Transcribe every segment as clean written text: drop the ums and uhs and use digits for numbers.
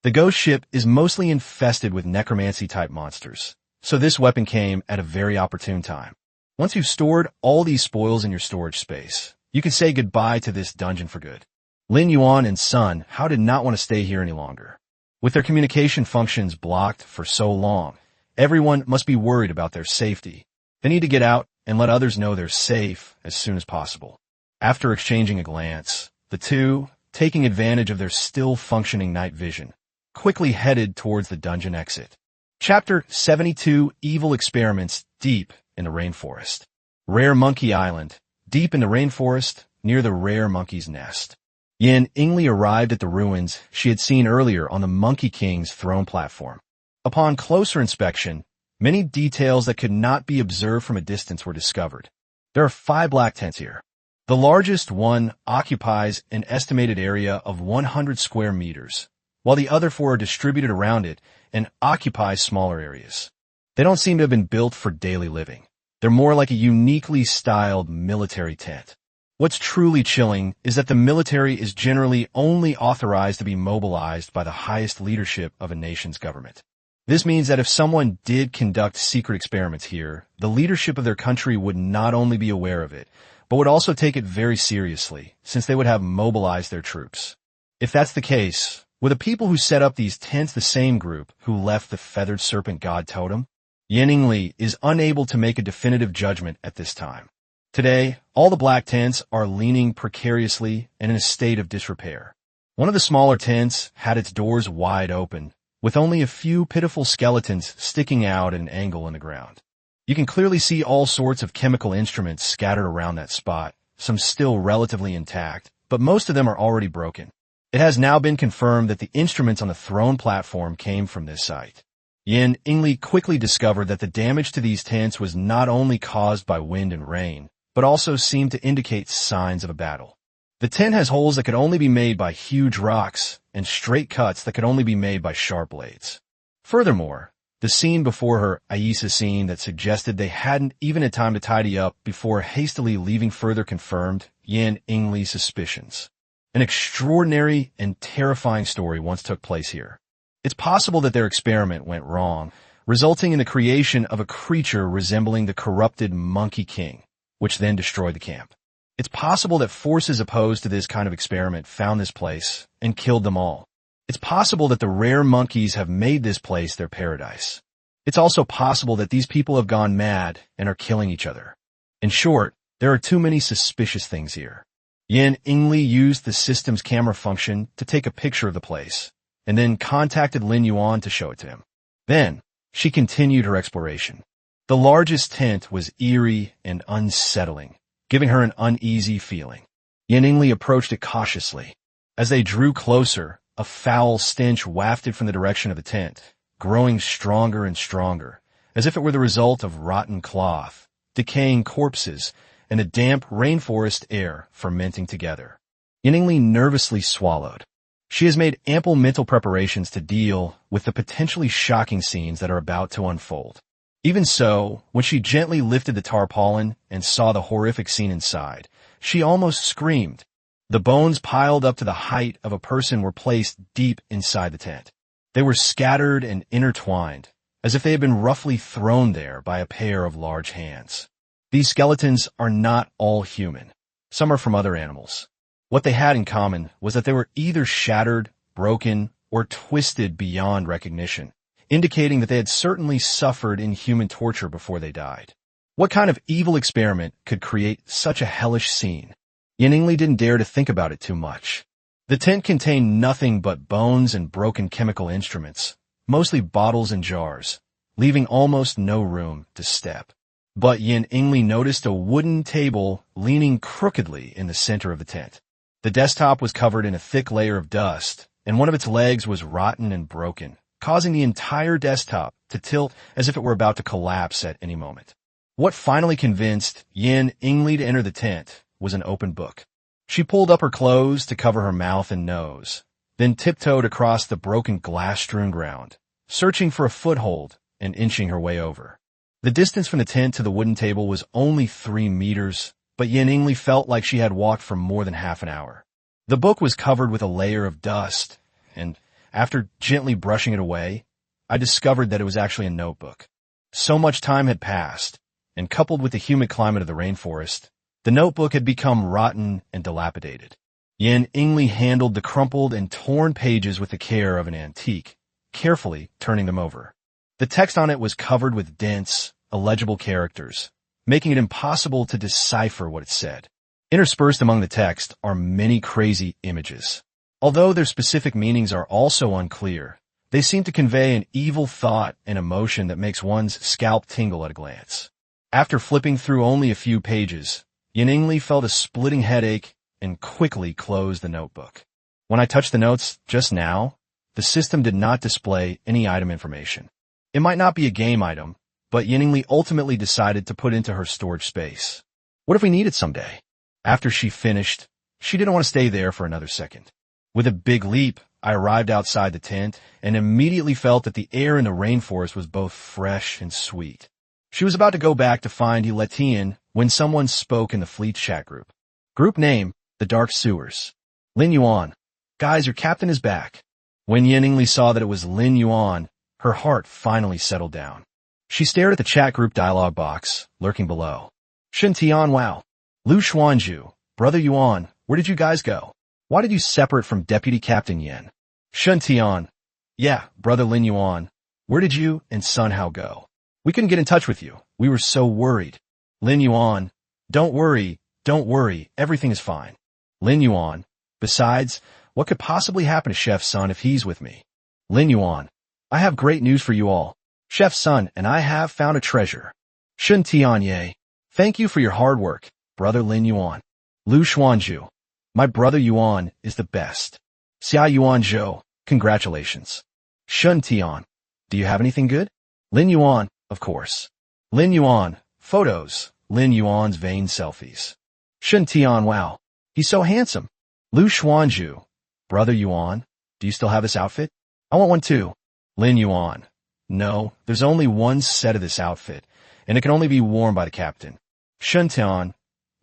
The ghost ship is mostly infested with necromancy-type monsters, so this weapon came at a very opportune time. Once you've stored all these spoils in your storage space, you can say goodbye to this dungeon for good. Lin Yuan and Sun Hao did not want to stay here any longer. With their communication functions blocked for so long, everyone must be worried about their safety. They need to get out and let others know they're safe as soon as possible. After exchanging a glance, the two, taking advantage of their still functioning night vision, quickly headed towards the dungeon exit. Chapter 72: Evil Experiments. Deep in the rainforest. Rare Monkey Island. Deep in the rainforest, near the rare monkey's nest. Yin Ingli arrived at the ruins she had seen earlier on the Monkey King's throne platform. Upon closer inspection, many details that could not be observed from a distance were discovered. There are 5 black tents here. The largest one occupies an estimated area of 100 square meters, while the other 4 are distributed around it and occupy smaller areas. They don't seem to have been built for daily living. They're more like a uniquely styled military tent. What's truly chilling is that the military is generally only authorized to be mobilized by the highest leadership of a nation's government. This means that if someone did conduct secret experiments here, the leadership of their country would not only be aware of it, but would also take it very seriously, since they would have mobilized their troops. If that's the case, were the people who set up these tents the same group who left the feathered serpent god totem? Yiningli is unable to make a definitive judgment at this time. Today, all the black tents are leaning precariously and in a state of disrepair. One of the smaller tents had its doors wide open, with only a few pitiful skeletons sticking out at an angle in the ground. You can clearly see all sorts of chemical instruments scattered around that spot, some still relatively intact, but most of them are already broken. It has now been confirmed that the instruments on the throne platform came from this site. Yin Ingli quickly discovered that the damage to these tents was not only caused by wind and rain, but also seemed to indicate signs of a battle. The tent has holes that could only be made by huge rocks and straight cuts that could only be made by sharp blades. Furthermore, the scene before her, Aisa scene that suggested they hadn't even had time to tidy up before hastily leaving further confirmed Yin Ingli's suspicions. An extraordinary and terrifying story once took place here. It's possible that their experiment went wrong, resulting in the creation of a creature resembling the corrupted Monkey King, which then destroyed the camp. It's possible that forces opposed to this kind of experiment found this place and killed them all. It's possible that the rare monkeys have made this place their paradise. It's also possible that these people have gone mad and are killing each other. In short, there are too many suspicious things here. Yin Ingli used the system's camera function to take a picture of the place, and then contacted Lin Yuan to show it to him. Then, she continued her exploration. The largest tent was eerie and unsettling, giving her an uneasy feeling. Yin Ingli approached it cautiously. As they drew closer, a foul stench wafted from the direction of the tent, growing stronger and stronger, as if it were the result of rotten cloth, decaying corpses, and the damp rainforest air fermenting together. Yin Ingli nervously swallowed. She has made ample mental preparations to deal with the potentially shocking scenes that are about to unfold. Even so, when she gently lifted the tarpaulin and saw the horrific scene inside, she almost screamed. The bones piled up to the height of a person were placed deep inside the tent. They were scattered and intertwined, as if they had been roughly thrown there by a pair of large hands. These skeletons are not all human. Some are from other animals. What they had in common was that they were either shattered, broken, or twisted beyond recognition, indicating that they had certainly suffered inhuman torture before they died. What kind of evil experiment could create such a hellish scene? Yin Ingli didn't dare to think about it too much. The tent contained nothing but bones and broken chemical instruments, mostly bottles and jars, leaving almost no room to step. But Yin Ingli noticed a wooden table leaning crookedly in the center of the tent. The desktop was covered in a thick layer of dust, and one of its legs was rotten and broken, causing the entire desktop to tilt as if it were about to collapse at any moment. What finally convinced Yin Ingli to enter the tent was an open book. She pulled up her clothes to cover her mouth and nose, then tiptoed across the broken glass-strewn ground, searching for a foothold and inching her way over. The distance from the tent to the wooden table was only 3 meters, but Yin Ingli felt like she had walked for more than half an hour. The book was covered with a layer of dust, and After gently brushing it away, I discovered that it was actually a notebook. So much time had passed, and coupled with the humid climate of the rainforest, the notebook had become rotten and dilapidated. Yan Ingli handled the crumpled and torn pages with the care of an antique, carefully turning them over. The text on it was covered with dense, illegible characters, making it impossible to decipher what it said. Interspersed among the text are many crazy images. Although their specific meanings are also unclear, they seem to convey an evil thought and emotion that makes one's scalp tingle at a glance. After flipping through only a few pages, Yan Ingli felt a splitting headache and quickly closed the notebook. When I touched the notes just now, the system did not display any item information. It might not be a game item, but Yan Ingli ultimately decided to put into her storage space. What if we need it someday? After she finished, she didn't want to stay there for another second. With a big leap, I arrived outside the tent and immediately felt that the air in the rainforest was both fresh and sweet. She was about to go back to find Letian when someone spoke in the fleet chat group. Group name, The Dark Sewers. Lin Yuan. Guys, your captain is back. When Yan Ingli saw that it was Lin Yuan, her heart finally settled down. She stared at the chat group dialog box, lurking below. Shen Tian, wow. Lu Xuanju, Brother Yuan, where did you guys go? Why did you separate from Deputy Captain Yan? Shen Tian, yeah, Brother Lin Yuan, where did you and Sun Hao go? We couldn't get in touch with you. We were so worried. Lin Yuan, don't worry, everything is fine. Lin Yuan, besides, what could possibly happen to Chef Sun if he's with me? Lin Yuan, I have great news for you all. Chef Sun and I have found a treasure. Shen Tian, yay. Thank you for your hard work, Brother Lin Yuan. Lu Xuanju, my brother Yuan is the best. Xia Yuan Zhou, congratulations. Shen Tian, do you have anything good? Lin Yuan, of course. Lin Yuan, photos, Lin Yuan's vain selfies. Shen Tian, wow, he's so handsome. Lu Xuanju, Brother Yuan, do you still have this outfit? I want one too. Lin Yuan, no, there's only one set of this outfit, and it can only be worn by the captain. Shen Tian,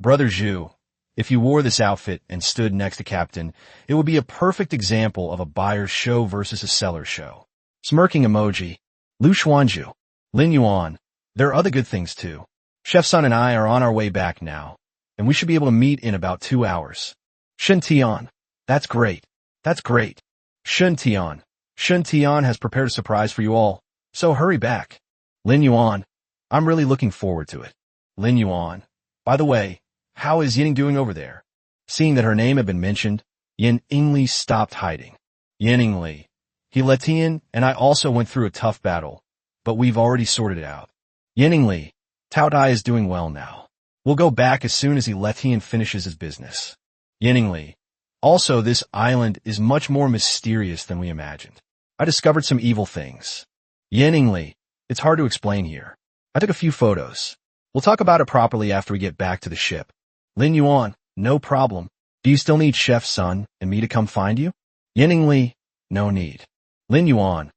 Brother Zhu, if you wore this outfit and stood next to Captain, it would be a perfect example of a buyer's show versus a seller's show. Smirking emoji. Lu Xuanju. Lin Yuan. There are other good things too. Chef Sun and I are on our way back now, and we should be able to meet in about 2 hours. Shen Tian. That's great. That's great. Shen Tian. Shen Tian has prepared a surprise for you all, so hurry back. Lin Yuan. I'm really looking forward to it. Lin Yuan. By the way, how is Yan doing over there? Seeing that her name had been mentioned, Yan Ingli stopped hiding. Yan Ingli. Letian and I also went through a tough battle, but we've already sorted it out. Yan Ingli. Tao Dai is doing well now. We'll go back as soon as Letian finishes his business. Yan Ingli. Also, this island is much more mysterious than we imagined. I discovered some evil things. Yan Ingli. It's hard to explain here. I took a few photos. We'll talk about it properly after we get back to the ship. Lin Yuan, no problem. Do you still need Chef Sun and me to come find you? Yan Ingli, no need. Lin Yuan,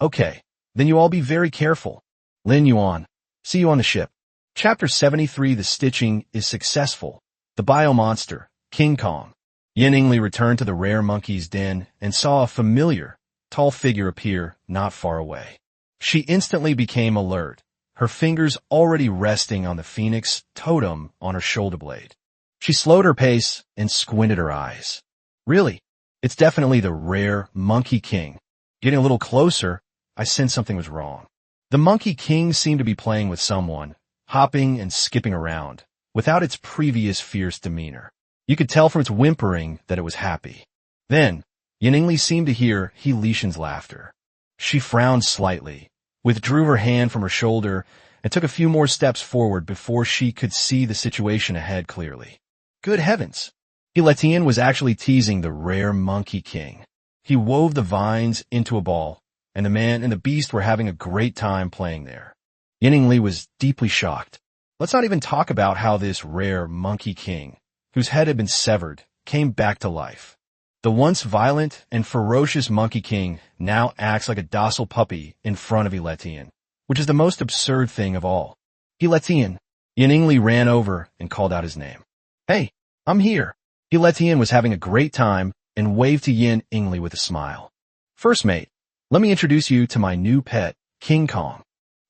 okay, then you all be very careful. Lin Yuan, see you on the ship. Chapter 73, the stitching is successful. The bio-monster, King Kong. Yan Ingli returned to the rare monkey's den and saw a familiar, tall figure appear not far away. She instantly became alert, her fingers already resting on the phoenix totem on her shoulder blade. She slowed her pace and squinted her eyes. Really, it's definitely the rare Monkey King. Getting a little closer, I sensed something was wrong. The Monkey King seemed to be playing with someone, hopping and skipping around, without its previous fierce demeanor. You could tell from its whimpering that it was happy. Then, Yan Ingli seemed to hear Li Shen's laughter. She frowned slightly, withdrew her hand from her shoulder, and took a few more steps forward before she could see the situation ahead clearly. Good heavens! Letian was actually teasing the rare Monkey King. He wove the vines into a ball, and the man and the beast were having a great time playing there. Yan Ingli was deeply shocked. Let's not even talk about how this rare Monkey King, whose head had been severed, came back to life. The once violent and ferocious Monkey King now acts like a docile puppy in front of Letian, which is the most absurd thing of all. Letian. Yan Ingli ran over and called out his name. Hey, I'm here. Letian was having a great time and waved to Yan Ingli with a smile. First mate, let me introduce you to my new pet, King Kong.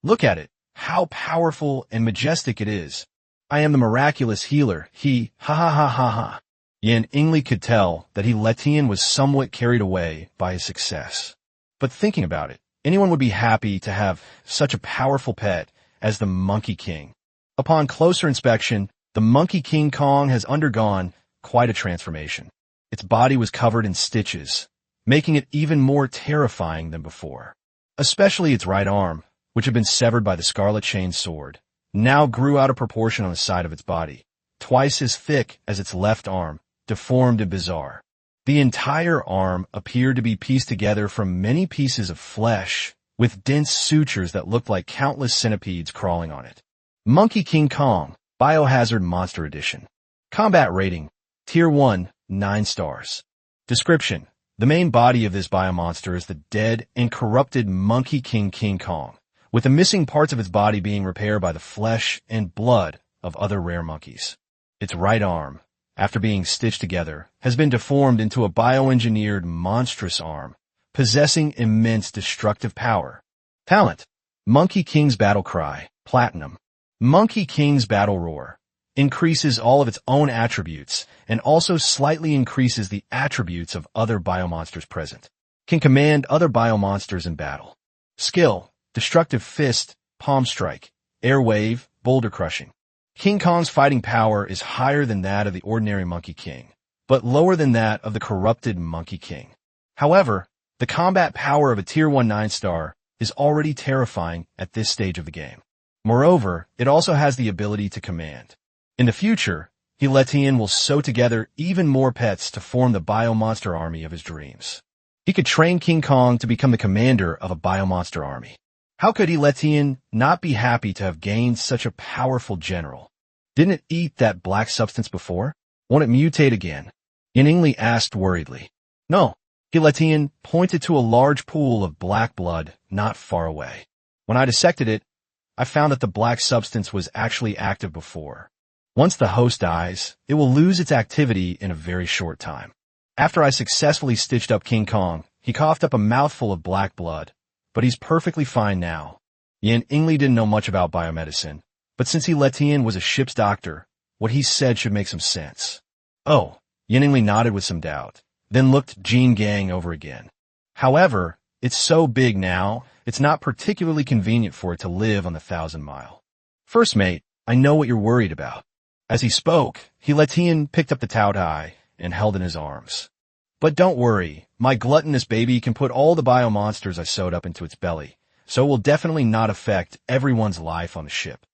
Look at it, how powerful and majestic it is. I am the miraculous healer, ha ha ha ha ha. Yan Ingli could tell that Letian was somewhat carried away by his success. But thinking about it, anyone would be happy to have such a powerful pet as the Monkey King. Upon closer inspection, the Monkey King Kong has undergone quite a transformation. Its body was covered in stitches, making it even more terrifying than before. Especially its right arm, which had been severed by the Scarlet Chain sword, now grew out of proportion on the side of its body, twice as thick as its left arm, deformed and bizarre. The entire arm appeared to be pieced together from many pieces of flesh, with dense sutures that looked like countless centipedes crawling on it. Monkey King Kong, Biohazard Monster Edition. Combat rating, Tier 1, 9 stars. Description: the main body of this biomonster is the dead and corrupted Monkey King King Kong, with the missing parts of its body being repaired by the flesh and blood of other rare monkeys. Its right arm, after being stitched together, has been deformed into a bioengineered monstrous arm, possessing immense destructive power. Talent: Monkey King's Battle Cry, Platinum. Monkey King's Battle Roar increases all of its own attributes and also slightly increases the attributes of other biomonsters present. Can command other biomonsters in battle. Skill: Destructive Fist, Palm Strike, Air Wave, Boulder Crushing. King Kong's fighting power is higher than that of the ordinary Monkey King, but lower than that of the corrupted Monkey King. However, the combat power of a Tier 1 9-star is already terrifying at this stage of the game. Moreover, it also has the ability to command. In the future, Letian will sew together even more pets to form the biomonster army of his dreams. He could train King Kong to become the commander of a biomonster army. How could Letian not be happy to have gained such a powerful general? Didn't it eat that black substance before? Won't it mutate again? Yan Ingli asked worriedly. No. Letian pointed to a large pool of black blood not far away. When I dissected it, I found that the black substance was actually active before. Once the host dies, it will lose its activity in a very short time. After I successfully stitched up King Kong, he coughed up a mouthful of black blood, but he's perfectly fine now. Yan Ingli didn't know much about biomedicine, but since Letian was a ship's doctor, what he said should make some sense. Oh, Yan Ingli nodded with some doubt, then looked Jean Gang over again. However, it's so big now, it's not particularly convenient for it to live on the 1,000-mile. First mate, I know what you're worried about. As he spoke, Letian picked up the Tao Tai and held in his arms. But don't worry, my gluttonous baby can put all the biomonsters I sewed up into its belly, so it will definitely not affect everyone's life on the ship.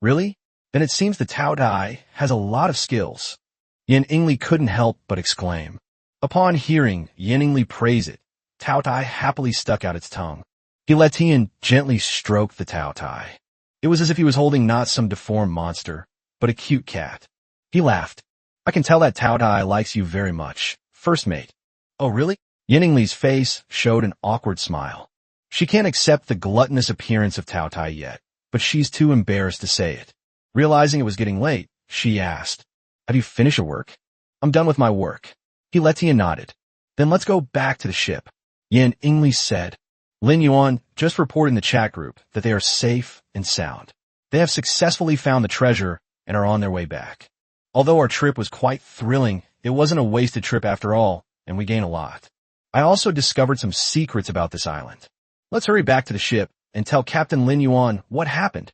Really? Then it seems the Tao Tai has a lot of skills. Yan Ingli couldn't help but exclaim. Upon hearing Yan Ingli praise it, Tao Tai happily stuck out its tongue. Letian gently stroked the Tao Tai. It was as if he was holding not some deformed monster, but a cute cat. He laughed. I can tell that Tao Tai likes you very much, first mate. Oh really? Yan Ingli's face showed an awkward smile. She can't accept the gluttonous appearance of Tao Tai yet, but she's too embarrassed to say it. Realizing it was getting late, she asked, have you finished your work? I'm done with my work. Letian nodded. Then let's go back to the ship. Yan Ingli said. Lin Yuan just reported in the chat group that they are safe and sound. They have successfully found the treasure and are on their way back. Although our trip was quite thrilling, it wasn't a wasted trip after all, and we gained a lot. I also discovered some secrets about this island. Let's hurry back to the ship and tell Captain Lin Yuan what happened.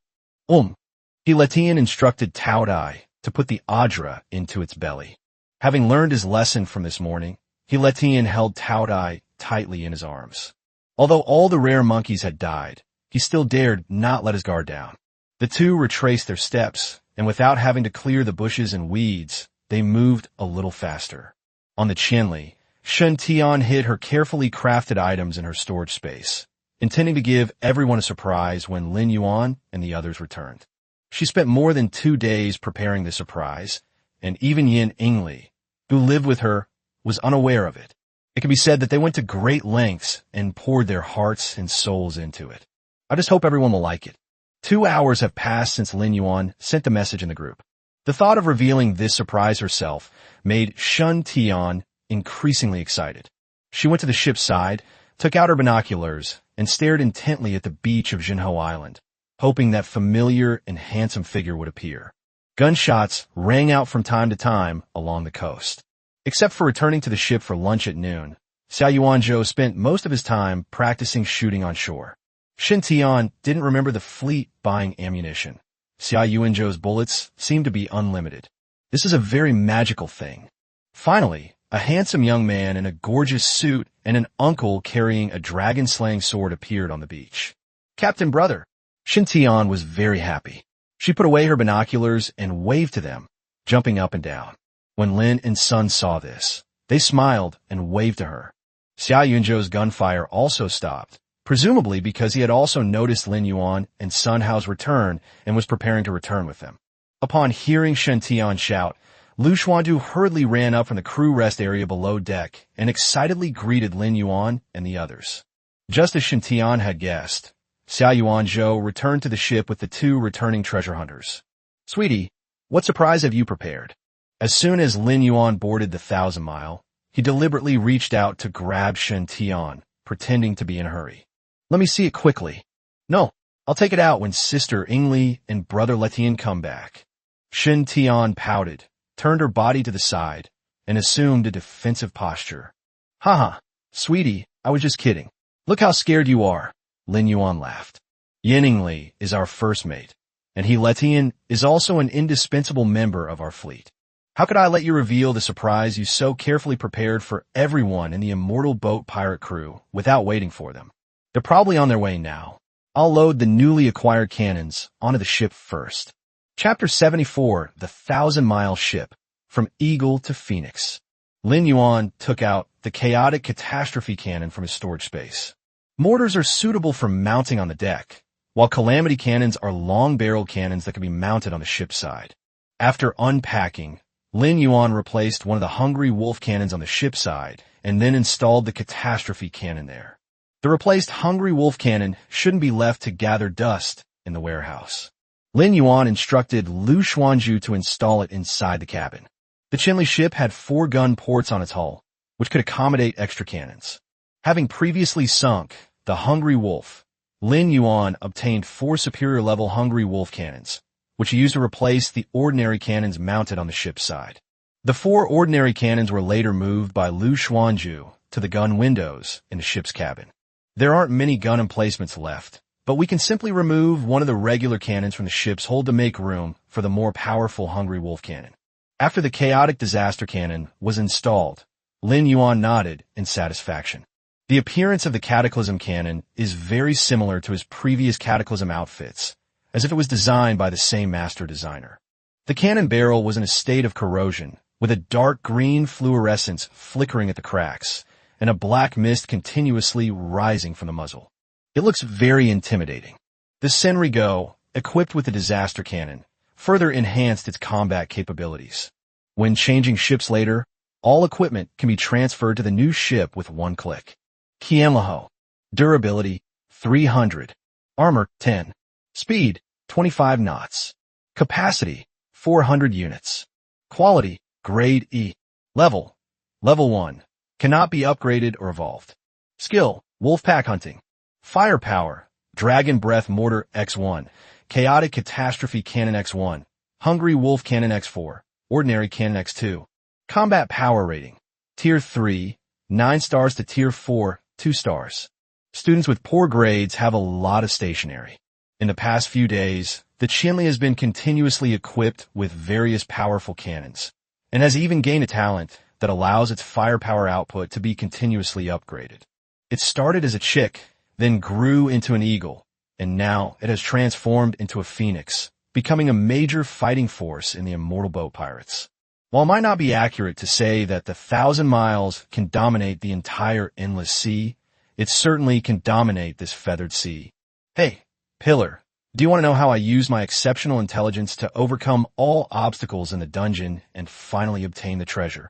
Letian instructed Tao Tai to put the Adra into its belly. Having learned his lesson from this morning, Letian held Tao Tai tightly in his arms. Although all the rare monkeys had died, he still dared not let his guard down. The two retraced their steps, and without having to clear the bushes and weeds, they moved a little faster. On the Qianli, Shen Tian hid her carefully crafted items in her storage space, intending to give everyone a surprise when Lin Yuan and the others returned. She spent more than 2 days preparing the surprise, and even Yan Ingli, who lived with her, was unaware of it. It can be said that they went to great lengths and poured their hearts and souls into it. I just hope everyone will like it. 2 hours have passed since Lin Yuan sent the message in the group. The thought of revealing this surprise herself made Shen Tian increasingly excited. She went to the ship's side, took out her binoculars, and stared intently at the beach of Jinho Island, hoping that familiar and handsome figure would appear. Gunshots rang out from time to time along the coast. Except for returning to the ship for lunch at noon, Xiao Yuanzhou spent most of his time practicing shooting on shore. Shen Tian didn't remember the fleet buying ammunition. Xiao Yuanzhou's bullets seemed to be unlimited. This is a very magical thing. Finally, a handsome young man in a gorgeous suit and an uncle carrying a dragon-slaying sword appeared on the beach. "Captain Brother." Shen Tian was very happy. She put away her binoculars and waved to them, jumping up and down. When Lin and Sun saw this, they smiled and waved to her. Xiao Yunzhou's gunfire also stopped, presumably because he had also noticed Lin Yuan and Sun Hao's return and was preparing to return with them. Upon hearing Shen Tian shout, Lu Xuandu hurriedly ran up from the crew rest area below deck and excitedly greeted Lin Yuan and the others. Just as Shen Tian had guessed, Xiao Yuanzhou returned to the ship with the two returning treasure hunters. "Sweetie, what surprise have you prepared?" As soon as Lin Yuan boarded the 1,000-mile, he deliberately reached out to grab Shen Tian, pretending to be in a hurry. "Let me see it quickly." "No, I'll take it out when Sister Ingli and Brother Letian come back." Shen Tian pouted, turned her body to the side, and assumed a defensive posture. "Haha, sweetie, I was just kidding. Look how scared you are," Lin Yuan laughed. "Yin Ingli is our first mate, and he Letian is also an indispensable member of our fleet. How could I let you reveal the surprise you so carefully prepared for everyone in the immortal boat pirate crew without waiting for them? They're probably on their way now. I'll load the newly acquired cannons onto the ship first." Chapter 74, The 1,000-Mile Ship, From Eagle to Phoenix. Lin Yuan took out the chaotic catastrophe cannon from his storage space. Mortars are suitable for mounting on the deck, while calamity cannons are long-barreled cannons that can be mounted on the ship's side. After unpacking, Lin Yuan replaced one of the Hungry Wolf cannons on the ship's side and then installed the catastrophe cannon there. The replaced Hungry Wolf cannon shouldn't be left to gather dust in the warehouse. Lin Yuan instructed Lu Xuanzhu to install it inside the cabin. The Qinli ship had 4 gun ports on its hull, which could accommodate extra cannons. Having previously sunk the Hungry Wolf, Lin Yuan obtained 4 superior-level Hungry Wolf cannons, which he used to replace the ordinary cannons mounted on the ship's side. The 4 ordinary cannons were later moved by Lu Xuanzhu to the gun windows in the ship's cabin. There aren't many gun emplacements left, but we can simply remove one of the regular cannons from the ship's hold to make room for the more powerful Hungry Wolf cannon. After the chaotic disaster cannon was installed, Lin Yuan nodded in satisfaction. The appearance of the Cataclysm cannon is very similar to his previous Cataclysm outfits, as if it was designed by the same master designer. The cannon barrel was in a state of corrosion, with a dark green fluorescence flickering at the cracks, and a black mist continuously rising from the muzzle. It looks very intimidating. The Senrigo, equipped with the disaster cannon, further enhanced its combat capabilities. When changing ships later, all equipment can be transferred to the new ship with one click. Qianlaho. Durability, 300. Armor, 10. Speed, 25 knots. Capacity, 400 units. Quality, Grade E. Level 1. Cannot be upgraded or evolved. Skill, Wolfpack Hunting. Firepower, Dragon Breath Mortar X1, Chaotic Catastrophe Cannon X1, Hungry Wolf Cannon X4, Ordinary Cannon X2. Combat Power Rating, Tier 3, 9 stars to Tier 4, 2 stars. Students with poor grades have a lot of stationery. In the past few days, the Qinli has been continuously equipped with various powerful cannons, and has even gained a talent that allows its firepower output to be continuously upgraded. It started as a chick, then grew into an eagle, and now it has transformed into a phoenix, becoming a major fighting force in the immortal boat pirates. While it might not be accurate to say that the 1,000 miles can dominate the entire endless sea, it certainly can dominate this feathered sea. Hey, Pillar, do you want to know how I used my exceptional intelligence to overcome all obstacles in the dungeon and finally obtain the treasure?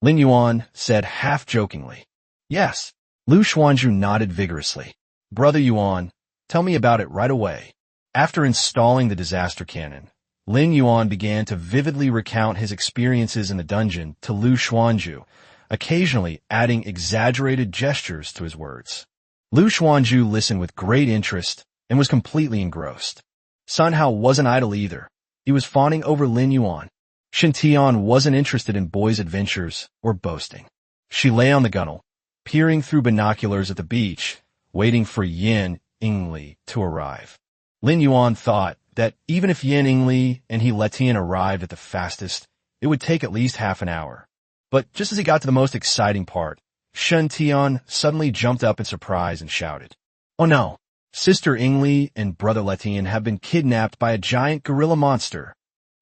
Lin Yuan said half-jokingly. Yes. Lu Xuanzhu nodded vigorously. Brother Yuan, tell me about it right away. After installing the disaster cannon, Lin Yuan began to vividly recount his experiences in the dungeon to Lu Xuanzhu, occasionally adding exaggerated gestures to his words. Lu Xuanzhu listened with great interest and was completely engrossed. Sun Hao wasn't idle either. He was fawning over Lin Yuan. Shen Tian wasn't interested in boys' adventures or boasting. She lay on the gunwale, peering through binoculars at the beach, waiting for Yin Yingli to arrive. Lin Yuan thought that even if Yin Yingli and he Letian arrived at the fastest, it would take at least half an hour. But just as he got to the most exciting part, Shen Tian suddenly jumped up in surprise and shouted, "Oh no! Sister Yingli and brother Letian have been kidnapped by a giant gorilla monster."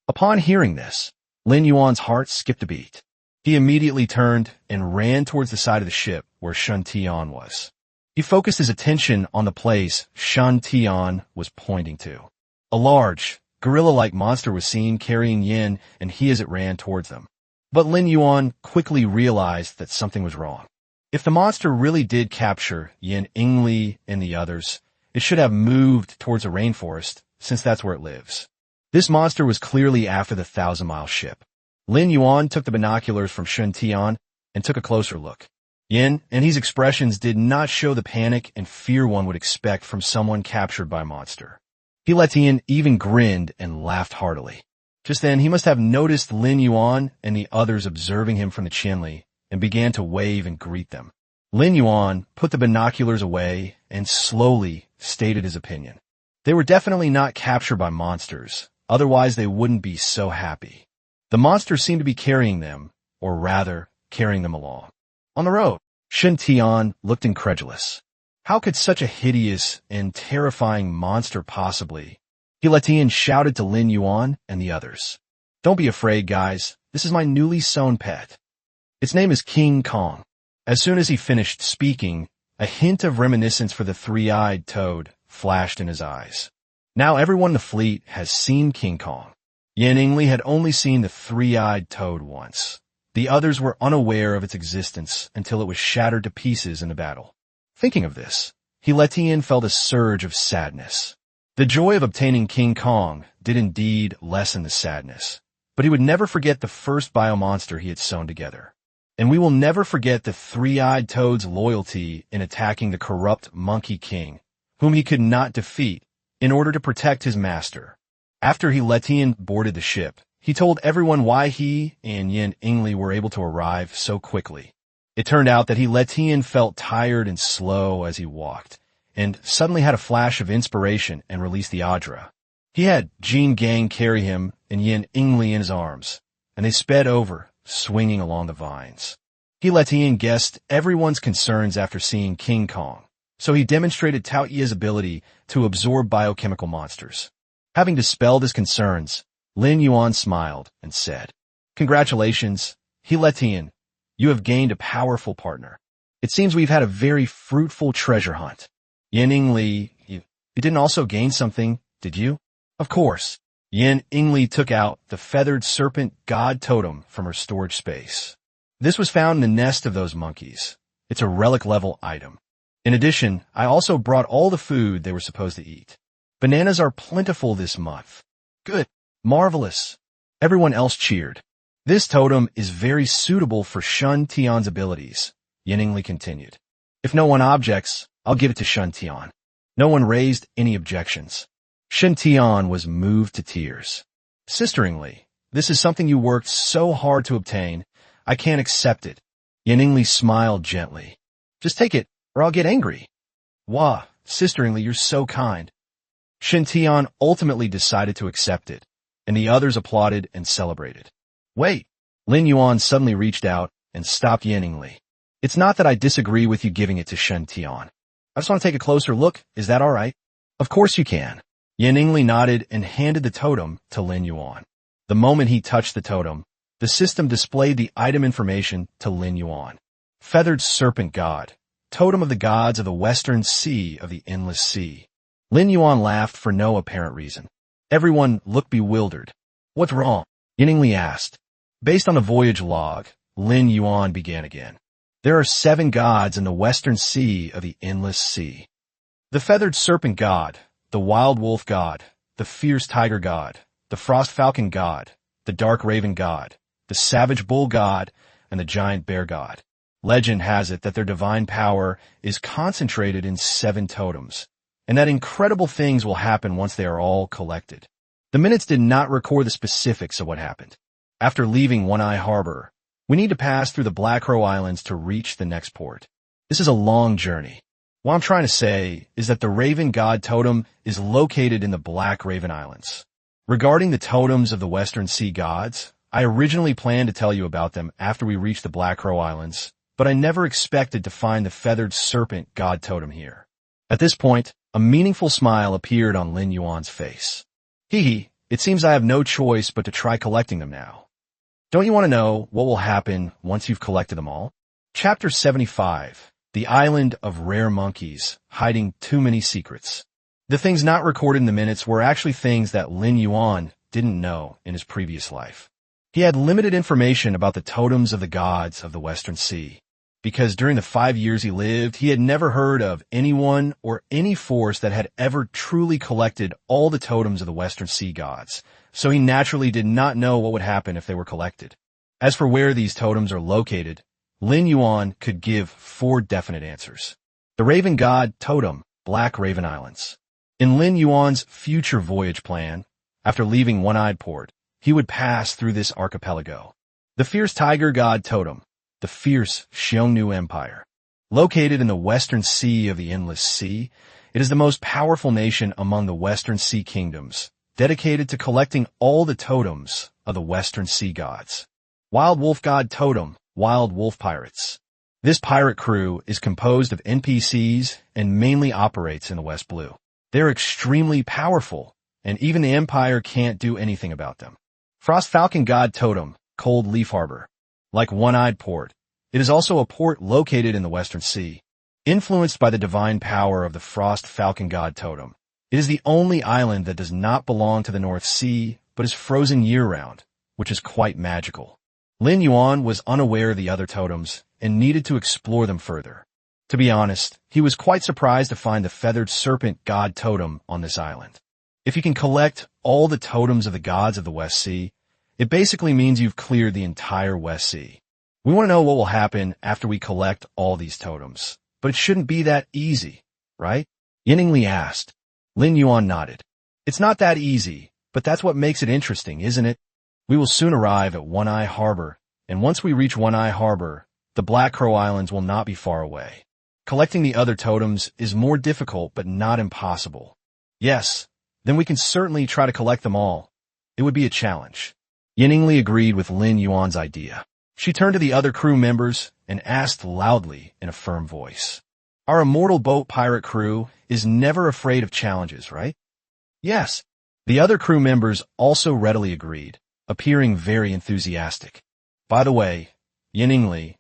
Upon hearing this, Lin Yuan's heart skipped a beat. He immediately turned and ran towards the side of the ship where Shen Tian was. He focused his attention on the place Shen Tian was pointing to. A large, gorilla-like monster was seen carrying Yin and he as it ran towards them. But Lin Yuan quickly realized that something was wrong. If the monster really did capture Yin Yingli and the others, it should have moved towards a rainforest, since that's where it lives. This monster was clearly after the 1,000-mile ship. Lin Yuan took the binoculars from Shen Tian and took a closer look. Yin and his expressions did not show the panic and fear one would expect from someone captured by a monster. He Letian even grinned and laughed heartily. Just then, he must have noticed Lin Yuan and the others observing him from the chinle and began to wave and greet them. Lin Yuan put the binoculars away and slowly stated his opinion. They were definitely not captured by monsters, otherwise they wouldn't be so happy. The monsters seemed to be carrying them, or rather, carrying them along. On the road, Shen Tian looked incredulous. How could such a hideous and terrifying monster possibly? He Letian shouted to Lin Yuan and the others. "Don't be afraid, guys. This is my newly sewn pet. Its name is King Kong." As soon as he finished speaking, a hint of reminiscence for the three-eyed toad flashed in his eyes. Now everyone in the fleet has seen King Kong. Yin Yingli had only seen the three-eyed toad once. The others were unaware of its existence until it was shattered to pieces in a battle. Thinking of this, he Letian felt a surge of sadness. The joy of obtaining King Kong did indeed lessen the sadness, but he would never forget the first biomonster he had sewn together. And we will never forget the three-eyed toad's loyalty in attacking the corrupt Monkey King, whom he could not defeat, in order to protect his master. After he Letian boarded the ship, he told everyone why he and Yin Yingli were able to arrive so quickly. It turned out that he Letian felt tired and slow as he walked, and suddenly had a flash of inspiration and released the Adra. He had Jean Gang carry him and Yin Yingli in his arms, and they sped over, swinging along the vines. He Letian guessed everyone's concerns after seeing King Kong, so he demonstrated Tao Ye's ability to absorb biochemical monsters. Having dispelled his concerns, Lin Yuan smiled and said, "Congratulations, He Letian. You have gained a powerful partner. It seems we've had a very fruitful treasure hunt. Yin Yingli, you didn't also gain something, did you?" "Of course." Yin Yingli took out the feathered serpent god totem from her storage space. This was found in the nest of those monkeys. It's a relic-level item. In addition, I also brought all the food they were supposed to eat. Bananas are plentiful this month. Good. Marvelous. Everyone else cheered. This totem is very suitable for Shen Tian's abilities, Yin Yingli continued. If no one objects, I'll give it to Shen Tian. No one raised any objections. Shen Tian was moved to tears. "Sister Yingli, this is something you worked so hard to obtain. I can't accept it." Yin Yingli smiled gently. "Just take it, or I'll get angry." "Wah, Sister Yingli, you're so kind." Shen Tian ultimately decided to accept it, and the others applauded and celebrated. "Wait." Lin Yuan suddenly reached out and stopped Yin Yingli. "It's not that I disagree with you giving it to Shen Tian. I just want to take a closer look. Is that all right?" "Of course you can." Yin Yingli nodded and handed the totem to Lin Yuan. The moment he touched the totem, the system displayed the item information to Lin Yuan. Feathered Serpent God, totem of the gods of the western sea of the endless sea. Lin Yuan laughed for no apparent reason. Everyone looked bewildered. "What's wrong?" Yin Yingli asked. Based on the Voyage log, Lin Yuan began again. "There are 7 gods in the western sea of the endless sea. The Feathered Serpent God, the Wild Wolf God, the Fierce Tiger God, the Frost Falcon God, the Dark Raven God, the Savage Bull God, and the giant bear god. Legend has it that their divine power is concentrated in 7 totems, and that incredible things will happen once they are all collected. The minutes did not record the specifics of what happened. After leaving One-Eye Harbor, we need to pass through the Black Crow Islands to reach the next port. This is a long journey. What I'm trying to say is that the Raven God Totem is located in the Black Raven Islands. Regarding the totems of the Western Sea gods, I originally planned to tell you about them after we reached the Black Crow Islands, but I never expected to find the Feathered Serpent God Totem here. At this point, a meaningful smile appeared on Lin Yuan's face. Hee, it seems I have no choice but to try collecting them now. Don't you want to know what will happen once you've collected them all? Chapter 75. The Island of Rare Monkeys, Hiding Too Many Secrets. The things not recorded in the minutes were actually things that Lin Yuan didn't know in his previous life. He had limited information about the totems of the gods of the Western Sea, because during the 5 years he lived, he had never heard of anyone or any force that had ever truly collected all the totems of the Western Sea gods, so he naturally did not know what would happen if they were collected. As for where these totems are located, Lin Yuan could give 4 definite answers. The Raven God Totem, Black Raven Islands. In Lin Yuan's future voyage plan, after leaving One-Eyed Port, he would pass through this archipelago. The Fierce Tiger God Totem, the fierce Xiongnu Empire. Located in the Western Sea of the Endless Sea, it is the most powerful nation among the Western Sea kingdoms, dedicated to collecting all the totems of the Western Sea gods. Wild Wolf God Totem, Wild Wolf Pirates. This pirate crew is composed of NPCs and mainly operates in the West Blue. They're extremely powerful, and even the Empire can't do anything about them. Frost Falcon God Totem, Cold Leaf Harbor. Like One-Eyed Port, it is also a port located in the Western Sea. Influenced by the divine power of the Frost Falcon God Totem, it is the only island that does not belong to the North Sea, but is frozen year-round, which is quite magical. Lin Yuan was unaware of the other totems and needed to explore them further. To be honest, he was quite surprised to find the Feathered Serpent God Totem on this island. If you can collect all the totems of the gods of the West Sea, it basically means you've cleared the entire West Sea. We want to know what will happen after we collect all these totems, but it shouldn't be that easy, right? Yiningli asked. Lin Yuan nodded. It's not that easy, but that's what makes it interesting, isn't it? We will soon arrive at One-Eye Harbor, and once we reach One-Eye Harbor, the Black Crow Islands will not be far away. Collecting the other totems is more difficult but not impossible. Yes, then we can certainly try to collect them all. It would be a challenge. Yiningli agreed with Lin Yuan's idea. She turned to the other crew members and asked loudly in a firm voice. Our immortal boat pirate crew is never afraid of challenges, right? Yes. The other crew members also readily agreed, appearing very enthusiastic. By the way, Yiningli,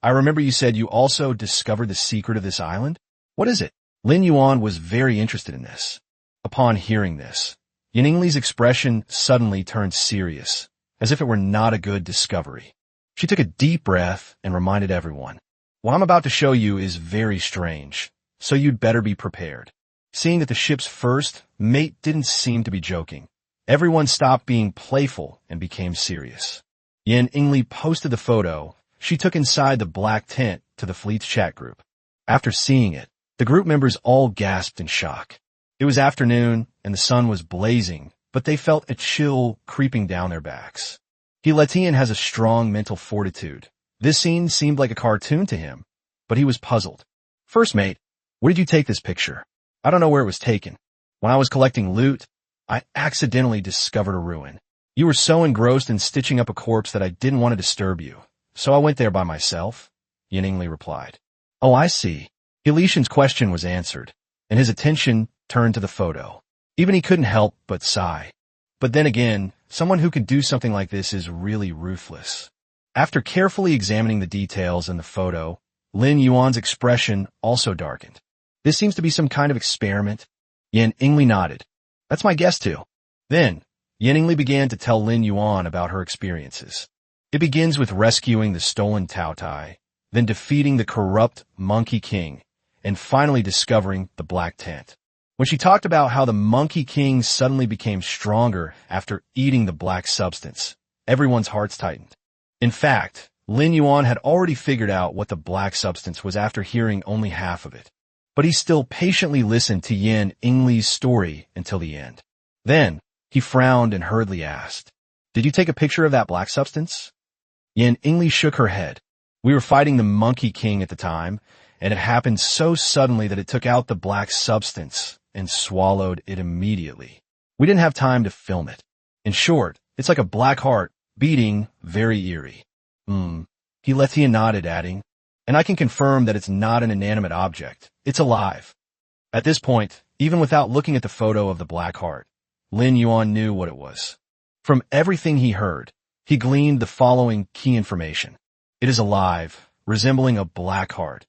I remember you said you also discovered the secret of this island? What is it? Lin Yuan was very interested in this. Upon hearing this, Yiningli's expression suddenly turned serious, as if it were not a good discovery. She took a deep breath and reminded everyone, what I'm about to show you is very strange, so you'd better be prepared. Seeing that the ship's first mate didn't seem to be joking, everyone stopped being playful and became serious. Yiningli posted the photo she took inside the black tent to the fleet's chat group. After seeing it, the group members all gasped in shock. It was afternoon and the sun was blazing, but they felt a chill creeping down their backs. Letian has a strong mental fortitude. This scene seemed like a cartoon to him, but he was puzzled. First mate, where did you take this picture? I don't know where it was taken. When I was collecting loot, I accidentally discovered a ruin. You were so engrossed in stitching up a corpse that I didn't want to disturb you, so I went there by myself, Yiningli replied. Oh, I see. Letian's question was answered, and his attention turned to the photo. Even he couldn't help but sigh. But then again, someone who could do something like this is really ruthless. After carefully examining the details in the photo, Lin Yuan's expression also darkened. This seems to be some kind of experiment. Yiningli nodded. That's my guess too. Then, Yiningli began to tell Lin Yuan about her experiences. It begins with rescuing the stolen Tao Tai, then defeating the corrupt Monkey King, and finally discovering the Black Tent. When she talked about how the Monkey King suddenly became stronger after eating the black substance, everyone's hearts tightened. In fact, Lin Yuan had already figured out what the black substance was after hearing only half of it. But he still patiently listened to Yan Ingli's story until the end. Then, he frowned and hurriedly asked, "Did you take a picture of that black substance?" Yan Ingli shook her head. "We were fighting the Monkey King at the time, and it happened so suddenly that it took out the black substance and swallowed it immediately. We didn't have time to film it. In short, it's like a black heart, beating very eerie." He nodded, adding, "And I can confirm that it's not an inanimate object. It's alive." At this point, even without looking at the photo of the black heart, Lin Yuan knew what it was. From everything he heard, he gleaned the following key information. It is alive, resembling a black heart.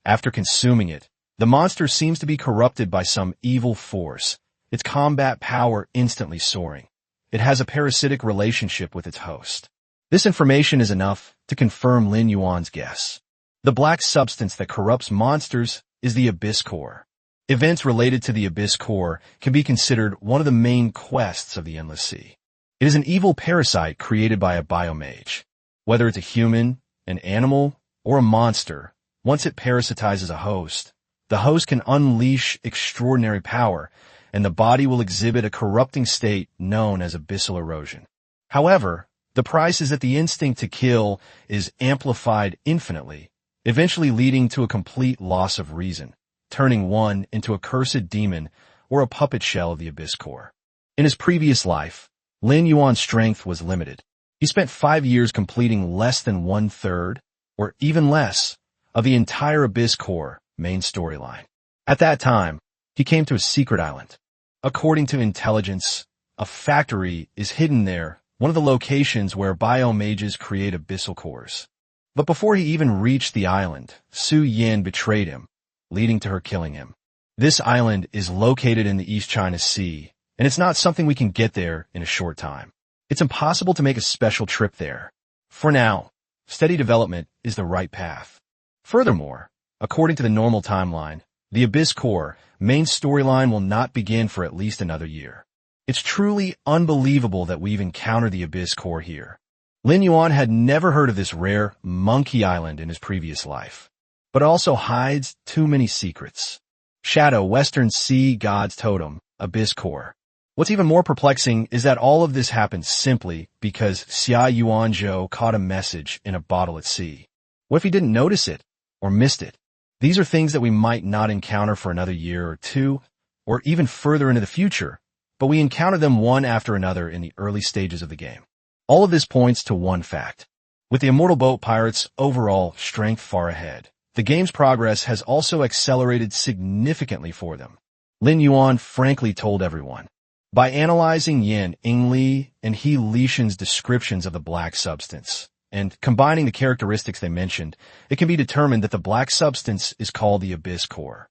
After consuming it, the monster seems to be corrupted by some evil force, its combat power instantly soaring. It has a parasitic relationship with its host. This information is enough to confirm Lin Yuan's guess. The black substance that corrupts monsters is the Abyss Core. Events related to the Abyss Core can be considered one of the main quests of the Endless Sea. It is an evil parasite created by a biomage. Whether it's a human, an animal, or a monster, once it parasitizes a host, the host can unleash extraordinary power, and the body will exhibit a corrupting state known as abyssal erosion. However, the price is that the instinct to kill is amplified infinitely, eventually leading to a complete loss of reason, turning one into a cursed demon or a puppet shell of the Abyss Core. In his previous life, Lin Yuan's strength was limited. He spent 5 years completing less than 1/3, or even less, of the entire Abyss Core main storyline. At that time, he came to a secret island. According to intelligence, a factory is hidden there, one of the locations where biomages create abyssal cores. But before he even reached the island, Su Yin betrayed him, leading to her killing him. This island is located in the East China Sea, and it's not something we can get there in a short time. It's impossible to make a special trip there. For now, steady development is the right path. Furthermore, according to the normal timeline, the Abyss Core main storyline will not begin for at least another year. It's truly unbelievable that we've encountered the Abyss Core here. Lin Yuan had never heard of this rare monkey island in his previous life, but it also hides too many secrets. Shadow Western Sea God's Totem, Abyss Core. What's even more perplexing is that all of this happened simply because Xia Yuanzhou caught a message in a bottle at sea. What if he didn't notice it or missed it? These are things that we might not encounter for another year or two, or even further into the future, but we encounter them one after another in the early stages of the game. All of this points to one fact. With the Immortal Boat Pirates' overall strength far ahead, the game's progress has also accelerated significantly for them. Lin Yuan frankly told everyone, by analyzing Yan Ingli and He Lishan's descriptions of the black substance, and combining the characteristics they mentioned, it can be determined that the black substance is called the Abyss Core.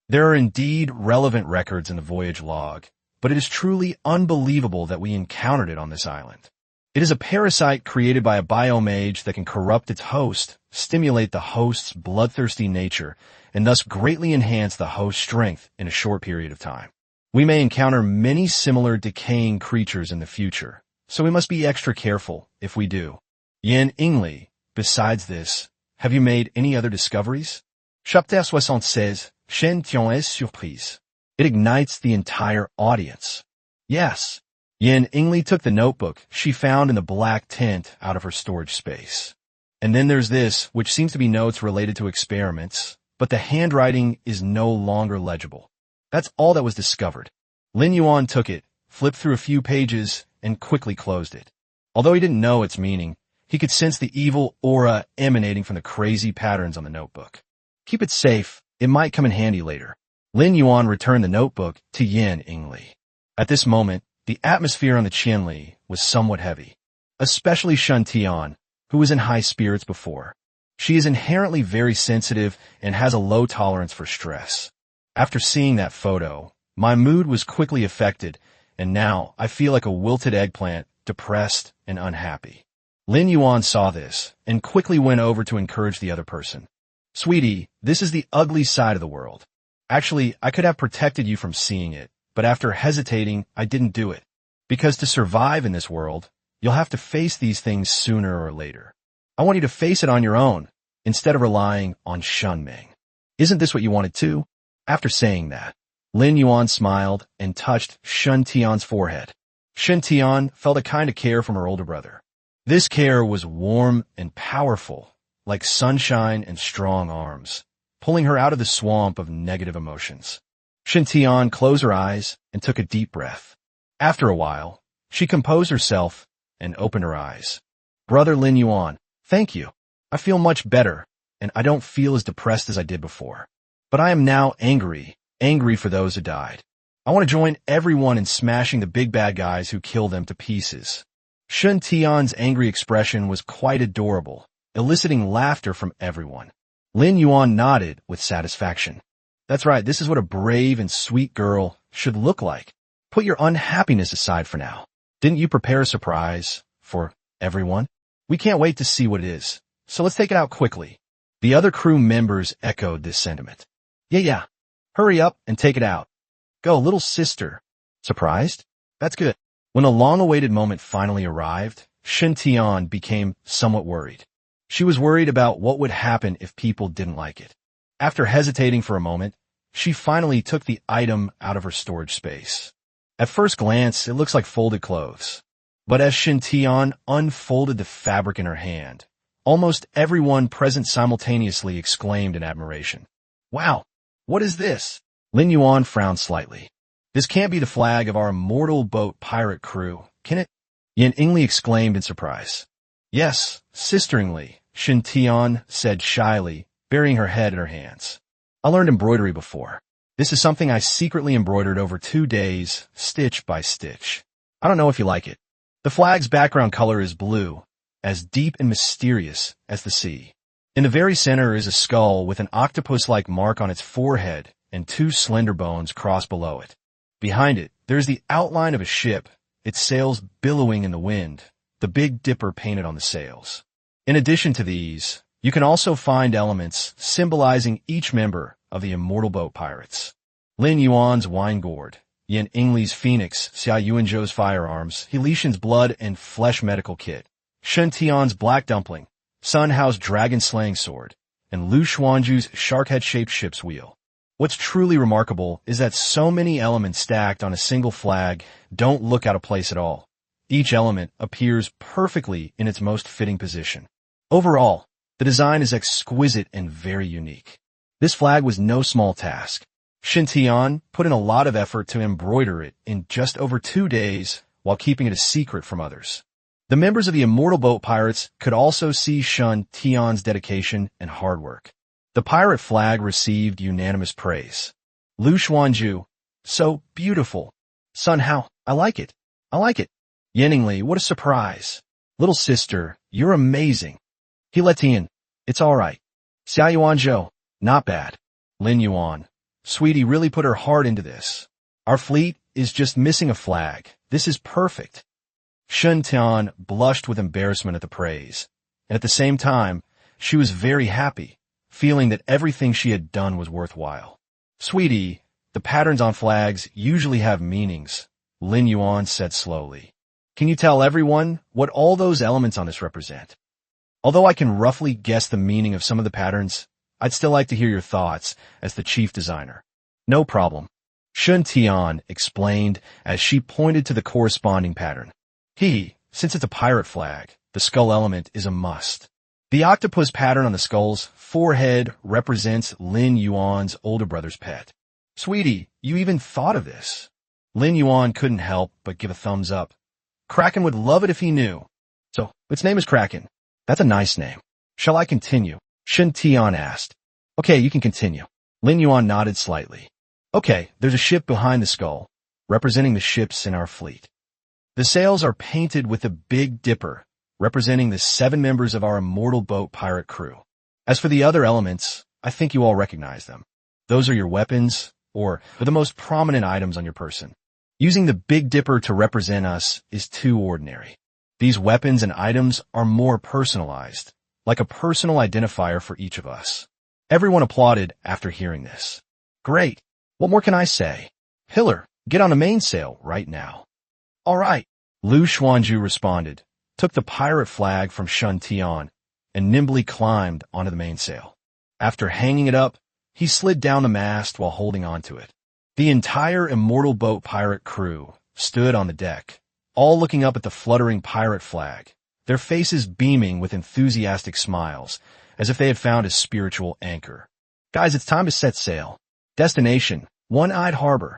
There are indeed relevant records in the Voyage log, but it is truly unbelievable that we encountered it on this island. It is a parasite created by a biomage that can corrupt its host, stimulate the host's bloodthirsty nature, and thus greatly enhance the host's strength in a short period of time. We may encounter many similar decaying creatures in the future, so we must be extra careful if we do. Yan Ingli, besides this, have you made any other discoveries? Chapitre 76, Shen Tian's Surprise. It ignites the entire audience. Yes, Yan Ingli took the notebook she found in the black tent out of her storage space. And then there's this, which seems to be notes related to experiments, but the handwriting is no longer legible. That's all that was discovered. Lin Yuan took it, flipped through a few pages, and quickly closed it. Although he didn't know its meaning, he could sense the evil aura emanating from the crazy patterns on the notebook. Keep it safe, it might come in handy later. Lin Yuan returned the notebook to Yan Ingli. At this moment, the atmosphere on the Qianli was somewhat heavy, especially Shun Tian, who was in high spirits before. She is inherently very sensitive and has a low tolerance for stress. After seeing that photo, my mood was quickly affected, and now I feel like a wilted eggplant, depressed and unhappy. Lin Yuan saw this and quickly went over to encourage the other person. Sweetie, this is the ugly side of the world. Actually, I could have protected you from seeing it, but after hesitating, I didn't do it. Because to survive in this world, you'll have to face these things sooner or later. I want you to face it on your own, instead of relying on Shunming. Isn't this what you wanted too? After saying that, Lin Yuan smiled and touched Shun Tian's forehead. Shun Tian felt a kind of care from her older brother. This care was warm and powerful, like sunshine and strong arms, pulling her out of the swamp of negative emotions. Shun Tian closed her eyes and took a deep breath. After a while, she composed herself and opened her eyes. Brother Lin Yuan, thank you. I feel much better, and I don't feel as depressed as I did before. But I am now angry for those who died. I want to join everyone in smashing the big bad guys who kill them to pieces. Shun Tian's angry expression was quite adorable, eliciting laughter from everyone. Lin Yuan nodded with satisfaction. That's right, this is what a brave and sweet girl should look like. Put your unhappiness aside for now. Didn't you prepare a surprise for everyone? We can't wait to see what it is, so let's take it out quickly. The other crew members echoed this sentiment. Yeah. Hurry up and take it out. Go, little sister. Surprised? That's good. When the long-awaited moment finally arrived, Shun Tian became somewhat worried. She was worried about what would happen if people didn't like it. After hesitating for a moment, she finally took the item out of her storage space. At first glance, it looks like folded clothes. But as Shun Tian unfolded the fabric in her hand, almost everyone present simultaneously exclaimed in admiration. Wow, what is this? Lin Yuan frowned slightly. This can't be the flag of our immortal boat pirate crew, can it? Yan Ingli exclaimed in surprise. Yes, sisteringly, Shun Tian said shyly, burying her head in her hands. I learned embroidery before. This is something I secretly embroidered over 2 days, stitch by stitch. I don't know if you like it. The flag's background color is blue, as deep and mysterious as the sea. In the very center is a skull with an octopus-like mark on its forehead and 2 slender bones crossed below it. Behind it, there's the outline of a ship, its sails billowing in the wind, the Big Dipper painted on the sails. In addition to these, you can also find elements symbolizing each member of the immortal boat pirates. Lin Yuan's wine gourd, Yan Ingli's phoenix, Xia Yuanzhou's firearms, He Lishan's blood and flesh medical kit, Shun Tian's black dumpling, Sun Hao's dragon-slaying sword, and Lu Xuanzhu's shark-head-shaped ship's wheel. What's truly remarkable is that so many elements stacked on a single flag don't look out of place at all. Each element appears perfectly in its most fitting position. Overall, the design is exquisite and very unique. This flag was no small task. Shun Tian put in a lot of effort to embroider it in just over 2 days while keeping it a secret from others. The members of the Immortal Boat Pirates could also see Shun Tian's dedication and hard work. The pirate flag received unanimous praise. Lu Xuanzhu, so beautiful. Sun Hao, I like it. Yeningli, what a surprise. Little sister, you're amazing. He Letian, it's all right. Xia Yuanzhou, not bad. Lin Yuan, sweetie really put her heart into this. Our fleet is just missing a flag. This is perfect. Shun Tian blushed with embarrassment at the praise, and at the same time, she was very happy, feeling that everything she had done was worthwhile. Sweetie, the patterns on flags usually have meanings, Lin Yuan said slowly. Can you tell everyone what all those elements on this represent? Although I can roughly guess the meaning of some of the patterns, I'd still like to hear your thoughts as the chief designer. No problem. Shun Tian explained as she pointed to the corresponding pattern. Since it's a pirate flag, the skull element is a must. The octopus pattern on the skull's forehead represents Lin Yuan's older brother's pet. Sweetie, you even thought of this. Lin Yuan couldn't help but give a thumbs up. Kraken would love it if he knew. So, its name is Kraken. That's a nice name. Shall I continue? Shun Tian asked. Okay, you can continue. Lin Yuan nodded slightly. Okay, there's a ship behind the skull, representing the ships in our fleet. The sails are painted with a Big Dipper, representing the 7 members of our immortal boat pirate crew. As for the other elements, I think you all recognize them. Those are your weapons, or the most prominent items on your person. Using the Big Dipper to represent us is too ordinary. These weapons and items are more personalized, like a personal identifier for each of us. Everyone applauded after hearing this. Great. What more can I say? Pillar, get on the mainsail right now. All right. Lu Xuanzhu responded, took the pirate flag from Shun Tian, and nimbly climbed onto the mainsail. After hanging it up, he slid down the mast while holding onto it. The entire immortal boat pirate crew stood on the deck, all looking up at the fluttering pirate flag, their faces beaming with enthusiastic smiles, as if they had found a spiritual anchor. "Guys, it's time to set sail. Destination, One-Eyed Harbor."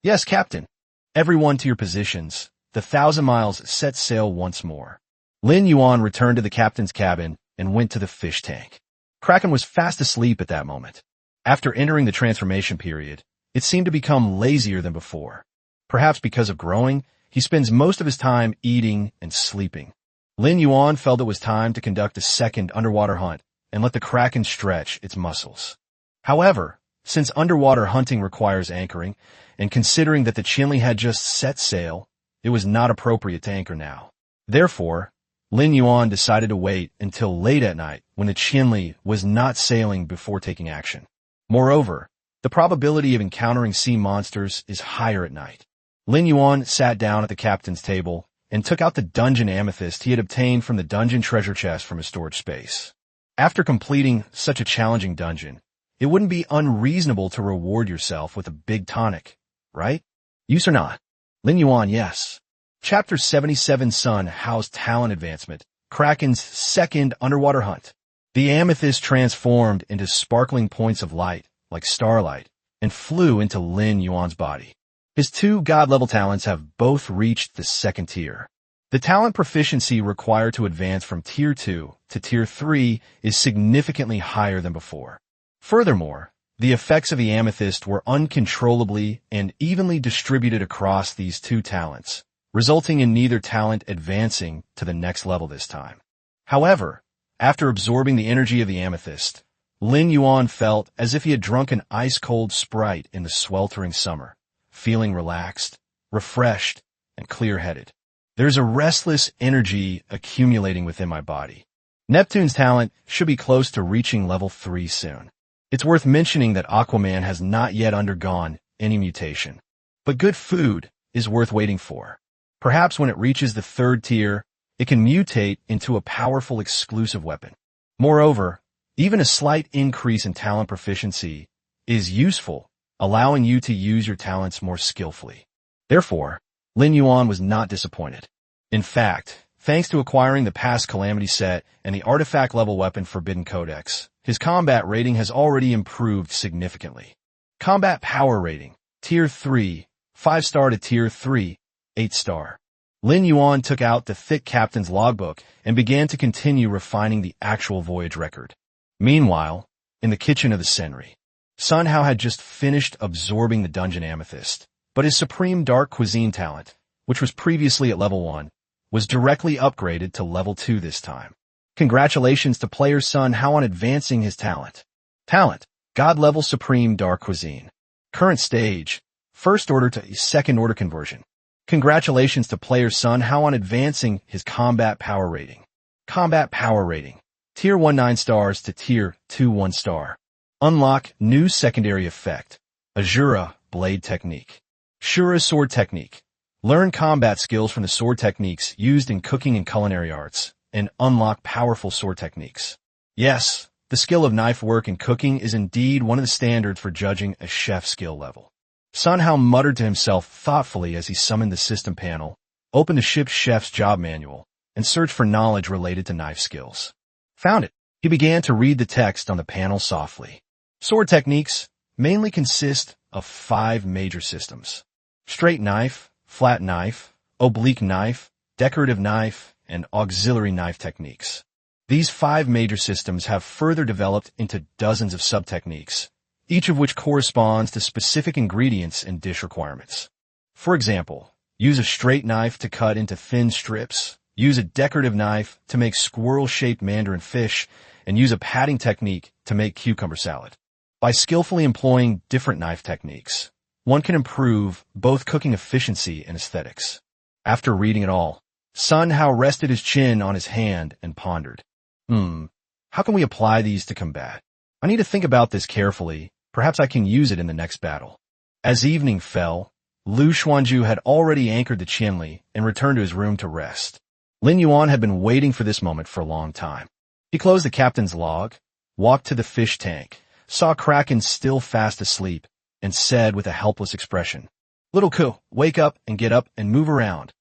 "Yes, Captain." "Everyone to your positions. The 1,000 miles set sail once more." Lin Yuan returned to the captain's cabin and went to the fish tank. Kraken was fast asleep at that moment. After entering the transformation period, it seemed to become lazier than before. Perhaps because of growing, he spends most of his time eating and sleeping. Lin Yuan felt it was time to conduct a second underwater hunt and let the Kraken stretch its muscles. However, since underwater hunting requires anchoring, and considering that the Qinli had just set sail, it was not appropriate to anchor now. Therefore, Lin Yuan decided to wait until late at night when the Qinli was not sailing before taking action. Moreover, the probability of encountering sea monsters is higher at night. Lin Yuan sat down at the captain's table and took out the dungeon amethyst he had obtained from the dungeon treasure chest from his storage space. After completing such a challenging dungeon, it wouldn't be unreasonable to reward yourself with a big tonic, right? Use or not? Lin Yuan, yes. Chapter 77 Sun Hao's Talent Advancement, Kraken's second underwater hunt. The amethyst transformed into sparkling points of light, like starlight, and flew into Lin Yuan's body. His two god-level talents have both reached the second tier. The talent proficiency required to advance from Tier 2 to Tier 3 is significantly higher than before. Furthermore, the effects of the amethyst were uncontrollably and evenly distributed across these two talents, resulting in neither talent advancing to the next level this time. However, after absorbing the energy of the amethyst, Lin Yuan felt as if he had drunk an ice-cold Sprite in the sweltering summer, feeling relaxed, refreshed, and clear-headed. There's a restless energy accumulating within my body. Neptune's talent should be close to reaching level 3 soon. It's worth mentioning that Aquaman has not yet undergone any mutation. But good food is worth waiting for. Perhaps when it reaches the 3rd tier, it can mutate into a powerful exclusive weapon. Moreover, even a slight increase in talent proficiency is useful, allowing you to use your talents more skillfully. Therefore, Lin Yuan was not disappointed. In fact, thanks to acquiring the past Calamity set and the artifact-level weapon Forbidden Codex, his combat rating has already improved significantly. Combat Power Rating, Tier 3, 5-star to Tier 3, 8-star. Lin Yuan took out the thick captain's logbook and began to continue refining the actual voyage record. Meanwhile, in the kitchen of the Senri, Sun Hao had just finished absorbing the dungeon amethyst, but his supreme dark cuisine talent, which was previously at level 1, was directly upgraded to level 2 this time. Congratulations to player Sun Hao on advancing his talent. Talent, God level supreme dark cuisine. Current stage, 1st order to 2nd order conversion. Congratulations to player Sun Hao on advancing his combat power rating. Combat power rating, Tier 1 9 stars to Tier 2 1 star. Unlock new secondary effect, Azura Blade Technique. Shura Sword Technique. Learn combat skills from the sword techniques used in cooking and culinary arts, and unlock powerful sword techniques. Yes, the skill of knife work and cooking is indeed one of the standards for judging a chef's skill level. Sun Hao muttered to himself thoughtfully as he summoned the system panel, opened the ship's chef's job manual, and searched for knowledge related to knife skills. Found it. He began to read the text on the panel softly. Sword techniques mainly consist of 5 major systems: straight knife, flat knife, oblique knife, decorative knife, and auxiliary knife techniques. These 5 major systems have further developed into dozens of sub-techniques, each of which corresponds to specific ingredients and dish requirements. For example, use a straight knife to cut into thin strips, use a decorative knife to make squirrel-shaped mandarin fish, and use a patting technique to make cucumber salad. By skillfully employing different knife techniques, one can improve both cooking efficiency and aesthetics. After reading it all, Sun Hao rested his chin on his hand and pondered. How can we apply these to combat? I need to think about this carefully. Perhaps I can use it in the next battle. As evening fell, Lu Xuanju had already anchored the Qinli and returned to his room to rest. Lin Yuan had been waiting for this moment for a long time. He closed the captain's log, walked to the fish tank, saw Kraken still fast asleep, and said with a helpless expression, "Little Ku, wake up and get up and move around."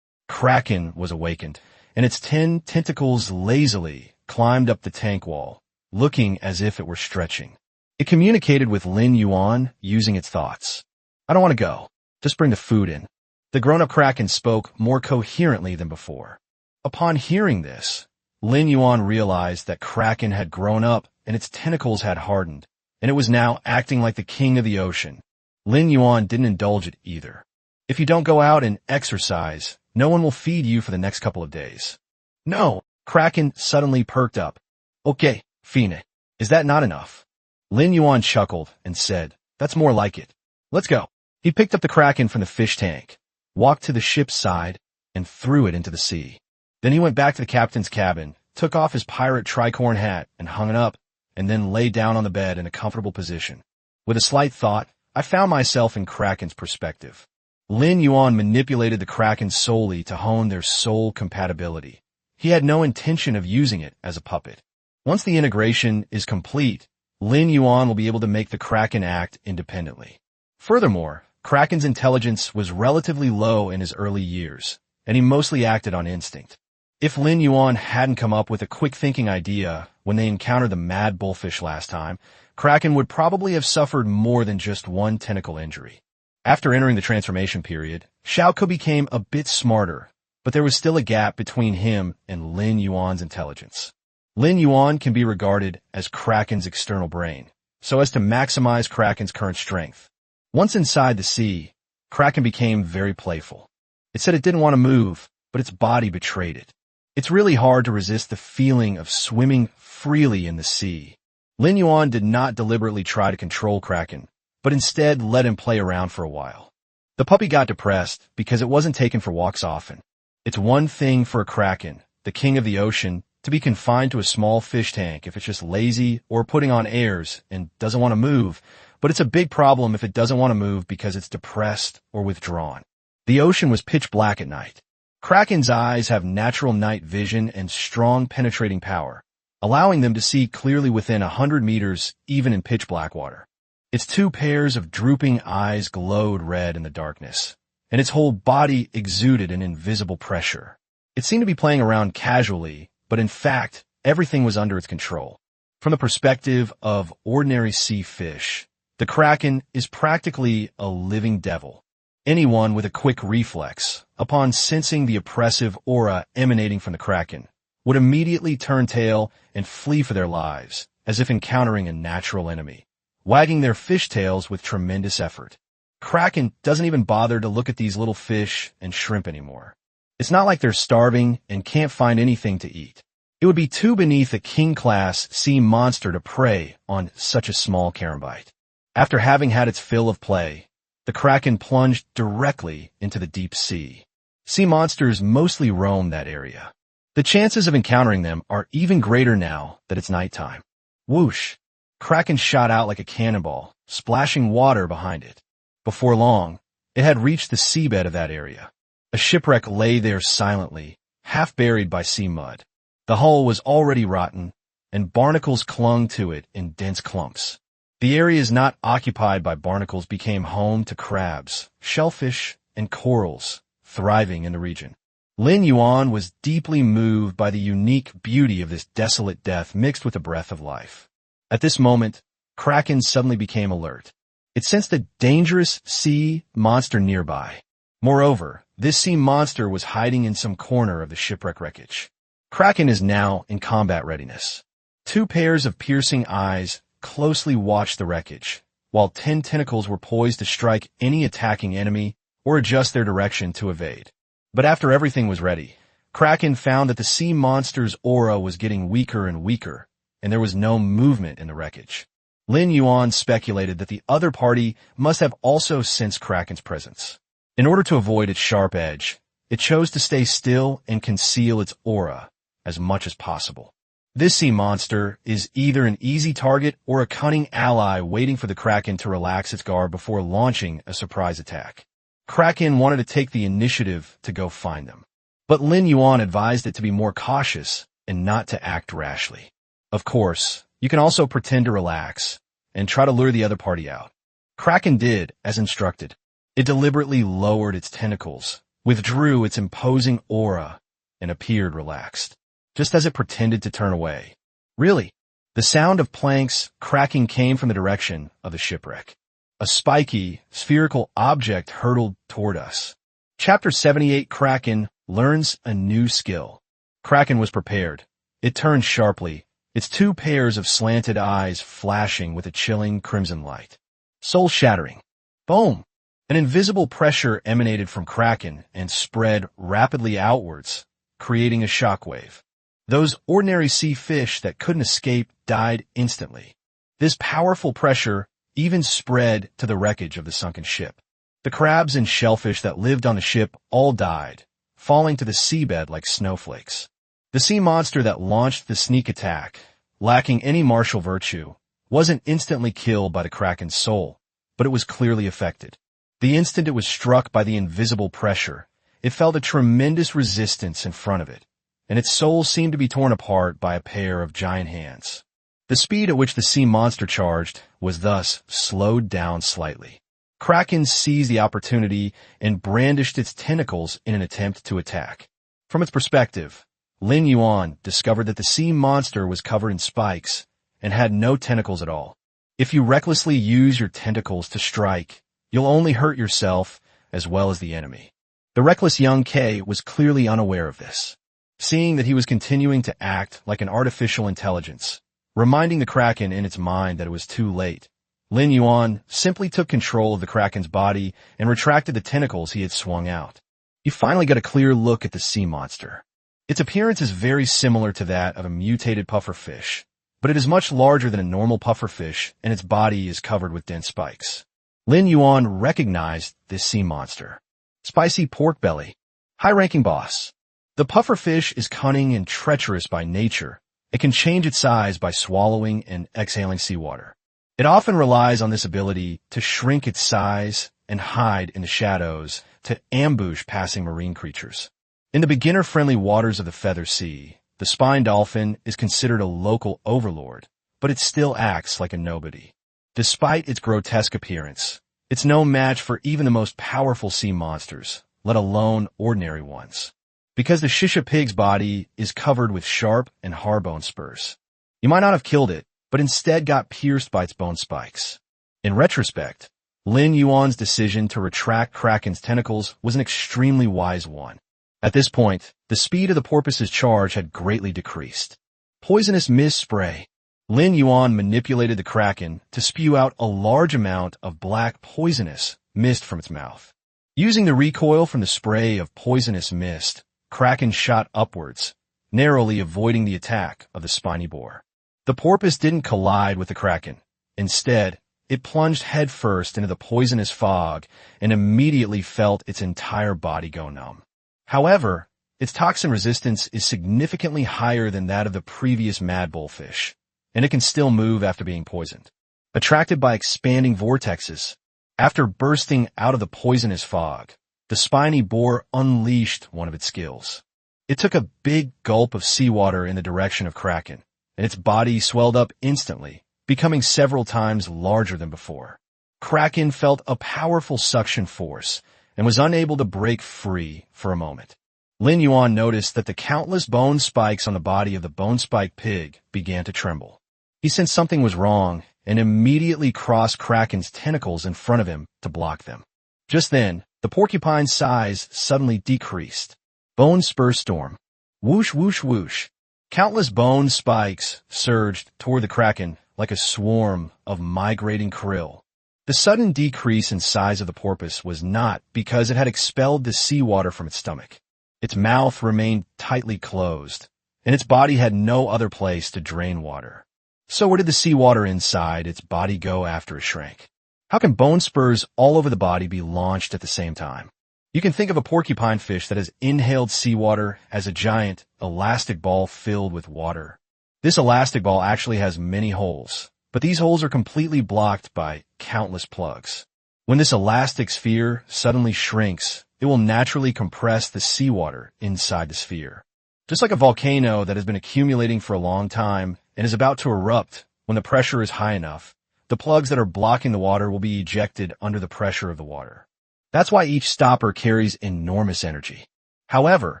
Kraken was awakened, and its 10 tentacles lazily climbed up the tank wall, looking as if it were stretching. It communicated with Lin Yuan using its thoughts. "I don't want to go. Just bring the food in." The grown-up Kraken spoke more coherently than before. Upon hearing this, Lin Yuan realized that Kraken had grown up and its tentacles had hardened, and it was now acting like the king of the ocean. Lin Yuan didn't indulge it either. "If you don't go out and exercise, no one will feed you for the next couple of days." "No!" Kraken suddenly perked up. "Okay, fine. Is that not enough?" Lin Yuan chuckled and said, "That's more like it. Let's go." He picked up the Kraken from the fish tank, walked to the ship's side, and threw it into the sea. Then he went back to the captain's cabin, took off his pirate tricorn hat and hung it up, and then lay down on the bed in a comfortable position. With a slight thought, I found myself in Kraken's perspective. Lin Yuan manipulated the Kraken solely to hone their soul compatibility. He had no intention of using it as a puppet. Once the integration is complete, Lin Yuan will be able to make the Kraken act independently. Furthermore, Kraken's intelligence was relatively low in his early years, and he mostly acted on instinct. If Lin Yuan hadn't come up with a quick-thinking idea when they encountered the mad bullfish last time, Kraken would probably have suffered more than just one tentacle injury. After entering the transformation period, Xiaoko became a bit smarter, but there was still a gap between him and Lin Yuan's intelligence. Lin Yuan can be regarded as Kraken's external brain, so as to maximize Kraken's current strength. Once inside the sea, Kraken became very playful. It said it didn't want to move, but its body betrayed it. It's really hard to resist the feeling of swimming freely in the sea. Lin Yuan did not deliberately try to control Kraken, but instead let him play around for a while. The puppy got depressed because it wasn't taken for walks often. It's one thing for a Kraken, the king of the ocean, to be confined to a small fish tank if it's just lazy or putting on airs and doesn't want to move, but it's a big problem if it doesn't want to move because it's depressed or withdrawn. The ocean was pitch black at night. Kraken's eyes have natural night vision and strong penetrating power, allowing them to see clearly within 100 meters even in pitch black water. Its 2 pairs of drooping eyes glowed red in the darkness, and its whole body exuded an invisible pressure. It seemed to be playing around casually, but in fact, everything was under its control. From the perspective of ordinary sea fish, the Kraken is practically a living devil. Anyone with a quick reflex, upon sensing the oppressive aura emanating from the Kraken, would immediately turn tail and flee for their lives, as if encountering a natural enemy, wagging their fishtails with tremendous effort. Kraken doesn't even bother to look at these little fish and shrimp anymore. It's not like they're starving and can't find anything to eat. It would be too beneath a king-class sea monster to prey on such a small carambite. After having had its fill of play, the Kraken plunged directly into the deep sea. Sea monsters mostly roam that area. The chances of encountering them are even greater now that it's nighttime. Whoosh! Kraken shot out like a cannonball, splashing water behind it. Before long, it had reached the seabed of that area. A shipwreck lay there silently, half buried by sea mud. The hull was already rotten, and barnacles clung to it in dense clumps. The areas not occupied by barnacles became home to crabs, shellfish, and corals, thriving in the region. Lin Yuan was deeply moved by the unique beauty of this desolate death mixed with the breath of life. At this moment, Kraken suddenly became alert. It sensed a dangerous sea monster nearby. Moreover, this sea monster was hiding in some corner of the shipwreck wreckage. Kraken is now in combat readiness. 2 pairs of piercing eyes closely watched the wreckage, while 10 tentacles were poised to strike any attacking enemy or adjust their direction to evade. But after everything was ready, Kraken found that the sea monster's aura was getting weaker and weaker, and there was no movement in the wreckage. Lin Yuan speculated that the other party must have also sensed Kraken's presence. In order to avoid its sharp edge, it chose to stay still and conceal its aura as much as possible. This sea monster is either an easy target or a cunning ally waiting for the Kraken to relax its guard before launching a surprise attack. Kraken wanted to take the initiative to go find them, but Lin Yuan advised it to be more cautious and not to act rashly. Of course, you can also pretend to relax and try to lure the other party out. Kraken did as instructed. It deliberately lowered its tentacles, withdrew its imposing aura, and appeared relaxed, just as it pretended to turn away. Really, the sound of planks cracking came from the direction of the shipwreck. A spiky, spherical object hurtled toward us. Chapter 78 Kraken learns a new skill. Kraken was prepared. It turned sharply, its two pairs of slanted eyes flashing with a chilling crimson light. Soul-shattering. Boom! An invisible pressure emanated from Kraken and spread rapidly outwards, creating a shockwave. Those ordinary sea fish that couldn't escape died instantly. This powerful pressure even spread to the wreckage of the sunken ship. The crabs and shellfish that lived on the ship all died, falling to the seabed like snowflakes. The sea monster that launched the sneak attack, lacking any martial virtue, wasn't instantly killed by the Kraken's soul, but it was clearly affected. The instant it was struck by the invisible pressure, it felt a tremendous resistance in front of it, and its soul seemed to be torn apart by a pair of giant hands. The speed at which the sea monster charged was thus slowed down slightly. Kraken seized the opportunity and brandished its tentacles in an attempt to attack. From its perspective, Lin Yuan discovered that the sea monster was covered in spikes and had no tentacles at all. If you recklessly use your tentacles to strike, you'll only hurt yourself as well as the enemy. The reckless young K was clearly unaware of this. Seeing that he was continuing to act like an artificial intelligence, reminding the Kraken in its mind that it was too late, Lin Yuan simply took control of the Kraken's body and retracted the tentacles he had swung out. You finally got a clear look at the sea monster. Its appearance is very similar to that of a mutated pufferfish, but it is much larger than a normal pufferfish and its body is covered with dense spikes. Lin Yuan recognized this sea monster. Spicy pork belly. High-ranking boss. The pufferfish is cunning and treacherous by nature. It can change its size by swallowing and exhaling seawater. It often relies on this ability to shrink its size and hide in the shadows to ambush passing marine creatures. In the beginner-friendly waters of the Feather Sea, the spine dolphin is considered a local overlord, but it still acts like a nobody. Despite its grotesque appearance, it's no match for even the most powerful sea monsters, let alone ordinary ones. Because the Shisha pig's body is covered with sharp and hard bone spurs. You might not have killed it, but instead got pierced by its bone spikes. In retrospect, Lin Yuan's decision to retract Kraken's tentacles was an extremely wise one. At this point, the speed of the porpoise's charge had greatly decreased. Poisonous mist spray. Lin Yuan manipulated the Kraken to spew out a large amount of black poisonous mist from its mouth. Using the recoil from the spray of poisonous mist, Kraken shot upwards, narrowly avoiding the attack of the spiny boar. The porpoise didn't collide with the Kraken. Instead, it plunged headfirst into the poisonous fog and immediately felt its entire body go numb. However, its toxin resistance is significantly higher than that of the previous mad bullfish, and it can still move after being poisoned. Attracted by expanding vortexes, after bursting out of the poisonous fog, the spiny boar unleashed one of its skills. It took a big gulp of seawater in the direction of Kraken, and its body swelled up instantly, becoming several times larger than before. Kraken felt a powerful suction force and was unable to break free for a moment. Lin Yuan noticed that the countless bone spikes on the body of the bone-spiked pig began to tremble. He sensed something was wrong and immediately crossed Kraken's tentacles in front of him to block them. Just then, the porcupine's size suddenly decreased. Bone spur storm. Whoosh, whoosh, whoosh. Countless bone spikes surged toward the Kraken like a swarm of migrating krill. The sudden decrease in size of the porpoise was not because it had expelled the seawater from its stomach. Its mouth remained tightly closed, and its body had no other place to drain water. So where did the seawater inside its body go after it shrank? How can bone spurs all over the body be launched at the same time? You can think of a porcupine fish that has inhaled seawater as a giant elastic ball filled with water. This elastic ball actually has many holes, but these holes are completely blocked by countless plugs. When this elastic sphere suddenly shrinks, it will naturally compress the seawater inside the sphere. Just like a volcano that has been accumulating for a long time and is about to erupt when the pressure is high enough. The plugs that are blocking the water will be ejected under the pressure of the water. That's why each stopper carries enormous energy. However,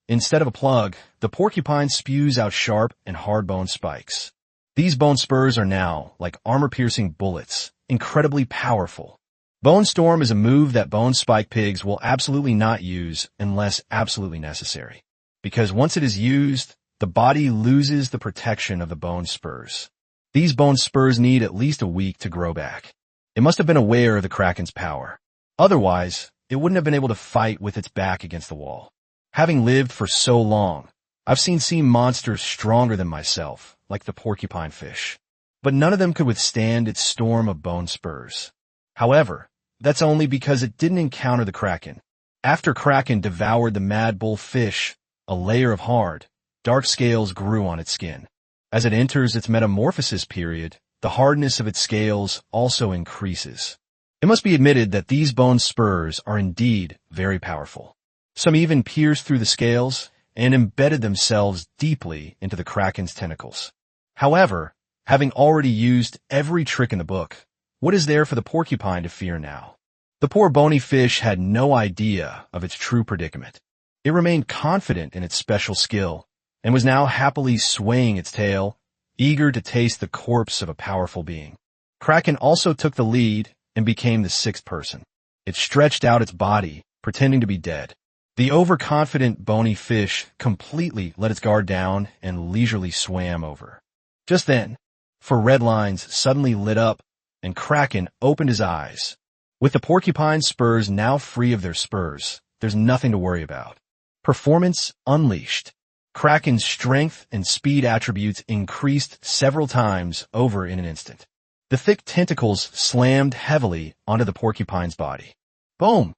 instead of a plug, the porcupine spews out sharp and hard bone spikes. These bone spurs are now, like armor-piercing bullets, incredibly powerful. Bone Storm is a move that bone spike pigs will absolutely not use unless absolutely necessary. Because once it is used, the body loses the protection of the bone spurs. These bone spurs need at least a week to grow back. It must have been aware of the Kraken's power. Otherwise, it wouldn't have been able to fight with its back against the wall. Having lived for so long, I've seen sea monsters stronger than myself, like the porcupine fish. But none of them could withstand its storm of bone spurs. However, that's only because it didn't encounter the Kraken. After Kraken devoured the mad bull fish, a layer of hard, dark scales grew on its skin. As it enters its metamorphosis period, the hardness of its scales also increases. It must be admitted that these bone spurs are indeed very powerful. Some even pierced through the scales and embedded themselves deeply into the Kraken's tentacles. However, having already used every trick in the book, what is there for the porcupine to fear now? The poor bony fish had no idea of its true predicament. It remained confident in its special skill and was now happily swaying its tail, eager to taste the corpse of a powerful being. Kraken also took the lead and became the sixth person. It stretched out its body, pretending to be dead. The overconfident bony fish completely let its guard down and leisurely swam over. Just then, four red lines suddenly lit up, and Kraken opened his eyes. With the porcupine spurs now free of their spurs, there's nothing to worry about. Performance unleashed. Kraken's strength and speed attributes increased several times over in an instant. The thick tentacles slammed heavily onto the porcupine's body. Boom!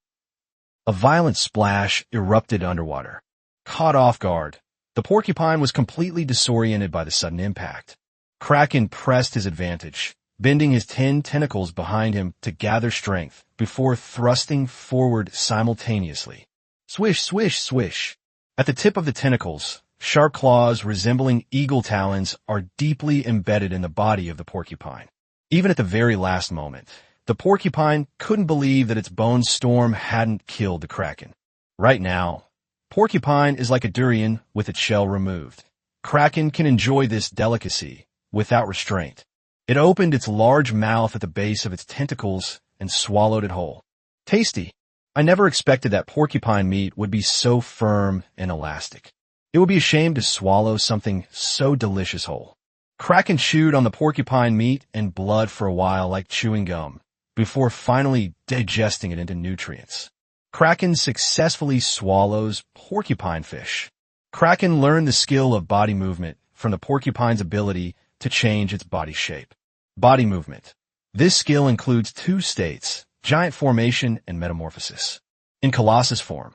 A violent splash erupted underwater. Caught off guard, the porcupine was completely disoriented by the sudden impact. Kraken pressed his advantage, bending his 10 tentacles behind him to gather strength before thrusting forward simultaneously. Swish, swish, swish. At the tip of the tentacles, sharp claws resembling eagle talons are deeply embedded in the body of the porcupine. Even at the very last moment, the porcupine couldn't believe that its bone storm hadn't killed the Kraken. Right now, porcupine is like a durian with its shell removed. Kraken can enjoy this delicacy without restraint. It opened its large mouth at the base of its tentacles and swallowed it whole. Tasty. I never expected that porcupine meat would be so firm and elastic. It would be a shame to swallow something so delicious whole. Kraken chewed on the porcupine meat and blood for a while like chewing gum, before finally digesting it into nutrients. Kraken successfully swallows porcupine fish. Kraken learned the skill of body movement from the porcupine's ability to change its body shape. Body movement. This skill includes two states, giant formation and metamorphosis. In Colossus form,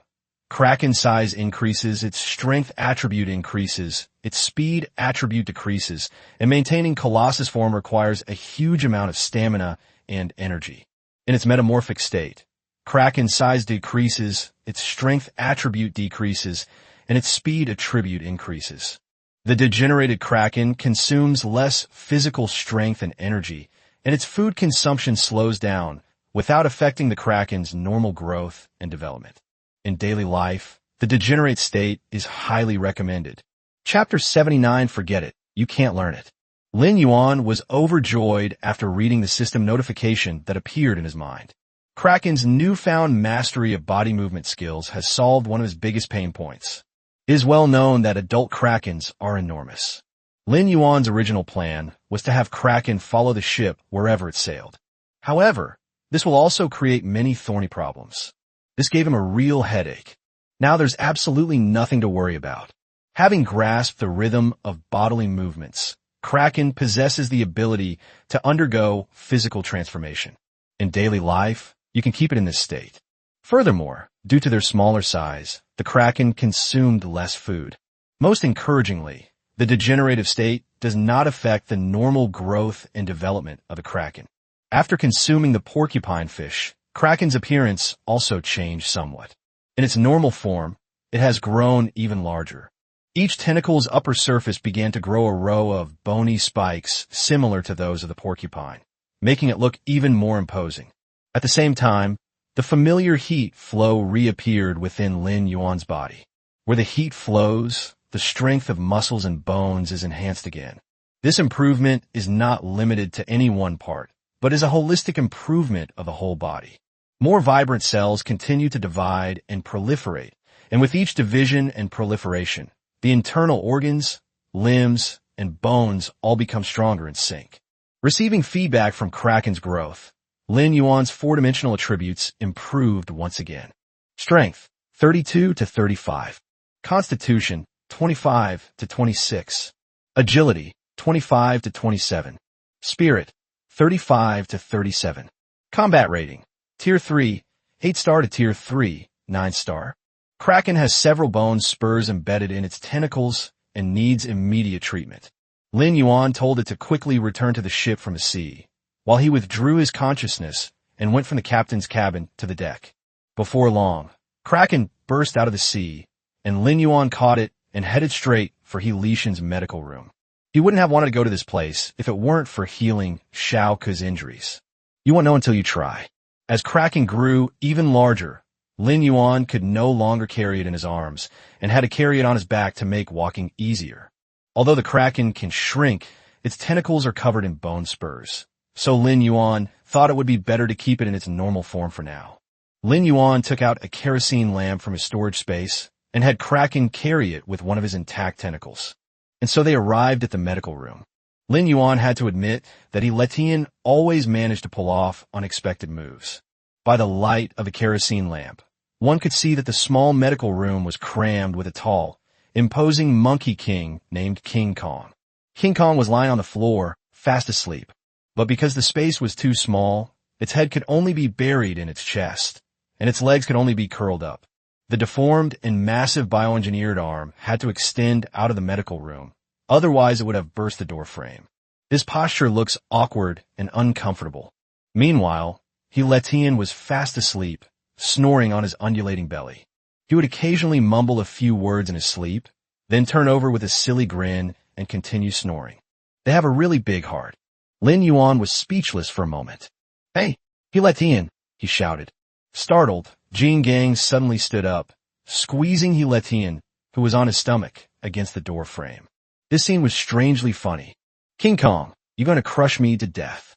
Kraken size increases, its strength attribute increases, its speed attribute decreases, and maintaining Colossus form requires a huge amount of stamina and energy. In its metamorphic state, Kraken size decreases, its strength attribute decreases, and its speed attribute increases. The degenerated Kraken consumes less physical strength and energy, and its food consumption slows down without affecting the Kraken's normal growth and development. In daily life, the degenerate state is highly recommended. Chapter 79, forget it, you can't learn it. Lin Yuan was overjoyed after reading the system notification that appeared in his mind. Kraken's newfound mastery of body movement skills has solved one of his biggest pain points. It is well known that adult Krakens are enormous. Lin Yuan's original plan was to have Kraken follow the ship wherever it sailed. However, this will also create many thorny problems. This gave him a real headache. Now there's absolutely nothing to worry about. Having grasped the rhythm of bodily movements, Kraken possesses the ability to undergo physical transformation. In daily life, you can keep it in this state. Furthermore, due to their smaller size, the Kraken consumed less food. Most encouragingly, the degenerative state does not affect the normal growth and development of the Kraken. After consuming the porcupine fish, Kraken's appearance also changed somewhat. In its normal form, it has grown even larger. Each tentacle's upper surface began to grow a row of bony spikes similar to those of the porcupine, making it look even more imposing. At the same time, the familiar heat flow reappeared within Lin Yuan's body. Where the heat flows, the strength of muscles and bones is enhanced again. This improvement is not limited to any one part, but is a holistic improvement of the whole body. More vibrant cells continue to divide and proliferate, and with each division and proliferation, the internal organs, limbs, and bones all become stronger in sync. Receiving feedback from Kraken's growth, Lin Yuan's four-dimensional attributes improved once again. Strength, 32 to 35. Constitution, 25 to 26. Agility, 25 to 27. Spirit, 35 to 37. Combat rating, Tier 3, 8-star to Tier 3, 9-star. Kraken has several bone spurs embedded in its tentacles and needs immediate treatment. Lin Yuan told it to quickly return to the ship from the sea, while he withdrew his consciousness and went from the captain's cabin to the deck. Before long, Kraken burst out of the sea, and Lin Yuan caught it and headed straight for He Lishan's medical room. He wouldn't have wanted to go to this place if it weren't for healing Shao Ke's injuries. You won't know until you try. As Kraken grew even larger, Lin Yuan could no longer carry it in his arms and had to carry it on his back to make walking easier. Although the Kraken can shrink, its tentacles are covered in bone spurs, so Lin Yuan thought it would be better to keep it in its normal form for now. Lin Yuan took out a kerosene lamp from his storage space and had Kraken carry it with one of his intact tentacles. And so they arrived at the medical room. Lin Yuan had to admit that He Lishan always managed to pull off unexpected moves. By the light of the kerosene lamp, one could see that the small medical room was crammed with a tall, imposing monkey king named King Kong. King Kong was lying on the floor, fast asleep. But because the space was too small, its head could only be buried in its chest, and its legs could only be curled up. The deformed and massive bioengineered arm had to extend out of the medical room, otherwise it would have burst the door frame. This posture looks awkward and uncomfortable. Meanwhile, He Lishan was fast asleep, snoring on his undulating belly. He would occasionally mumble a few words in his sleep, then turn over with a silly grin and continue snoring. They have a really big heart. Lin Yuan was speechless for a moment. "Hey, He Lishan," he shouted. Startled, Jin Gang suddenly stood up, squeezing He Lishan, who was on his stomach, against the door frame. This scene was strangely funny. "King Kong, you're going to crush me to death."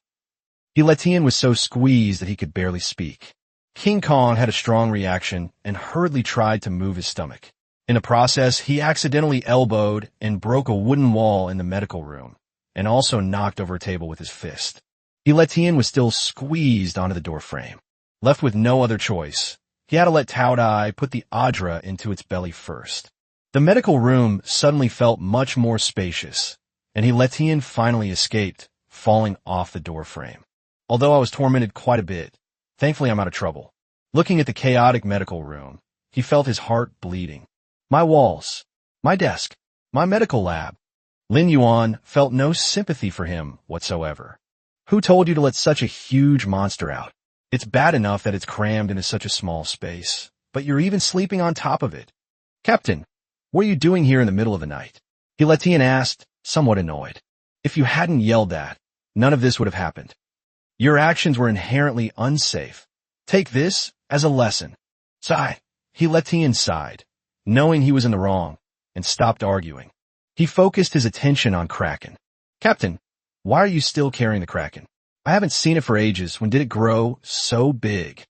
He Lishan was so squeezed that he could barely speak. King Kong had a strong reaction and hurriedly tried to move his stomach. In the process, he accidentally elbowed and broke a wooden wall in the medical room, and also knocked over a table with his fist. He Lishan was still squeezed onto the door frame. Left with no other choice, he had to let Tao Dai put the Adra into its belly first. The medical room suddenly felt much more spacious, and He Lishan finally escaped, falling off the door frame. Although I was tormented quite a bit, thankfully I'm out of trouble. Looking at the chaotic medical room, he felt his heart bleeding. My walls, my desk, my medical lab. Lin Yuan felt no sympathy for him whatsoever. Who told you to let such a huge monster out? It's bad enough that it's crammed into such a small space, but you're even sleeping on top of it. Captain, what are you doing here in the middle of the night? He Lishan asked, somewhat annoyed. If you hadn't yelled that, none of this would have happened. Your actions were inherently unsafe. Take this as a lesson. Sigh. He Lishan sighed, knowing he was in the wrong, and stopped arguing. He focused his attention on Kraken. Captain, why are you still carrying the Kraken? I haven't seen it for ages. When did it grow so big?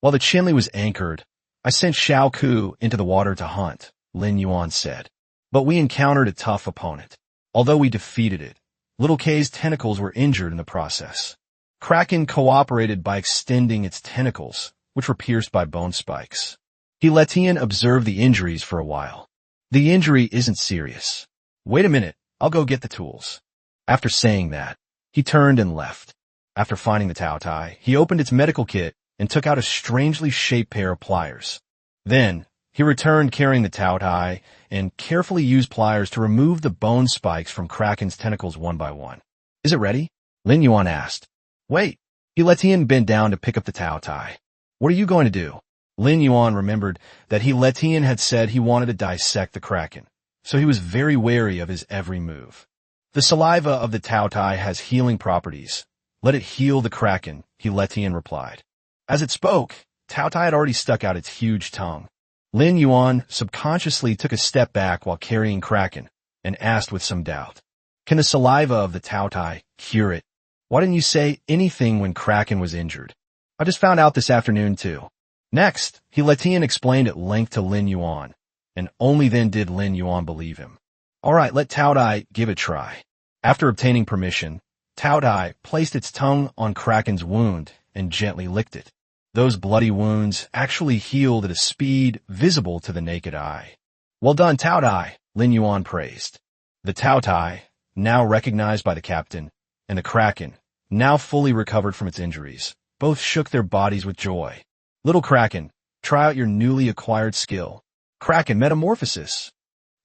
While the Chinli was anchored, I sent Shao Ke into the water to hunt, Lin Yuan said. But we encountered a tough opponent. Although we defeated it, Little K's tentacles were injured in the process. Kraken cooperated by extending its tentacles, which were pierced by bone spikes. He Lishan observed the injuries for a while. The injury isn't serious. Wait a minute, I'll go get the tools. After saying that, he turned and left. After finding the Tao Tai, he opened its medical kit and took out a strangely shaped pair of pliers. Then, he returned carrying the Tao Tai and carefully used pliers to remove the bone spikes from Kraken's tentacles one by one. Is it ready? Lin Yuan asked. Wait. He Lishan bent down to pick up the Tao Tai. What are you going to do? Lin Yuan remembered that He Lishan had said he wanted to dissect the Kraken, so he was very wary of his every move. The saliva of the Taotai has healing properties. Let it heal the Kraken, Lin replied. As it spoke, Taotai had already stuck out its huge tongue. Lin Yuan subconsciously took a step back while carrying Kraken and asked with some doubt, "Can the saliva of the Taotai cure it? Why didn't you say anything when Kraken was injured? I just found out this afternoon too." Next, Lin explained at length to Lin Yuan, and only then did Lin Yuan believe him. "All right, let Taotai give it a try." After obtaining permission, Taotai placed its tongue on Kraken's wound and gently licked it. Those bloody wounds actually healed at a speed visible to the naked eye. "Well done, Taotai," Lin Yuan praised. The Taotai, now recognized by the captain, and the Kraken, now fully recovered from its injuries, both shook their bodies with joy. "Little Kraken, try out your newly acquired skill, Kraken Metamorphosis."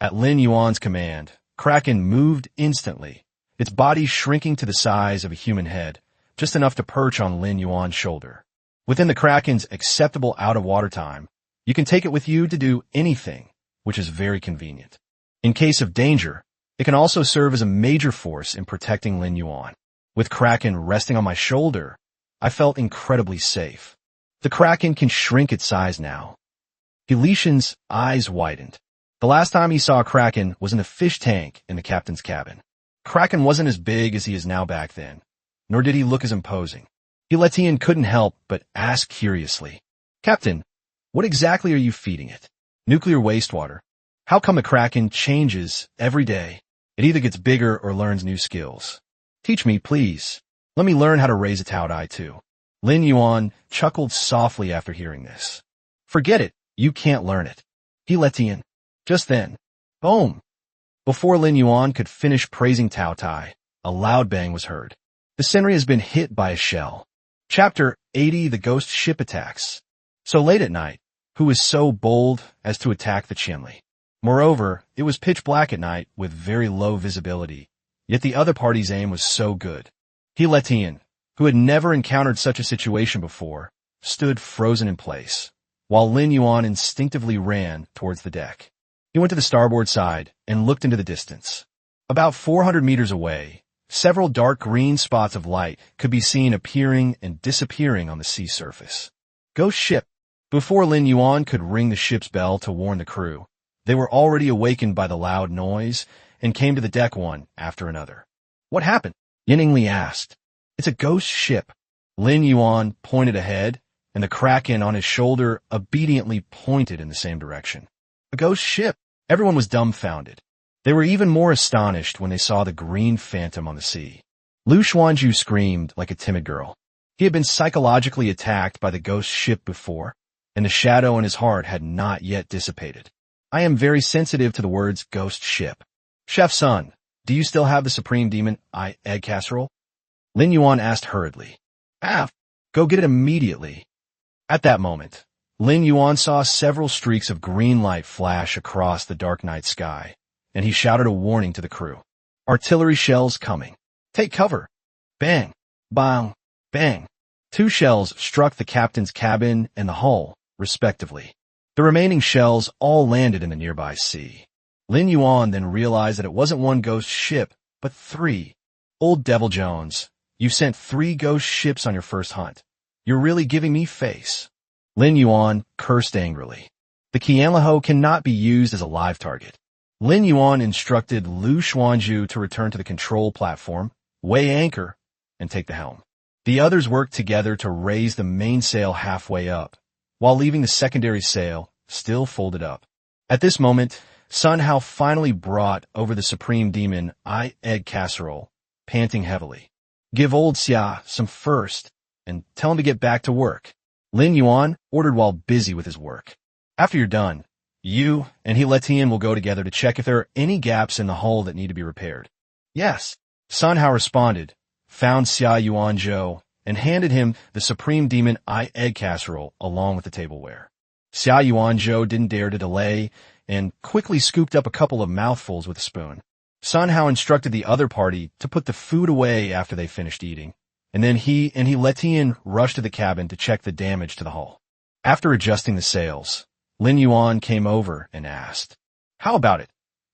At Lin Yuan's command, Kraken moved instantly, its body shrinking to the size of a human head, just enough to perch on Lin Yuan's shoulder. Within the Kraken's acceptable out-of-water time, you can take it with you to do anything, which is very convenient. In case of danger, it can also serve as a major force in protecting Lin Yuan. With Kraken resting on my shoulder, I felt incredibly safe. The Kraken can shrink its size now. Li's eyes widened. The last time he saw a Kraken was in a fish tank in the captain's cabin. Kraken wasn't as big as he is now back then, nor did he look as imposing. Lin couldn't help but ask curiously, "Captain, what exactly are you feeding it?" "Nuclear wastewater." "How come a Kraken changes every day? It either gets bigger or learns new skills." "Teach me, please. Let me learn how to raise a Taotai too." Lin Yuan chuckled softly after hearing this. "Forget it. You can't learn it." Lin. Just then, boom! Before Lin Yuan could finish praising Taotai, a loud bang was heard. The sentry has been hit by a shell. Chapter 80: The Ghost Ship Attacks. So late at night, who was so bold as to attack the Chinli? Moreover, it was pitch black at night with very low visibility, yet the other party's aim was so good. Lin, who had never encountered such a situation before, stood frozen in place, while Lin Yuan instinctively ran towards the deck. He went to the starboard side and looked into the distance. About 400 meters away, several dark green spots of light could be seen appearing and disappearing on the sea surface. Ghost ship. Before Lin Yuan could ring the ship's bell to warn the crew, they were already awakened by the loud noise and came to the deck one after another. "What happened?" Li asked. "It's a ghost ship." Lin Yuan pointed ahead, and the Kraken on his shoulder obediently pointed in the same direction. A ghost ship. Everyone was dumbfounded. They were even more astonished when they saw the green phantom on the sea. Lu Xuanju screamed like a timid girl. He had been psychologically attacked by the ghost ship before, and the shadow in his heart had not yet dissipated. "I am very sensitive to the words ghost ship. Chef Sun, do you still have the supreme demon egg casserole?" Lin Yuan asked hurriedly. Go get it immediately." At that moment, Lin Yuan saw several streaks of green light flash across the dark night sky, and he shouted a warning to the crew. "Artillery shells coming. Take cover." Bang! Bang! Bang! 2 shells struck the captain's cabin and the hull, respectively. The remaining shells all landed in the nearby sea. Lin Yuan then realized that it wasn't one ghost ship, but 3. "Old Devil Jones, you sent 3 ghost ships on your first hunt. You're really giving me face." Lin Yuan cursed angrily. The Qianlihou cannot be used as a live target. Lin Yuan instructed Lu Xuanju to return to the control platform, weigh anchor, and take the helm. The others worked together to raise the mainsail halfway up, while leaving the secondary sail still folded up. At this moment, Sun Hao finally brought over the supreme demon egg casserole, panting heavily. "Give old Xia some first, and tell him to get back to work," Lin Yuan ordered while busy with his work. "After you're done, you and Lin will go together to check if there are any gaps in the hull that need to be repaired." "Yes." Sun Hao responded, found Xia Yuanzhou, and handed him the supreme demon egg casserole along with the tableware. Xia Yuanzhou didn't dare to delay and quickly scooped up a couple of mouthfuls with a spoon. Sun Hao instructed the other party to put the food away after they finished eating, and then he and Lin rushed to the cabin to check the damage to the hull. After adjusting the sails, Lin Yuan came over and asked, "How about it?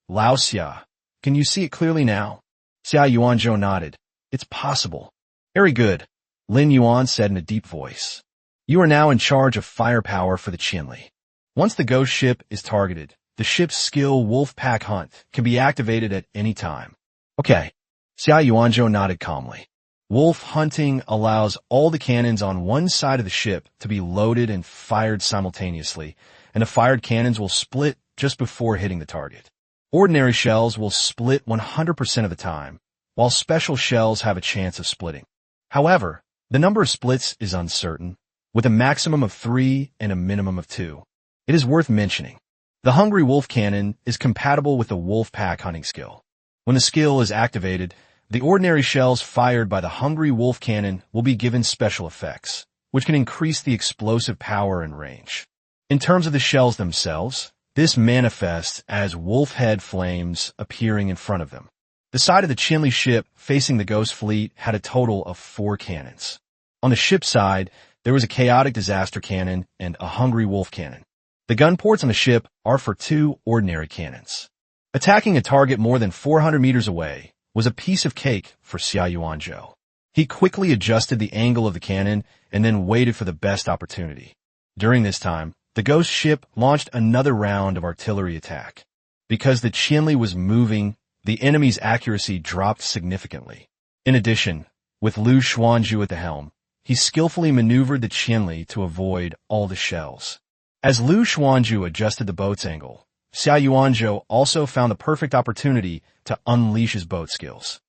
Lao Xia, can you see it clearly now? Xia Yuanzhou nodded. It's possible. Very good, Lin Yuan said in a deep voice. You are now in charge of firepower for the Qinli. Once the ghost ship is targeted, the ship's skill Wolf Pack Hunt can be activated at any time. Okay. Xia Yuanzhou nodded calmly. Wolf hunting allows all the cannons on one side of the ship to be loaded and fired simultaneously, and the fired cannons will split just before hitting the target. Ordinary shells will split 100% of the time, while special shells have a chance of splitting. However, the number of splits is uncertain, with a maximum of 3 and a minimum of 2. It is worth mentioning. The Hungry Wolf Cannon is compatible with the Wolf Pack hunting skill. When the skill is activated, the ordinary shells fired by the Hungry Wolf Cannon will be given special effects, which can increase the explosive power and range. In terms of the shells themselves, this manifests as wolf head flames appearing in front of them. The side of the Qinli ship facing the Ghost Fleet had a total of 4 cannons. On the ship's side, there was a Chaotic Disaster Cannon and a Hungry Wolf Cannon. The gun ports on the ship are for 2 ordinary cannons. Attacking a target more than 400 meters away was a piece of cake for Xia Yuanzhou. He quickly adjusted the angle of the cannon and then waited for the best opportunity. During this time, the ghost ship launched another round of artillery attack. Because the Qinli was moving, the enemy's accuracy dropped significantly. In addition, with Lu Xuanzhu at the helm, he skillfully maneuvered the Qinli to avoid all the shells. As Lu Xuanzhu adjusted the boat's angle, Xia Yuanzhou also found the perfect opportunity to unleash his boat skills.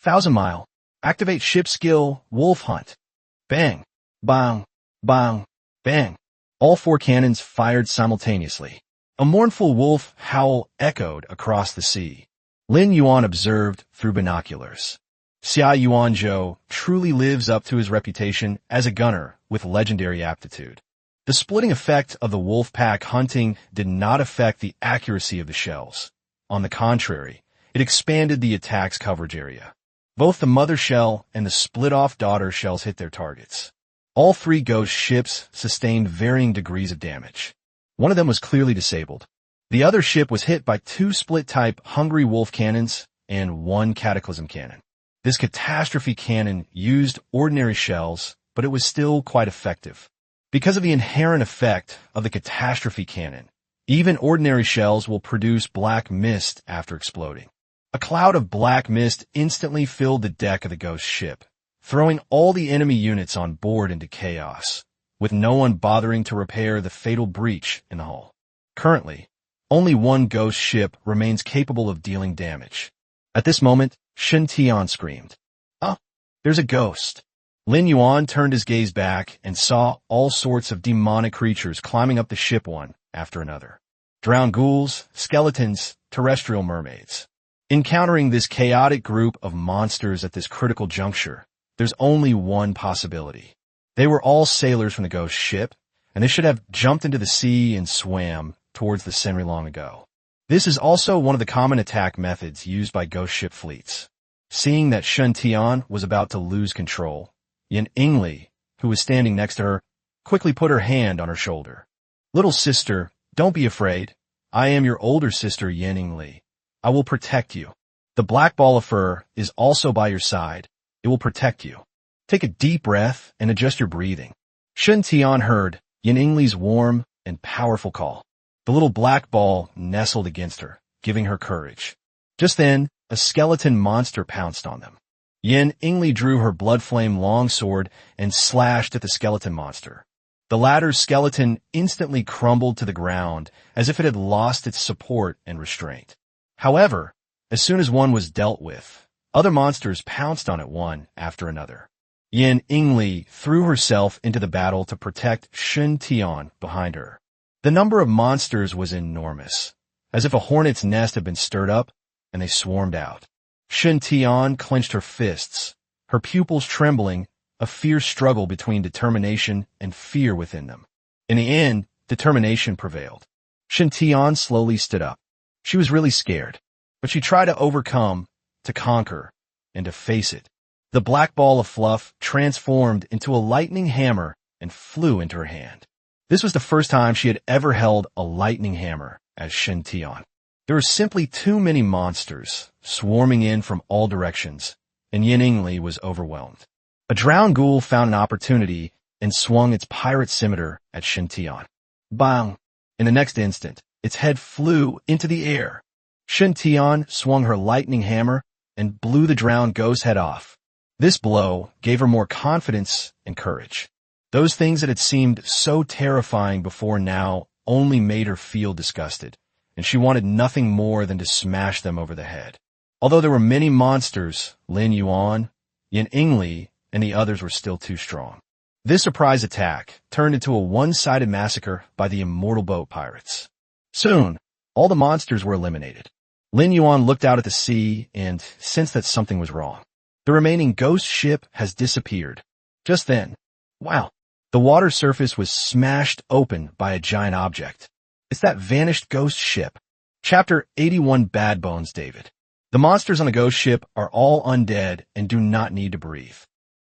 1,000 Mile. Activate ship skill Wolf Hunt. Bang. Bang. Bang. Bang. All 4 cannons fired simultaneously. A mournful wolf howl echoed across the sea. Lin Yuan observed through binoculars. Xia Yuanzhou truly lives up to his reputation as a gunner with legendary aptitude. The splitting effect of the wolf pack hunting did not affect the accuracy of the shells. On the contrary, it expanded the attack's coverage area. Both the mother shell and the split-off daughter shells hit their targets. All 3 ghost ships sustained varying degrees of damage. One of them was clearly disabled. The other ship was hit by 2 split-type Hungry Wolf cannons and 1 Cataclysm cannon. This catastrophe cannon used ordinary shells, but it was still quite effective. Because of the inherent effect of the catastrophe cannon, even ordinary shells will produce black mist after exploding. A cloud of black mist instantly filled the deck of the ghost ship, throwing all the enemy units on board into chaos, with no one bothering to repair the fatal breach in the hull. Currently, only 1 ghost ship remains capable of dealing damage. At this moment, Shen Tian screamed, "Oh, there's a ghost." Lin Yuan turned his gaze back and saw all sorts of demonic creatures climbing up the ship one after another. Drowned ghouls, skeletons, terrestrial mermaids. Encountering this chaotic group of monsters at this critical juncture, there's only one possibility. They were all sailors from the ghost ship, and they should have jumped into the sea and swam towards the Senri long ago. This is also one of the common attack methods used by ghost ship fleets. Seeing that Shen Tian was about to lose control, Yin Ingli, who was standing next to her, quickly put her hand on her shoulder. "Little sister, don't be afraid. I am your older sister, Yin Ingli. I will protect you. The black ball of fur is also by your side. It will protect you. Take a deep breath and adjust your breathing." Shen Tian heard Yin Ingli's warm and powerful call. The little black ball nestled against her, giving her courage. Just then, a skeleton monster pounced on them. Yin Ingli drew her blood flame longsword and slashed at the skeleton monster. The latter's skeleton instantly crumbled to the ground as if it had lost its support and restraint. However, as soon as one was dealt with, other monsters pounced on it one after another. Yin Ingli threw herself into the battle to protect Shen Tian behind her. The number of monsters was enormous, as if a hornet's nest had been stirred up, and they swarmed out. Shen Tian clenched her fists, her pupils trembling, a fierce struggle between determination and fear within them. In the end, determination prevailed. Shen Tian slowly stood up. She was really scared, but she tried to overcome, to conquer, and to face it. The black ball of fluff transformed into a lightning hammer and flew into her hand. This was the first time she had ever held a lightning hammer as Shen Tian. There were simply too many monsters, swarming in from all directions, and Yin Yingli was overwhelmed. A drowned ghoul found an opportunity and swung its pirate scimitar at Shen Tian. Bang! In the next instant, its head flew into the air. Shen Tian swung her lightning hammer and blew the drowned ghost's head off. This blow gave her more confidence and courage. Those things that had seemed so terrifying before now only made her feel disgusted, and she wanted nothing more than to smash them over the head. Although there were many monsters, Lin Yuan, Yin Yingli, and the others were still too strong. This surprise attack turned into a one-sided massacre by the immortal boat pirates. Soon, all the monsters were eliminated. Lin Yuan looked out at the sea and sensed that something was wrong. The remaining ghost ship has disappeared. Just then, wow, the water surface was smashed open by a giant object. It's that vanished ghost ship. Chapter 81 Bad Bones David. The monsters on a ghost ship are all undead and do not need to breathe.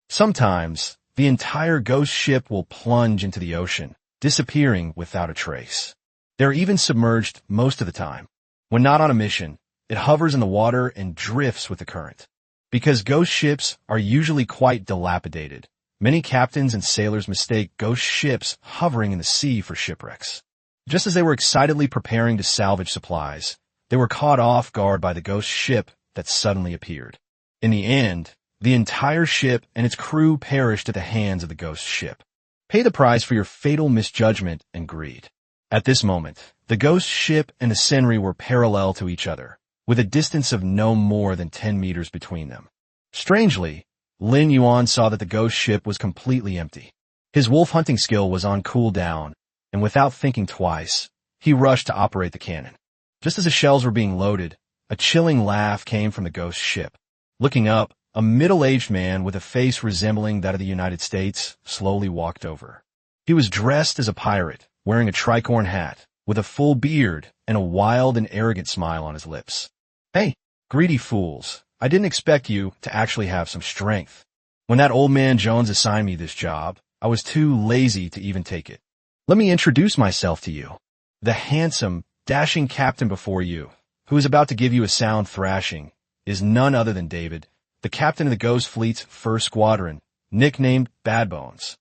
Sometimes, the entire ghost ship will plunge into the ocean, disappearing without a trace. They're even submerged most of the time. When not on a mission, it hovers in the water and drifts with the current. Because ghost ships are usually quite dilapidated, many captains and sailors mistake ghost ships hovering in the sea for shipwrecks. Just as they were excitedly preparing to salvage supplies, they were caught off guard by the ghost ship that suddenly appeared. In the end, the entire ship and its crew perished at the hands of the ghost ship. Pay the price for your fatal misjudgment and greed. At this moment, the ghost ship and the Senri were parallel to each other, with a distance of no more than 10 meters between them. Strangely, Lin Yuan saw that the ghost ship was completely empty. His wolf hunting skill was on cooldown, and without thinking twice, he rushed to operate the cannon. Just as the shells were being loaded, a chilling laugh came from the ghost ship. Looking up, a middle-aged man with a face resembling that of the United States slowly walked over. He was dressed as a pirate, wearing a tricorn hat, with a full beard and a wild and arrogant smile on his lips. "Hey, greedy fools, I didn't expect you to actually have some strength. When that old man Jones assigned me this job, I was too lazy to even take it. Let me introduce myself to you. The handsome, dashing captain before you, who is about to give you a sound thrashing, is none other than David, the captain of the Ghost Fleet's first squadron, nicknamed Bad Bones."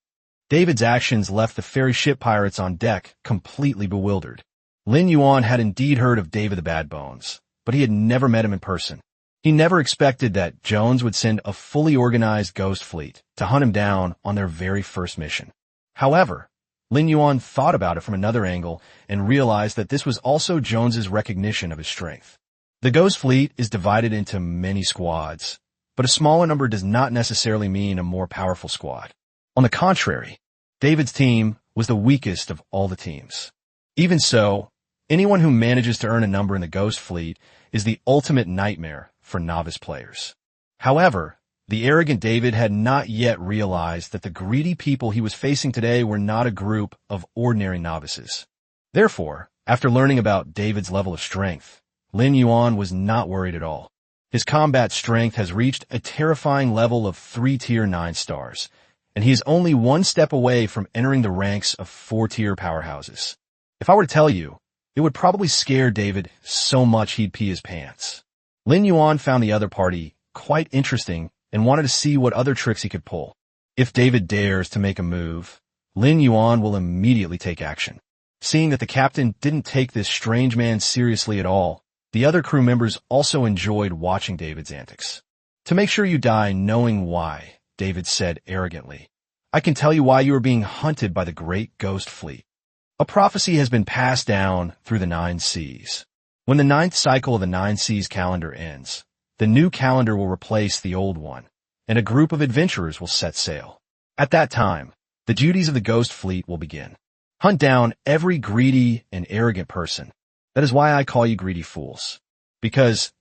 David's actions left the ferry ship pirates on deck completely bewildered. Lin Yuan had indeed heard of David the Bad Bones, but he had never met him in person. He never expected that Jones would send a fully organized Ghost Fleet to hunt him down on their very first mission. However, Lin Yuan thought about it from another angle and realized that this was also Jones's recognition of his strength. The Ghost Fleet is divided into many squads, but a smaller number does not necessarily mean a more powerful squad. On the contrary, David's team was the weakest of all the teams. Even so, anyone who manages to earn a number in the Ghost Fleet is the ultimate nightmare for novice players. However, the arrogant David had not yet realized that the greedy people he was facing today were not a group of ordinary novices. Therefore, after learning about David's level of strength, Lin Yuan was not worried at all. His combat strength has reached a terrifying level of 3-tier 9 stars, and he is only one step away from entering the ranks of 4-tier powerhouses. If I were to tell you, it would probably scare David so much he'd pee his pants. Lin Yuan found the other party quite interesting and wanted to see what other tricks he could pull. If David dares to make a move, Lin Yuan will immediately take action. Seeing that the captain didn't take this strange man seriously at all, the other crew members also enjoyed watching David's antics. "To make sure you die knowing why," David said arrogantly, "I can tell you why you are being hunted by the great Ghost Fleet. A prophecy has been passed down through the 9 seas. When the 9th cycle of the 9 seas calendar ends, the new calendar will replace the old one, and a group of adventurers will set sail. At that time, the duties of the Ghost Fleet will begin. Hunt down every greedy and arrogant person. That is why I call you greedy fools. Because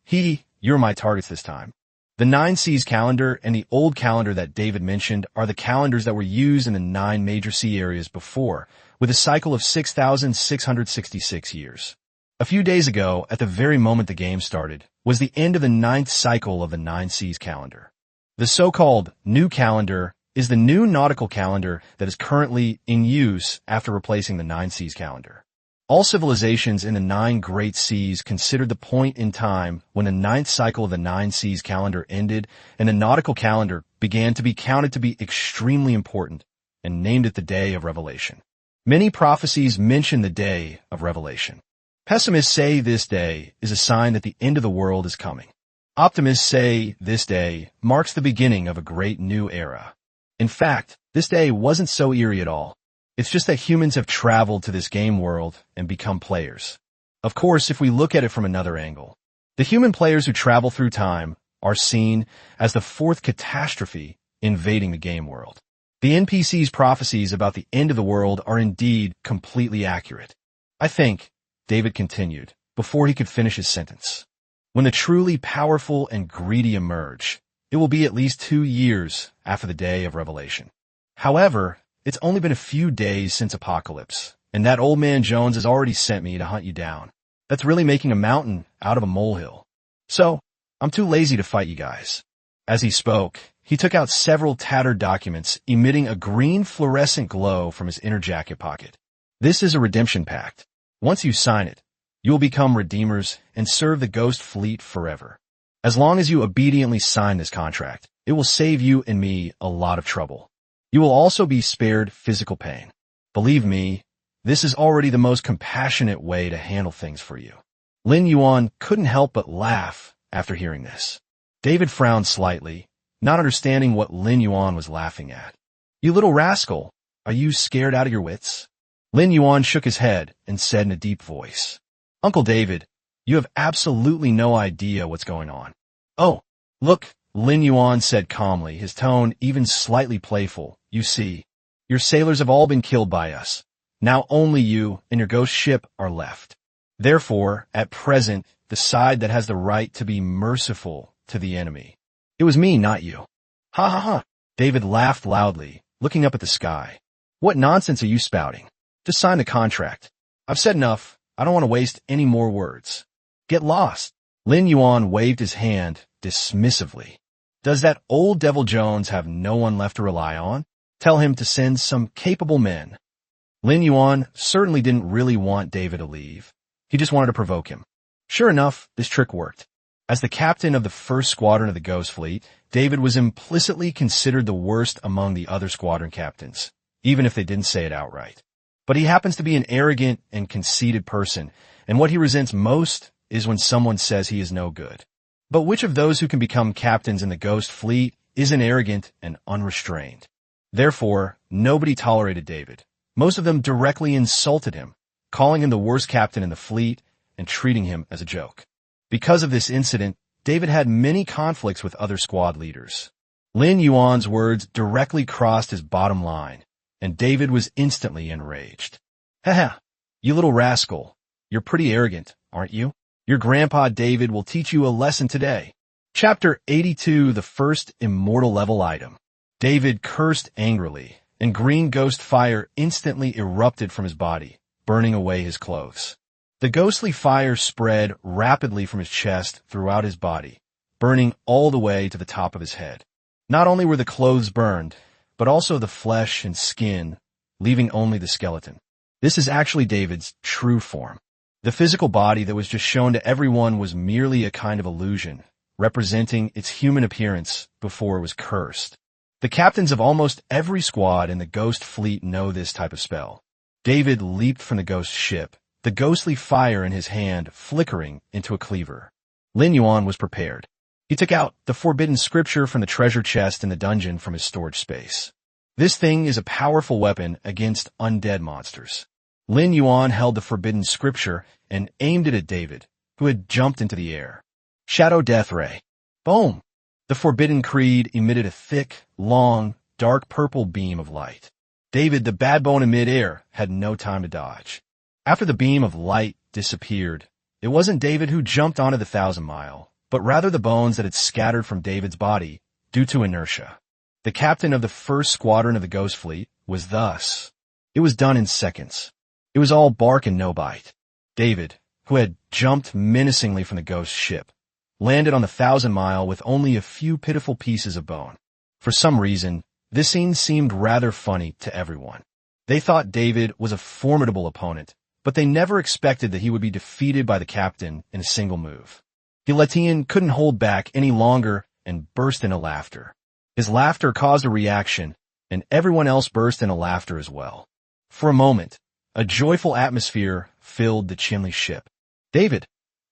you're my targets this time. The 9 seas calendar and the old calendar that David mentioned are the calendars that were used in the 9 major sea areas before, with a cycle of 6,666 years. A few days ago, at the very moment the game started, was the end of the 9th cycle of the 9 seas calendar. The so-called new calendar is the new nautical calendar that is currently in use after replacing the 9 seas calendar. All civilizations in the 9 Great Seas considered the point in time when the 9th cycle of the 9 Seas calendar ended and the nautical calendar began to be counted to be extremely important and named it the Day of Revelation. Many prophecies mention the Day of Revelation. Pessimists say this day is a sign that the end of the world is coming. Optimists say this day marks the beginning of a great new era. In fact, this day wasn't so eerie at all. It's just that humans have traveled to this game world and become players. Of course, if we look at it from another angle, the human players who travel through time are seen as the 4th catastrophe invading the game world. The NPC's prophecies about the end of the world are indeed completely accurate. I think, David continued, before he could finish his sentence, when the truly powerful and greedy emerge, it will be at least 2 years after the Day of Revelation. However, it's only been a few days since Apocalypse, and that old man Jones has already sent me to hunt you down. That's really making a mountain out of a molehill. So, I'm too lazy to fight you guys. As he spoke, he took out several tattered documents, emitting a green fluorescent glow from his inner jacket pocket. This is a redemption pact. Once you sign it, you will become redeemers and serve the Ghost Fleet forever. As long as you obediently sign this contract, it will save you and me a lot of trouble. You will also be spared physical pain. Believe me, this is already the most compassionate way to handle things for you. Lin Yuan couldn't help but laugh after hearing this. David frowned slightly, not understanding what Lin Yuan was laughing at. You little rascal, are you scared out of your wits? Lin Yuan shook his head and said in a deep voice, Uncle David, you have absolutely no idea what's going on. Oh, look, Lin Yuan said calmly, his tone even slightly playful. You see, your sailors have all been killed by us. Now only you and your ghost ship are left. Therefore, at present, the side that has the right to be merciful to the enemy. It was me, not you. Ha ha ha. David laughed loudly, looking up at the sky. What nonsense are you spouting? Just sign the contract. I've said enough. I don't want to waste any more words. Get lost. Lin Yuan waved his hand dismissively. Does that old Devil Jones have no one left to rely on? Tell him to send some capable men. Lin Yuan certainly didn't really want David to leave. He just wanted to provoke him. Sure enough, this trick worked. As the captain of the 1st Squadron of the Ghost Fleet, David was implicitly considered the worst among the other squadron captains, even if they didn't say it outright. But he happens to be an arrogant and conceited person, and what he resents most is when someone says he is no good. But which of those who can become captains in the Ghost Fleet isn't arrogant and unrestrained? Therefore, nobody tolerated David. Most of them directly insulted him, calling him the worst captain in the fleet and treating him as a joke. Because of this incident, David had many conflicts with other squad leaders. Lin Yuan's words directly crossed his bottom line, and David was instantly enraged. Haha, you little rascal. You're pretty arrogant, aren't you? Your grandpa David will teach you a lesson today. Chapter 82, the first immortal level item. David cursed angrily, and green ghost fire instantly erupted from his body, burning away his clothes. The ghostly fire spread rapidly from his chest throughout his body, burning all the way to the top of his head. Not only were the clothes burned, but also the flesh and skin, leaving only the skeleton. This is actually David's true form. The physical body that was just shown to everyone was merely a kind of illusion, representing its human appearance before it was cursed. The captains of almost every squad in the Ghost Fleet know this type of spell. David leaped from the ghost ship, the ghostly fire in his hand flickering into a cleaver. Lin Yuan was prepared. He took out the forbidden scripture from the treasure chest in the dungeon from his storage space. This thing is a powerful weapon against undead monsters. Lin Yuan held the forbidden scripture and aimed it at David, who had jumped into the air. Shadow Death Ray. Boom! The forbidden creed emitted a thick, long, dark purple beam of light. David, the bad bone in midair, had no time to dodge. After the beam of light disappeared, it wasn't David who jumped onto the 1,000-mile, but rather the bones that had scattered from David's body due to inertia. The captain of the 1st Squadron of the Ghost Fleet was thus. It was done in seconds. It was all bark and no bite. David, who had jumped menacingly from the ghost ship, landed on the 1,000-mile with only a few pitiful pieces of bone. For some reason, this scene seemed rather funny to everyone. They thought David was a formidable opponent, but they never expected that he would be defeated by the captain in a single move. The Latian couldn't hold back any longer and burst into laughter. His laughter caused a reaction, and everyone else burst into laughter as well. For a moment, a joyful atmosphere filled the Chinli ship. "David,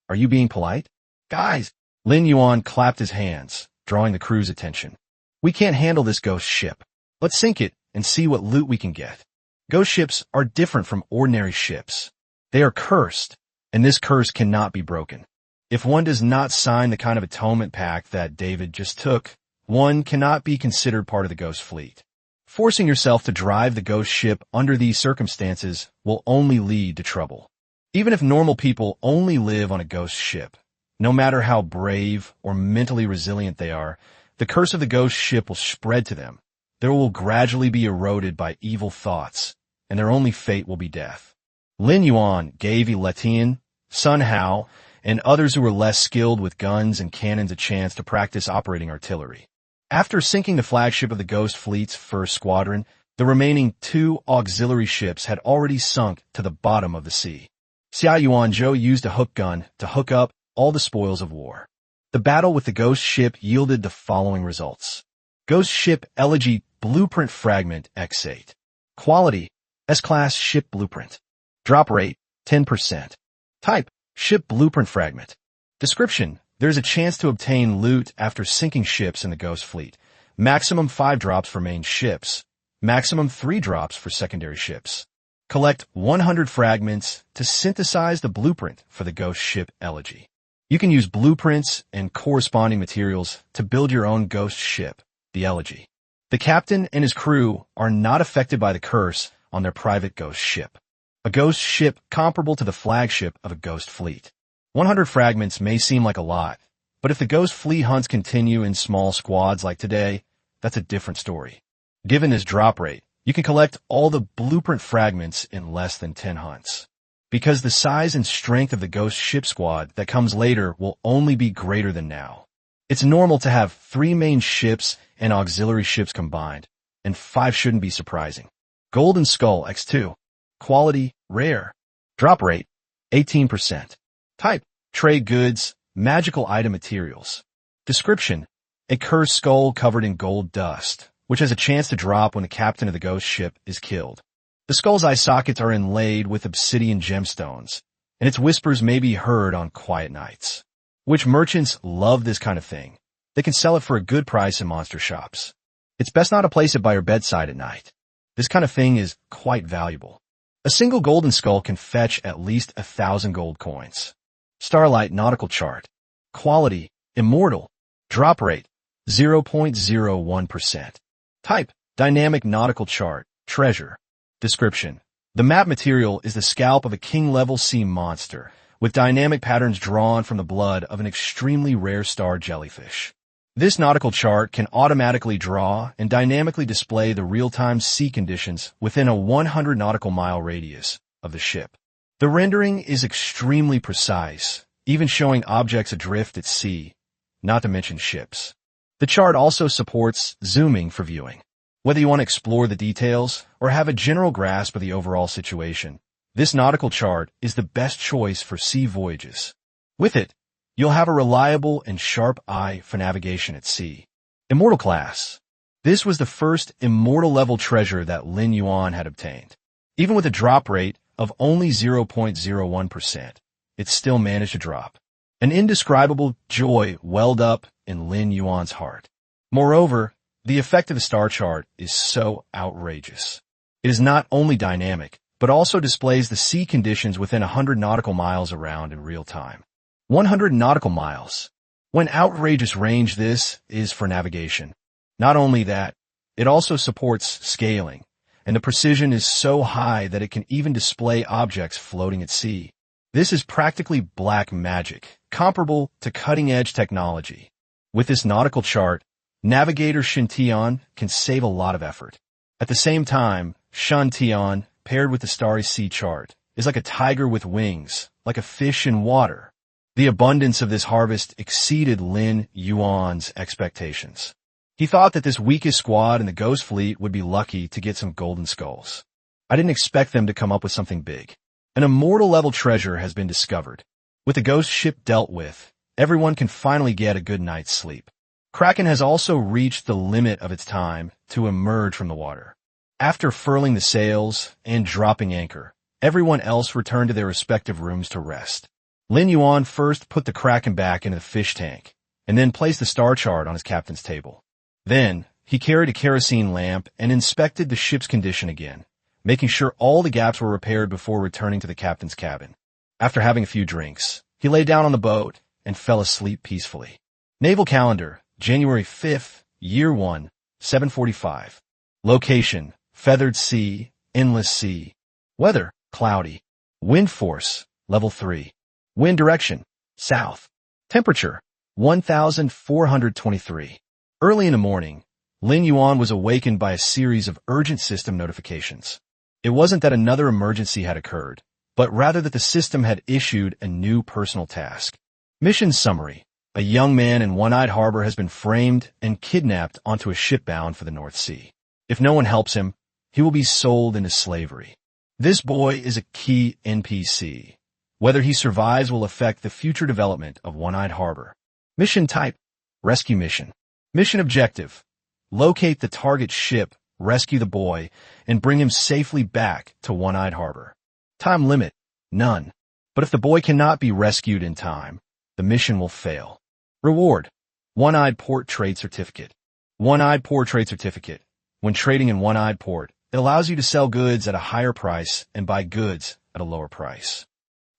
are you being polite?" "Guys!" Lin Yuan clapped his hands, drawing the crew's attention. "We can't handle this ghost ship. Let's sink it and see what loot we can get." Ghost ships are different from ordinary ships. They are cursed, and this curse cannot be broken. If one does not sign the kind of atonement pact that David just took, one cannot be considered part of the ghost fleet. Forcing yourself to drive the ghost ship under these circumstances will only lead to trouble. Even if normal people only live on a ghost ship, no matter how brave or mentally resilient they are, the curse of the ghost ship will spread to them. They will gradually be eroded by evil thoughts, and their only fate will be death. Lin Yuan gave Letian, Sun Hao, and others who were less skilled with guns and cannons a chance to practice operating artillery. After sinking the flagship of the Ghost Fleet's first squadron, the remaining 2 auxiliary ships had already sunk to the bottom of the sea. Xia Yuanzhou used a hook gun to hook up all the spoils of war. The battle with the ghost ship yielded the following results. Ghost Ship Elegy Blueprint Fragment X8. Quality, S-Class Ship Blueprint. Drop rate, 10%. Type, Ship Blueprint Fragment. Description, there's a chance to obtain loot after sinking ships in the Ghost Fleet. Maximum 5 drops for main ships. Maximum 3 drops for secondary ships. Collect 100 fragments to synthesize the blueprint for the Ghost Ship Elegy. You can use blueprints and corresponding materials to build your own ghost ship, the Elegy. The captain and his crew are not affected by the curse on their private ghost ship. A ghost ship comparable to the flagship of a ghost fleet. 100 fragments may seem like a lot, but if the ghost fleet hunts continue in small squads like today, that's a different story. Given this drop rate, you can collect all the blueprint fragments in less than 10 hunts. Because the size and strength of the ghost ship squad that comes later will only be greater than now. It's normal to have 3 main ships and auxiliary ships combined, and 5 shouldn't be surprising. Golden Skull X2. Quality, rare. Drop rate, 18%. Type, trade goods, magical item materials. Description, a cursed skull covered in gold dust, which has a chance to drop when the captain of the ghost ship is killed. The skull's eye sockets are inlaid with obsidian gemstones, and its whispers may be heard on quiet nights. Which merchants love this kind of thing. They can sell it for a good price in monster shops. It's best not to place it by your bedside at night. This kind of thing is quite valuable. A single golden skull can fetch at least 1,000 gold coins. Starlight Nautical Chart. Quality, immortal. Drop rate, 0.01%. Type, dynamic nautical chart, treasure. Description, the map material is the scalp of a king-level sea monster, with dynamic patterns drawn from the blood of an extremely rare star jellyfish. This nautical chart can automatically draw and dynamically display the real-time sea conditions within a 100 nautical mile radius of the ship. The rendering is extremely precise, even showing objects adrift at sea, not to mention ships. The chart also supports zooming for viewing. Whether you want to explore the details or have a general grasp of the overall situation, this nautical chart is the best choice for sea voyages. With it, you'll have a reliable and sharp eye for navigation at sea. Immortal Class. This was the first immortal-level treasure that Lin Yuan had obtained. Even with a drop rate of only 0.01%, it still managed to drop. An indescribable joy welled up in Lin Yuan's heart. Moreover, the effect of the star chart is so outrageous. It is not only dynamic, but also displays the sea conditions within 100 nautical miles around in real time. 100 nautical miles. When outrageous range this is for navigation. Not only that, it also supports scaling, and the precision is so high that it can even display objects floating at sea. This is practically black magic, comparable to cutting-edge technology. With this nautical chart, navigator Shen Tian can save a lot of effort. At the same time, Shen Tian, paired with the starry sea chart, is like a tiger with wings, like a fish in water. The abundance of this harvest exceeded Lin Yuan's expectations. He thought that this weakest squad in the Ghost Fleet would be lucky to get some golden skulls. I didn't expect them to come up with something big. An immortal-level treasure has been discovered. With the ghost ship dealt with, everyone can finally get a good night's sleep. Kraken has also reached the limit of its time to emerge from the water. After furling the sails and dropping anchor, everyone else returned to their respective rooms to rest. Lin Yuan first put the Kraken back into the fish tank, and then placed the star chart on his captain's table. Then, he carried a kerosene lamp and inspected the ship's condition again, making sure all the gaps were repaired before returning to the captain's cabin. After having a few drinks, he lay down on the boat and fell asleep peacefully. Naval Calendar, January 5th, Year 1, 7:45. Location, Feathered Sea, Endless Sea. Weather, cloudy. Wind force, level 3. Wind direction, south. Temperature, 1,423. Early in the morning, Lin Yuan was awakened by a series of urgent system notifications. It wasn't that another emergency had occurred, but rather that the system had issued a new personal task. Mission summary. A young man in One-Eyed Harbor has been framed and kidnapped onto a ship bound for the North Sea. If no one helps him, he will be sold into slavery. This boy is a key NPC. Whether he survives will affect the future development of One-Eyed Harbor. Mission type, rescue mission. Mission objective, locate the target ship, rescue the boy, and bring him safely back to One-Eyed Harbor. Time limit, none. But if the boy cannot be rescued in time, the mission will fail. Reward, One-Eyed Port Trade Certificate. One-Eyed Port Trade Certificate. When trading in One-Eyed Port, it allows you to sell goods at a higher price and buy goods at a lower price.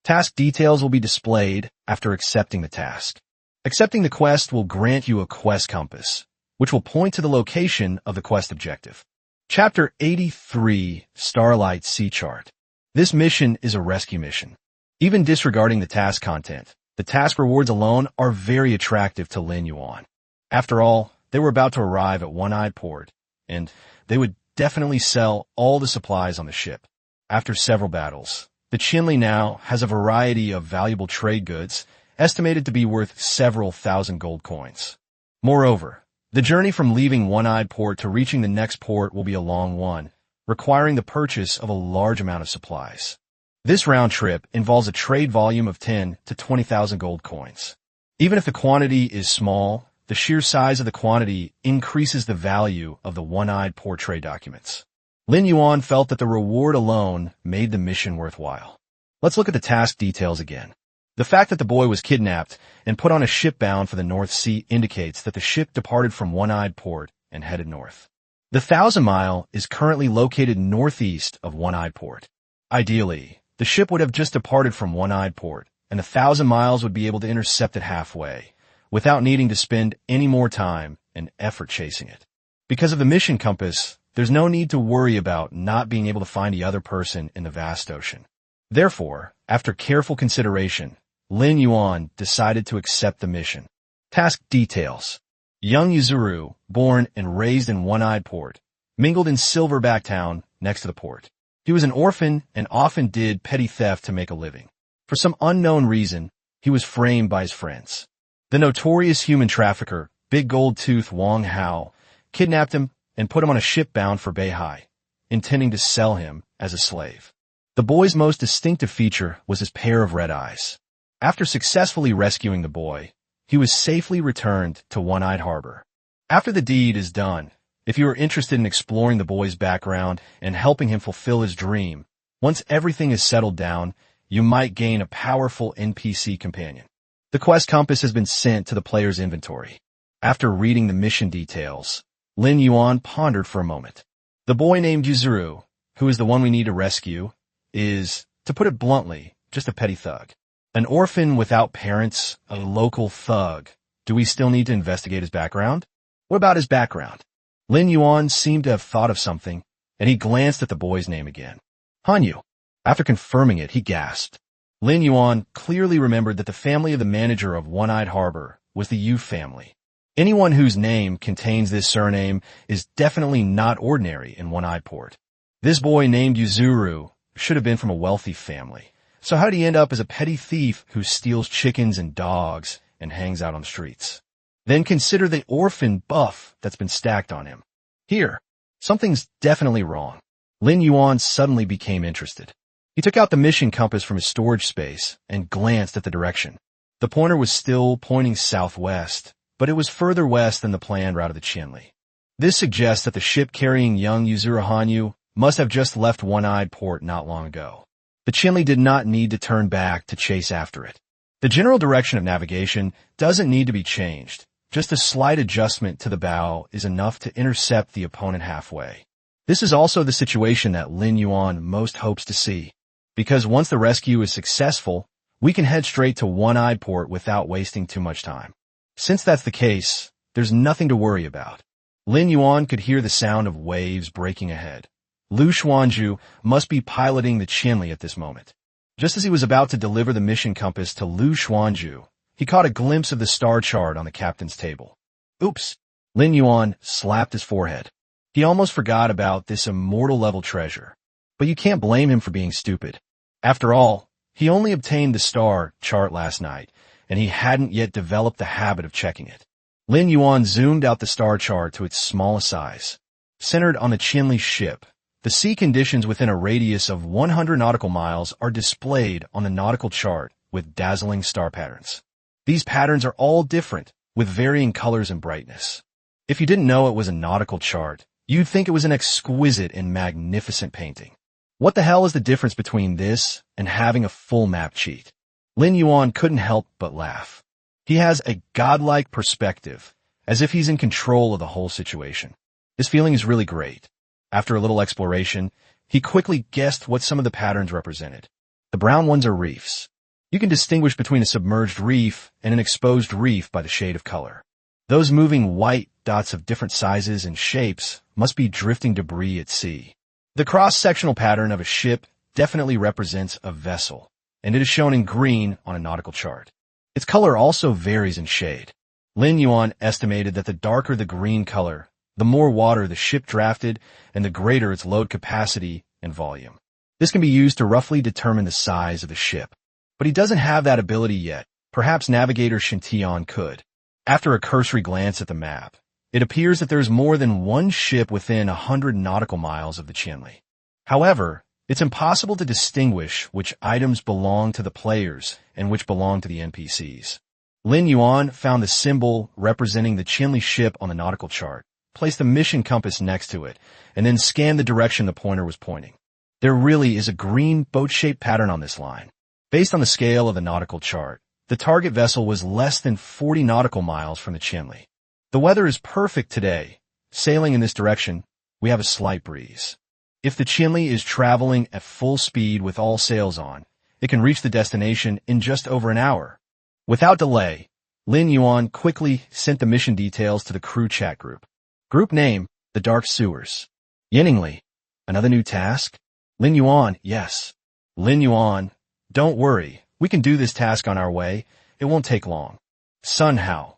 Task details will be displayed after accepting the task. Accepting the quest will grant you a quest compass, which will point to the location of the quest objective. Chapter 83, Starlight Sea Chart. This mission is a rescue mission. Even disregarding the task content, the task rewards alone are very attractive to Lin Yuan. After all, they were about to arrive at One-Eyed Port, and they would definitely sell all the supplies on the ship. After several battles, the Chinli now has a variety of valuable trade goods, estimated to be worth several thousand gold coins. Moreover, the journey from leaving One-Eyed Port to reaching the next port will be a long one, requiring the purchase of a large amount of supplies. This round trip involves a trade volume of 10 to 20,000 gold coins. Even if the quantity is small, the sheer size of the quantity increases the value of the One-Eyed Port trade documents. Lin Yuan felt that the reward alone made the mission worthwhile. Let's look at the task details again. The fact that the boy was kidnapped and put on a ship bound for the North Sea indicates that the ship departed from One-Eyed Port and headed north. The 1,000-mile is currently located northeast of One-Eyed Port. Ideally, the ship would have just departed from One-Eyed Port, and the 1,000 miles would be able to intercept it halfway, without needing to spend any more time and effort chasing it. Because of the mission compass, there's no need to worry about not being able to find the other person in the vast ocean. Therefore, after careful consideration, Lin Yuan decided to accept the mission. Task details. Young Yuzuru, born and raised in One-Eyed Port, mingled in Silverback Town next to the port. He was an orphan and often did petty theft to make a living. For some unknown reason, he was framed by his friends. The notorious human trafficker, Big Gold Tooth Wong Hao, kidnapped him and put him on a ship bound for Beihai, intending to sell him as a slave. The boy's most distinctive feature was his pair of red eyes. After successfully rescuing the boy, he was safely returned to One-Eyed Harbor. After the deed is done, if you are interested in exploring the boy's background and helping him fulfill his dream, once everything is settled down, you might gain a powerful NPC companion. The quest compass has been sent to the player's inventory. After reading the mission details, Lin Yuan pondered for a moment. The boy named Yuzuru, who is the one we need to rescue, is, to put it bluntly, just a petty thug. An orphan without parents, a local thug. Do we still need to investigate his background? What about his background? Lin Yuan seemed to have thought of something, and he glanced at the boy's name again. Hanyu. After confirming it, he gasped. Lin Yuan clearly remembered that the family of the manager of One-Eyed Harbor was the Yu family. Anyone whose name contains this surname is definitely not ordinary in One-Eyed Port. This boy named Yuzuru should have been from a wealthy family. So how did he end up as a petty thief who steals chickens and dogs and hangs out on the streets? Then consider the orphan buff that's been stacked on him. Here, something's definitely wrong. Lin Yuan suddenly became interested. He took out the mission compass from his storage space and glanced at the direction. The pointer was still pointing southwest, but it was further west than the planned route of the Chinli. This suggests that the ship carrying young Yuzuru Hanyu must have just left One-Eyed Port not long ago. The Chinli did not need to turn back to chase after it. The general direction of navigation doesn't need to be changed. Just a slight adjustment to the bow is enough to intercept the opponent halfway. This is also the situation that Lin Yuan most hopes to see, because once the rescue is successful, we can head straight to One-Eyed Port without wasting too much time. Since that's the case, there's nothing to worry about. Lin Yuan could hear the sound of waves breaking ahead. Lu Xuanzhu must be piloting the Chinli at this moment. Just as he was about to deliver the mission compass to Lu Xuanzhu, he caught a glimpse of the star chart on the captain's table. Oops! Lin Yuan slapped his forehead. He almost forgot about this immortal-level treasure. But you can't blame him for being stupid. After all, he only obtained the star chart last night, and he hadn't yet developed the habit of checking it. Lin Yuan zoomed out the star chart to its smallest size. Centered on the Chinli ship, the sea conditions within a radius of 100 nautical miles are displayed on the nautical chart with dazzling star patterns. These patterns are all different, with varying colors and brightness. If you didn't know it was a nautical chart, you'd think it was an exquisite and magnificent painting. What the hell is the difference between this and having a full map cheat? Lin Yuan couldn't help but laugh. He has a godlike perspective, as if he's in control of the whole situation. This feeling is really great. After a little exploration, he quickly guessed what some of the patterns represented. The brown ones are reefs. You can distinguish between a submerged reef and an exposed reef by the shade of color. Those moving white dots of different sizes and shapes must be drifting debris at sea. The cross-sectional pattern of a ship definitely represents a vessel, and it is shown in green on a nautical chart. Its color also varies in shade. Lin Yuan estimated that the darker the green color, the more water the ship drafted, and the greater its load capacity and volume. This can be used to roughly determine the size of the ship. But he doesn't have that ability yet. Perhaps navigator Shen Tian could. After a cursory glance at the map, it appears that there's more than one ship within 100 nautical miles of the Chinli. However, it's impossible to distinguish which items belong to the players and which belong to the NPCs. Lin Yuan found the symbol representing the Chinli ship on the nautical chart, placed the mission compass next to it, and then scanned the direction the pointer was pointing. There really is a green boat-shaped pattern on this line. Based on the scale of the nautical chart, the target vessel was less than 40 nautical miles from the Chinli. The weather is perfect today. Sailing in this direction, we have a slight breeze. If the Chinli is traveling at full speed with all sails on, it can reach the destination in just over an hour. Without delay, Lin Yuan quickly sent the mission details to the crew chat group. Group name, The Dark Sewers. Yiningli, another new task? Lin Yuan, yes. Lin Yuan, don't worry, we can do this task on our way. It won't take long. Sun Hao.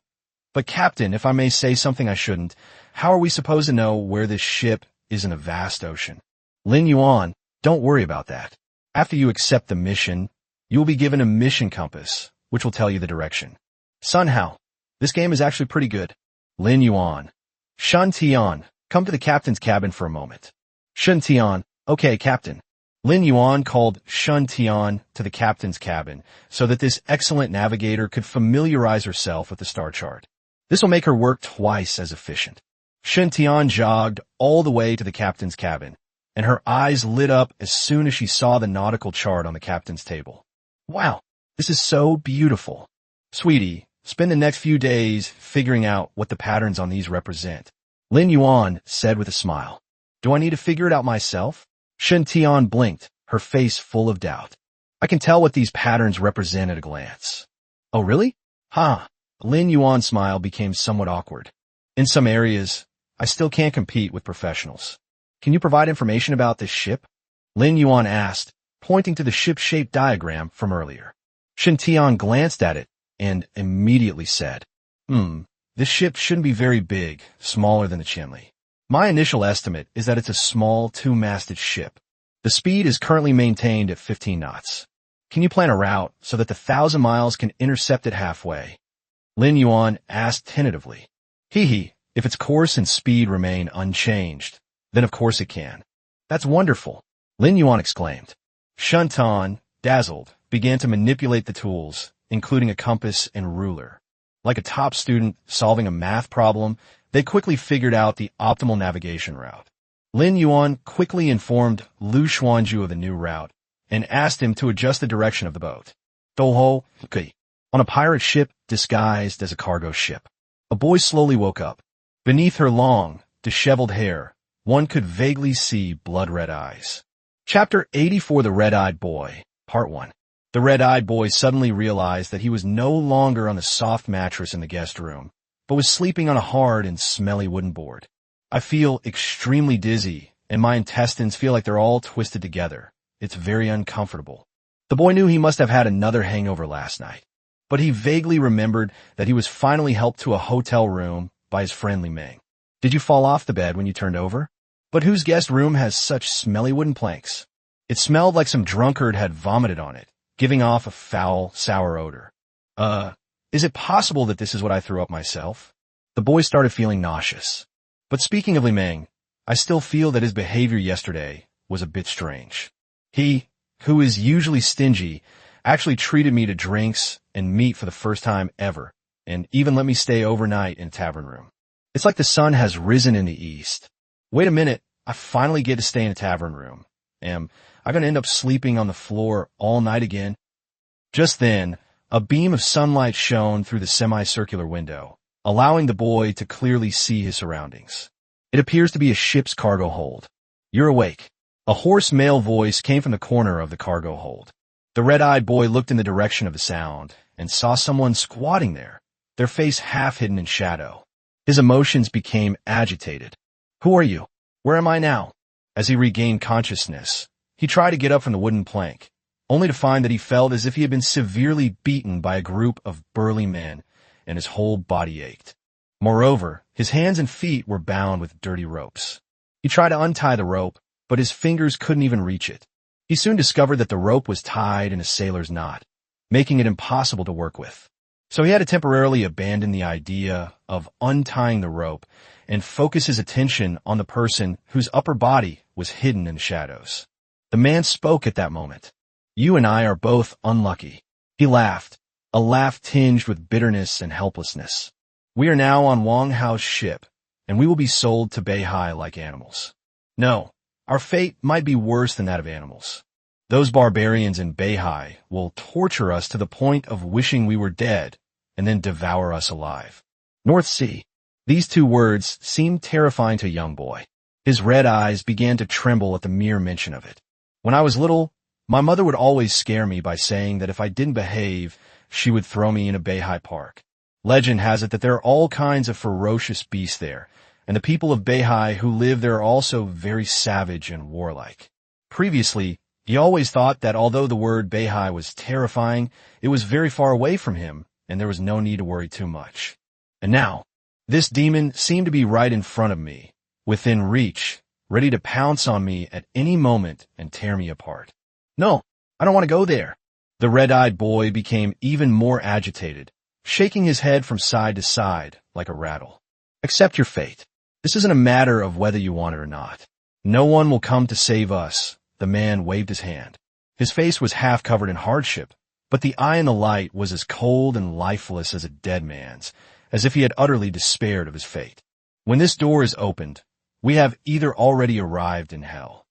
But Captain, if I may say something I shouldn't, how are we supposed to know where this ship is in a vast ocean? Lin Yuan, don't worry about that. After you accept the mission, you will be given a mission compass, which will tell you the direction. Sun Hao, this game is actually pretty good. Lin Yuan. Shen Tian, come to the captain's cabin for a moment. Shen Tian, okay, Captain. Lin Yuan called Shen Tian to the captain's cabin so that this excellent navigator could familiarize herself with the star chart. This will make her work twice as efficient. Shen Tian jogged all the way to the captain's cabin, and her eyes lit up as soon as she saw the nautical chart on the captain's table. Wow, this is so beautiful. Sweetie, spend the next few days figuring out what the patterns on these represent. Lin Yuan said with a smile. Do I need to figure it out myself? Shen Tian blinked, her face full of doubt. I can tell what these patterns represent at a glance. Oh, really? Huh. Lin Yuan's smile became somewhat awkward. In some areas, I still can't compete with professionals. Can you provide information about this ship? Lin Yuan asked, pointing to the ship-shaped diagram from earlier. Shen Tian glanced at it and immediately said, this ship shouldn't be very big, smaller than the Chinli. My initial estimate is that it's a small two-masted ship. The speed is currently maintained at 15 knots. Can you plan a route so that the 1,000 miles can intercept it halfway? Lin Yuan asked tentatively. If its course and speed remain unchanged, then of course it can. That's wonderful, Lin Yuan exclaimed. Shuntan, dazzled, began to manipulate the tools, including a compass and ruler. Like a top student solving a math problem, they quickly figured out the optimal navigation route. Lin Yuan quickly informed Lu Xuanju of the new route and asked him to adjust the direction of the boat. Doho, okay. On a pirate ship disguised as a cargo ship. A boy slowly woke up. Beneath her long, disheveled hair, one could vaguely see blood-red eyes. Chapter 84 The Red-Eyed Boy, Part 1. The red-eyed boy suddenly realized that he was no longer on the soft mattress in the guest room, but was sleeping on a hard and smelly wooden board. I feel extremely dizzy, and my intestines feel like they're all twisted together. It's very uncomfortable. The boy knew he must have had another hangover last night, but he vaguely remembered that he was finally helped to a hotel room by his friend Li Meng. Did you fall off the bed when you turned over? But whose guest room has such smelly wooden planks? It smelled like some drunkard had vomited on it, giving off a foul, sour odor. Is it possible that this is what I threw up myself? The boy started feeling nauseous. But speaking of Li Meng, I still feel that his behavior yesterday was a bit strange. He, who is usually stingy, actually treated me to drinks and meat for the first time ever, and even let me stay overnight in a tavern room. It's like the sun has risen in the east. Wait a minute, I finally get to stay in a tavern room. Am I going to end up sleeping on the floor all night again? Just then, a beam of sunlight shone through the semicircular window, allowing the boy to clearly see his surroundings. It appears to be a ship's cargo hold. You're awake. A hoarse male voice came from the corner of the cargo hold. The red-eyed boy looked in the direction of the sound and saw someone squatting there, their face half hidden in shadow. His emotions became agitated. Who are you? Where am I now? As he regained consciousness, he tried to get up from the wooden plank, only to find that he felt as if he had been severely beaten by a group of burly men, and his whole body ached. Moreover, his hands and feet were bound with dirty ropes. He tried to untie the rope, but his fingers couldn't even reach it. He soon discovered that the rope was tied in a sailor's knot, making it impossible to work with. So he had to temporarily abandon the idea of untying the rope and focus his attention on the person whose upper body was hidden in the shadows. The man spoke at that moment. You and I are both unlucky. He laughed, a laugh tinged with bitterness and helplessness. We are now on Wang Hao's ship, and we will be sold to Beihai like animals. No, our fate might be worse than that of animals. Those barbarians in Beihai will torture us to the point of wishing we were dead, and then devour us alive. North Sea. These two words seemed terrifying to a young boy. His red eyes began to tremble at the mere mention of it. When I was little, my mother would always scare me by saying that if I didn't behave, she would throw me in a Beihai park. Legend has it that there are all kinds of ferocious beasts there, and the people of Beihai who live there are also very savage and warlike. Previously, he always thought that although the word Beihai was terrifying, it was very far away from him, and there was no need to worry too much. And now, this demon seemed to be right in front of me, within reach, ready to pounce on me at any moment and tear me apart. No, I don't want to go there. The red-eyed boy became even more agitated, shaking his head from side to side like a rattle. Accept your fate. This isn't a matter of whether you want it or not. No one will come to save us. The man waved his hand. His face was half covered in hardship, but the eye in the light was as cold and lifeless as a dead man's, as if he had utterly despaired of his fate. When this door is opened, we have either already arrived in hell,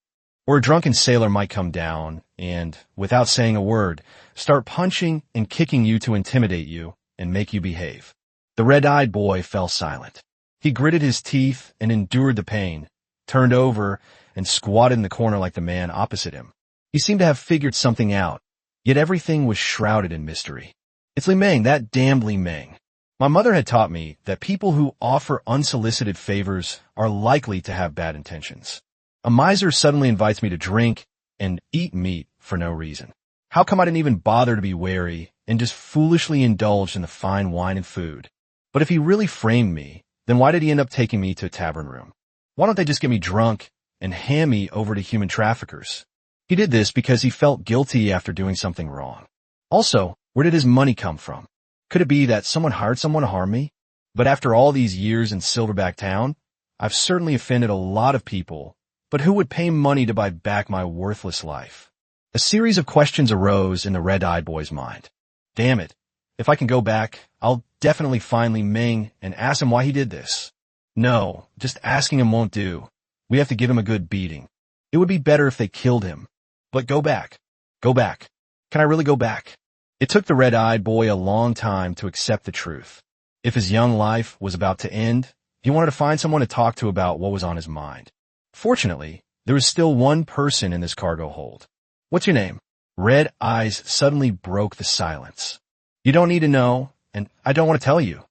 or a drunken sailor might come down and, without saying a word, start punching and kicking you to intimidate you and make you behave. The red-eyed boy fell silent. He gritted his teeth and endured the pain, turned over, and squatted in the corner like the man opposite him. He seemed to have figured something out, yet everything was shrouded in mystery. It's Li Meng, that damned Li Meng. My mother had taught me that people who offer unsolicited favors are likely to have bad intentions. A miser suddenly invites me to drink and eat meat for no reason. How come I didn't even bother to be wary and just foolishly indulged in the fine wine and food? But if he really framed me, then why did he end up taking me to a tavern room? Why don't they just get me drunk and hand me over to human traffickers? He did this because he felt guilty after doing something wrong. Also, where did his money come from? Could it be that someone hired someone to harm me? But after all these years in Silverback Town, I've certainly offended a lot of people, but who would pay money to buy back my worthless life? A series of questions arose in the red-eyed boy's mind. Damn it. If I can go back, I'll definitely find Li Ming and ask him why he did this. No, just asking him won't do. We have to give him a good beating. It would be better if they killed him. But go back. Go back. Can I really go back? It took the red-eyed boy a long time to accept the truth. If his young life was about to end, he wanted to find someone to talk to about what was on his mind. Fortunately, there was still one person in this cargo hold. What's your name? Red Eyes suddenly broke the silence. You don't need to know, and I don't want to tell you,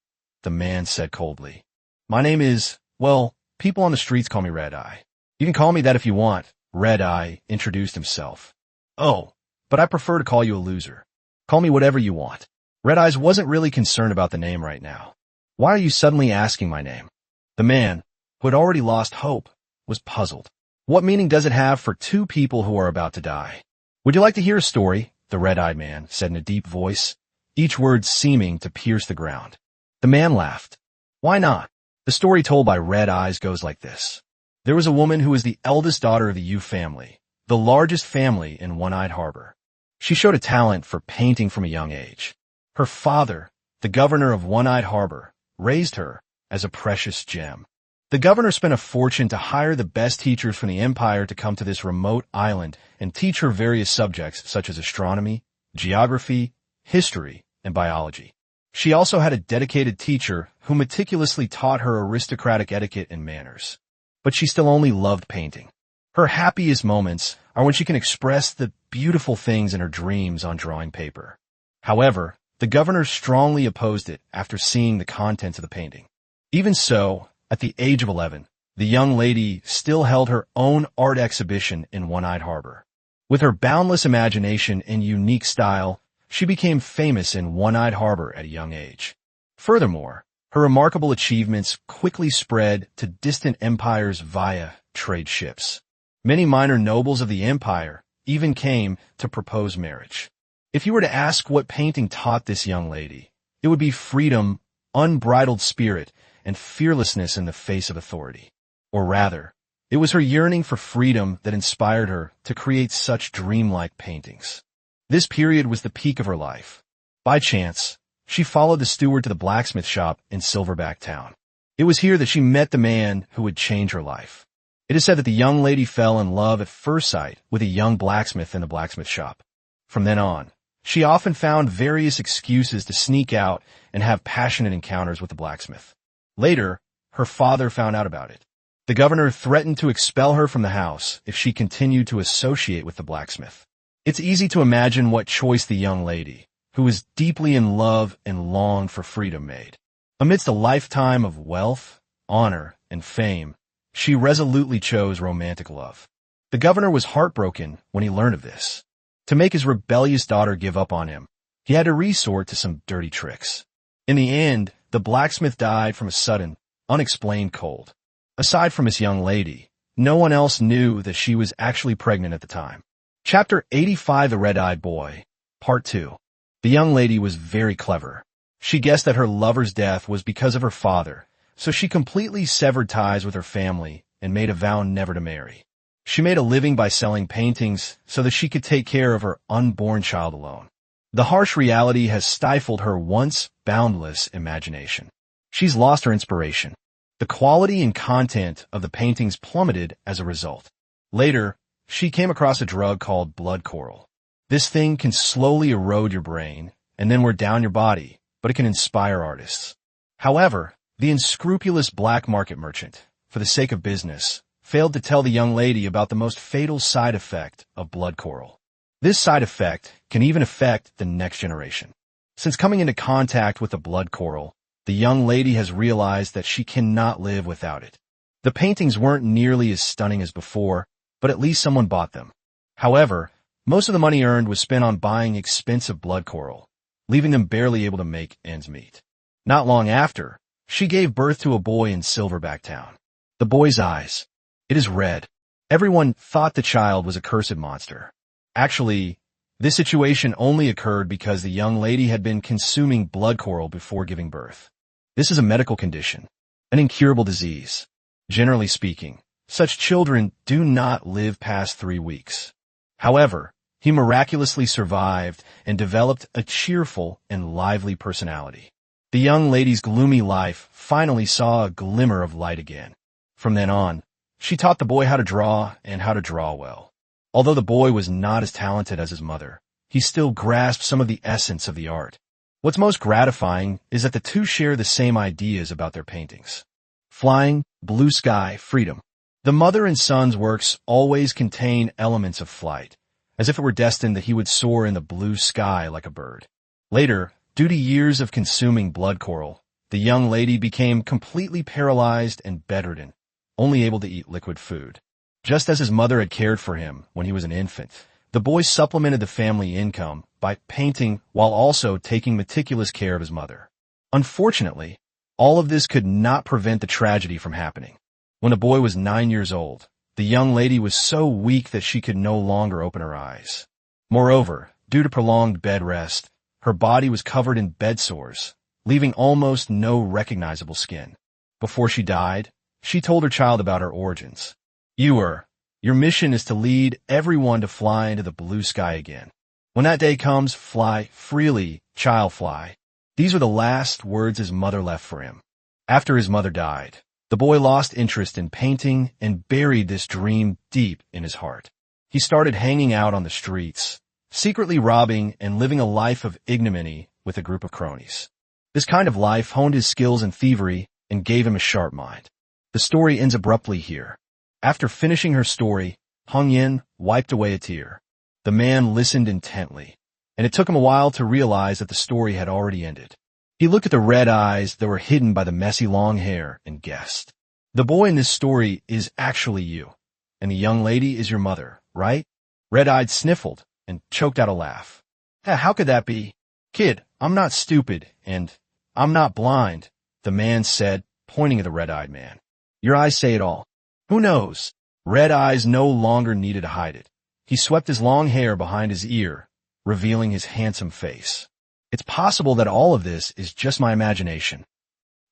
the man said coldly. My name is, well, people on the streets call me Red Eye. You can call me that if you want, Red Eye introduced himself. Oh, but I prefer to call you a loser. Call me whatever you want. Red Eyes wasn't really concerned about the name right now. Why are you suddenly asking my name? The man, who had already lost hope, was puzzled. What meaning does it have for two people who are about to die? Would you like to hear a story? The red-eyed man said in a deep voice, each word seeming to pierce the ground. The man laughed. Why not? The story told by Red Eyes goes like this. There was a woman who was the eldest daughter of the Yu family, the largest family in One-Eyed Harbor. She showed a talent for painting from a young age. Her father, the governor of One-Eyed Harbor, raised her as a precious gem. The governor spent a fortune to hire the best teachers from the empire to come to this remote island and teach her various subjects such as astronomy, geography, history, and biology. She also had a dedicated teacher who meticulously taught her aristocratic etiquette and manners. But she still only loved painting. Her happiest moments are when she can express the beautiful things in her dreams on drawing paper. However, the governor strongly opposed it after seeing the contents of the painting. Even so, at the age of 11, the young lady still held her own art exhibition in One-Eyed Harbor. With her boundless imagination and unique style, she became famous in One-Eyed Harbor at a young age. Furthermore, her remarkable achievements quickly spread to distant empires via trade ships. Many minor nobles of the empire even came to propose marriage. If you were to ask what painting taught this young lady, it would be freedom, unbridled spirit, and fearlessness in the face of authority. Or rather, it was her yearning for freedom that inspired her to create such dreamlike paintings. This period was the peak of her life. By chance, she followed the steward to the blacksmith shop in Silverback Town. It was here that she met the man who would change her life. It is said that the young lady fell in love at first sight with a young blacksmith in the blacksmith shop. From then on, she often found various excuses to sneak out and have passionate encounters with the blacksmith. Later, her father found out about it. The governor threatened to expel her from the house if she continued to associate with the blacksmith. It's easy to imagine what choice the young lady, who was deeply in love and longed for freedom, made. Amidst a lifetime of wealth, honor, and fame, she resolutely chose romantic love. The governor was heartbroken when he learned of this. To make his rebellious daughter give up on him, he had to resort to some dirty tricks. In the end, the blacksmith died from a sudden, unexplained cold. Aside from this young lady, no one else knew that she was actually pregnant at the time. Chapter 85, The Red-Eyed Boy, Part 2. The young lady was very clever. She guessed that her lover's death was because of her father, so she completely severed ties with her family and made a vow never to marry. She made a living by selling paintings so that she could take care of her unborn child alone. The harsh reality has stifled her once boundless imagination. She's lost her inspiration. The quality and content of the paintings plummeted as a result. Later, she came across a drug called blood coral. This thing can slowly erode your brain and then wear down your body, but it can inspire artists. However, the unscrupulous black market merchant, for the sake of business, failed to tell the young lady about the most fatal side effect of blood coral. This side effect can even affect the next generation. Since coming into contact with the blood coral, the young lady has realized that she cannot live without it. The paintings weren't nearly as stunning as before, but at least someone bought them. However, most of the money earned was spent on buying expensive blood coral, leaving them barely able to make ends meet. Not long after, she gave birth to a boy in Silverback Town. The boy's eyes. It is red. Everyone thought the child was a cursed monster. Actually, this situation only occurred because the young lady had been consuming blood coral before giving birth. This is a medical condition, an incurable disease. Generally speaking, such children do not live past 3 weeks. However, He miraculously survived and developed a cheerful and lively personality. The young lady's gloomy life finally saw a glimmer of light again. From then on, she taught the boy how to draw and how to draw well. Although the boy was not as talented as his mother, he still grasped some of the essence of the art. What's most gratifying is that the two share the same ideas about their paintings. Flying, blue sky, freedom. The mother and son's works always contain elements of flight, as if it were destined that he would soar in the blue sky like a bird. Later, due to years of consuming blood coral, the young lady became completely paralyzed and bedridden, only able to eat liquid food. Just as his mother had cared for him when he was an infant, the boy supplemented the family income by painting while also taking meticulous care of his mother. Unfortunately, all of this could not prevent the tragedy from happening. When the boy was 9 years old, the young lady was so weak that she could no longer open her eyes. Moreover, due to prolonged bed rest, her body was covered in bed sores, leaving almost no recognizable skin. Before she died, she told her child about her origins. Your mission is to lead everyone to fly into the blue sky again. When that day comes, fly freely, child, fly. These were the last words his mother left for him. After his mother died, the boy lost interest in painting and buried this dream deep in his heart. He started hanging out on the streets, secretly robbing and living a life of ignominy with a group of cronies. This kind of life honed his skills in thievery and gave him a sharp mind. The story ends abruptly here. After finishing her story, Hong Yin wiped away a tear. The man listened intently, and it took him a while to realize that the story had already ended. He looked at the red eyes that were hidden by the messy long hair and guessed. The boy in this story is actually you, and the young lady is your mother, right? Red-eyed sniffled and choked out a laugh. How could that be? Kid, I'm not stupid, and I'm not blind, the man said, pointing at the red-eyed man. Your eyes say it all. Who knows? Red Eyes no longer needed to hide it. He swept his long hair behind his ear, revealing his handsome face. It's possible that all of this is just my imagination.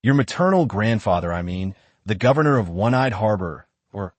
Your maternal grandfather, the governor of One-Eyed Harbor, or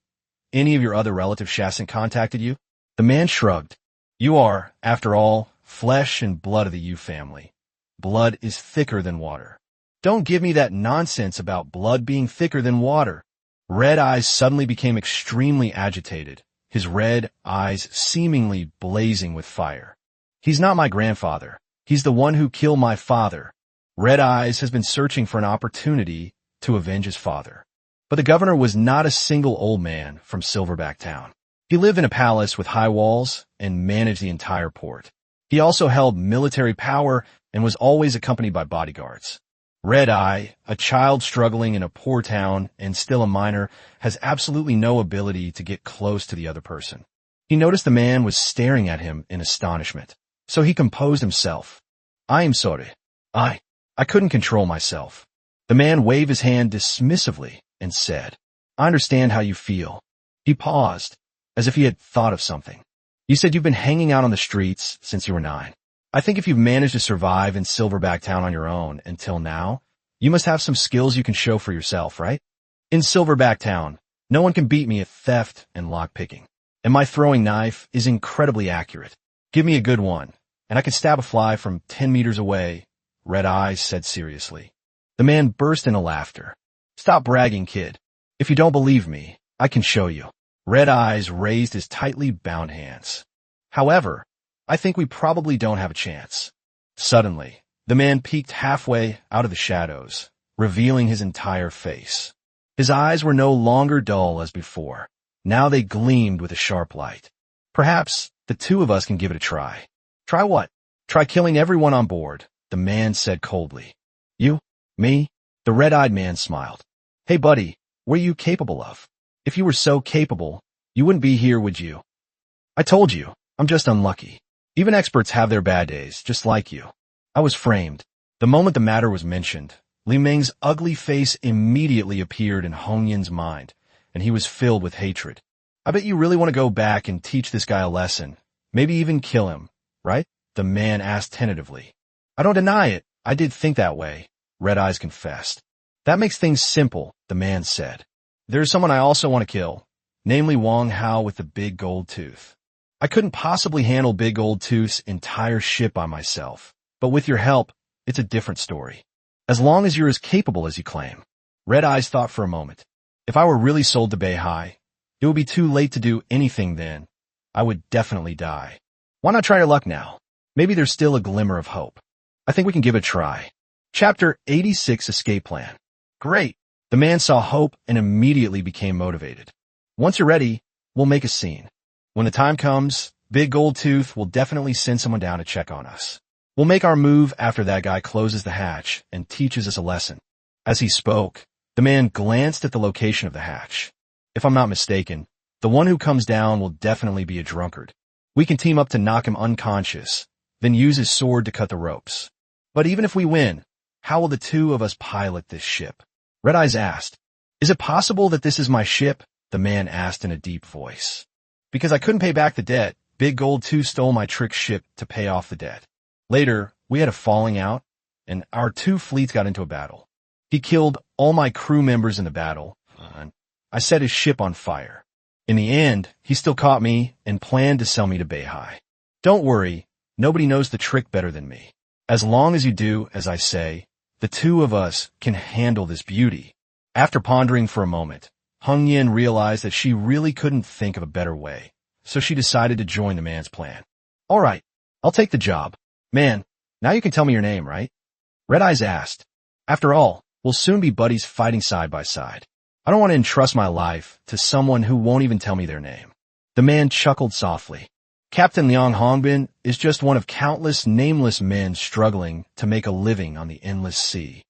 any of your other relatives hasn't contacted you? The man shrugged. You are, after all, flesh and blood of the Yu family. Blood is thicker than water. Don't give me that nonsense about blood being thicker than water. Red Eyes suddenly became extremely agitated, his red eyes seemingly blazing with fire. He's not my grandfather. He's the one who killed my father. Red Eyes has been searching for an opportunity to avenge his father. But the governor was not a single old man from Silverback Town. He lived in a palace with high walls and managed the entire port. He also held military power and was always accompanied by bodyguards. Red Eye, a child struggling in a poor town and still a minor, has absolutely no ability to get close to the other person. He noticed the man was staring at him in astonishment, so he composed himself. I am sorry. I couldn't control myself. The man waved his hand dismissively and said, I understand how you feel. He paused, as if he had thought of something. You said you've been hanging out on the streets since you were 9. I think if you've managed to survive in Silverback Town on your own until now, you must have some skills you can show for yourself, right? In Silverback Town, no one can beat me at theft and lockpicking, and my throwing knife is incredibly accurate. Give me a good one, and I can stab a fly from 10 meters away, Red Eyes said seriously. The man burst into laughter. Stop bragging, kid. If you don't believe me, I can show you. Red Eyes raised his tightly bound hands. However, I think we probably don't have a chance. Suddenly, the man peeked halfway out of the shadows, revealing his entire face. His eyes were no longer dull as before. Now they gleamed with a sharp light. Perhaps the two of us can give it a try. Try what? Try killing everyone on board, the man said coldly. You? Me? The red-eyed man smiled. Hey buddy, what are you capable of? If you were so capable, you wouldn't be here, would you? I told you, I'm just unlucky. Even experts have their bad days, just like you. I was framed. The moment the matter was mentioned, Li Ming's ugly face immediately appeared in Hong Yin's mind, and he was filled with hatred. I bet you really want to go back and teach this guy a lesson, maybe even kill him, right? The man asked tentatively. I don't deny it. I did think that way, Red Eyes confessed. That makes things simple, the man said. There's someone I also want to kill, namely Wang Hao with the big gold tooth. I couldn't possibly handle Big Old Tooth's entire ship by myself, but with your help, it's a different story. As long as you're as capable as you claim. Red Eyes thought for a moment. If I were really sold to Beihai, it would be too late to do anything then. I would definitely die. Why not try your luck now? Maybe there's still a glimmer of hope. I think we can give it a try. Chapter 86 Escape Plan. Great. The man saw hope and immediately became motivated. Once you're ready, we'll make a scene. When the time comes, Big Gold Tooth will definitely send someone down to check on us. We'll make our move after that guy closes the hatch and teaches us a lesson. As he spoke, the man glanced at the location of the hatch. If I'm not mistaken, the one who comes down will definitely be a drunkard. We can team up to knock him unconscious, then use his sword to cut the ropes. But even if we win, how will the two of us pilot this ship? Red Eyes asked. Is it possible that this is my ship? The man asked in a deep voice. Because I couldn't pay back the debt, Big Gold Tooth stole my trick ship to pay off the debt. Later, we had a falling out, and our two fleets got into a battle. He killed all my crew members in the battle, and I set his ship on fire. In the end, he still caught me and planned to sell me to Beihai. Don't worry, nobody knows the trick better than me. As long as you do as I say, the two of us can handle this beauty. After pondering for a moment, Hung Yin realized that she really couldn't think of a better way, so she decided to join the man's plan. All right, I'll take the job. Man, now you can tell me your name, right? Red Eyes asked. After all, we'll soon be buddies fighting side by side. I don't want to entrust my life to someone who won't even tell me their name. The man chuckled softly. Captain Liang Hongbin is just one of countless nameless men struggling to make a living on the endless sea.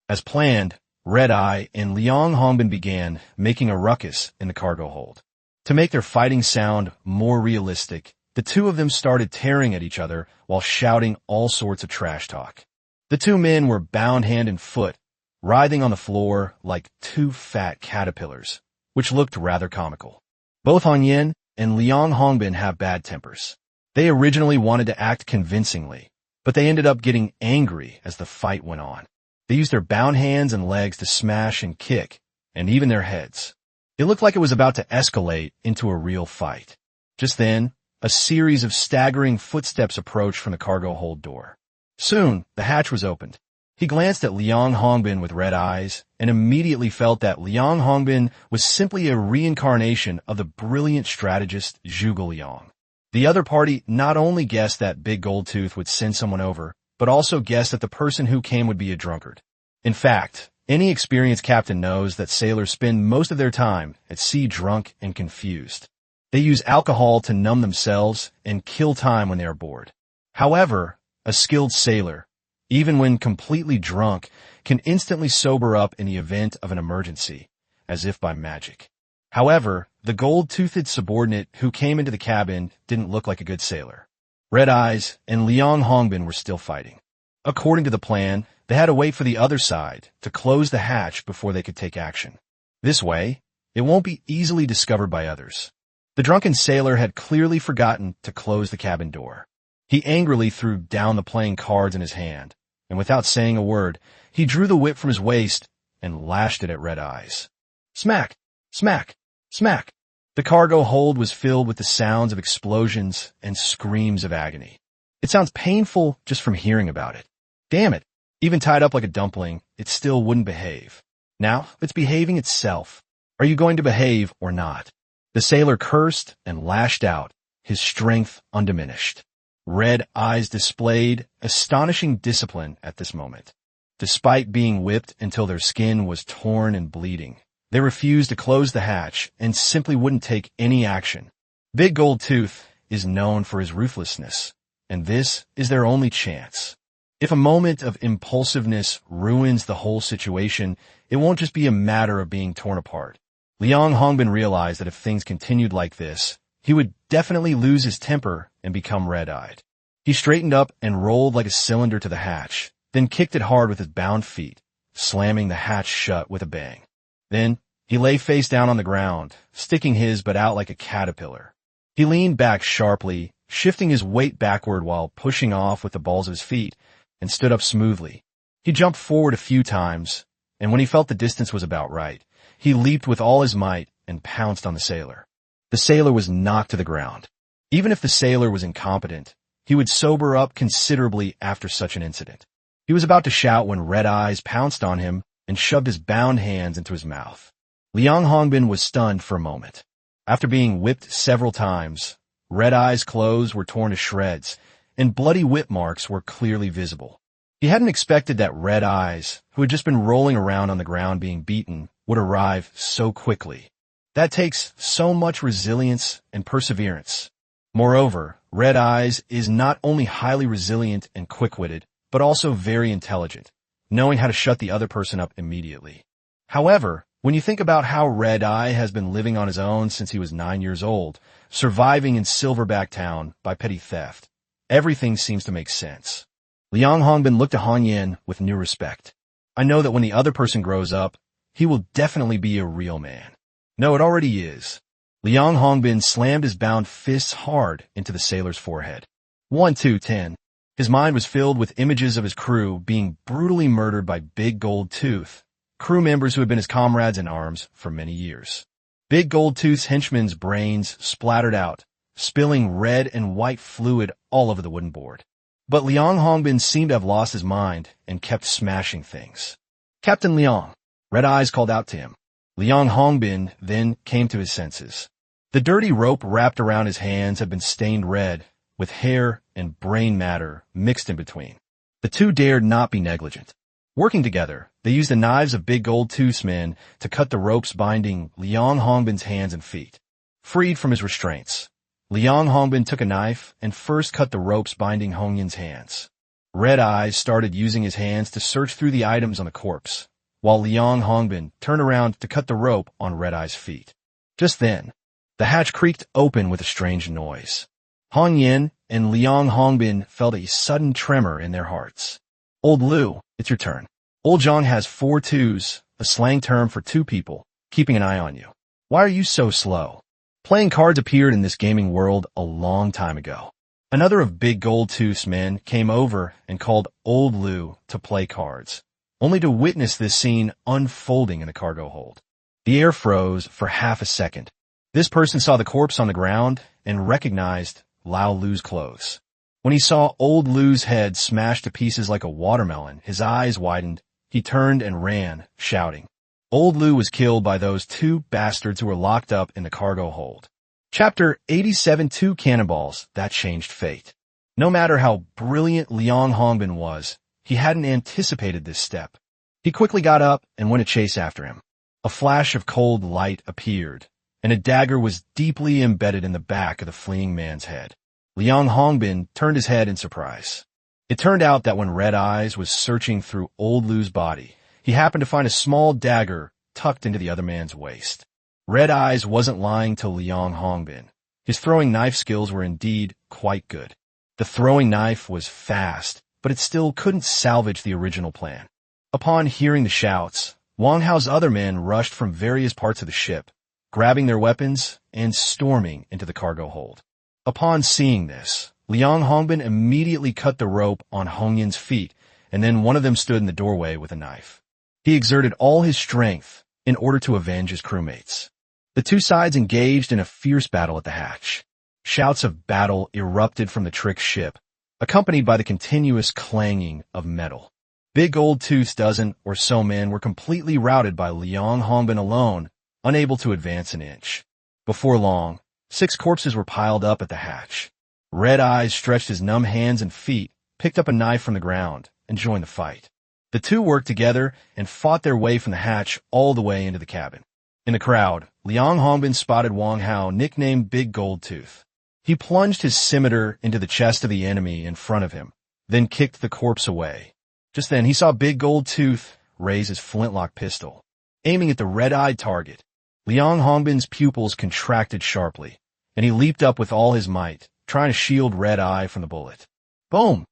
As planned, Red Eye and Liang Hongbin began making a ruckus in the cargo hold. To make their fighting sound more realistic, the two of them started tearing at each other while shouting all sorts of trash talk. The two men were bound hand and foot, writhing on the floor like two fat caterpillars, which looked rather comical. Both Han Yin and Liang Hongbin have bad tempers. They originally wanted to act convincingly, but they ended up getting angry as the fight went on. They used their bound hands and legs to smash and kick, and even their heads. It looked like it was about to escalate into a real fight. Just then, a series of staggering footsteps approached from the cargo hold door. Soon, the hatch was opened. He glanced at Liang Hongbin with red eyes and immediately felt that Liang Hongbin was simply a reincarnation of the brilliant strategist Zhuge Liang. The other party not only guessed that Big Gold Tooth would send someone over, but also guessed that the person who came would be a drunkard. In fact, any experienced captain knows that sailors spend most of their time at sea drunk and confused. They use alcohol to numb themselves and kill time when they are bored. However, a skilled sailor, even when completely drunk, can instantly sober up in the event of an emergency, as if by magic. However, the gold-toothed subordinate who came into the cabin didn't look like a good sailor. Red Eyes and Liang Hongbin were still fighting. According to the plan, they had to wait for the other side to close the hatch before they could take action. This way, it won't be easily discovered by others. The drunken sailor had clearly forgotten to close the cabin door. He angrily threw down the playing cards in his hand, and without saying a word, he drew the whip from his waist and lashed it at Red Eyes. Smack! Smack! Smack! The cargo hold was filled with the sounds of explosions and screams of agony. It sounds painful just from hearing about it. Damn it! Even tied up like a dumpling, it still wouldn't behave. Now, it's behaving itself. Are you going to behave or not? The sailor cursed and lashed out, his strength undiminished. Red Eyes displayed astonishing discipline at this moment. Despite being whipped until their skin was torn and bleeding, they refused to close the hatch and simply wouldn't take any action. Big Gold Tooth is known for his ruthlessness, and this is their only chance. If a moment of impulsiveness ruins the whole situation, it won't just be a matter of being torn apart. Liang Hongbin realized that if things continued like this, he would definitely lose his temper and become red-eyed. He straightened up and rolled like a cylinder to the hatch, then kicked it hard with his bound feet, slamming the hatch shut with a bang. Then, he lay face down on the ground, sticking his butt out like a caterpillar. He leaned back sharply, shifting his weight backward while pushing off with the balls of his feet, and stood up smoothly. He jumped forward a few times, and when he felt the distance was about right, he leaped with all his might and pounced on the sailor. The sailor was knocked to the ground. Even if the sailor was incompetent, he would sober up considerably after such an incident. He was about to shout when Red Eyes pounced on him and shoved his bound hands into his mouth. Liang Hongbin was stunned for a moment. After being whipped several times, Red Eyes' clothes were torn to shreds, and bloody whip marks were clearly visible. He hadn't expected that Red Eyes, who had just been rolling around on the ground being beaten, would arrive so quickly. That takes so much resilience and perseverance. Moreover, Red Eyes is not only highly resilient and quick-witted, but also very intelligent, knowing how to shut the other person up immediately. However, when you think about how Red Eye has been living on his own since he was 9 years old, surviving in Silverback Town by petty theft, everything seems to make sense. Liang Hongbin looked at Han Yin with new respect. I know that when the other person grows up, he will definitely be a real man. No, it already is. Liang Hongbin slammed his bound fists hard into the sailor's forehead. 1, 2, 10. His mind was filled with images of his crew being brutally murdered by Big Gold Tooth, crew members who had been his comrades in arms for many years. Big Gold Tooth's henchmen's brains splattered out, spilling red and white fluid all over the wooden board. But Liang Hongbin seemed to have lost his mind and kept smashing things. Captain Liang, Red Eyes called out to him. Liang Hongbin then came to his senses. The dirty rope wrapped around his hands had been stained red, with hair and brain matter mixed in between. The two dared not be negligent. Working together, they used the knives of Big Gold Tooth's men to cut the ropes binding Liang Hongbin's hands and feet. Freed from his restraints, Liang Hongbin took a knife and first cut the ropes binding Hong Yin's hands. Red Eyes started using his hands to search through the items on the corpse, while Liang Hongbin turned around to cut the rope on Red Eye's feet. Just then, the hatch creaked open with a strange noise. Hong Yin and Liang Hongbin felt a sudden tremor in their hearts. Old Lu, it's your turn. Old Zhang has 4 twos, a slang term for 2 people, keeping an eye on you. Why are you so slow? Playing cards appeared in this gaming world a long time ago. Another of Big Gold Tooth's men came over and called Old Lu to play cards, only to witness this scene unfolding in the cargo hold. The air froze for half a second. This person saw the corpse on the ground and recognized Lao Lu's clothes. When he saw Old Lu's head smashed to pieces like a watermelon, his eyes widened. He turned and ran, shouting. Old Lu was killed by those 2 bastards who were locked up in the cargo hold. Chapter 87, 2 Cannonballs that changed fate. No matter how brilliant Liang Hongbin was, he hadn't anticipated this step. He quickly got up and went to chase after him. A flash of cold light appeared, and a dagger was deeply embedded in the back of the fleeing man's head. Liang Hongbin turned his head in surprise. It turned out that when Red Eyes was searching through Old Lu's body, he happened to find a small dagger tucked into the other man's waist. Red Eyes wasn't lying to Liang Hongbin. His throwing knife skills were indeed quite good. The throwing knife was fast, but it still couldn't salvage the original plan. Upon hearing the shouts, Wang Hao's other men rushed from various parts of the ship, grabbing their weapons and storming into the cargo hold. Upon seeing this, Liang Hongbin immediately cut the rope on Hong Yin's feet, and then one of them stood in the doorway with a knife. He exerted all his strength in order to avenge his crewmates. The 2 sides engaged in a fierce battle at the hatch. Shouts of battle erupted from the trick ship, accompanied by the continuous clanging of metal. Big Gold Tooth's dozen or so men were completely routed by Liang Hongbin alone, unable to advance an inch. Before long, 6 corpses were piled up at the hatch. Red Eyes stretched his numb hands and feet, picked up a knife from the ground, and joined the fight. The 2 worked together and fought their way from the hatch all the way into the cabin. In the crowd, Liang Hongbin spotted Wang Hao, nicknamed Big Gold Tooth. He plunged his scimitar into the chest of the enemy in front of him, then kicked the corpse away. Just then, he saw Big Gold Tooth raise his flintlock pistol, aiming at the red-eyed target. Liang Hongbin's pupils contracted sharply, and he leaped up with all his might, trying to shield Red Eye from the bullet. Boom!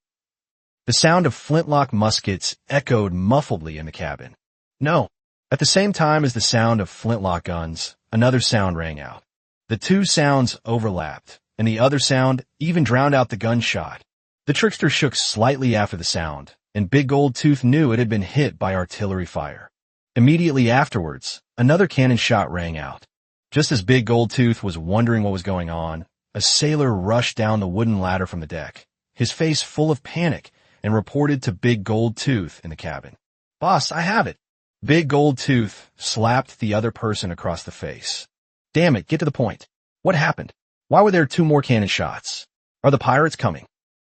The sound of flintlock muskets echoed muffledly in the cabin. No. At the same time as the sound of flintlock guns, another sound rang out. The 2 sounds overlapped, and the other sound even drowned out the gunshot. The trickster shook slightly after the sound, and Big Gold Tooth knew it had been hit by artillery fire. Immediately afterwards, another cannon shot rang out. Just as Big Gold Tooth was wondering what was going on, a sailor rushed down the wooden ladder from the deck, his face full of panic, and reported to Big Gold Tooth in the cabin. "Boss, I have it." Big Gold Tooth slapped the other person across the face. "Damn it, get to the point. What happened? Why were there 2 more cannon shots? Are the pirates coming?"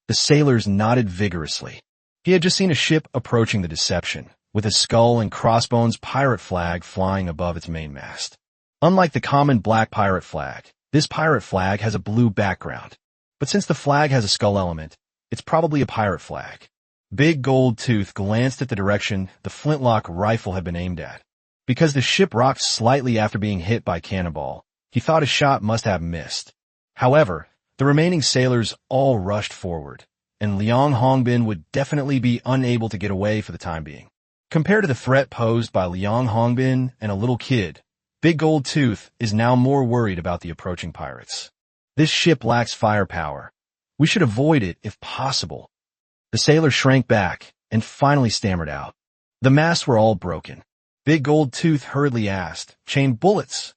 The sailors nodded vigorously. He had just seen a ship approaching the Deception, with a skull and crossbones pirate flag flying above its mainmast. Unlike the common black pirate flag, this pirate flag has a blue background. But since the flag has a skull element, it's probably a pirate flag. Big Gold Tooth glanced at the direction the flintlock rifle had been aimed at. Because the ship rocked slightly after being hit by a cannonball, he thought his shot must have missed. However, the remaining sailors all rushed forward, and Liang Hongbin would definitely be unable to get away for the time being. Compared to the threat posed by Liang Hongbin and a little kid, Big Gold Tooth is now more worried about the approaching pirates. "This ship lacks firepower. We should avoid it if possible." The sailor shrank back and finally stammered out. The masts were all broken. Big Gold Tooth hurriedly asked, "Chain bullets?"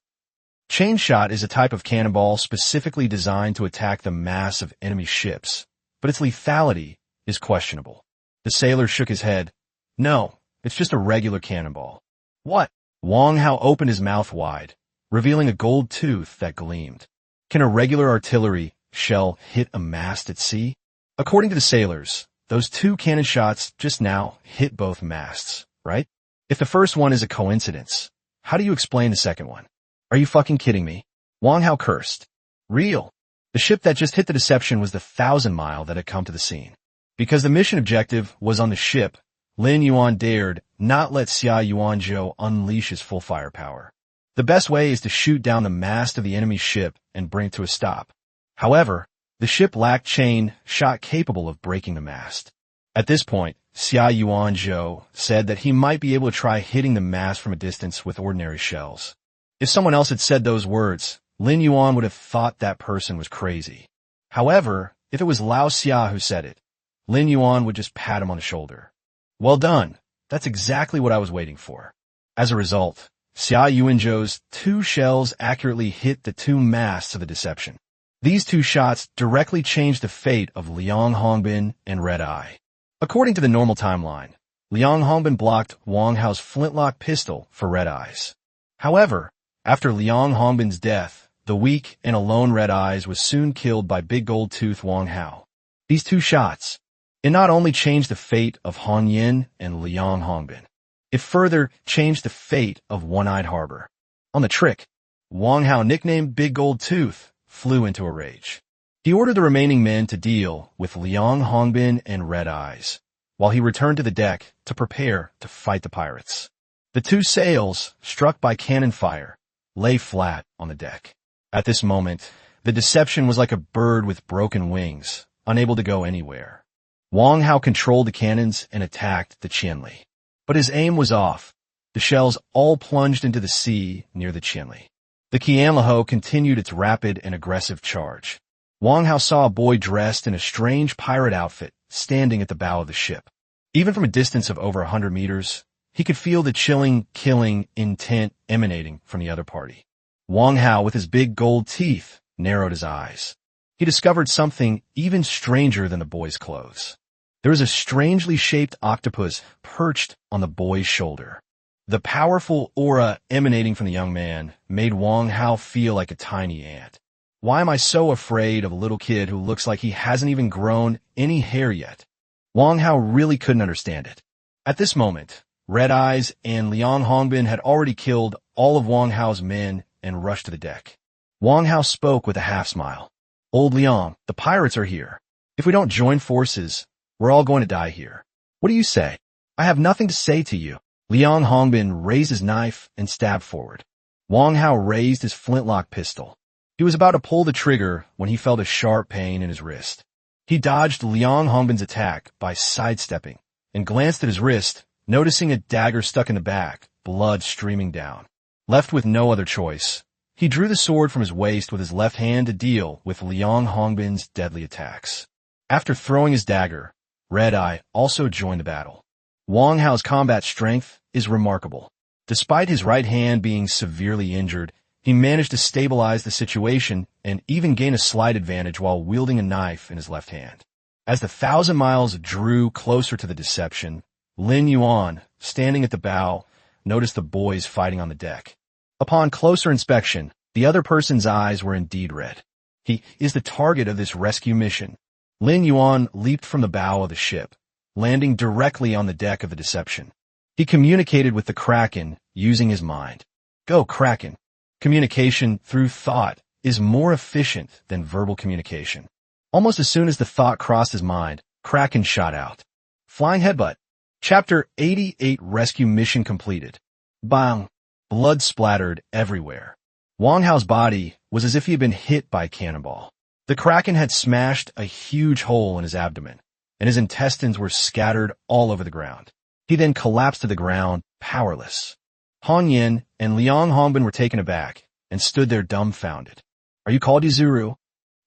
Chain shot is a type of cannonball specifically designed to attack the mass of enemy ships, but its lethality is questionable. The sailor shook his head. "No, it's just a regular cannonball." "What?" Wang Hao opened his mouth wide, revealing a gold tooth that gleamed. "Can a regular artillery shell hit a mast at sea?" According to the sailors, those 2 cannon shots just now hit both masts, right? If the first one is a coincidence, how do you explain the second one? "Are you fucking kidding me?" Wang Hao cursed. "Real." The ship that just hit the Deception was the 1,000-mile that had come to the scene. Because the mission objective was on the ship, Lin Yuan dared not let Xia Yuanzhou unleash his full firepower. The best way is to shoot down the mast of the enemy ship and bring it to a stop. However, the ship lacked chain shot capable of breaking the mast. At this point, Xia Yuanzhou said that he might be able to try hitting the mast from a distance with ordinary shells. If someone else had said those words, Lin Yuan would have thought that person was crazy. However, if it was Lao Xia who said it, Lin Yuan would just pat him on the shoulder. "Well done. That's exactly what I was waiting for." As a result, Xia Yuanzhou's 2 shells accurately hit the 2 masts of the Deception. These 2 shots directly changed the fate of Liang Hongbin and Red Eye. According to the normal timeline, Liang Hongbin blocked Wang Hao's flintlock pistol for Red Eyes. However, after Liang Hongbin's death, the weak and alone Red Eyes was soon killed by Big Gold Tooth Wang Hao. These 2 shots, it not only changed the fate of Han Yin and Liang Hongbin, it further changed the fate of One-Eyed Harbor. On the trick, Wang Hao, nicknamed Big Gold Tooth, flew into a rage. He ordered the remaining men to deal with Liang Hongbin and Red Eyes, while he returned to the deck to prepare to fight the pirates. The 2 sails, struck by cannon fire, lay flat on the deck. At this moment, the Deception was like a bird with broken wings, unable to go anywhere. Wang Hao controlled the cannons and attacked the Qianli. But his aim was off. The shells all plunged into the sea near the Qianli. The Qianlihou continued its rapid and aggressive charge. Wang Hao saw a boy dressed in a strange pirate outfit standing at the bow of the ship. Even from a distance of over 100 meters, he could feel the chilling, killing intent emanating from the other party. Wang Hao, with his big gold teeth, narrowed his eyes. He discovered something even stranger than the boy's clothes. There was a strangely shaped octopus perched on the boy's shoulder. The powerful aura emanating from the young man made Wang Hao feel like a tiny ant. "Why am I so afraid of a little kid who looks like he hasn't even grown any hair yet?" Wang Hao really couldn't understand it. At this moment, Red Eyes and Liang Hongbin had already killed all of Wang Hao's men and rushed to the deck. Wang Hao spoke with a half-smile. "Old Liang, the pirates are here. If we don't join forces, we're all going to die here. What do you say?" "I have nothing to say to you." Liang Hongbin raised his knife and stabbed forward. Wang Hao raised his flintlock pistol. He was about to pull the trigger when he felt a sharp pain in his wrist. He dodged Liang Hongbin's attack by sidestepping and glanced at his wrist, noticing a dagger stuck in the back, blood streaming down. Left with no other choice, he drew the sword from his waist with his left hand to deal with Liang Hongbin's deadly attacks. After throwing his dagger, Red Eye also joined the battle. Wang Hao's combat strength is remarkable. Despite his right hand being severely injured, He managed to stabilize the situation and even gain a slight advantage while wielding a knife in his left hand. As the 1,000 miles drew closer to the deception, Lin Yuan, standing at the bow, noticed the boys fighting on the deck. Upon closer inspection, the other person's eyes were indeed red. He is the target of this rescue mission. Lin Yuan leaped from the bow of the ship, landing directly on the deck of the deception. He communicated with the Kraken using his mind. Go, Kraken. Communication through thought is more efficient than verbal communication. Almost as soon as the thought crossed his mind, Kraken shot out. Flying headbutt. Chapter 88 Rescue Mission completed. Bang! Blood splattered everywhere. Wang Hao's body was as if he had been hit by a cannonball. The Kraken had smashed a huge hole in his abdomen, and his intestines were scattered all over the ground. He then collapsed to the ground, powerless. Han Yin and Liang Hongbin were taken aback and stood there dumbfounded. Are you called Yuzuru?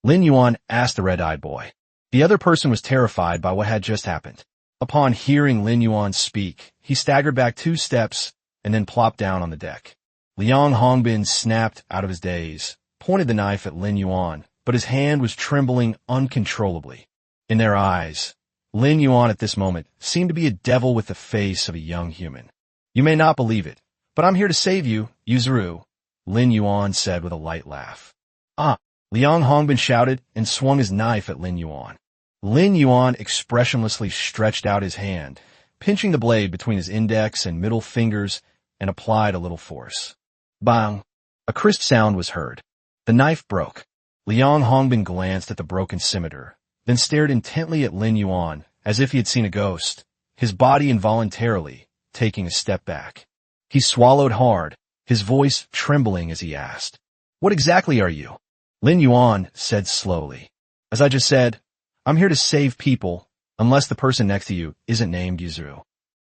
Lin Yuan asked the red-eyed boy. The other person was terrified by what had just happened. Upon hearing Lin Yuan speak, he staggered back 2 steps and then plopped down on the deck. Liang Hongbin snapped out of his daze, pointed the knife at Lin Yuan, but his hand was trembling uncontrollably. In their eyes, Lin Yuan at this moment seemed to be a devil with the face of a young human. You may not believe it, but I'm here to save you, Yuzuru, Lin Yuan said with a light laugh. Ah, Liang Hongbin shouted and swung his knife at Lin Yuan. Lin Yuan expressionlessly stretched out his hand, pinching the blade between his index and middle fingers, and applied a little force. Bang! A crisp sound was heard. The knife broke. Liang Hongbin glanced at the broken scimitar, then stared intently at Lin Yuan as if he had seen a ghost, his body involuntarily taking a step back. He swallowed hard, his voice trembling as he asked, "What exactly are you?" Lin Yuan said slowly, "As I just said, I'm here to save people, unless the person next to you isn't named Yuzuru.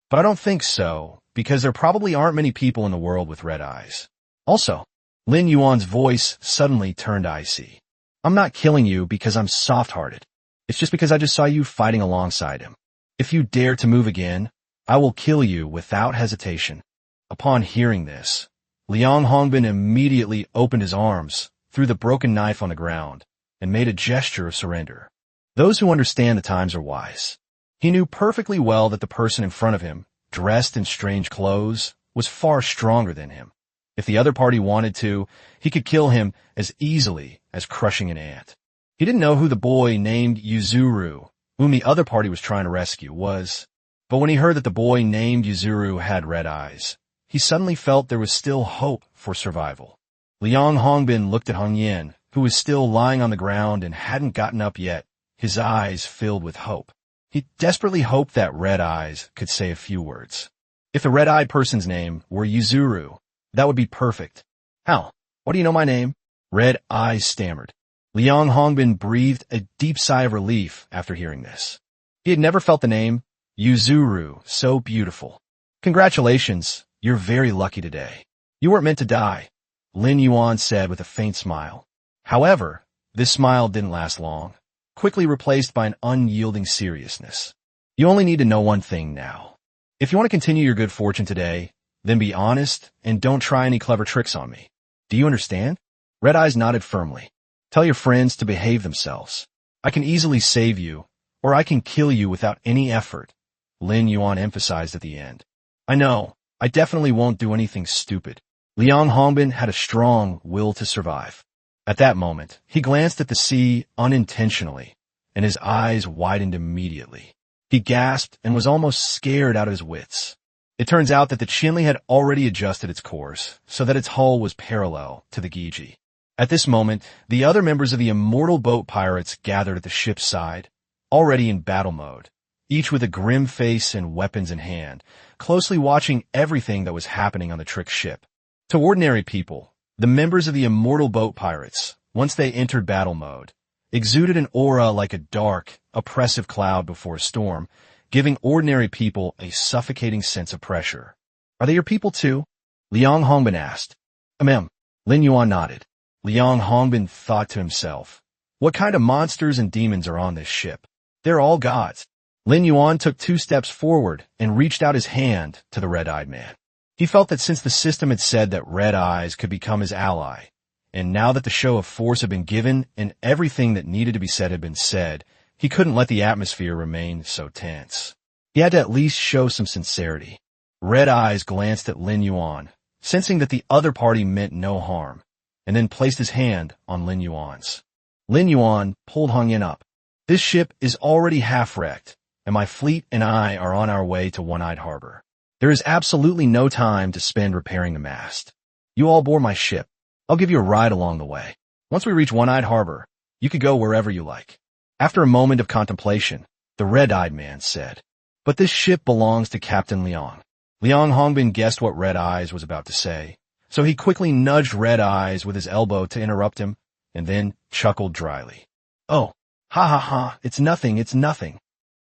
But I don't think so, because there probably aren't many people in the world with red eyes. Also," Lin Yuan's voice suddenly turned icy. "I'm not killing you because I'm soft-hearted. It's just because I just saw you fighting alongside him. If you dare to move again, I will kill you without hesitation." Upon hearing this, Liang Hongbin immediately opened his arms, threw the broken knife on the ground, and made a gesture of surrender. Those who understand the times are wise. He knew perfectly well that the person in front of him, dressed in strange clothes, was far stronger than him. If the other party wanted to, he could kill him as easily as crushing an ant. He didn't know who the boy named Yuzuru, whom the other party was trying to rescue, was, but when he heard that the boy named Yuzuru had red eyes, he suddenly felt there was still hope for survival. Liang Hongbin looked at Han Yin, who was still lying on the ground and hadn't gotten up yet, his eyes filled with hope. He desperately hoped that Red Eyes could say a few words. If the red-eyed person's name were Yuzuru, that would be perfect. "How? What do you know my name?" Red Eyes stammered. Liang Hongbin breathed a deep sigh of relief after hearing this. He had never felt the name Yuzuru so beautiful. "Congratulations, you're very lucky today. You weren't meant to die," Lin Yuan said with a faint smile. However, this smile didn't last long, quickly replaced by an unyielding seriousness. "You only need to know one thing now. If you want to continue your good fortune today, then be honest and don't try any clever tricks on me. Do you understand?" Red Eyes nodded firmly. "Tell your friends to behave themselves. I can easily save you, or I can kill you without any effort," Lin Yuan emphasized at the end. "I know, I definitely won't do anything stupid." Liang Hongbin had a strong will to survive. At that moment, he glanced at the sea unintentionally, and his eyes widened immediately. He gasped and was almost scared out of his wits. It turns out that the Chinli had already adjusted its course, so that its hull was parallel to the Giji. At this moment, the other members of the immortal boat pirates gathered at the ship's side, already in battle mode, each with a grim face and weapons in hand, closely watching everything that was happening on the trick ship. To ordinary people, the members of the immortal boat pirates, once they entered battle mode, exuded an aura like a dark, oppressive cloud before a storm, giving ordinary people a suffocating sense of pressure. "Are they your people too?" Liang Hongbin asked. Lin Yuan nodded. Liang Hongbin thought to himself, "What kind of monsters and demons are on this ship? They're all gods." Lin Yuan took 2 steps forward and reached out his hand to the red-eyed man. He felt that since the system had said that Red Eyes could become his ally, and now that the show of force had been given and everything that needed to be said had been said, he couldn't let the atmosphere remain so tense. He had to at least show some sincerity. Red Eyes glanced at Lin Yuan, sensing that the other party meant no harm, and then placed his hand on Lin Yuan's. Lin Yuan pulled Hong Yin up. This ship is already half-wrecked, and my fleet and I are on our way to One-Eyed Harbor. There is absolutely no time to spend repairing the mast. You all board my ship. I'll give you a ride along the way. Once we reach One-Eyed Harbor, you could go wherever you like. After a moment of contemplation, the red-eyed man said, "But this ship belongs to Captain Liang." Liang Hongbin guessed what Red Eyes was about to say, so he quickly nudged Red Eyes with his elbow to interrupt him, and then chuckled dryly. "Oh, ha ha ha, it's nothing, it's nothing.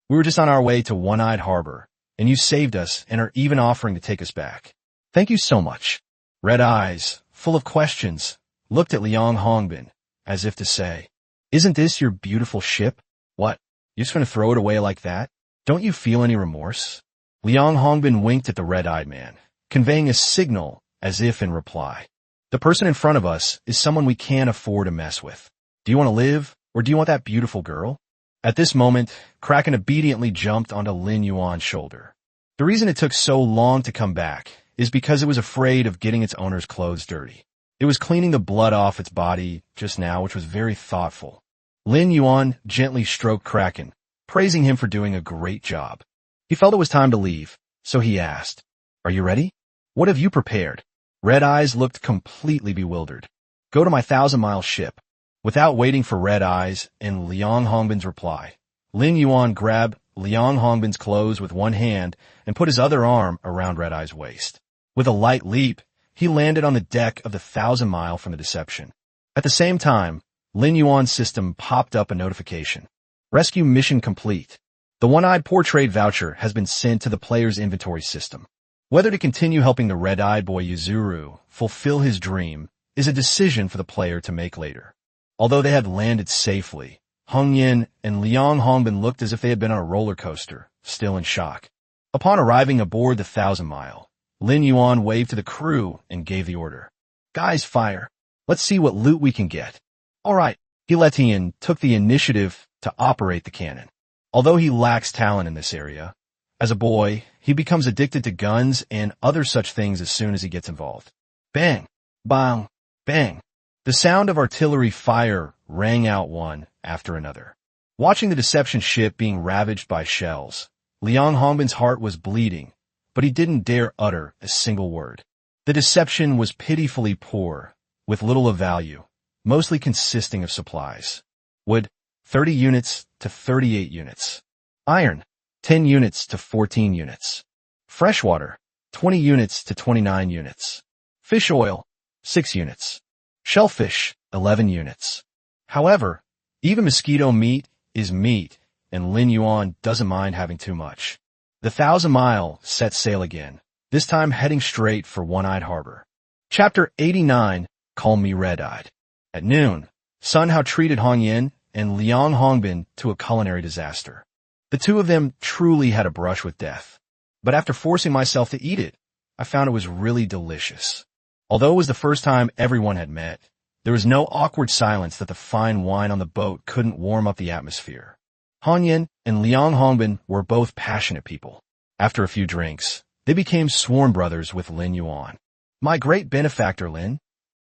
We were just on our way to One-Eyed Harbor, and you saved us and are even offering to take us back. Thank you so much." Red Eyes, full of questions, looked at Liang Hongbin, as if to say, "Isn't this your beautiful ship? What, you're just going to throw it away like that? Don't you feel any remorse?" Liang Hongbin winked at the red-eyed man, conveying a signal as if in reply. "The person in front of us is someone we can't afford to mess with. Do you want to live, or do you want that beautiful girl?" At this moment, Kraken obediently jumped onto Lin Yuan's shoulder. The reason it took so long to come back is because it was afraid of getting its owner's clothes dirty. It was cleaning the blood off its body just now, which was very thoughtful. Lin Yuan gently stroked Kraken, praising him for doing a great job. He felt it was time to leave, so he asked, "Are you ready? What have you prepared?" Red Eyes looked completely bewildered. "Go to my 1,000-mile ship." Without waiting for Red Eyes and Liang Hongbin's reply, Lin Yuan grabbed Liang Hongbin's clothes with one hand and put his other arm around Red Eyes' waist. With a light leap, he landed on the deck of the 1,000-mile from the Deception. At the same time, Lin Yuan's system popped up a notification. "Rescue mission complete. The One-Eyed Portrait voucher has been sent to the player's inventory system. Whether to continue helping the red-eyed boy Yuzuru fulfill his dream is a decision for the player to make later." Although they had landed safely, Hong Yin and Liang Hongbin looked as if they had been on a roller coaster, still in shock. Upon arriving aboard the 1,000-mile, Lin Yuan waved to the crew and gave the order. "Guys, fire. Let's see what loot we can get." All right, Hiletian took the initiative to operate the cannon. Although he lacks talent in this area, as a boy, he becomes addicted to guns and other such things as soon as he gets involved. Bang! Bang! Bang! The sound of artillery fire rang out one after another. Watching the Deception ship being ravaged by shells, Liang Hongbin's heart was bleeding, but he didn't dare utter a single word. The Deception was pitifully poor, with little of value, mostly consisting of supplies. Wood, 30 units to 38 units. Iron, 10 units to 14 units. Freshwater, 20 units to 29 units. Fish oil, 6 units. Shellfish, 11 units. However, even mosquito meat is meat, and Lin Yuan doesn't mind having too much. The 1,000-mile set sail again, this time heading straight for One-Eyed Harbor. Chapter 89, Call Me Red-Eyed. At noon, Sun Hao treated Hong Yin and Liang Hongbin to a culinary disaster. The two of them truly had a brush with death. But after forcing myself to eat it, I found it was really delicious. Although it was the first time everyone had met, there was no awkward silence that the fine wine on the boat couldn't warm up the atmosphere. Hong Yin and Liang Hongbin were both passionate people. After a few drinks, they became sworn brothers with Lin Yuan. "My great benefactor, Lin."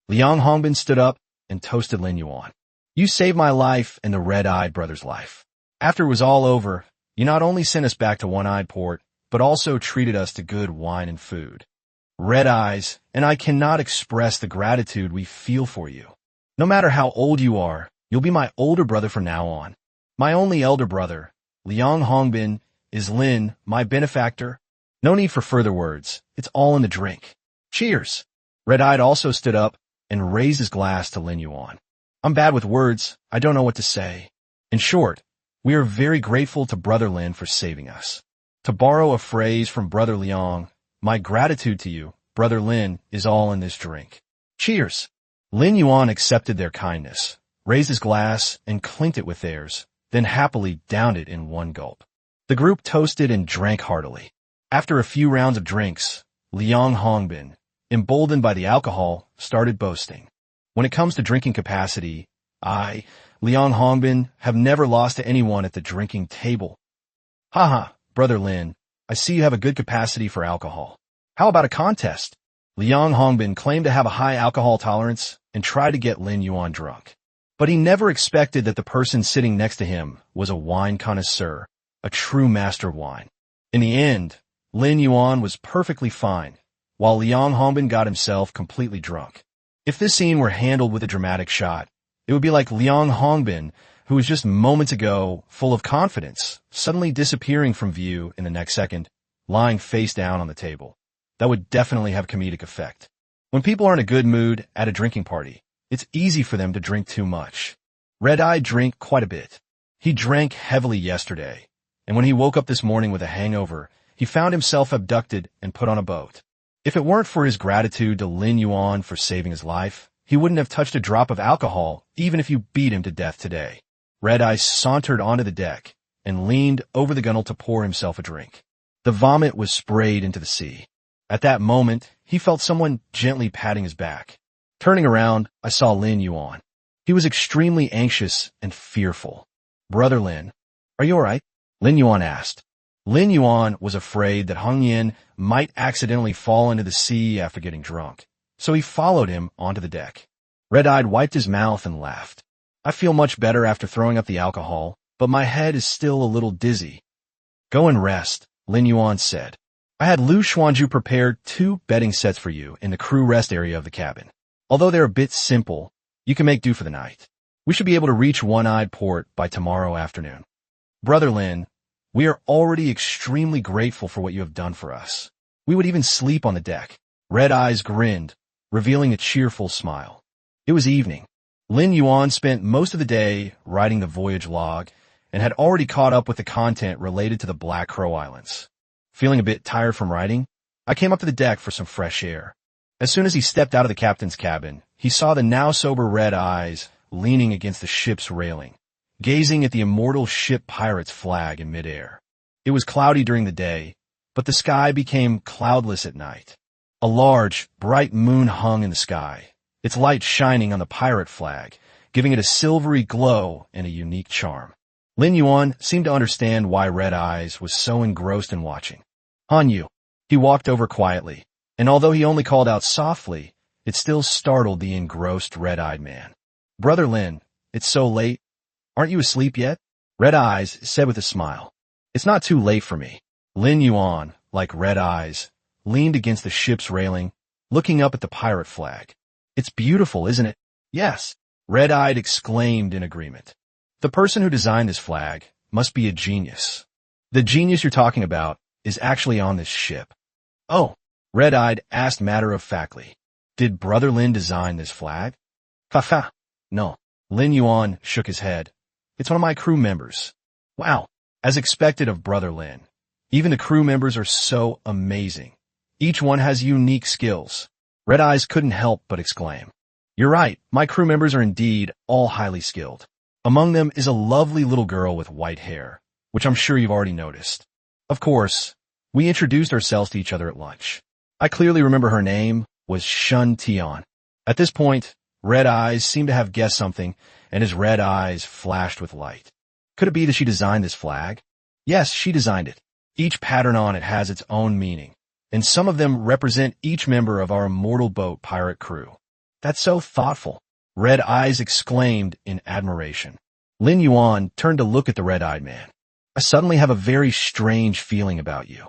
Liang Hongbin stood up and toasted Lin Yuan. "You saved my life and the red-eyed brother's life. After it was all over, you not only sent us back to One-Eyed Port, but also treated us to good wine and food. Red Eyes, and I cannot express the gratitude we feel for you. No matter how old you are, you'll be my older brother from now on. My only elder brother, Liang Hongbin, is Lin, my benefactor. No need for further words. It's all in the drink. Cheers." Red-Eyed also stood up and raised his glass to Lin Yuan. "I'm bad with words. I don't know what to say. In short, we are very grateful to Brother Lin for saving us. To borrow a phrase from Brother Liang, my gratitude to you, Brother Lin, is all in this drink. Cheers." Lin Yuan accepted their kindness, raised his glass, and clinked it with theirs, then happily downed it in one gulp. The group toasted and drank heartily. After a few rounds of drinks, Liang Hongbin, emboldened by the alcohol, started boasting. When it comes to drinking capacity, I, Liang Hongbin, have never lost to anyone at the drinking table. Haha, Brother Lin, I see you have a good capacity for alcohol. How about a contest? Liang Hongbin claimed to have a high alcohol tolerance and tried to get Lin Yuan drunk. But he never expected that the person sitting next to him was a wine connoisseur, a true master of wine. In the end, Lin Yuan was perfectly fine, while Liang Hongbin got himself completely drunk. If this scene were handled with a dramatic shot, it would be like Liang Hongbin, who was just moments ago full of confidence, suddenly disappearing from view in the next second, lying face down on the table. That would definitely have comedic effect. When people are in a good mood at a drinking party, it's easy for them to drink too much. Red-Eye drank quite a bit. He drank heavily yesterday, and when he woke up this morning with a hangover, he found himself abducted and put on a boat. If it weren't for his gratitude to Lin Yuan for saving his life, he wouldn't have touched a drop of alcohol even if you beat him to death today. Red-Eye sauntered onto the deck and leaned over the gunwale to pour himself a drink. The vomit was sprayed into the sea. At that moment, he felt someone gently patting his back. Turning around, I saw Lin Yuan. He was extremely anxious and fearful. Brother Lin, are you all right? Lin Yuan asked. Lin Yuan was afraid that Hung Yin might accidentally fall into the sea after getting drunk, so he followed him onto the deck. Red-Eyed wiped his mouth and laughed. I feel much better after throwing up the alcohol, but my head is still a little dizzy. Go and rest, Lin Yuan said. I had Lu Xuanju prepare 2 bedding sets for you in the crew rest area of the cabin. Although they're a bit simple, you can make do for the night. We should be able to reach One-Eyed Port by tomorrow afternoon. Brother Lin, we are already extremely grateful for what you have done for us. We would even sleep on the deck. Red Eyes grinned, revealing a cheerful smile. It was evening. Lin Yuan spent most of the day writing the Voyage log and had already caught up with the content related to the Black Crow Islands. Feeling a bit tired from writing, I came up to the deck for some fresh air. As soon as he stepped out of the captain's cabin, he saw the now-sober Red Eyes leaning against the ship's railing, gazing at the immortal ship pirate's flag in midair. It was cloudy during the day, but the sky became cloudless at night. A large, bright moon hung in the sky, its light shining on the pirate flag, giving it a silvery glow and a unique charm. Lin Yuan seemed to understand why Red Eyes was so engrossed in watching. Han Yu. He walked over quietly, and although he only called out softly, it still startled the engrossed red-eyed man. Brother Lin, it's so late. Aren't you asleep yet? Red Eyes said with a smile. It's not too late for me. Lin Yuan, like Red Eyes, leaned against the ship's railing, looking up at the pirate flag. It's beautiful, isn't it? Yes, Red-Eyed exclaimed in agreement. The person who designed this flag must be a genius. The genius you're talking about is actually on this ship. Oh, Red-Eyed asked matter-of-factly. Did Brother Lin design this flag? Fa. No. Lin Yuan shook his head. It's one of my crew members. Wow. As expected of Brother Lin. Even the crew members are so amazing. Each one has unique skills. Red Eyes couldn't help but exclaim. You're right. My crew members are indeed all highly skilled. Among them is a lovely little girl with white hair, which I'm sure you've already noticed. Of course, we introduced ourselves to each other at lunch. I clearly remember her name was Shun Tian. At this point, Red Eyes seemed to have guessed something, and his red eyes flashed with light. Could it be that she designed this flag? Yes, she designed it. Each pattern on it has its own meaning, and some of them represent each member of our immortal boat pirate crew. That's so thoughtful. Red Eyes exclaimed in admiration. Lin Yuan turned to look at the red-eyed man. I suddenly have a very strange feeling about you.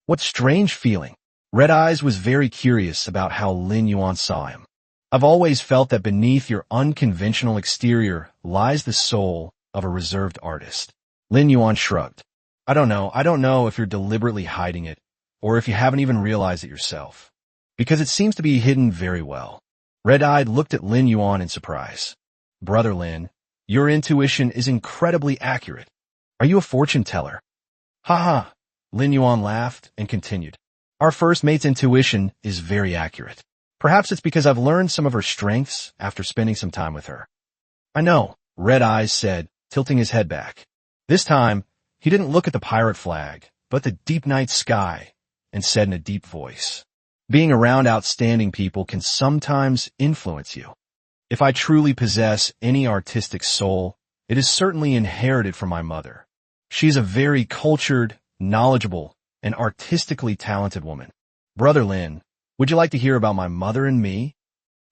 What strange feeling? Red Eyes was very curious about how Lin Yuan saw him. I've always felt that beneath your unconventional exterior lies the soul of a reserved artist. Lin Yuan shrugged. I don't know if you're deliberately hiding it, or if you haven't even realized it yourself. Because it seems to be hidden very well. Red-Eyed looked at Lin Yuan in surprise. Brother Lin, your intuition is incredibly accurate. Are you a fortune teller? Ha. Lin Yuan laughed and continued. Our first mate's intuition is very accurate. Perhaps it's because I've learned some of her strengths after spending some time with her. I know, Red Eyes said, tilting his head back. This time, he didn't look at the pirate flag, but the deep night sky, and said in a deep voice, Being around outstanding people can sometimes influence you. If I truly possess any artistic soul, it is certainly inherited from my mother. She is a very cultured, knowledgeable, and artistically talented woman. Brother Lin, would you like to hear about my mother and me?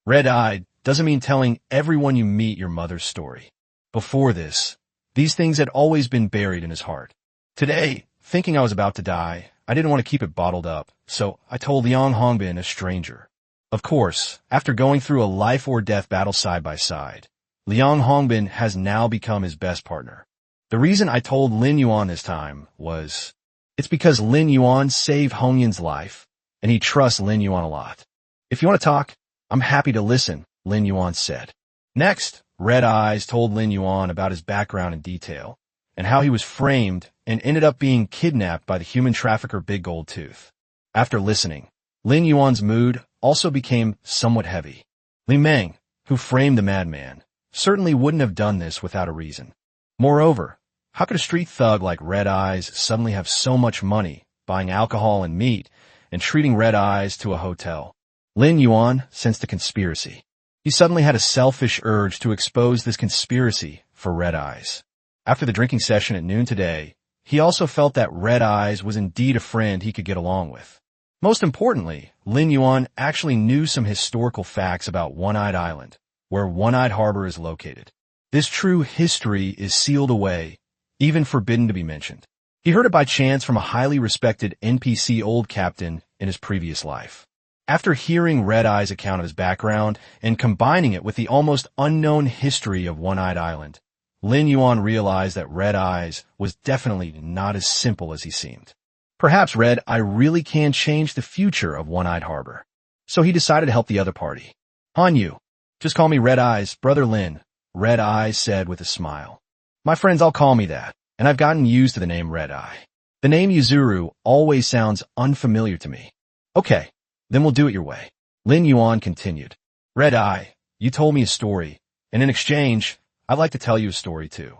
Red-eyed doesn't mean telling everyone you meet your mother's story. Before this, these things had always been buried in his heart. Today, thinking I was about to die, I didn't want to keep it bottled up, so I told Liang Hongbin, a stranger. Of course, after going through a life-or-death battle side by side, Liang Hongbin has now become his best partner. The reason I told Lin Yuan this time was, it's because Lin Yuan saved Hongyan's life, and he trusts Lin Yuan a lot. If you want to talk, I'm happy to listen, Lin Yuan said. Next, Red Eyes told Lin Yuan about his background in detail, and how he was framed and ended up being kidnapped by the human trafficker Big Gold Tooth. After listening, Lin Yuan's mood also became somewhat heavy. Li Meng, who framed the madman, certainly wouldn't have done this without a reason. Moreover, how could a street thug like Red Eyes suddenly have so much money, buying alcohol and meat, and treating Red Eyes to a hotel? Lin Yuan sensed a conspiracy. He suddenly had a selfish urge to expose this conspiracy for Red Eyes. After the drinking session at noon today, he also felt that Red Eyes was indeed a friend he could get along with. Most importantly, Lin Yuan actually knew some historical facts about One-Eyed Island, where One-Eyed Harbor is located. This true history is sealed away, even forbidden to be mentioned. He heard it by chance from a highly respected NPC old captain in his previous life. After hearing Red Eye's account of his background and combining it with the almost unknown history of One-Eyed Island, Lin Yuan realized that Red Eyes was definitely not as simple as he seemed. Perhaps Red Eye really can change the future of One-Eyed Harbor. So he decided to help the other party. Han Yu. Just call me Red Eyes, Brother Lin, Red Eye said with a smile. My friends all call me that, and I've gotten used to the name Red Eye. The name Yuzuru always sounds unfamiliar to me. Okay, then we'll do it your way. Lin Yuan continued. Red Eye, you told me a story, and in exchange, I'd like to tell you a story too.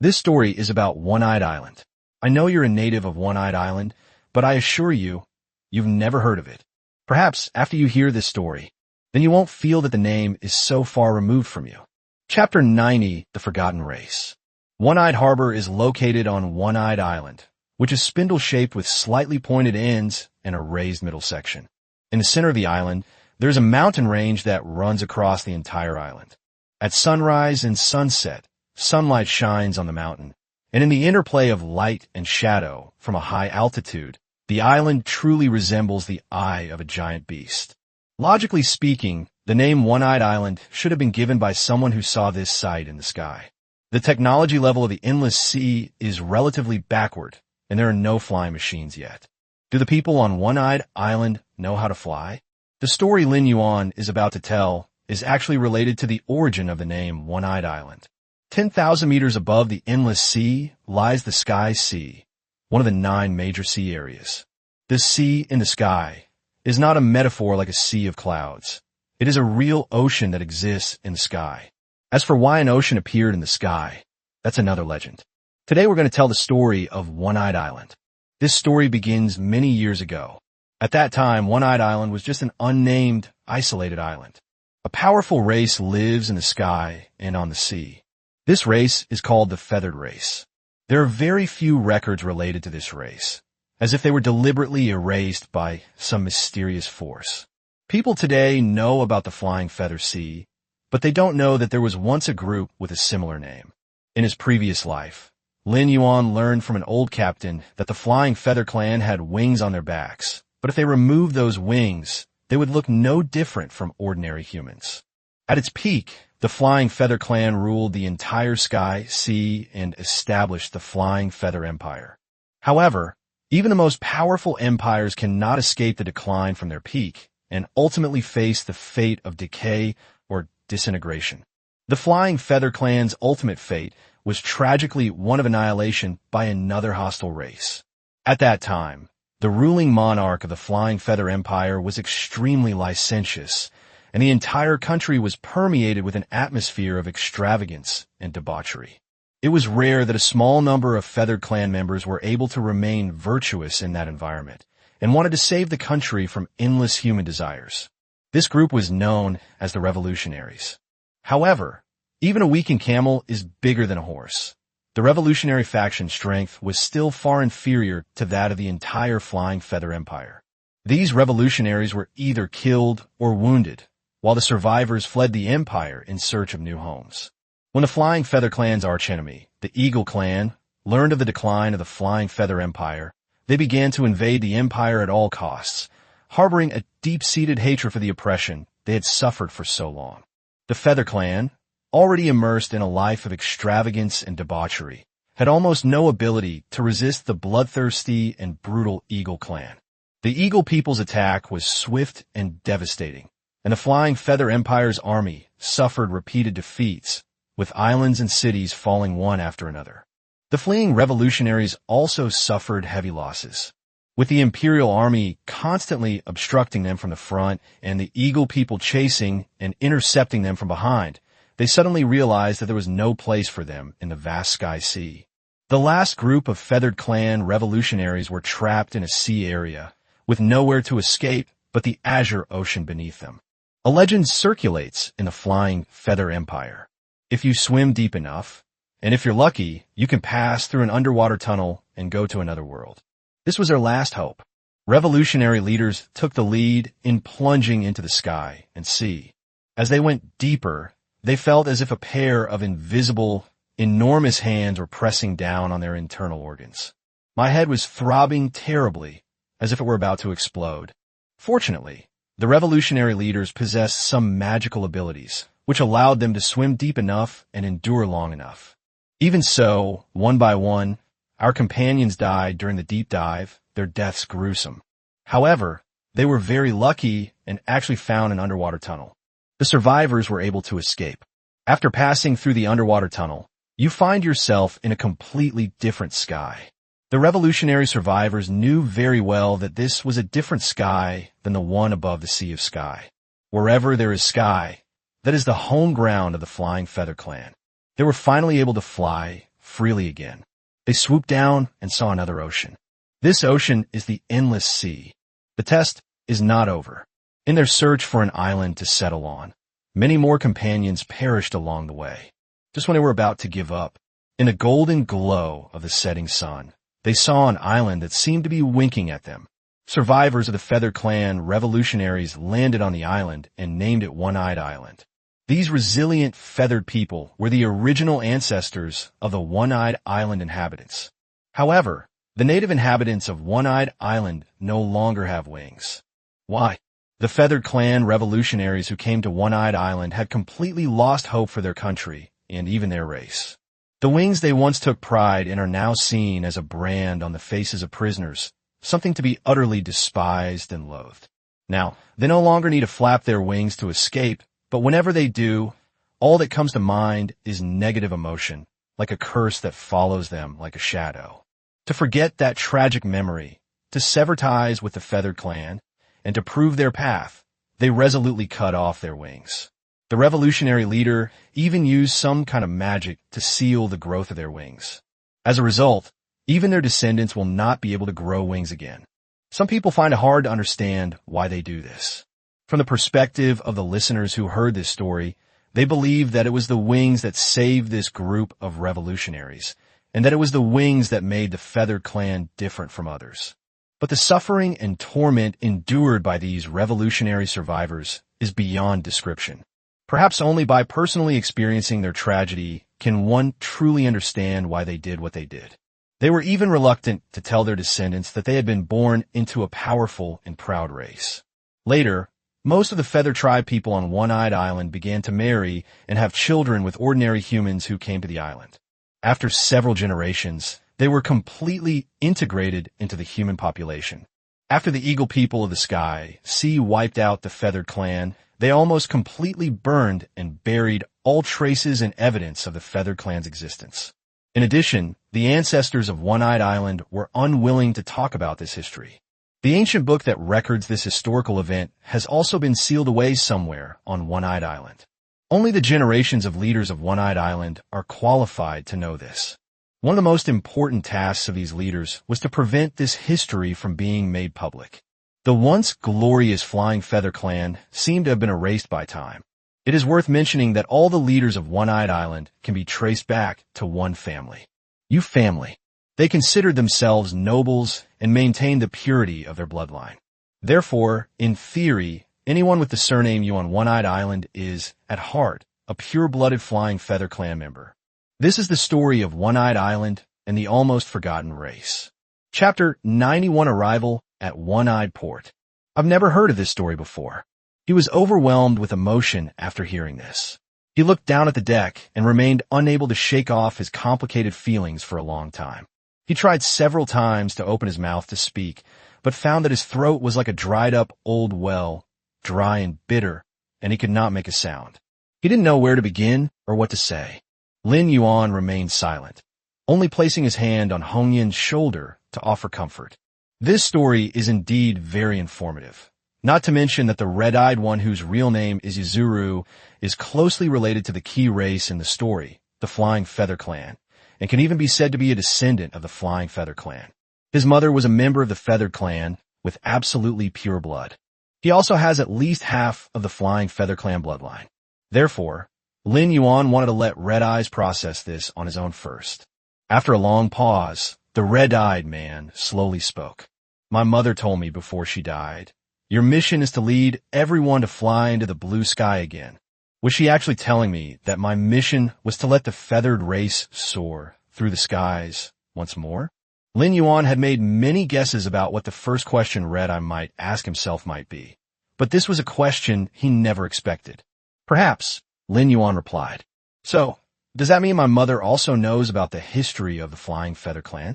This story is about One-Eyed Island. I know you're a native of One-Eyed Island, but I assure you, you've never heard of it. Perhaps after you hear this story, then you won't feel that the name is so far removed from you. Chapter 90, The Forgotten Race. One-Eyed Harbor is located on One-Eyed Island, which is spindle-shaped with slightly pointed ends and a raised middle section. In the center of the island, there's a mountain range that runs across the entire island. At sunrise and sunset, sunlight shines on the mountain, and in the interplay of light and shadow from a high altitude, the island truly resembles the eye of a giant beast. Logically speaking, the name One-Eyed Island should have been given by someone who saw this sight in the sky. The technology level of the endless sea is relatively backward, and there are no flying machines yet. Do the people on One-Eyed Island know how to fly? The story Lin Yuan is about to tell is actually related to the origin of the name One-Eyed Island. 10,000 meters above the endless sea lies the Sky Sea, one of the 9 major sea areas. This sea in the sky is not a metaphor like a sea of clouds. It is a real ocean that exists in the sky. As for why an ocean appeared in the sky, that's another legend. Today we're going to tell the story of One-Eyed Island. This story begins many years ago. At that time, One-Eyed Island was just an unnamed, isolated island. A powerful race lives in the sky and on the sea. This race is called the Feathered Race. There are very few records related to this race, as if they were deliberately erased by some mysterious force. People today know about the Flying Feather Sea, but they don't know that there was once a group with a similar name. In his previous life, Lin Yuan learned from an old captain that the Flying Feather Clan had wings on their backs, but if they removed those wings, they would look no different from ordinary humans. At its peak, the Flying Feather Clan ruled the entire sky, sea, and established the Flying Feather Empire. However, even the most powerful empires cannot escape the decline from their peak and ultimately face the fate of decay or disintegration. The Flying Feather Clan's ultimate fate was tragically one of annihilation by another hostile race. At that time, the ruling monarch of the Flying Feather Empire was extremely licentious, and the entire country was permeated with an atmosphere of extravagance and debauchery. It was rare that a small number of Feathered Clan members were able to remain virtuous in that environment, and wanted to save the country from endless human desires. This group was known as the Revolutionaries. However, even a weakened camel is bigger than a horse. The revolutionary faction strength was still far inferior to that of the entire Flying Feather Empire. These revolutionaries were either killed or wounded, while the survivors fled the empire in search of new homes. When the Flying Feather clan's archenemy, the Eagle clan, learned of the decline of the Flying Feather Empire, they began to invade the empire at all costs, harboring a deep-seated hatred for the oppression they had suffered for so long. The Feather Clan, already immersed in a life of extravagance and debauchery, had almost no ability to resist the bloodthirsty and brutal Eagle clan. The Eagle people's attack was swift and devastating, and the Flying Feather Empire's army suffered repeated defeats, with islands and cities falling one after another. The fleeing revolutionaries also suffered heavy losses. With the Imperial Army constantly obstructing them from the front and the Eagle people chasing and intercepting them from behind, they suddenly realized that there was no place for them in the vast Sky Sea. The last group of Feathered Clan revolutionaries were trapped in a sea area, with nowhere to escape but the azure ocean beneath them. A legend circulates in the Flying Feather Empire. If you swim deep enough, and if you're lucky, you can pass through an underwater tunnel and go to another world. This was their last hope. Revolutionary leaders took the lead in plunging into the sky and sea. As they went deeper, they felt as if a pair of invisible, enormous hands were pressing down on their internal organs. My head was throbbing terribly, as if it were about to explode. Fortunately, the revolutionary leaders possessed some magical abilities, which allowed them to swim deep enough and endure long enough. Even so, one by one, our companions died during the deep dive, their deaths gruesome. However, they were very lucky and actually found an underwater tunnel. The survivors were able to escape. After passing through the underwater tunnel, you find yourself in a completely different sky. The revolutionary survivors knew very well that this was a different sky than the one above the Sea of Sky. Wherever there is sky, that is the home ground of the Flying Feather Clan. They were finally able to fly freely again. They swooped down and saw another ocean. This ocean is the endless sea. The test is not over. In their search for an island to settle on, many more companions perished along the way. Just when they were about to give up, in the golden glow of the setting sun, they saw an island that seemed to be winking at them. Survivors of the Feather Clan revolutionaries landed on the island and named it One-Eyed Island. These resilient feathered people were the original ancestors of the One-Eyed Island inhabitants. However, the native inhabitants of One-Eyed Island no longer have wings. Why? The Feathered Clan revolutionaries who came to One-Eyed Island had completely lost hope for their country and even their race. The wings they once took pride in are now seen as a brand on the faces of prisoners, something to be utterly despised and loathed. Now, they no longer need to flap their wings to escape, but whenever they do, all that comes to mind is negative emotion, like a curse that follows them like a shadow. To forget that tragic memory, to sever ties with the Feathered Clan, and to prove their path, they resolutely cut off their wings. The revolutionary leader even used some kind of magic to seal the growth of their wings. As a result, even their descendants will not be able to grow wings again. Some people find it hard to understand why they do this. From the perspective of the listeners who heard this story, they believe that it was the wings that saved this group of revolutionaries, and that it was the wings that made the Feathered Clan different from others. But the suffering and torment endured by these revolutionary survivors is beyond description. Perhaps only by personally experiencing their tragedy can one truly understand why they did what they did. They were even reluctant to tell their descendants that they had been born into a powerful and proud race. Later, most of the Feather Tribe people on One-Eyed Island began to marry and have children with ordinary humans who came to the island. After several generations, they were completely integrated into the human population. After the Eagle people of the Sky Sea wiped out the Feathered Clan, they almost completely burned and buried all traces and evidence of the Feathered Clan's existence. In addition, the ancestors of One-Eyed Island were unwilling to talk about this history. The ancient book that records this historical event has also been sealed away somewhere on One-Eyed Island. Only the generations of leaders of One-Eyed Island are qualified to know this. One of the most important tasks of these leaders was to prevent this history from being made public. The once glorious Flying Feather clan seemed to have been erased by time. It is worth mentioning that all the leaders of One-Eyed Island can be traced back to one family. You family. They considered themselves nobles and maintained the purity of their bloodline. Therefore, in theory, anyone with the surname Yuan on One-Eyed Island is, at heart, a pure-blooded Flying Feather clan member. This is the story of One-Eyed Island and the almost forgotten race. Chapter 91: Arrival at One-Eyed Port. I've never heard of this story before. He was overwhelmed with emotion after hearing this. He looked down at the deck and remained unable to shake off his complicated feelings for a long time. He tried several times to open his mouth to speak, but found that his throat was like a dried-up old well, dry and bitter, and he could not make a sound. He didn't know where to begin or what to say. Lin Yuan remained silent, only placing his hand on Hong Yin's shoulder to offer comfort. This story is indeed very informative. Not to mention that the red-eyed one, whose real name is Yuzuru, is closely related to the key race in the story, the Flying Feather clan, and can even be said to be a descendant of the Flying Feather clan. His mother was a member of the Feathered clan with absolutely pure blood. He also has at least half of the Flying Feather clan bloodline. Therefore, Lin Yuan wanted to let Red Eyes process this on his own first. After a long pause, the red-eyed man slowly spoke. My mother told me before she died, your mission is to lead everyone to fly into the blue sky again. Was she actually telling me that my mission was to let the feathered race soar through the skies once more? Lin Yuan had made many guesses about what the first question Red-Eye might ask himself might be, but this was a question he never expected. Perhaps, Lin Yuan replied. So, does that mean my mother also knows about the history of the Flying Feather clan?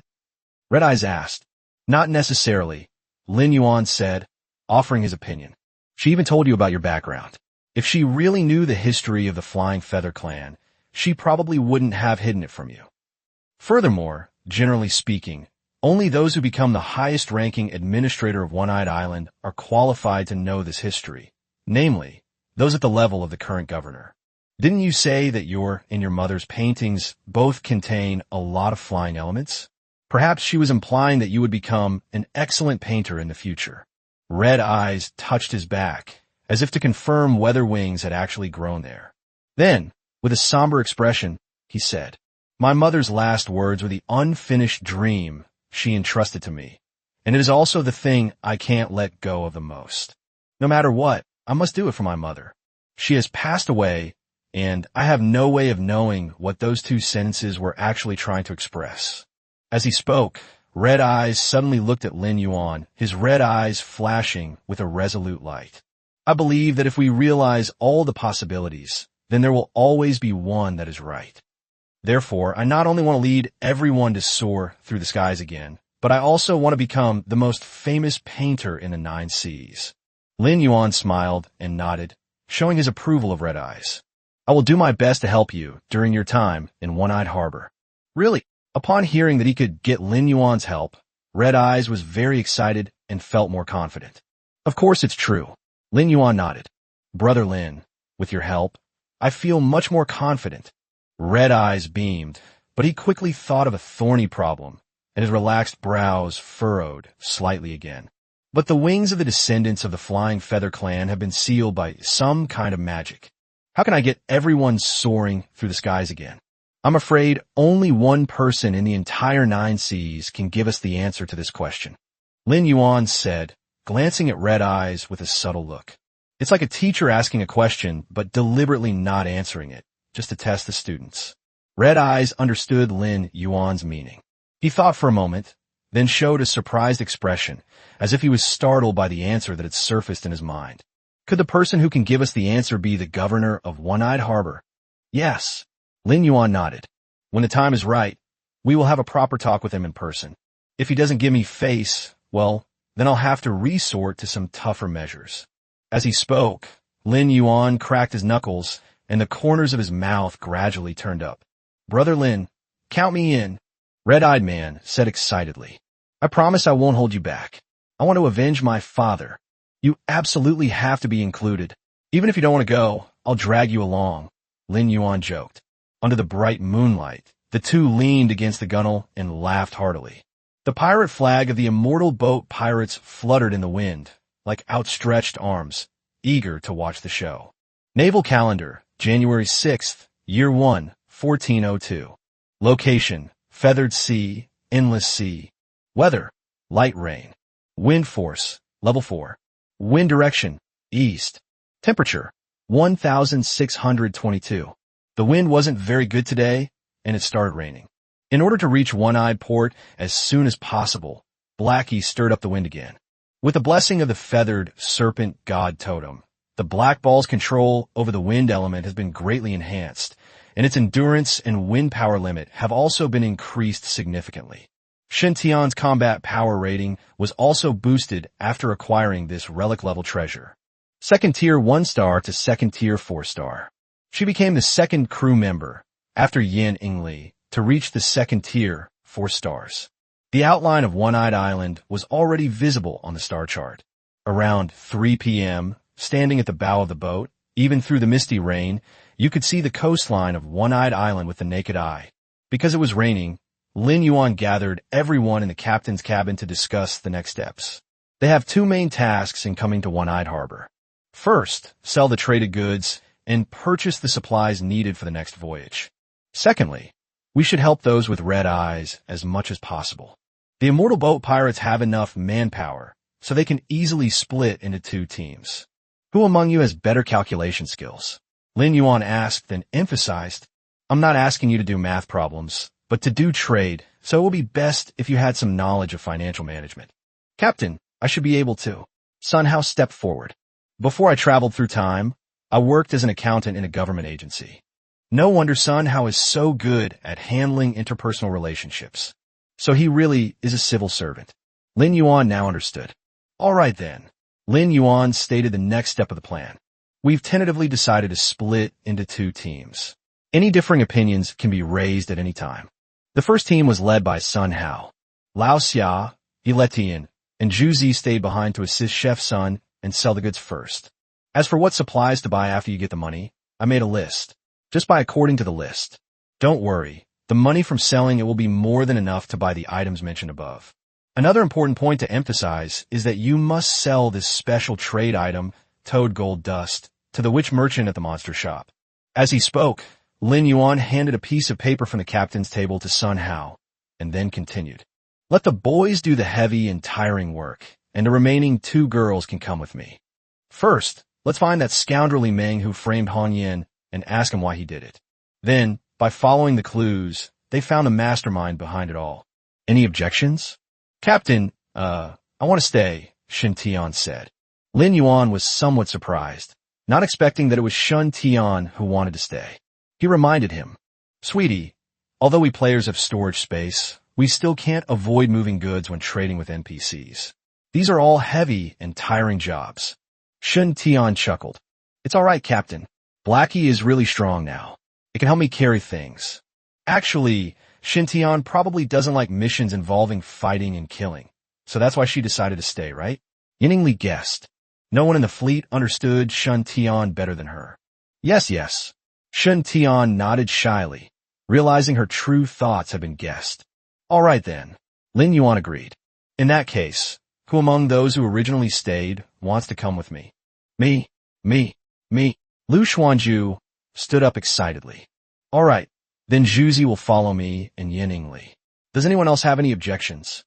Red Eyes asked. Not necessarily, Lin Yuan said, offering his opinion. She even told you about your background. If she really knew the history of the Flying Feather clan, she probably wouldn't have hidden it from you. Furthermore, generally speaking, only those who become the highest-ranking administrator of One-Eyed Island are qualified to know this history, namely, those at the level of the current governor. Didn't you say that your and your mother's paintings both contain a lot of flying elements? Perhaps she was implying that you would become an excellent painter in the future. Red Eyes touched his back, as if to confirm whether wings had actually grown there. Then, with a somber expression, he said, my mother's last words were the unfinished dream she entrusted to me, and it is also the thing I can't let go of the most. No matter what, I must do it for my mother. She has passed away, and I have no way of knowing what those two sentences were actually trying to express. As he spoke, Red Eyes suddenly looked at Lin Yuan, his red eyes flashing with a resolute light. I believe that if we realize all the possibilities, then there will always be one that is right. Therefore, I not only want to lead everyone to soar through the skies again, but I also want to become the most famous painter in the 9 seas. Lin Yuan smiled and nodded, showing his approval of Red Eyes. I will do my best to help you during your time in One-Eyed Harbor. Really, upon hearing that he could get Lin Yuan's help, Red Eyes was very excited and felt more confident. Of course it's true. Lin Yuan nodded. Brother Lin, with your help, I feel much more confident. Red Eyes beamed, but he quickly thought of a thorny problem, and his relaxed brows furrowed slightly again. But the wings of the descendants of the Flying Feather clan have been sealed by some kind of magic. How can I get everyone soaring through the skies again? I'm afraid only one person in the entire 9 seas can give us the answer to this question. Lin Yuan said, glancing at Red Eyes with a subtle look. It's like a teacher asking a question but deliberately not answering it, just to test the students. Red Eyes understood Lin Yuan's meaning. He thought for a moment, then showed a surprised expression, as if he was startled by the answer that had surfaced in his mind. Could the person who can give us the answer be the governor of One-Eyed Harbor? Yes. Lin Yuan nodded. When the time is right, we will have a proper talk with him in person. If he doesn't give me face, well, then I'll have to resort to some tougher measures. As he spoke, Lin Yuan cracked his knuckles, and the corners of his mouth gradually turned up. Brother Lin, count me in, Red-Eyed Man said excitedly. I promise I won't hold you back. I want to avenge my father. You absolutely have to be included. Even if you don't want to go, I'll drag you along, Lin Yuan joked. Under the bright moonlight, The two leaned against the gunwale and laughed heartily. The pirate flag of the immortal boat pirates fluttered in the wind, like outstretched arms, eager to watch the show. Naval Calendar, January 6th, Year 1, 1402. Location, Feathered Sea, Endless Sea. Weather, light rain. Wind force, level 4. Wind direction, east. Temperature, 1,622. The wind wasn't very good today, and it started raining. In order to reach One-Eyed Port as soon as possible, Blackie stirred up the wind again. With the blessing of the feathered serpent god totem, the Black Ball's control over the wind element has been greatly enhanced, and its endurance and wind power limit have also been increased significantly. Shen Tian's combat power rating was also boosted after acquiring this relic-level treasure. Second tier 1-star to second tier 4-star. She became the second crew member, after Yin Ingli, to reach the second tier, 4 stars. The outline of One-Eyed Island was already visible on the star chart. Around 3 p.m., standing at the bow of the boat, even through the misty rain, you could see the coastline of One-Eyed Island with the naked eye. Because it was raining, Lin Yuan gathered everyone in the captain's cabin to discuss the next steps. They have 2 main tasks in coming to One-Eyed Harbor. First, sell the traded goods and purchase the supplies needed for the next voyage. Secondly, we should help those with red eyes as much as possible. The immortal boat pirates have enough manpower, so they can easily split into 2 teams. Who among you has better calculation skills? Lin Yuan asked, then emphasized, I'm not asking you to do math problems, but to do trade, so it will be best if you had some knowledge of financial management. Captain, I should be able to. Sun Hao stepped forward. Before I traveled through time, I worked as an accountant in a government agency. No wonder Sun Hao is so good at handling interpersonal relationships. So he really is a civil servant. Lin Yuan now understood. All right then. Lin Yuan stated the next step of the plan. We've tentatively decided to split into 2 teams. Any differing opinions can be raised at any time. The first team was led by Sun Hao. Lao Xia, Yiletian, and Zhu Zi stayed behind to assist Chef Sun and sell the goods first. As for what supplies to buy after you get the money, I made a list. Just buy according to the list. Don't worry, the money from selling it will be more than enough to buy the items mentioned above. Another important point to emphasize is that you must sell this special trade item, Toad Gold Dust, to the witch merchant at the monster shop. As he spoke, Lin Yuan handed a piece of paper from the captain's table to Sun Hao, and then continued. Let the boys do the heavy and tiring work, and the remaining 2 girls can come with me. First, let's find that scoundrelly Meng who framed Han Yin and ask him why he did it. Then, by following the clues, they found the mastermind behind it all. Any objections? Captain, I want to stay, Shen Tian said. Lin Yuan was somewhat surprised, not expecting that it was Shen Tian who wanted to stay. He reminded him, Sweetie, although we players have storage space, we still can't avoid moving goods when trading with NPCs. These are all heavy and tiring jobs. Shen Tian chuckled. It's all right, Captain. Blackie is really strong now. It can help me carry things. Actually, Shen Tian probably doesn't like missions involving fighting and killing, so that's why she decided to stay, right? Yinningli guessed. No one in the fleet understood Shen Tian better than her. Yes. Shen Tian nodded shyly, realizing her true thoughts had been guessed. All right then. Lin Yuan agreed. In that case, who among those who originally stayed wants to come with me? Me. Lu Xuanju stood up excitedly. All right, then Zhuzi will follow me and Yinningli. Does anyone else have any objections?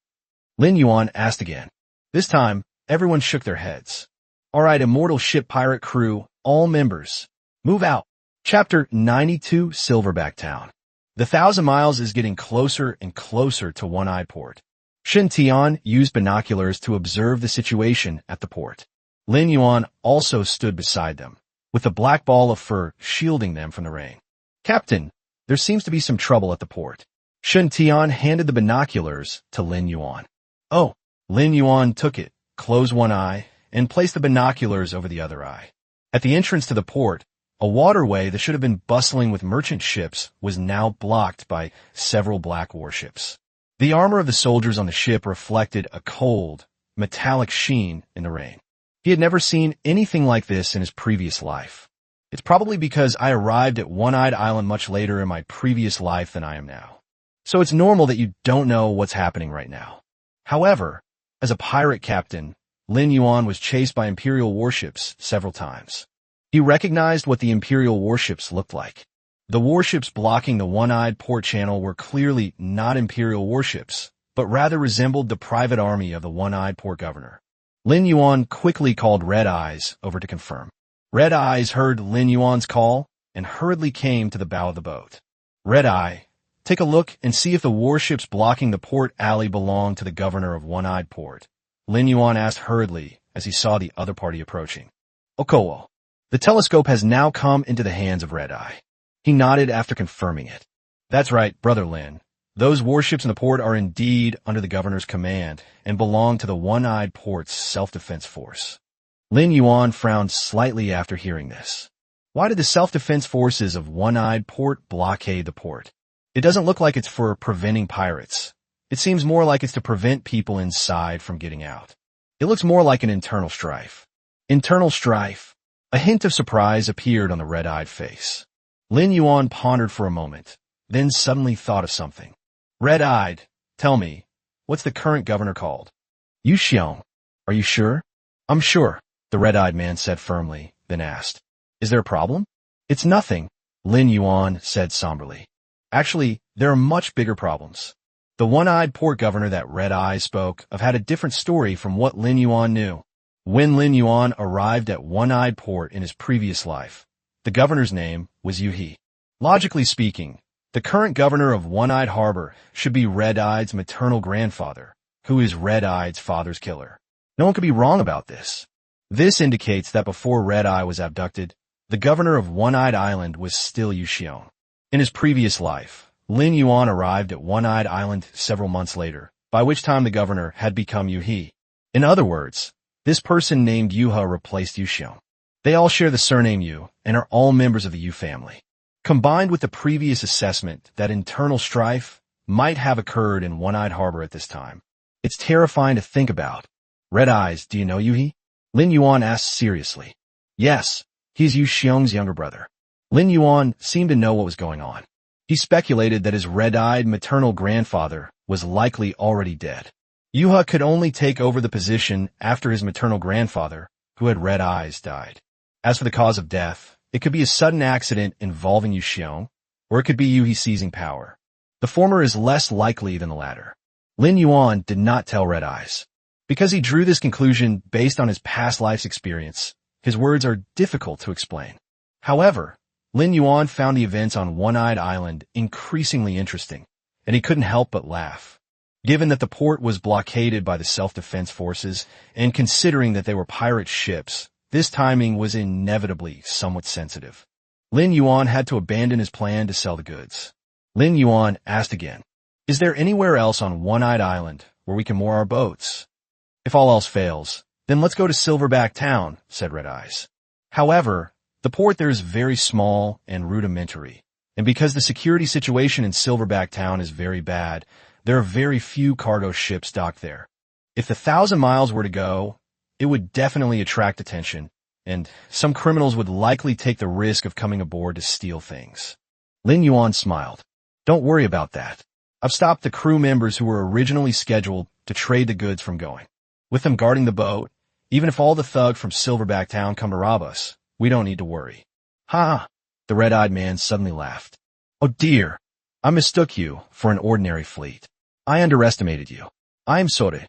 Lin Yuan asked again. This time, everyone shook their heads. All right, immortal ship pirate crew, all members, move out. Chapter 92, Silverback Town. The 1,000 miles is getting closer and closer to One-Eyed Port. Shen Tian used binoculars to observe the situation at the port. Lin Yuan also stood beside them, with the black ball of fur shielding them from the rain. Captain, there seems to be some trouble at the port. Shen Tian handed the binoculars to Lin Yuan. Oh, Lin Yuan took it, closed one eye, and placed the binoculars over the other eye. At the entrance to the port, a waterway that should have been bustling with merchant ships was now blocked by several black warships. The armor of the soldiers on the ship reflected a cold, metallic sheen in the rain. He had never seen anything like this in his previous life. It's probably because I arrived at One-Eyed Island much later in my previous life than I am now. so it's normal that you don't know what's happening right now. However, as a pirate captain, Lin Yuan was chased by Imperial warships several times. He recognized what the Imperial warships looked like. The warships blocking the one-eyed port channel were clearly not Imperial warships, but rather resembled the private army of the one-eyed port governor. Lin Yuan quickly called Red Eyes over to confirm. Red Eyes heard Lin Yuan's call and hurriedly came to the bow of the boat. Red Eye, take a look and see if the warships blocking the port alley belong to the governor of One-Eyed Port. Lin Yuan asked hurriedly as he saw the other party approaching. Okowo, the telescope has now come into the hands of Red Eye. He nodded after confirming it. That's right, Brother Lin. Those warships in the port are indeed under the governor's command and belong to the One-Eyed Port's self-defense force. Lin Yuan frowned slightly after hearing this. Why did the self-defense forces of One-Eyed Port blockade the port? It doesn't look like it's for preventing pirates. It seems more like it's to prevent people inside from getting out. It looks more like an internal strife. Internal strife. A hint of surprise appeared on the red-eyed face. Lin Yuan pondered for a moment, then suddenly thought of something. Red-eyed, tell me, what's the current governor called? Yu Xiong. Are you sure? I'm sure, the red-eyed man said firmly, then asked. Is there a problem? It's nothing, Lin Yuan said somberly. Actually, there are much bigger problems. The one-eyed port governor that Red Eye spoke of had a different story from what Lin Yuan knew. When Lin Yuan arrived at One-Eyed Port in his previous life, the governor's name was Yu He. Logically speaking, the current governor of One-Eyed Harbor should be Red-Eye's maternal grandfather, who is Red-Eye's father's killer. No one could be wrong about this. This indicates that before Red-Eye was abducted, the governor of One-Eyed Island was still Yu Xiong. In his previous life, Lin Yuan arrived at One-Eyed Island several months later, by which time the governor had become Yu He. In other words, this person named Yu He replaced Yu Xiong. They all share the surname Yu and are all members of the Yu family. Combined with the previous assessment that internal strife might have occurred in One-Eyed Harbor at this time, it's terrifying to think about. Red Eyes, do you know Yu He? Lin Yuan asked seriously. Yes, he's Yu Xiong's younger brother. Lin Yuan seemed to know what was going on. He speculated that his red-eyed maternal grandfather was likely already dead. Yu He could only take over the position after his maternal grandfather, who had red eyes, died. As for the cause of death, it could be a sudden accident involving Yu Xiong, or it could be Yu He seizing power. The former is less likely than the latter. Lin Yuan did not tell Red Eyes. Because he drew this conclusion based on his past life's experience, his words are difficult to explain. However, Lin Yuan found the events on One-Eyed Island increasingly interesting, and he couldn't help but laugh. Given that the port was blockaded by the self-defense forces, and considering that they were pirate ships, this timing was inevitably somewhat sensitive. Lin Yuan had to abandon his plan to sell the goods. Lin Yuan asked again, is there anywhere else on One-Eyed Island where we can moor our boats? If all else fails, then let's go to Silverback Town, said Red Eyes. However, the port there is very small and rudimentary, and because the security situation in Silverback Town is very bad, there are very few cargo ships docked there. If the 1,000 miles were to go, it would definitely attract attention, and some criminals would likely take the risk of coming aboard to steal things. Lin Yuan smiled. Don't worry about that. I've stopped the crew members who were originally scheduled to trade the goods from going. With them guarding the boat, even if all the thugs from Silverback Town come to rob us, we don't need to worry. Ha! The red-eyed man suddenly laughed. Oh dear, I mistook you for an ordinary fleet. I underestimated you. I am sorry.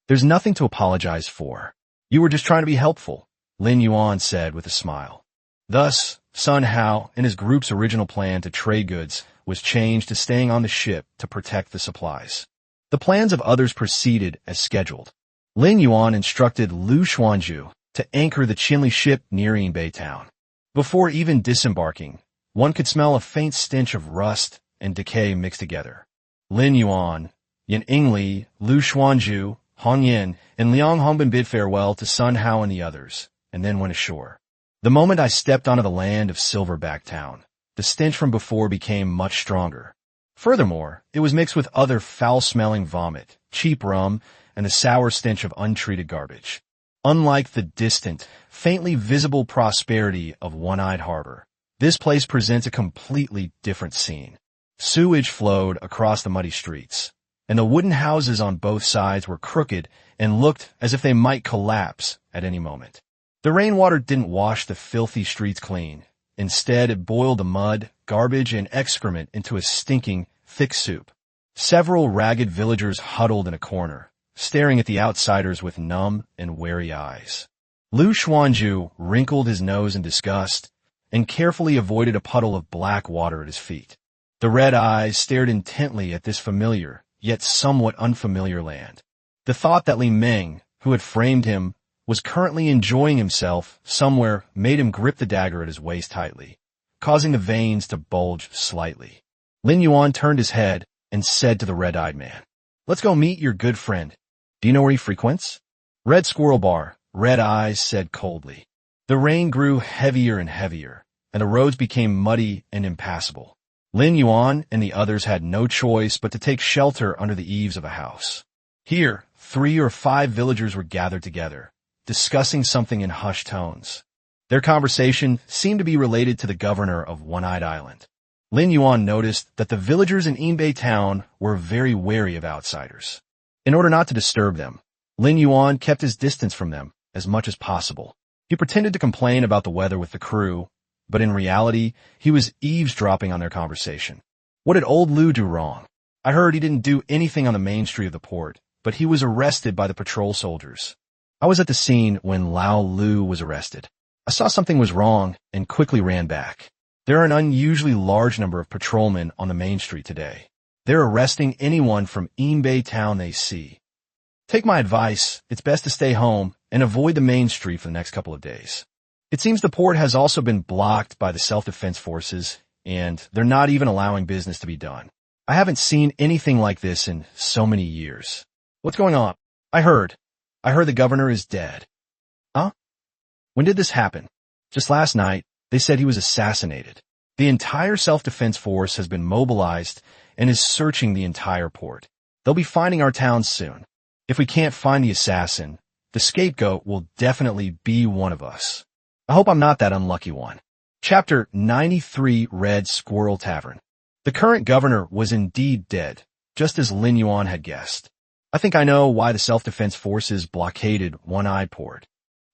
There's nothing to apologize for. You were just trying to be helpful, Lin Yuan said with a smile. Thus, Sun Hao and his group's original plan to trade goods was changed to staying on the ship to protect the supplies. The plans of others proceeded as scheduled. Lin Yuan instructed Lu Xuanju to anchor the Qinli ship nearing Baytown. Before even disembarking, one could smell a faint stench of rust and decay mixed together. Lin Yuan, Yan Ingli, Lu Xuanju, Hong Yin, and Liang Hongbin bid farewell to Sun Hao and the others, and then went ashore. The moment I stepped onto the land of Silverback Town, the stench from before became much stronger. Furthermore, it was mixed with other foul-smelling vomit, cheap rum, and the sour stench of untreated garbage. Unlike the distant, faintly visible prosperity of One-Eyed Harbor, this place presents a completely different scene. Sewage flowed across the muddy streets, and the wooden houses on both sides were crooked and looked as if they might collapse at any moment. The rainwater didn't wash the filthy streets clean. Instead, it boiled the mud, garbage, and excrement into a stinking, thick soup. Several ragged villagers huddled in a corner, staring at the outsiders with numb and wary eyes. Lu Xuanzhu wrinkled his nose in disgust and carefully avoided a puddle of black water at his feet. The red eyes stared intently at this familiar, yet somewhat unfamiliar land. The thought that Li Meng, who had framed him, was currently enjoying himself somewhere made him grip the dagger at his waist tightly, causing the veins to bulge slightly. Lin Yuan turned his head and said to the red-eyed man, "Let's go meet your good friend. Do you know where he frequents?" "Red Squirrel Bar," Red Eyes said coldly. The rain grew heavier and heavier, and the roads became muddy and impassable. Lin Yuan and the others had no choice but to take shelter under the eaves of a house. Here, 3 or 5 villagers were gathered together, discussing something in hushed tones. Their conversation seemed to be related to the governor of One-Eyed Island. Lin Yuan noticed that the villagers in Yinbei town were very wary of outsiders. In order not to disturb them, Lin Yuan kept his distance from them as much as possible. He pretended to complain about the weather with the crew, but in reality, he was eavesdropping on their conversation. What did old Lu do wrong? I heard he didn't do anything on the main street of the port, but he was arrested by the patrol soldiers. I was at the scene when Lao Lu was arrested. I saw something was wrong and quickly ran back. There are an unusually large number of patrolmen on the main street today. They're arresting anyone from Yinbei town they see. Take my advice, it's best to stay home and avoid the main street for the next couple of days. It seems the port has also been blocked by the self-defense forces, and they're not even allowing business to be done. I haven't seen anything like this in so many years. What's going on? I heard the governor is dead. Huh? When did this happen? Just last night, they said he was assassinated. The entire self-defense force has been mobilized and is searching the entire port. They'll be finding our town soon. If we can't find the assassin, the scapegoat will definitely be one of us. I hope I'm not that unlucky one. Chapter 93, Red Squirrel Tavern. The current governor was indeed dead, just as Lin Yuan had guessed. I think I know why the self-defense forces blockaded One-Eyed Port.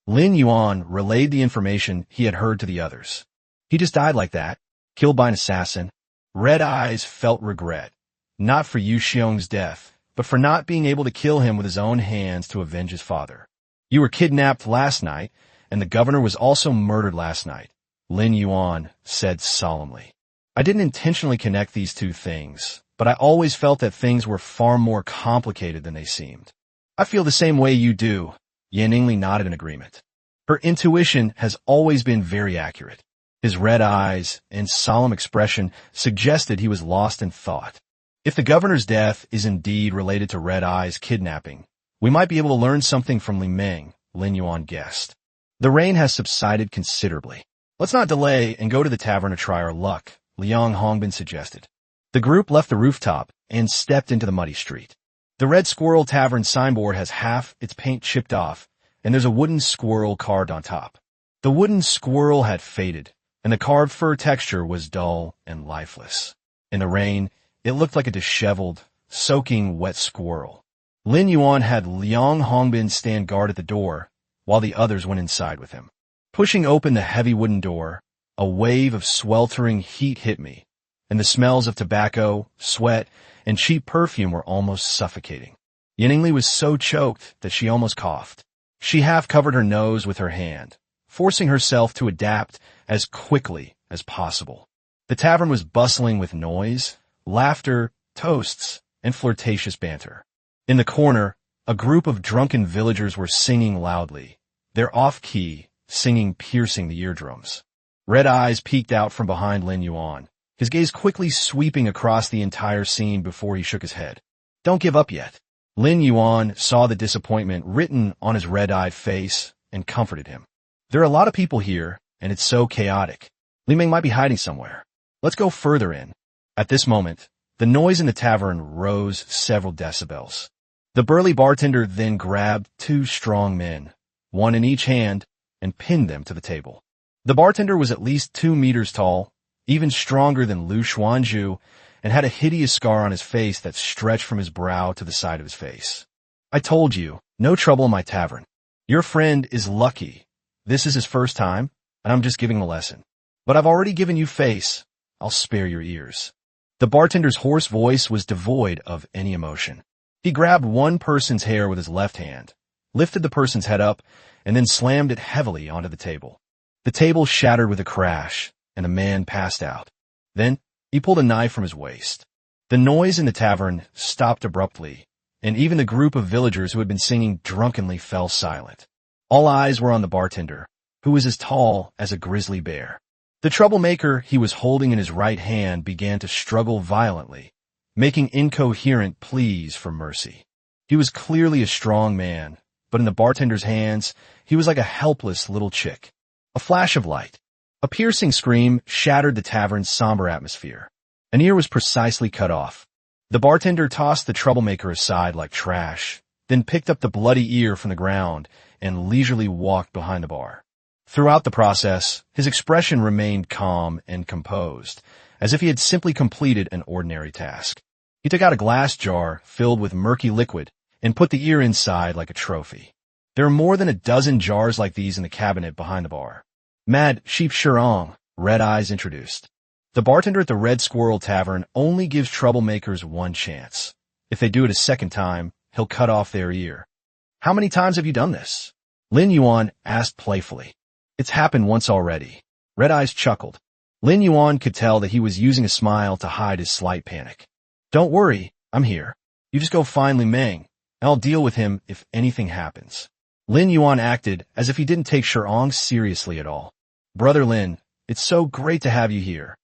Lin Yuan relayed the information he had heard to the others. He just died like that, killed by an assassin. Red Eyes felt regret, not for Yu Xiong's death, but for not being able to kill him with his own hands to avenge his father. You were kidnapped last night, and the governor was also murdered last night, Lin Yuan said solemnly. I didn't intentionally connect these two things, but I always felt that things were far more complicated than they seemed. I feel the same way you do, Yan Yingli nodded in agreement. Her intuition has always been very accurate. His red eyes and solemn expression suggested he was lost in thought. If the governor's death is indeed related to Red Eye's kidnapping, we might be able to learn something from Li Meng, Lin Yuan guessed. The rain has subsided considerably. Let's not delay and go to the tavern to try our luck, Liang Hongbin suggested. The group left the rooftop and stepped into the muddy street. The Red Squirrel Tavern signboard has half its paint chipped off, and there's a wooden squirrel carved on top. The wooden squirrel had faded, and the carved fur texture was dull and lifeless. In the rain, it looked like a disheveled, soaking wet squirrel. Lin Yuan had Liang Hongbin stand guard at the door, while the others went inside with him. Pushing open the heavy wooden door, a wave of sweltering heat hit me, and the smells of tobacco, sweat, and cheap perfume were almost suffocating. Yan Yingli was so choked that she almost coughed. She half covered her nose with her hand, forcing herself to adapt as quickly as possible. The tavern was bustling with noise, laughter, toasts, and flirtatious banter. In the corner, a group of drunken villagers were singing loudly, their off-key, singing piercing the eardrums. Red Eyes peeked out from behind Lin Yuan, his gaze quickly sweeping across the entire scene before he shook his head. Don't give up yet. Lin Yuan saw the disappointment written on his red-eyed face and comforted him. There are a lot of people here, and it's so chaotic. Li Meng might be hiding somewhere. Let's go further in. At this moment, the noise in the tavern rose several decibels. The burly bartender then grabbed 2 strong men, one in each hand, and pinned them to the table. The bartender was at least 2 meters tall, even stronger than Lu Xuanzhu, and had a hideous scar on his face that stretched from his brow to the side of his face. "I told you, no trouble in my tavern. Your friend is lucky. This is his first time, and I'm just giving him a lesson. But I've already given you face. I'll spare your ears." The bartender's hoarse voice was devoid of any emotion. He grabbed one person's hair with his left hand, lifted the person's head up, and then slammed it heavily onto the table. The table shattered with a crash, and the man passed out. Then he pulled a knife from his waist. The noise in the tavern stopped abruptly, and even the group of villagers who had been singing drunkenly fell silent. All eyes were on the bartender, who was as tall as a grizzly bear. The troublemaker he was holding in his right hand began to struggle violently, making incoherent pleas for mercy. He was clearly a strong man, but in the bartender's hands, he was like a helpless little chick. A flash of light, a piercing scream shattered the tavern's somber atmosphere. An ear was precisely cut off. The bartender tossed the troublemaker aside like trash, then picked up the bloody ear from the ground and leisurely walked behind the bar. Throughout the process, his expression remained calm and composed, as if he had simply completed an ordinary task. He took out a glass jar filled with murky liquid and put the ear inside like a trophy. There are more than a dozen jars like these in the cabinet behind the bar. "Mad Sheep Shurong," Red Eyes introduced. "The bartender at the Red Squirrel Tavern only gives troublemakers one chance. If they do it a second time, he'll cut off their ear." "How many times have you done this?" Lin Yuan asked playfully. "It's happened once already." Red Eyes chuckled. Lin Yuan could tell that he was using a smile to hide his slight panic. "Don't worry, I'm here. You just go find Li Meng, and I'll deal with him if anything happens." Lin Yuan acted as if he didn't take Shurong seriously at all. "Brother Lin, it's so great to have you here,"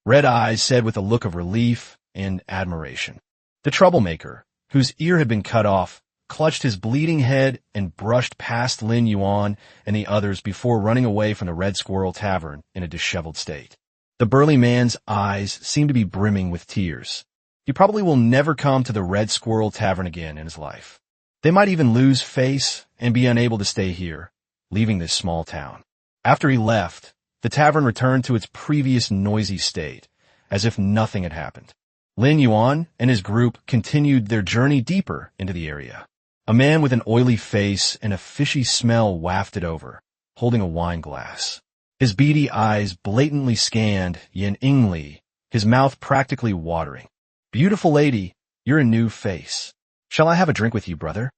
Red Eyes said with a look of relief and admiration. The troublemaker, whose ear had been cut off, clutched his bleeding head and brushed past Lin Yuan and the others before running away from the Red Squirrel Tavern in a disheveled state. The burly man's eyes seemed to be brimming with tears. He probably will never come to the Red Squirrel Tavern again in his life. They might even lose face and be unable to stay here, leaving this small town. After he left, the tavern returned to its previous noisy state, as if nothing had happened. Lin Yuan and his group continued their journey deeper into the area. A man with an oily face and a fishy smell wafted over, holding a wine glass. His beady eyes blatantly scanned Yin Ingli, his mouth practically watering. "Beautiful lady, you're a new face. Shall I have a drink with you, brother?"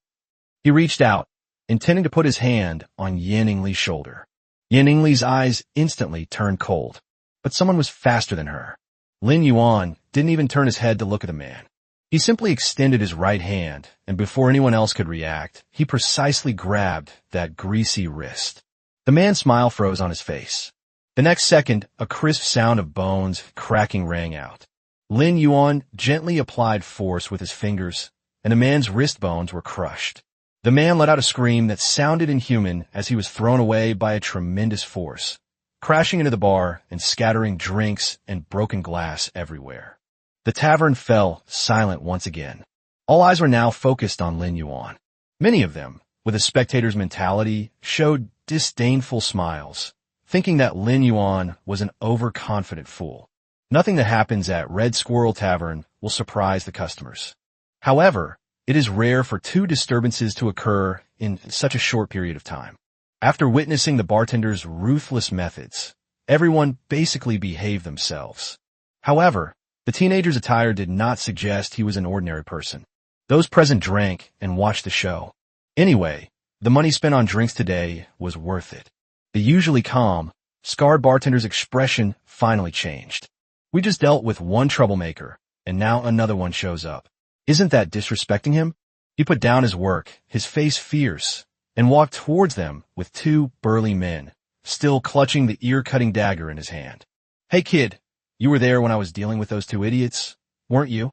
He reached out, intending to put his hand on Yin Ingli's shoulder. Yin Ingli's eyes instantly turned cold, but someone was faster than her. Lin Yuan didn't even turn his head to look at the man. He simply extended his right hand, and before anyone else could react, he precisely grabbed that greasy wrist. The man's smile froze on his face. The next second, a crisp sound of bones cracking rang out. Lin Yuan gently applied force with his fingers, and the man's wrist bones were crushed. The man let out a scream that sounded inhuman as he was thrown away by a tremendous force, crashing into the bar and scattering drinks and broken glass everywhere. The tavern fell silent once again. All eyes were now focused on Lin Yuan. Many of them, with a spectator's mentality, showed disdainful smiles, thinking that Lin Yuan was an overconfident fool. Nothing that happens at Red Squirrel Tavern will surprise the customers. However, it is rare for two disturbances to occur in such a short period of time. After witnessing the bartender's ruthless methods, everyone basically behaved themselves. However, the teenager's attire did not suggest he was an ordinary person. Those present drank and watched the show. Anyway, the money spent on drinks today was worth it. The usually calm, scarred bartender's expression finally changed. "We just dealt with one troublemaker, and now another one shows up. Isn't that disrespecting him?" He put down his work, his face fierce, and walked towards them with two burly men, still clutching the ear-cutting dagger in his hand. "Hey kid, you were there when I was dealing with those two idiots, weren't you?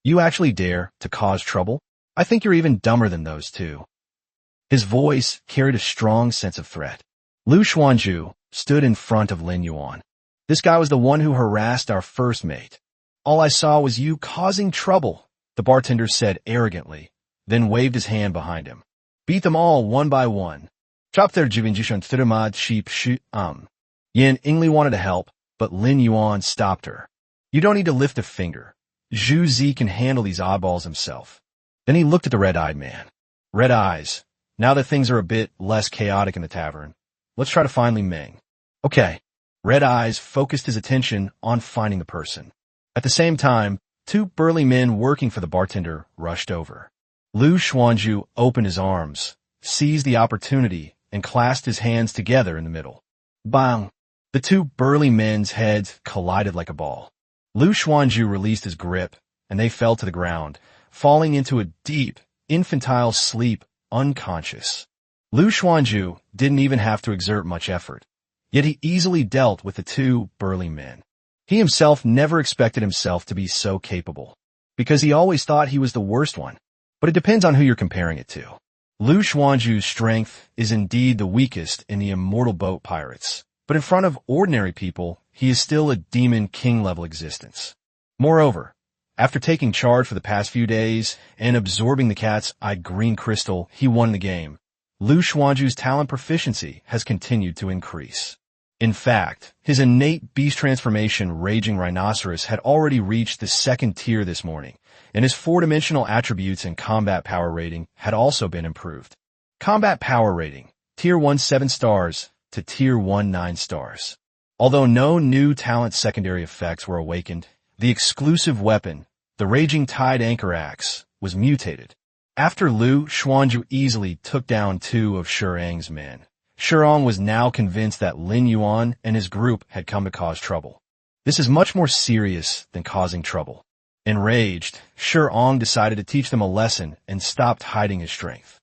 You actually dare to cause trouble? I think you're even dumber than those two." His voice carried a strong sense of threat. Lu Xuanzhu stood in front of Lin Yuan. "This guy was the one who harassed our first mate. All I saw was you causing trouble," the bartender said arrogantly, then waved his hand behind him. "Beat them all one by one. Chop their jivinjishun thiramad sheep shu Yin Ingli wanted to help, but Lin Yuan stopped her. "You don't need to lift a finger. Zhu Zi can handle these oddballs himself. Then he looked at the red-eyed man. Red eyes. Now that things are a bit less chaotic in the tavern, let's try to find Li Ming. Okay. Red eyes focused his attention on finding the person. At the same time, two burly men working for the bartender rushed over. Lu Xuanzhu opened his arms, seized the opportunity, and clasped his hands together in the middle. Bang! The two burly men's heads collided like a ball. Lu Xuanzhu released his grip, and they fell to the ground, falling into a deep, infantile sleep, unconscious. Lu Xuanzhu didn't even have to exert much effort, yet he easily dealt with the two burly men. He himself never expected himself to be so capable, because he always thought he was the worst one. But it depends on who you're comparing it to. Lu Xuanzhu's strength is indeed the weakest in the immortal boat pirates, but in front of ordinary people, he is still a demon king-level existence. Moreover, after taking charge for the past few days and absorbing the cat's eye green crystal, he won the game. Lu Xuanzhu's talent proficiency has continued to increase. In fact, his innate beast transformation Raging Rhinoceros had already reached the 2nd tier this morning, and his 4-dimensional attributes and combat power rating had also been improved. Combat power rating, Tier 1 7 stars to Tier 1 9 stars. Although no new talent secondary effects were awakened, the exclusive weapon, the Raging Tide Anchor Axe, was mutated. After Lu Xuanzhu easily took down 2 of Shurang's men, Shurang was now convinced that Lin Yuan and his group had come to cause trouble. This is much more serious than causing trouble. Enraged, Shurang decided to teach them a lesson and stopped hiding his strength.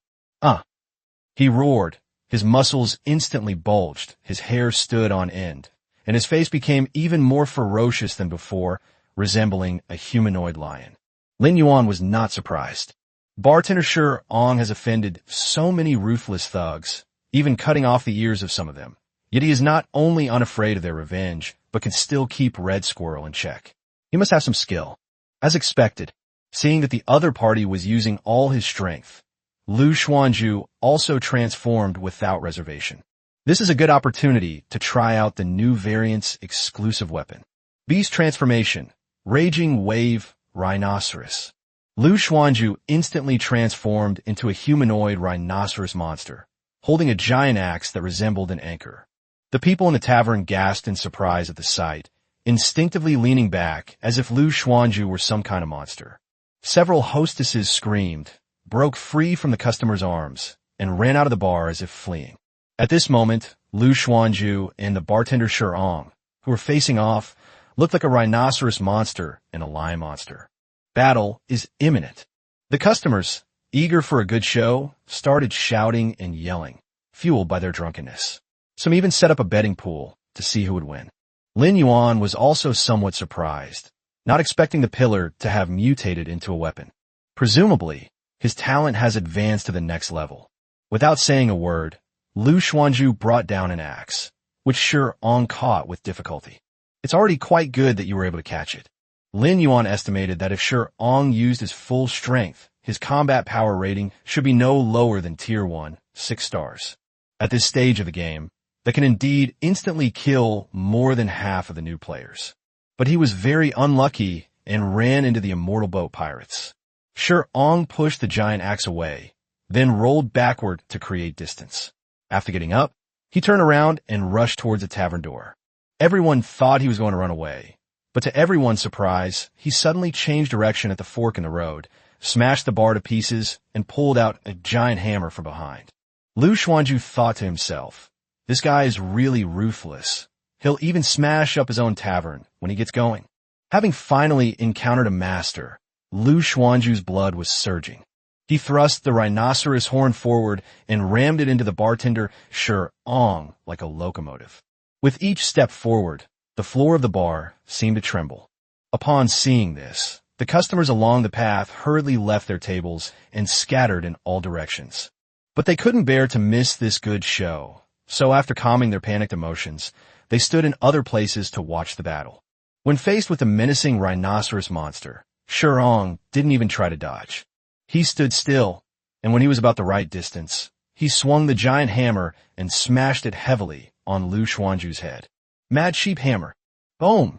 He roared. His muscles instantly bulged, his hair stood on end, and his face became even more ferocious than before, resembling a humanoid lion. Lin Yuan was not surprised. Bartender Shurang has offended so many ruthless thugs, even cutting off the ears of some of them. Yet he is not only unafraid of their revenge, but can still keep Red Squirrel in check. He must have some skill. As expected, seeing that the other party was using all his strength, Lu Xuanzhu also transformed without reservation. This is a good opportunity to try out the new variant's exclusive weapon. Beast Transformation, Raging Wave Rhinoceros. Lu Xuanzhu instantly transformed into a humanoid rhinoceros monster, holding a giant axe that resembled an anchor. The people in the tavern gasped in surprise at the sight, instinctively leaning back as if Lu Xuanzhu were some kind of monster. Several hostesses screamed, broke free from the customer's arms, and ran out of the bar as if fleeing. At this moment, Lu Xuanzhu and the bartender Shurang, who were facing off, looked like a rhinoceros monster and a lion monster. Battle is imminent. The customers, eager for a good show, started shouting and yelling, fueled by their drunkenness. Some even set up a betting pool to see who would win. Lin Yuan was also somewhat surprised, not expecting the pillar to have mutated into a weapon. Presumably, his talent has advanced to the next level. Without saying a word, Lu Xuanzhu brought down an axe, which Shurang caught with difficulty. It's already quite good that you were able to catch it. Lin Yuan estimated that if Shurang used his full strength, his combat power rating should be no lower than Tier 1, 6 stars. At this stage of the game, that can indeed instantly kill more than half of the new players. But he was very unlucky and ran into the immortal boat pirates. Shurang pushed the giant axe away, then rolled backward to create distance. After getting up, he turned around and rushed towards the tavern door. Everyone thought he was going to run away, but to everyone's surprise, he suddenly changed direction at the fork in the road, smashed the bar to pieces, and pulled out a giant hammer from behind. Lu Xuanzhu thought to himself, this guy is really ruthless. He'll even smash up his own tavern when he gets going. Having finally encountered a master, Lu Xuanzhu's blood was surging. He thrust the rhinoceros horn forward and rammed it into the bartender Shurang like a locomotive. With each step forward, the floor of the bar seemed to tremble. Upon seeing this, the customers along the path hurriedly left their tables and scattered in all directions. But they couldn't bear to miss this good show, so after calming their panicked emotions, they stood in other places to watch the battle. When faced with the menacing rhinoceros monster, Shurang didn't even try to dodge. He stood still, and when he was about the right distance, he swung the giant hammer and smashed it heavily on Lu Xuanzhu's head. Mad Sheep Hammer. Boom!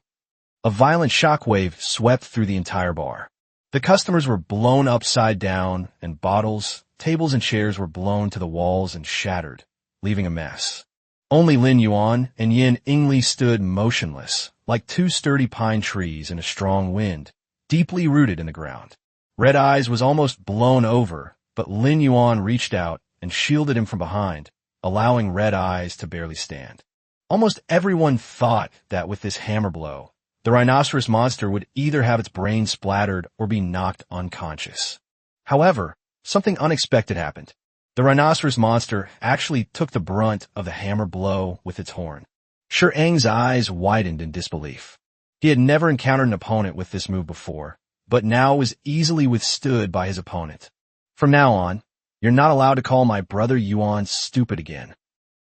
A violent shockwave swept through the entire bar. The customers were blown upside down, and bottles, tables, and chairs were blown to the walls and shattered, leaving a mess. Only Lin Yuan and Yin Ingli stood motionless, like two sturdy pine trees in a strong wind, deeply rooted in the ground. Red Eyes was almost blown over, but Lin Yuan reached out and shielded him from behind, allowing Red Eyes to barely stand. Almost everyone thought that with this hammer blow, the rhinoceros monster would either have its brain splattered or be knocked unconscious. However, something unexpected happened. The rhinoceros monster actually took the brunt of the hammer blow with its horn. Shi Eng's eyes widened in disbelief. He had never encountered an opponent with this move before, but now was easily withstood by his opponent. From now on, you're not allowed to call my brother Yuan stupid again.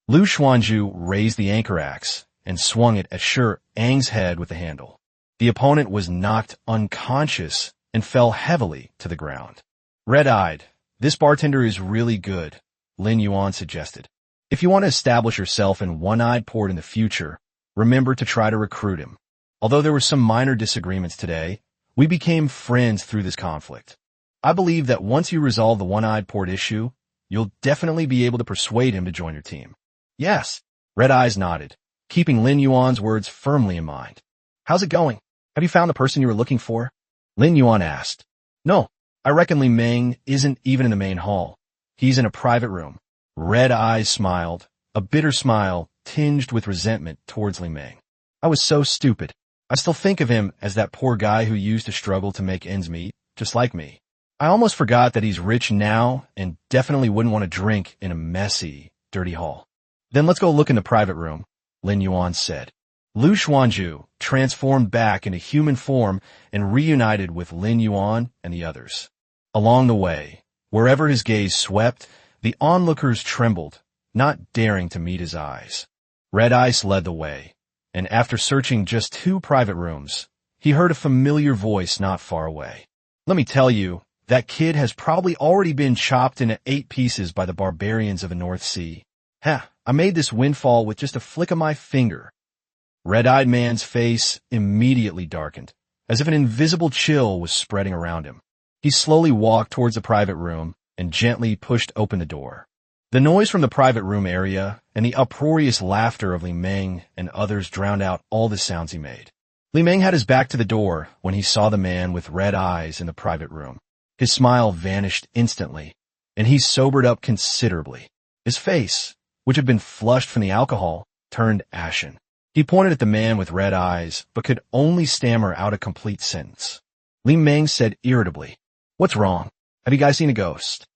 Lu Xuanzhu raised the anchor axe and swung it at Shi Eng's head with the handle. The opponent was knocked unconscious and fell heavily to the ground. Red-eyed, this bartender is really good, Lin Yuan suggested. If you want to establish yourself in One-Eyed Port in the future, remember to try to recruit him. Although there were some minor disagreements today, we became friends through this conflict. I believe that once you resolve the One-Eyed Port issue, you'll definitely be able to persuade him to join your team. Yes, Red Eyes nodded, keeping Lin Yuan's words firmly in mind. How's it going? Have you found the person you were looking for? Lin Yuan asked. No, I reckon Li Meng isn't even in the main hall. He's in a private room. Red Eyes smiled, a bitter smile tinged with resentment towards Li Meng. I was so stupid. I still think of him as that poor guy who used to struggle to make ends meet, just like me. I almost forgot that he's rich now and definitely wouldn't want to drink in a messy, dirty hall. Then let's go look in the private room, Lin Yuan said. Lu Xuanzhu transformed back into human form and reunited with Lin Yuan and the others. Along the way, wherever his gaze swept, the onlookers trembled, not daring to meet his eyes. Red Eyes led the way, and after searching just 2 private rooms, he heard a familiar voice not far away. Let me tell you, that kid has probably already been chopped into 8 pieces by the barbarians of the North Sea. I made this windfall with just a flick of my finger. Red-eyed man's face immediately darkened, as if an invisible chill was spreading around him. He slowly walked towards the private room and gently pushed open the door. The noise from the private room area and the uproarious laughter of Li Meng and others drowned out all the sounds he made. Li Meng had his back to the door when he saw the man with red eyes in the private room. His smile vanished instantly, and he sobered up considerably. His face, which had been flushed from the alcohol, turned ashen. He pointed at the man with red eyes, but could only stammer out a complete sentence. Li Meng said irritably, "What's wrong? Have you guys seen a ghost?"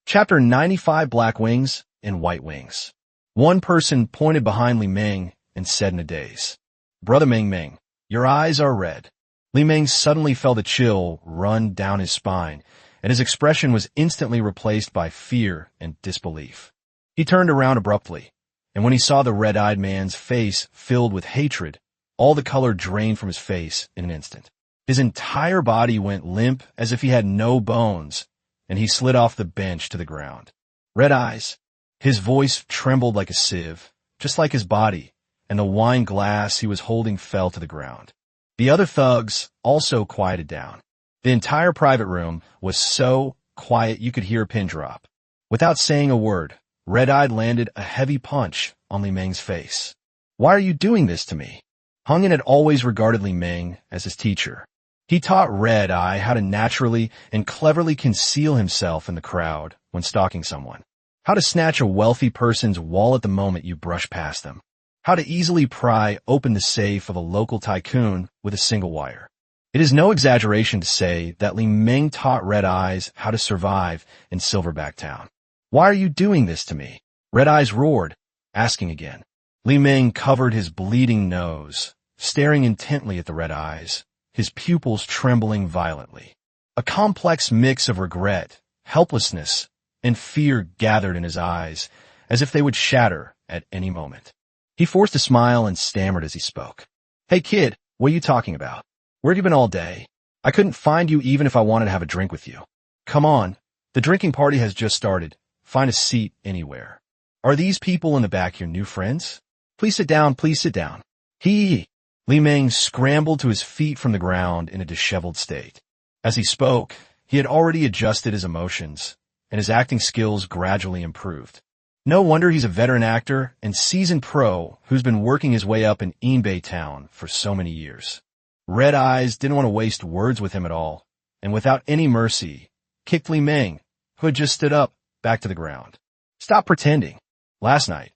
Chapter 95, Black Wings and White Wings. One person pointed behind Li Meng and said in a daze, "Brother Meng Meng, your eyes are red." Li Meng suddenly felt a chill run down his spine, and his expression was instantly replaced by fear and disbelief. He turned around abruptly, and when he saw the red-eyed man's face filled with hatred, all the color drained from his face in an instant. His entire body went limp as if he had no bones, and he slid off the bench to the ground. Red Eyes. His voice trembled like a sieve, just like his body, and the wine glass he was holding fell to the ground. The other thugs also quieted down. The entire private room was so quiet you could hear a pin drop. Without saying a word, Red-Eyed landed a heavy punch on Li Meng's face. "Why are you doing this to me?" Hungen had always regarded Li Meng as his teacher. He taught Red-Eye how to naturally and cleverly conceal himself in the crowd when stalking someone, how to snatch a wealthy person's wallet the moment you brush past them, how to easily pry open the safe of a local tycoon with a single wire. It is no exaggeration to say that Li Meng taught Red Eyes how to survive in Silverback Town. "Why are you doing this to me?" Red Eyes roared, asking again. Li Meng covered his bleeding nose, staring intently at the red eyes, his pupils trembling violently. A complex mix of regret, helplessness, and fear gathered in his eyes, as if they would shatter at any moment. He forced a smile and stammered as he spoke. "Hey kid, what are you talking about? Where have you been all day? I couldn't find you even if I wanted to have a drink with you. Come on, the drinking party has just started. Find a seat anywhere. Are these people in the back your new friends? Please sit down, please sit down." He. Li Meng scrambled to his feet from the ground in a disheveled state. As he spoke, he had already adjusted his emotions, and his acting skills gradually improved. No wonder he's a veteran actor and seasoned pro who's been working his way up in Yinbei Town for so many years. Red Eyes didn't want to waste words with him at all, and without any mercy, kicked Li Meng, who had just stood up, back to the ground. Stop pretending. Last night,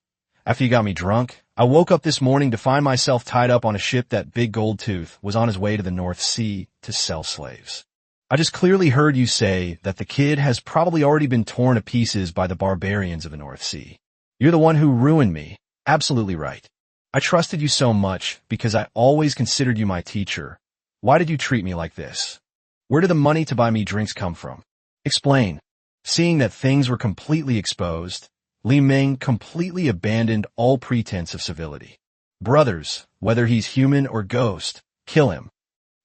after you got me drunk, I woke up this morning to find myself tied up on a ship that Big Gold Tooth was on his way to the North Sea to sell slaves. I just clearly heard you say that the kid has probably already been torn to pieces by the barbarians of the North Sea. You're the one who ruined me. Absolutely right. I trusted you so much because I always considered you my teacher. Why did you treat me like this? Where did the money to buy me drinks come from? Explain. Seeing that things were completely exposed, Li Meng completely abandoned all pretense of civility. Brothers, whether he's human or ghost, kill him.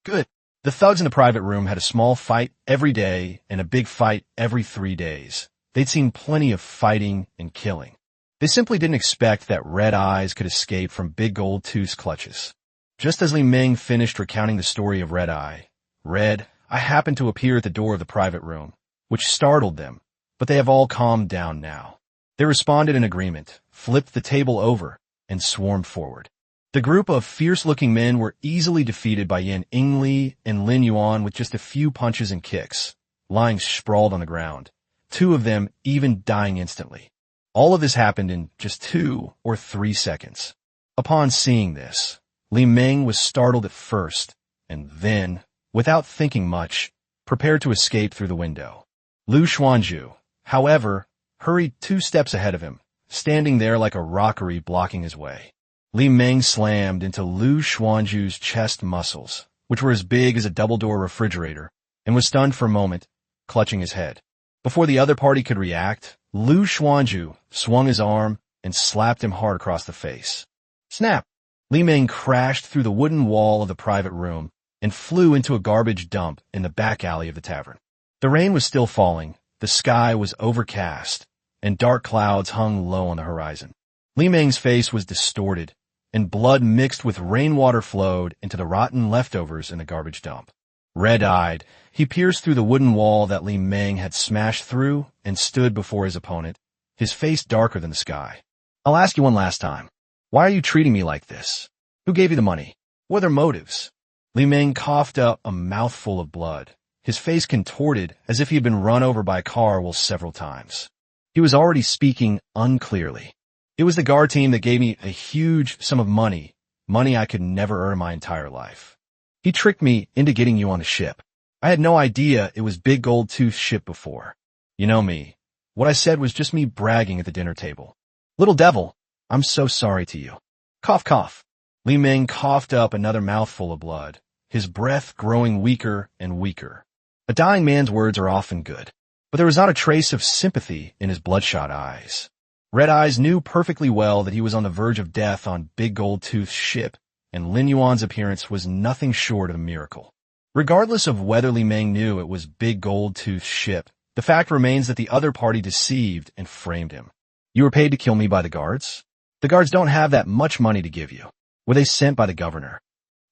Good. The thugs in the private room had a small fight every day and a big fight every 3 days. They'd seen plenty of fighting and killing. They simply didn't expect that Red Eyes could escape from Big Gold Tooth's clutches. Just as Li Meng finished recounting the story of Red Eye, I happened to appear at the door of the private room, which startled them, but they have all calmed down now. They responded in agreement, flipped the table over, and swarmed forward. The group of fierce-looking men were easily defeated by Yan Ingli and Lin Yuan with just a few punches and kicks, lying sprawled on the ground, 2 of them even dying instantly. All of this happened in just 2 or 3 seconds. Upon seeing this, Li Meng was startled at first, and then, without thinking much, prepared to escape through the window. Lu Xuanzhu, however, hurried 2 steps ahead of him, standing there like a rockery blocking his way. Li Meng slammed into Lu Xuanzhu's chest muscles, which were as big as a double-door refrigerator, and was stunned for a moment, clutching his head. Before the other party could react, Lu Xuanzhu swung his arm and slapped him hard across the face. Snap! Li Meng crashed through the wooden wall of the private room and flew into a garbage dump in the back alley of the tavern. The rain was still falling, the sky was overcast, and dark clouds hung low on the horizon. Li Meng's face was distorted, and blood mixed with rainwater flowed into the rotten leftovers in the garbage dump. Red-eyed, he pierced through the wooden wall that Li Meng had smashed through and stood before his opponent, his face darker than the sky. I'll ask you one last time. Why are you treating me like this? Who gave you the money? What are their motives? Li Meng coughed up a mouthful of blood, his face contorted as if he had been run over by a car several times. He was already speaking unclearly. It was the guard team that gave me a huge sum of money I could never earn in my entire life. He tricked me into getting you on the ship. I had no idea it was Big Gold Tooth's ship before. You know me. What I said was just me bragging at the dinner table. Little devil, I'm so sorry to you. Cough, cough. Li Meng coughed up another mouthful of blood, his breath growing weaker and weaker. A dying man's words are often good, but there was not a trace of sympathy in his bloodshot eyes. Red Eyes knew perfectly well that he was on the verge of death on Big Gold Tooth's ship, and Lin Yuan's appearance was nothing short of a miracle. Regardless of whether Li Meng knew it was Big Gold Tooth's ship, the fact remains that the other party deceived and framed him. You were paid to kill me by the guards? The guards don't have that much money to give you. Were they sent by the governor?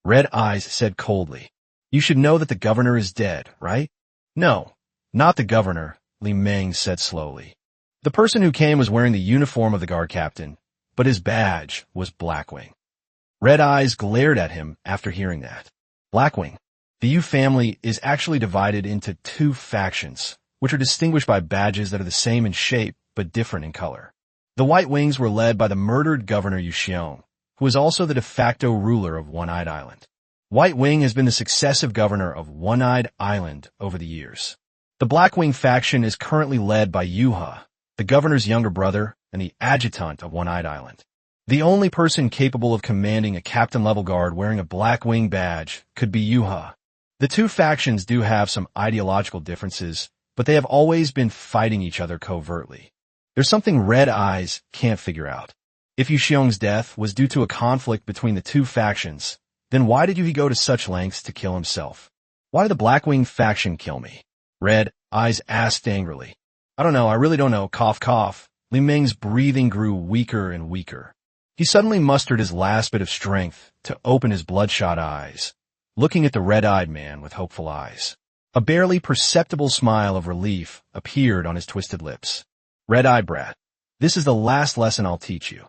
Red Eyes said coldly. You should know that the governor is dead, right? No, not the governor, Li Meng said slowly. The person who came was wearing the uniform of the guard captain, but his badge was Blackwing. Red Eyes glared at him after hearing that. Blackwing. The Yu family is actually divided into 2 factions, which are distinguished by badges that are the same in shape but different in color. The White Wings were led by the murdered Governor Yu Xiong, who is also the de facto ruler of One-Eyed Island. White Wing has been the successive governor of One-Eyed Island over the years. The Blackwing faction is currently led by Yuha, the governor's younger brother and the adjutant of One-Eyed Island. The only person capable of commanding a captain-level guard wearing a Blackwing badge could be Yuha. The 2 factions do have some ideological differences, but they have always been fighting each other covertly. There's something Red Eyes can't figure out. If Yu Xiong's death was due to a conflict between the 2 factions, then why did he go to such lengths to kill himself? Why did the Blackwing faction kill me? Red Eyes asked angrily. I don't know, I really don't know, cough cough. Li Meng's breathing grew weaker and weaker. He suddenly mustered his last bit of strength to open his bloodshot eyes, looking at the red-eyed man with hopeful eyes. A barely perceptible smile of relief appeared on his twisted lips. Red-eyed brat, this is the last lesson I'll teach you.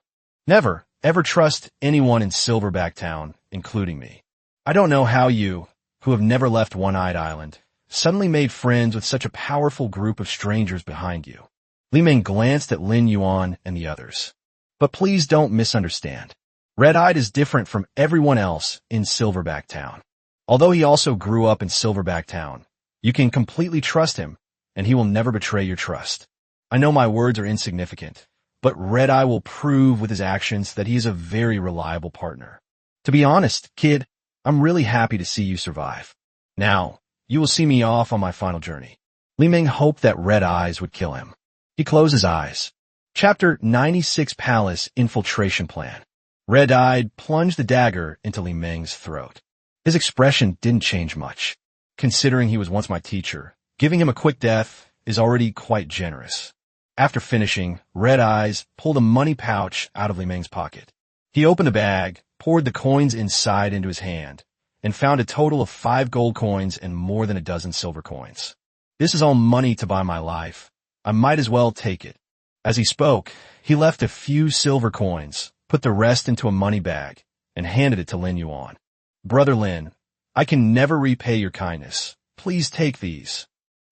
Never, ever trust anyone in Silverback Town, including me. I don't know how you, who have never left One-Eyed Island, suddenly made friends with such a powerful group of strangers behind you. Li Ming glanced at Lin Yuan and the others. But please don't misunderstand. Red-Eyed is different from everyone else in Silverback Town. Although he also grew up in Silverback Town, you can completely trust him, and he will never betray your trust. I know my words are insignificant, but Red-Eye will prove with his actions that he is a very reliable partner. To be honest, kid, I'm really happy to see you survive. Now, you will see me off on my final journey. Li Ming hoped that red eyes would kill him. He closed his eyes. Chapter 96 Palace Infiltration Plan. Red-eyed plunged the dagger into Li Ming's throat. His expression didn't change much. Considering he was once my teacher, giving him a quick death is already quite generous. After finishing, Red Eyes pulled a money pouch out of Li Ming's pocket. He opened the bag, poured the coins inside into his hand, and found a total of 5 gold coins and more than a dozen silver coins. This is all money to buy my life. I might as well take it. As he spoke, he left a few silver coins, put the rest into a money bag, and handed it to Lin Yuan. Brother Lin, I can never repay your kindness. Please take these.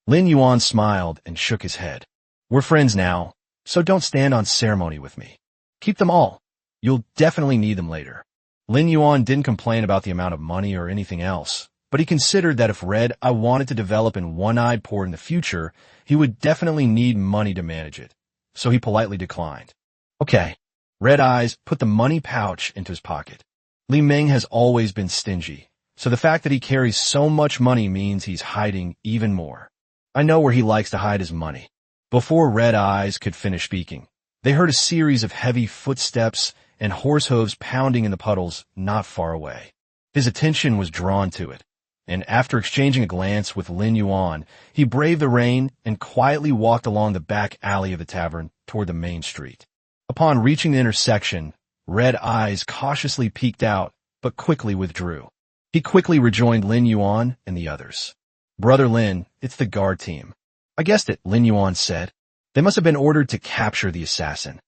Lin Yuan smiled and shook his head. We're friends now, so don't stand on ceremony with me. Keep them all. You'll definitely need them later. Lin Yuan didn't complain about the amount of money or anything else, but he considered that if Red-Eye wanted to develop in One-Eyed Port in the future, he would definitely need money to manage it, so he politely declined. Okay. Red-Eyes put the money pouch into his pocket. Li Ming has always been stingy, so the fact that he carries so much money means he's hiding even more. I know where he likes to hide his money. Before Red Eyes could finish speaking, they heard a series of heavy footsteps and horse hooves pounding in the puddles not far away. His attention was drawn to it, and after exchanging a glance with Lin Yuan, he braved the rain and quietly walked along the back alley of the tavern toward the main street. Upon reaching the intersection, Red Eyes cautiously peeked out, but quickly withdrew. He quickly rejoined Lin Yuan and the others. Brother Lin, it's the guard team. I guessed it, Lin Yuan said. They must have been ordered to capture the assassin.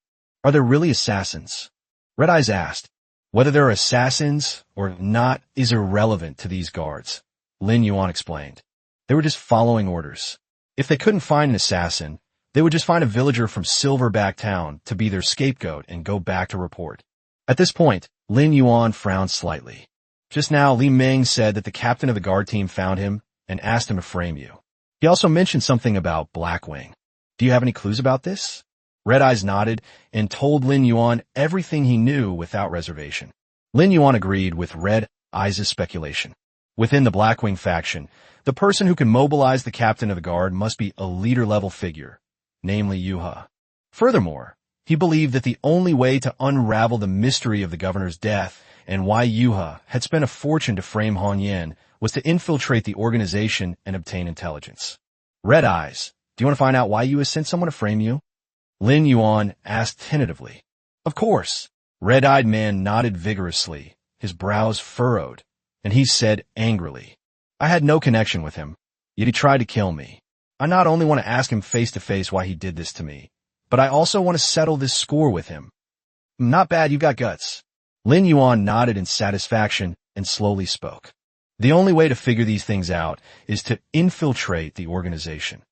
Are there really assassins? Red Eyes asked. Whether there are assassins or not is irrelevant to these guards, Lin Yuan explained. They were just following orders. If they couldn't find an assassin, they would just find a villager from Silverback Town to be their scapegoat and go back to report. At this point, Lin Yuan frowned slightly. Just now, Li Ming said that the captain of the guard team found him and asked him to frame you. He also mentioned something about Blackwing. Do you have any clues about this? Red Eyes nodded and told Lin Yuan everything he knew without reservation. Lin Yuan agreed with Red Eyes' speculation. Within the Blackwing faction, the person who can mobilize the captain of the guard must be a leader-level figure, namely Yuha. Furthermore, he believed that the only way to unravel the mystery of the governor's death and why Yuha had spent a fortune to frame Han Yen was to infiltrate the organization and obtain intelligence. Red Eyes, do you want to find out why Yuha sent someone to frame you? Lin Yuan asked tentatively. Of course. Red-eyed man nodded vigorously, his brows furrowed, and he said angrily, I had no connection with him, yet he tried to kill me. I not only want to ask him face to face why he did this to me, but I also want to settle this score with him. Not bad, you got guts. Lin Yuan nodded in satisfaction and slowly spoke. The only way to figure these things out is to infiltrate the organization.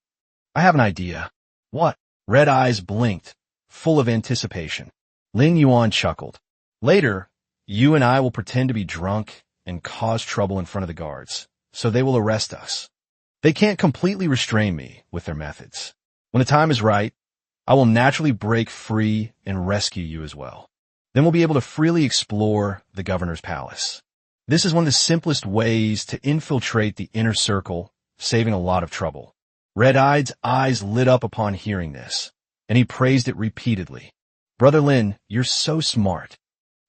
I have an idea. What? Red Eyes blinked, full of anticipation. Lin Yuan chuckled. Later, you and I will pretend to be drunk and cause trouble in front of the guards, so they will arrest us. They can't completely restrain me with their methods. When the time is right, I will naturally break free and rescue you as well. Then we'll be able to freely explore the governor's palace. This is one of the simplest ways to infiltrate the inner circle, saving a lot of trouble. Red-Eye's eyes lit up upon hearing this, and he praised it repeatedly. Brother Lin, you're so smart.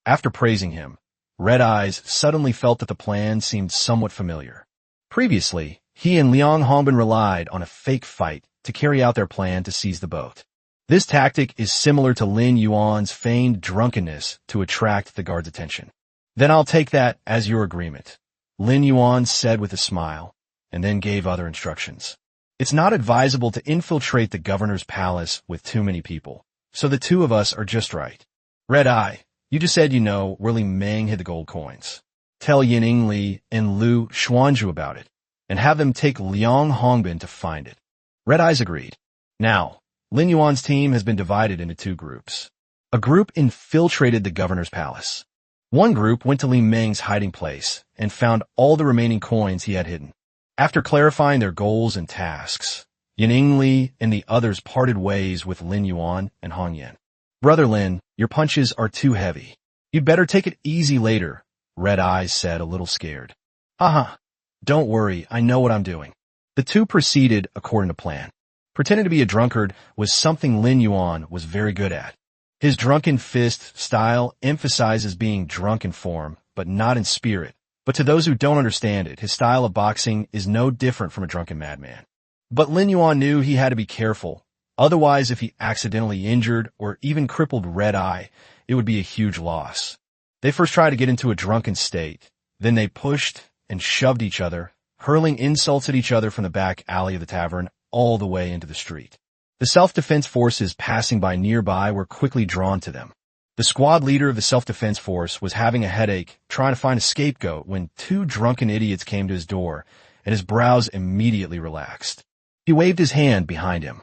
After praising him, Red Eyes suddenly felt that the plan seemed somewhat familiar. Previously, he and Liang Hongbin relied on a fake fight to carry out their plan to seize the boat. This tactic is similar to Lin Yuan's feigned drunkenness to attract the guard's attention. Then I'll take that as your agreement, Lin Yuan said with a smile, and then gave other instructions. It's not advisable to infiltrate the governor's palace with too many people, so the two of us are just right. Red Eye, you just said you know where Li Meng hid the gold coins. Tell Yin Li and Lu Xuanzhu about it, and have them take Liang Hongbin to find it. Red Eyes agreed. Now, Lin Yuan's team has been divided into two groups. A group infiltrated the governor's palace. One group went to Li Meng's hiding place and found all the remaining coins he had hidden. After clarifying their goals and tasks, Yin Li and the others parted ways with Lin Yuan and Hong Yan. Brother Lin, your punches are too heavy. You'd better take it easy later, Red Eyes said, a little scared. Haha, don't worry, I know what I'm doing. The two proceeded according to plan. Pretending to be a drunkard was something Lin Yuan was very good at. His drunken fist style emphasizes being drunk in form, but not in spirit. But to those who don't understand it, his style of boxing is no different from a drunken madman. But Lin Yuan knew he had to be careful. Otherwise, if he accidentally injured or even crippled Red Eye, it would be a huge loss. They first tried to get into a drunken state. Then they pushed and shoved each other, hurling insults at each other from the back alley of the tavern all the way into the street. The self-defense forces passing by nearby were quickly drawn to them. The squad leader of the self-defense force was having a headache, trying to find a scapegoat when two drunken idiots came to his door, and his brows immediately relaxed. He waved his hand behind him.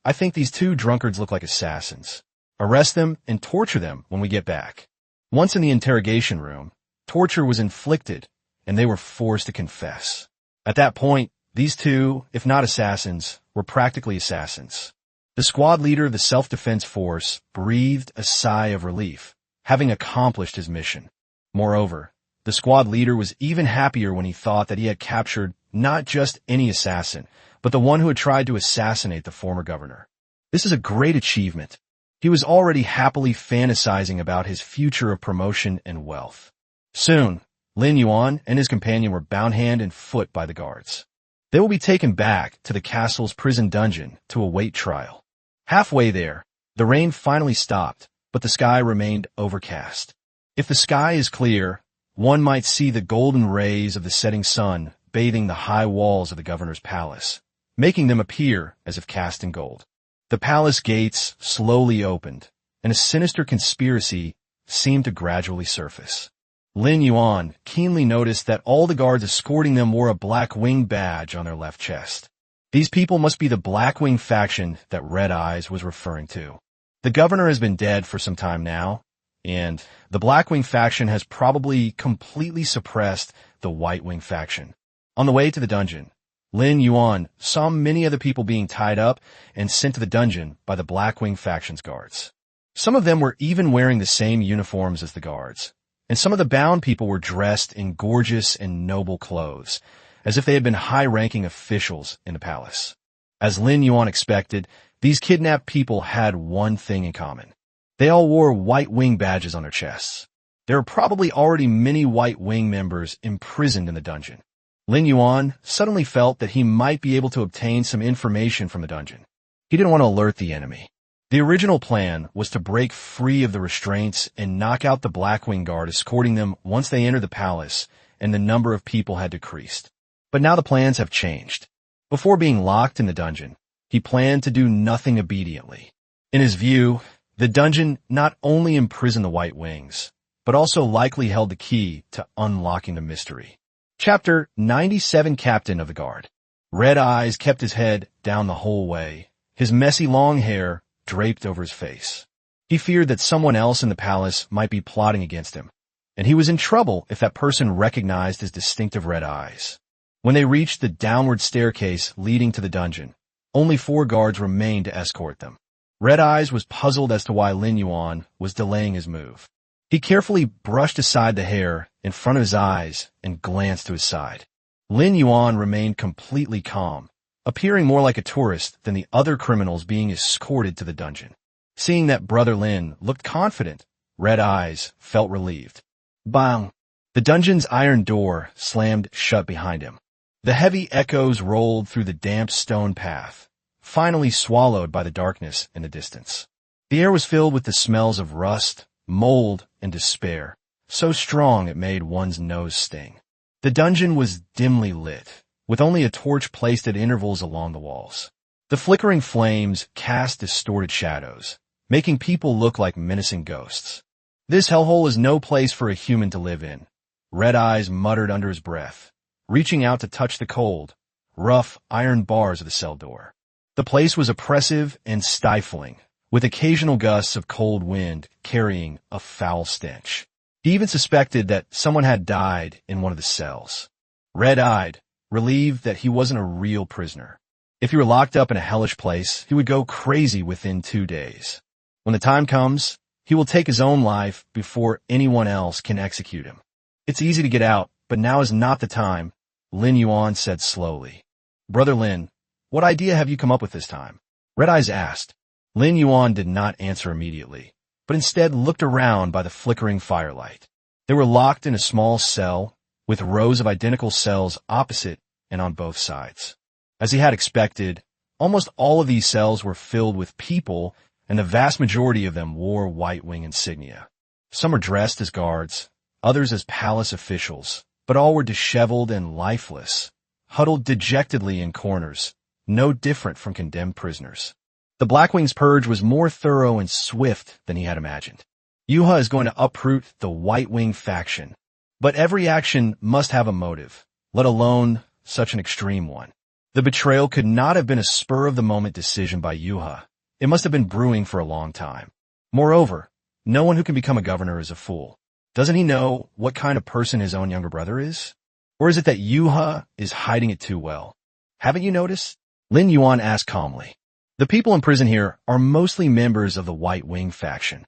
I think these two drunkards look like assassins. Arrest them and torture them when we get back. Once in the interrogation room, torture was inflicted, and they were forced to confess. At that point, these two, if not assassins, were practically assassins. The squad leader of the self-defense force breathed a sigh of relief, having accomplished his mission. Moreover, the squad leader was even happier when he thought that he had captured not just any assassin, but the one who had tried to assassinate the former governor. This is a great achievement. He was already happily fantasizing about his future of promotion and wealth. Soon, Lin Yuan and his companion were bound hand and foot by the guards. They will be taken back to the castle's prison dungeon to await trial. Halfway there, the rain finally stopped, but the sky remained overcast. If the sky is clear, one might see the golden rays of the setting sun bathing the high walls of the governor's palace, making them appear as if cast in gold. The palace gates slowly opened, and a sinister conspiracy seemed to gradually surface. Lin Yuan keenly noticed that all the guards escorting them wore a black wing badge on their left chest. These people must be the Blackwing faction that Red Eyes was referring to. The governor has been dead for some time now, and the Blackwing faction has probably completely suppressed the Whitewing faction. On the way to the dungeon, Lin Yuan saw many of the people being tied up and sent to the dungeon by the Blackwing faction's guards. Some of them were even wearing the same uniforms as the guards, and some of the bound people were dressed in gorgeous and noble clothes, as if they had been high-ranking officials in the palace. As Lin Yuan expected, these kidnapped people had one thing in common. They all wore white wing badges on their chests. There were probably already many white wing members imprisoned in the dungeon. Lin Yuan suddenly felt that he might be able to obtain some information from the dungeon. He didn't want to alert the enemy. The original plan was to break free of the restraints and knock out the Blackwing guard escorting them once they entered the palace and the number of people had decreased. But now the plans have changed. Before being locked in the dungeon, he planned to do nothing obediently. In his view, the dungeon not only imprisoned the White Wings, but also likely held the key to unlocking the mystery. Chapter 97 Captain of the Guard. Red Eyes kept his head down the whole way, his messy long hair draped over his face. He feared that someone else in the palace might be plotting against him, and he was in trouble if that person recognized his distinctive red eyes. When they reached the downward staircase leading to the dungeon, only 4 guards remained to escort them. Red Eyes was puzzled as to why Lin Yuan was delaying his move. He carefully brushed aside the hair in front of his eyes and glanced to his side. Lin Yuan remained completely calm, appearing more like a tourist than the other criminals being escorted to the dungeon. Seeing that Brother Lin looked confident, Red Eyes felt relieved. Bang! The dungeon's iron door slammed shut behind him. The heavy echoes rolled through the damp stone path, finally swallowed by the darkness in the distance. The air was filled with the smells of rust, mold, and despair, so strong it made one's nose sting. The dungeon was dimly lit, with only a torch placed at intervals along the walls. The flickering flames cast distorted shadows, making people look like menacing ghosts. "This hellhole is no place for a human to live in," Red Eyes muttered under his breath, reaching out to touch the cold, rough iron bars of the cell door. The place was oppressive and stifling, with occasional gusts of cold wind carrying a foul stench. He even suspected that someone had died in one of the cells. Red-eyed, relieved that he wasn't a real prisoner. If he were locked up in a hellish place, he would go crazy within 2 days. When the time comes, he will take his own life before anyone else can execute him. "It's easy to get out, but now is not the time," Lin Yuan said slowly. "Brother Lin, what idea have you come up with this time?" Red Eyes asked. Lin Yuan did not answer immediately, but instead looked around by the flickering firelight. They were locked in a small cell, with rows of identical cells opposite and on both sides. As he had expected, almost all of these cells were filled with people, and the vast majority of them wore White Wing insignia. Some were dressed as guards, others as palace officials, but all were disheveled and lifeless, huddled dejectedly in corners, no different from condemned prisoners. The Blackwing's purge was more thorough and swift than he had imagined. Yuha is going to uproot the White Wing faction, but every action must have a motive, let alone such an extreme one. The betrayal could not have been a spur-of-the-moment decision by Yuha. It must have been brewing for a long time. Moreover, no one who can become a governor is a fool. Doesn't he know what kind of person his own younger brother is? Or is it that Yuha is hiding it too well? "Haven't you noticed?" Lin Yuan asked calmly. "The people in prison here are mostly members of the White Wing faction.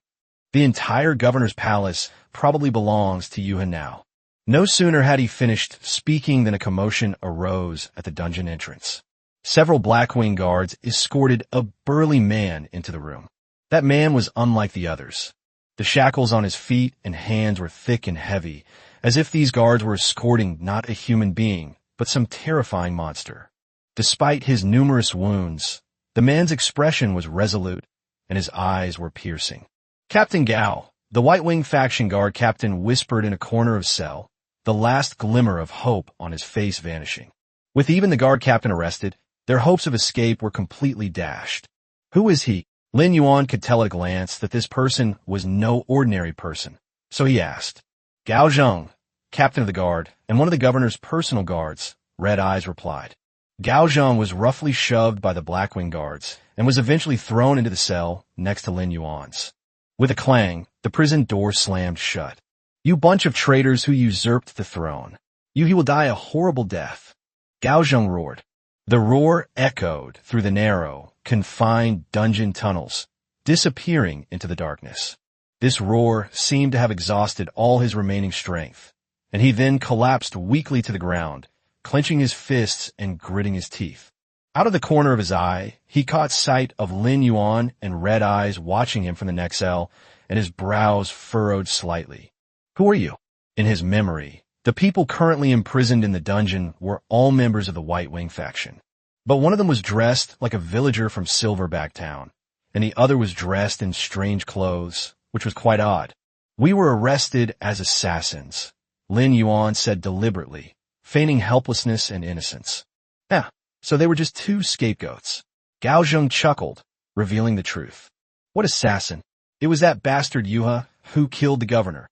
The entire governor's palace probably belongs to Yuha now." No sooner had he finished speaking than a commotion arose at the dungeon entrance. Several Blackwing guards escorted a burly man into the room. That man was unlike the others. The shackles on his feet and hands were thick and heavy, as if these guards were escorting not a human being, but some terrifying monster. Despite his numerous wounds, the man's expression was resolute, and his eyes were piercing. "Captain Gao," the White Wing faction guard captain whispered in a corner of cell, the last glimmer of hope on his face vanishing. With even the guard captain arrested, their hopes of escape were completely dashed. "Who is he?" Lin Yuan could tell at a glance that this person was no ordinary person, so he asked. "Gao Zheng, captain of the guard, and one of the governor's personal guards," Red Eyes replied. Gao Zheng was roughly shoved by the Blackwing guards and was eventually thrown into the cell next to Lin Yuan's. With a clang, the prison door slammed shut. "You bunch of traitors who usurped the throne. He will die a horrible death," Gao Zheng roared. The roar echoed through the narrow, confined dungeon tunnels, disappearing into the darkness. This roar seemed to have exhausted all his remaining strength, and he then collapsed weakly to the ground, clenching his fists and gritting his teeth. Out of the corner of his eye, he caught sight of Lin Yuan and Red Eyes watching him from the next cell, and his brows furrowed slightly. "Who are you?" In his memory, the people currently imprisoned in the dungeon were all members of the White Wing faction. But one of them was dressed like a villager from Silverback Town, and the other was dressed in strange clothes, which was quite odd. "We were arrested as assassins," Lin Yuan said deliberately, feigning helplessness and innocence. "Yeah, so they were just 2 scapegoats." Gao Zheng chuckled, revealing the truth. "What assassin? It was that bastard Yuha who killed the governor."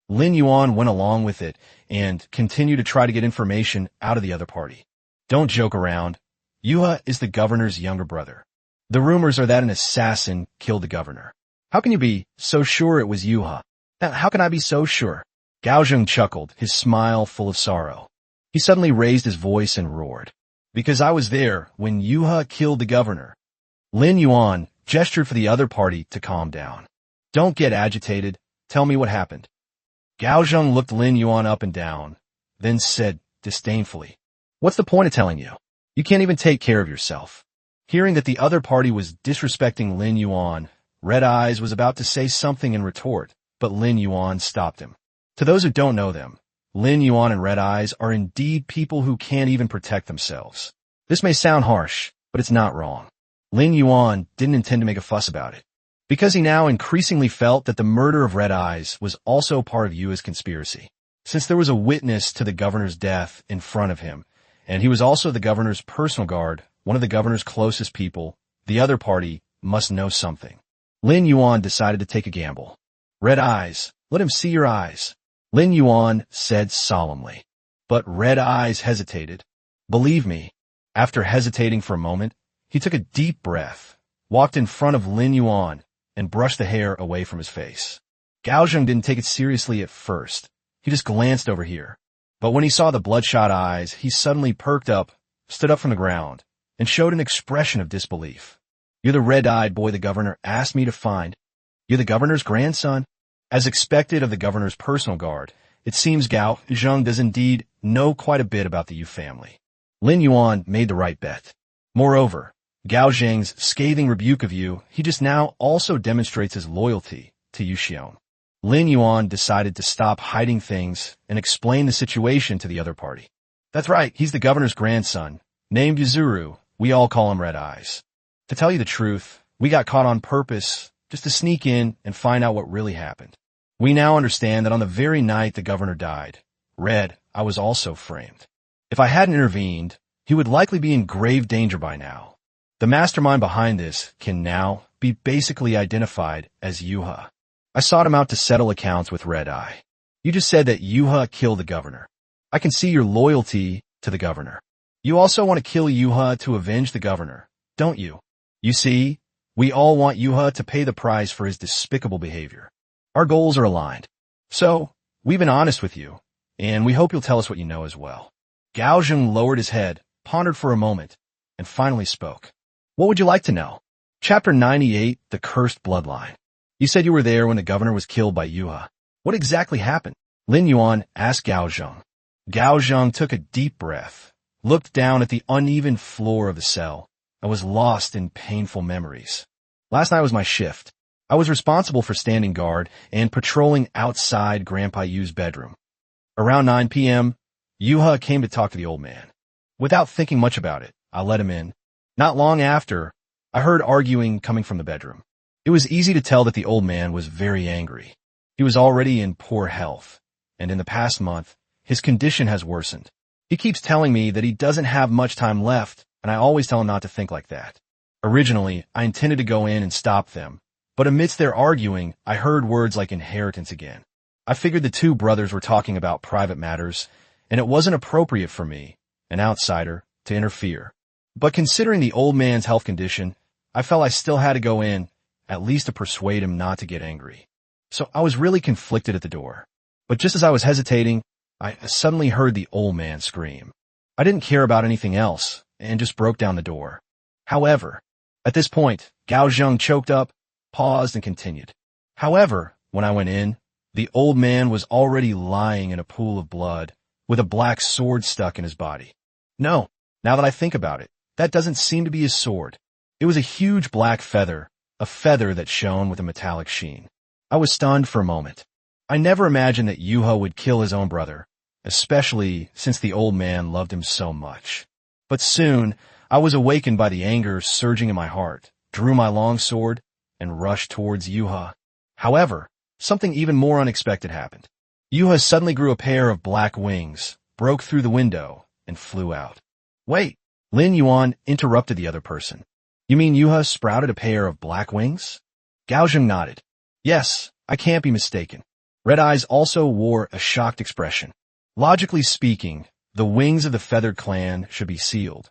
Lin Yuan went along with it and continued to try to get information out of the other party. "Don't joke around. Yuha is the governor's younger brother. The rumors are that an assassin killed the governor." "How can you be so sure it was Yuha?" "How can I be so sure?" Gao Zheng chuckled, his smile full of sorrow. He suddenly raised his voice and roared. "Because I was there when Yuha killed the governor." Lin Yuan gestured for the other party to calm down. "Don't get agitated. Tell me what happened." Gao Zheng looked Lin Yuan up and down, then said disdainfully, "What's the point of telling you? You can't even take care of yourself." Hearing that the other party was disrespecting Lin Yuan, Red Eyes was about to say something in retort, but Lin Yuan stopped him. To those who don't know them, Lin Yuan and Red Eyes are indeed people who can't even protect themselves. This may sound harsh, but it's not wrong. Lin Yuan didn't intend to make a fuss about it, because he now increasingly felt that the murder of Red Eyes was also part of Yua's conspiracy. Since there was a witness to the governor's death in front of him, and he was also the governor's personal guard, one of the governor's closest people, the other party must know something. Lin Yuan decided to take a gamble. Red Eyes, let him see your eyes, Lin Yuan said solemnly. But Red Eyes hesitated. Believe me, after hesitating for a moment, he took a deep breath, walked in front of Lin Yuan, and brushed the hair away from his face. Gao Zheng didn't take it seriously at first. He just glanced over here. But when he saw the bloodshot eyes, he suddenly perked up, stood up from the ground, and showed an expression of disbelief. You're the red-eyed boy the governor asked me to find. You're the governor's grandson? As expected of the governor's personal guard, it seems Gao Zheng does indeed know quite a bit about the Yu family. Lin Yuan made the right bet. Moreover, Gao Zheng's scathing rebuke of Yu, he just now also demonstrates his loyalty to Yu Xiong. Lin Yuan decided to stop hiding things and explain the situation to the other party. That's right, he's the governor's grandson, named Yuzuru. We all call him Red Eyes. To tell you the truth, we got caught on purpose just to sneak in and find out what really happened. We now understand that on the very night the governor died, Red, I was also framed. If I hadn't intervened, he would likely be in grave danger by now. The mastermind behind this can now be basically identified as Yuha. I sought him out to settle accounts with Red Eye. You just said that Yuha killed the governor. I can see your loyalty to the governor. You also want to kill Yuha to avenge the governor, don't you? You see, we all want Yuha to pay the price for his despicable behavior. Our goals are aligned. So, we've been honest with you, and we hope you'll tell us what you know as well. Gao Zheng lowered his head, pondered for a moment, and finally spoke. What would you like to know? Chapter 98, The Cursed Bloodline. You said you were there when the governor was killed by Yuha. What exactly happened? Lin Yuan asked Gao Zheng. Gao Zheng took a deep breath, looked down at the uneven floor of the cell, and was lost in painful memories. Last night was my shift. I was responsible for standing guard and patrolling outside Grandpa Yu's bedroom. Around 9 p.m., Yuha came to talk to the old man. Without thinking much about it, I let him in. Not long after, I heard arguing coming from the bedroom. It was easy to tell that the old man was very angry. He was already in poor health, and in the past month, his condition has worsened. He keeps telling me that he doesn't have much time left, and I always tell him not to think like that. Originally, I intended to go in and stop them, but amidst their arguing, I heard words like inheritance again. I figured the two brothers were talking about private matters, and it wasn't appropriate for me, an outsider, to interfere. But considering the old man's health condition, I felt I still had to go in, at least to persuade him not to get angry. So I was really conflicted at the door. But just as I was hesitating, I suddenly heard the old man scream. I didn't care about anything else, and just broke down the door. However, at this point, Gao Zheng choked up, paused, and continued. However, when I went in, the old man was already lying in a pool of blood, with a black sword stuck in his body. No, now that I think about it, that doesn't seem to be his sword. It was a huge black feather, a feather that shone with a metallic sheen. I was stunned for a moment. I never imagined that Yuha would kill his own brother, especially since the old man loved him so much. But soon, I was awakened by the anger surging in my heart, drew my long sword, and rushed towards Yuha. However, something even more unexpected happened. Yuha suddenly grew a pair of black wings, broke through the window, and flew out. Wait, Lin Yuan interrupted the other person. You mean Yuha sprouted a pair of black wings? Gao Zheng nodded. Yes, I can't be mistaken. Red Eyes also wore a shocked expression. Logically speaking, the wings of the feathered clan should be sealed,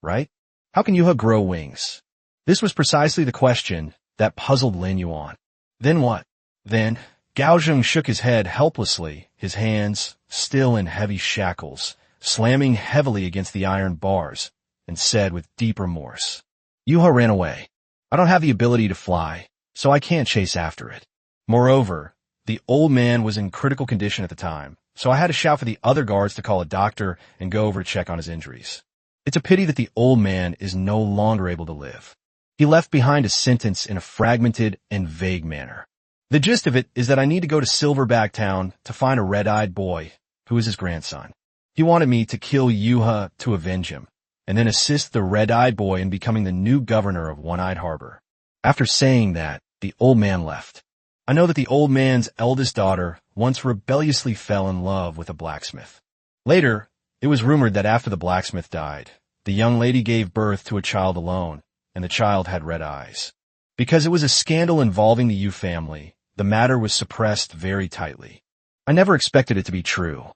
right? How can Yuha grow wings? This was precisely the question that puzzled Lin Yuan. Then what? Then, Gao Zheng shook his head helplessly, his hands, still in heavy shackles, slamming heavily against the iron bars, and said with deep remorse, Yuha ran away. I don't have the ability to fly, so I can't chase after it. Moreover, the old man was in critical condition at the time, so I had to shout for the other guards to call a doctor and go over to check on his injuries. It's a pity that the old man is no longer able to live. He left behind a sentence in a fragmented and vague manner. The gist of it is that I need to go to Silverback Town to find a red-eyed boy who is his grandson. He wanted me to kill Yuha to avenge him, and then assist the red-eyed boy in becoming the new governor of One-Eyed Harbor. After saying that, the old man left. I know that the old man's eldest daughter once rebelliously fell in love with a blacksmith. Later, it was rumored that after the blacksmith died, the young lady gave birth to a child alone, and the child had red eyes. Because it was a scandal involving the Yu family, the matter was suppressed very tightly. I never expected it to be true.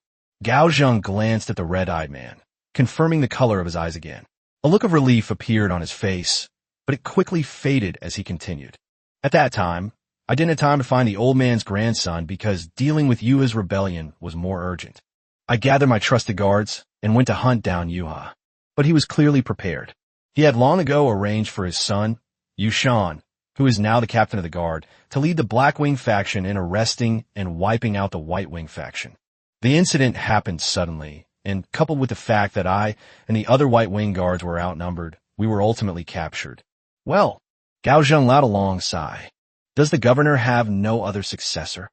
Gao Zheng glanced at the red-eyed man, confirming the color of his eyes again. A look of relief appeared on his face, but it quickly faded as he continued. At that time, I didn't have time to find the old man's grandson because dealing with Yuha's rebellion was more urgent. I gathered my trusted guards and went to hunt down Yuha. But he was clearly prepared. He had long ago arranged for his son, Yushan, who is now the captain of the guard, to lead the Blackwing faction in arresting and wiping out the Whitewing faction. The incident happened suddenly, and coupled with the fact that I and the other Whitewing guards were outnumbered, we were ultimately captured. Well, Gao Zheng let out a long sigh. Does the governor have no other successor?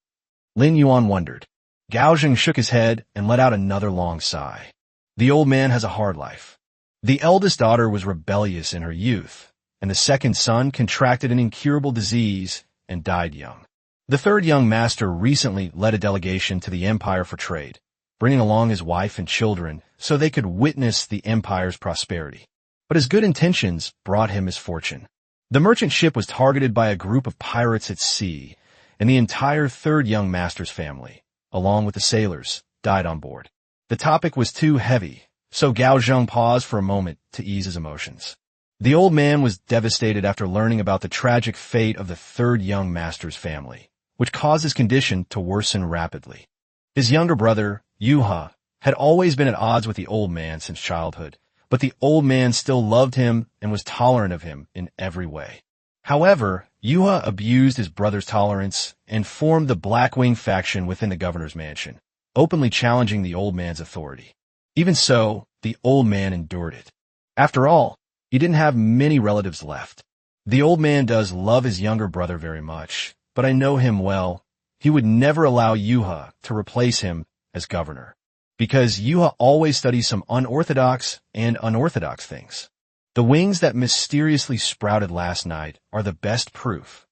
Lin Yuan wondered. Gao Zheng shook his head and let out another long sigh. The old man has a hard life. The eldest daughter was rebellious in her youth, and the second son contracted an incurable disease and died young. The third young master recently led a delegation to the empire for trade, bringing along his wife and children so they could witness the empire's prosperity. But his good intentions brought him misfortune. The merchant ship was targeted by a group of pirates at sea, and the entire third young master's family, along with the sailors, died on board. The topic was too heavy, so Gao Zheng paused for a moment to ease his emotions. The old man was devastated after learning about the tragic fate of the third young master's family, which caused his condition to worsen rapidly. His younger brother, Yuha, had always been at odds with the old man since childhood, but the old man still loved him and was tolerant of him in every way. However, Yuha abused his brother's tolerance and formed the Blackwing faction within the governor's mansion, openly challenging the old man's authority. Even so, the old man endured it. After all, he didn't have many relatives left. The old man does love his younger brother very much, but I know him well. He would never allow Yuha to replace him as governor, because Yuha always studies some unorthodox things. The wings that mysteriously sprouted last night are the best proof.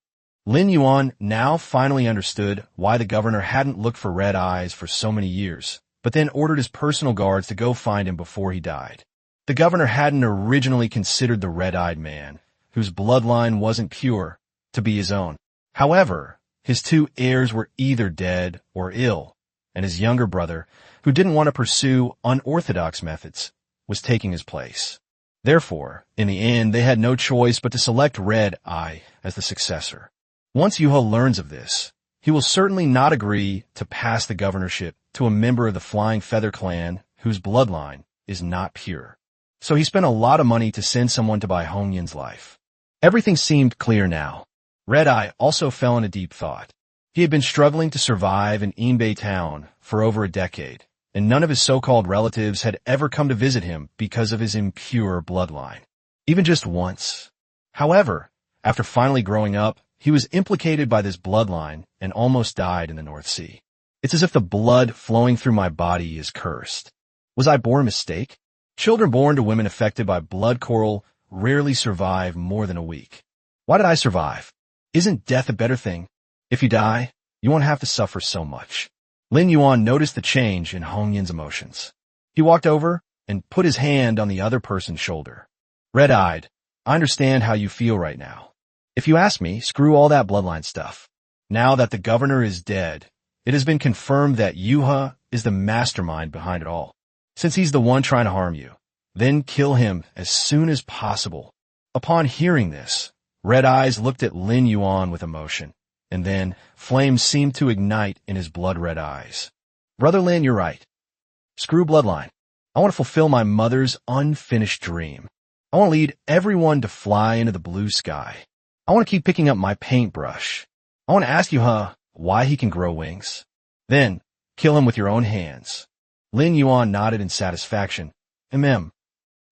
Lin Yuan now finally understood why the governor hadn't looked for red eyes for so many years, but then ordered his personal guards to go find him before he died. The governor hadn't originally considered the red-eyed man, whose bloodline wasn't pure, to be his own. However, his two heirs were either dead or ill, and his younger brother, who didn't want to pursue unorthodox methods, was taking his place. Therefore, in the end, they had no choice but to select Red Eye as the successor. Once Yuha learns of this, he will certainly not agree to pass the governorship to a member of the Flying Feather clan whose bloodline is not pure. So he spent a lot of money to send someone to buy Hong Yin's life. Everything seemed clear now. Red Eye also fell into deep thought. He had been struggling to survive in Yinbei town for over a decade, and none of his so-called relatives had ever come to visit him because of his impure bloodline, even just once. However, after finally growing up, he was implicated by this bloodline and almost died in the North Sea. It's as if the blood flowing through my body is cursed. Was I born a mistake? Children born to women affected by blood coral rarely survive more than a week. Why did I survive? Isn't death a better thing? If you die, you won't have to suffer so much. Lin Yuan noticed the change in Hong Yin's emotions. He walked over and put his hand on the other person's shoulder. Red-eyed, I understand how you feel right now. If you ask me, screw all that bloodline stuff. Now that the governor is dead, it has been confirmed that Yuha is the mastermind behind it all. Since he's the one trying to harm you, then kill him as soon as possible. Upon hearing this, Red Eyes looked at Lin Yuan with emotion, and then flames seemed to ignite in his blood-red eyes. Brother Lin, you're right. Screw bloodline. I want to fulfill my mother's unfinished dream. I want to lead everyone to fly into the blue sky. I want to keep picking up my paintbrush. I want to ask Yuha why he can grow wings. Then, kill him with your own hands. Lin Yuan nodded in satisfaction.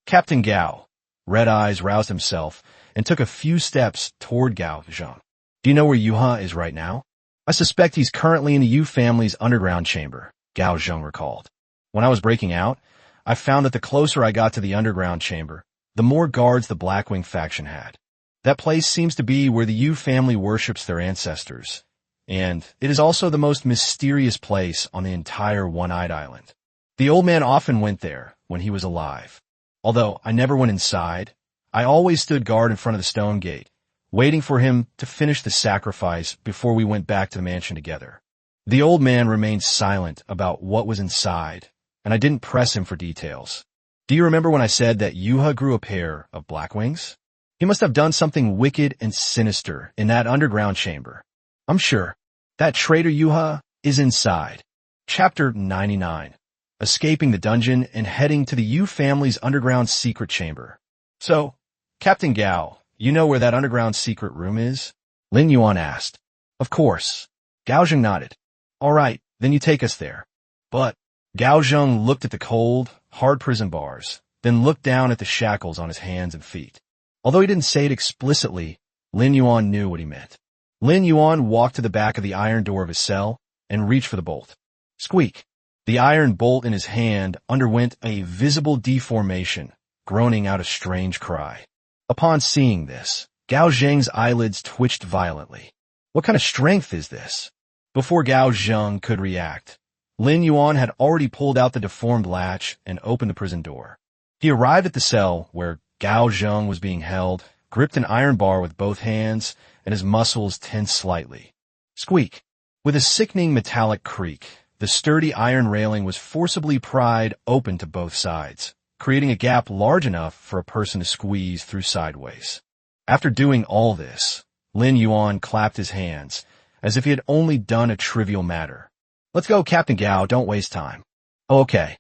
Captain Gao. Red Eyes roused himself and took a few steps toward Gao Zheng. Do you know where Yuha is right now? I suspect he's currently in the Yu family's underground chamber, Gao Zheng recalled. When I was breaking out, I found that the closer I got to the underground chamber, the more guards the Blackwing faction had. That place seems to be where the Yu family worships their ancestors, and it is also the most mysterious place on the entire One-Eyed Island. The old man often went there when he was alive. Although I never went inside, I always stood guard in front of the stone gate, waiting for him to finish the sacrifice before we went back to the mansion together. The old man remained silent about what was inside, and I didn't press him for details. Do you remember when I said that Yuha grew a pair of Blackwings? He must have done something wicked and sinister in that underground chamber. I'm sure that traitor Yuha is inside. Chapter 99. Escaping the dungeon and heading to the Yu family's underground secret chamber. So, Captain Gao, you know where that underground secret room is? Lin Yuan asked. Of course. Gao Zheng nodded. All right, then you take us there. But Gao Zheng looked at the cold, hard prison bars, then looked down at the shackles on his hands and feet. Although he didn't say it explicitly, Lin Yuan knew what he meant. Lin Yuan walked to the back of the iron door of his cell and reached for the bolt. Squeak! The iron bolt in his hand underwent a visible deformation, groaning out a strange cry. Upon seeing this, Gao Zheng's eyelids twitched violently. What kind of strength is this? Before Gao Zheng could react, Lin Yuan had already pulled out the deformed latch and opened the prison door. He arrived at the cell where Gao Zheng was being held, gripped an iron bar with both hands, and his muscles tensed slightly. Squeak! With a sickening metallic creak, the sturdy iron railing was forcibly pried open to both sides, creating a gap large enough for a person to squeeze through sideways. After doing all this, Lin Yuan clapped his hands, as if he had only done a trivial matter. Let's go, Captain Gao, don't waste time. Oh, okay.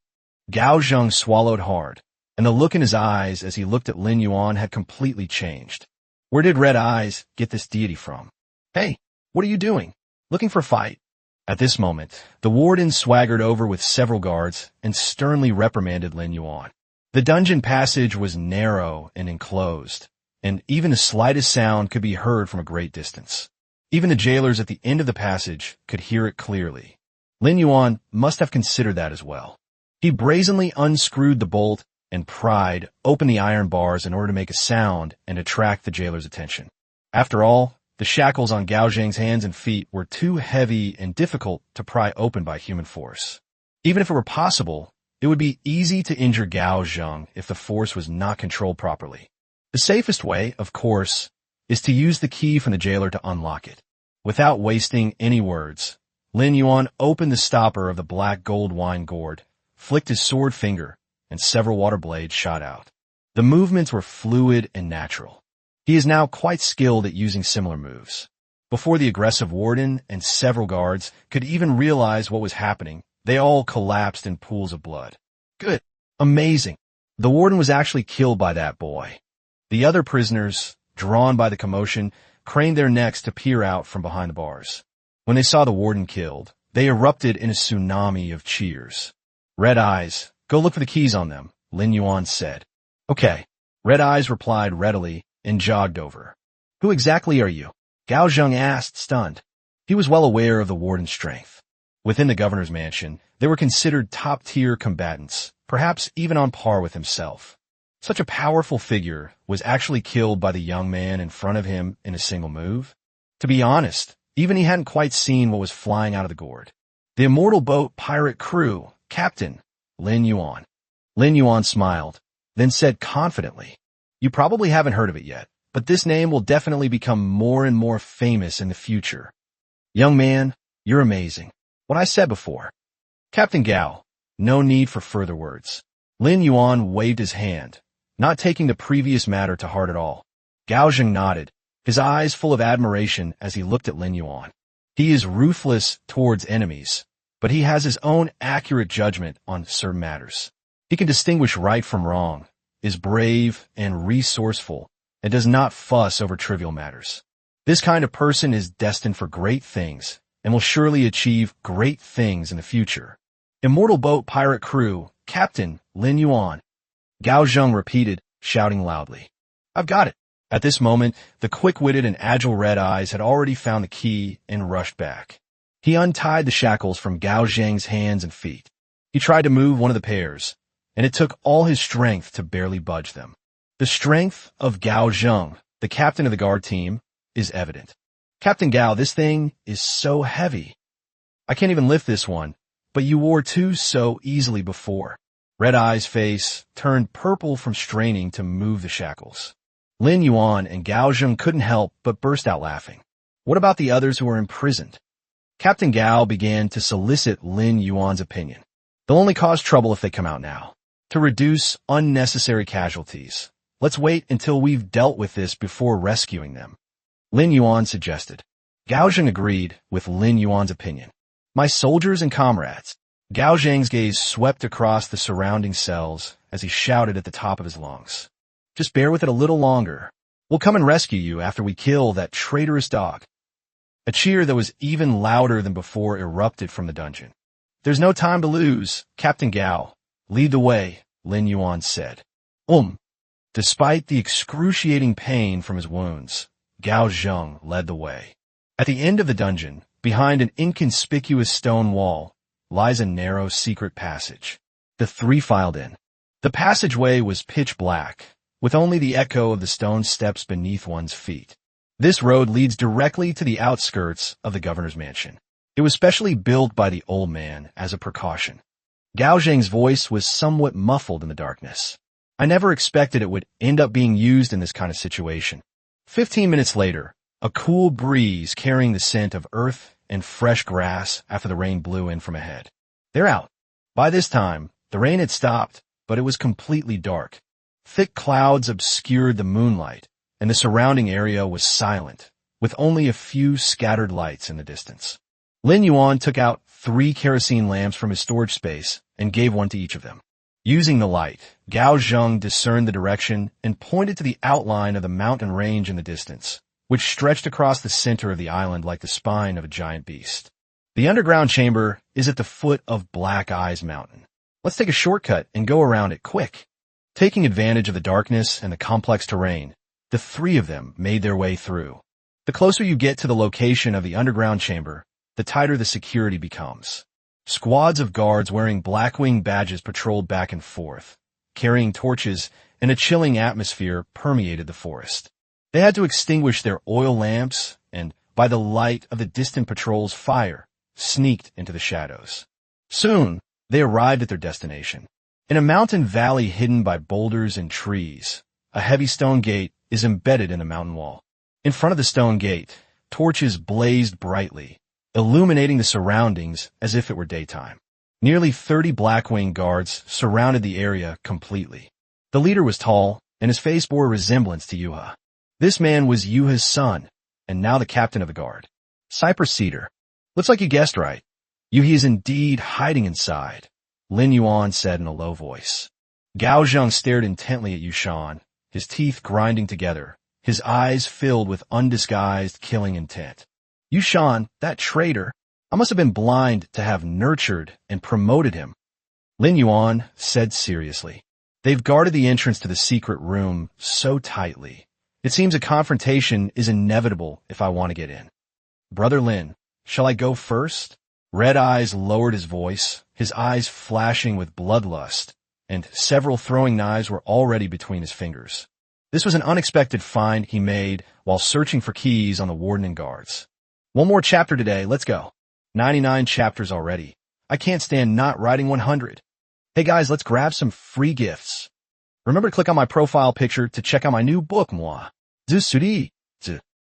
Gao Zheng swallowed hard, and the look in his eyes as he looked at Lin Yuan had completely changed. Where did Red Eyes get this deity from? Hey, what are you doing? Looking for a fight? At this moment, the warden swaggered over with several guards and sternly reprimanded Lin Yuan. The dungeon passage was narrow and enclosed, and even the slightest sound could be heard from a great distance. Even the jailers at the end of the passage could hear it clearly. Lin Yuan must have considered that as well. He brazenly unscrewed the bolt and pried open the iron bars in order to make a sound and attract the jailer's attention. After all, the shackles on Gao Zheng's hands and feet were too heavy and difficult to pry open by human force. Even if it were possible, it would be easy to injure Gao Zheng if the force was not controlled properly. The safest way, of course, is to use the key from the jailer to unlock it. Without wasting any words, Lin Yuan opened the stopper of the black gold wine gourd, flicked his sword finger, and several water blades shot out. The movements were fluid and natural. He is now quite skilled at using similar moves. Before the aggressive warden and several guards could even realize what was happening, they all collapsed in pools of blood. Good. Amazing. The warden was actually killed by that boy. The other prisoners, drawn by the commotion, craned their necks to peer out from behind the bars. When they saw the warden killed, they erupted in a tsunami of cheers. Red Eyes, go look for the keys on them, Lin Yuan said. Okay. Red Eyes replied readily and jogged over. Who exactly are you? Gao Zheng asked, stunned. He was well aware of the warden's strength. Within the governor's mansion, they were considered top-tier combatants, perhaps even on par with himself. Such a powerful figure was actually killed by the young man in front of him in a single move. To be honest, even he hadn't quite seen what was flying out of the gourd. The immortal boat pirate crew, Captain Lin Yuan. Lin Yuan smiled, then said confidently, You probably haven't heard of it yet, but this name will definitely become more and more famous in the future. Young man, you're amazing. What I said before. Captain Gao, no need for further words. Lin Yuan waved his hand, not taking the previous matter to heart at all. Gao Zheng nodded, his eyes full of admiration as he looked at Lin Yuan. He is ruthless towards enemies, but he has his own accurate judgment on certain matters. He can distinguish right from wrong, is brave and resourceful, and does not fuss over trivial matters. This kind of person is destined for great things and will surely achieve great things in the future. Immortal boat pirate crew, Captain Lin Yuan. Gao Zheng repeated, shouting loudly. I've got it. At this moment, the quick-witted and agile Red Eyes had already found the key and rushed back. He untied the shackles from Gao Zheng's hands and feet. He tried to move one of the pairs, and it took all his strength to barely budge them. The strength of Gao Zheng, the captain of the guard team, is evident. Captain Gao, this thing is so heavy. I can't even lift this one, but you wore two so easily before. Red Eye's face turned purple from straining to move the shackles. Lin Yuan and Gao Zheng couldn't help but burst out laughing. What about the others who were imprisoned? Captain Gao began to solicit Lin Yuan's opinion. They'll only cause trouble if they come out now. To reduce unnecessary casualties, let's wait until we've dealt with this before rescuing them. Lin Yuan suggested. Gao Zheng agreed with Lin Yuan's opinion. My soldiers and comrades. Gao Zheng's gaze swept across the surrounding cells as he shouted at the top of his lungs. Just bear with it a little longer. We'll come and rescue you after we kill that traitorous dog. A cheer that was even louder than before erupted from the dungeon. There's no time to lose, Captain Gao. Lead the way, Lin Yuan said. Despite the excruciating pain from his wounds, Gao Zheng led the way. At the end of the dungeon, behind an inconspicuous stone wall, lies a narrow secret passage. The three filed in. The passageway was pitch black, with only the echo of the stone steps beneath one's feet. This road leads directly to the outskirts of the governor's mansion. It was specially built by the old man as a precaution. Gao Zheng's voice was somewhat muffled in the darkness. I never expected it would end up being used in this kind of situation. 15 minutes later, a cool breeze carrying the scent of earth and fresh grass after the rain blew in from ahead. They're out. By this time, the rain had stopped, but it was completely dark. Thick clouds obscured the moonlight, and the surrounding area was silent, with only a few scattered lights in the distance. Lin Yuan took out 3 kerosene lamps from his storage space and gave one to each of them. Using the light, Gao Zheng discerned the direction and pointed to the outline of the mountain range in the distance, which stretched across the center of the island like the spine of a giant beast. The underground chamber is at the foot of Black Eyes Mountain. Let's take a shortcut and go around it quick. Taking advantage of the darkness and the complex terrain, the 3 of them made their way through. The closer you get to the location of the underground chamber, the tighter the security becomes. Squads of guards wearing Blackwing badges patrolled back and forth, carrying torches, and a chilling atmosphere permeated the forest. They had to extinguish their oil lamps and, by the light of the distant patrol's fire, sneaked into the shadows. Soon, they arrived at their destination. In a mountain valley hidden by boulders and trees, a heavy stone gate is embedded in the mountain wall. In front of the stone gate, torches blazed brightly, illuminating the surroundings as if it were daytime. Nearly 30 Blackwing guards surrounded the area completely. The leader was tall, and his face bore a resemblance to Yuha. This man was Yuha's son, and now the captain of the guard. Cypress Cedar. Looks like you guessed right. Yuhi is indeed hiding inside, Lin Yuan said in a low voice. Gao Zheng stared intently at Yushan, his teeth grinding together, his eyes filled with undisguised killing intent. Yushan, that traitor, I must have been blind to have nurtured and promoted him. Lin Yuan said seriously. They've guarded the entrance to the secret room so tightly. It seems a confrontation is inevitable if I want to get in. Brother Lin, shall I go first? Red Eyes lowered his voice, his eyes flashing with bloodlust, and several throwing knives were already between his fingers. This was an unexpected find he made while searching for keys on the warden and guards. One more chapter today, let's go. 99 chapters already. I can't stand not writing 100. Hey guys, let's grab some free gifts. Remember to click on my profile picture to check out my new book, moi.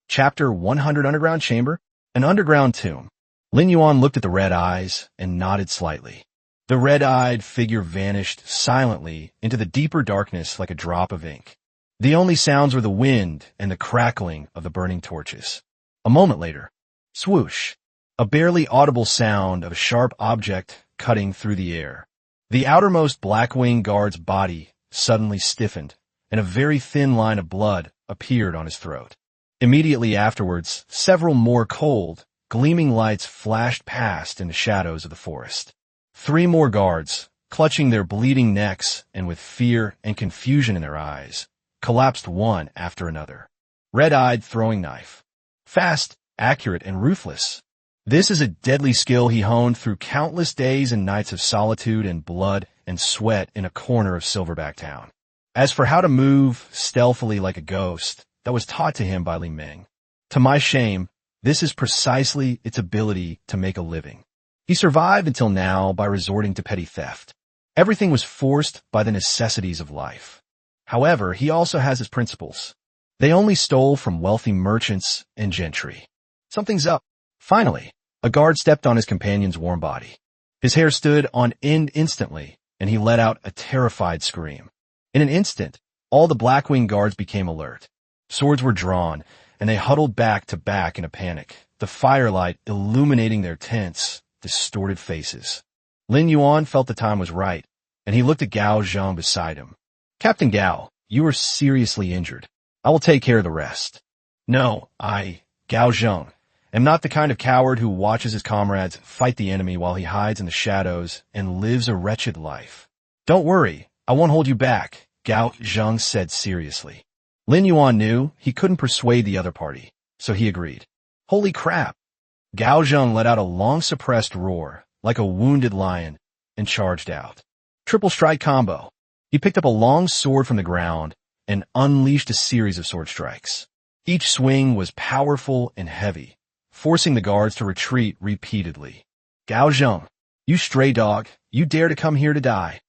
Chapter 100 Underground Chamber, an Underground Tomb. Lin Yuan looked at the red eyes and nodded slightly. The red-eyed figure vanished silently into the deeper darkness like a drop of ink. The only sounds were the wind and the crackling of the burning torches. A moment later, swoosh, a barely audible sound of a sharp object cutting through the air. The outermost Blackwing guard's body suddenly stiffened, and a very thin line of blood appeared on his throat. Immediately afterwards, several more cold, gleaming lights flashed past in the shadows of the forest. 3 more guards, clutching their bleeding necks and with fear and confusion in their eyes, collapsed one after another. Red-eyed throwing knife. Fast, accurate, and ruthless. This is a deadly skill he honed through countless days and nights of solitude and blood and sweat in a corner of Silverback Town. As for how to move stealthily like a ghost, that was taught to him by Li Ming. To my shame, this is precisely its ability to make a living. He survived until now by resorting to petty theft. Everything was forced by the necessities of life. However, he also has his principles. They only stole from wealthy merchants and gentry. Something's up. Finally, a guard stepped on his companion's warm body. His hair stood on end instantly, and he let out a terrified scream. In an instant, all the Blackwing guards became alert. Swords were drawn, and they huddled back to back in a panic, the firelight illuminating their tense, distorted faces. Lin Yuan felt the time was right, and he looked at Gao Zhang beside him. Captain Gao, you are seriously injured. I will take care of the rest. No, Gao Zhang, am not the kind of coward who watches his comrades fight the enemy while he hides in the shadows and lives a wretched life. Don't worry, I won't hold you back, Gao Zhang said seriously. Lin Yuan knew he couldn't persuade the other party, so he agreed. Holy crap! Gao Zhang let out a long-suppressed roar, like a wounded lion, and charged out. Triple strike combo. He picked up a long sword from the ground and unleashed a series of sword strikes. Each swing was powerful and heavy, forcing the guards to retreat repeatedly. Gao Zhang, you stray dog, you dare to come here to die.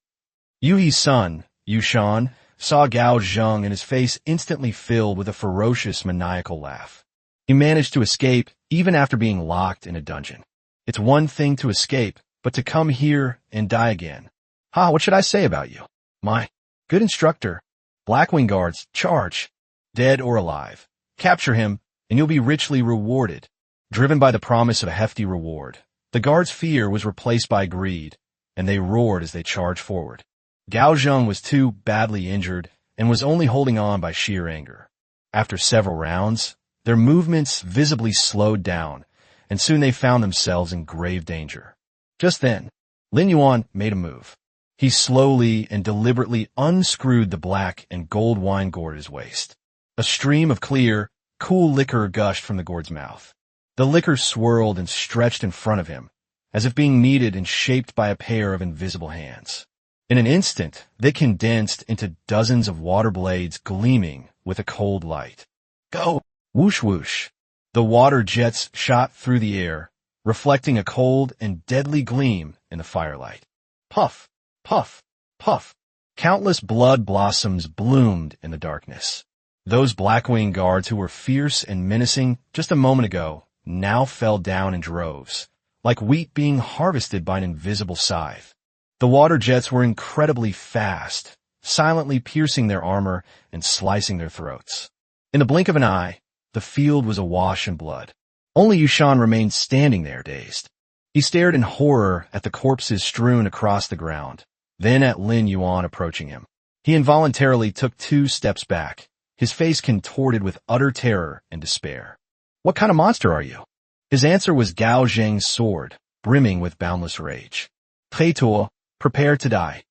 Yu He's son, Yu Shan, saw Gao Zhang and his face instantly filled with a ferocious maniacal laugh. He managed to escape even after being locked in a dungeon. It's one thing to escape, but to come here and die again. What should I say about you? My good instructor. Blackwing guards, charge. Dead or alive. Capture him, and you'll be richly rewarded. Driven by the promise of a hefty reward, the guards' fear was replaced by greed, and they roared as they charged forward. Gao Zhang was too badly injured and was only holding on by sheer anger. After several rounds, their movements visibly slowed down, and soon they found themselves in grave danger. Just then, Lin Yuan made a move. He slowly and deliberately unscrewed the black and gold wine gourd at his waist. A stream of clear, cool liquor gushed from the gourd's mouth. The liquor swirled and stretched in front of him, as if being kneaded and shaped by a pair of invisible hands. In an instant, they condensed into dozens of water blades gleaming with a cold light. Go! Whoosh whoosh. The water jets shot through the air, reflecting a cold and deadly gleam in the firelight. Puff! Puff! Puff! Countless blood blossoms bloomed in the darkness. Those Blackwing guards who were fierce and menacing just a moment ago now fell down in droves, like wheat being harvested by an invisible scythe. The water jets were incredibly fast, silently piercing their armor and slicing their throats. In the blink of an eye, the field was awash in blood. Only Yushan remained standing there, dazed. He stared in horror at the corpses strewn across the ground, then at Lin Yuan approaching him. He involuntarily took 2 steps back, his face contorted with utter terror and despair. What kind of monster are you? His answer was Gao Zhang's sword, brimming with boundless rage. Traitor, prepare to die.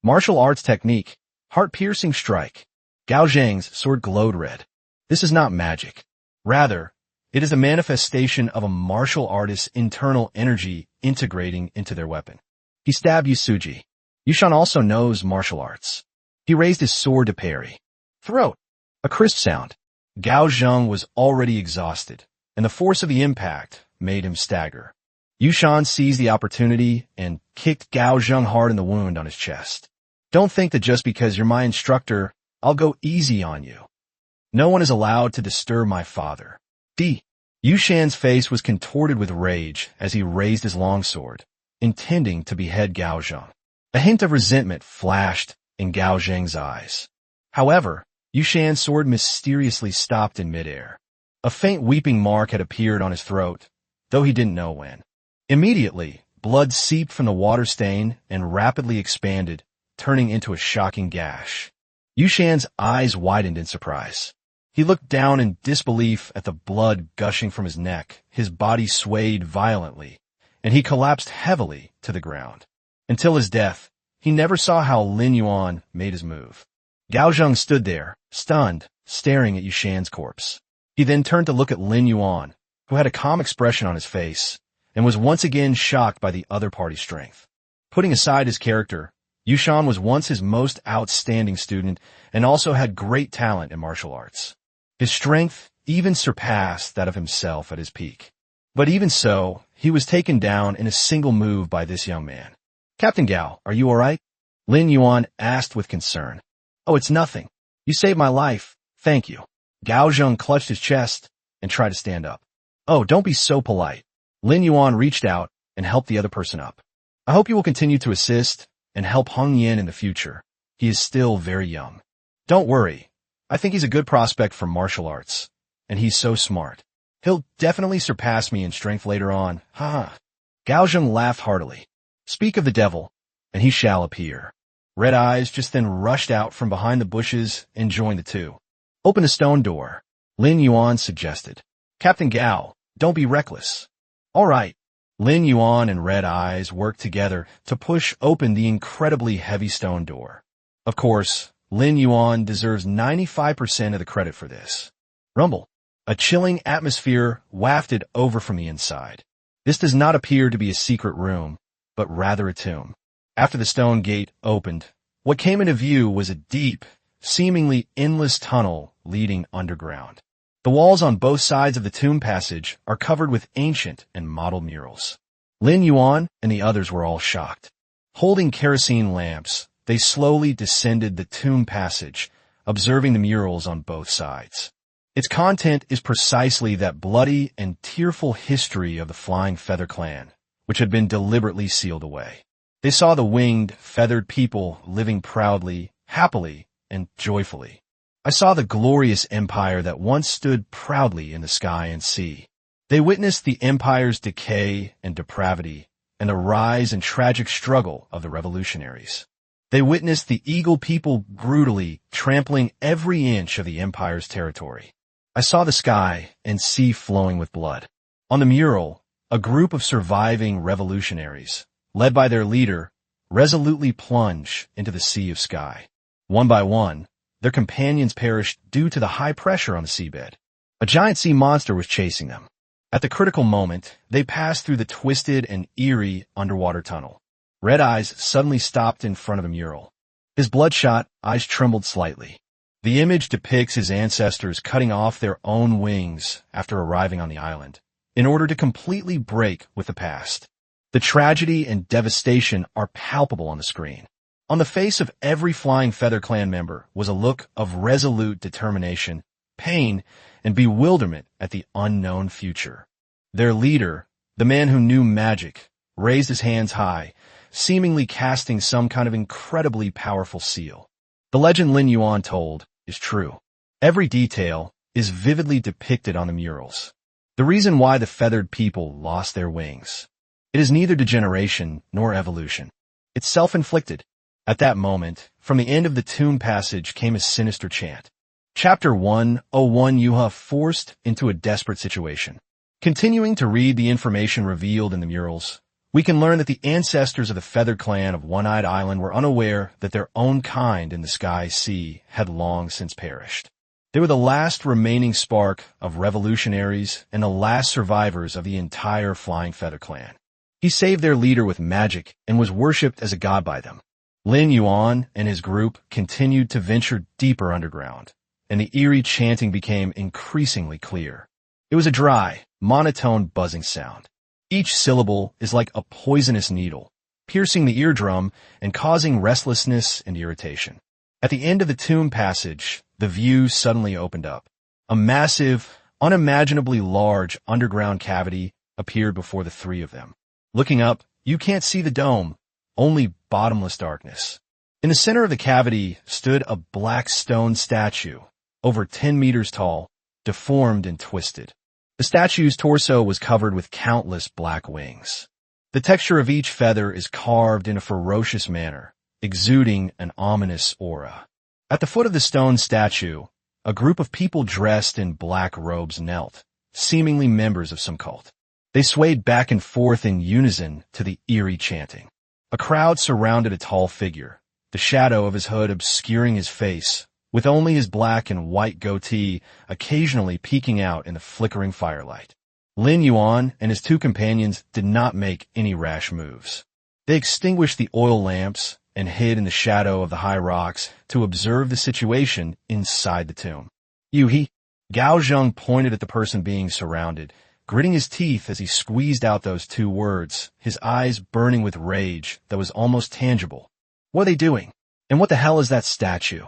Martial arts technique, heart-piercing strike. Gao Zhang's sword glowed red. This is not magic. Rather, it is a manifestation of a martial artist's internal energy integrating into their weapon. He stabbed Yusuji. Yushan also knows martial arts. He raised his sword to parry. Throat. A crisp sound. Gao Zhang was already exhausted, and the force of the impact made him stagger. Yushan seized the opportunity and kicked Gao Zhang hard in the wound on his chest. Don't think that just because you're my instructor, I'll go easy on you. No one is allowed to disturb my father. Yushan's face was contorted with rage as he raised his longsword, intending to behead Gao Zhang. A hint of resentment flashed in Gao Zhang's eyes. However, Yushan's sword mysteriously stopped in midair. A faint weeping mark had appeared on his throat, though he didn't know when. Immediately, blood seeped from the water stain and rapidly expanded, turning into a shocking gash. Yushan's eyes widened in surprise. He looked down in disbelief at the blood gushing from his neck. His body swayed violently, and he collapsed heavily to the ground. Until his death, he never saw how Lin Yuan made his move. Gao Zhang stood there, stunned, staring at Yushan's corpse. He then turned to look at Lin Yuan, who had a calm expression on his face, and was once again shocked by the other party's strength. Putting aside his character, Yushan was once his most outstanding student and also had great talent in martial arts. His strength even surpassed that of himself at his peak. But even so, he was taken down in a single move by this young man. "Captain Gao, are you all right?" Lin Yuan asked with concern. "Oh, it's nothing. You saved my life. Thank you." Gao Zheng clutched his chest and tried to stand up. "Oh, don't be so polite." Lin Yuan reached out and helped the other person up. "I hope you will continue to assist and help Hung Yin in the future. He is still very young." "Don't worry. I think he's a good prospect for martial arts. And he's so smart. He'll definitely surpass me in strength later on. Ha." Gao Zheng laughed heartily. "Speak of the devil, and he shall appear." Red Eyes just then rushed out from behind the bushes and joined the two. "Open the stone door," Lin Yuan suggested. "Captain Gao, don't be reckless." "All right." Lin Yuan and Red Eyes worked together to push open the incredibly heavy stone door. Of course, Lin Yuan deserves 95% of the credit for this. Rumble. A chilling atmosphere wafted over from the inside. This does not appear to be a secret room, but rather a tomb. After the stone gate opened, what came into view was a deep, seemingly endless tunnel leading underground. The walls on both sides of the tomb passage are covered with ancient and model murals. Lin Yuan and the others were all shocked. Holding kerosene lamps, they slowly descended the tomb passage, observing the murals on both sides. Its content is precisely that bloody and tearful history of the Flying Feather Clan, which had been deliberately sealed away. They saw the winged, feathered people living proudly, happily, and joyfully. I saw the glorious empire that once stood proudly in the sky and sea. They witnessed the empire's decay and depravity, and the rise and tragic struggle of the revolutionaries. They witnessed the eagle people brutally trampling every inch of the empire's territory. I saw the sky and sea flowing with blood. On the mural, a group of surviving revolutionaries, led by their leader, resolutely plunge into the sea of sky. One by one, their companions perished due to the high pressure on the seabed. A giant sea monster was chasing them. At the critical moment, they passed through the twisted and eerie underwater tunnel. Red Eyes suddenly stopped in front of the mural. His bloodshot eyes trembled slightly. The image depicts his ancestors cutting off their own wings after arriving on the island, in order to completely break with the past. The tragedy and devastation are palpable on the screen. On the face of every Flying Feather Clan member was a look of resolute determination, pain, and bewilderment at the unknown future. Their leader, the man who knew magic, raised his hands high, seemingly casting some kind of incredibly powerful seal. The legend Lin Yuan told is true. Every detail is vividly depicted on the murals. The reason why the feathered people lost their wings. It is neither degeneration nor evolution. It's self-inflicted. At that moment, from the end of the tomb passage came a sinister chant. Chapter 101 Yuha forced into a desperate situation. Continuing to read the information revealed in the murals, we can learn that the ancestors of the Feathered Clan of One-Eyed Island were unaware that their own kind in the Sky Sea had long since perished. They were the last remaining spark of revolutionaries and the last survivors of the entire Flying Feather Clan. He saved their leader with magic and was worshipped as a god by them. Lin Yuan and his group continued to venture deeper underground, and the eerie chanting became increasingly clear. It was a dry, monotone buzzing sound. Each syllable is like a poisonous needle, piercing the eardrum and causing restlessness and irritation. At the end of the tomb passage, the view suddenly opened up. A massive, unimaginably large underground cavity appeared before the three of them. Looking up, you can't see the dome, only bottomless darkness. In the center of the cavity stood a black stone statue, over 10 meters tall, deformed and twisted. The statue's torso was covered with countless black wings. The texture of each feather is carved in a ferocious manner, exuding an ominous aura. At the foot of the stone statue, a group of people dressed in black robes knelt, seemingly members of some cult. They swayed back and forth in unison to the eerie chanting. A crowd surrounded a tall figure, the shadow of his hood obscuring his face, with only his black and white goatee occasionally peeking out in the flickering firelight. Lin Yuan and his two companions did not make any rash moves. They extinguished the oil lamps and hid in the shadow of the high rocks to observe the situation inside the tomb. Yuhi, Gao Zheng pointed at the person being surrounded, gritting his teeth as he squeezed out those two words, his eyes burning with rage that was almost tangible. What are they doing? And what the hell is that statue?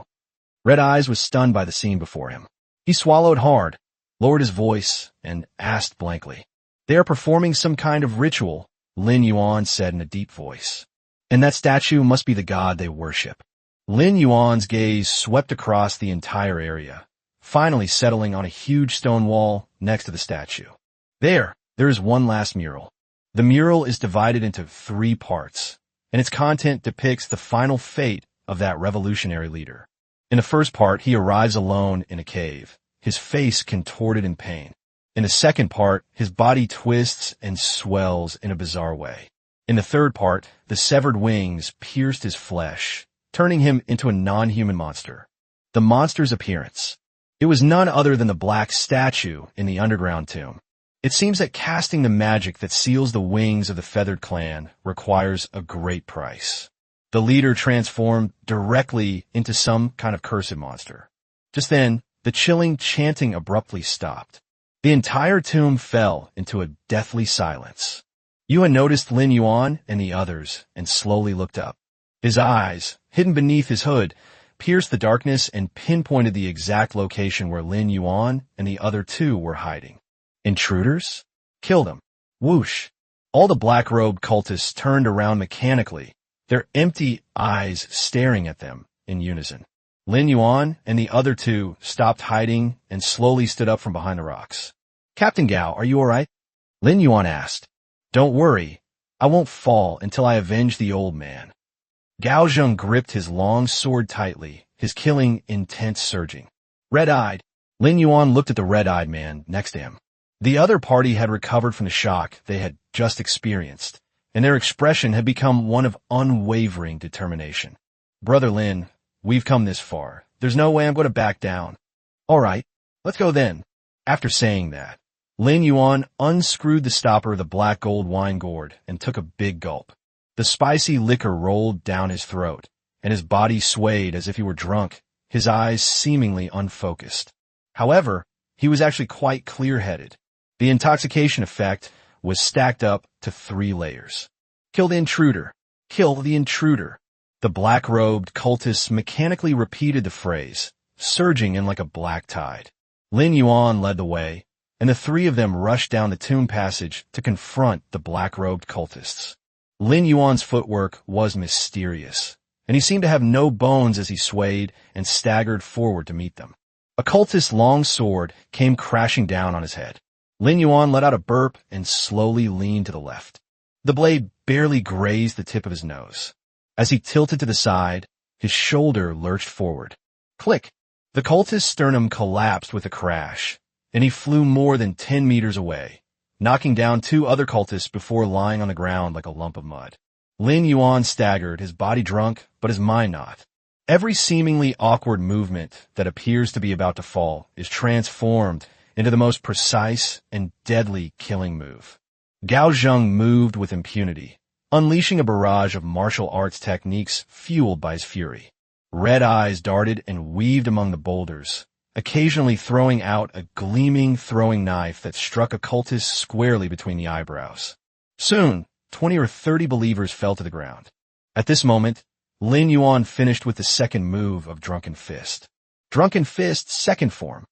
Red Eyes was stunned by the scene before him. He swallowed hard, lowered his voice, and asked blankly. They are performing some kind of ritual, Lin Yuan said in a deep voice. And that statue must be the god they worship. Lin Yuan's gaze swept across the entire area, finally settling on a huge stone wall next to the statue. There is one last mural. The mural is divided into 3 parts, and its content depicts the final fate of that revolutionary leader. In the first part, he arrives alone in a cave, his face contorted in pain. In the second part, his body twists and swells in a bizarre way. In the third part, the severed wings pierced his flesh, turning him into a non-human monster. The monster's appearance. It was none other than the black statue in the underground tomb. It seems that casting the magic that seals the wings of the feathered clan requires a great price. The leader transformed directly into some kind of cursed monster. Just then, the chilling chanting abruptly stopped. The entire tomb fell into a deathly silence. Yuan noticed Lin Yuan and the others and slowly looked up. His eyes, hidden beneath his hood, pierced the darkness and pinpointed the exact location where Lin Yuan and the other 2 were hiding. Intruders? Kill them. Whoosh. All the black-robed cultists turned around mechanically, their empty eyes staring at them in unison. Lin Yuan and the other 2 stopped hiding and slowly stood up from behind the rocks. Captain Gao, are you all right? Lin Yuan asked. Don't worry. I won't fall until I avenge the old man. Gao Zheng gripped his long sword tightly, his killing intent surging. Red-eyed. Lin Yuan looked at the red-eyed man next to him. The other party had recovered from the shock they had just experienced, and their expression had become one of unwavering determination. Brother Lin, we've come this far. There's no way I'm going to back down. All right, let's go then. After saying that, Lin Yuan unscrewed the stopper of the black gold wine gourd and took a big gulp. The spicy liquor rolled down his throat, and his body swayed as if he were drunk, his eyes seemingly unfocused. However, he was actually quite clear-headed. The intoxication effect was stacked up to 3 layers. Kill the intruder. Kill the intruder. The black-robed cultists mechanically repeated the phrase, surging in like a black tide. Lin Yuan led the way, and the 3 of them rushed down the tomb passage to confront the black-robed cultists. Lin Yuan's footwork was mysterious, and he seemed to have no bones as he swayed and staggered forward to meet them. A cultist's long sword came crashing down on his head. Lin Yuan let out a burp and slowly leaned to the left. The blade barely grazed the tip of his nose. As he tilted to the side, his shoulder lurched forward. Click! The cultist's sternum collapsed with a crash, and he flew more than 10 meters away, knocking down 2 other cultists before lying on the ground like a lump of mud. Lin Yuan staggered, his body drunk, but his mind not. Every seemingly awkward movement that appears to be about to fall is transformed into the most precise and deadly killing move. Gao Zheng moved with impunity, unleashing a barrage of martial arts techniques fueled by his fury. Red eyes darted and weaved among the boulders, occasionally throwing out a gleaming throwing knife that struck a cultist squarely between the eyebrows. Soon, 20 or 30 believers fell to the ground. At this moment, Lin Yuan finished with the second move of Drunken Fist. Drunken Fist's second form.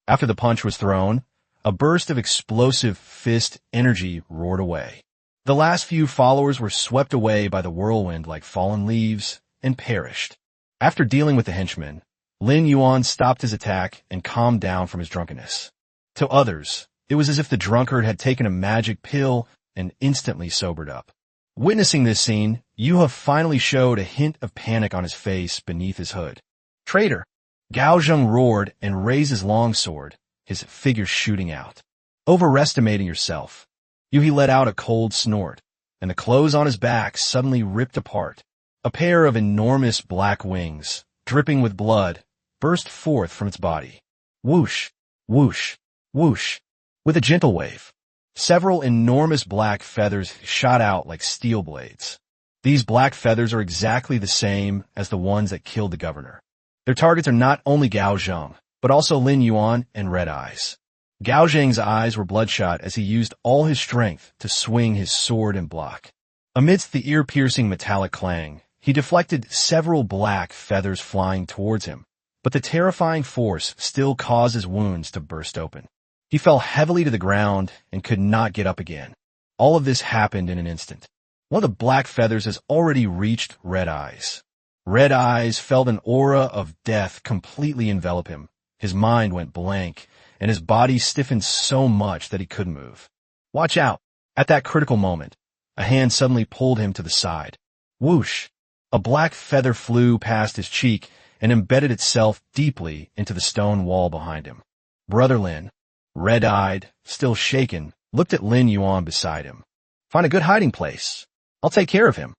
After the punch was thrown, a burst of explosive fist energy roared away. The last few followers were swept away by the whirlwind like fallen leaves and perished. After dealing with the henchmen, Lin Yuan stopped his attack and calmed down from his drunkenness. To others, it was as if the drunkard had taken a magic pill and instantly sobered up. Witnessing this scene, Yuha finally showed a hint of panic on his face beneath his hood. Traitor! Gao Zheng roared and raised his long sword, his figure shooting out. Overestimating yourself. Yuhi let out a cold snort, and the clothes on his back suddenly ripped apart. A pair of enormous black wings, dripping with blood, burst forth from its body. Whoosh, whoosh, whoosh. With a gentle wave, several enormous black feathers shot out like steel blades. These black feathers are exactly the same as the ones that killed the governor. Their targets are not only Gao Zheng, but also Lin Yuan and Red Eyes. Gao Zheng's eyes were bloodshot as he used all his strength to swing his sword and block. Amidst the ear-piercing metallic clang, he deflected several black feathers flying towards him, but the terrifying force still caused his wounds to burst open. He fell heavily to the ground and could not get up again. All of this happened in an instant. One of the black feathers has already reached Red Eyes. Red Eyes felt an aura of death completely envelop him. His mind went blank, and his body stiffened so much that he couldn't move. Watch out! At that critical moment, a hand suddenly pulled him to the side. Whoosh! A black feather flew past his cheek and embedded itself deeply into the stone wall behind him. Brother Lin, red-eyed, still shaken, looked at Lin Yuan beside him. Find a good hiding place. I'll take care of him.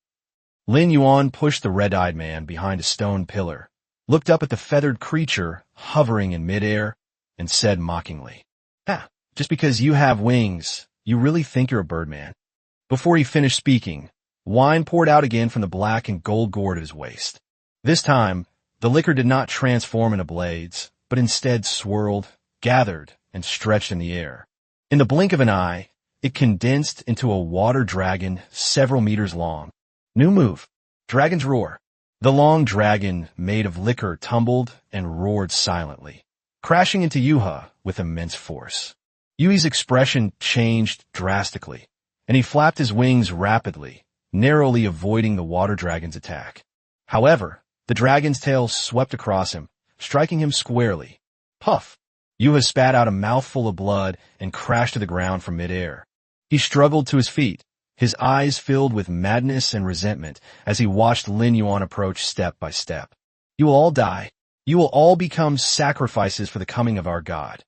Lin Yuan pushed the red-eyed man behind a stone pillar, looked up at the feathered creature hovering in midair, and said mockingly, just because you have wings, you really think you're a birdman. Before he finished speaking, wine poured out again from the black and gold gourd at his waist. This time, the liquor did not transform into blades, but instead swirled, gathered, and stretched in the air. In the blink of an eye, it condensed into a water dragon several meters long. New move, Dragon's Roar. The long dragon made of liquor tumbled and roared silently, crashing into Yuha with immense force. Yui's expression changed drastically, and he flapped his wings rapidly, narrowly avoiding the water dragon's attack. However, the dragon's tail swept across him, striking him squarely. Puff! Yuha spat out a mouthful of blood and crashed to the ground from midair. He struggled to his feet, his eyes filled with madness and resentment as he watched Lin Yuan approach step by step. You will all die. You will all become sacrifices for the coming of our God.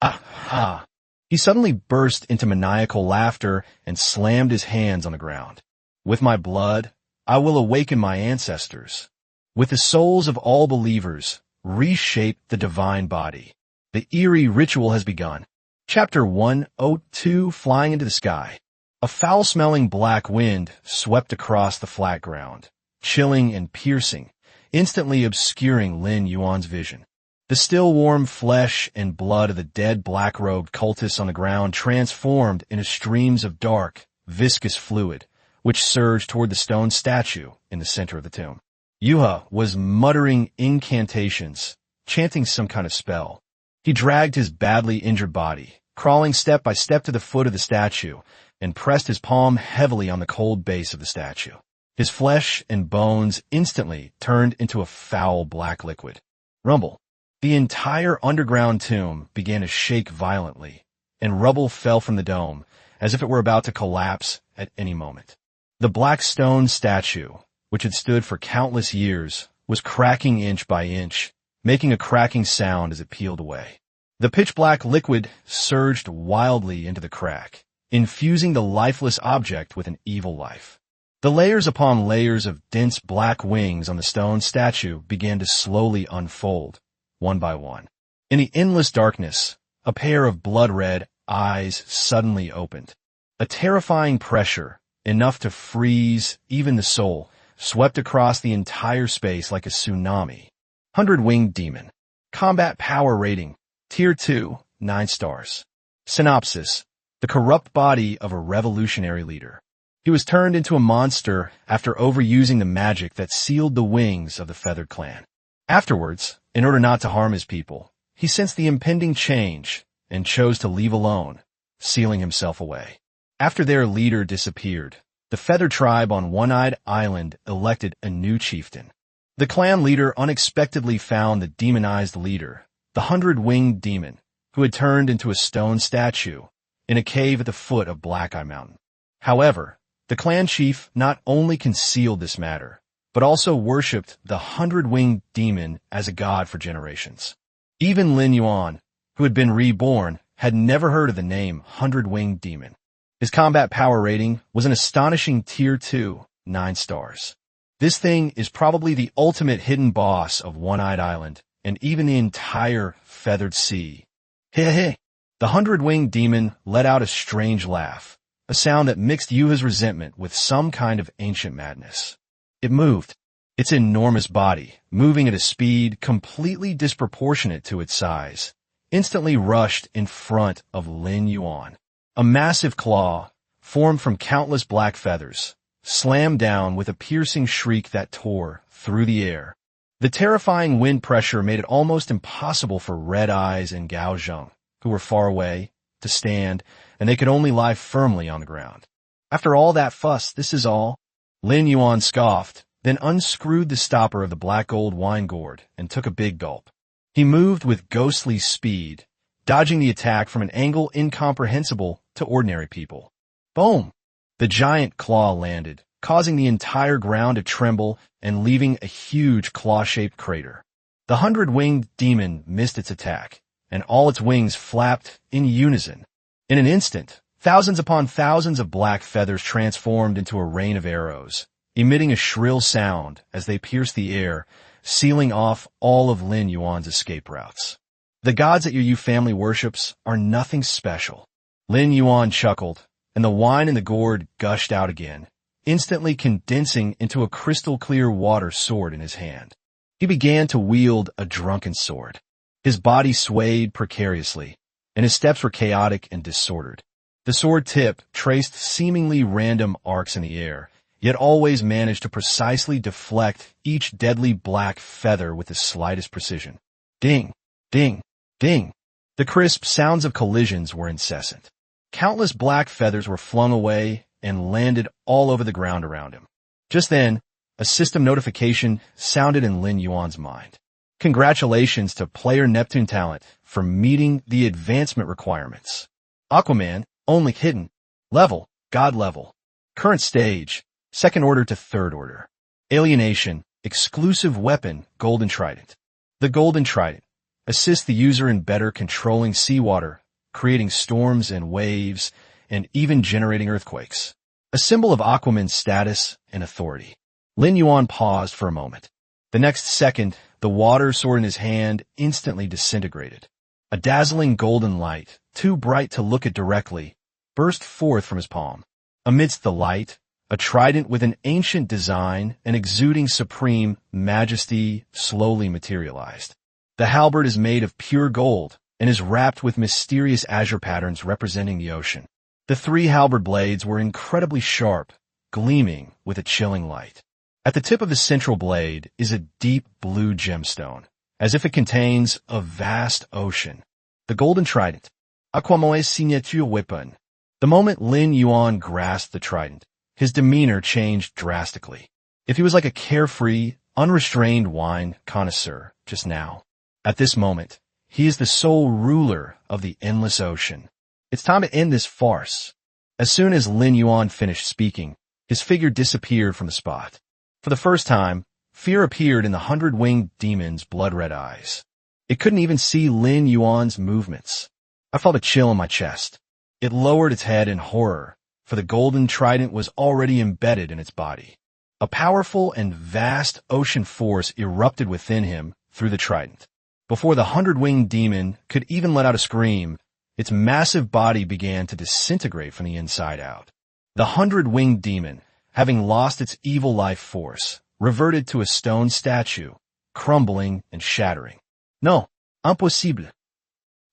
Ah! He suddenly burst into maniacal laughter and slammed his hands on the ground. With my blood, I will awaken my ancestors. With the souls of all believers, reshape the divine body. The eerie ritual has begun. Chapter 102, Flying into the Sky. A foul-smelling black wind swept across the flat ground, chilling and piercing, instantly obscuring Lin Yuan's vision. The still warm flesh and blood of the dead black-robed cultists on the ground transformed into streams of dark, viscous fluid, which surged toward the stone statue in the center of the tomb. Yuha was muttering incantations, chanting some kind of spell. He dragged his badly injured body, crawling step by step to the foot of the statue, and pressed his palm heavily on the cold base of the statue. His flesh and bones instantly turned into a foul black liquid. Rumble. The entire underground tomb began to shake violently, and rubble fell from the dome, as if it were about to collapse at any moment. The black stone statue, which had stood for countless years, was cracking inch by inch, making a cracking sound as it peeled away. The pitch-black liquid surged wildly into the crack, infusing the lifeless object with an evil life. The layers upon layers of dense black wings on the stone statue began to slowly unfold, one by one. In the endless darkness, a pair of blood-red eyes suddenly opened. A terrifying pressure, enough to freeze even the soul, swept across the entire space like a tsunami. 100-winged demon. Combat power rating. Tier 2, 9 stars. Synopsis. The corrupt body of a revolutionary leader. He was turned into a monster after overusing the magic that sealed the wings of the feathered clan. Afterwards, in order not to harm his people, he sensed the impending change and chose to leave alone, sealing himself away. After their leader disappeared, the feathered tribe on One-Eyed Island elected a new chieftain. The clan leader unexpectedly found the demonized leader, the 100-winged demon, who had turned into a stone statue, in a cave at the foot of Black Eye Mountain. However, the clan chief not only concealed this matter, but also worshipped the 100-winged demon as a god for generations. Even Lin Yuan, who had been reborn, had never heard of the name 100-winged demon. His combat power rating was an astonishing Tier 2, 9 stars. This thing is probably the ultimate hidden boss of One-Eyed Island, and even the entire Feathered Sea. Hey! The 100-winged demon let out a strange laugh, a sound that mixed Yuha's resentment with some kind of ancient madness. It moved, its enormous body, moving at a speed completely disproportionate to its size, instantly rushed in front of Lin Yuan. A massive claw, formed from countless black feathers, slammed down with a piercing shriek that tore through the air. The terrifying wind pressure made it almost impossible for Red Eyes and Gao Zheng, who were far away, to stand, and they could only lie firmly on the ground. After all that fuss, this is all? Lin Yuan scoffed, then unscrewed the stopper of the black gold wine gourd and took a big gulp. He moved with ghostly speed, dodging the attack from an angle incomprehensible to ordinary people. Boom! The giant claw landed, causing the entire ground to tremble and leaving a huge claw-shaped crater. The 100-winged demon missed its attack, and all its wings flapped in unison. In an instant, thousands upon thousands of black feathers transformed into a rain of arrows, emitting a shrill sound as they pierced the air, sealing off all of Lin Yuan's escape routes. The gods that your Yu family worships are nothing special. Lin Yuan chuckled, and the wine in the gourd gushed out again, instantly condensing into a crystal-clear water sword in his hand. He began to wield a drunken sword. His body swayed precariously, and his steps were chaotic and disordered. The sword tip traced seemingly random arcs in the air, yet always managed to precisely deflect each deadly black feather with the slightest precision. Ding! Ding! Ding! The crisp sounds of collisions were incessant. Countless black feathers were flung away and landed all over the ground around him. Just then, a system notification sounded in Lin Yuan's mind. Congratulations to player Neptune Talent for meeting the advancement requirements. Aquaman, only hidden. Level, God level. Current stage, second order to third order. Alienation, exclusive weapon, Golden Trident. The Golden Trident assists the user in better controlling seawater, creating storms and waves, and even generating earthquakes. A symbol of Aquaman's status and authority. Lin Yuan paused for a moment. The next second, the water sword in his hand instantly disintegrated. A dazzling golden light, too bright to look at directly, burst forth from his palm. Amidst the light, a trident with an ancient design and exuding supreme majesty slowly materialized. The halberd is made of pure gold and is wrapped with mysterious azure patterns representing the ocean. The three halberd blades were incredibly sharp, gleaming with a chilling light. At the tip of the central blade is a deep blue gemstone, as if it contains a vast ocean. The Golden Trident, Aquamoe's signature weapon. The moment Lin Yuan grasped the trident, his demeanor changed drastically. If he was like a carefree, unrestrained wine connoisseur just now, at this moment, he is the sole ruler of the endless ocean. It's time to end this farce. As soon as Lin Yuan finished speaking, his figure disappeared from the spot. For the first time, fear appeared in the 100-winged demon's blood-red eyes. It couldn't even see Lin Yuan's movements. I felt a chill in my chest. It lowered its head in horror, for the golden trident was already embedded in its body. A powerful and vast ocean force erupted within him through the trident. Before the 100-winged demon could even let out a scream, its massive body began to disintegrate from the inside out. The 100-winged demon, having lost its evil life force, reverted to a stone statue, crumbling and shattering. No, impossible.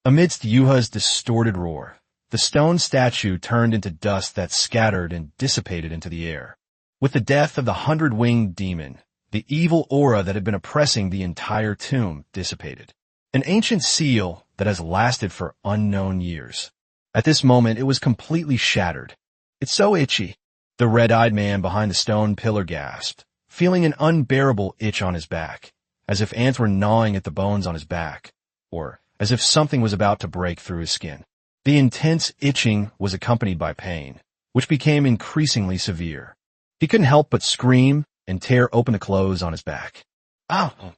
Amidst Yuha's distorted roar, the stone statue turned into dust that scattered and dissipated into the air. With the death of the 100-winged demon, the evil aura that had been oppressing the entire tomb dissipated. An ancient seal that has lasted for unknown years. At this moment, it was completely shattered. It's so itchy. The red-eyed man behind the stone pillar gasped, feeling an unbearable itch on his back, as if ants were gnawing at the bones on his back, or as if something was about to break through his skin. The intense itching was accompanied by pain, which became increasingly severe. He couldn't help but scream and tear open the clothes on his back. Ow!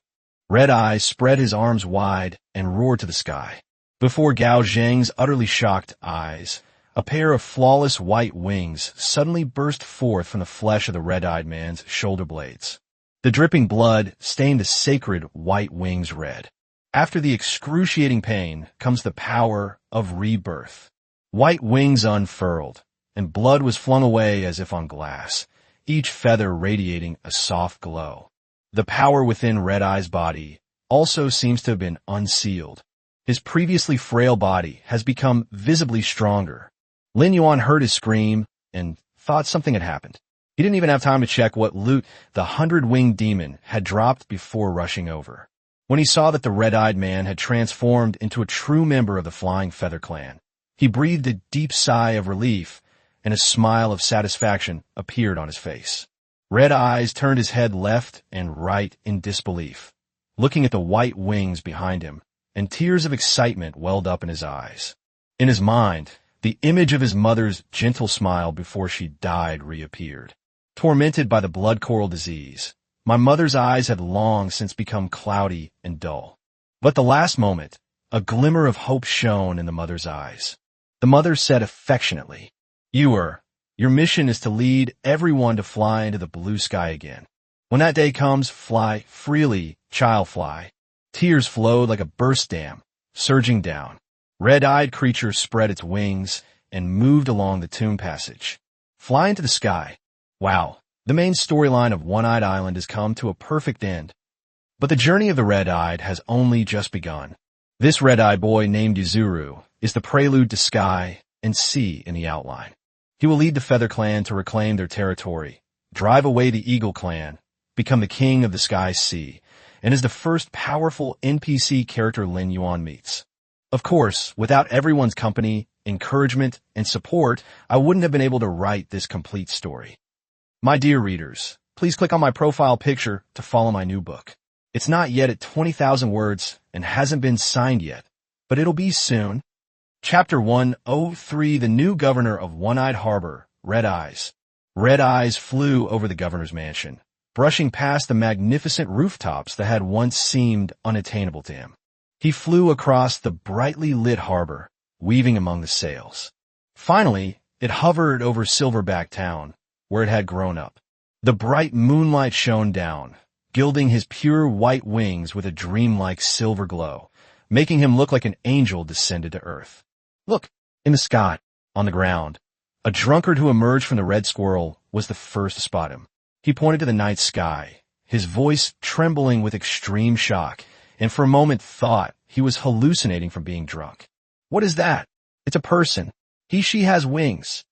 Red Eyes spread his arms wide and roared to the sky. Before Gao Zheng's utterly shocked eyes, a pair of flawless white wings suddenly burst forth from the flesh of the red-eyed man's shoulder blades. The dripping blood stained the sacred white wings red. After the excruciating pain comes the power of rebirth. White wings unfurled, and blood was flung away as if on glass, each feather radiating a soft glow. The power within Red Eye's body also seems to have been unsealed. His previously frail body has become visibly stronger. Lin Yuan heard his scream and thought something had happened. He didn't even have time to check what loot the 100-winged demon had dropped before rushing over. When he saw that the red-eyed man had transformed into a true member of the Flying Feather Clan, he breathed a deep sigh of relief, and a smile of satisfaction appeared on his face. Red Eyes turned his head left and right in disbelief, looking at the white wings behind him, and tears of excitement welled up in his eyes. In his mind, the image of his mother's gentle smile before she died reappeared. Tormented by the blood coral disease, my mother's eyes had long since become cloudy and dull. But the last moment, a glimmer of hope shone in the mother's eyes. The mother said affectionately, Your mission is to lead everyone to fly into the blue sky again. When that day comes, fly freely, child, fly. Tears flowed like a burst dam, surging down. Red-eyed creature spread its wings and moved along the tomb passage. Fly into the sky. Wow, the main storyline of One-Eyed Island has come to a perfect end. But the journey of the Red-Eyed has only just begun. This red-eyed boy named Yuzuru is the prelude to sky and sea in the outline. He will lead the Feather Clan to reclaim their territory, drive away the Eagle Clan, become the king of the Sky Sea, and is the first powerful NPC character Lin Yuan meets. Of course, without everyone's company, encouragement, and support, I wouldn't have been able to write this complete story. My dear readers, please click on my profile picture to follow my new book. It's not yet at 20,000 words and hasn't been signed yet, but it'll be soon. Chapter 103, The New Governor of One-Eyed Harbor, Red Eyes. Red Eyes flew over the governor's mansion, brushing past the magnificent rooftops that had once seemed unattainable to him. He flew across the brightly lit harbor, weaving among the sails. Finally, it hovered over Silverback Town, where it had grown up. The bright moonlight shone down, gilding his pure white wings with a dreamlike silver glow, making him look like an angel descended to earth. Look, in the sky, on the ground. A drunkard who emerged from the red squirrel was the first to spot him. He pointed to the night sky, his voice trembling with extreme shock, and for a moment thought he was hallucinating from being drunk. What is that? It's a person. She has wings.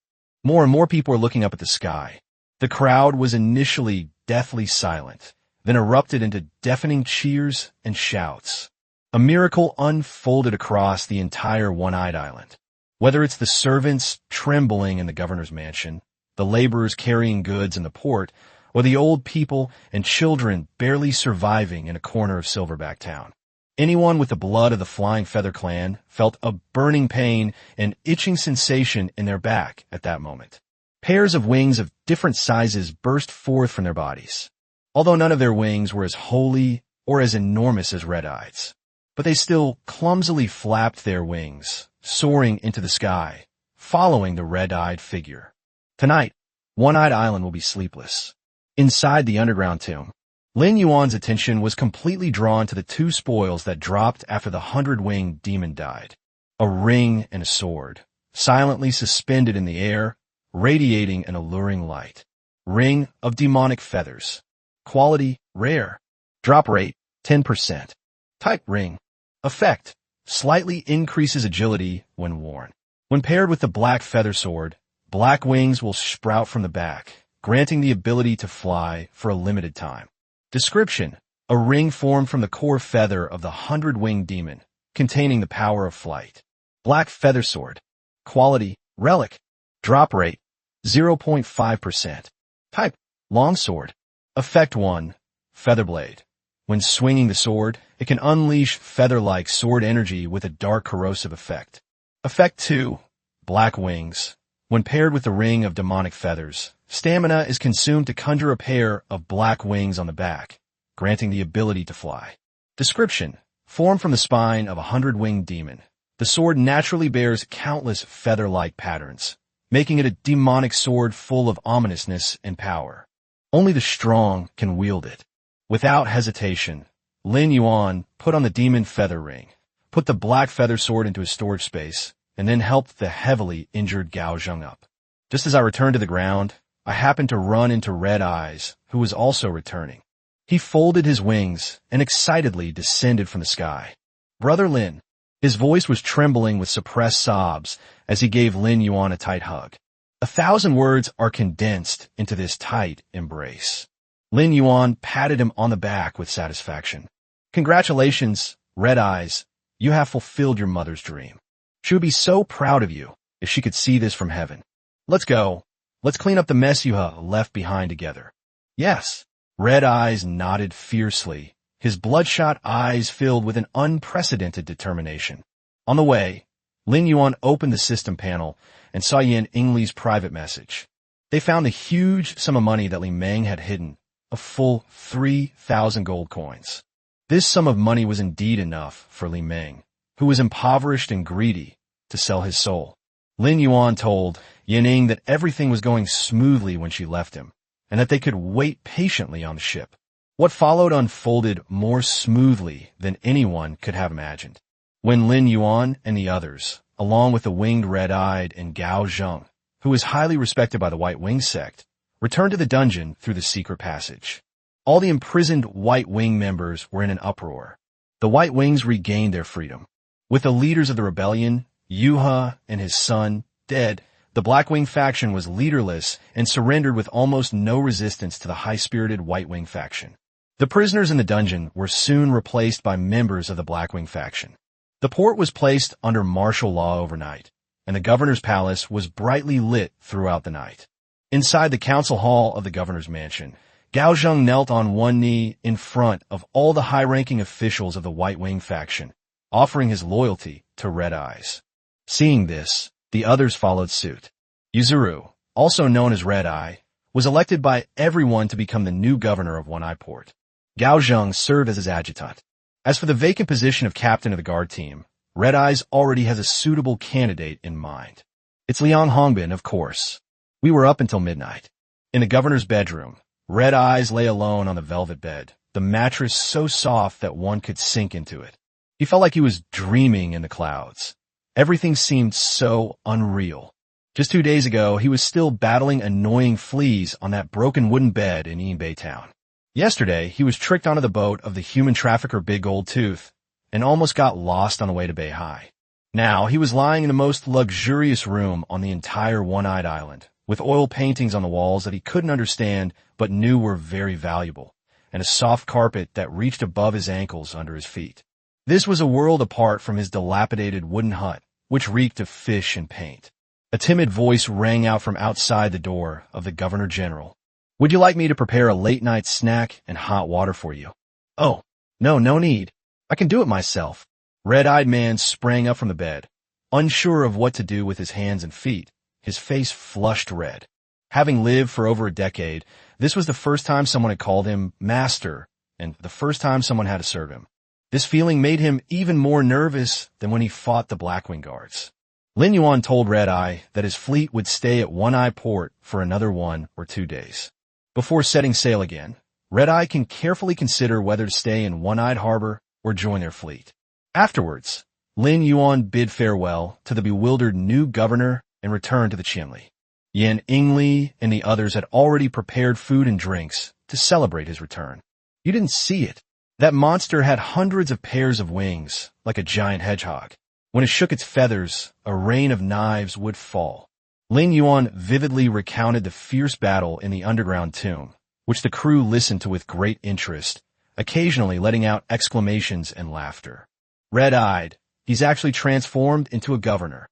More and more people are looking up at the sky. The crowd was initially deathly silent, then erupted into deafening cheers and shouts. A miracle unfolded across the entire One-Eyed Island. Whether it's the servants trembling in the governor's mansion, the laborers carrying goods in the port, or the old people and children barely surviving in a corner of Silverback Town. Anyone with the blood of the Flying Feather Clan felt a burning pain and itching sensation in their back at that moment. Pairs of wings of different sizes burst forth from their bodies. Although none of their wings were as holy or as enormous as Red-Eye's, but they still clumsily flapped their wings, soaring into the sky, following the red-eyed figure. Tonight, One-Eyed Island will be sleepless. Inside the underground tomb, Lin Yuan's attention was completely drawn to the two spoils that dropped after the 100-winged demon died. A ring and a sword, silently suspended in the air, radiating an alluring light. Ring of demonic feathers. Quality, rare. Drop rate, 10%. Type ring. Effect, slightly increases agility when worn. When paired with the black feather sword, black wings will sprout from the back, granting the ability to fly for a limited time. Description, a ring formed from the core feather of the 100-winged demon, containing the power of flight. Black feather sword. Quality, relic. Drop rate, 0.5%. Type, longsword. Effect 1, featherblade. When swinging the sword, it can unleash feather-like sword energy with a dark corrosive effect. Effect 2, black wings. When paired with the ring of demonic feathers, stamina is consumed to conjure a pair of black wings on the back, granting the ability to fly. Description, formed from the spine of a 100-winged demon, the sword naturally bears countless feather-like patterns, making it a demonic sword full of ominousness and power. Only the strong can wield it. Without hesitation, Lin Yuan put on the demon feather ring, put the black feather sword into his storage space, and then helped the heavily injured Gao Zheng up. Just as I returned to the ground, I happened to run into Red Eyes, who was also returning. He folded his wings and excitedly descended from the sky. Brother Lin. His voice was trembling with suppressed sobs as he gave Lin Yuan a tight hug. 1,000 words are condensed into this tight embrace. Lin Yuan patted him on the back with satisfaction. Congratulations, Red Eyes. You have fulfilled your mother's dream. She would be so proud of you if she could see this from heaven. Let's go. Let's clean up the mess you have left behind together. Yes. Red Eyes nodded fiercely, his bloodshot eyes filled with an unprecedented determination. On the way, Lin Yuan opened the system panel and saw Yan Ingli's private message. They found a huge sum of money that Li Meng had hidden, a full 3,000 gold coins. This sum of money was indeed enough for Li Meng, who was impoverished and greedy, to sell his soul. Lin Yuan told Yan Ing that everything was going smoothly when she left him, and that they could wait patiently on the ship. What followed unfolded more smoothly than anyone could have imagined. When Lin Yuan and the others, along with the winged red-eyed and Gao Zheng, who was highly respected by the White Wing sect, returned to the dungeon through the secret passage. All the imprisoned White Wing members were in an uproar. The White Wings regained their freedom. With the leaders of the rebellion, Yuha and his son, dead, the Black Wing faction was leaderless and surrendered with almost no resistance to the high-spirited White Wing faction. The prisoners in the dungeon were soon replaced by members of the Black Wing faction. The port was placed under martial law overnight, and the governor's palace was brightly lit throughout the night. Inside the council hall of the governor's mansion, Gao Zheng knelt on one knee in front of all the high-ranking officials of the White Wing faction, offering his loyalty to Red Eyes. Seeing this, the others followed suit. Yuzuru, also known as Red Eye, was elected by everyone to become the new governor of One Eye Port. Gao Zheng served as his adjutant. As for the vacant position of captain of the guard team, Red Eyes already has a suitable candidate in mind. It's Liang Hongbin, of course. We were up until midnight. In the governor's bedroom, Red Eyes lay alone on the velvet bed, the mattress so soft that one could sink into it. He felt like he was dreaming in the clouds. Everything seemed so unreal. Just 2 days ago, he was still battling annoying fleas on that broken wooden bed in Yinbei Town. Yesterday, he was tricked onto the boat of the human trafficker Big Gold Tooth and almost got lost on the way to Beihai. Now, he was lying in the most luxurious room on the entire One-Eyed Island, with oil paintings on the walls that he couldn't understand but knew were very valuable, and a soft carpet that reached above his ankles under his feet. This was a world apart from his dilapidated wooden hut, which reeked of fish and paint. A timid voice rang out from outside the door of the Governor General. Would you like me to prepare a late-night snack and hot water for you? Oh, no need. I can do it myself. Red-eyed man sprang up from the bed, unsure of what to do with his hands and feet, his face flushed red. Having lived for over a decade, this was the first time someone had called him master, and the first time someone had to serve him. This feeling made him even more nervous than when he fought the Blackwing Guards. Lin Yuan told Red Eye that his fleet would stay at One Eye Port for another 1 or 2 days. Before setting sail again, Red Eye can carefully consider whether to stay in One-Eyed Harbor or join their fleet. Afterwards, Lin Yuan bid farewell to the bewildered new governor and returned to the Chinli. Yan Ingli and the others had already prepared food and drinks to celebrate his return. You didn't see it. That monster had hundreds of pairs of wings, like a giant hedgehog. When it shook its feathers, a rain of knives would fall. Lin Yuan vividly recounted the fierce battle in the underground tomb, which the crew listened to with great interest, occasionally letting out exclamations and laughter. Red-eyed, he's actually transformed into a governor.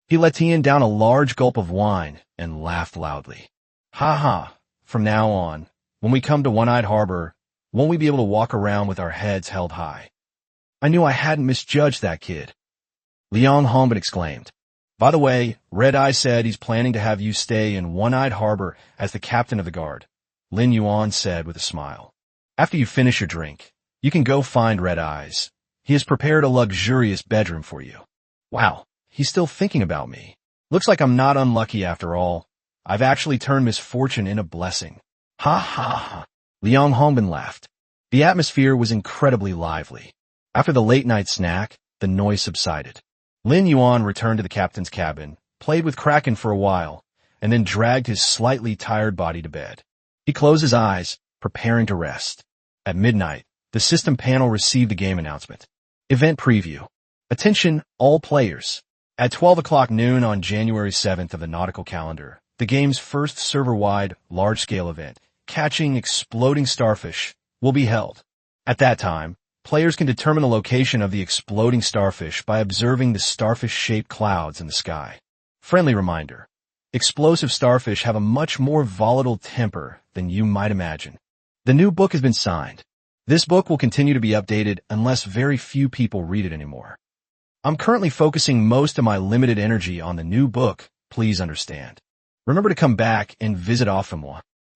He let Tian down a large gulp of wine and laughed loudly. Ha ha, from now on, when we come to One-Eyed Harbor, won't we be able to walk around with our heads held high? I knew I hadn't misjudged that kid. Liang Hongbin exclaimed. By the way, Red Eye said he's planning to have you stay in One-Eyed Harbor as the captain of the guard, Lin Yuan said with a smile. After you finish your drink, you can go find Red Eyes. He has prepared a luxurious bedroom for you. Wow, he's still thinking about me. Looks like I'm not unlucky after all. I've actually turned misfortune into blessing. Ha ha ha. Liang Hongbin laughed. The atmosphere was incredibly lively. After the late-night snack, the noise subsided. Lin Yuan returned to the captain's cabin, played with Kraken for a while, and then dragged his slightly tired body to bed. He closed his eyes, preparing to rest. At midnight, the system panel received the game announcement. Event preview. Attention, all players. At 12 o'clock noon on January 7th of the nautical calendar, the game's first server-wide, large-scale event, Catching Exploding Starfish, will be held. At that time, players can determine the location of the exploding starfish by observing the starfish-shaped clouds in the sky. Friendly reminder. Explosive starfish have a much more volatile temper than you might imagine. The new book has been signed. This book will continue to be updated unless very few people read it anymore. I'm currently focusing most of my limited energy on the new book, please understand. Remember to come back and visit often.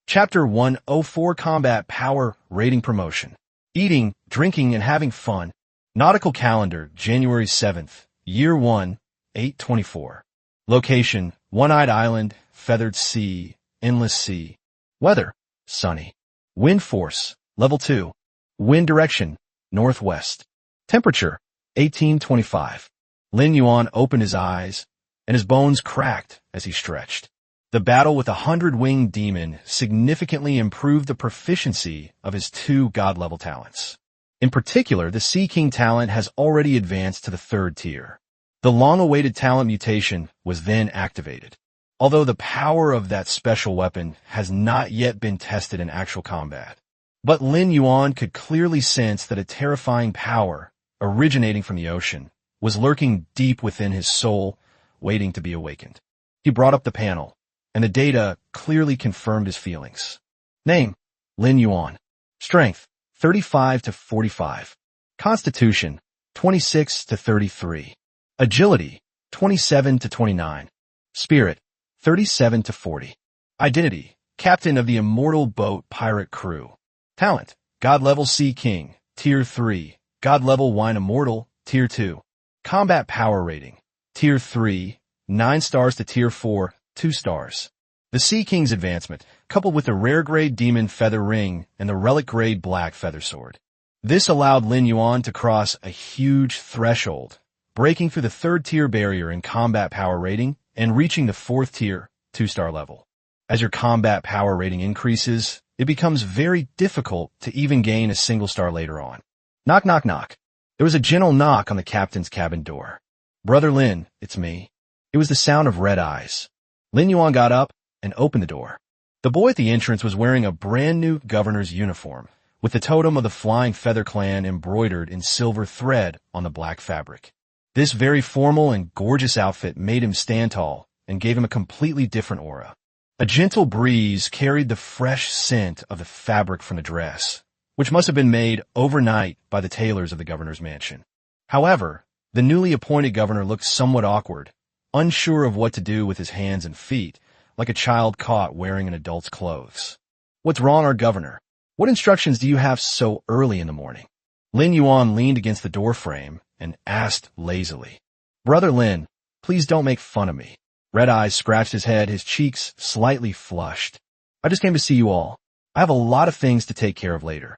Chapter 104 Combat Power Rating Promotion. Eating, drinking, and having fun. Nautical Calendar, January 7th, Year 1, 824. Location, One-Eyed Island, Feathered Sea, Endless Sea. Weather, sunny. Wind force, level 2. Wind direction, northwest. Temperature, 1825. Lin Yuan opened his eyes, and his bones cracked as he stretched. The battle with the 100-winged demon significantly improved the proficiency of his 2 god-level talents. In particular, the Sea King talent has already advanced to the 3rd tier. The long-awaited talent mutation was then activated. Although the power of that special weapon has not yet been tested in actual combat. But Lin Yuan could clearly sense that a terrifying power, originating from the ocean, was lurking deep within his soul, waiting to be awakened. He brought up the panel, and the data clearly confirmed his feelings. Name, Lin Yuan. Strength, 35 to 45. Constitution, 26 to 33. Agility, 27 to 29. Spirit, 37 to 40. Identity, captain of the immortal boat pirate crew. Talent, God-level Sea King, Tier 3. God-level Wine Immortal, Tier 2. Combat Power Rating, Tier 3, 9 stars to Tier 4, 2 stars. The Sea King's advancement, coupled with the rare-grade Demon Feather Ring and the relic-grade Black Feather Sword. This allowed Lin Yuan to cross a huge threshold, breaking through the 3rd tier barrier in combat power rating and reaching the 4th tier, 2-star level. As your combat power rating increases, it becomes very difficult to even gain a single star later on. Knock, knock, knock. There was a gentle knock on the captain's cabin door. Brother Lin, it's me. It was the sound of red eyes. Lin Yuan got up and opened the door. The boy at the entrance was wearing a brand new governor's uniform, with the totem of the Flying Feather Clan embroidered in silver thread on the black fabric. This very formal and gorgeous outfit made him stand tall and gave him a completely different aura. A gentle breeze carried the fresh scent of the fabric from the dress, which must have been made overnight by the tailors of the governor's mansion. However, the newly appointed governor looked somewhat awkward, unsure of what to do with his hands and feet, like a child caught wearing an adult's clothes. What's wrong, our governor? What instructions do you have so early in the morning? Lin Yuan leaned against the doorframe and asked lazily. Brother Lin, please don't make fun of me. Red Eyes scratched his head, his cheeks slightly flushed. I just came to see you all. I have a lot of things to take care of later.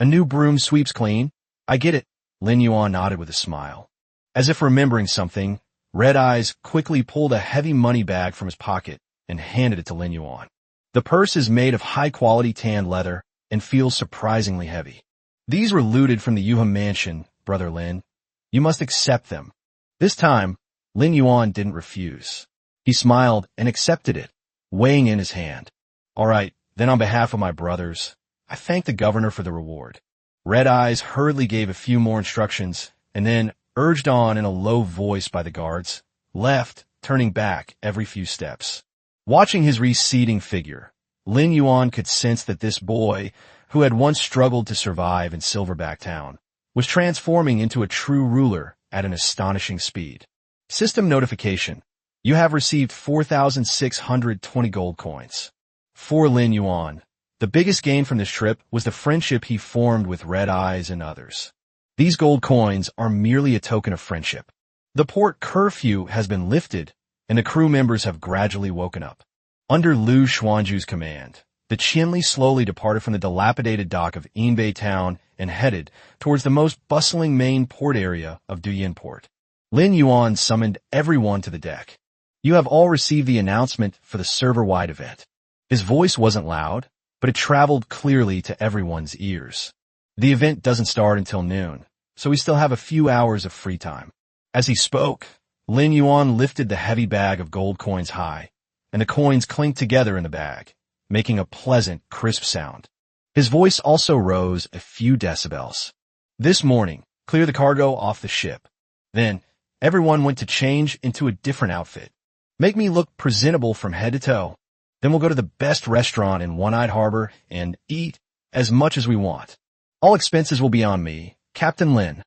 A new broom sweeps clean. I get it. Lin Yuan nodded with a smile. As if remembering something, Red Eyes quickly pulled a heavy money bag from his pocket and handed it to Lin Yuan. The purse is made of high-quality tanned leather and feels surprisingly heavy. These were looted from the Yuha mansion, Brother Lin. You must accept them. This time, Lin Yuan didn't refuse. He smiled and accepted it, weighing in his hand. All right, then on behalf of my brothers, I thank the governor for the reward. Red Eyes hurriedly gave a few more instructions and then, urged on in a low voice by the guards, left, turning back every few steps. Watching his receding figure, Lin Yuan could sense that this boy, who had once struggled to survive in Silverback Town, was transforming into a true ruler at an astonishing speed. System notification. You have received 4,620 gold coins. For Lin Yuan, the biggest gain from this trip was the friendship he formed with Red Eyes and others. These gold coins are merely a token of friendship. The port curfew has been lifted, and the crew members have gradually woken up. Under Lu Xuanju's command, the Qianli slowly departed from the dilapidated dock of Yinbei Town and headed towards the most bustling main port area of Duyin Port. Lin Yuan summoned everyone to the deck. You have all received the announcement for the server-wide event. His voice wasn't loud, but it traveled clearly to everyone's ears. The event doesn't start until noon, so we still have a few hours of free time. As he spoke, Lin Yuan lifted the heavy bag of gold coins high, and the coins clinked together in the bag, making a pleasant, crisp sound. His voice also rose a few decibels. This morning, clear the cargo off the ship. Then, everyone went to change into a different outfit. Make me look presentable from head to toe. Then we'll go to the best restaurant in One-Eyed Harbor and eat as much as we want. All expenses will be on me, Captain Lin.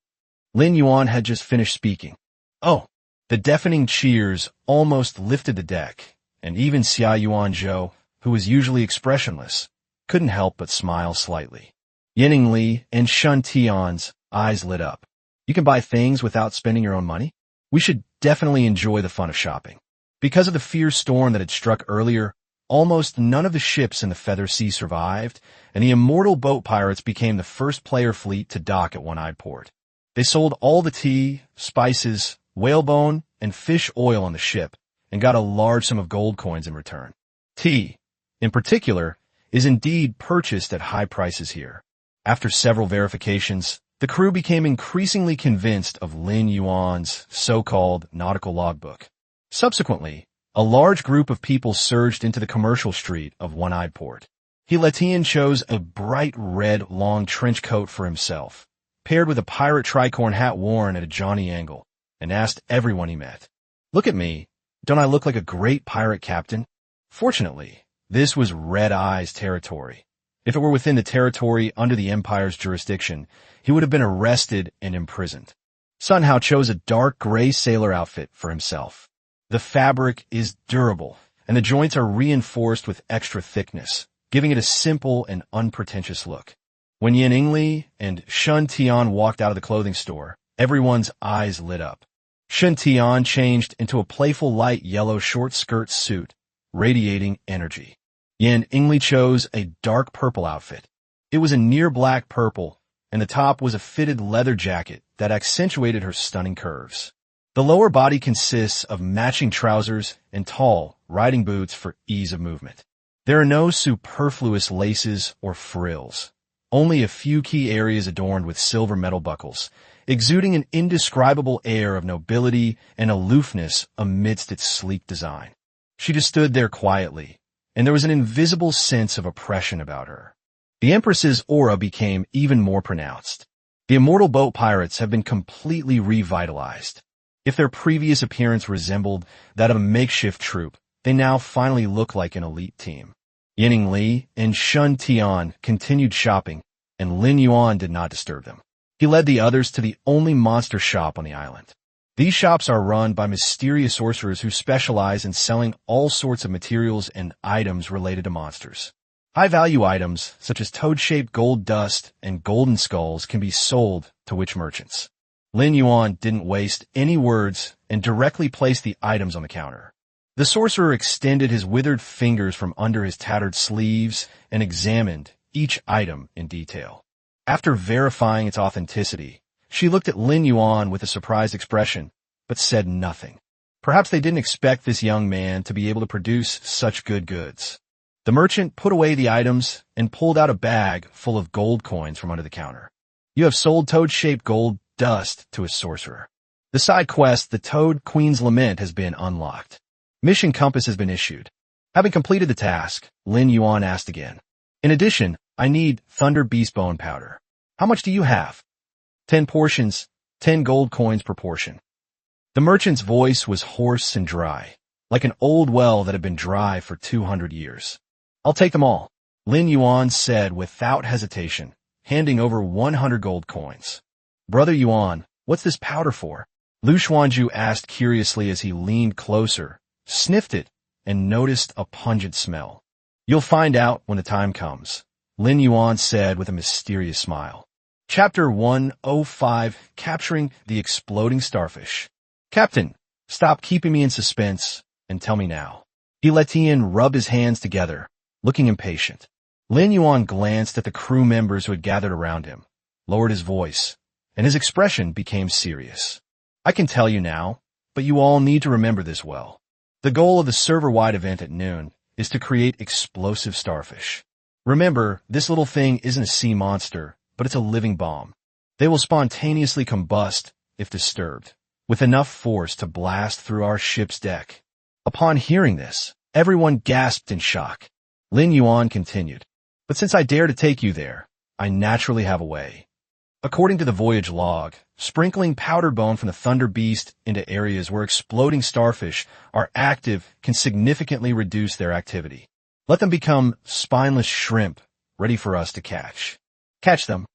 Lin Yuan had just finished speaking. Oh, the deafening cheers almost lifted the deck, and even Xia Yuanzhou, who was usually expressionless, couldn't help but smile slightly. Yining Li and Shun Tian's eyes lit up. You can buy things without spending your own money? We should definitely enjoy the fun of shopping. Because of the fierce storm that had struck earlier, almost none of the ships in the Feather Sea survived, and the immortal boat pirates became the first player fleet to dock at One-Eyed Port. They sold all the tea, spices, whalebone, and fish oil on the ship, and got a large sum of gold coins in return. Tea, in particular, is indeed purchased at high prices here. After several verifications, the crew became increasingly convinced of Lin Yuan's so-called nautical logbook. Subsequently, a large group of people surged into the commercial street of One-Eyed Port. Letian chose a bright red long trench coat for himself, paired with a pirate tricorn hat worn at a Johnny angle, and asked everyone he met, "Look at me. Don't I look like a great pirate captain?" Fortunately, this was Red Eye's territory. If it were within the territory under the Empire's jurisdiction, he would have been arrested and imprisoned. Sun Hao chose a dark gray sailor outfit for himself. The fabric is durable, and the joints are reinforced with extra thickness, giving it a simple and unpretentious look. When Yin Ingli and Shun Tian walked out of the clothing store, everyone's eyes lit up. Shun Tian changed into a playful light yellow short-skirt suit, radiating energy. Yin Ingli chose a dark purple outfit. It was a near black purple, and the top was a fitted leather jacket that accentuated her stunning curves. The lower body consists of matching trousers and tall, riding boots for ease of movement. There are no superfluous laces or frills, only a few key areas adorned with silver metal buckles, exuding an indescribable air of nobility and aloofness amidst its sleek design. She just stood there quietly, and there was an invisible sense of oppression about her. The Empress's aura became even more pronounced. The immortal boat pirates have been completely revitalized. If their previous appearance resembled that of a makeshift troupe, they now finally look like an elite team. Yining Li and Shun Tian continued shopping, and Lin Yuan did not disturb them. He led the others to the only monster shop on the island. These shops are run by mysterious sorcerers who specialize in selling all sorts of materials and items related to monsters. High-value items, such as toad-shaped gold dust and golden skulls, can be sold to witch merchants. Lin Yuan didn't waste any words and directly placed the items on the counter. The sorcerer extended his withered fingers from under his tattered sleeves and examined each item in detail. After verifying its authenticity, she looked at Lin Yuan with a surprised expression, but said nothing. Perhaps they didn't expect this young man to be able to produce such good goods. The merchant put away the items and pulled out a bag full of gold coins from under the counter. "You have sold toad-shaped gold dust to a sorcerer. The side quest, the Toad Queen's Lament, has been unlocked. Mission compass has been issued." Having completed the task, Lin Yuan asked again, "In addition, I need Thunder Beast Bone powder. How much do you have?" 10 portions, 10 gold coins per portion. The merchant's voice was hoarse and dry, like an old well that had been dry for 200 years. "I'll take them all," Lin Yuan said without hesitation, handing over 100 gold coins. "Brother Yuan, what's this powder for?" Lu Xuanju asked curiously as he leaned closer, sniffed it, and noticed a pungent smell. "You'll find out when the time comes," Lin Yuan said with a mysterious smile. Chapter 105, Capturing the Exploding Starfish. "Captain, stop keeping me in suspense, and tell me now." Letian rubbed his hands together, looking impatient. Lin Yuan glanced at the crew members who had gathered around him, lowered his voice, and his expression became serious. "I can tell you now, but you all need to remember this well. The goal of the server-wide event at noon is to create explosive starfish. Remember, this little thing isn't a sea monster, but it's a living bomb. They will spontaneously combust if disturbed, with enough force to blast through our ship's deck. Upon hearing this, everyone gasped in shock. Lin Yuan continued, "But since I dare to take you there, I naturally have a way." According to the Voyage log, sprinkling powdered bone from the Thunder Beast into areas where exploding starfish are active can significantly reduce their activity. Let them become spineless shrimp, ready for us to catch. Catch them?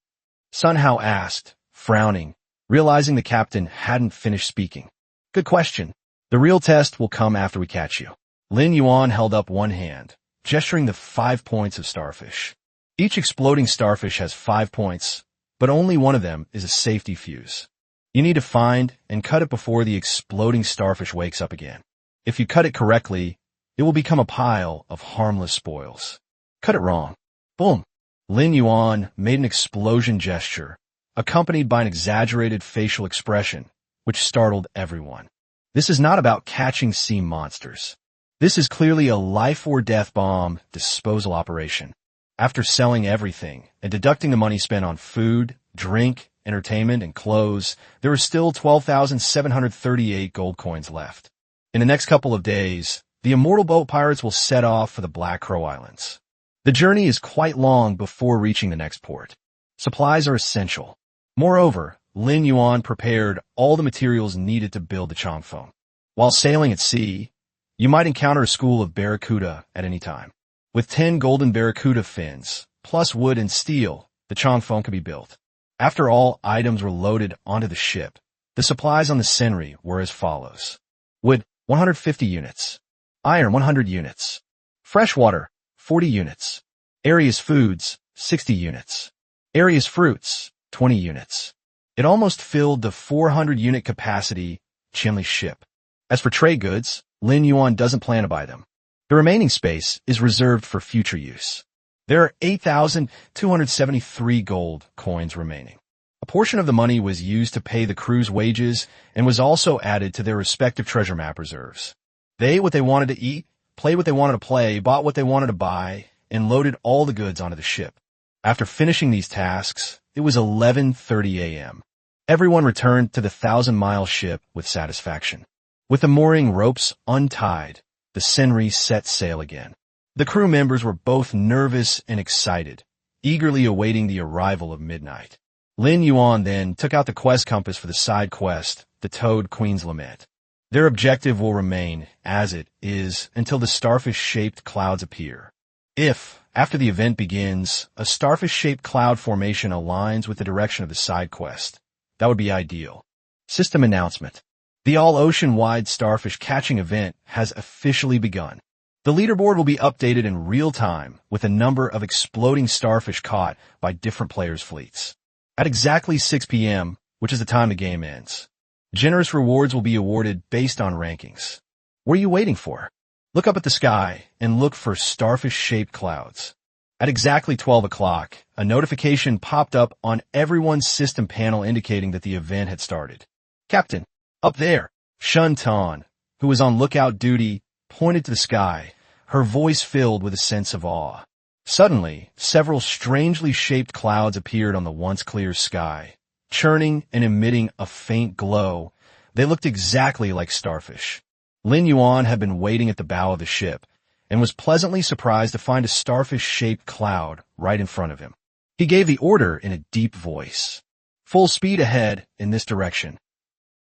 Sun Hao asked, frowning, realizing the captain hadn't finished speaking. Good question. The real test will come after we catch you. Lin Yuan held up one hand, gesturing the 5 points of starfish. Each exploding starfish has 5 points, but only one of them is a safety fuse. You need to find and cut it before the exploding starfish wakes up again. If you cut it correctly, it will become a pile of harmless spoils. Cut it wrong. Boom. Lin Yuan made an explosion gesture, accompanied by an exaggerated facial expression, which startled everyone. This is not about catching sea monsters. This is clearly a life-or-death bomb disposal operation. After selling everything and deducting the money spent on food, drink, entertainment, and clothes, there are still 12,738 gold coins left. In the next couple of days, the immortal boat pirates will set off for the Black Crow Islands. The journey is quite long before reaching the next port. Supplies are essential. Moreover, Lin Yuan prepared all the materials needed to build the Changfeng. While sailing at sea, you might encounter a school of barracuda at any time. With 10 golden barracuda fins, plus wood and steel, the Changfeng could be built. After all items were loaded onto the ship, the supplies on the Senri were as follows. Wood, 150 units. Iron, 100 units. Fresh water, 40 units. Area's foods, 60 units. Area's fruits, 20 units. It almost filled the 400-unit capacity Chinli ship. As for trade goods, Lin Yuan doesn't plan to buy them. The remaining space is reserved for future use. There are 8,273 gold coins remaining. A portion of the money was used to pay the crew's wages and was also added to their respective treasure map reserves. They ate what they wanted to eat, played what they wanted to play, bought what they wanted to buy, and loaded all the goods onto the ship. After finishing these tasks, it was 11:30 a.m. Everyone returned to the 1,000-mile ship with satisfaction. With the mooring ropes untied, the Senri set sail again. The crew members were both nervous and excited, eagerly awaiting the arrival of midnight. Lin Yuan then took out the quest compass for the side quest, the Toad Queen's Lament. Their objective will remain as it is until the starfish-shaped clouds appear. If, after the event begins, a starfish-shaped cloud formation aligns with the direction of the side quest, that would be ideal. System announcement. The all-ocean-wide starfish catching event has officially begun. The leaderboard will be updated in real time with a number of exploding starfish caught by different players' fleets. At exactly 6 p.m., which is the time the game ends, generous rewards will be awarded based on rankings. What are you waiting for? Look up at the sky and look for starfish-shaped clouds. At exactly 12 o'clock, a notification popped up on everyone's system panel indicating that the event had started. Captain, up there, Shun Tan, who was on lookout duty, pointed to the sky, her voice filled with a sense of awe. Suddenly, several strangely shaped clouds appeared on the once clear sky. Churning and emitting a faint glow, they looked exactly like starfish. Lin Yuan had been waiting at the bow of the ship and was pleasantly surprised to find a starfish-shaped cloud right in front of him. He gave the order in a deep voice. Full speed ahead in this direction.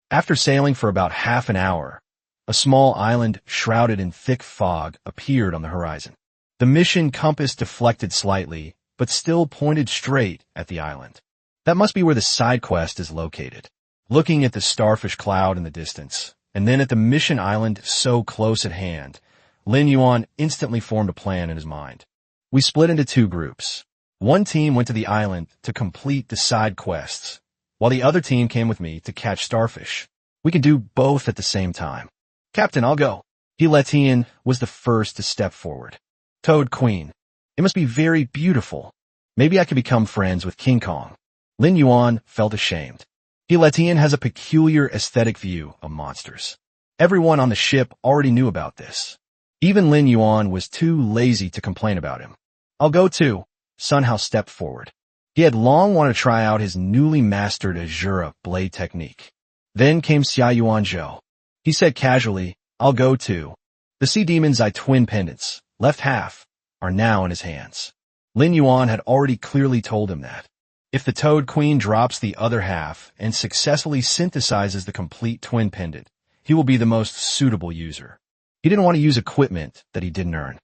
After sailing for about half an hour, a small island shrouded in thick fog appeared on the horizon. The mission compass deflected slightly, but still pointed straight at the island. That must be where the side quest is located. Looking at the starfish cloud in the distance, and then at the mission island so close at hand, Lin Yuan instantly formed a plan in his mind. We split into 2 groups. One team went to the island to complete the side quests, while the other team came with me to catch starfish. We can do both at the same time. Captain, I'll go. Hiletian was the first to step forward. Toad Queen. It must be very beautiful. Maybe I could become friends with King Kong. Lin Yuan felt ashamed. Hiletian has a peculiar aesthetic view of monsters. Everyone on the ship already knew about this. Even Lin Yuan was too lazy to complain about him. "I'll go too." Sun Hao stepped forward. He had long wanted to try out his newly mastered Azura blade technique. Then came Xia Yuanzhou. He said casually, "I'll go too." The Sea Demon's eye twin pendants, left half, are now in his hands. Lin Yuan had already clearly told him that. If the Toad Queen drops the other half and successfully synthesizes the complete twin pendant, he will be the most suitable user. He didn't want to use equipment that he didn't earn.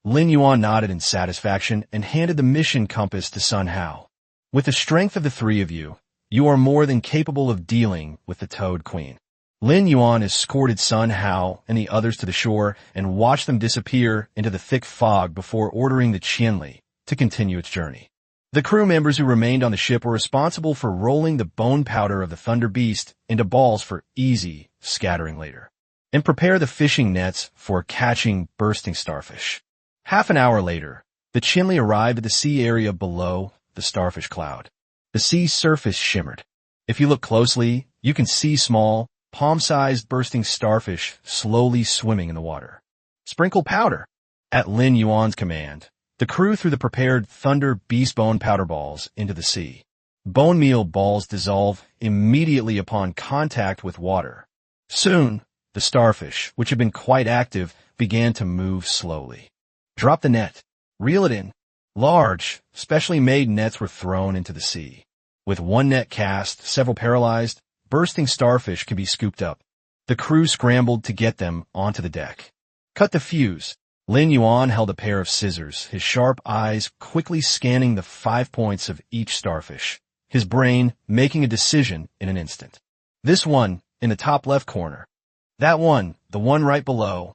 Lin Yuan nodded in satisfaction and handed the mission compass to Sun Hao. "With the strength of the three of you, you are more than capable of dealing with the Toad Queen." Lin Yuan escorted Sun Hao and the others to the shore and watched them disappear into the thick fog before ordering the Qianli to continue its journey. The crew members who remained on the ship were responsible for rolling the bone powder of the Thunder Beast into balls for easy scattering later, and prepare the fishing nets for catching bursting starfish. Half an hour later, the Qianli arrived at the sea area below the starfish cloud. The sea surface shimmered. If you look closely, you can see small, palm-sized bursting starfish slowly swimming in the water. "Sprinkle powder." At Lin Yuan's command, the crew threw the prepared Thunder Beast bone powder balls into the sea. Bone meal balls dissolve immediately upon contact with water. Soon, the starfish, which had been quite active, began to move slowly. "Drop the net. Reel it in." Large, specially made nets were thrown into the sea. With one net cast, several paralyzed, bursting starfish could be scooped up. The crew scrambled to get them onto the deck. "Cut the fuse." Lin Yuan held a pair of scissors, his sharp eyes quickly scanning the 5 points of each starfish, his brain making a decision in an instant. "This one, in the top left corner. That one, the one right below.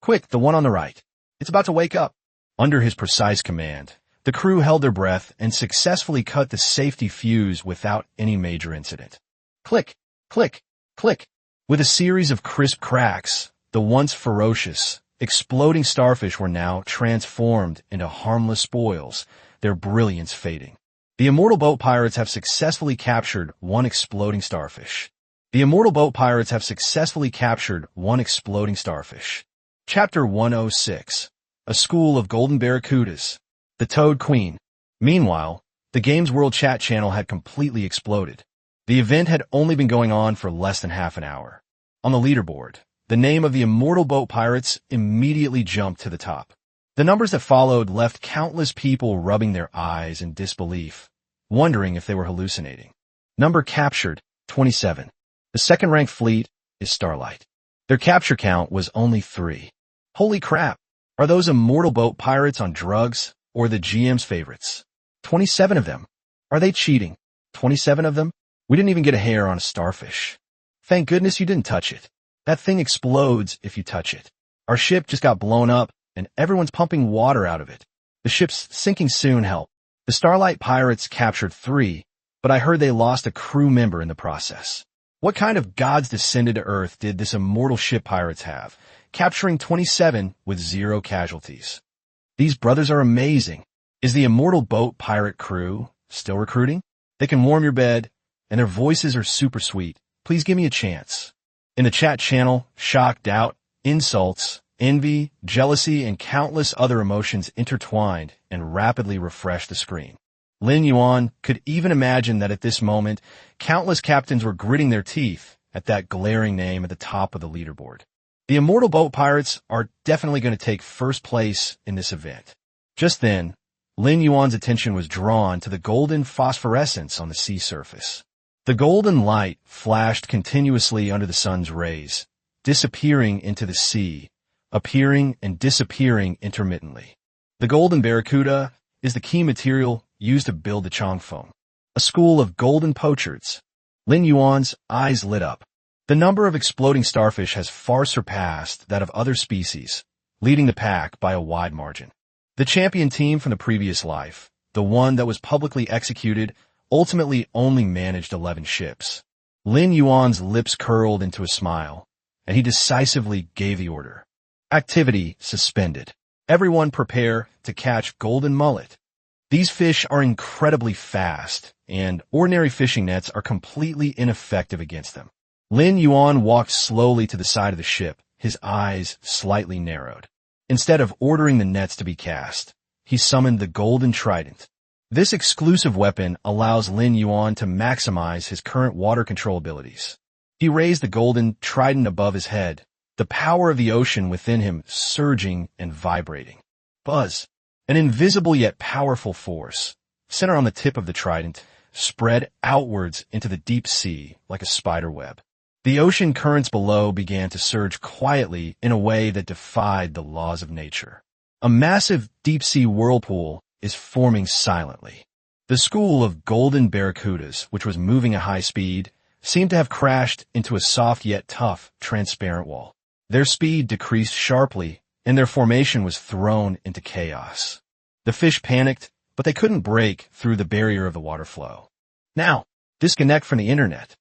Quick, the one on the right. It's about to wake up." Under his precise command, the crew held their breath and successfully cut the safety fuse without any major incident. Click, click, click. With a series of crisp cracks, the once ferocious, exploding starfish were now transformed into harmless spoils, their brilliance fading. The immortal boat pirates have successfully captured one exploding starfish. The immortal boat pirates have successfully captured one exploding starfish. Chapter 106. A School of Golden Barracudas. The Toad Queen. Meanwhile, the game's World Chat channel had completely exploded. The event had only been going on for less than half an hour. On the leaderboard, the name of the immortal boat pirates immediately jumped to the top. The numbers that followed left countless people rubbing their eyes in disbelief, wondering if they were hallucinating. Number captured, 27. The second-ranked fleet is Starlight. Their capture count was only 3. Holy crap! Are those immortal boat pirates on drugs, or the GM's favorites? 27 of them. Are they cheating? 27 of them? We didn't even get a hair on a starfish. Thank goodness you didn't touch it. That thing explodes if you touch it. Our ship just got blown up, and everyone's pumping water out of it. The ship's sinking soon, help. The Starlight Pirates captured 3, but I heard they lost a crew member in the process. What kind of gods descended to Earth did this immortal ship pirates have, capturing 27 with 0 casualties? These brothers are amazing. Is the immortal boat pirate crew still recruiting? They can warm your bed, and their voices are super sweet. Please give me a chance. In the chat channel, shock, doubt, insults, envy, jealousy, and countless other emotions intertwined and rapidly refreshed the screen. Lin Yuan could even imagine that at this moment, countless captains were gritting their teeth at that glaring name at the top of the leaderboard. The immortal boat pirates are definitely going to take first place in this event. Just then, Lin Yuan's attention was drawn to the golden phosphorescence on the sea surface. The golden light flashed continuously under the sun's rays, disappearing into the sea, appearing and disappearing intermittently. The golden barracuda is the key material used to build the Chongfeng, a school of golden poachers. Lin Yuan's eyes lit up. The number of exploding starfish has far surpassed that of other species, leading the pack by a wide margin. The champion team from the previous life, the one that was publicly executed, ultimately only managed 11 ships. Lin Yuan's lips curled into a smile, and he decisively gave the order. Activity suspended. Everyone prepare to catch golden mullet. These fish are incredibly fast, and ordinary fishing nets are completely ineffective against them. Lin Yuan walked slowly to the side of the ship, his eyes slightly narrowed. Instead of ordering the nets to be cast, he summoned the golden trident. This exclusive weapon allows Lin Yuan to maximize his current water control abilities. He raised the golden trident above his head, the power of the ocean within him surging and vibrating. Buzz! An invisible yet powerful force, centered on the tip of the trident, spread outwards into the deep sea like a spider web. The ocean currents below began to surge quietly in a way that defied the laws of nature. A massive deep-sea whirlpool is forming silently. The school of golden barracudas, which was moving at high speed, seemed to have crashed into a soft yet tough, transparent wall. Their speed decreased sharply, and their formation was thrown into chaos. The fish panicked, but they couldn't break through the barrier of the water flow. Now, disconnect from the internet.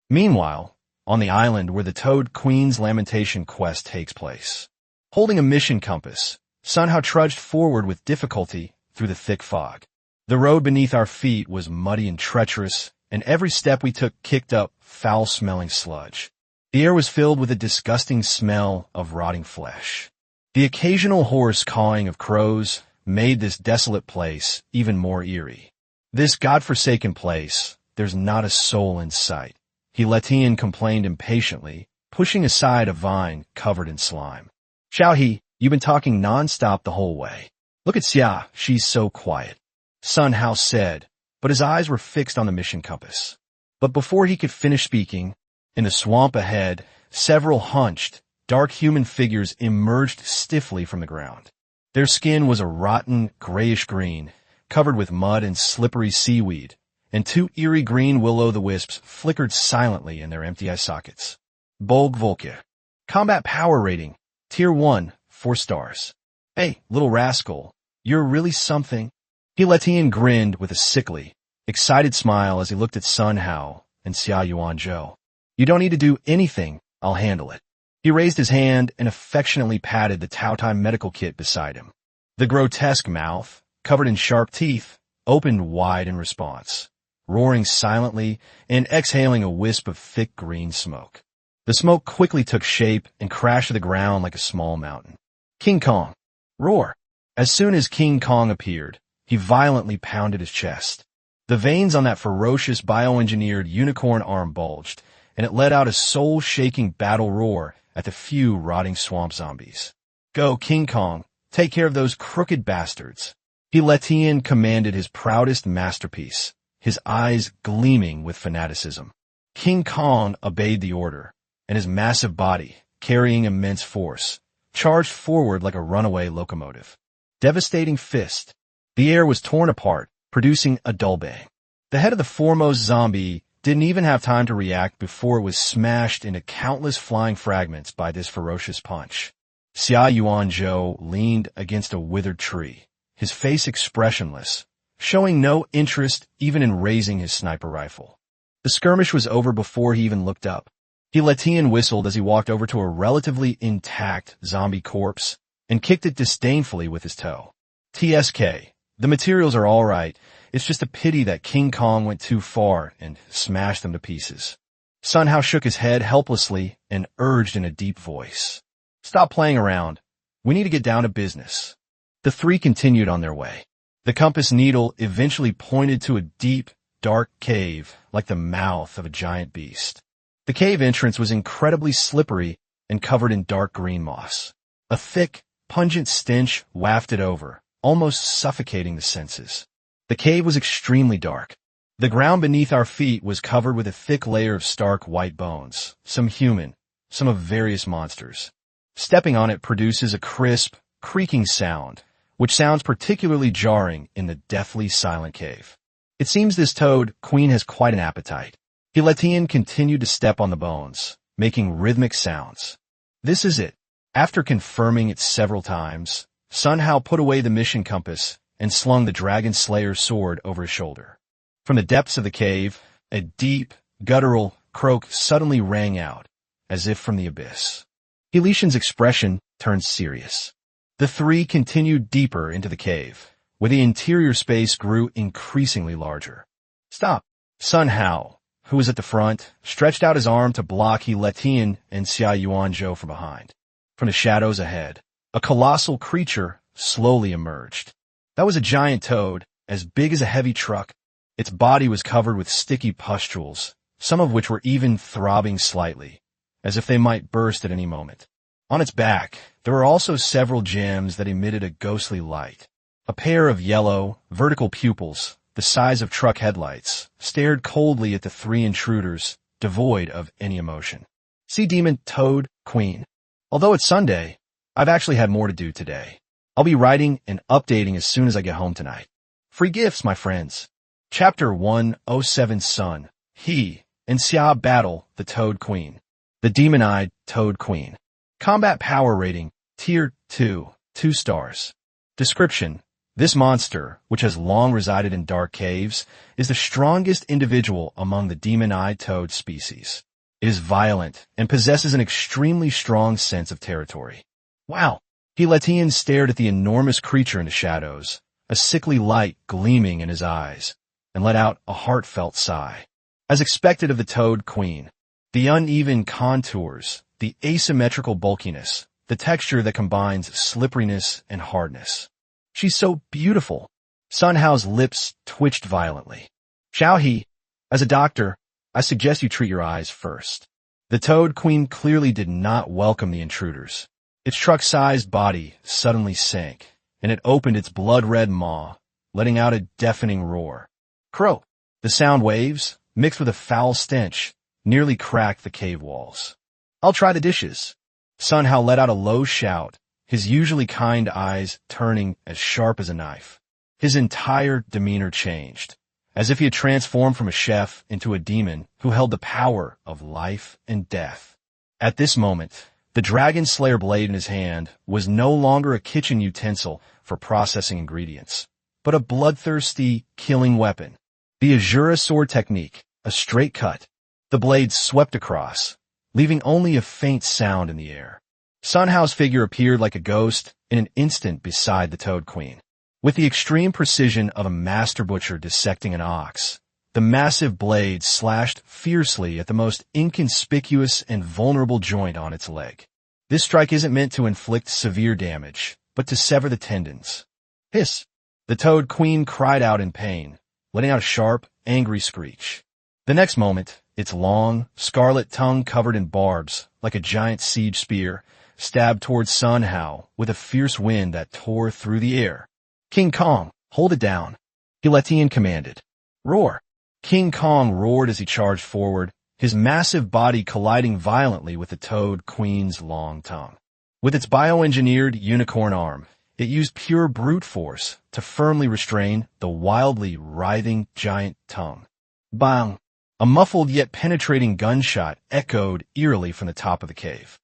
Meanwhile, on the island where the Toad Queen's lamentation quest takes place, holding a mission compass, Sun Hao trudged forward with difficulty through the thick fog. The road beneath our feet was muddy and treacherous, and every step we took kicked up foul-smelling sludge. The air was filled with a disgusting smell of rotting flesh. The occasional hoarse cawing of crows made this desolate place even more eerie. This godforsaken place, there's not a soul in sight. Letian complained impatiently, pushing aside a vine covered in slime. Xiaohe, you've been talking non-stop the whole way. Look at Xia, she's so quiet. Sun Hao said, but his eyes were fixed on the mission compass. But before he could finish speaking, in the swamp ahead, several hunched, dark human figures emerged stiffly from the ground. Their skin was a rotten, grayish-green, covered with mud and slippery seaweed, and two eerie green will-o'-the-wisps flickered silently in their empty eye sockets. Bolg Volkir. Combat power rating. Tier 1, 4 stars. Hey, little rascal, you're really something. Letian grinned with a sickly, excited smile as he looked at Sun Hao and Xia Yuanzhou. You don't need to do anything, I'll handle it. He raised his hand and affectionately patted the Taotai medical kit beside him. The grotesque mouth, covered in sharp teeth, opened wide in response, roaring silently and exhaling a wisp of thick green smoke. The smoke quickly took shape and crashed to the ground like a small mountain. King Kong. Roar. As soon as King Kong appeared, he violently pounded his chest. The veins on that ferocious bioengineered unicorn arm bulged, and it let out a soul-shaking battle roar at the few rotting swamp zombies. Go, King Kong. Take care of those crooked bastards. Letian commanded his proudest masterpiece, his eyes gleaming with fanaticism. King Kong obeyed the order, and his massive body, carrying immense force, charged forward like a runaway locomotive. Devastating fist. The air was torn apart, producing a dull bang. The head of the foremost zombie didn't even have time to react before it was smashed into countless flying fragments by this ferocious punch. Xia Yuanzhou leaned against a withered tree, his face expressionless, showing no interest even in raising his sniper rifle. The skirmish was over before he even looked up. Letian whistled as he walked over to a relatively intact zombie corpse and kicked it disdainfully with his toe. TSK, the materials are all right. It's just a pity that King Kong went too far and smashed them to pieces. Sun Hao shook his head helplessly and urged in a deep voice. Stop playing around. We need to get down to business. The three continued on their way. The compass needle eventually pointed to a deep, dark cave like the mouth of a giant beast. The cave entrance was incredibly slippery and covered in dark green moss. A thick, pungent stench wafted over, almost suffocating the senses. The cave was extremely dark. The ground beneath our feet was covered with a thick layer of stark white bones, some human, some of various monsters. Stepping on it produces a crisp, creaking sound, which sounds particularly jarring in the deathly silent cave. It seems this Toad Queen has quite an appetite. Letian continued to step on the bones, making rhythmic sounds. This is it. After confirming it several times, Sun Hao put away the mission compass and slung the Dragon Slayer's sword over his shoulder. From the depths of the cave, a deep, guttural croak suddenly rang out, as if from the abyss. Lishan's expression turned serious. The three continued deeper into the cave, where the interior space grew increasingly larger. Stop! Sun Hao, who was at the front, stretched out his arm to block Lin and Yuan from behind. From the shadows ahead, a colossal creature slowly emerged. That was a giant toad, as big as a heavy truck. Its body was covered with sticky pustules, some of which were even throbbing slightly, as if they might burst at any moment. On its back, there were also several gems that emitted a ghostly light. A pair of yellow, vertical pupils, the size of truck headlights, stared coldly at the three intruders, devoid of any emotion. Sea Demon Toad Queen. Although it's Sunday, I've actually had more to do today. I'll be writing and updating as soon as I get home tonight. Free gifts, my friends. Chapter 107 Sun, He, and Xia battle the Toad Queen. The Demon-Eyed Toad Queen. Combat Power Rating, Tier 2, 2 stars. Description. This monster, which has long resided in dark caves, is the strongest individual among the demon-eyed toad species. It is violent and possesses an extremely strong sense of territory. Wow! Lin stared at the enormous creature in the shadows, a sickly light gleaming in his eyes, and let out a heartfelt sigh. As expected of the Toad Queen, the uneven contours, the asymmetrical bulkiness, the texture that combines slipperiness and hardness. She's so beautiful. Sun Hao's lips twitched violently. Xiao He, as a doctor, I suggest you treat your eyes first. The Toad Queen clearly did not welcome the intruders. Its truck-sized body suddenly sank, and it opened its blood-red maw, letting out a deafening roar. Crow! The sound waves, mixed with a foul stench, nearly cracked the cave walls. I'll try the dishes. Sun Hao let out a low shout, his usually kind eyes turning as sharp as a knife. His entire demeanor changed, as if he had transformed from a chef into a demon who held the power of life and death. At this moment, the Dragon Slayer blade in his hand was no longer a kitchen utensil for processing ingredients, but a bloodthirsty, killing weapon. The Azura sword technique, a straight cut. The blade swept across, leaving only a faint sound in the air. Sun Hao's figure appeared like a ghost in an instant beside the Toad Queen. With the extreme precision of a master butcher dissecting an ox, the massive blade slashed fiercely at the most inconspicuous and vulnerable joint on its leg. This strike isn't meant to inflict severe damage, but to sever the tendons. Hiss! The Toad Queen cried out in pain, letting out a sharp, angry screech. The next moment, its long, scarlet tongue covered in barbs, like a giant siege spear, stabbed towards Sun Hao with a fierce wind that tore through the air. King Kong, hold it down. Lin commanded. Roar. King Kong roared as he charged forward, his massive body colliding violently with the Toad Queen's long tongue. With its bioengineered unicorn arm, it used pure brute force to firmly restrain the wildly writhing giant tongue. Bang! A muffled yet penetrating gunshot echoed eerily from the top of the cave.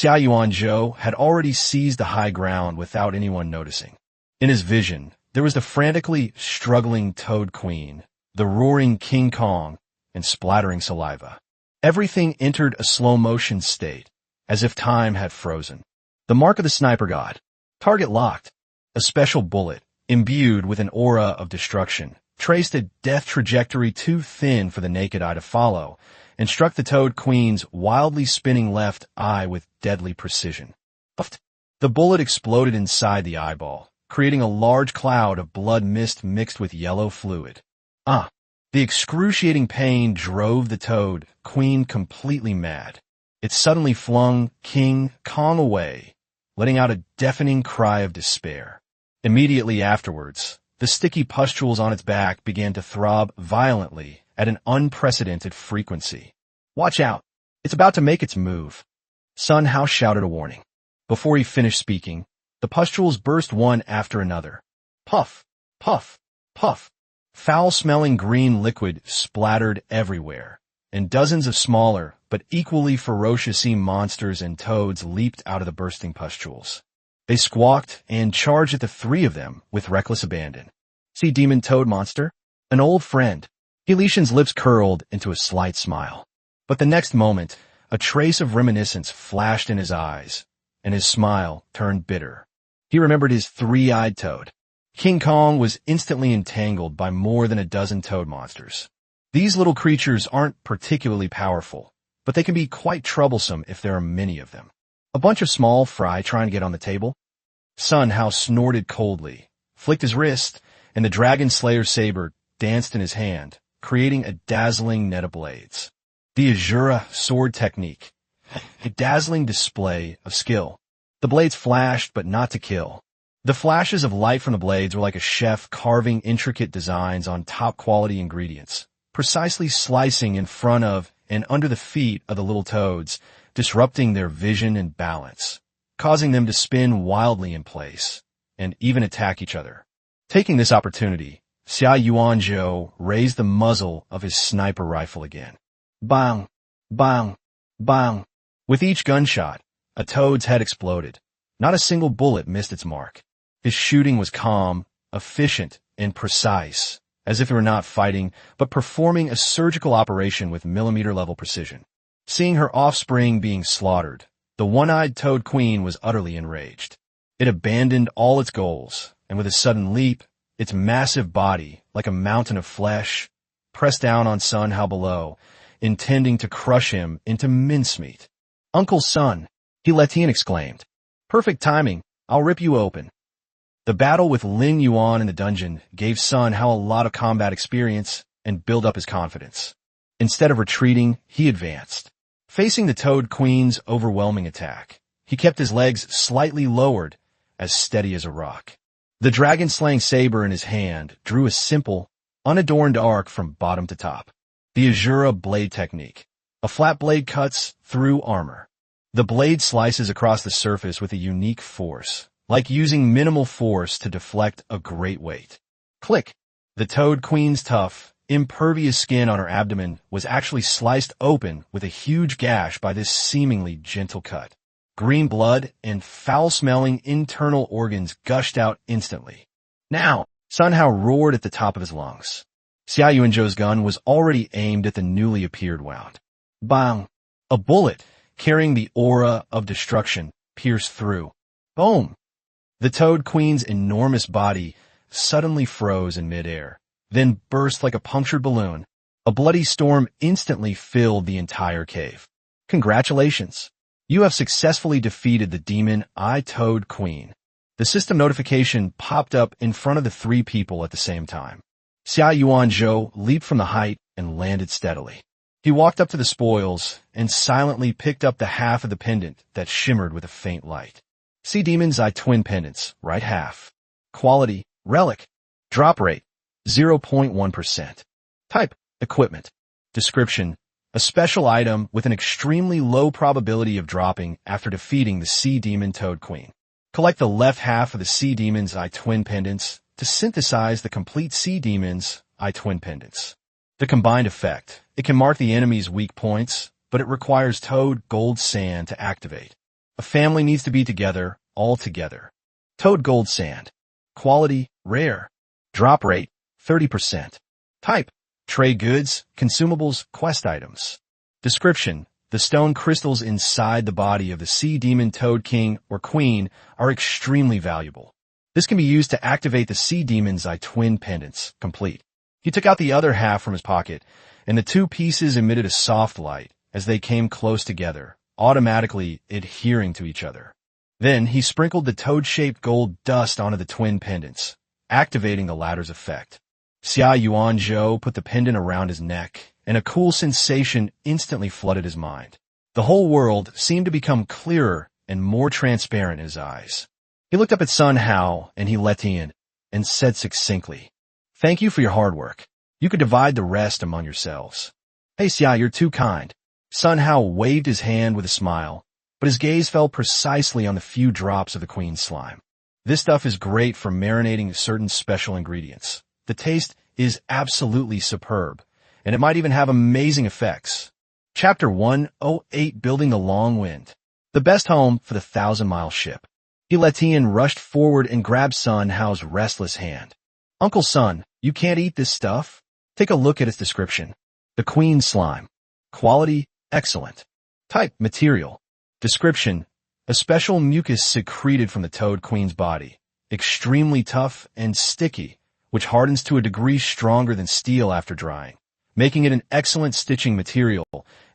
Yuan had already seized the high ground without anyone noticing. In his vision, there was the frantically struggling Toad Queen, the roaring King Kong, and splattering saliva. Everything entered a slow-motion state, as if time had frozen. The mark of the sniper god. Target locked. A special bullet, imbued with an aura of destruction, traced a death trajectory too thin for the naked eye to follow, and struck the Toad Queen's wildly spinning left eye with deadly precision. Puffed. The bullet exploded inside the eyeball, creating a large cloud of blood mist mixed with yellow fluid. The excruciating pain drove the Toad Queen completely mad. It suddenly flung King Kong away, letting out a deafening cry of despair. Immediately afterwards, the sticky pustules on its back began to throb violently at an unprecedented frequency. Watch out! It's about to make its move. Sun Hao shouted a warning. Before he finished speaking, the pustules burst one after another. Puff! Puff! Puff! Foul-smelling green liquid splattered everywhere, and dozens of smaller but equally ferocious sea monsters and toads leaped out of the bursting pustules. They squawked and charged at the three of them with reckless abandon. Sea Demon Toad Monster? An old friend. Lishan's lips curled into a slight smile. But the next moment, a trace of reminiscence flashed in his eyes, and his smile turned bitter. He remembered his three-eyed toad. King Kong was instantly entangled by more than a dozen toad monsters. These little creatures aren't particularly powerful, but they can be quite troublesome if there are many of them. A bunch of small fry trying to get on the table? Sun Hao snorted coldly, flicked his wrist, and the dragon slayer's saber danced in his hand, creating a dazzling net of blades. The Azura sword technique. A dazzling display of skill. The blades flashed, but not to kill. The flashes of light from the blades were like a chef carving intricate designs on top-quality ingredients, precisely slicing in front of and under the feet of the little toads, disrupting their vision and balance, causing them to spin wildly in place, and even attack each other. Taking this opportunity, Xia Yuanzhou raised the muzzle of his sniper rifle again. Bang! Bang! Bang! With each gunshot, a toad's head exploded. Not a single bullet missed its mark. His shooting was calm, efficient, and precise, as if he were not fighting, but performing a surgical operation with millimeter-level precision. Seeing her offspring being slaughtered, the one-eyed toad queen was utterly enraged. It abandoned all its goals, and with a sudden leap, its massive body, like a mountain of flesh, pressed down on Sun Hao below, intending to crush him into mincemeat. "Uncle Sun," Lin exclaimed. "Perfect timing. I'll rip you open." The battle with Lin Yuan in the dungeon gave Sun Hao a lot of combat experience and built up his confidence. Instead of retreating, he advanced. Facing the Toad Queen's overwhelming attack, he kept his legs slightly lowered, as steady as a rock. The dragon-slaying saber in his hand drew a simple, unadorned arc from bottom to top. The Azura blade technique. A flat blade cuts through armor. The blade slices across the surface with a unique force, like using minimal force to deflect a great weight. Click! The Toad Queen's tough, impervious skin on her abdomen was actually sliced open with a huge gash by this seemingly gentle cut. Green blood and foul-smelling internal organs gushed out instantly. "Now!" Sun Hao roared at the top of his lungs. Xia Yuanzhou's gun was already aimed at the newly appeared wound. Bang! A bullet, carrying the aura of destruction, pierced through. Boom! The Toad Queen's enormous body suddenly froze in midair, then burst like a punctured balloon. A bloody storm instantly filled the entire cave. "Congratulations! You have successfully defeated the demon Toad Queen." The system notification popped up in front of the three people at the same time. Xia Yuanzhou leaped from the height and landed steadily. He walked up to the spoils and silently picked up the half of the pendant that shimmered with a faint light. Sea Demon's Eye Twin Pendants, right half. Quality, relic. Drop rate, 0.1%. Type, equipment. Description, a special item with an extremely low probability of dropping after defeating the Sea Demon Toad Queen. Collect the left half of the Sea Demon's Eye Twin Pendants to synthesize the complete Sea Demon's Eye Twin Pendants. The combined effect, it can mark the enemy's weak points, but it requires Toad Gold Sand to activate. A family needs to be together, all together. Toad Gold Sand. Quality, rare. Drop rate, 30%. Type, trade goods, consumables, quest items. Description, the stone crystals inside the body of the Sea Demon Toad King or Queen are extremely valuable. This can be used to activate the Sea Demon's Eye Twin Pendants, complete. He took out the other half from his pocket, and the two pieces emitted a soft light as they came close together, automatically adhering to each other. Then he sprinkled the toad-shaped gold dust onto the twin pendants, activating the latter's effect. Xia Yuanzhou put the pendant around his neck, and a cool sensation instantly flooded his mind. The whole world seemed to become clearer and more transparent in his eyes. He looked up at Sun Hao and Lin and said succinctly, "Thank you for your hard work. You could divide the rest among yourselves." "Hey Xia, you're too kind." Sun Hao waved his hand with a smile, but his gaze fell precisely on the few drops of the queen's slime. "This stuff is great for marinating certain special ingredients. The taste is absolutely superb, and it might even have amazing effects." Chapter 108, Building the Long Wind. The best home for the 1,000-mile ship. Lin rushed forward and grabbed Sun Hao's restless hand. "Uncle Sun, you can't eat this stuff? Take a look at its description. The queen's slime. Quality, excellent. Type, material. Description, a special mucus secreted from the Toad Queen's body, extremely tough and sticky, which hardens to a degree stronger than steel after drying, making it an excellent stitching material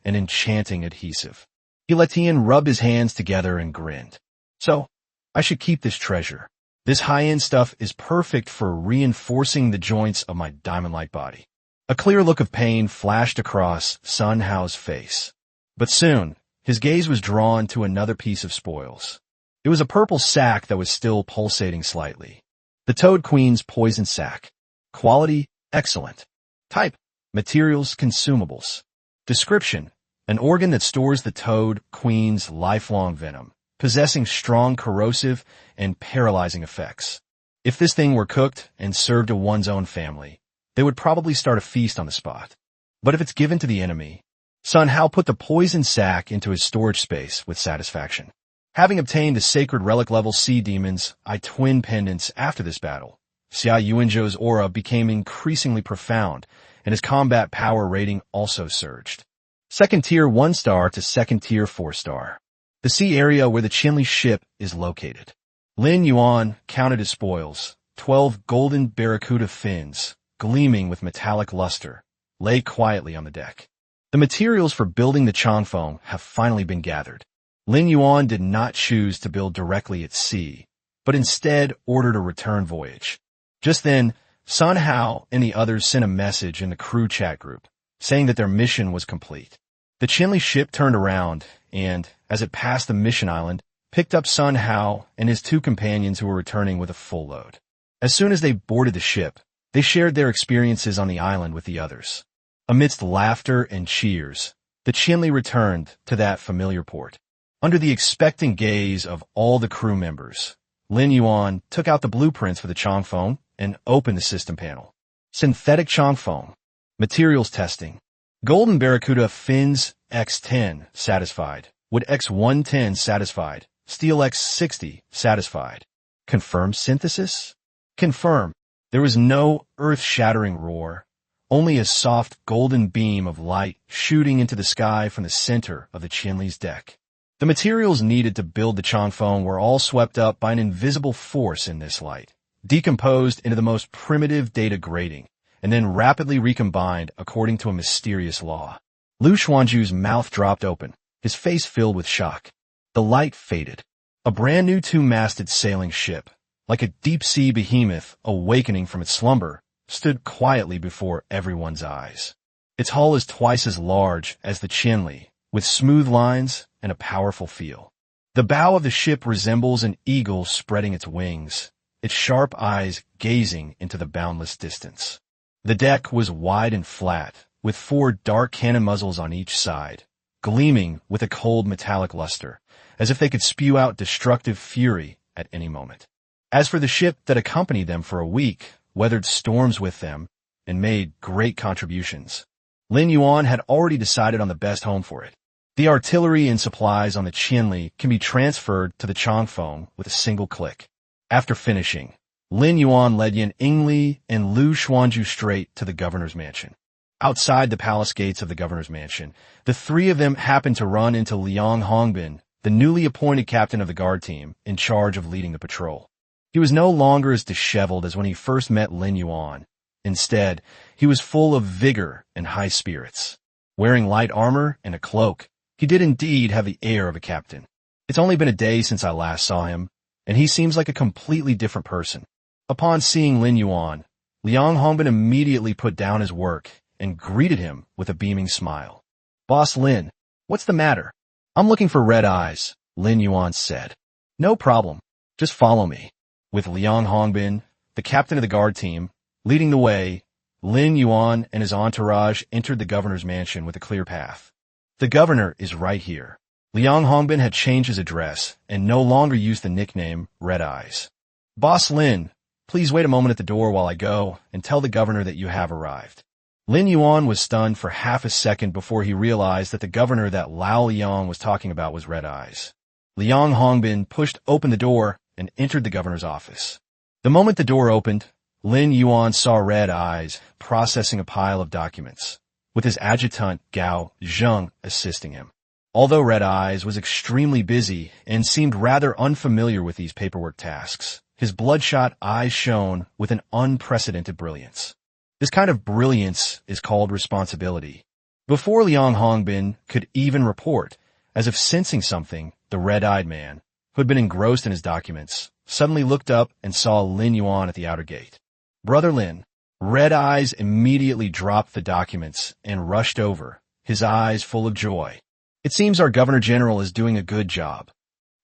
and enchanting adhesive. He let Tian rub his hands together and grinned. So, I should keep this treasure. This high-end stuff is perfect for reinforcing the joints of my diamond-like body. A clear look of pain flashed across Sun Hao's face. But soon, his gaze was drawn to another piece of spoils. It was a purple sack that was still pulsating slightly. The Toad Queen's poison sack. Quality, excellent. Type, materials, consumables. Description, an organ that stores the Toad Queen's lifelong venom, possessing strong corrosive and paralyzing effects. If this thing were cooked and served to one's own family, they would probably start a feast on the spot. But if it's given to the enemy, Sun Hao put the poison sack into his storage space with satisfaction. Having obtained the sacred relic level sea demons, twin pendants after this battle, Xia Yuanzhou's aura became increasingly profound, and his combat power rating also surged. Second tier 1-star to second tier 4-star. The sea area where the Qinli ship is located. Lin Yuan counted his spoils. 12 golden barracuda fins, gleaming with metallic luster, lay quietly on the deck. The materials for building the Changfeng have finally been gathered. Lin Yuan did not choose to build directly at sea, but instead ordered a return voyage. Just then, Sun Hao and the others sent a message in the crew chat group, saying that their mission was complete. The Qinli ship turned around and, as it passed the mission island, picked up Sun Hao and his 2 companions who were returning with a full load. As soon as they boarded the ship, they shared their experiences on the island with the others. Amidst laughter and cheers, the Qinli returned to that familiar port. Under the expectant gaze of all the crew members, Lin Yuan took out the blueprints for the Changfeng and opened the system panel. Synthetic Changfeng. Materials testing. Golden Barracuda fins X10 satisfied. Wood X110 satisfied. Steel X60 satisfied. Confirm synthesis? Confirm. There was no earth-shattering roar, only a soft golden beam of light shooting into the sky from the center of the Qinli's deck. The materials needed to build the Changfeng were all swept up by an invisible force in this light, decomposed into the most primitive data grading, and then rapidly recombined according to a mysterious law. Lu Xuanzhu's mouth dropped open, his face filled with shock. The light faded. A brand new 2-masted sailing ship, like a deep-sea behemoth awakening from its slumber, stood quietly before everyone's eyes. Its hull is twice as large as the Qinli, with smooth lines and a powerful feel. The bow of the ship resembles an eagle spreading its wings, its sharp eyes gazing into the boundless distance. The deck was wide and flat, with 4 dark cannon muzzles on each side, gleaming with a cold metallic luster, as if they could spew out destructive fury at any moment. As for the ship that accompanied them for a week, weathered storms with them, and made great contributions, Lin Yuan had already decided on the best home for it. The artillery and supplies on the Qinli can be transferred to the Changfeng with a single click. After finishing, Lin Yuan led Yan Yingli and Lu Xuanzhu straight to the governor's mansion. Outside the palace gates of the governor's mansion, the 3 of them happened to run into Liang Hongbin, the newly appointed captain of the guard team, in charge of leading the patrol. He was no longer as disheveled as when he first met Lin Yuan. Instead, he was full of vigor and high spirits. Wearing light armor and a cloak, he did indeed have the air of a captain. It's only been a day since I last saw him, and he seems like a completely different person. Upon seeing Lin Yuan, Liang Hongbin immediately put down his work and greeted him with a beaming smile. "Boss Lin, what's the matter?" "I'm looking for red eyes," Lin Yuan said. "No problem. Just follow me." With Liang Hongbin, the captain of the guard team, leading the way, Lin Yuan and his entourage entered the governor's mansion with a clear path. "The governor is right here." Liang Hongbin had changed his address and no longer used the nickname Red Eyes. "Boss Lin, please wait a moment at the door while I go and tell the governor that you have arrived." Lin Yuan was stunned for half a second before he realized that the governor that Lao Liang was talking about was Red Eyes. Liang Hongbin pushed open the door and entered the governor's office. The moment the door opened, Lin Yuan saw Red Eyes processing a pile of documents, with his adjutant Gao Zheng assisting him. Although Red Eyes was extremely busy and seemed rather unfamiliar with these paperwork tasks, his bloodshot eyes shone with an unprecedented brilliance. This kind of brilliance is called responsibility. Before Liang Hongbin could even report, as if sensing something, the red-eyed man, who had been engrossed in his documents, suddenly looked up and saw Lin Yuan at the outer gate. Brother Lin, Red Eyes immediately dropped the documents and rushed over, his eyes full of joy. It seems our Governor General is doing a good job.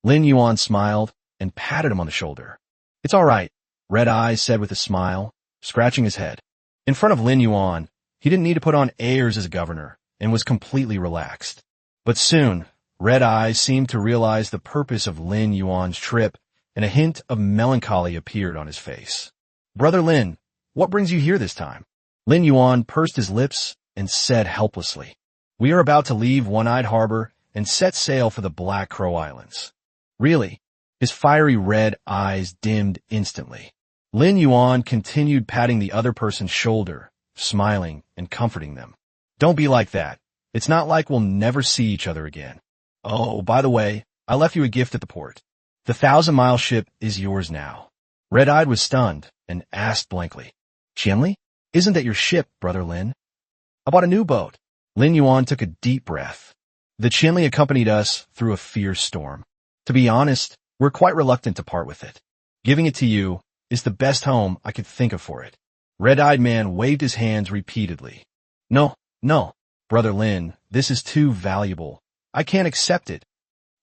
Lin Yuan smiled and patted him on the shoulder. It's all right, Red Eyes said with a smile, scratching his head. In front of Lin Yuan, he didn't need to put on airs as a governor and was completely relaxed. But soon, Red Eyes seemed to realize the purpose of Lin Yuan's trip, and a hint of melancholy appeared on his face. Brother Lin, what brings you here this time? Lin Yuan pursed his lips and said helplessly, We are about to leave One-Eyed Harbor and set sail for the Black Crow Islands. Really? His fiery red eyes dimmed instantly. Lin Yuan continued patting the other person's shoulder, smiling and comforting them. Don't be like that. It's not like we'll never see each other again. Oh, by the way, I left you a gift at the port. The 1,000-mile ship is yours now. Red-Eyed was stunned and asked blankly, Qianli? Isn't that your ship, Brother Lin? I bought a new boat. Lin Yuan took a deep breath. The Qianli accompanied us through a fierce storm. To be honest, we're quite reluctant to part with it. Giving it to you is the best home I could think of for it. Red-Eyed Man waved his hands repeatedly. No, Brother Lin, this is too valuable. I can't accept it.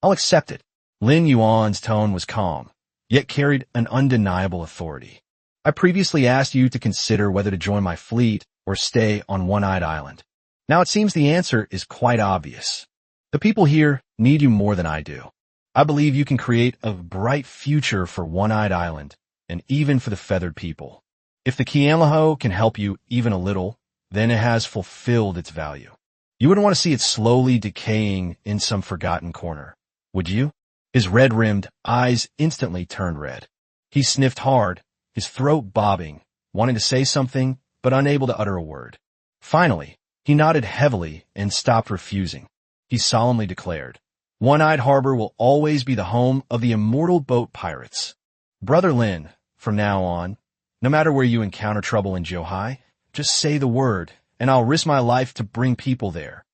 I'll accept it. Lin Yuan's tone was calm, yet carried an undeniable authority. I previously asked you to consider whether to join my fleet or stay on One-Eyed Island. Now it seems the answer is quite obvious. The people here need you more than I do. I believe you can create a bright future for One-Eyed Island, and even for the feathered people. If the Qianlihou can help you even a little, then it has fulfilled its value. You wouldn't want to see it slowly decaying in some forgotten corner, would you? His red-rimmed eyes instantly turned red. He sniffed hard, his throat bobbing, wanting to say something, but unable to utter a word. Finally, he nodded heavily and stopped refusing. He solemnly declared, One-Eyed Harbor will always be the home of the immortal boat pirates. Brother Lin, from now on, no matter where you encounter trouble in Zhouhai, just say the word, and I'll risk my life to bring people there.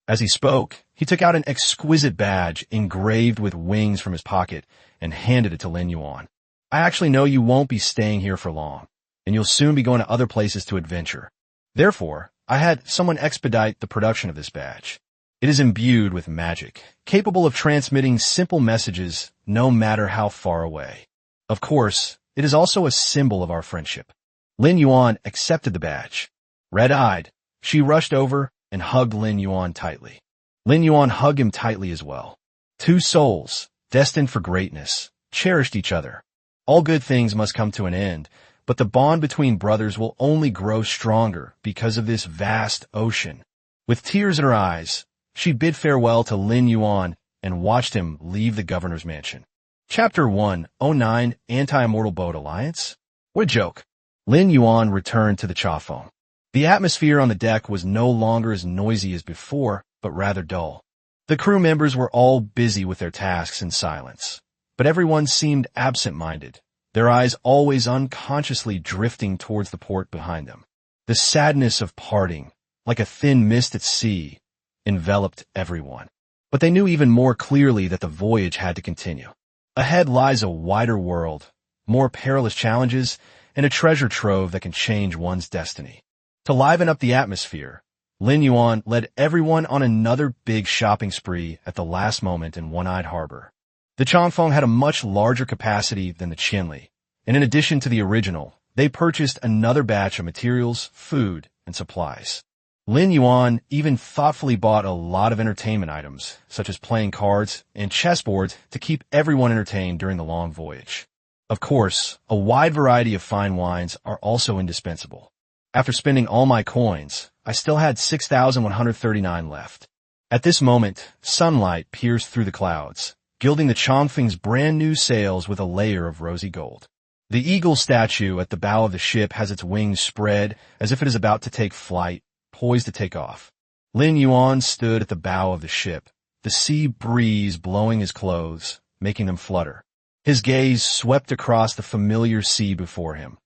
As he spoke, he took out an exquisite badge engraved with wings from his pocket and handed it to Lin Yuan. I actually know you won't be staying here for long, and you'll soon be going to other places to adventure. Therefore, I had someone expedite the production of this badge. It is imbued with magic, capable of transmitting simple messages no matter how far away. Of course, it is also a symbol of our friendship. Lin Yuan accepted the badge. Red-eyed, she rushed over and hugged Lin Yuan tightly. Lin Yuan hugged him tightly as well. Two souls, destined for greatness, cherished each other. All good things must come to an end, but the bond between brothers will only grow stronger because of this vast ocean. With tears in her eyes, she bid farewell to Lin Yuan and watched him leave the governor's mansion. Chapter 109 Anti-Immortal Boat Alliance? What a joke. Lin Yuan returned to the Chafoam. The atmosphere on the deck was no longer as noisy as before, but rather dull. The crew members were all busy with their tasks in silence, but everyone seemed absent-minded, their eyes always unconsciously drifting towards the port behind them. The sadness of parting, like a thin mist at sea, enveloped everyone. But they knew even more clearly that the voyage had to continue. Ahead lies a wider world, more perilous challenges, and a treasure trove that can change one's destiny. To liven up the atmosphere, Lin Yuan led everyone on another big shopping spree at the last moment in One-Eyed Harbor. The Changfeng had a much larger capacity than the Qianli, and in addition to the original, they purchased another batch of materials, food, and supplies. Lin Yuan even thoughtfully bought a lot of entertainment items, such as playing cards and chessboards to keep everyone entertained during the long voyage. Of course, a wide variety of fine wines are also indispensable. After spending all my coins, I still had 6,139 left. At this moment, sunlight pierced through the clouds, gilding the Changfeng's brand new sails with a layer of rosy gold. The eagle statue at the bow of the ship has its wings spread as if it is about to take flight, poised to take off. Lin Yuan stood at the bow of the ship, the sea breeze blowing his clothes, making them flutter. His gaze swept across the familiar sea before him,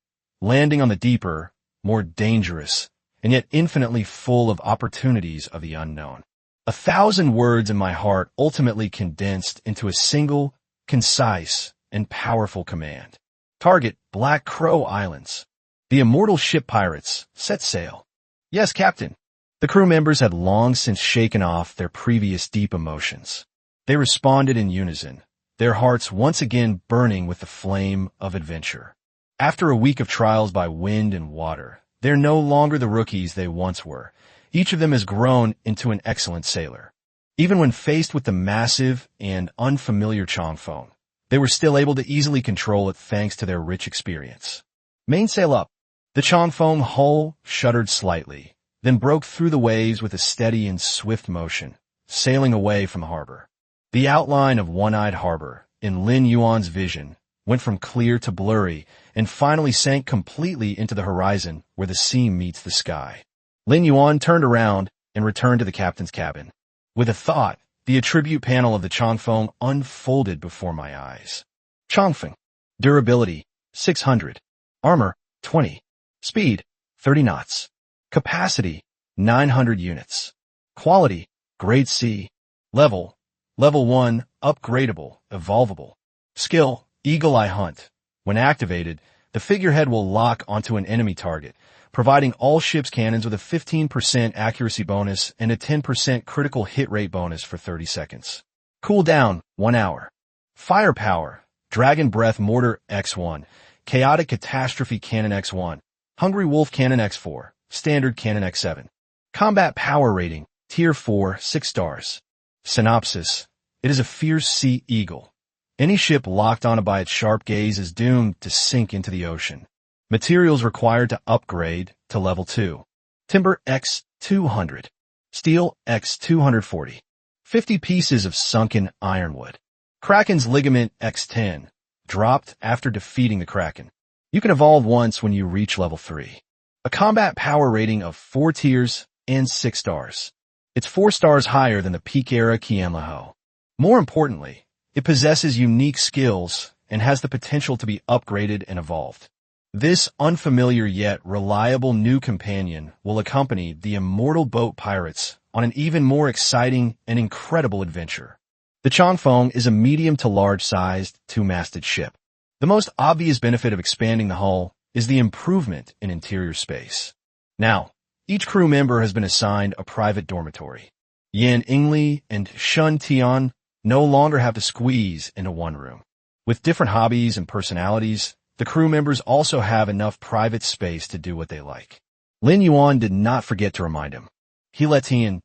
landing on the deeper, more dangerous, and yet infinitely full of opportunities of the unknown. 1,000 words in my heart ultimately condensed into a single, concise, and powerful command. Target Black Crow Islands. The immortal ship pirates set sail. Yes, Captain. The crew members had long since shaken off their previous deep emotions. They responded in unison, their hearts once again burning with the flame of adventure. After a week of trials by wind and water, they're no longer the rookies they once were. Each of them has grown into an excellent sailor. Even when faced with the massive and unfamiliar Chongfeng, they were still able to easily control it thanks to their rich experience. Mainsail up. The Chongfeng hull shuddered slightly, then broke through the waves with a steady and swift motion, sailing away from the harbor. The outline of One-Eyed Harbor, in Lin Yuan's vision, went from clear to blurry and finally sank completely into the horizon where the sea meets the sky. Lin Yuan turned around and returned to the captain's cabin. With a thought, the attribute panel of the Chongfeng unfolded before my eyes. Chongfeng. Durability, 600. Armor, 20. Speed, 30 knots. Capacity, 900 units. Quality, Grade C. Level 1, upgradable, evolvable. Skill, Eagle Eye Hunt. When activated, the figurehead will lock onto an enemy target, providing all ship's cannons with a 15% accuracy bonus and a 10% critical hit rate bonus for 30 seconds. Cooldown, 1 hour. Firepower, Dragon Breath Mortar X1, Chaotic Catastrophe Cannon X1, Hungry Wolf Cannon X4, Standard Cannon X7. Combat Power Rating, Tier 4, 6 stars. Synopsis. It is a fierce sea eagle. Any ship locked onto by its sharp gaze is doomed to sink into the ocean. Materials required to upgrade to level 2. Timber X 200. Steel X 240. 50 pieces of sunken ironwood. Kraken's Ligament X 10. Dropped after defeating the Kraken. You can evolve once when you reach level 3. A combat power rating of 4 tiers and 6 stars. It's 4 stars higher than the peak era Qianleho. More importantly, it possesses unique skills and has the potential to be upgraded and evolved. This unfamiliar yet reliable new companion will accompany the immortal boat pirates on an even more exciting and incredible adventure. The Chongfeng is a medium to large-sized, two-masted ship. The most obvious benefit of expanding the hull is the improvement in interior space. Now, each crew member has been assigned a private dormitory. Yan Ingli and Shun Tian no longer have to squeeze into one room. With different hobbies and personalities, the crew members also have enough private space to do what they like. Lin Yuan did not forget to remind him. He let Tian,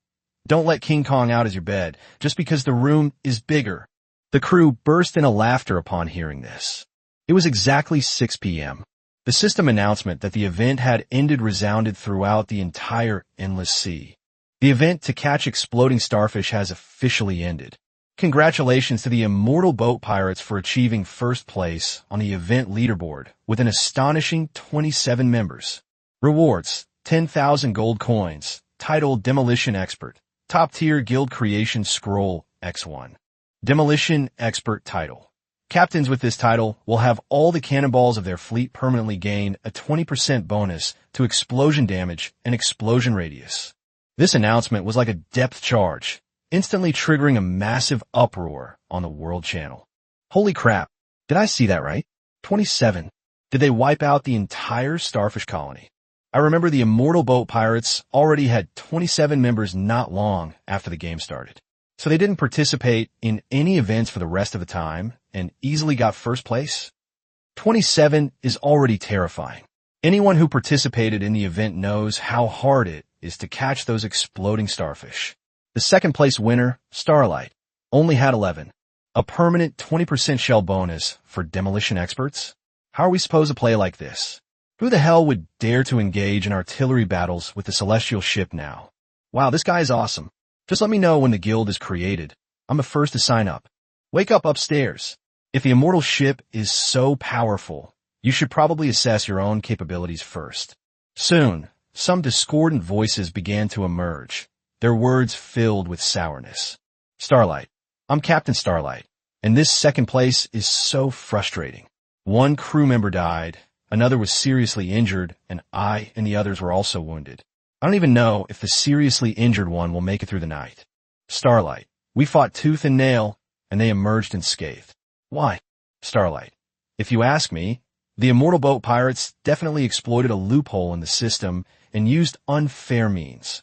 don't let King Kong out as your bed, just because the room is bigger. The crew burst into laughter upon hearing this. It was exactly 6 p.m. The system announcement that the event had ended resounded throughout the entire endless sea. The event to catch exploding starfish has officially ended. Congratulations to the immortal boat pirates for achieving first place on the event leaderboard with an astonishing 27 members. Rewards, 10,000 gold coins, title Demolition Expert, top tier guild creation scroll X1. Demolition Expert title. Captains with this title will have all the cannonballs of their fleet permanently gain a 20% bonus to explosion damage and explosion radius. This announcement was like a depth charge, instantly triggering a massive uproar on the World Channel. Holy crap, did I see that right? 27. Did they wipe out the entire starfish colony? I remember the immortal boat pirates already had 27 members not long after the game started. So they didn't participate in any events for the rest of the time and easily got first place? 27 is already terrifying. Anyone who participated in the event knows how hard it is to catch those exploding starfish. The second place winner, Starlight, only had 11. A permanent 20% shell bonus for demolition experts? How are we supposed to play like this? Who the hell would dare to engage in artillery battles with the celestial ship now? Wow, this guy is awesome. Just let me know when the guild is created. I'm the first to sign up. Wake up upstairs. If the immortal ship is so powerful, you should probably assess your own capabilities first. Soon, some discordant voices began to emerge, their words filled with sourness. Starlight. I'm Captain Starlight, and this second place is so frustrating. One crew member died, Another was seriously injured, and I and the others were also wounded. I don't even know if the seriously injured one will make it through the night. Starlight. We fought tooth and nail, and they emerged unscathed. Why? Starlight. If you ask me, the immortal boat pirates definitely exploited a loophole in the system and used unfair means.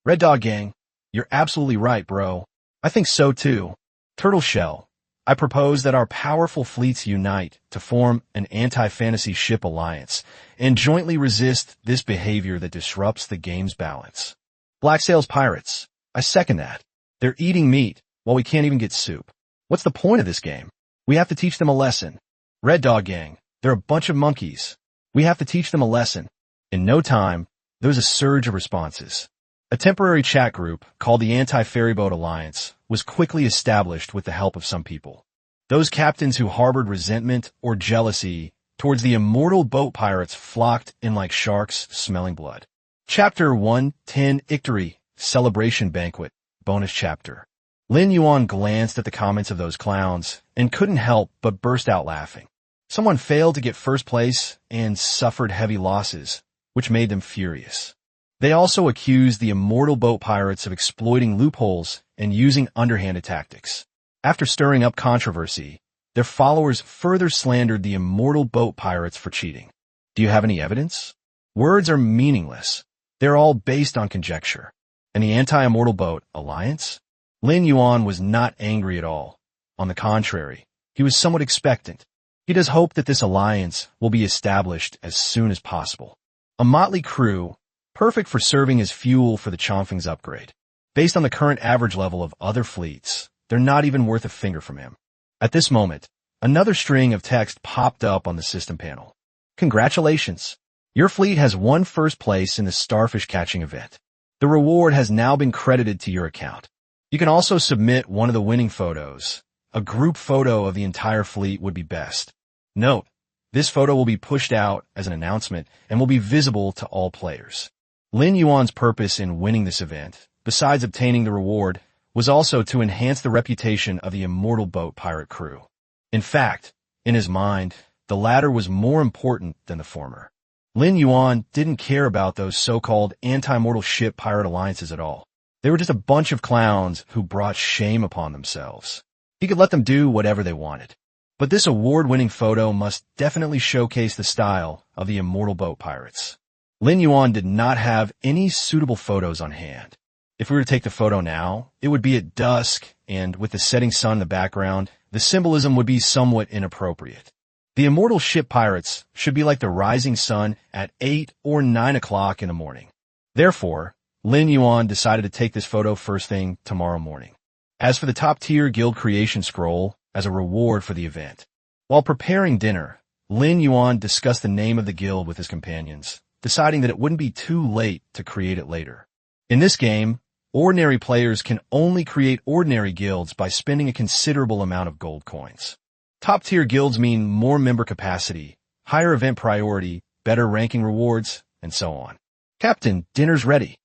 Red Dog Gang, you're absolutely right, bro. I think so too. Turtle Shell. I propose that our powerful fleets unite to form an anti-fantasy ship alliance and jointly resist this behavior that disrupts the game's balance. Black Sails Pirates. I second that. They're eating meat while we can't even get soup. What's the point of this game? We have to teach them a lesson. Red Dog Gang. They're a bunch of monkeys. We have to teach them a lesson. In no time, there was a surge of responses. A temporary chat group called the Anti-Ferryboat Alliance was quickly established with the help of some people. Those captains who harbored resentment or jealousy towards the immortal boat pirates flocked in like sharks smelling blood. Chapter 110 Ictory Celebration Banquet Bonus Chapter. Lin Yuan glanced at the comments of those clowns and couldn't help but burst out laughing. Someone failed to get first place and suffered heavy losses, which made them furious. They also accused the immortal boat pirates of exploiting loopholes and using underhanded tactics. After stirring up controversy, their followers further slandered the immortal boat pirates for cheating. Do you have any evidence? Words are meaningless. They're all based on conjecture. And the Anti-Immortal Boat Alliance? Lin Yuan was not angry at all. On the contrary, he was somewhat expectant. He does hope that this alliance will be established as soon as possible. A motley crew, perfect for serving as fuel for the Chongfeng's upgrade. Based on the current average level of other fleets, they're not even worth a finger from him. At this moment, another string of text popped up on the system panel. Congratulations! Your fleet has won first place in the starfish catching event. The reward has now been credited to your account. You can also submit one of the winning photos. A group photo of the entire fleet would be best. Note, this photo will be pushed out as an announcement and will be visible to all players. Lin Yuan's purpose in winning this event, besides obtaining the reward, was also to enhance the reputation of the immortal boat pirate crew. In fact, in his mind, the latter was more important than the former. Lin Yuan didn't care about those so-called anti-mortal ship pirate alliances at all. They were just a bunch of clowns who brought shame upon themselves. He could let them do whatever they wanted. But this award-winning photo must definitely showcase the style of the immortal boat pirates. Lin Yuan did not have any suitable photos on hand. If we were to take the photo now, it would be at dusk, and with the setting sun in the background, the symbolism would be somewhat inappropriate. The immortal ship pirates should be like the rising sun at 8 or 9 o'clock in the morning. Therefore, Lin Yuan decided to take this photo first thing tomorrow morning. As for the top-tier guild creation scroll, as a reward for the event. While preparing dinner, Lin Yuan discussed the name of the guild with his companions, deciding that it wouldn't be too late to create it later. In this game, ordinary players can only create ordinary guilds by spending a considerable amount of gold coins. Top-tier guilds mean more member capacity, higher event priority, better ranking rewards, and so on. Captain, dinner's ready.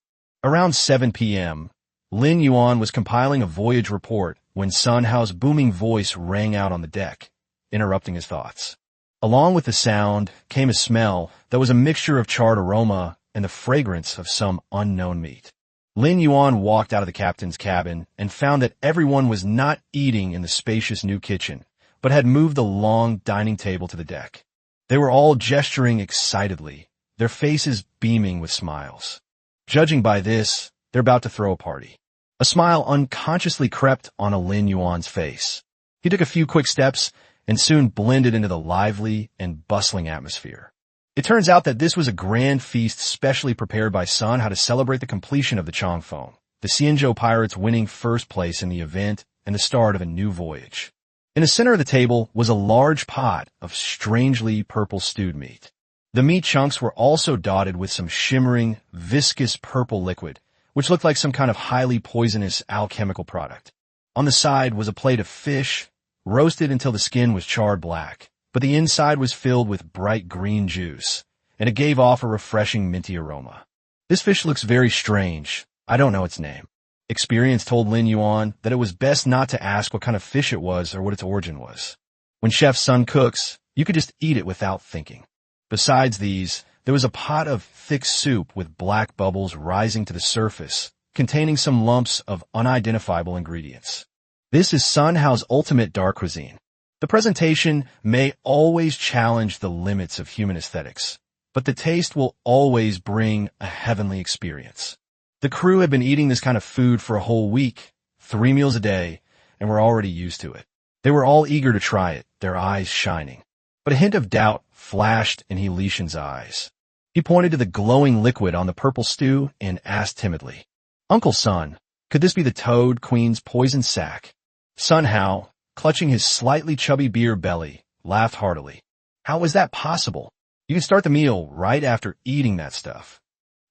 Around 7 p.m., Lin Yuan was compiling a Voyage report when Sun Hao's booming voice rang out on the deck, interrupting his thoughts. Along with the sound came a smell that was a mixture of charred aroma and the fragrance of some unknown meat. Lin Yuan walked out of the captain's cabin and found that everyone was not eating in the spacious new kitchen, but had moved the long dining table to the deck. They were all gesturing excitedly, their faces beaming with smiles. Judging by this, they're about to throw a party. A smile unconsciously crept onto Lin Yuan's face. He took a few quick steps and soon blended into the lively and bustling atmosphere. It turns out that this was a grand feast specially prepared by Sun Hao to celebrate the completion of the Chongfeng, the Xianzhou pirates winning first place in the event and the start of a new voyage. In the center of the table was a large pot of strangely purple stewed meat. The meat chunks were also dotted with some shimmering, viscous purple liquid, which looked like some kind of highly poisonous alchemical product. On the side was a plate of fish, roasted until the skin was charred black, but the inside was filled with bright green juice, and it gave off a refreshing minty aroma. This fish looks very strange. I don't know its name. Experience told Lin Yuan that it was best not to ask what kind of fish it was or what its origin was. When Chef Sun cooks, you could just eat it without thinking. Besides these, there was a pot of thick soup with black bubbles rising to the surface, containing some lumps of unidentifiable ingredients. This is Sun Hao's ultimate dark cuisine. The presentation may always challenge the limits of human aesthetics, but the taste will always bring a heavenly experience. The crew had been eating this kind of food for a whole week, 3 meals a day, and were already used to it. They were all eager to try it, their eyes shining. But a hint of doubt flashed in He Lishan's eyes. He pointed to the glowing liquid on the purple stew and asked timidly, "Uncle Sun, could this be the Toad Queen's poison sac?" Sun Hao, clutching his slightly chubby beer belly, laughed heartily. "How is that possible? You can start the meal right after eating that stuff."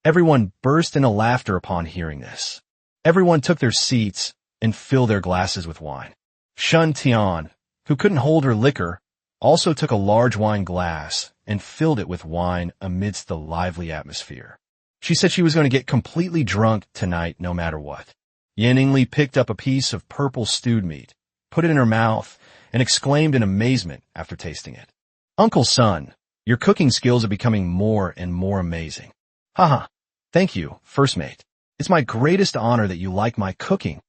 Everyone burst into laughter upon hearing this. Everyone took their seats and filled their glasses with wine. Shun Tian, who couldn't hold her liquor, also took a large wine glass and filled it with wine amidst the lively atmosphere. She said she was going to get completely drunk tonight no matter what. Yan Yingli picked up a piece of purple stewed meat, put it in her mouth, and exclaimed in amazement after tasting it. "Uncle Sun, your cooking skills are becoming more and more amazing." "Haha, thank you, first mate. It's my greatest honor that you like my cooking."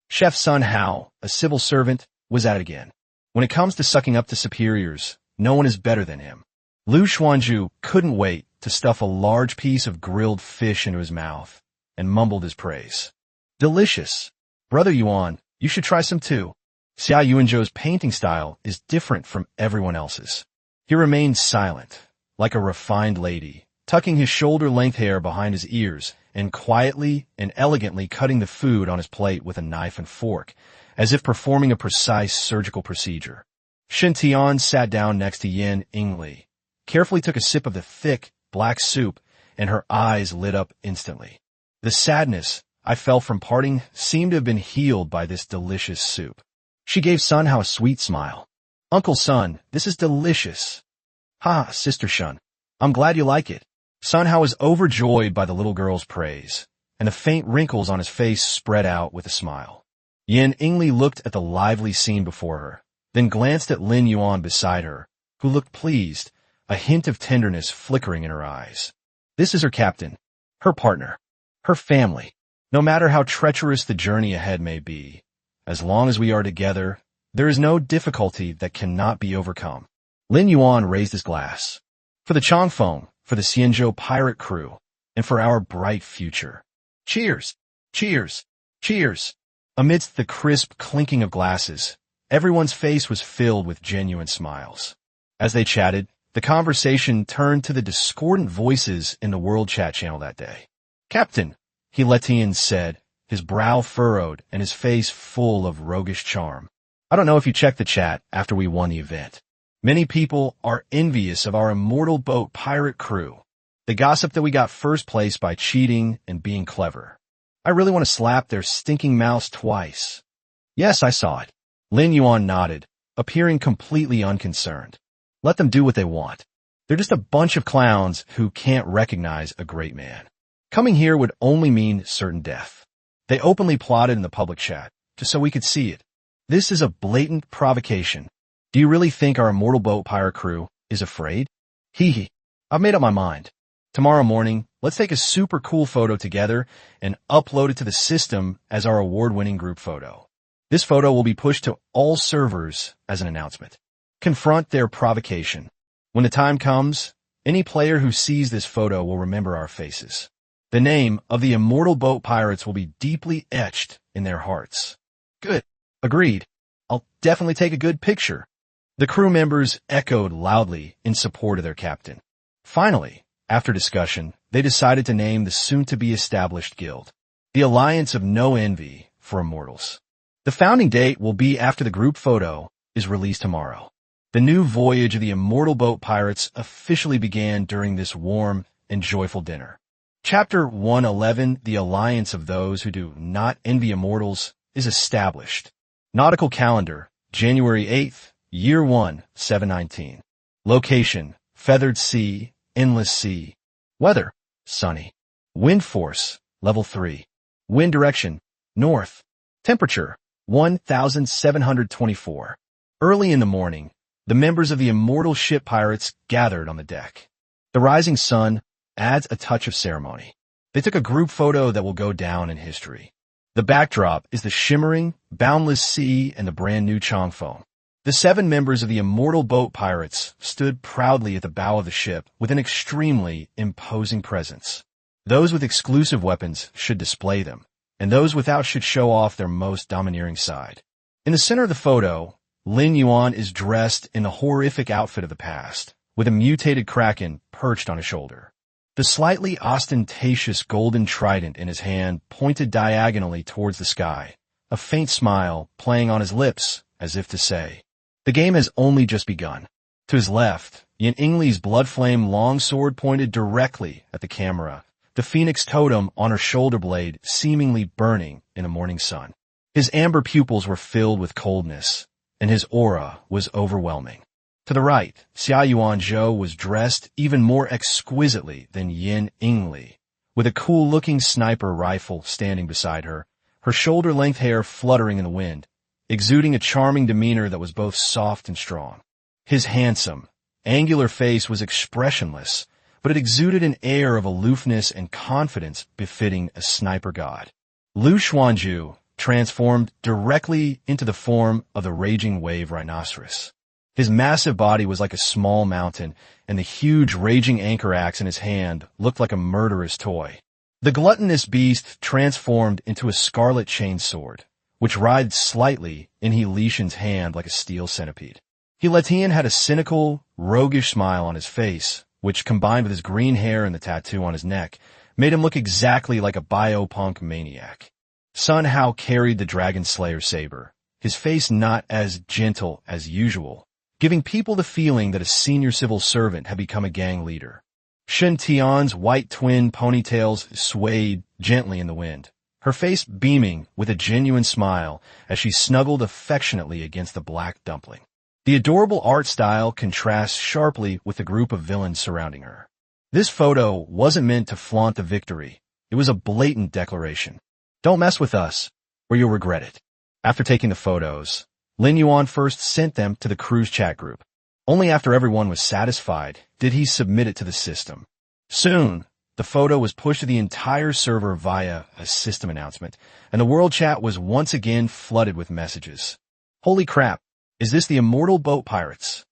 Chef Sun Hao, a civil servant, was at it again. When it comes to sucking up to superiors, no one is better than him. Lu Xuanzhu couldn't wait to stuff a large piece of grilled fish into his mouth and mumbled his praise. "Delicious. Brother Yuan, you should try some too." Xia Yuanzhou's painting style is different from everyone else's. He remained silent, like a refined lady, tucking his shoulder-length hair behind his ears and quietly and elegantly cutting the food on his plate with a knife and fork, as if performing a precise surgical procedure. Shen Tian sat down next to Yan Yingli, carefully took a sip of the thick, black soup, and her eyes lit up instantly. The sadness I felt from parting seemed to have been healed by this delicious soup. She gave Sun Hao a sweet smile. "Uncle Sun, this is delicious." "Ha, Sister Shun, I'm glad you like it." Sun Hao was overjoyed by the little girl's praise, and the faint wrinkles on his face spread out with a smile. Yan Yingli looked at the lively scene before her, then glanced at Lin Yuan beside her, who looked pleased, a hint of tenderness flickering in her eyes. This is her captain, her partner, her family. No matter how treacherous the journey ahead may be, as long as we are together, there is no difficulty that cannot be overcome. Lin Yuan raised his glass. "For the Changfeng, for the Xianzhou pirate crew, and for our bright future. Cheers! Cheers! Cheers!" Amidst the crisp clinking of glasses, everyone's face was filled with genuine smiles. As they chatted, the conversation turned to the discordant voices in the World Chat channel that day. "Captain," He Lishan said, his brow furrowed and his face full of roguish charm. "I don't know if you checked the chat after we won the event. Many people are envious of our immortal boat pirate crew. They gossip that we got first place by cheating and being clever. I really want to slap their stinking mouths twice." "Yes, I saw it." Lin Yuan nodded, appearing completely unconcerned. "Let them do what they want. They're just a bunch of clowns who can't recognize a great man. Coming here would only mean certain death. They openly plotted in the public chat, just so we could see it. This is a blatant provocation. Do you really think our immortal boat pirate crew is afraid? Hee. I've made up my mind. Tomorrow morning, let's take a super cool photo together and upload it to the system as our award-winning group photo. This photo will be pushed to all servers as an announcement. Confront their provocation. When the time comes, any player who sees this photo will remember our faces. The name of the immortal boat pirates will be deeply etched in their hearts." "Good. Agreed. I'll definitely take a good picture." The crew members echoed loudly in support of their captain. Finally, after discussion, they decided to name the soon-to-be-established guild, the Alliance of No Envy for Immortals. The founding date will be after the group photo is released tomorrow. The new voyage of the immortal boat pirates officially began during this warm and joyful dinner. Chapter 111, The Alliance of Those Who Do Not Envy Immortals, is established. Nautical calendar, January 8th, Year 1, 719. Location, Feathered Sea, Endless Sea. Weather, sunny. Wind force, level 3. Wind direction, north. Temperature, 1,724. Early in the morning, the members of the immortal ship pirates gathered on the deck. The rising sun adds a touch of ceremony. They took a group photo that will go down in history. The backdrop is the shimmering, boundless sea and the brand new Changfeng. The 7 members of the immortal boat pirates stood proudly at the bow of the ship with an extremely imposing presence. Those with exclusive weapons should display them, and those without should show off their most domineering side. In the center of the photo, Lin Yuan is dressed in the horrific outfit of the past, with a mutated kraken perched on his shoulder. The slightly ostentatious golden trident in his hand pointed diagonally towards the sky, a faint smile playing on his lips as if to say, "The game has only just begun." To his left, Yin Yingli's blood-flame longsword pointed directly at the camera, the phoenix totem on her shoulder blade seemingly burning in the morning sun. His amber pupils were filled with coldness, and his aura was overwhelming. To the right, Xia Yuanzhou was dressed even more exquisitely than Yin Yingli, with a cool-looking sniper rifle standing beside her, her shoulder-length hair fluttering in the wind, exuding a charming demeanor that was both soft and strong. His handsome, angular face was expressionless, but it exuded an air of aloofness and confidence befitting a sniper god. Lu Xuanzhu transformed directly into the form of the raging wave rhinoceros. His massive body was like a small mountain, and the huge raging anchor axe in his hand looked like a murderous toy. The gluttonous beast transformed into a scarlet chainsword, which writhed slightly in He Lishan's hand like a steel centipede. He Letian had a cynical, roguish smile on his face, which, combined with his green hair and the tattoo on his neck, made him look exactly like a biopunk maniac. Sun Hao carried the Dragon Slayer saber, his face not as gentle as usual, giving people the feeling that a senior civil servant had become a gang leader. Shen Tian's white twin ponytails swayed gently in the wind, her face beaming with a genuine smile as she snuggled affectionately against the black dumpling. The adorable art style contrasts sharply with the group of villains surrounding her. This photo wasn't meant to flaunt the victory. It was a blatant declaration. Don't mess with us, or you'll regret it. After taking the photos, Lin Yuan first sent them to the crew's chat group. Only after everyone was satisfied did he submit it to the system. Soon, the photo was pushed to the entire server via a system announcement, and the world chat was once again flooded with messages. Holy crap, is this the immortal boat pirates?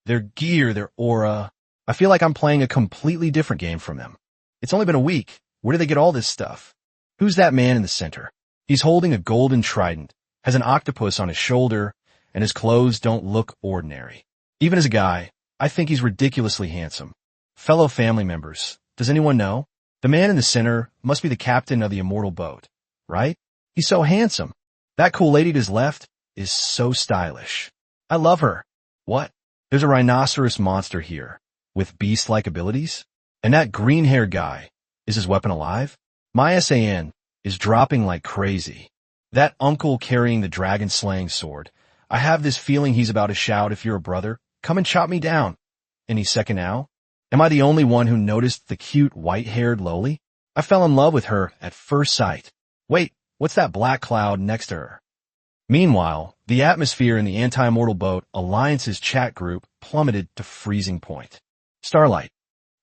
Their gear, their aura. I feel like I'm playing a completely different game from them. It's only been a week. Where do they get all this stuff? Who's that man in the center? He's holding a golden trident, has an octopus on his shoulder, and his clothes don't look ordinary. Even as a guy, I think he's ridiculously handsome. Fellow family members, does anyone know? The man in the center must be the captain of the immortal boat, right? He's so handsome. That cool lady to his left is so stylish. I love her. What? There's a rhinoceros monster here, with beast-like abilities? And that green-haired guy, is his weapon alive? My SAN is dropping like crazy. That uncle carrying the dragon-slaying sword. I have this feeling he's about to shout, "If you're a brother, come and chop me down." Any second now? Am I the only one who noticed the cute white-haired lowly? I fell in love with her at first sight. Wait, what's that black cloud next to her? Meanwhile, the atmosphere in the Anti-Immortal Boat Alliance's chat group plummeted to freezing point. Starlight.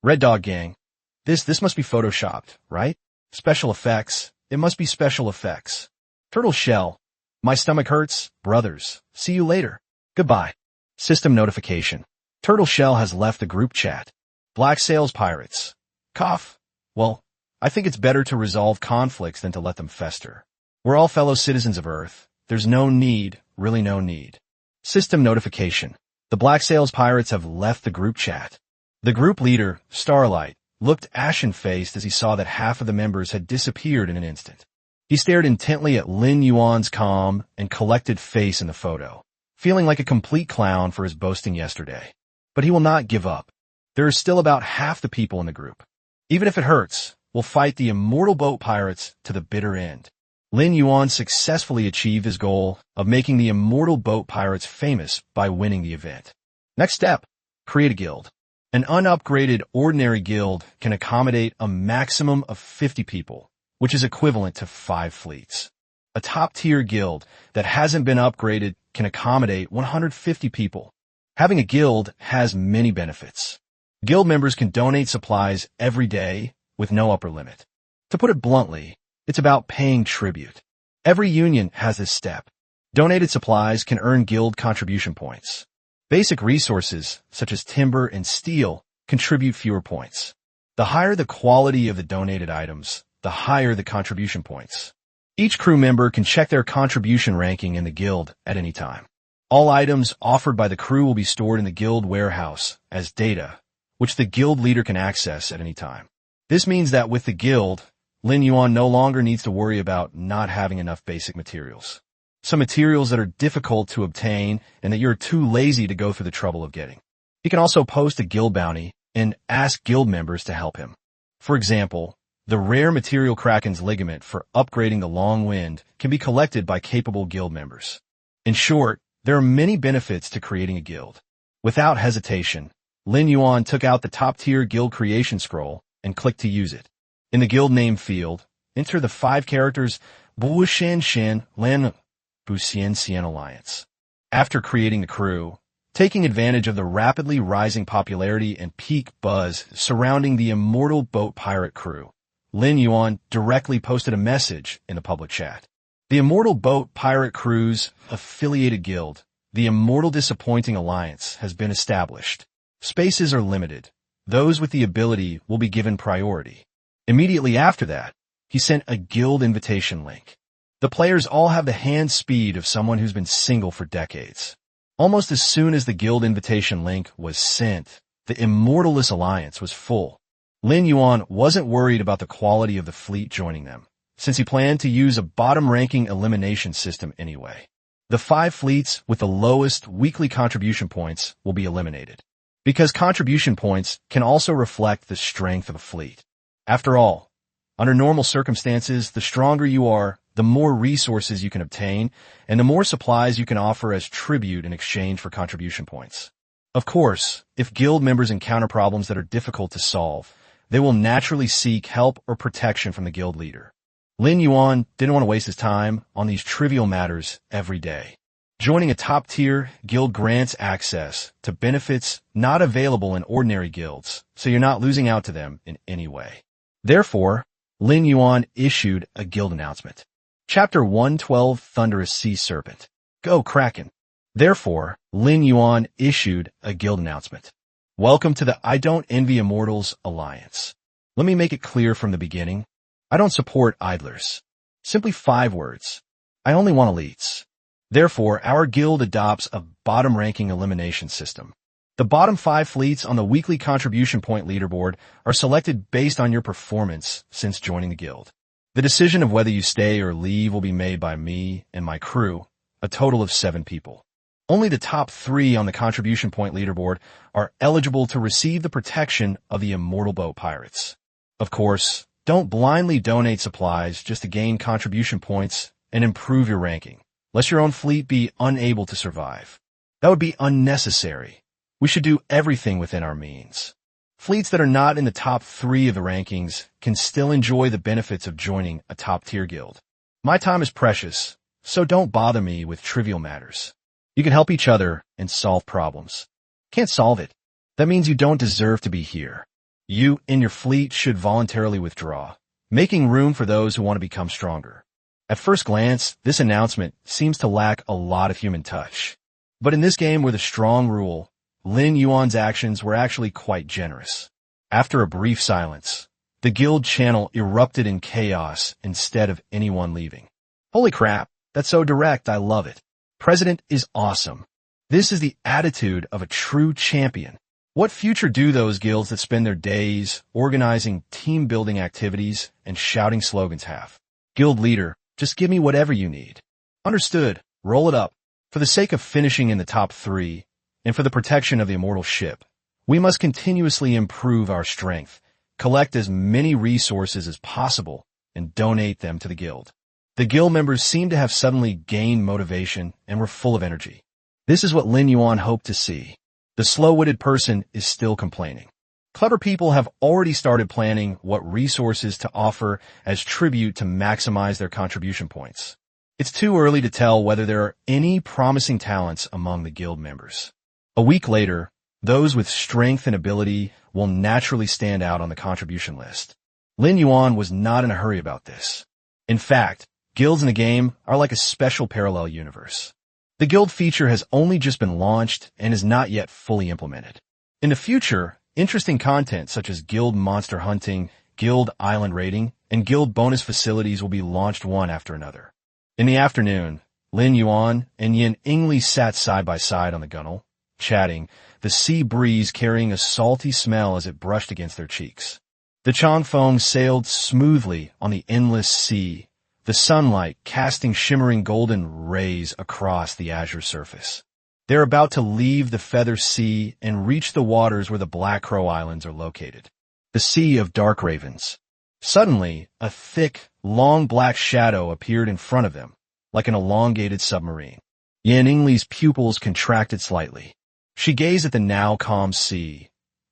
Red Dog Gang. This must be photoshopped, right? Special effects. It must be special effects. Turtle Shell. My stomach hurts. Brothers. See you later. Goodbye. System notification. Turtle Shell has left the group chat. Black Sails Pirates. Cough. Well, I think it's better to resolve conflicts than to let them fester. We're all fellow citizens of Earth. There's no need, really no need. System notification. The Black Sails Pirates have left the group chat. The group leader, Starlight, looked ashen-faced as he saw that half of the members had disappeared in an instant. He stared intently at Lin Yuan's calm and collected face in the photo, feeling like a complete clown for his boasting yesterday. But he will not give up. There are still about half the people in the group. Even if it hurts, we'll fight the immortal boat pirates to the bitter end. Lin Yuan successfully achieved his goal of making the immortal boat pirates famous by winning the event. Next step, create a guild. An unupgraded ordinary guild can accommodate a maximum of 50 people, which is equivalent to 5 fleets. A top-tier guild that hasn't been upgraded can accommodate 150 people. Having a guild has many benefits. Guild members can donate supplies every day with no upper limit. To put it bluntly, it's about paying tribute. Every union has this step. Donated supplies can earn guild contribution points. Basic resources, such as timber and steel, contribute fewer points. The higher the quality of the donated items, the higher the contribution points. Each crew member can check their contribution ranking in the guild at any time. All items offered by the crew will be stored in the guild warehouse as data, which the guild leader can access at any time. This means that with the guild, Lin Yuan no longer needs to worry about not having enough basic materials. Some materials that are difficult to obtain and that you're too lazy to go through the trouble of getting. He can also post a guild bounty and ask guild members to help him. For example, the rare material Kraken's ligament for upgrading the long wind can be collected by capable guild members. In short, there are many benefits to creating a guild. Without hesitation, Lin Yuan took out the top-tier guild creation scroll and clicked to use it. In the guild name field, enter the 5 characters Bu Shan Shan Lan Bu Xian Xian Alliance. After creating the crew, taking advantage of the rapidly rising popularity and peak buzz surrounding the immortal boat pirate crew, Lin Yuan directly posted a message in the public chat. The immortal boat pirate crew's affiliated guild, the Immortal Disappointing Alliance, has been established. Spaces are limited. Those with the ability will be given priority. Immediately after that, he sent a guild invitation link. The players all have the hand speed of someone who's been single for decades. Almost as soon as the guild invitation link was sent, the Immortalist Alliance was full. Lin Yuan wasn't worried about the quality of the fleet joining them, since he planned to use a bottom-ranking elimination system anyway. The 5 fleets with the lowest weekly contribution points will be eliminated, because contribution points can also reflect the strength of a fleet. After all, under normal circumstances, the stronger you are, the more resources you can obtain, and the more supplies you can offer as tribute in exchange for contribution points. Of course, if guild members encounter problems that are difficult to solve, they will naturally seek help or protection from the guild leader. Lin Yuan didn't want to waste his time on these trivial matters every day. Joining a top-tier guild grants access to benefits not available in ordinary guilds, so you're not losing out to them in any way. Therefore, Lin Yuan issued a guild announcement. Chapter 112, Thunderous Sea Serpent. Go Kraken. Therefore, Lin Yuan issued a guild announcement. Welcome to the I Don't Envy Immortals Alliance. Let me make it clear from the beginning. I don't support idlers. Simply 5 words. I only want elites. Therefore, our guild adopts a bottom-ranking elimination system. The bottom 5 fleets on the weekly contribution point leaderboard are selected based on your performance since joining the guild. The decision of whether you stay or leave will be made by me and my crew, a total of 7 people. Only the top 3 on the contribution point leaderboard are eligible to receive the protection of the immortal boat pirates. Of course, don't blindly donate supplies just to gain contribution points and improve your ranking, lest your own fleet be unable to survive. That would be unnecessary. We should do everything within our means. Fleets that are not in the top 3 of the rankings can still enjoy the benefits of joining a top-tier guild. My time is precious, so don't bother me with trivial matters. You can help each other and solve problems. Can't solve it. That means you don't deserve to be here. You and your fleet should voluntarily withdraw, making room for those who want to become stronger. At first glance, this announcement seems to lack a lot of human touch. But in this game where the strong rule, Lin Yuan's actions were actually quite generous. After a brief silence, the guild channel erupted in chaos instead of anyone leaving. Holy crap, that's so direct, I love it. President is awesome. This is the attitude of a true champion. What future do those guilds that spend their days organizing team-building activities and shouting slogans have? Guild leader, just give me whatever you need. Understood, roll it up. For the sake of finishing in the top 3, and for the protection of the immortal ship, we must continuously improve our strength, collect as many resources as possible, and donate them to the guild. The guild members seemed to have suddenly gained motivation and were full of energy. This is what Lin Yuan hoped to see. The slow-witted person is still complaining. Clever people have already started planning what resources to offer as tribute to maximize their contribution points. It's too early to tell whether there are any promising talents among the guild members. A week later, Those with strength and ability will naturally stand out on the contribution list. Lin Yuan was not in a hurry about this. In fact, guilds in the game are like a special parallel universe. The guild feature has only just been launched and is not yet fully implemented. In the future, interesting content such as guild monster hunting, guild island raiding, and guild bonus facilities will be launched one after another. In the afternoon, Lin Yuan and Yin Ingli sat side by side on the gunnel, chatting, the sea breeze carrying a salty smell as it brushed against their cheeks. The Changfeng sailed smoothly on the endless sea, the sunlight casting shimmering golden rays across the azure surface. They're about to leave the Feather Sea and reach the waters where the Black Crow Islands are located. The Sea of Dark Ravens. Suddenly, a thick, long black shadow appeared in front of them, like an elongated submarine. Yan Ingli's pupils contracted slightly. She gazed at the now calm sea,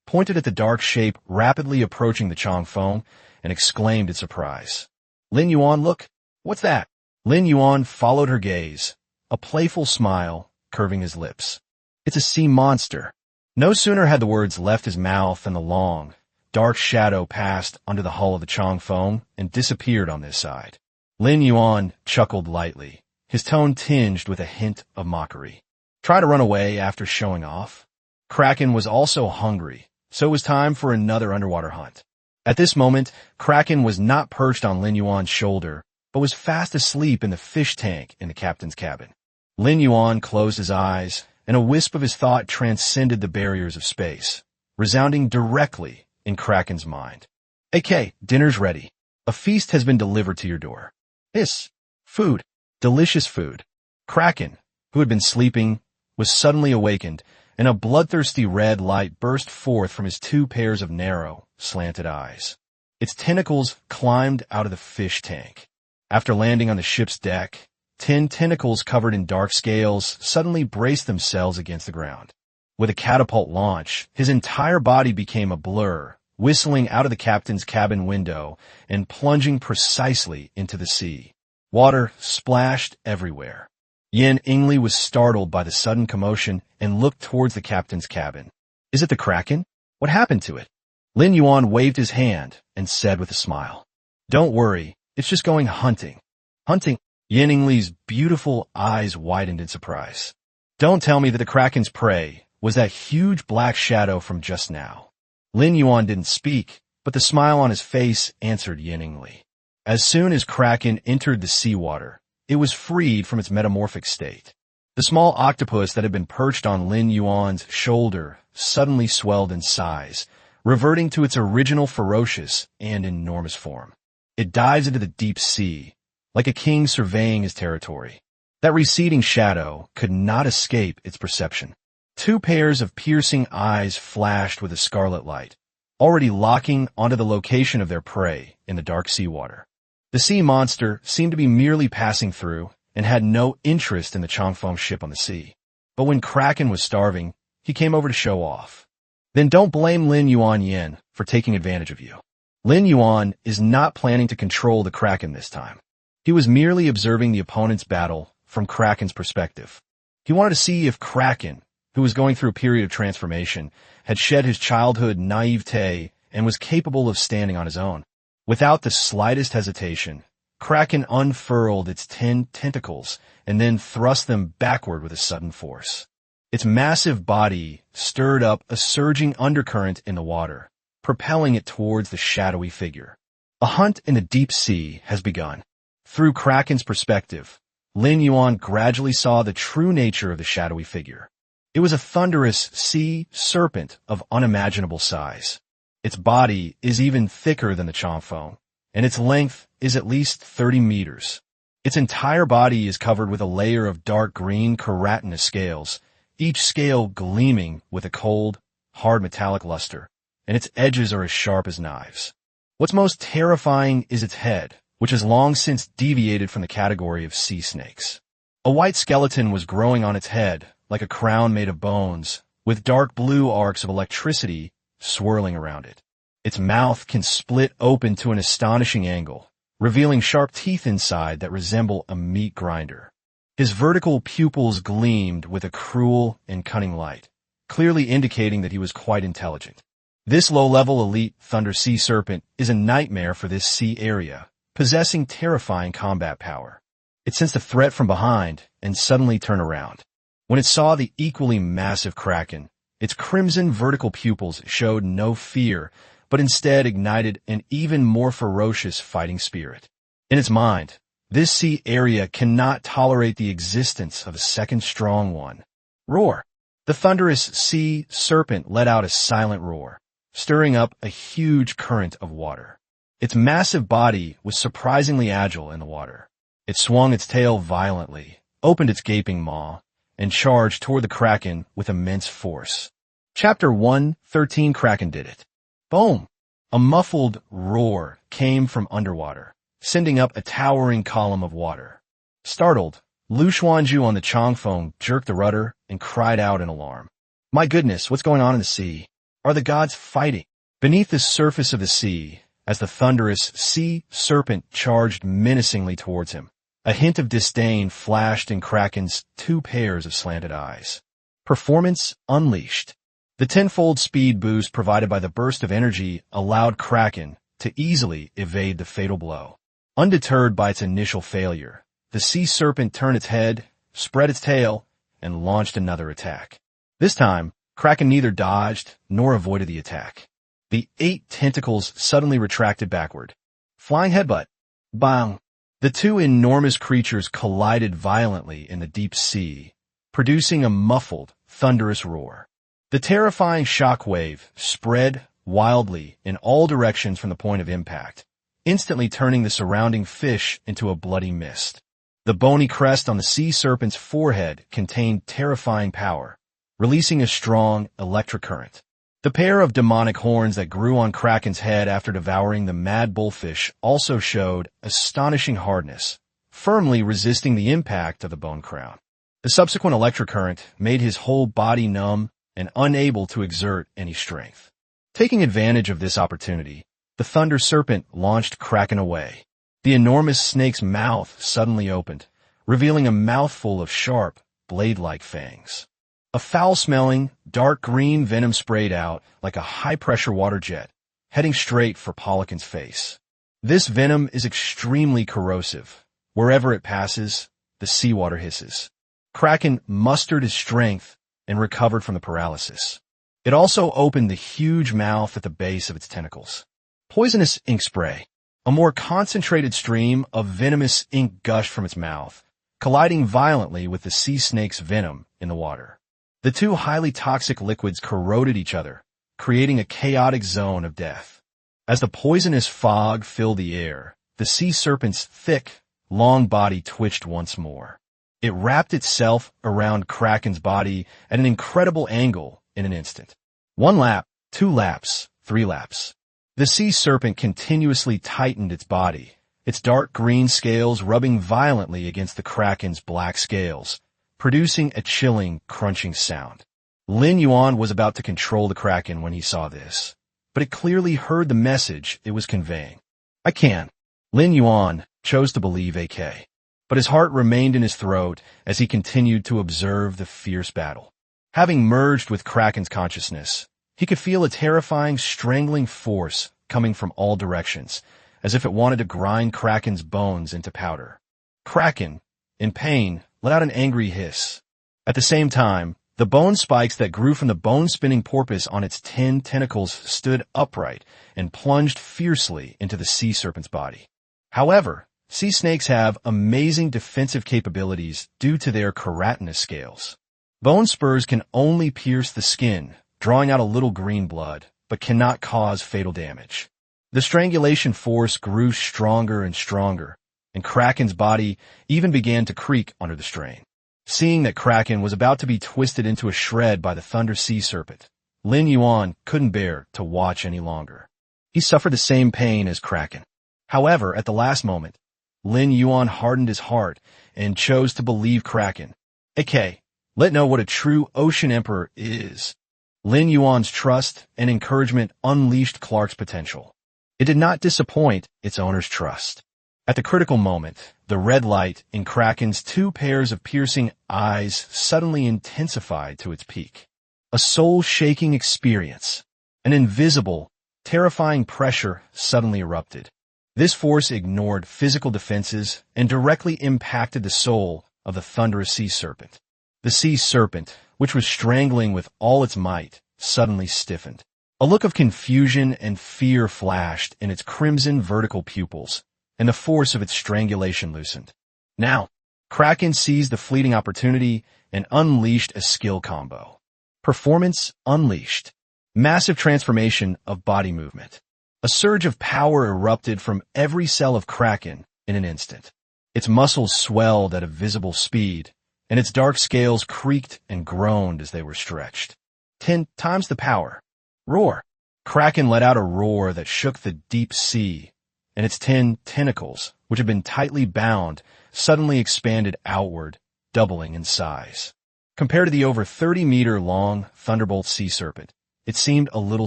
pointed at the dark shape rapidly approaching the Changfeng, and exclaimed in surprise. Lin Yuan, look! What's that? Lin Yuan followed her gaze, a playful smile curving his lips. It's a sea monster. No sooner had the words left his mouth than the long, dark shadow passed under the hull of the Changfeng and disappeared on this side. Lin Yuan chuckled lightly, his tone tinged with a hint of mockery. Try to run away after showing off? Kraken was also hungry, so it was time for another underwater hunt. At this moment, Kraken was not perched on Lin Yuan's shoulder, but was fast asleep in the fish tank in the captain's cabin. Lin Yuan closed his eyes, and a wisp of his thought transcended the barriers of space, resounding directly in Kraken's mind. "AK, dinner's ready. A feast has been delivered to your door." This food, delicious food. Kraken, who had been sleeping, was suddenly awakened, and a bloodthirsty red light burst forth from his two pairs of narrow, slanted eyes. Its tentacles climbed out of the fish tank. After landing on the ship's deck, 10 tentacles covered in dark scales suddenly braced themselves against the ground. With a catapult launch, his entire body became a blur, whistling out of the captain's cabin window and plunging precisely into the sea. Water splashed everywhere. Yin Ingli was startled by the sudden commotion and looked towards the captain's cabin. "Is it the Kraken? What happened to it?" Lin Yuan waved his hand and said with a smile, "Don't worry, it's just going hunting." "Hunting?" Yin Ingli's beautiful eyes widened in surprise. "Don't tell me that the Kraken's prey was that huge black shadow from just now." Lin Yuan didn't speak, but the smile on his face answered Yin Ingli. As soon as Kraken entered the seawater, it was freed from its metamorphic state. The small octopus that had been perched on Lin Yuan's shoulder suddenly swelled in size, reverting to its original ferocious and enormous form. It dives into the deep sea, like a king surveying his territory. That receding shadow could not escape its perception. 2 pairs of piercing eyes flashed with a scarlet light, already locking onto the location of their prey in the dark seawater. The sea monster seemed to be merely passing through and had no interest in the Changfeng ship on the sea. But when Kraken was starving, he came over to show off. Then don't blame Lin Yuan Yin for taking advantage of you. Lin Yuan is not planning to control the Kraken this time. He was merely observing the opponent's battle from Kraken's perspective. He wanted to see if Kraken, who was going through a period of transformation, had shed his childhood naivete and was capable of standing on his own. Without the slightest hesitation, Kraken unfurled its 10 tentacles and then thrust them backward with a sudden force. Its massive body stirred up a surging undercurrent in the water, propelling it towards the shadowy figure. A hunt in the deep sea has begun. Through Kraken's perspective, Lin Yuan gradually saw the true nature of the shadowy figure. It was a thunderous sea serpent of unimaginable size. Its body is even thicker than the Changfeng, and its length is at least 30 meters. Its entire body is covered with a layer of dark green keratinous scales, each scale gleaming with a cold, hard metallic luster, and its edges are as sharp as knives. What's most terrifying is its head, which has long since deviated from the category of sea snakes. A white skeleton was growing on its head, like a crown made of bones, with dark blue arcs of electricity swirling around it. Its mouth can split open to an astonishing angle, revealing sharp teeth inside that resemble a meat grinder. His vertical pupils gleamed with a cruel and cunning light, clearly indicating that he was quite intelligent. This low-level elite Thunder Sea Serpent is a nightmare for this sea area, possessing terrifying combat power. It sensed a threat from behind and suddenly turned around. When it saw the equally massive Kraken, its crimson vertical pupils showed no fear, but instead ignited an even more ferocious fighting spirit. In its mind, this sea area cannot tolerate the existence of a second strong one. Roar! The thunderous sea serpent let out a silent roar, stirring up a huge current of water. Its massive body was surprisingly agile in the water. It swung its tail violently, opened its gaping maw, and charged toward the Kraken with immense force. Chapter 1:13 Kraken did it. Boom! A muffled roar came from underwater, sending up a towering column of water. Startled, Lu Xuanzhu on the Changfeng jerked the rudder and cried out in alarm. My goodness, what's going on in the sea? Are the gods fighting? Beneath the surface of the sea, as the thunderous sea serpent charged menacingly towards him, a hint of disdain flashed in Kraken's two pairs of slanted eyes. Performance unleashed. The tenfold speed boost provided by the burst of energy allowed Kraken to easily evade the fatal blow. Undeterred by its initial failure, the sea serpent turned its head, spread its tail, and launched another attack. This time, Kraken neither dodged nor avoided the attack. The 8 tentacles suddenly retracted backward. Flying headbutt. Bang! The two enormous creatures collided violently in the deep sea, producing a muffled, thunderous roar. The terrifying shock wave spread wildly in all directions from the point of impact, instantly turning the surrounding fish into a bloody mist. The bony crest on the sea serpent's forehead contained terrifying power, releasing a strong electric current. The pair of demonic horns that grew on Kraken's head after devouring the mad bullfish also showed astonishing hardness, firmly resisting the impact of the bone crown. The subsequent electric current made his whole body numb and unable to exert any strength. Taking advantage of this opportunity, the Thunder Serpent launched Kraken away. The enormous snake's mouth suddenly opened, revealing a mouthful of sharp, blade-like fangs. A foul-smelling, dark green venom sprayed out like a high-pressure water jet, heading straight for Polikin's face. This venom is extremely corrosive. Wherever it passes, the seawater hisses. Kraken mustered his strength and recovered from the paralysis. It also opened the huge mouth at the base of its tentacles. Poisonous ink spray. A more concentrated stream of venomous ink gushed from its mouth, colliding violently with the sea snake's venom in the water. The two highly toxic liquids corroded each other, creating a chaotic zone of death. As the poisonous fog filled the air, the sea serpent's thick, long body twitched once more. It wrapped itself around Kraken's body at an incredible angle in an instant. 1 lap, 2 laps, 3 laps. The sea serpent continuously tightened its body, its dark green scales rubbing violently against the Kraken's black scales, producing a chilling, crunching sound. Lin Yuan was about to control the Kraken when he saw this, but it clearly heard the message it was conveying. I can. Lin Yuan chose to believe AK, but his heart remained in his throat as he continued to observe the fierce battle. Having merged with Kraken's consciousness, he could feel a terrifying, strangling force coming from all directions, as if it wanted to grind Kraken's bones into powder. Kraken, in pain, let out an angry hiss. At the same time, the bone spikes that grew from the bone-spinning porpoise on its 10 tentacles stood upright and plunged fiercely into the sea serpent's body. However, sea snakes have amazing defensive capabilities due to their keratinous scales. Bone spurs can only pierce the skin, drawing out a little green blood, but cannot cause fatal damage. The strangulation force grew stronger and stronger, and Kraken's body even began to creak under the strain. Seeing that Kraken was about to be twisted into a shred by the Thunder Sea Serpent, Lin Yuan couldn't bear to watch any longer. He suffered the same pain as Kraken. However, at the last moment, Lin Yuan hardened his heart and chose to believe Kraken. AK, let know what a true Ocean Emperor is. Lin Yuan's trust and encouragement unleashed Clark's potential. It did not disappoint its owner's trust. At the critical moment, the red light in Kraken's 2 pairs of piercing eyes suddenly intensified to its peak. A soul-shaking experience. An invisible, terrifying pressure suddenly erupted. This force ignored physical defenses and directly impacted the soul of the thunderous sea serpent. The sea serpent, which was strangling with all its might, suddenly stiffened. A look of confusion and fear flashed in its crimson vertical pupils, and the force of its strangulation loosened. Now, Kraken seized the fleeting opportunity and unleashed a skill combo. Performance unleashed. Massive transformation of body movement. A surge of power erupted from every cell of Kraken in an instant. Its muscles swelled at a visible speed, and its dark scales creaked and groaned as they were stretched. 10 times the power. Roar. Kraken let out a roar that shook the deep sea, and its 10 tentacles, which had been tightly bound, suddenly expanded outward, doubling in size. Compared to the over 30-meter-long Thunderbolt sea serpent, it seemed a little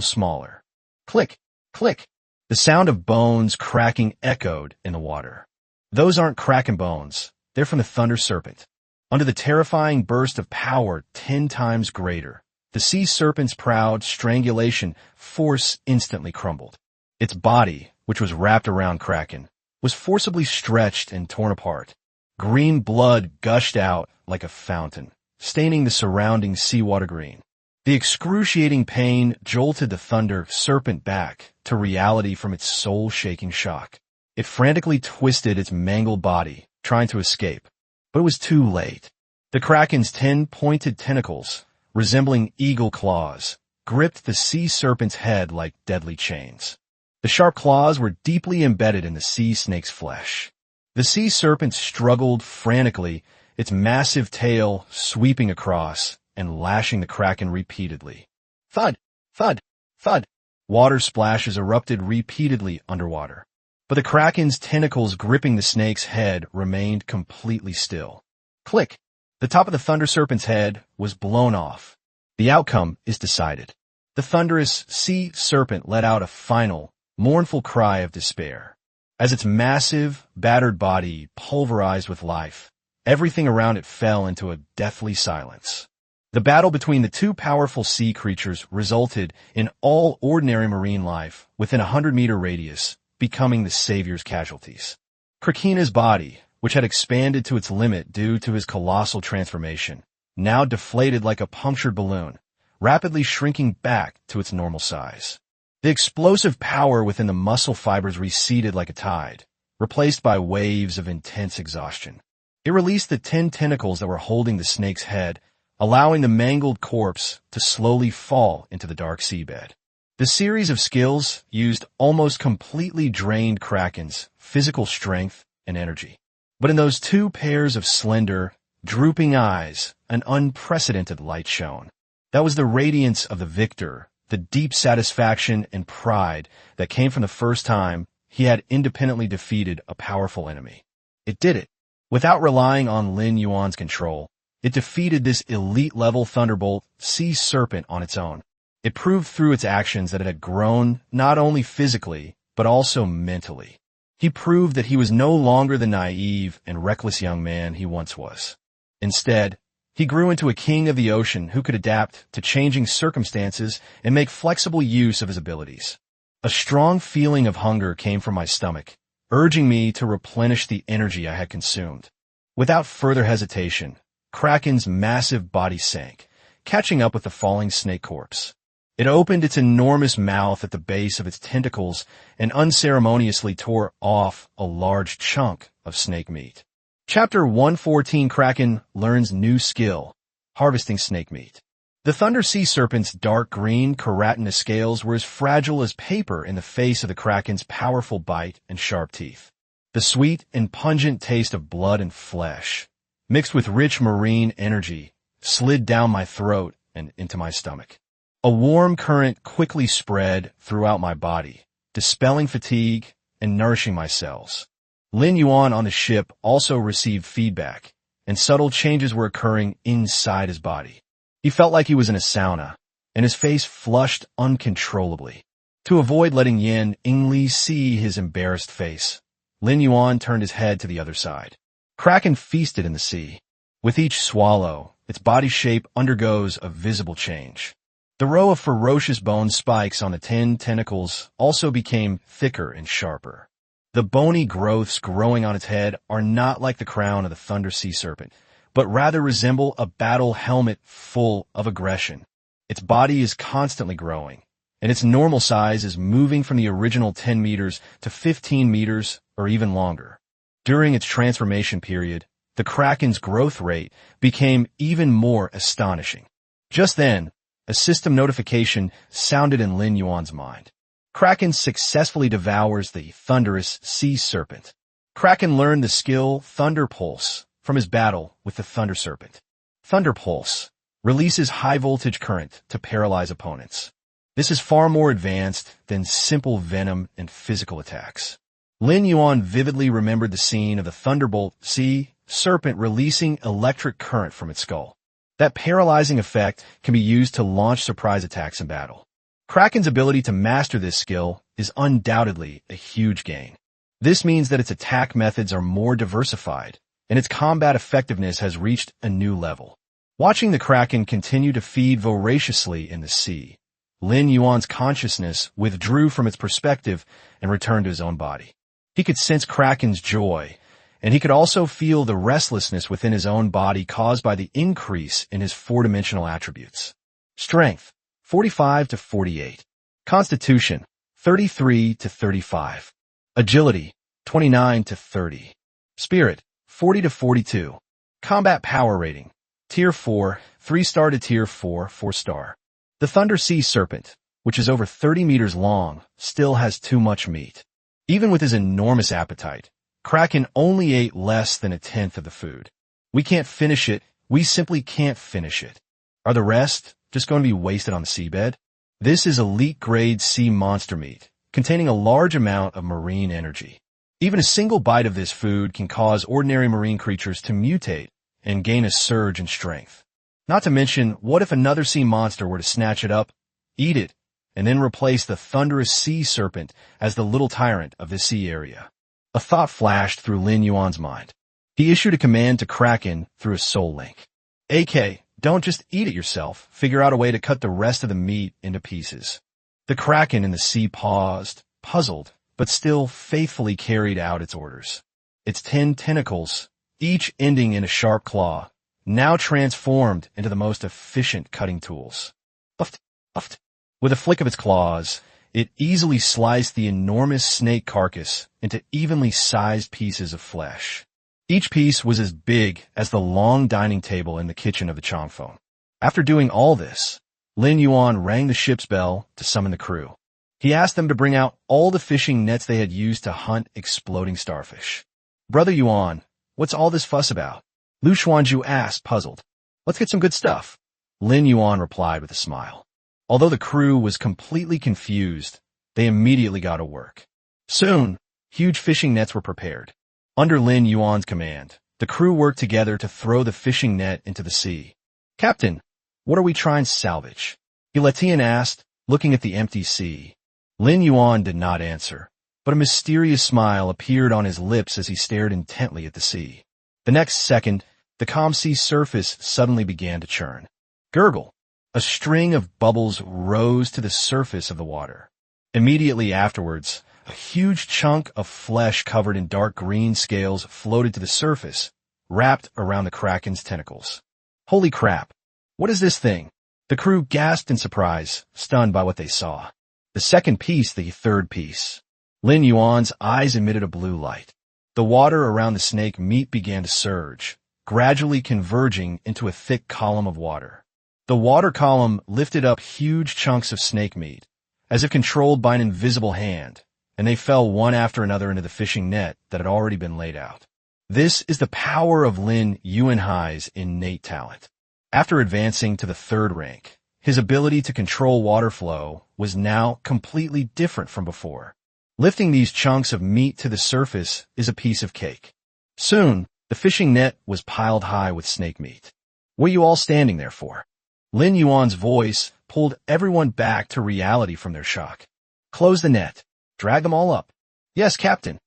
smaller. Click, click. The sound of bones cracking echoed in the water. Those aren't Kraken bones. They're from the Thunder Serpent. Under the terrifying burst of power 10 times greater, the sea serpent's proud strangulation force instantly crumbled. Its body, which was wrapped around Kraken, was forcibly stretched and torn apart. Green blood gushed out like a fountain, staining the surrounding seawater green. The excruciating pain jolted the Thunder Serpent back to reality from its soul-shaking shock. It frantically twisted its mangled body, trying to escape, but it was too late. The Kraken's 10 pointed tentacles, resembling eagle claws, gripped the sea serpent's head like deadly chains. The sharp claws were deeply embedded in the sea snake's flesh. The sea serpent struggled frantically, its massive tail sweeping across and lashing the Kraken repeatedly. Thud, thud, thud. Water splashes erupted repeatedly underwater. But the Kraken's tentacles gripping the snake's head remained completely still. Click. The top of the Thunder Serpent's head was blown off. The outcome is decided. The thunderous sea serpent let out a final, mournful cry of despair. As its massive, battered body pulverized with life, everything around it fell into a deathly silence. The battle between the two powerful sea creatures resulted in all ordinary marine life within a 100-meter radius becoming the savior's casualties. Krakina's body, which had expanded to its limit due to his colossal transformation, now deflated like a punctured balloon, rapidly shrinking back to its normal size. The explosive power within the muscle fibers receded like a tide, replaced by waves of intense exhaustion. It released the 10 tentacles that were holding the snake's head, allowing the mangled corpse to slowly fall into the dark seabed. The series of skills used almost completely drained Kraken's physical strength and energy. But in those two pairs of slender, drooping eyes, an unprecedented light shone. That was the radiance of the victor, the deep satisfaction and pride that came from the first time he had independently defeated a powerful enemy. It did it. Without relying on Lin Yuan's control, it defeated this elite-level Thunderbolt sea serpent on its own. It proved through its actions that it had grown not only physically, but also mentally. He proved that he was no longer the naive and reckless young man he once was. Instead, he grew into a king of the ocean who could adapt to changing circumstances and make flexible use of his abilities. A strong feeling of hunger came from my stomach, urging me to replenish the energy I had consumed. Without further hesitation, Kraken's massive body sank, catching up with the falling snake corpse. It opened its enormous mouth at the base of its tentacles and unceremoniously tore off a large chunk of snake meat. Chapter 114 Kraken learns new skill, harvesting snake meat. The Thunder Sea Serpent's dark green, keratinous scales were as fragile as paper in the face of the Kraken's powerful bite and sharp teeth. The sweet and pungent taste of blood and flesh, mixed with rich marine energy, slid down my throat and into my stomach. A warm current quickly spread throughout my body, dispelling fatigue and nourishing my cells. Lin Yuan on the ship also received feedback, and subtle changes were occurring inside his body. He felt like he was in a sauna, and his face flushed uncontrollably. To avoid letting Yan Yingli see his embarrassed face, Lin Yuan turned his head to the other side. Kraken feasted in the sea. With each swallow, its body shape undergoes a visible change. The row of ferocious bone spikes on the 10 tentacles also became thicker and sharper. The bony growths growing on its head are not like the crown of the thunder sea serpent, but rather resemble a battle helmet full of aggression. Its body is constantly growing, and its normal size is moving from the original 10 meters to 15 meters or even longer. During its transformation period, the Kraken's growth rate became even more astonishing. Just then, a system notification sounded in Lin Yuan's mind. Kraken successfully devours the thunderous sea serpent. Kraken learned the skill Thunder Pulse from his battle with the Thunder Serpent. Thunder Pulse releases high-voltage current to paralyze opponents. This is far more advanced than simple venom and physical attacks. Lin Yuan vividly remembered the scene of the Thunderbolt sea serpent releasing electric current from its skull. That paralyzing effect can be used to launch surprise attacks in battle. Kraken's ability to master this skill is undoubtedly a huge gain. This means that its attack methods are more diversified, and its combat effectiveness has reached a new level. Watching the Kraken continue to feed voraciously in the sea, Lin Yuan's consciousness withdrew from its perspective and returned to his own body. He could sense Kraken's joy, and he could also feel the restlessness within his own body caused by the increase in his four-dimensional attributes. Strength, 45 to 48. Constitution, 33 to 35. Agility, 29 to 30. Spirit, 40 to 42. Combat power rating, Tier 4, 3-star to Tier 4, 4-star. The Thunder Sea Serpent, which is over 30 meters long, still has too much meat. Even with his enormous appetite, Kraken only ate less than a tenth of the food. We can't finish it. We simply can't finish it. Are the rest just going to be wasted on the seabed? This is elite-grade sea monster meat, containing a large amount of marine energy. Even a single bite of this food can cause ordinary marine creatures to mutate and gain a surge in strength. Not to mention, what if another sea monster were to snatch it up, eat it, and then replace the thunderous sea serpent as the little tyrant of this sea area? A thought flashed through Lin Yuan's mind. He issued a command to Kraken through a soul link. AK, don't just eat it yourself. Figure out a way to cut the rest of the meat into pieces. The Kraken in the sea paused, puzzled, but still faithfully carried out its orders. Its 10 tentacles, each ending in a sharp claw, now transformed into the most efficient cutting tools. Uft, uft. With a flick of its claws, it easily sliced the enormous snake carcass into evenly sized pieces of flesh. Each piece was as big as the long dining table in the kitchen of the Changfeng. After doing all this, Lin Yuan rang the ship's bell to summon the crew. He asked them to bring out all the fishing nets they had used to hunt exploding starfish. Brother Yuan, what's all this fuss about? Lu Xuanzhu asked, puzzled. Let's get some good stuff. Lin Yuan replied with a smile. Although the crew was completely confused, they immediately got to work. Soon, huge fishing nets were prepared. Under Lin Yuan's command, the crew worked together to throw the fishing net into the sea. Captain, what are we trying to salvage? Yuletian asked, looking at the empty sea. Lin Yuan did not answer, but a mysterious smile appeared on his lips as he stared intently at the sea. The next second, the calm sea surface suddenly began to churn. Gurgle. A string of bubbles rose to the surface of the water. Immediately afterwards, a huge chunk of flesh covered in dark green scales floated to the surface, wrapped around the Kraken's tentacles. Holy crap! What is this thing? The crew gasped in surprise, stunned by what they saw. The second piece, the third piece. Lin Yuan's eyes emitted a blue light. The water around the snake meat began to surge, gradually converging into a thick column of water. The water column lifted up huge chunks of snake meat, as if controlled by an invisible hand, and they fell one after another into the fishing net that had already been laid out. This is the power of Lin Yuanhai's innate talent. After advancing to the third rank, his ability to control water flow was now completely different from before. Lifting these chunks of meat to the surface is a piece of cake. Soon, the fishing net was piled high with snake meat. What are you all standing there for? Lin Yuan's voice pulled everyone back to reality from their shock. Close the net. Drag them all up. Yes, Captain.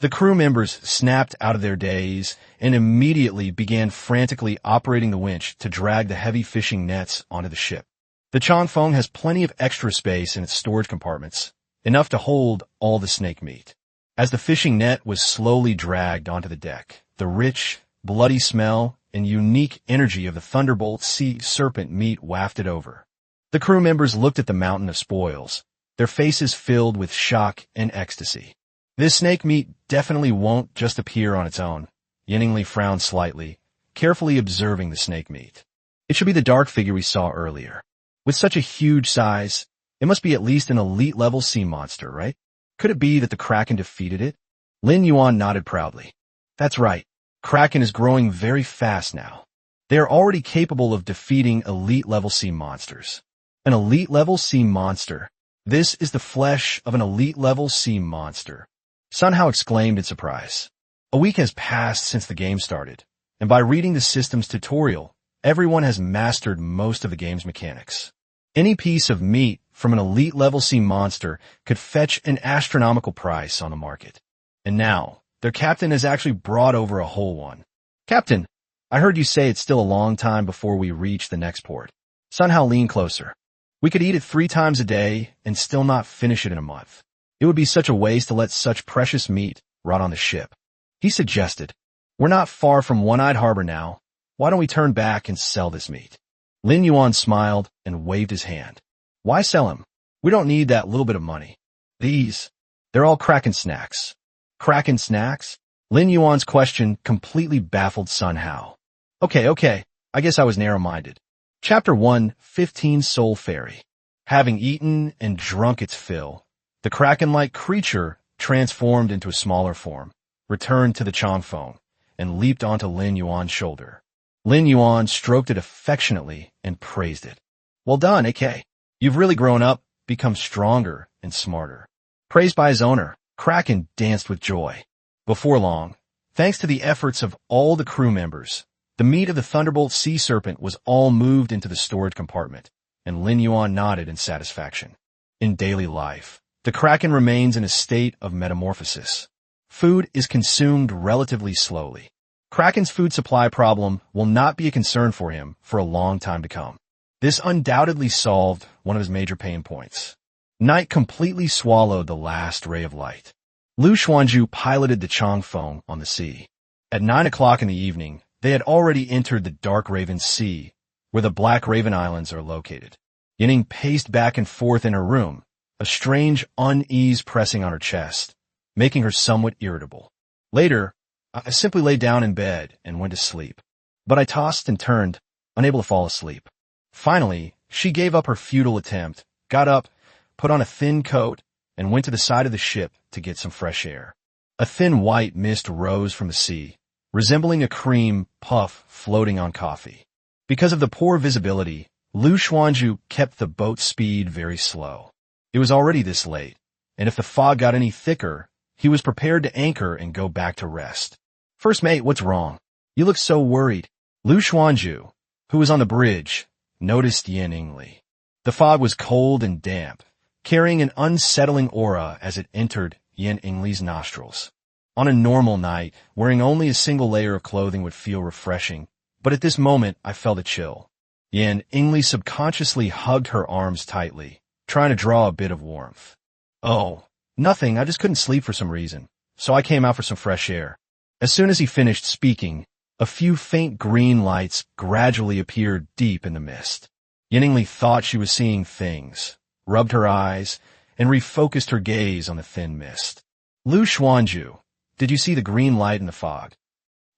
The crew members snapped out of their daze and immediately began frantically operating the winch to drag the heavy fishing nets onto the ship. The Changfeng has plenty of extra space in its storage compartments, enough to hold all the snake meat. As the fishing net was slowly dragged onto the deck, the rich, bloody smell and unique energy of the thunderbolt sea serpent meat wafted over. The crew members looked at the mountain of spoils, their faces filled with shock and ecstasy. This snake meat definitely won't just appear on its own. Yinningli frowned slightly, carefully observing the snake meat. It should be the dark figure we saw earlier. With such a huge size, it must be at least an elite-level sea monster, right? Could it be that the Kraken defeated it? Lin Yuan nodded proudly. That's right. Kraken is growing very fast now. They are already capable of defeating elite-level sea monsters. An elite-level sea monster. This is the flesh of an elite-level sea monster. Sun Hao exclaimed in surprise. A week has passed since the game started, and by reading the system's tutorial, everyone has mastered most of the game's mechanics. Any piece of meat from an elite-level sea monster could fetch an astronomical price on the market. And now, their captain has actually brought over a whole one. Captain, I heard you say it's still a long time before we reach the next port. Sun Hao leaned closer. We could eat it 3 times a day and still not finish it in a month. It would be such a waste to let such precious meat rot on the ship. He suggested, we're not far from One-Eyed Harbor now. Why don't we turn back and sell this meat? Lin Yuan smiled and waved his hand. Why sell him? We don't need that little bit of money. They're all Kraken snacks. Kraken snacks? Lin Yuan's question completely baffled Sun Hao. Okay, I guess I was narrow-minded. Chapter 1, 15 Soul Fairy. Having eaten and drunk its fill, the Kraken-like creature transformed into a smaller form, returned to the Changfeng, and leaped onto Lin Yuan's shoulder. Lin Yuan stroked it affectionately and praised it. Well done, AK. You've really grown up, become stronger and smarter. Praised by his owner, Kraken danced with joy. Before long, thanks to the efforts of all the crew members, the meat of the Thunderbolt sea serpent was all moved into the storage compartment, and Lin Yuan nodded in satisfaction. In daily life, the Kraken remains in a state of metamorphosis. Food is consumed relatively slowly. Kraken's food supply problem will not be a concern for him for a long time to come. This undoubtedly solved one of his major pain points. Night completely swallowed the last ray of light. Lu Xuanzhu piloted the Changfeng on the sea. At 9 o'clock in the evening, they had already entered the Dark Raven Sea, where the Black Raven Islands are located. Yinning paced back and forth in her room, a strange unease pressing on her chest, making her somewhat irritable. Later, I simply lay down in bed and went to sleep. But I tossed and turned, unable to fall asleep. Finally, she gave up her futile attempt, got up, put on a thin coat, and went to the side of the ship to get some fresh air. A thin white mist rose from the sea, resembling a cream puff floating on coffee. Because of the poor visibility, Lu Xuanzhu kept the boat's speed very slow. It was already this late, and if the fog got any thicker, he was prepared to anchor and go back to rest. First mate, what's wrong? You look so worried. Lu Xuanzhu, who was on the bridge, noticed Yinningli. The fog was cold and damp, carrying an unsettling aura as it entered Yinningli's nostrils. On a normal night, wearing only a single layer of clothing would feel refreshing, but at this moment I felt a chill. Yinningli subconsciously hugged her arms tightly, trying to draw a bit of warmth. Oh, nothing, I just couldn't sleep for some reason, so I came out for some fresh air. As soon as he finished speaking, a few faint green lights gradually appeared deep in the mist. Yinningli thought she was seeing things, rubbed her eyes, and refocused her gaze on the thin mist. Lu Xuanzhu, did you see the green light in the fog?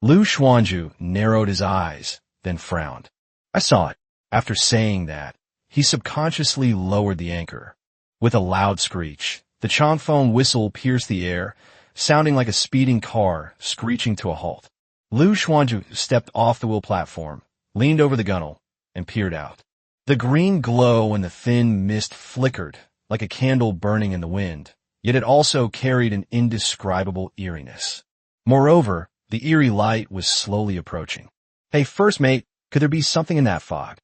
Lu Xuanzhu narrowed his eyes, then frowned. I saw it. After saying that, he subconsciously lowered the anchor. With a loud screech, the Changfeng whistle pierced the air, sounding like a speeding car screeching to a halt. Lu Xuanzhu stepped off the wheel platform, leaned over the gunwale, and peered out. The green glow in the thin mist flickered, like a candle burning in the wind, yet it also carried an indescribable eeriness. Moreover, the eerie light was slowly approaching. Hey, first mate, could there be something in that fog?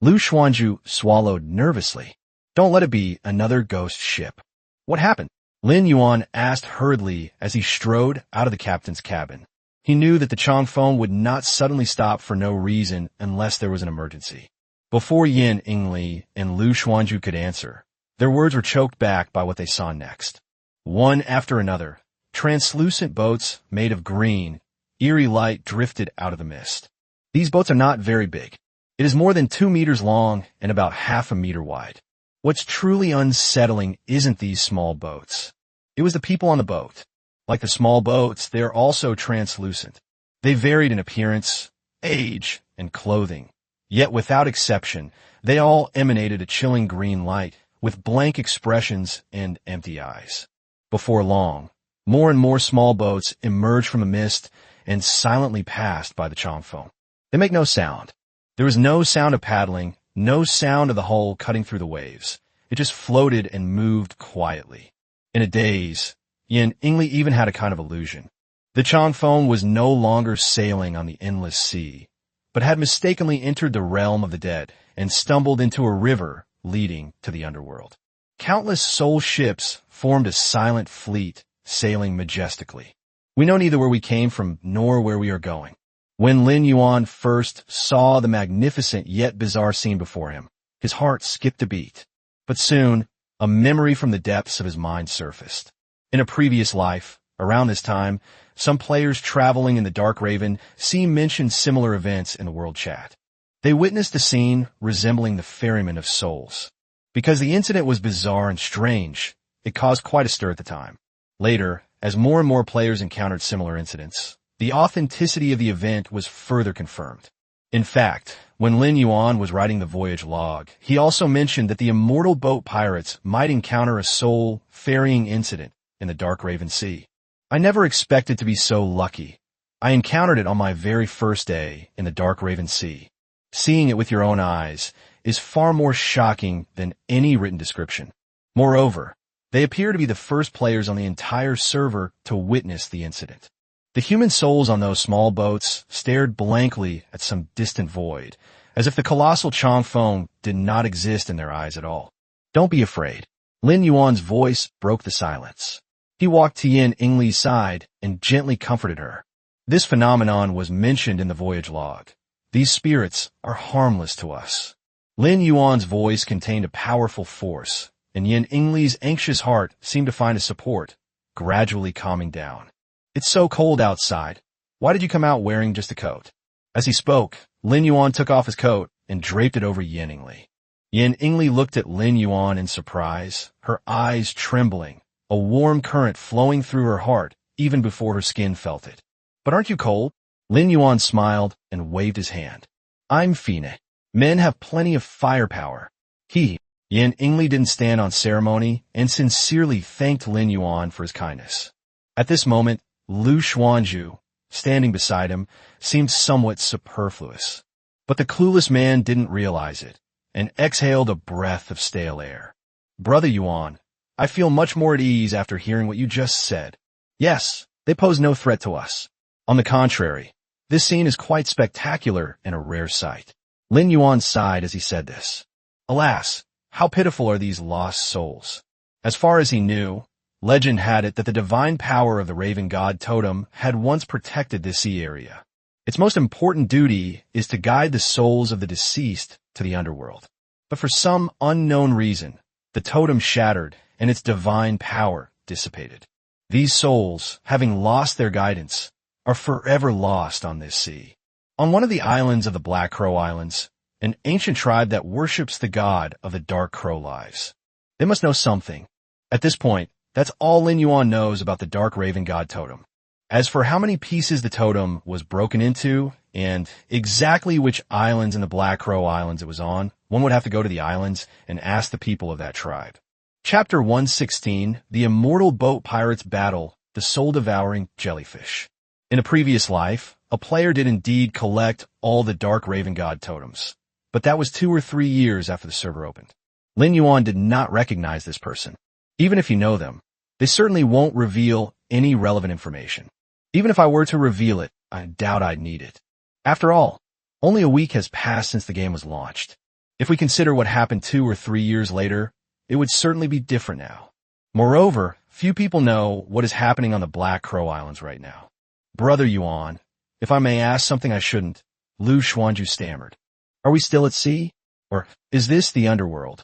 Lu Xuanzhu swallowed nervously. Don't let it be another ghost ship. What happened? Lin Yuan asked hurriedly as he strode out of the captain's cabin. He knew that the Changfeng would not suddenly stop for no reason unless there was an emergency. Before Yin Ingli and Lu Xuanju could answer, their words were choked back by what they saw next. One after another, translucent boats made of green, eerie light drifted out of the mist. These boats are not very big. It is more than 2 meters long and about half a meter wide. What's truly unsettling isn't these small boats. It was the people on the boat. Like the small boats, they are also translucent. They varied in appearance, age, and clothing. Yet without exception, they all emanated a chilling green light with blank expressions and empty eyes. Before long, more and more small boats emerged from the mist and silently passed by the Changfeng. They make no sound. There was no sound of paddling, no sound of the hull cutting through the waves. It just floated and moved quietly. In a daze, Yin Ingli even had a kind of illusion. The Changfeng was no longer sailing on the endless sea, but had mistakenly entered the realm of the dead and stumbled into a river leading to the underworld. Countless soul ships formed a silent fleet, sailing majestically. We know neither where we came from nor where we are going. When Lin Yuan first saw the magnificent yet bizarre scene before him, his heart skipped a beat. But soon, a memory from the depths of his mind surfaced. In a previous life, around this time, some players traveling in the Dark Raven mentioned similar events in the world chat. They witnessed a scene resembling the ferryman of souls. Because the incident was bizarre and strange, it caused quite a stir at the time. Later, as more and more players encountered similar incidents, the authenticity of the event was further confirmed. In fact, when Lin Yuan was writing the Voyage log, he also mentioned that the immortal boat pirates might encounter a soul ferrying incident in the Dark Raven Sea. I never expected to be so lucky. I encountered it on my very first day in the Dark Raven Sea. Seeing it with your own eyes is far more shocking than any written description. Moreover, they appear to be the first players on the entire server to witness the incident. The human souls on those small boats stared blankly at some distant void, as if the colossal Changfeng did not exist in their eyes at all. Don't be afraid. Lin Yuan's voice broke the silence. He walked to Yin Ingli's side and gently comforted her. This phenomenon was mentioned in the Voyage log. These spirits are harmless to us. Lin Yuan's voice contained a powerful force, and Yin Ingli's anxious heart seemed to find a support, gradually calming down. It's so cold outside. Why did you come out wearing just a coat? As he spoke, Lin Yuan took off his coat and draped it over Yin Ingli. Yin Ingli looked at Lin Yuan in surprise, her eyes trembling, a warm current flowing through her heart even before her skin felt it. But aren't you cold? Lin Yuan smiled and waved his hand. I'm Fine. Men have plenty of firepower. Yin Ingli didn't stand on ceremony and sincerely thanked Lin Yuan for his kindness. At this moment, Lu Xuanju, standing beside him, seemed somewhat superfluous. But the clueless man didn't realize it, and exhaled a breath of stale air. Brother Yuan, I feel much more at ease after hearing what you just said. Yes, they pose no threat to us. On the contrary, this scene is quite spectacular and a rare sight. Lin Yuan sighed as he said this. Alas, how pitiful are these lost souls. As far as he knew, legend had it that the divine power of the Raven God Totem had once protected this sea area. Its most important duty is to guide the souls of the deceased to the underworld. But for some unknown reason, the totem shattered and its divine power dissipated. These souls, having lost their guidance, are forever lost on this sea. On one of the islands of the Black Crow Islands, an ancient tribe that worships the god of the Dark Crow lives. They must know something. At this point, that's all Lin Yuan knows about the Dark Raven God Totem. As for how many pieces the totem was broken into, and exactly which islands in the Black Crow Islands it was on, one would have to go to the islands and ask the people of that tribe. Chapter 116, The Immortal Boat Pirates Battle, the Soul-Devouring Jellyfish. In a previous life, a player did indeed collect all the Dark Raven God Totems, but that was 2 or 3 years after the server opened. Lin Yuan did not recognize this person. Even if you know them, they certainly won't reveal any relevant information. Even if I were to reveal it, I doubt I'd need it. After all, only a week has passed since the game was launched. If we consider what happened 2 or 3 years later, it would certainly be different now. Moreover, few people know what is happening on the Black Crow Islands right now. Brother Yuan, if I may ask something I shouldn't, Lu Xuanju stammered. Are we still at sea? Or is this the underworld?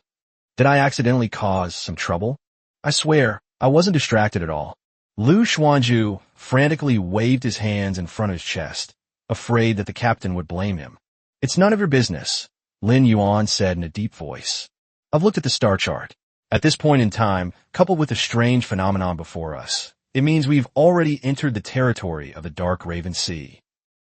Did I accidentally cause some trouble? I swear, I wasn't distracted at all. Lu Xuanju frantically waved his hands in front of his chest, afraid that the captain would blame him. It's none of your business, Lin Yuan said in a deep voice. I've looked at the star chart. At this point in time, coupled with the strange phenomenon before us, it means we've already entered the territory of the Dark Raven Sea.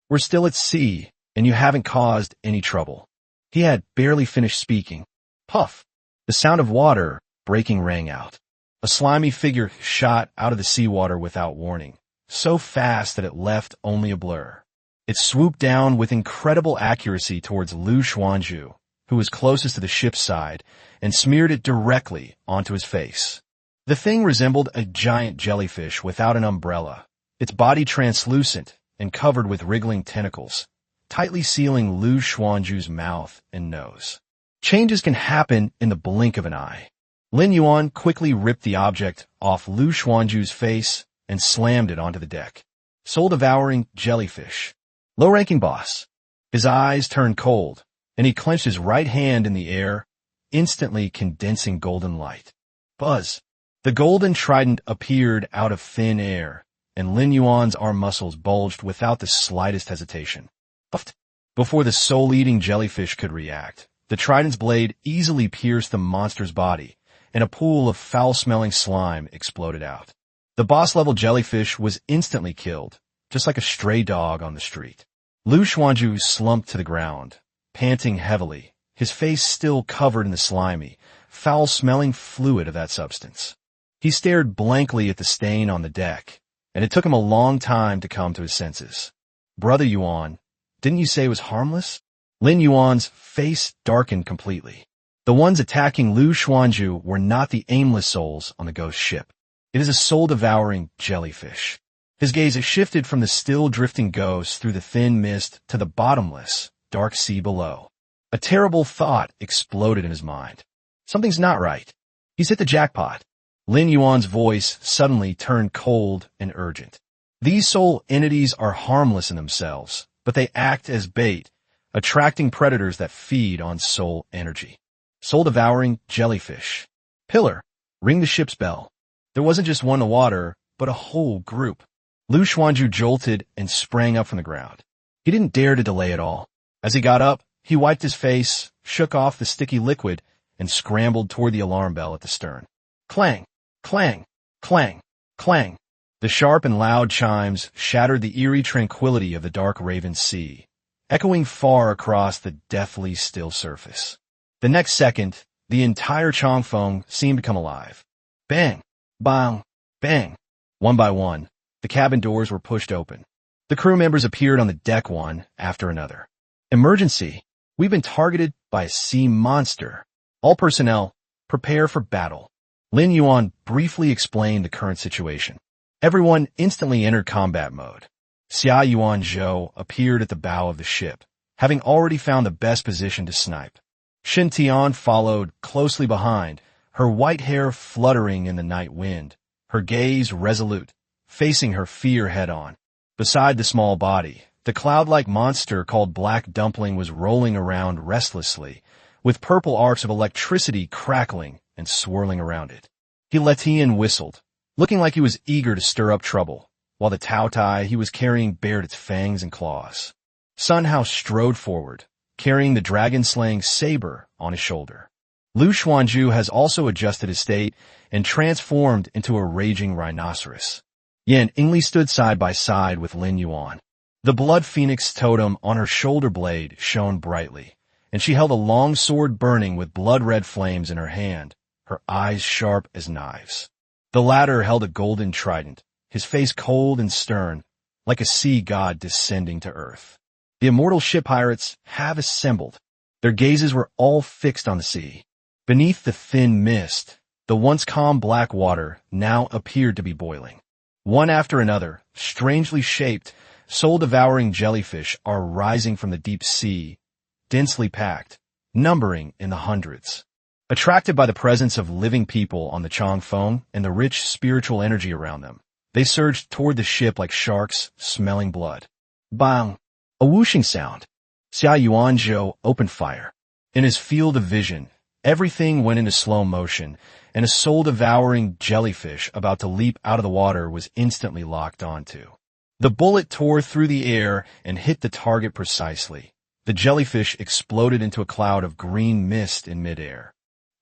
We're still at sea, and you haven't caused any trouble. He had barely finished speaking. Puff! The sound of water breaking rang out. A slimy figure shot out of the seawater without warning, so fast that it left only a blur. It swooped down with incredible accuracy towards Lu Xuanju, who was closest to the ship's side, and smeared it directly onto his face. The thing resembled a giant jellyfish without an umbrella, its body translucent and covered with wriggling tentacles, tightly sealing Lu Xuanju's mouth and nose. Changes can happen in the blink of an eye. Lin Yuan quickly ripped the object off Lu Xuanju's face and slammed it onto the deck. Soul-devouring jellyfish. Low-ranking boss. His eyes turned cold, and he clenched his right hand in the air, instantly condensing golden light. Buzz. The golden trident appeared out of thin air, and Lin Yuan's arm muscles bulged without the slightest hesitation. Puffed. Before the soul-eating jellyfish could react, the trident's blade easily pierced the monster's body, and a pool of foul-smelling slime exploded out. The boss-level jellyfish was instantly killed, just like a stray dog on the street. Lu Xuanju slumped to the ground, panting heavily, his face still covered in the slimy, foul-smelling fluid of that substance. He stared blankly at the stain on the deck, and it took him a long time to come to his senses. Brother Yuan, didn't you say it was harmless? Lin Yuan's face darkened completely. The ones attacking Lu Xuanju were not the aimless souls on the ghost ship. It is a soul-devouring jellyfish. His gaze shifted from the still drifting ghost through the thin mist to the bottomless, dark sea below. A terrible thought exploded in his mind. Something's not right. He's hit the jackpot. Lin Yuan's voice suddenly turned cold and urgent. These soul entities are harmless in themselves, but they act as bait, attracting predators that feed on soul energy. Soul-devouring jellyfish. Pillar, ring the ship's bell. There wasn't just one in the water, but a whole group. Lu Xuanju jolted and sprang up from the ground. He didn't dare to delay at all. As he got up, he wiped his face, shook off the sticky liquid, and scrambled toward the alarm bell at the stern. Clang, clang, clang, clang. The sharp and loud chimes shattered the eerie tranquility of the Dark Raven Sea, echoing far across the deathly still surface. The next second, the entire Chongfeng seemed to come alive. Bang, bang, bang. One by one, the cabin doors were pushed open. The crew members appeared on the deck one after another. Emergency! We've been targeted by a sea monster. All personnel, prepare for battle. Lin Yuan briefly explained the current situation. Everyone instantly entered combat mode. Xia Yuan Zhou appeared at the bow of the ship, having already found the best position to snipe. Shin Tian followed closely behind, her white hair fluttering in the night wind, her gaze resolute, facing her fear head-on. Beside the small body, the cloud-like monster called Black Dumpling was rolling around restlessly, with purple arcs of electricity crackling and swirling around it. He Letian whistled, looking like he was eager to stir up trouble, while the Taotai he was carrying bared its fangs and claws. Sun Hao strode forward, carrying the dragon-slaying saber on his shoulder. Lu Xuanju has also adjusted his state and transformed into a raging rhinoceros. Yan Ingli stood side by side with Lin Yuan. The blood phoenix totem on her shoulder blade shone brightly, and she held a long sword burning with blood-red flames in her hand, her eyes sharp as knives. The latter held a golden trident, his face cold and stern, like a sea god descending to earth. The immortal ship pirates have assembled. Their gazes were all fixed on the sea. Beneath the thin mist, the once calm black water now appeared to be boiling. One after another, strangely shaped, soul-devouring jellyfish are rising from the deep sea, densely packed, numbering in the hundreds. Attracted by the presence of living people on the Changfeng and the rich spiritual energy around them, they surged toward the ship like sharks smelling blood. Bang! A whooshing sound. Xia Yuanzhou opened fire. In his field of vision, everything went into slow motion, and a soul-devouring jellyfish about to leap out of the water was instantly locked onto. The bullet tore through the air and hit the target precisely. The jellyfish exploded into a cloud of green mist in midair.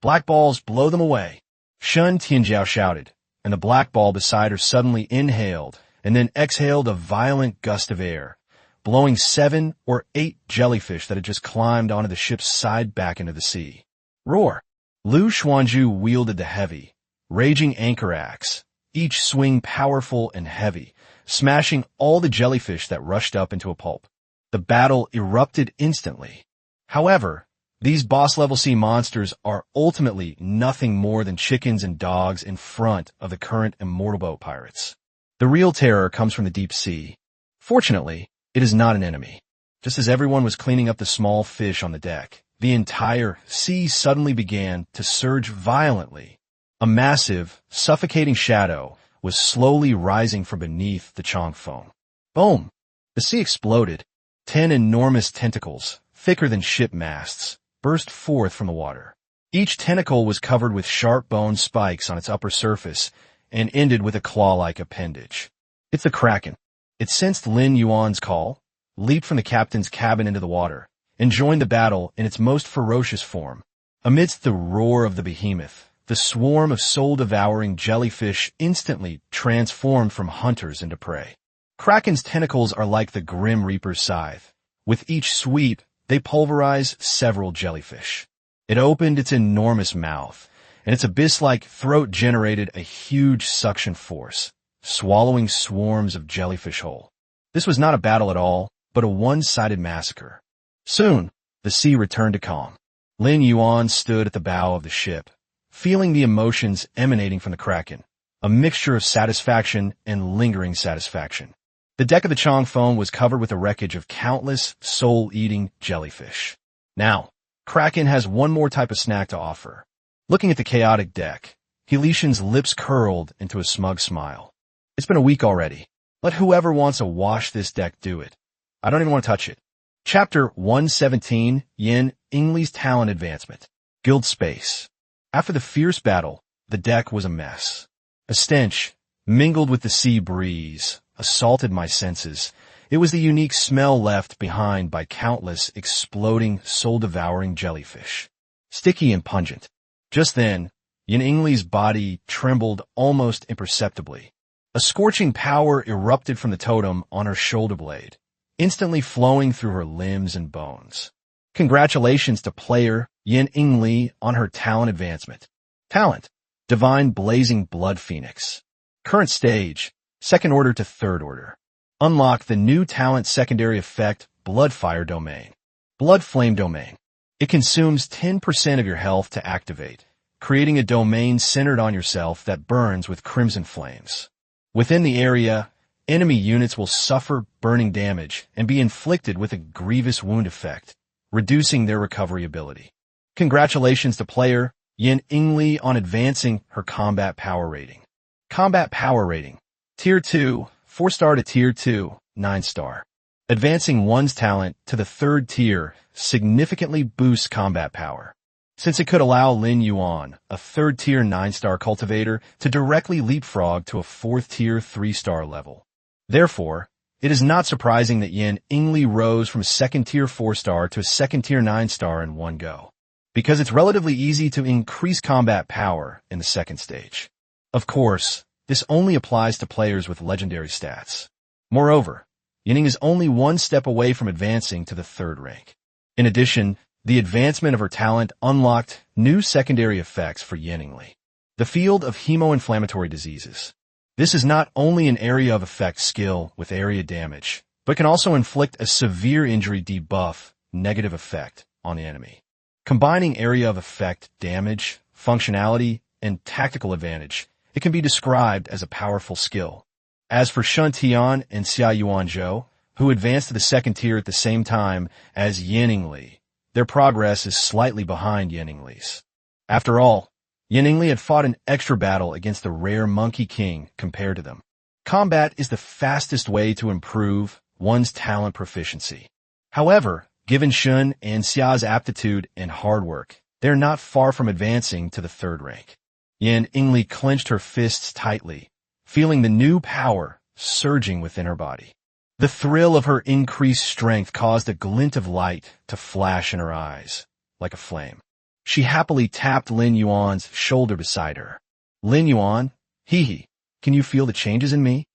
Black balls, blow them away. Shun Tianjiao shouted, and the black ball beside her suddenly inhaled and then exhaled a violent gust of air, blowing 7 or 8 jellyfish that had just climbed onto the ship's side back into the sea. Roar! Lu Xuanzhu wielded the heavy, raging anchor axe, each swing powerful and heavy, smashing all the jellyfish that rushed up into a pulp. The battle erupted instantly. However, these boss-level sea monsters are ultimately nothing more than chickens and dogs in front of the current immortal boat pirates. The real terror comes from the deep sea. Fortunately, it is not an enemy. Just as everyone was cleaning up the small fish on the deck, the entire sea suddenly began to surge violently. A massive, suffocating shadow was slowly rising from beneath the Changfeng. Boom! The sea exploded. 10 enormous tentacles, thicker than ship masts, burst forth from the water. Each tentacle was covered with sharp bone spikes on its upper surface and ended with a claw-like appendage. It's the Kraken. It sensed Lin Yuan's call, leaped from the captain's cabin into the water, and joined the battle in its most ferocious form. Amidst the roar of the behemoth, the swarm of soul-devouring jellyfish instantly transformed from hunters into prey. Kraken's tentacles are like the Grim Reaper's scythe. With each sweep, they pulverize several jellyfish. It opened its enormous mouth, and its abyss-like throat generated a huge suction force, swallowing swarms of jellyfish whole. This was not a battle at all, but a one-sided massacre. Soon, the sea returned to calm. Lin Yuan stood at the bow of the ship, feeling the emotions emanating from the Kraken, a mixture of satisfaction and lingering satisfaction. The deck of the Changfeng was covered with the wreckage of countless soul-eating jellyfish. Now, Kraken has one more type of snack to offer. Looking at the chaotic deck, Helishan's lips curled into a smug smile. It's been a week already. Let whoever wants to wash this deck do it. I don't even want to touch it. Chapter 117, Yin Ingli's Talent Advancement. Guild Space. After the fierce battle, the deck was a mess. A stench, mingled with the sea breeze, assaulted my senses. It was the unique smell left behind by countless exploding, soul-devouring jellyfish. Sticky and pungent. Just then, Yin Ingli's body trembled almost imperceptibly. A scorching power erupted from the totem on her shoulder blade, instantly flowing through her limbs and bones. Congratulations to player Yin Ingli on her talent advancement. Talent: Divine Blazing Blood Phoenix. Current stage: Second Order to Third Order. Unlock the new talent secondary effect, Blood Fire Domain. Blood Flame Domain. It consumes 10% of your health to activate, creating a domain centered on yourself that burns with crimson flames. Within the area, enemy units will suffer burning damage and be inflicted with a grievous wound effect, reducing their recovery ability. Congratulations to player Yin Ingli on advancing her combat power rating. Combat power rating: Tier 2, 4-star to Tier 2, 9-star. Advancing one's talent to the third tier significantly boosts combat power, since it could allow Lin Yuan, a third-tier 9-star cultivator, to directly leapfrog to a 4th-tier 3-star level. Therefore, it is not surprising that Yin Ingli rose from 2nd-tier 4-star to a 2nd-tier 9-star in one go, because it's relatively easy to increase combat power in the second stage. Of course, this only applies to players with legendary stats. Moreover, Yin is only one step away from advancing to the third rank. In addition, the advancement of her talent unlocked new secondary effects for Yin Ingli. The field of hemo-inflammatory diseases. This is not only an area of effect skill with area damage, but can also inflict a severe injury debuff negative effect on the enemy. Combining area of effect damage, functionality, and tactical advantage, it can be described as a powerful skill. As for Shun Tian and Xia Yuanzhou, who advanced to the second tier at the same time as Yin Ingli, their progress is slightly behind Yin Ingli's. After all, Yaningli had fought an extra battle against the rare Monkey King compared to them. Combat is the fastest way to improve one's talent proficiency. However, given Shun and Xia's aptitude and hard work, they're not far from advancing to the third rank. Yaningli clenched her fists tightly, feeling the new power surging within her body. The thrill of her increased strength caused a glint of light to flash in her eyes, like a flame. She happily tapped Lin Yuan's shoulder beside her. Lin Yuan, hee, can you feel the changes in me?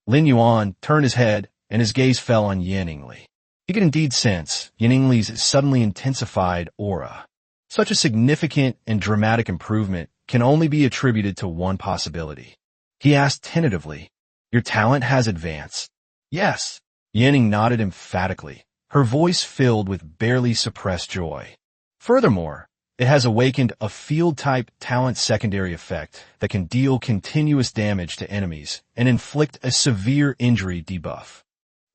Lin Yuan turned his head, and his gaze fell on Yaningli. He could indeed sense Yaningli's suddenly intensified aura. Such a significant and dramatic improvement can only be attributed to one possibility. He asked tentatively, "Your talent has advanced?" "Yes." Yanning nodded emphatically, her voice filled with barely suppressed joy. "Furthermore, it has awakened a field-type talent secondary effect that can deal continuous damage to enemies and inflict a severe injury debuff."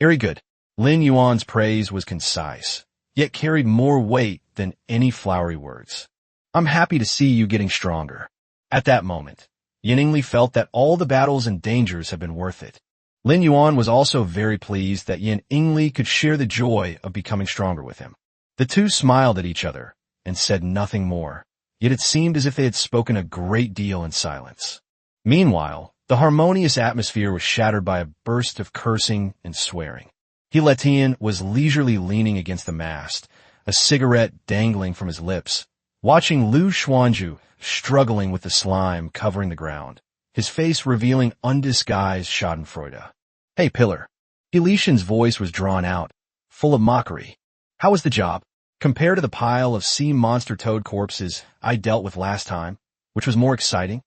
Very good. Lin Yuan's praise was concise, yet carried more weight than any flowery words. "I'm happy to see you getting stronger." At that moment, Yaningli felt that all the battles and dangers had been worth it. Lin Yuan was also very pleased that Yaningli could share the joy of becoming stronger with him. The two smiled at each other and said nothing more, yet it seemed as if they had spoken a great deal in silence. Meanwhile, the harmonious atmosphere was shattered by a burst of cursing and swearing. Letian was leisurely leaning against the mast, a cigarette dangling from his lips, watching Lu Xuanzhu struggling with the slime covering the ground, his face revealing undisguised schadenfreude. "Hey, Pillar." Lishan's voice was drawn out, full of mockery. "How was the job? Compared to the pile of sea monster toad corpses I dealt with last time, which was more exciting?"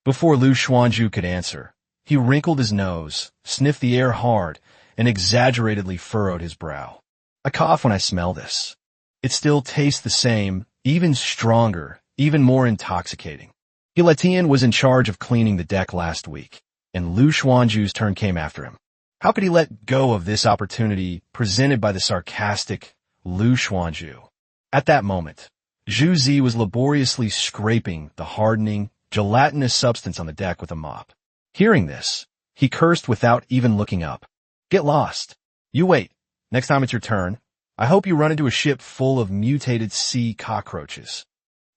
Before Lu Xuanzhu could answer, he wrinkled his nose, sniffed the air hard, and exaggeratedly furrowed his brow. "I cough when I smell this. It still tastes the same, even stronger, even more intoxicating." Letian was in charge of cleaning the deck last week, and Lu Xuanzhu's turn came after him. How could he let go of this opportunity presented by the sarcastic Lu Xuanzhu? At that moment, Zhu Zi was laboriously scraping the hardening, gelatinous substance on the deck with a mop. Hearing this, he cursed without even looking up. "Get lost. You wait. Next time it's your turn, I hope you run into a ship full of mutated sea cockroaches."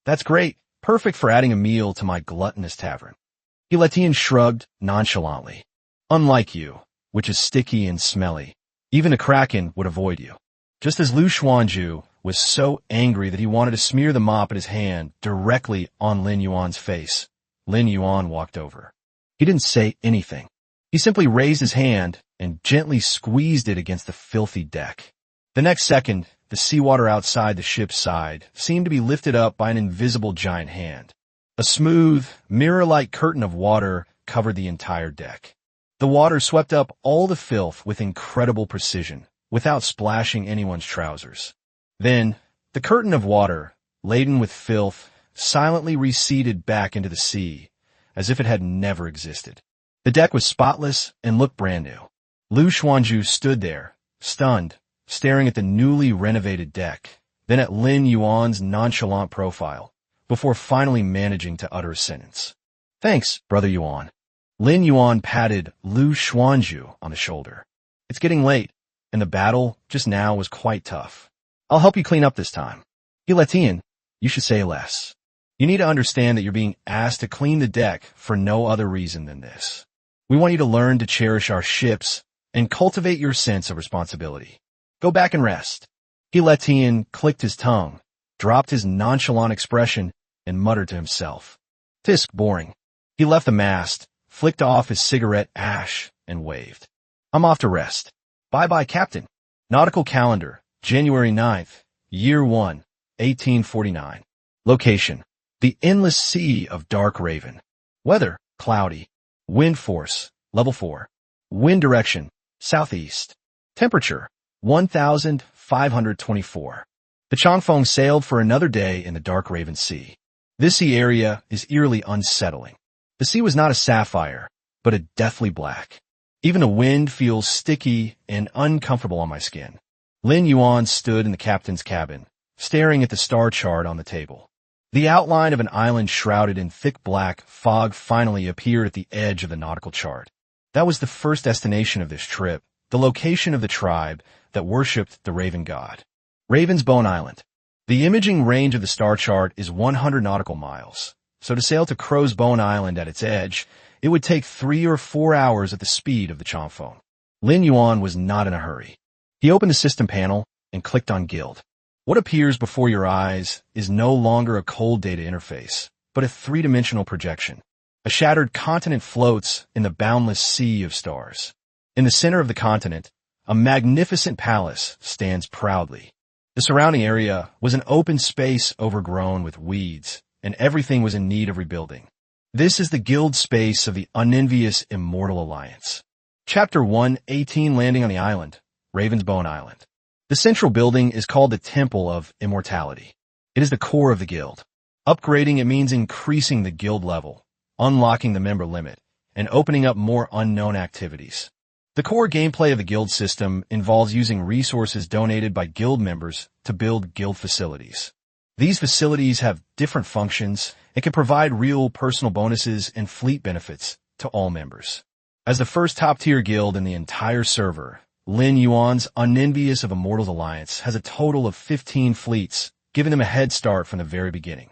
"That's great. Perfect for adding a meal to my gluttonous tavern." Letian shrugged nonchalantly. "Unlike you, which is sticky and smelly, even a kraken would avoid you." Just as Lu Xuanzhu was so angry that he wanted to smear the mop in his hand directly on Lin Yuan's face, Lin Yuan walked over. He didn't say anything. He simply raised his hand and gently squeezed it against the filthy deck. The next second, the seawater outside the ship's side seemed to be lifted up by an invisible giant hand. A smooth, mirror-like curtain of water covered the entire deck. The water swept up all the filth with incredible precision, without splashing anyone's trousers. Then, the curtain of water, laden with filth, silently receded back into the sea, as if it had never existed. The deck was spotless and looked brand new. Lu Xuanzhu stood there, stunned, staring at the newly renovated deck, then at Lin Yuan's nonchalant profile, before finally managing to utter a sentence. "Thanks, Brother Yuan." Lin Yuan patted Lu Xuanzhu on the shoulder. "It's getting late, and the battle just now was quite tough. I'll help you clean up this time." "Letian, you should say less. You need to understand that you're being asked to clean the deck for no other reason than this. We want you to learn to cherish our ships and cultivate your sense of responsibility. Go back and rest." Letian clicked his tongue, dropped his nonchalant expression, and muttered to himself. "Tisk, boring." He left the mast, flicked off his cigarette ash, and waved. "I'm off to rest. Bye-bye, Captain." Nautical Calendar, January 9th, Year 1, 1849. Location: the endless sea of Dark Raven. Weather: cloudy. Wind force: level 4. Wind direction: southeast. Temperature: 1,524. The Changfeng sailed for another day in the Dark Raven Sea. This sea area is eerily unsettling. The sea was not a sapphire, but a deathly black. Even the wind feels sticky and uncomfortable on my skin. Lin Yuan stood in the captain's cabin, staring at the star chart on the table. The outline of an island shrouded in thick black fog finally appeared at the edge of the nautical chart. That was the first destination of this trip, the location of the tribe that worshipped the Raven God. Raven's Bone Island. The imaging range of the star chart is 100 nautical miles, so to sail to Crow's Bone Island at its edge, it would take 3 or 4 hours at the speed of the chomphone. Lin Yuan was not in a hurry. He opened the system panel and clicked on Guild. What appears before your eyes is no longer a cold data interface, but a three-dimensional projection. A shattered continent floats in the boundless sea of stars. In the center of the continent, a magnificent palace stands proudly. The surrounding area was an open space overgrown with weeds, and everything was in need of rebuilding. This is the guild space of the unenvious Immortal Alliance. Chapter 1:18 Landing on the Island, Raven's Bone Island. The central building is called the Temple of Immortality. It is the core of the guild. Upgrading it means increasing the guild level, unlocking the member limit, and opening up more unknown activities. The core gameplay of the guild system involves using resources donated by guild members to build guild facilities. These facilities have different functions and can provide real personal bonuses and fleet benefits to all members. As the first top-tier guild in the entire server, Lin Yuan's Unenvious of Immortals Alliance has a total of 15 fleets, giving them a head start from the very beginning.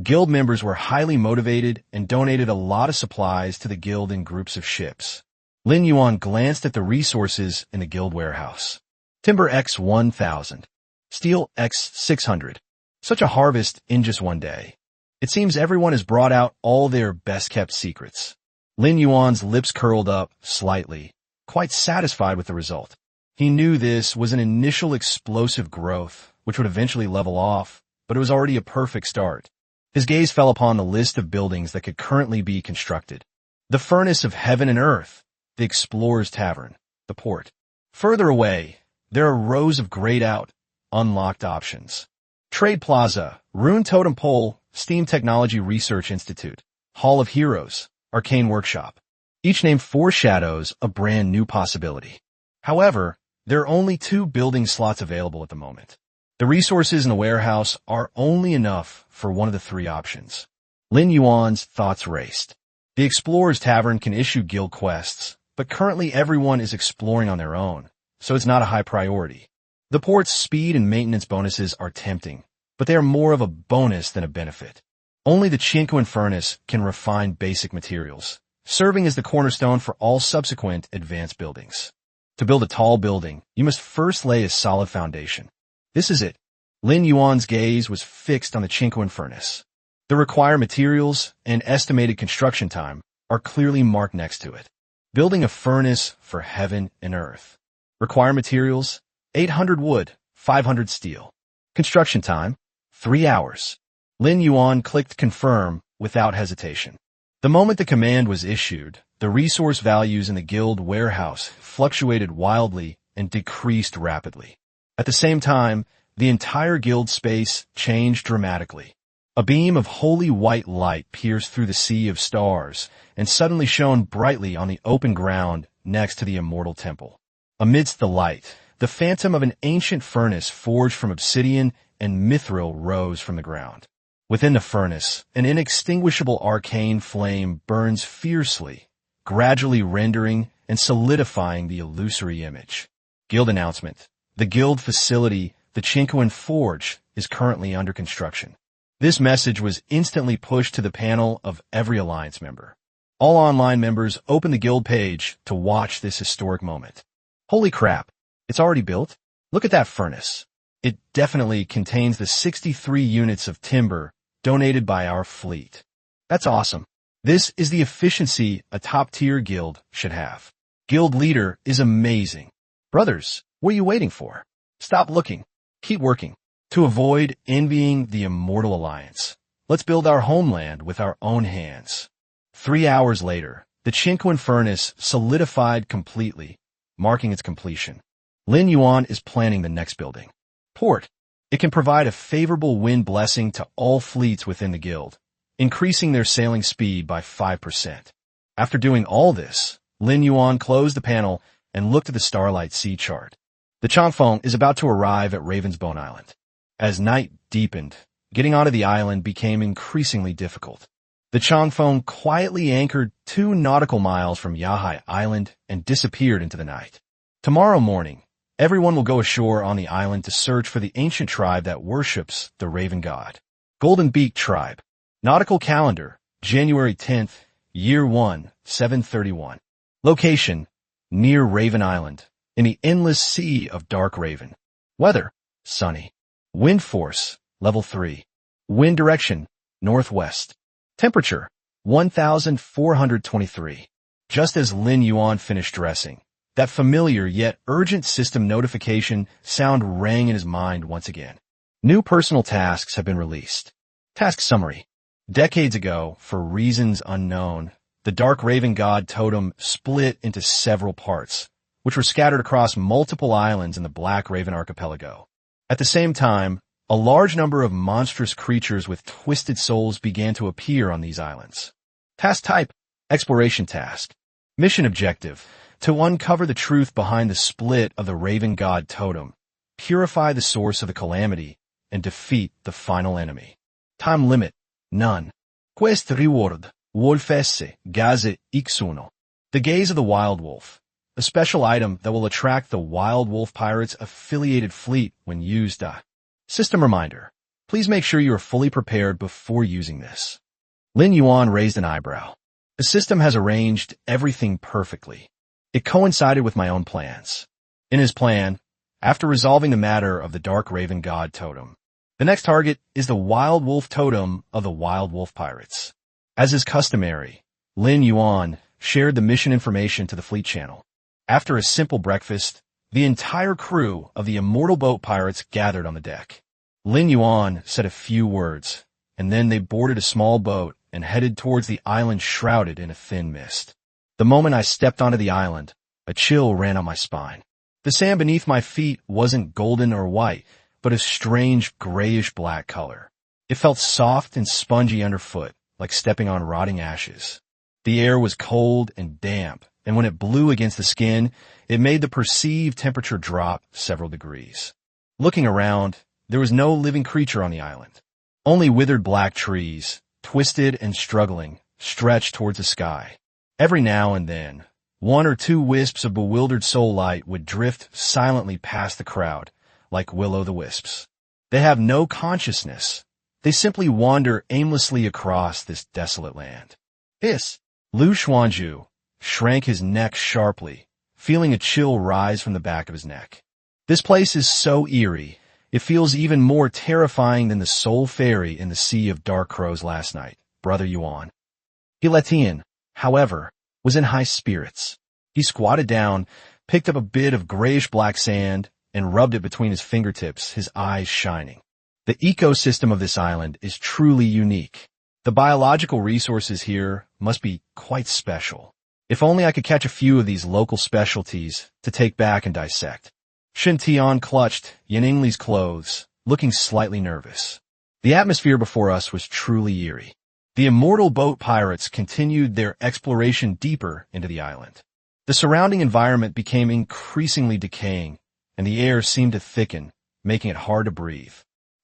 Guild members were highly motivated and donated a lot of supplies to the guild in groups of ships. Lin Yuan glanced at the resources in the guild warehouse. Timber X 1,000. Steel X 600. Such a harvest in just one day. It seems everyone has brought out all their best-kept secrets. Lin Yuan's lips curled up slightly, quite satisfied with the result. He knew this was an initial explosive growth, which would eventually level off, but it was already a perfect start. His gaze fell upon the list of buildings that could currently be constructed. The Furnace of Heaven and Earth, the Explorer's Tavern, the port. Further away, there are rows of grayed-out, unlocked options. Trade Plaza, Rune Totem Pole, Steam Technology Research Institute, Hall of Heroes, Arcane Workshop. Each name foreshadows a brand new possibility. However, there are only 2 building slots available at the moment. The resources in the warehouse are only enough for one of the 3 options. Lin Yuan's thoughts raced. The Explorer's Tavern can issue guild quests, but currently everyone is exploring on their own, so it's not a high priority. The port's speed and maintenance bonuses are tempting, but they are more of a bonus than a benefit. Only the Chinquan Furnace can refine basic materials, serving as the cornerstone for all subsequent advanced buildings. To build a tall building, you must first lay a solid foundation. This is it. Lin Yuan's gaze was fixed on the Chinquan Furnace. The required materials and estimated construction time are clearly marked next to it. Building a furnace for heaven and earth. Required materials, 800 wood, 500 steel. Construction time, 3 hours. Lin Yuan clicked confirm without hesitation. The moment the command was issued, the resource values in the guild warehouse fluctuated wildly and decreased rapidly. At the same time, the entire guild space changed dramatically. A beam of holy white light pierced through the sea of stars and suddenly shone brightly on the open ground next to the immortal temple. Amidst the light, the phantom of an ancient furnace forged from obsidian and mithril rose from the ground. Within the furnace, an inextinguishable arcane flame burns fiercely, gradually rendering and solidifying the illusory image. Guild announcement. The guild facility, the Chinquan Forge, is currently under construction. This message was instantly pushed to the panel of every alliance member. All online members opened the guild page to watch this historic moment. Holy crap, it's already built? Look at that furnace. It definitely contains the 63 units of timber donated by our fleet. That's awesome. This is the efficiency a top-tier guild should have. Guild leader is amazing. Brothers, what are you waiting for? Stop looking. Keep working. To avoid envying the Immortal Alliance, let's build our homeland with our own hands. 3 hours later, the Chinquan Furnace solidified completely, marking its completion. Lin Yuan is planning the next building. Port. It can provide a favorable wind blessing to all fleets within the guild, increasing their sailing speed by 5%. After doing all this, Lin Yuan closed the panel and looked at the Starlight Sea chart. The chomphone is about to arrive at Raven's Bone Island. As night deepened, getting onto the island became increasingly difficult. The Changfeng quietly anchored 2 nautical miles from Yahai Island and disappeared into the night. Tomorrow morning, everyone will go ashore on the island to search for the ancient tribe that worships the Raven God. Golden Beak Tribe. Nautical calendar, January 10th, Year 1, 731. Location, near Raven Island, in the endless sea of Dark Raven. Weather, sunny. Wind force, level 3. Wind direction, northwest. Temperature, 1,423. Just as Lin Yuan finished dressing, that familiar yet urgent system notification sound rang in his mind once again. New personal tasks have been released. Task summary. Decades ago, for reasons unknown, the Dark Raven God totem split into several parts, which were scattered across multiple islands in the Black Raven archipelago. At the same time, a large number of monstrous creatures with twisted souls began to appear on these islands. Task type, exploration task. Mission objective, to uncover the truth behind the split of the Raven God totem, purify the source of the calamity, and defeat the final enemy. Time limit, none. Quest reward, wolfesse, gaze x1. The Gaze of the Wild Wolf, a special item that will attract the Wild Wolf Pirates affiliated fleet when used. System reminder. Please make sure you are fully prepared before using this. Lin Yuan raised an eyebrow. The system has arranged everything perfectly. It coincided with my own plans. In his plan, after resolving the matter of the Dark Raven God totem, the next target is the Wild Wolf totem of the Wild Wolf Pirates. As is customary, Lin Yuan shared the mission information to the fleet channel. After a simple breakfast, the entire crew of the Immortal Boat Pirates gathered on the deck. Lin Yuan said a few words, and then they boarded a small boat and headed towards the island shrouded in a thin mist. The moment I stepped onto the island, a chill ran up my spine. The sand beneath my feet wasn't golden or white, but a strange grayish-black color. It felt soft and spongy underfoot, like stepping on rotting ashes. The air was cold and damp, and when it blew against the skin, it made the perceived temperature drop several degrees. Looking around, there was no living creature on the island. Only withered black trees, twisted and struggling, stretched towards the sky. Every now and then, 1 or 2 wisps of bewildered soul light would drift silently past the crowd, like will-o'-the-wisps. They have no consciousness. They simply wander aimlessly across this desolate land. Lu Xuanzhu shrank his neck sharply, feeling a chill rise from the back of his neck. This place is so eerie, it feels even more terrifying than the soul ferry in the Sea of Dark Crows last night, Brother Yuan. Hiletian, however, was in high spirits. He squatted down, picked up a bit of grayish-black sand, and rubbed it between his fingertips, his eyes shining. The ecosystem of this island is truly unique. The biological resources here must be quite special. If only I could catch a few of these local specialties to take back and dissect. Shen Tian clutched Yanningli's clothes, looking slightly nervous. The atmosphere before us was truly eerie. The Immortal Boat Pirates continued their exploration deeper into the island. The surrounding environment became increasingly decaying, and the air seemed to thicken, making it hard to breathe.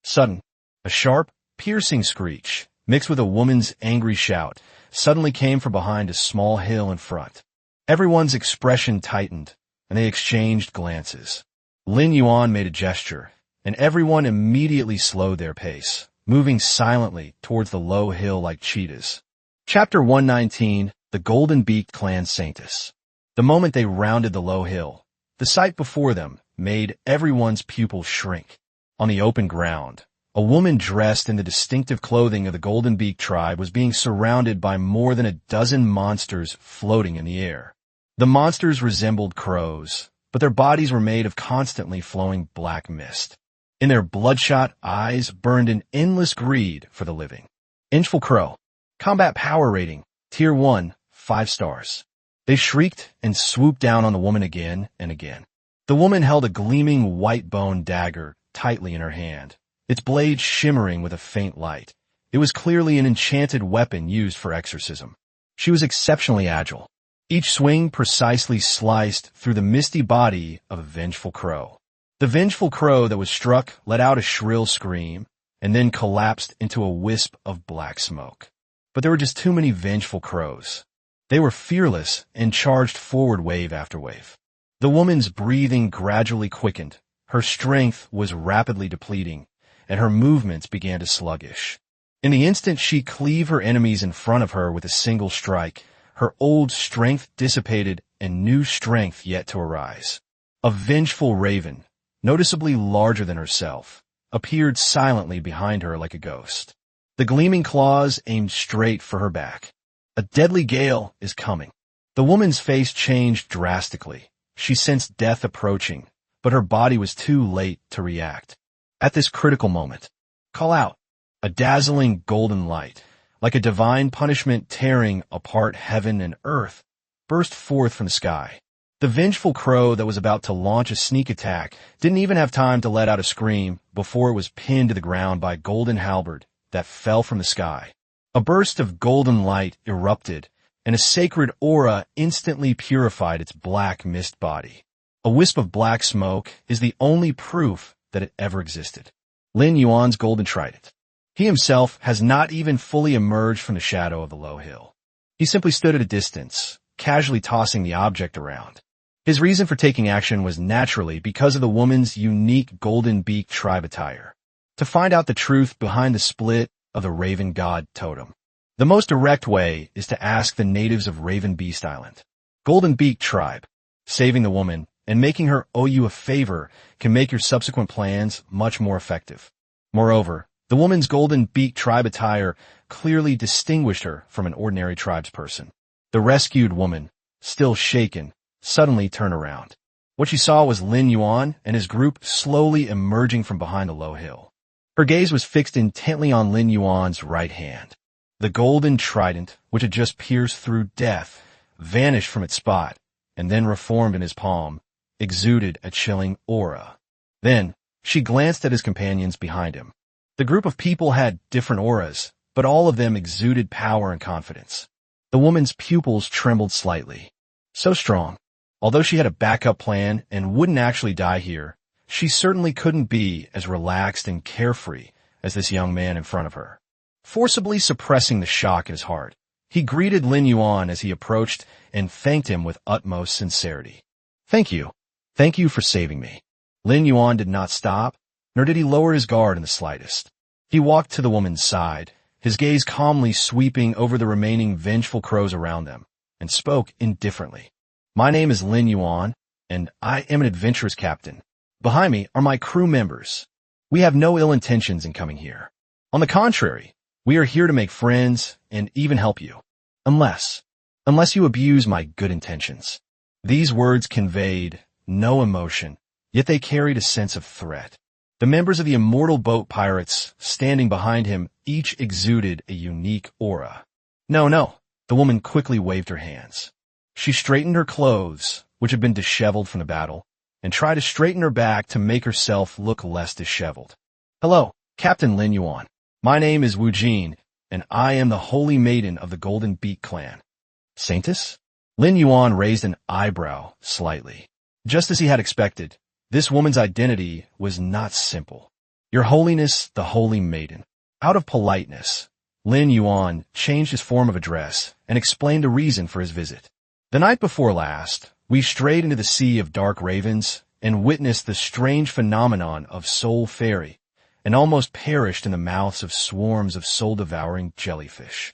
Sudden, a sharp, piercing screech, mixed with a woman's angry shout, suddenly came from behind a small hill in front. Everyone's expression tightened, and they exchanged glances. Lin Yuan made a gesture, and everyone immediately slowed their pace, moving silently towards the low hill like cheetahs. Chapter 119, The Golden-Beaked Clan Saintus. The moment they rounded the low hill, the sight before them made everyone's pupils shrink. On the open ground, a woman dressed in the distinctive clothing of the Golden Beak tribe was being surrounded by more than a dozen monsters floating in the air. The monsters resembled crows, but their bodies were made of constantly flowing black mist. In their bloodshot eyes burned an endless greed for the living. Inchful Crow. Combat Power Rating. Tier 1, 5 stars. They shrieked and swooped down on the woman again and again. The woman held a gleaming white bone dagger tightly in her hand, its blade shimmering with a faint light. It was clearly an enchanted weapon used for exorcism. She was exceptionally agile. Each swing precisely sliced through the misty body of a vengeful crow. The vengeful crow that was struck let out a shrill scream, and then collapsed into a wisp of black smoke. But there were just too many vengeful crows. They were fearless and charged forward wave after wave. The woman's breathing gradually quickened, her strength was rapidly depleting, and her movements began to sluggish. In the instant she cleaved her enemies in front of her with a single strike, her old strength dissipated and new strength yet to arise. A vengeful raven, noticeably larger than herself, appeared silently behind her like a ghost. The gleaming claws aimed straight for her back. A deadly gale is coming. The woman's face changed drastically. She sensed death approaching, but her body was too late to react. At this critical moment, call out. A dazzling golden light, like a divine punishment tearing apart heaven and earth, burst forth from the sky. The vengeful crow that was about to launch a sneak attack didn't even have time to let out a scream before it was pinned to the ground by a golden halberd that fell from the sky. A burst of golden light erupted, and a sacred aura instantly purified its black mist body. A wisp of black smoke is the only proof that it ever existed. Lin Yuan's golden trident. He himself has not even fully emerged from the shadow of the low hill. He simply stood at a distance, casually tossing the object around. His reason for taking action was naturally because of the woman's unique golden beak tribe attire. To find out the truth behind the split of the Raven God totem. The most direct way is to ask the natives of Raven Beast Island. Golden Beak Tribe. Saving the woman and making her owe you a favor can make your subsequent plans much more effective. Moreover, the woman's golden beak tribe attire clearly distinguished her from an ordinary tribesperson. The rescued woman, still shaken, suddenly turned around. What she saw was Lin Yuan and his group slowly emerging from behind the low hill. Her gaze was fixed intently on Lin Yuan's right hand. The golden trident, which had just pierced through death, vanished from its spot, and then reformed in his palm, exuded a chilling aura. Then, she glanced at his companions behind him. The group of people had different auras, but all of them exuded power and confidence. The woman's pupils trembled slightly. So strong. Although she had a backup plan and wouldn't actually die here, she certainly couldn't be as relaxed and carefree as this young man in front of her. Forcibly suppressing the shock in his heart, he greeted Lin Yuan as he approached and thanked him with utmost sincerity. Thank you. Thank you for saving me. Lin Yuan did not stop, nor did he lower his guard in the slightest. He walked to the woman's side, his gaze calmly sweeping over the remaining vengeful crows around them, and spoke indifferently. My name is Lin Yuan, and I am an adventurous captain. Behind me are my crew members. We have no ill intentions in coming here. On the contrary, we are here to make friends and even help you. Unless you abuse my good intentions. These words conveyed no emotion, yet they carried a sense of threat. The members of the immortal boat pirates standing behind him each exuded a unique aura. No, the woman quickly waved her hands. She straightened her clothes, which had been disheveled from the battle, and tried to straighten her back to make herself look less disheveled. Hello, Captain Lin Yuan. My name is Wu Jin, and I am the Holy Maiden of the Golden Beak Clan. Saintess? Lin Yuan raised an eyebrow slightly. Just as he had expected, this woman's identity was not simple. Your Holiness, the Holy Maiden. Out of politeness, Lin Yuan changed his form of address and explained the reason for his visit. The night before last, we strayed into the sea of dark ravens and witnessed the strange phenomenon of soul fairy and almost perished in the mouths of swarms of soul-devouring jellyfish.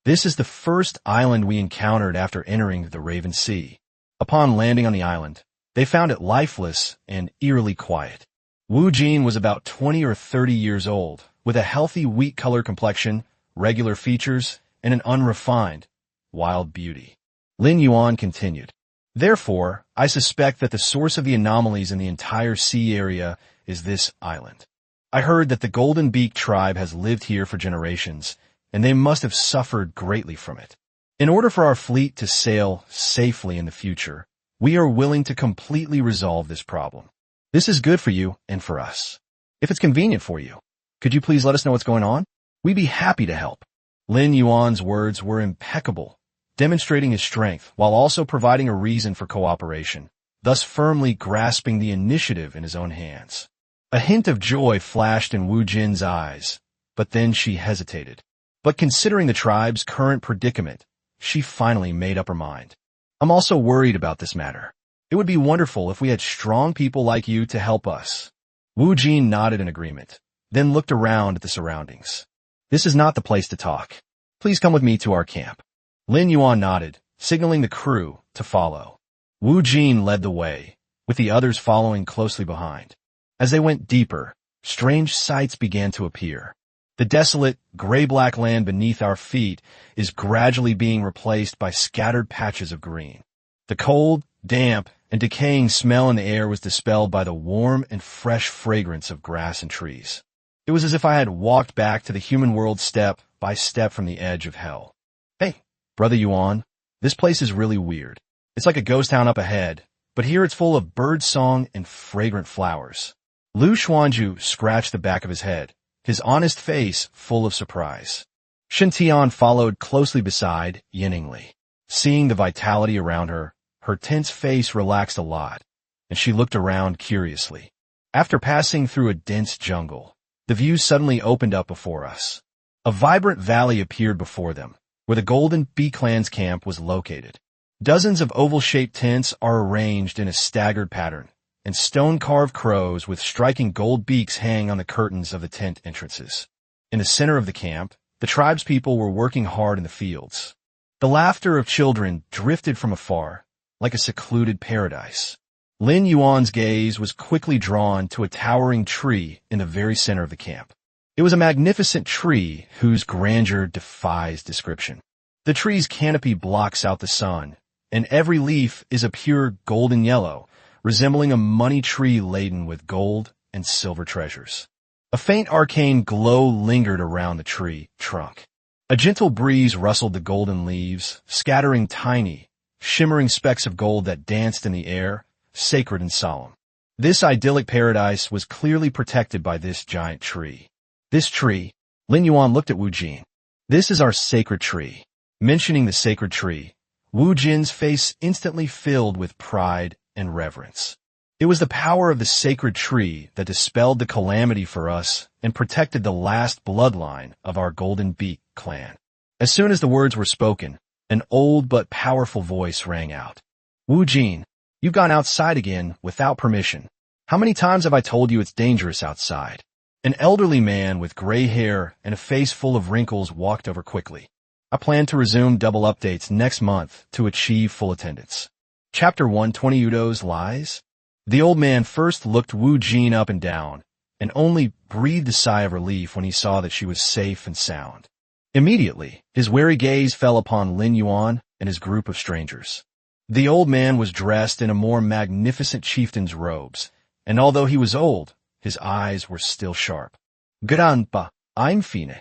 This is the first island we encountered after entering the Raven Sea. Upon landing on the island, they found it lifeless and eerily quiet. Wu Jin was about 20 or 30 years old, with a healthy wheat-colored complexion, regular features, and an unrefined, wild beauty. Lin Yuan continued. Therefore, I suspect that the source of the anomalies in the entire sea area is this island. I heard that the Golden Beak tribe has lived here for generations, and they must have suffered greatly from it. In order for our fleet to sail safely in the future, we are willing to completely resolve this problem. This is good for you and for us. If it's convenient for you, could you please let us know what's going on? We'd be happy to help. Lin Yuan's words were impeccable, demonstrating his strength while also providing a reason for cooperation, thus firmly grasping the initiative in his own hands. A hint of joy flashed in Wu Jin's eyes, but then she hesitated. But considering the tribe's current predicament, she finally made up her mind. I'm also worried about this matter. It would be wonderful if we had strong people like you to help us. Wu Jin nodded in agreement, then looked around at the surroundings. This is not the place to talk. Please come with me to our camp. Lin Yuan nodded, signaling the crew to follow. Wu Jin led the way, with the others following closely behind. As they went deeper, strange sights began to appear. The desolate, gray-black land beneath our feet is gradually being replaced by scattered patches of green. The cold, damp, and decaying smell in the air was dispelled by the warm and fresh fragrance of grass and trees. It was as if I had walked back to the human world step by step from the edge of hell. Hey, Brother Yuan, this place is really weird. It's like a ghost town up ahead, but here it's full of bird song and fragrant flowers. Lu Xuanju scratched the back of his head, his honest face full of surprise. Shen Tian followed closely beside, yinningly. Seeing the vitality around her, her tense face relaxed a lot, and she looked around curiously. After passing through a dense jungle, the view suddenly opened up before us. A vibrant valley appeared before them, where the Golden Bee Clan's camp was located. Dozens of oval-shaped tents are arranged in a staggered pattern, and stone-carved crows with striking gold beaks hang on the curtains of the tent entrances. In the center of the camp, the tribespeople were working hard in the fields. The laughter of children drifted from afar, like a secluded paradise. Lin Yuan's gaze was quickly drawn to a towering tree in the very center of the camp. It was a magnificent tree whose grandeur defies description. The tree's canopy blocks out the sun, and every leaf is a pure golden yellow, resembling a money tree laden with gold and silver treasures. A faint arcane glow lingered around the tree trunk. A gentle breeze rustled the golden leaves, scattering tiny, shimmering specks of gold that danced in the air, sacred and solemn. This idyllic paradise was clearly protected by this giant tree. This tree, Lin Yuan looked at Wu Jin. This is our sacred tree. Mentioning the sacred tree, Wu Jin's face instantly filled with pride and reverence. It was the power of the sacred tree that dispelled the calamity for us and protected the last bloodline of our Golden Beak clan. As soon as the words were spoken, an old but powerful voice rang out. Wu Jin, you've gone outside again without permission. How many times have I told you it's dangerous outside? An elderly man with gray hair and a face full of wrinkles walked over quickly. I plan to resume double updates next month to achieve full attendance. Chapter 120 Udo's Lies? The old man first looked Wu Jin up and down, and only breathed a sigh of relief when he saw that she was safe and sound. Immediately, his wary gaze fell upon Lin Yuan and his group of strangers. The old man was dressed in a more magnificent chieftain's robes, and although he was old, his eyes were still sharp. Grandpa, I'm Fine.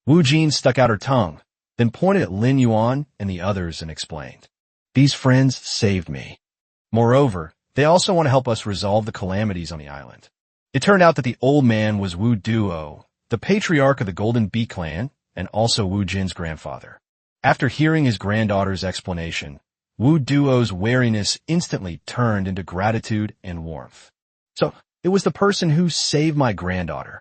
Wu Jin stuck out her tongue, then pointed at Lin Yuan and the others and explained. These friends saved me. Moreover, they also want to help us resolve the calamities on the island. It turned out that the old man was Wu Duo, the patriarch of the Golden Bee Clan, and also Wu Jin's grandfather. After hearing his granddaughter's explanation, Wu Duo's wariness instantly turned into gratitude and warmth. So, it was the person who saved my granddaughter.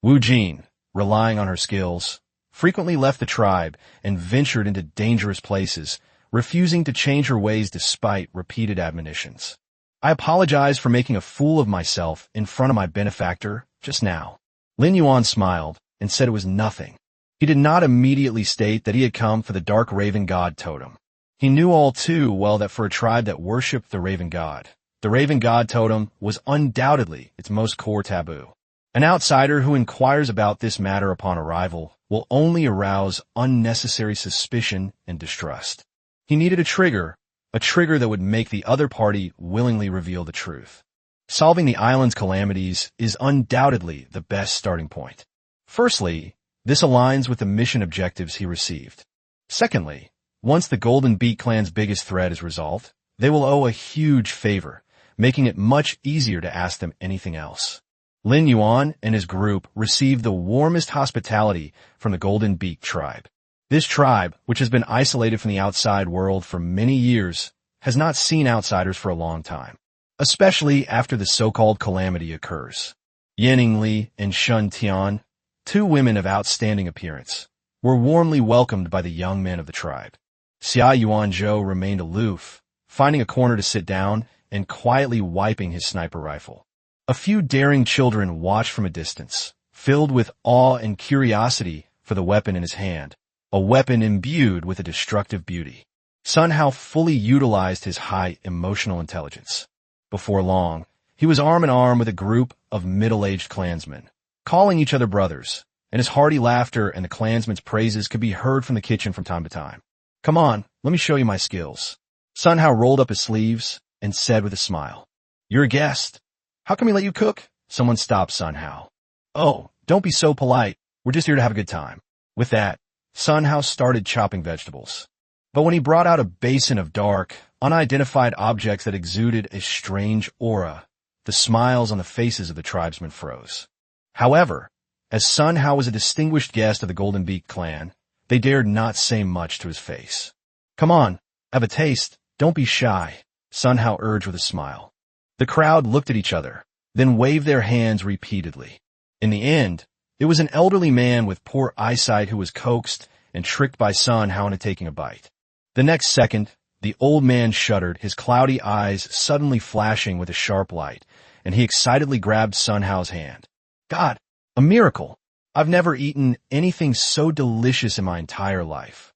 Wu Jin, relying on her skills, frequently left the tribe and ventured into dangerous places, refusing to change her ways despite repeated admonitions. I apologize for making a fool of myself in front of my benefactor just now. Lin Yuan smiled and said it was nothing. He did not immediately state that he had come for the Dark Raven God totem. He knew all too well that for a tribe that worshipped the Raven God, the Raven God totem was undoubtedly its most core taboo. An outsider who inquires about this matter upon arrival will only arouse unnecessary suspicion and distrust. He needed a trigger that would make the other party willingly reveal the truth. Solving the island's calamities is undoubtedly the best starting point. Firstly, this aligns with the mission objectives he received. Secondly, once the Golden Bee Clan's biggest threat is resolved, they will owe a huge favor, making it much easier to ask them anything else. Lin Yuan and his group received the warmest hospitality from the Golden Beak tribe. This tribe, which has been isolated from the outside world for many years, has not seen outsiders for a long time, especially after the so-called calamity occurs. Yanning Li and Shun Tian, two women of outstanding appearance, were warmly welcomed by the young men of the tribe. Xia Yuanzhou remained aloof, finding a corner to sit down and quietly wiping his sniper rifle. A few daring children watched from a distance, filled with awe and curiosity for the weapon in his hand, a weapon imbued with a destructive beauty. Sun Hao fully utilized his high emotional intelligence. Before long, he was arm in arm with a group of middle-aged clansmen, calling each other brothers, and his hearty laughter and the clansmen's praises could be heard from the kitchen from time to time. "Come on, let me show you my skills." Sun Hao rolled up his sleeves and said with a smile, "You're a guest. How can we let you cook?" Someone stopped Sun Hao. "Oh, don't be so polite. We're just here to have a good time." With that, Sun Hao started chopping vegetables. But when he brought out a basin of dark, unidentified objects that exuded a strange aura, the smiles on the faces of the tribesmen froze. However, as Sun Hao was a distinguished guest of the Golden Beak clan, they dared not say much to his face. "Come on, have a taste. Don't be shy," Sun Hao urged with a smile. The crowd looked at each other, then waved their hands repeatedly. In the end, it was an elderly man with poor eyesight who was coaxed and tricked by Sun Hao into taking a bite. The next second, the old man shuddered, his cloudy eyes suddenly flashing with a sharp light, and he excitedly grabbed Sun Hao's hand. "God, a miracle! I've never eaten anything so delicious in my entire life."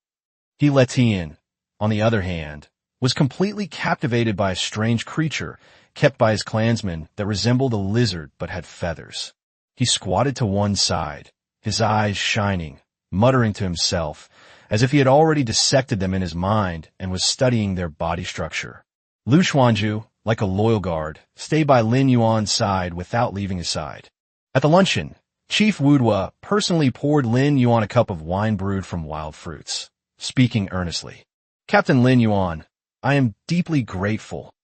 He Letian, on the other hand, was completely captivated by a strange creature kept by his clansmen that resembled a lizard but had feathers. He squatted to one side, his eyes shining, muttering to himself, as if he had already dissected them in his mind and was studying their body structure. Lu Xuanzhu, like a loyal guard, stayed by Lin Yuan's side without leaving his side. At the luncheon, Chief Wudwa personally poured Lin Yuan a cup of wine brewed from wild fruits, speaking earnestly. "Captain Lin Yuan, I am deeply grateful.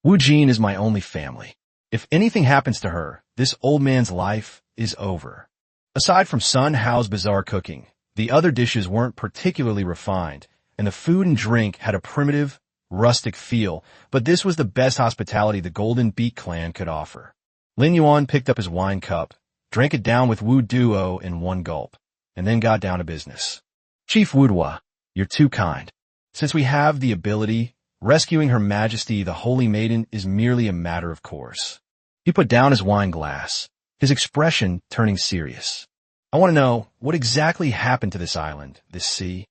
Wu Jin is my only family. If anything happens to her, this old man's life is over." Aside from Sun Hao's bizarre cooking, the other dishes weren't particularly refined, and the food and drink had a primitive, rustic feel, but this was the best hospitality the Golden Beak clan could offer. Lin Yuan picked up his wine cup, drank it down with Wu Duo in one gulp, and then got down to business. "Chief Wudwa, you're too kind. Since we have the ability, rescuing Her Majesty the Holy Maiden is merely a matter of course." He put down his wine glass, his expression turning serious. "I want to know what exactly happened to this island, this sea.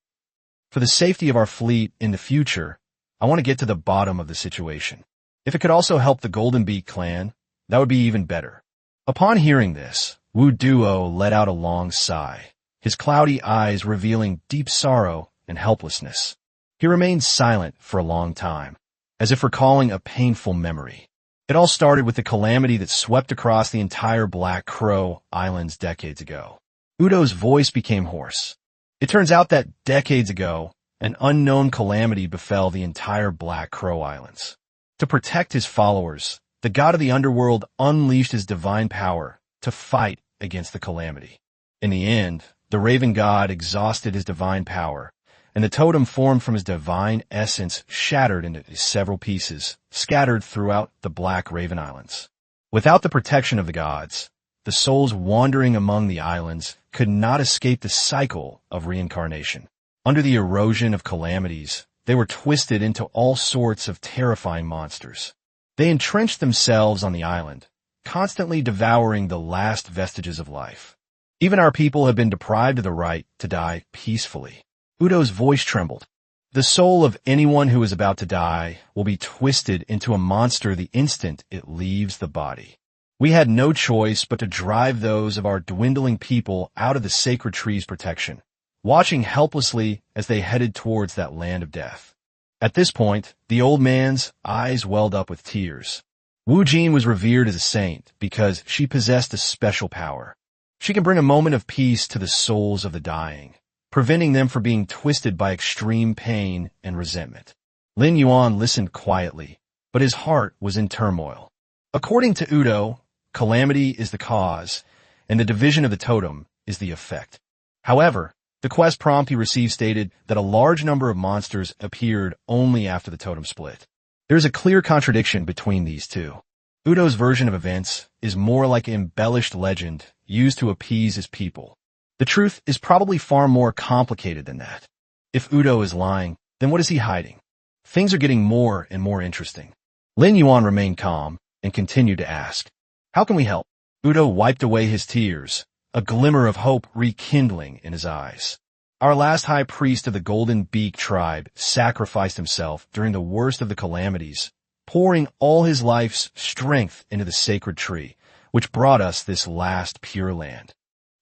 For the safety of our fleet in the future, I want to get to the bottom of the situation. If it could also help the Golden Beak clan, that would be even better." Upon hearing this, Wu Duo let out a long sigh, his cloudy eyes revealing deep sorrow and helplessness. He remained silent for a long time, as if recalling a painful memory. It all started with the calamity that swept across the entire Black Crow Islands decades ago. Udo's voice became hoarse. It turns out that decades ago, an unknown calamity befell the entire Black Crow Islands. To protect his followers, the god of the underworld unleashed his divine power to fight against the calamity. In the end, the Raven God exhausted his divine power, and the totem formed from his divine essence shattered into several pieces, scattered throughout the Black Raven Islands. Without the protection of the gods, the souls wandering among the islands could not escape the cycle of reincarnation. Under the erosion of calamities, they were twisted into all sorts of terrifying monsters. They entrenched themselves on the island, constantly devouring the last vestiges of life. Even our people have been deprived of the right to die peacefully. Udo's voice trembled. The soul of anyone who is about to die will be twisted into a monster the instant it leaves the body. We had no choice but to drive those of our dwindling people out of the sacred tree's protection, watching helplessly as they headed towards that land of death. At this point, the old man's eyes welled up with tears. Wu Jin was revered as a saint because she possessed a special power. She can bring a moment of peace to the souls of the dying, preventing them from being twisted by extreme pain and resentment. Lin Yuan listened quietly, but his heart was in turmoil. According to Udo, calamity is the cause, and the division of the totem is the effect. However, the quest prompt he received stated that a large number of monsters appeared only after the totem split. There is a clear contradiction between these two. Udo's version of events is more like an embellished legend used to appease his people. The truth is probably far more complicated than that. If Udo is lying, then what is he hiding? Things are getting more and more interesting. Lin Yuan remained calm and continued to ask, "How can we help?" Udo wiped away his tears, a glimmer of hope rekindling in his eyes. "Our last high priest of the Golden Beak tribe sacrificed himself during the worst of the calamities, pouring all his life's strength into the sacred tree, which brought us this last pure land.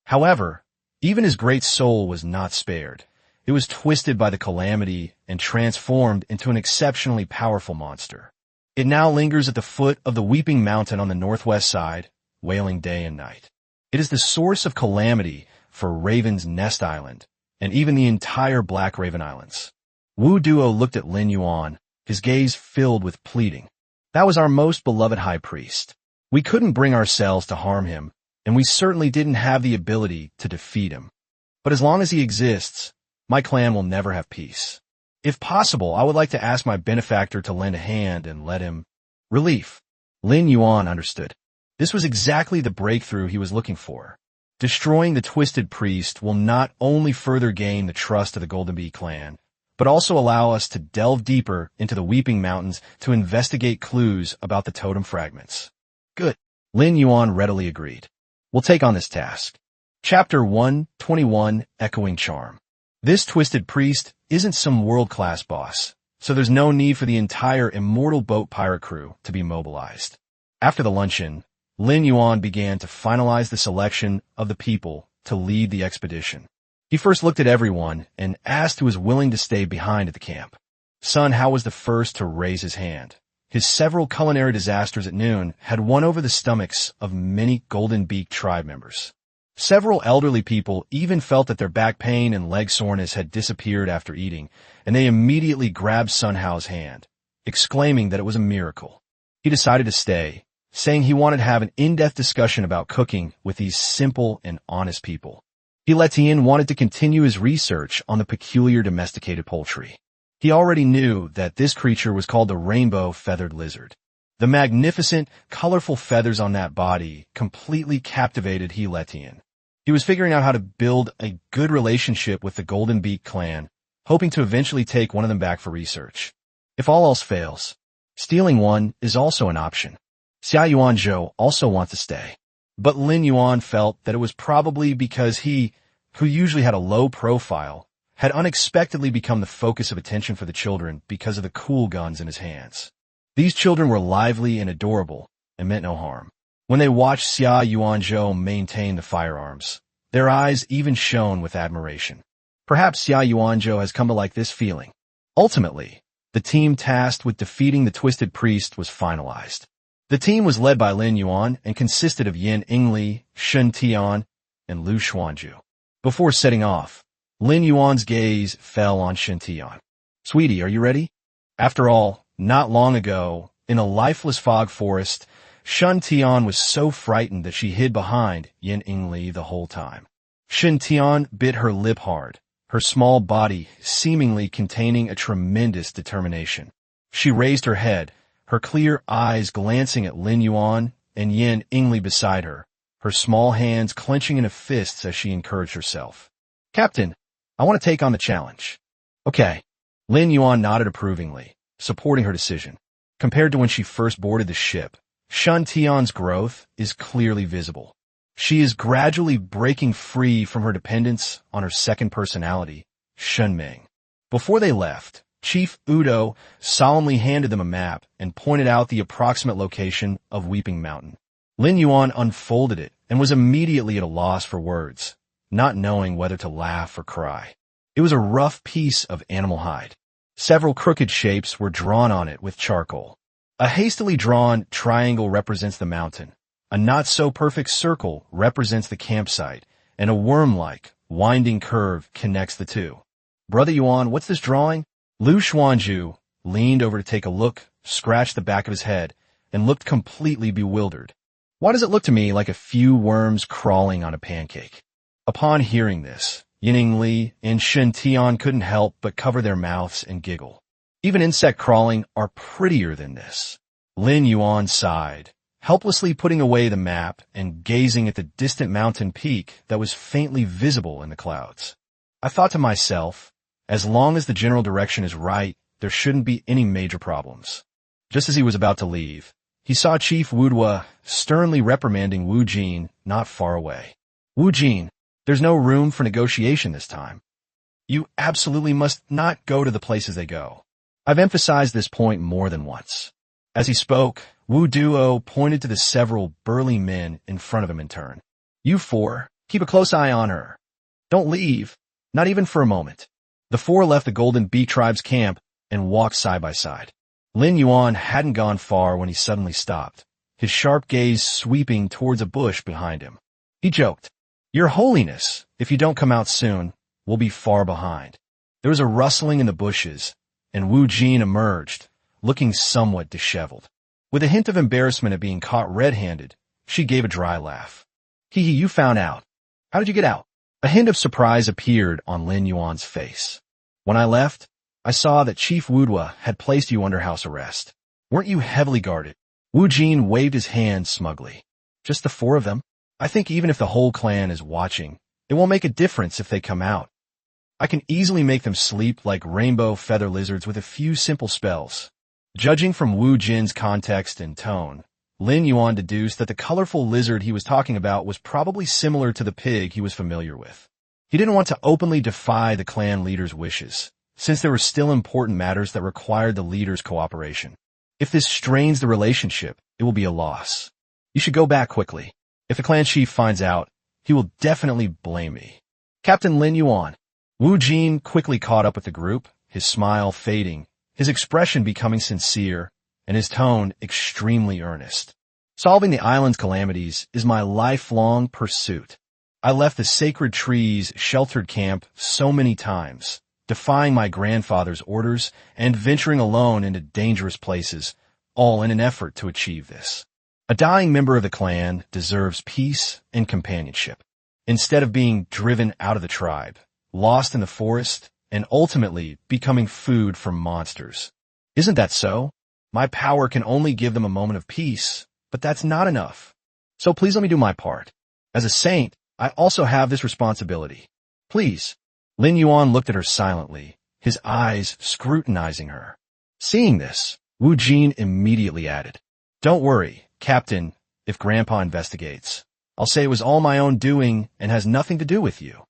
However, even his great soul was not spared. It was twisted by the calamity and transformed into an exceptionally powerful monster. It now lingers at the foot of the Weeping Mountain on the northwest side, wailing day and night. It is the source of calamity for Raven's Nest Island, and even the entire Black Raven Islands." Wu Duo looked at Lin Yuan, his gaze filled with pleading. "That was our most beloved high priest. We couldn't bring ourselves to harm him, and we certainly didn't have the ability to defeat him. But as long as he exists, my clan will never have peace. If possible, I would like to ask my benefactor to lend a hand and let him—" Relief. Lin Yuan understood. This was exactly the breakthrough he was looking for. Destroying the Twisted Priest will not only further gain the trust of the Golden Bee clan, but also allow us to delve deeper into the Weeping Mountains to investigate clues about the totem fragments. Good. Lin Yuan readily agreed. "We'll take on this task." Chapter 121, Echoing Charm. This Twisted Priest isn't some world-class boss, so there's no need for the entire Immortal Boat pirate crew to be mobilized. After the luncheon, Lin Yuan began to finalize the selection of the people to lead the expedition. He first looked at everyone and asked who was willing to stay behind at the camp. Sun Hao was the first to raise his hand. His several culinary disasters at noon had won over the stomachs of many Golden Beak tribe members. Several elderly people even felt that their back pain and leg soreness had disappeared after eating, and they immediately grabbed Sun Hao's hand, exclaiming that it was a miracle. He decided to stay, saying he wanted to have an in-depth discussion about cooking with these simple and honest people. Heiletian wanted to continue his research on the peculiar domesticated poultry. He already knew that this creature was called the rainbow-feathered lizard. The magnificent, colorful feathers on that body completely captivated Heiletian. He was figuring out how to build a good relationship with the Golden Beak clan, hoping to eventually take one of them back for research. If all else fails, stealing one is also an option. Xia Yuanzhou also wants to stay. But Lin Yuan felt that it was probably because he, who usually had a low profile, had unexpectedly become the focus of attention for the children because of the cool guns in his hands. These children were lively and adorable and meant no harm. When they watched Xia Yuanzhou maintain the firearms, their eyes even shone with admiration. Perhaps Xia Yuanzhou has come to like this feeling. Ultimately, the team tasked with defeating the Twisted Priest was finalized. The team was led by Lin Yuan and consisted of Yin Ingli, Shen Tian, and Lu Xuanju. Before setting off, Lin Yuan's gaze fell on Shen Tian. "Sweetie, are you ready?" After all, not long ago, in a lifeless fog forest, Shen Tian was so frightened that she hid behind Yin Ingli the whole time. Shen Tian bit her lip hard, her small body seemingly containing a tremendous determination. She raised her head, her clear eyes glancing at Lin Yuan and Yin Ingli beside her, her small hands clenching into fists as she encouraged herself. "Captain, I want to take on the challenge." "Okay." Lin Yuan nodded approvingly, supporting her decision. Compared to when she first boarded the ship, Shen Tian's growth is clearly visible. She is gradually breaking free from her dependence on her second personality, Shen Ming. Before they left, Chief Udo solemnly handed them a map and pointed out the approximate location of Weeping Mountain. Lin Yuan unfolded it and was immediately at a loss for words, not knowing whether to laugh or cry. It was a rough piece of animal hide. Several crooked shapes were drawn on it with charcoal. A hastily drawn triangle represents the mountain, a not-so-perfect circle represents the campsite, and a worm-like, winding curve connects the two. "Brother Yuan, what's this drawing?" Lu Xuanju leaned over to take a look, scratched the back of his head, and looked completely bewildered. "Why does it look to me like a few worms crawling on a pancake?" Upon hearing this, Yining Li and Shen Tian couldn't help but cover their mouths and giggle. Even insect crawling are prettier than this. Lin Yuan sighed. helplessly putting away the map and gazing at the distant mountain peak that was faintly visible in the clouds. I thought to myself, as long as the general direction is right, there shouldn't be any major problems. Just as he was about to leave, he saw Chief Wudwa sternly reprimanding Wu Jin not far away. Wu Jin, there's no room for negotiation this time. You absolutely must not go to the places they go. I've emphasized this point more than once. As he spoke, Wu Duo pointed to the several burly men in front of him in turn. You four, keep a close eye on her. Don't leave, not even for a moment. The four left the Golden Bee Tribe's camp and walked side by side. Lin Yuan hadn't gone far when he suddenly stopped, his sharp gaze sweeping towards a bush behind him. He joked, Your Holiness, if you don't come out soon, we'll be far behind. There was a rustling in the bushes, and Wu Jin emerged, looking somewhat disheveled. With a hint of embarrassment at being caught red-handed, she gave a dry laugh. Hee, you found out. How did you get out? A hint of surprise appeared on Lin Yuan's face. When I left, I saw that Chief Wudwa had placed you under house arrest. Weren't you heavily guarded? Wu Jin waved his hand smugly. Just the four of them? I think even if the whole clan is watching, it won't make a difference if they come out. I can easily make them sleep like rainbow feather lizards with a few simple spells. Judging from Wu Jin's context and tone, Lin Yuan deduced that the colorful lizard he was talking about was probably similar to the pig he was familiar with. He didn't want to openly defy the clan leader's wishes, since there were still important matters that required the leader's cooperation. If this strains the relationship, it will be a loss. You should go back quickly. If the clan chief finds out, he will definitely blame me. Captain Lin Yuan. Wu Jin quickly caught up with the group, his smile fading, his expression becoming sincere, and his tone extremely earnest. Solving the island's calamities is my lifelong pursuit. I left the sacred trees sheltered camp so many times, defying my grandfather's orders and venturing alone into dangerous places, all in an effort to achieve this. A dying member of the clan deserves peace and companionship, instead of being driven out of the tribe, lost in the forest, and ultimately becoming food for monsters. Isn't that so? My power can only give them a moment of peace, but that's not enough. So please let me do my part. As a saint, I also have this responsibility. Please. Lin Yuan looked at her silently, his eyes scrutinizing her. Seeing this, Wu Jin immediately added, Don't worry, Captain, if Grandpa investigates. I'll say it was all my own doing and has nothing to do with you.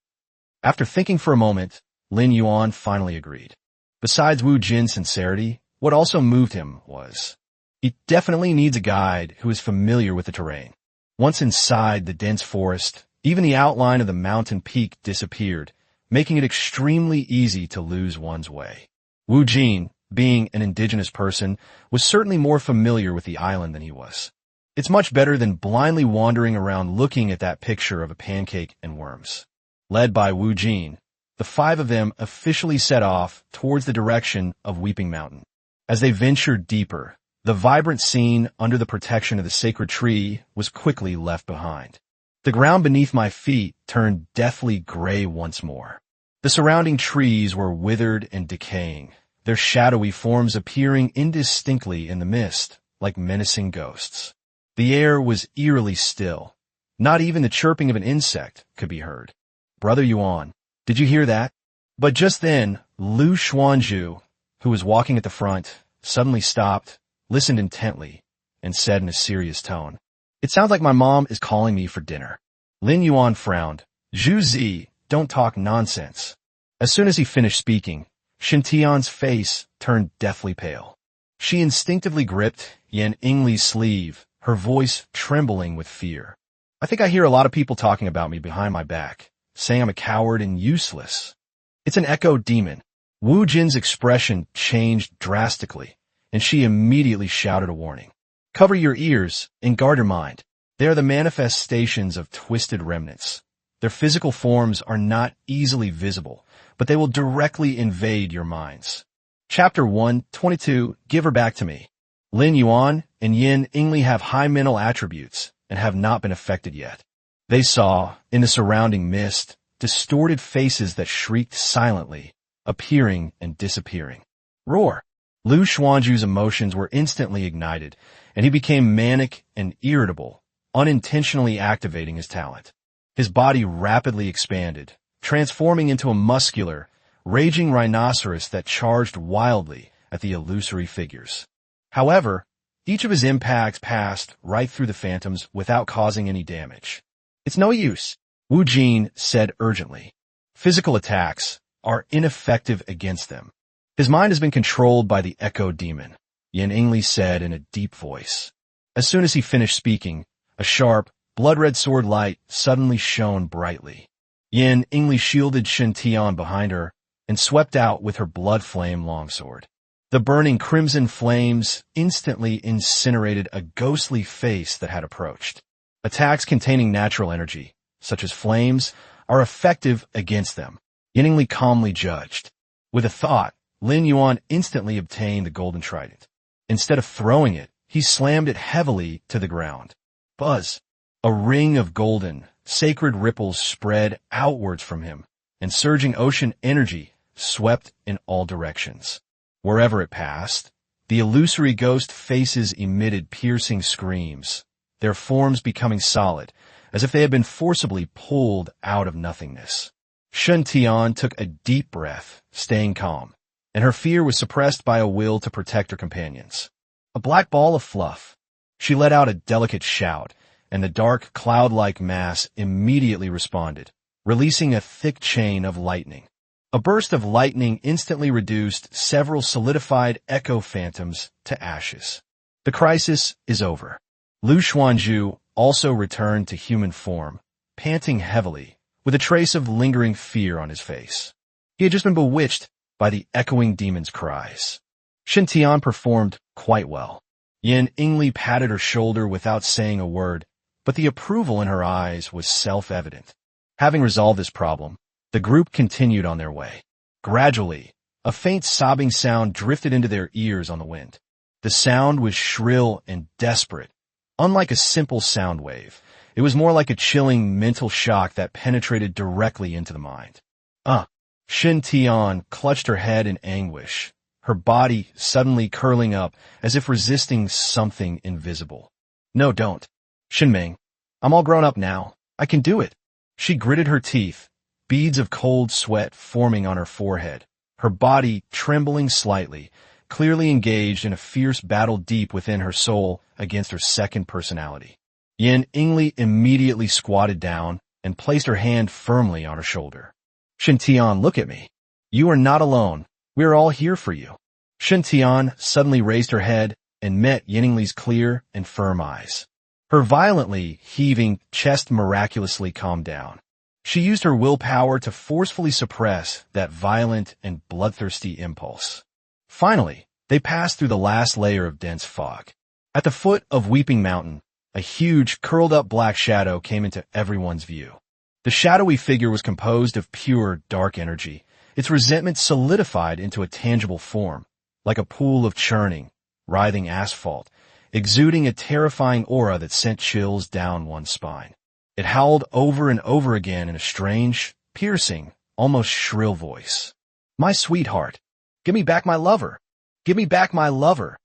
After thinking for a moment, Lin Yuan finally agreed. Besides Wu Jin's sincerity, what also moved him was, he definitely needs a guide who is familiar with the terrain. Once inside the dense forest, even the outline of the mountain peak disappeared, making it extremely easy to lose one's way. Wu Jin, being an indigenous person, was certainly more familiar with the island than he was. It's much better than blindly wandering around looking at that picture of a pancake and worms. Led by Wu Jin, the five of them officially set off towards the direction of Weeping Mountain. As they ventured deeper, the vibrant scene under the protection of the sacred tree was quickly left behind. The ground beneath my feet turned deathly gray once more. The surrounding trees were withered and decaying, their shadowy forms appearing indistinctly in the mist, like menacing ghosts. The air was eerily still. Not even the chirping of an insect could be heard. Brother Yuan, did you hear that? But just then, Lu Xuanzhu, who was walking at the front, suddenly stopped, listened intently, and said in a serious tone, It sounds like my mom is calling me for dinner. Lin Yuan frowned. Zhu Zi, don't talk nonsense. As soon as he finished speaking, Shintian's face turned deathly pale. She instinctively gripped Yan Ingli's sleeve, her voice trembling with fear. I think I hear a lot of people talking about me behind my back, saying I'm a coward and useless. It's an echo demon. Wu Jin's expression changed drastically, and she immediately shouted a warning. Cover your ears and guard your mind. They are the manifestations of twisted remnants. Their physical forms are not easily visible, but they will directly invade your minds. Chapter 122, Give Her Back to Me. Lin Yuan and Yin Ingli have high mental attributes and have not been affected yet. They saw, in the surrounding mist, distorted faces that shrieked silently, appearing and disappearing. Roar! Lu Xuanzhu's emotions were instantly ignited, and he became manic and irritable, unintentionally activating his talent. His body rapidly expanded, transforming into a muscular, raging rhinoceros that charged wildly at the illusory figures. However, each of his impacts passed right through the phantoms without causing any damage. "It's no use," Wu Jin said urgently. "Physical attacks are ineffective against them. His mind has been controlled by the Echo Demon," Yin Ingli said in a deep voice. As soon as he finished speaking, a sharp, blood-red sword light suddenly shone brightly. Yin Ingli shielded Shen Tian behind her and swept out with her blood-flame longsword. The burning crimson flames instantly incinerated a ghostly face that had approached. Attacks containing natural energy, such as flames, are effective against them, Yin Ingli calmly judged. With a thought, Lin Yuan instantly obtained the golden trident. Instead of throwing it, he slammed it heavily to the ground. Buzz! A ring of golden, sacred ripples spread outwards from him, and surging ocean energy swept in all directions. Wherever it passed, the illusory ghost faces emitted piercing screams, their forms becoming solid, as if they had been forcibly pulled out of nothingness. Shen Tian took a deep breath, staying calm, and her fear was suppressed by a will to protect her companions. A black ball of fluff. She let out a delicate shout, and the dark, cloud-like mass immediately responded, releasing a thick chain of lightning. A burst of lightning instantly reduced several solidified echo phantoms to ashes. The crisis is over. Lu Xuanzhu also returned to human form, panting heavily, with a trace of lingering fear on his face. He had just been bewitched by the echoing demon's cries. Shen Tian performed quite well. Yin Ingli patted her shoulder without saying a word, but the approval in her eyes was self-evident. Having resolved this problem, the group continued on their way. Gradually, a faint sobbing sound drifted into their ears on the wind. The sound was shrill and desperate. Unlike a simple sound wave, it was more like a chilling mental shock that penetrated directly into the mind. Shen Tian clutched her head in anguish, her body suddenly curling up as if resisting something invisible. "No, don't. Shenming, I'm all grown up now. I can do it." She gritted her teeth, beads of cold sweat forming on her forehead, her body trembling slightly, clearly engaged in a fierce battle deep within her soul against her second personality. Yin Ingli immediately squatted down and placed her hand firmly on her shoulder. "Shen Tian, look at me. You are not alone. We are all here for you." Shen Tian suddenly raised her head and met Yin Ingli's clear and firm eyes. Her violently heaving chest miraculously calmed down. She used her willpower to forcefully suppress that violent and bloodthirsty impulse. Finally, they passed through the last layer of dense fog. At the foot of Weeping Mountain, a huge, curled-up black shadow came into everyone's view. The shadowy figure was composed of pure, dark energy, its resentment solidified into a tangible form, like a pool of churning, writhing asphalt, exuding a terrifying aura that sent chills down one's spine. It howled over and over again in a strange, piercing, almost shrill voice. "My sweetheart, give me back my lover! Give me back my lover!"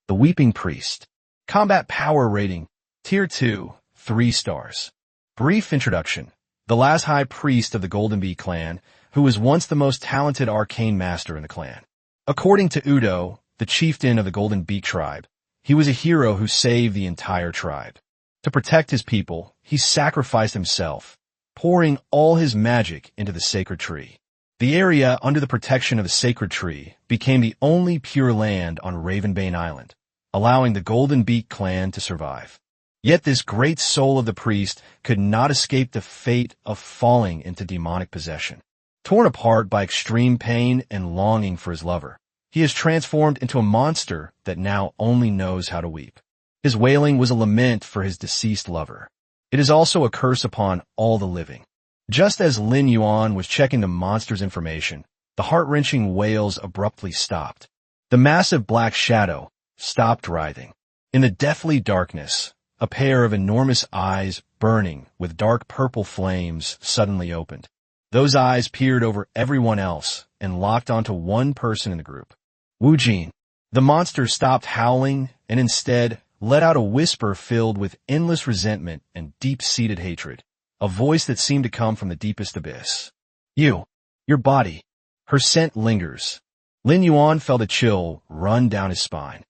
The Weeping Priest. Combat Power Rating, Tier 2, 3 stars. Brief introduction. The last High Priest of the Golden Bee clan, who was once the most talented arcane master in the clan. According to Udo, the chieftain of the Golden Beak tribe, he was a hero who saved the entire tribe. To protect his people, he sacrificed himself, pouring all his magic into the sacred tree. The area under the protection of the sacred tree became the only pure land on Ravenbane Island, allowing the Golden Beak clan to survive. Yet this great soul of the priest could not escape the fate of falling into demonic possession. Torn apart by extreme pain and longing for his lover, he is transformed into a monster that now only knows how to weep. His wailing was a lament for his deceased lover. It is also a curse upon all the living. Just as Lin Yuan was checking the monster's information, the heart-wrenching wails abruptly stopped. The massive black shadow stopped writhing. In the deathly darkness, a pair of enormous eyes burning with dark purple flames suddenly opened. Those eyes peered over everyone else and locked onto one person in the group. Wu Jin. The monster stopped howling and instead let out a whisper filled with endless resentment and deep-seated hatred, a voice that seemed to come from the deepest abyss. Your body. Her scent lingers. Lin Yuan felt a chill run down his spine.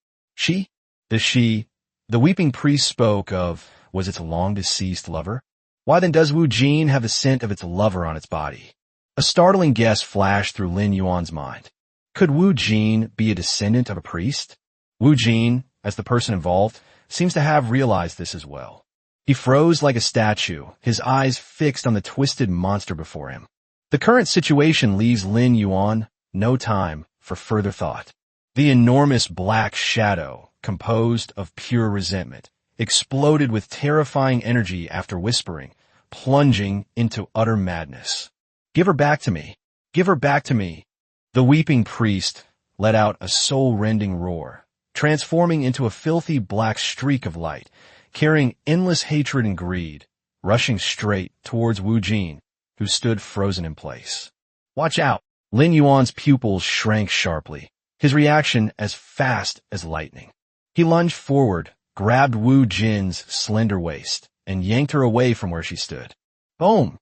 The weeping priest spoke of, was its long-deceased lover? Why then does Wu Jin have the scent of its lover on its body? A startling guess flashed through Lin Yuan's mind. Could Wu Jin be a descendant of a priest? Wu Jin, as the person involved, seems to have realized this as well. He froze like a statue, his eyes fixed on the twisted monster before him. The current situation leaves Lin Yuan no time for further thought. The enormous black shadow, composed of pure resentment, exploded with terrifying energy after whispering, plunging into utter madness. Give her back to me. Give her back to me. The weeping priest let out a soul-rending roar, transforming into a filthy black streak of light, carrying endless hatred and greed, rushing straight towards Wu Jin, who stood frozen in place. Watch out! Lin Yuan's pupils shrank sharply, his reaction as fast as lightning. He lunged forward, grabbed Wu Jin's slender waist, and yanked her away from where she stood. Boom!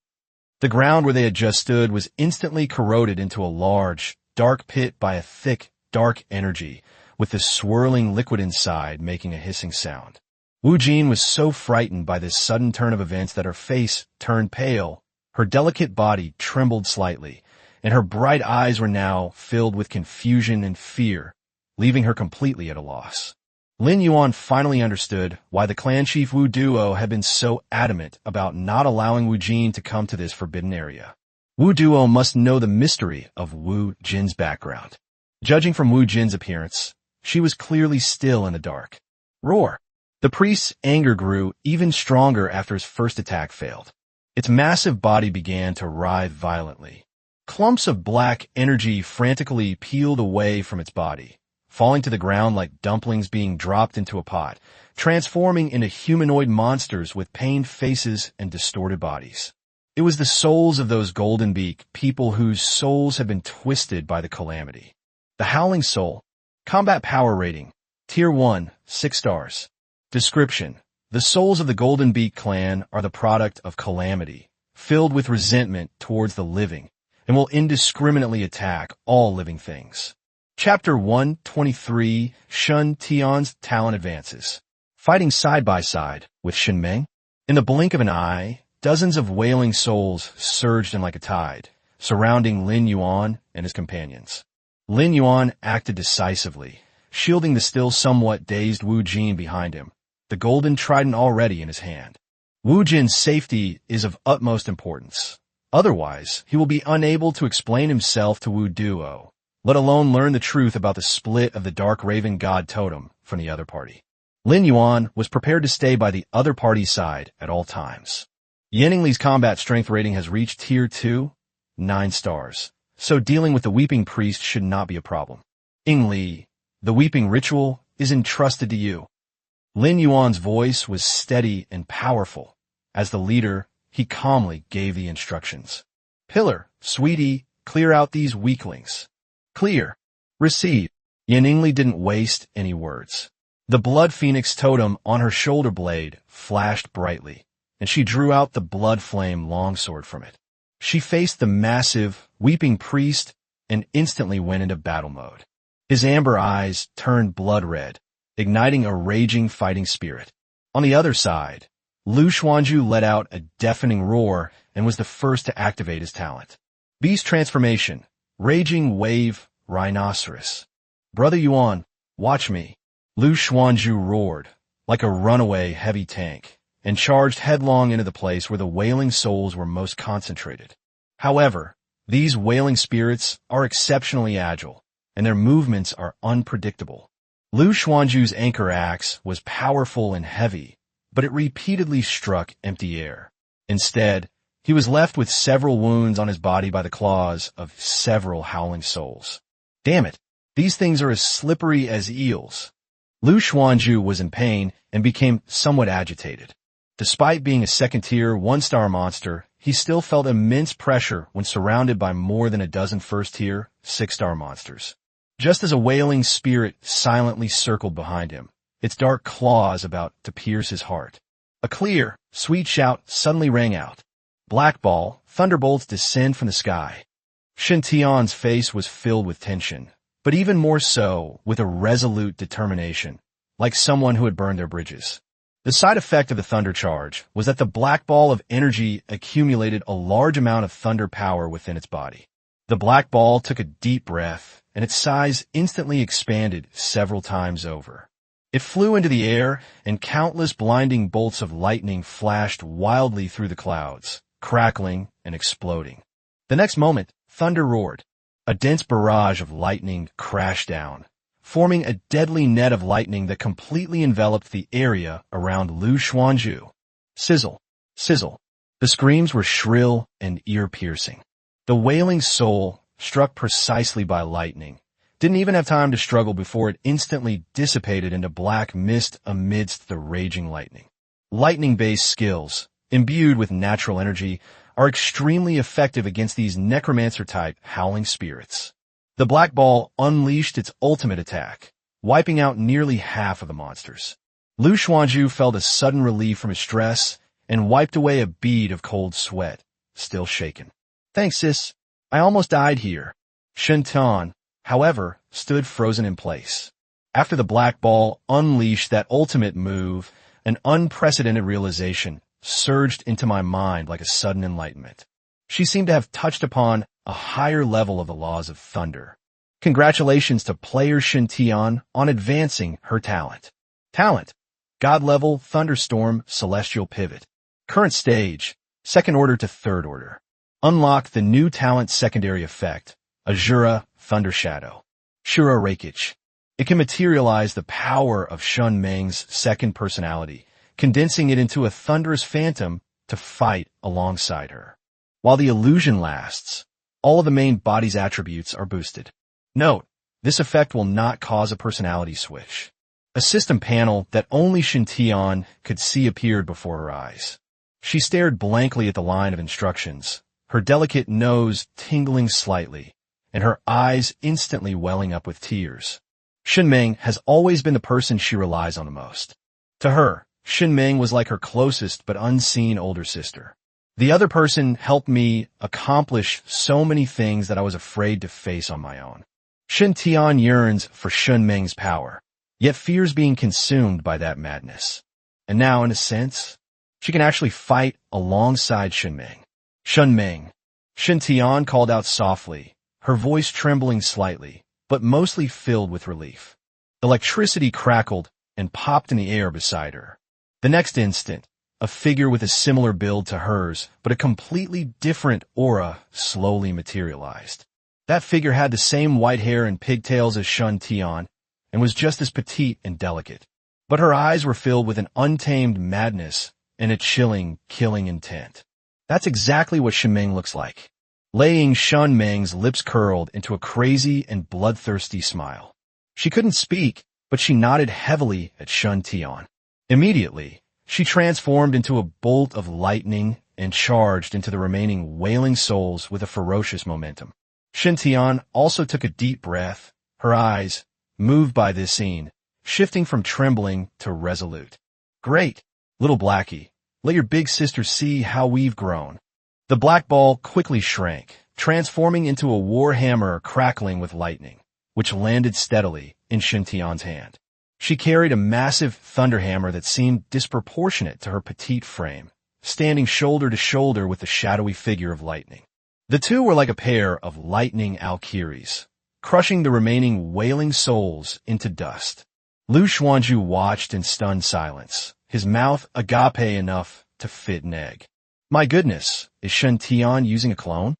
The ground where they had just stood was instantly corroded into a large, dark pit by a thick, dark energy, with the swirling liquid inside making a hissing sound. Wu Jin was so frightened by this sudden turn of events that her face turned pale, her delicate body trembled slightly, and her bright eyes were now filled with confusion and fear, leaving her completely at a loss. Lin Yuan finally understood why the clan chief Wu Duo had been so adamant about not allowing Wu Jin to come to this forbidden area. Wu Duo must know the mystery of Wu Jin's background. Judging from Wu Jin's appearance, she was clearly still in the dark. Roar! The priest's anger grew even stronger after his first attack failed. Its massive body began to writhe violently. Clumps of black energy frantically peeled away from its body, falling to the ground like dumplings being dropped into a pot, transforming into humanoid monsters with pained faces and distorted bodies. It was the souls of those golden beak people whose souls had been twisted by the calamity. The Howling Soul. Combat Power Rating. Tier 1, 6 stars. Description. The souls of the Golden Beak clan are the product of calamity, filled with resentment towards the living, and will indiscriminately attack all living things. Chapter 123, Shun Tian's talent advances. Fighting side by side with Shen Meng. In the blink of an eye, dozens of wailing souls surged in like a tide, surrounding Lin Yuan and his companions. Lin Yuan acted decisively, shielding the still somewhat dazed Wu Jin behind him, the golden trident already in his hand. Wu Jin's safety is of utmost importance. Otherwise, he will be unable to explain himself to Wu Duo, let alone learn the truth about the split of the Dark Raven God Totem from the other party. Lin Yuan was prepared to stay by the other party's side at all times. Yanningli's combat strength rating has reached Tier 2, 9 stars, so dealing with the Weeping Priest should not be a problem. Yingli, the Weeping Ritual is entrusted to you. Lin Yuan's voice was steady and powerful. As the leader, he calmly gave the instructions. Pillar, sweetie, clear out these weaklings. Clear. Receive. Yaningli didn't waste any words. The Blood Phoenix totem on her shoulder blade flashed brightly, and she drew out the Blood Flame longsword from it. She faced the massive, weeping priest and instantly went into battle mode. His amber eyes turned blood red, igniting a raging fighting spirit. On the other side, Lu Xuanzhu let out a deafening roar and was the first to activate his talent. Beast Transformation, Raging Wave, Rhinoceros. Brother Yuan, watch me. Lu Xuanzhu roared, like a runaway heavy tank, and charged headlong into the place where the wailing souls were most concentrated. However, these wailing spirits are exceptionally agile, and their movements are unpredictable. Lu Xuanzhu's anchor axe was powerful and heavy, but it repeatedly struck empty air. Instead, he was left with several wounds on his body by the claws of several howling souls. Damn it, these things are as slippery as eels. Lu Xuanzhu was in pain and became somewhat agitated. Despite being a second-tier, one-star monster, he still felt immense pressure when surrounded by more than a dozen first-tier, six-star monsters. Just as a wailing spirit silently circled behind him, its dark claws about to pierce his heart. A clear, sweet shout suddenly rang out. Black ball, thunderbolts descend from the sky. Shen Tian's face was filled with tension, but even more so with a resolute determination, like someone who had burned their bridges. The side effect of the thunder charge was that the black ball of energy accumulated a large amount of thunder power within its body. The black ball took a deep breath, and its size instantly expanded several times over. It flew into the air, and countless blinding bolts of lightning flashed wildly through the clouds, crackling and exploding. The next moment, thunder roared. A dense barrage of lightning crashed down, forming a deadly net of lightning that completely enveloped the area around Lu Xuanzhu. Sizzle, sizzle. The screams were shrill and ear-piercing. The wailing soul, struck precisely by lightning, didn't even have time to struggle before it instantly dissipated into black mist amidst the raging lightning. Lightning-based skills, imbued with natural energy, are extremely effective against these necromancer-type howling spirits. The black ball unleashed its ultimate attack, wiping out nearly half of the monsters. Lu Xuanzhu felt a sudden relief from his stress and wiped away a bead of cold sweat, still shaken. "Thanks, sis. I almost died here." Shen Tian, however, stood frozen in place. After the black ball unleashed that ultimate move, an unprecedented realization surged into my mind like a sudden enlightenment. She seemed to have touched upon a higher level of the laws of thunder. Congratulations to player Shen Tian on advancing her talent. Talent: God level, Thunderstorm, Celestial Pivot. Current stage: second order to third order. Unlock the new talent secondary effect, Azura Thunder Shadow. Shura Rakich. It can materialize the power of Shun Meng's second personality, condensing it into a thunderous phantom to fight alongside her. While the illusion lasts, all of the main body's attributes are boosted. Note, this effect will not cause a personality switch. A system panel that only Shen Tian could see appeared before her eyes. She stared blankly at the line of instructions, her delicate nose tingling slightly, and her eyes instantly welling up with tears. Shen Meng has always been the person she relies on the most. To her, Shen Meng was like her closest but unseen older sister. The other person helped me accomplish so many things that I was afraid to face on my own. Shen Tian yearns for Shen Meng's power, yet fears being consumed by that madness. And now, in a sense, she can actually fight alongside Shen Meng. Shen Meng. Shen Tian called out softly, her voice trembling slightly, but mostly filled with relief. Electricity crackled and popped in the air beside her. The next instant, a figure with a similar build to hers, but a completely different aura, slowly materialized. That figure had the same white hair and pigtails as Shen Tian, and was just as petite and delicate. But her eyes were filled with an untamed madness and a chilling, killing intent. That's exactly what Shen Meng looks like. Laying Shen Meng's lips curled into a crazy and bloodthirsty smile. She couldn't speak, but she nodded heavily at Shen Tian. Immediately, she transformed into a bolt of lightning and charged into the remaining wailing souls with a ferocious momentum. Shen Tian also took a deep breath, her eyes, moved by this scene, shifting from trembling to resolute. "Great, little Blackie, let your big sister see how we've grown." The black ball quickly shrank, transforming into a war hammer crackling with lightning, which landed steadily in Shen Tian's hand. She carried a massive thunder hammer that seemed disproportionate to her petite frame, standing shoulder to shoulder with the shadowy figure of lightning. The two were like a pair of lightning Valkyries, crushing the remaining wailing souls into dust. Lu Xuanzhu watched in stunned silence, his mouth agape enough to fit an egg. My goodness, is Shen Tian using a clone?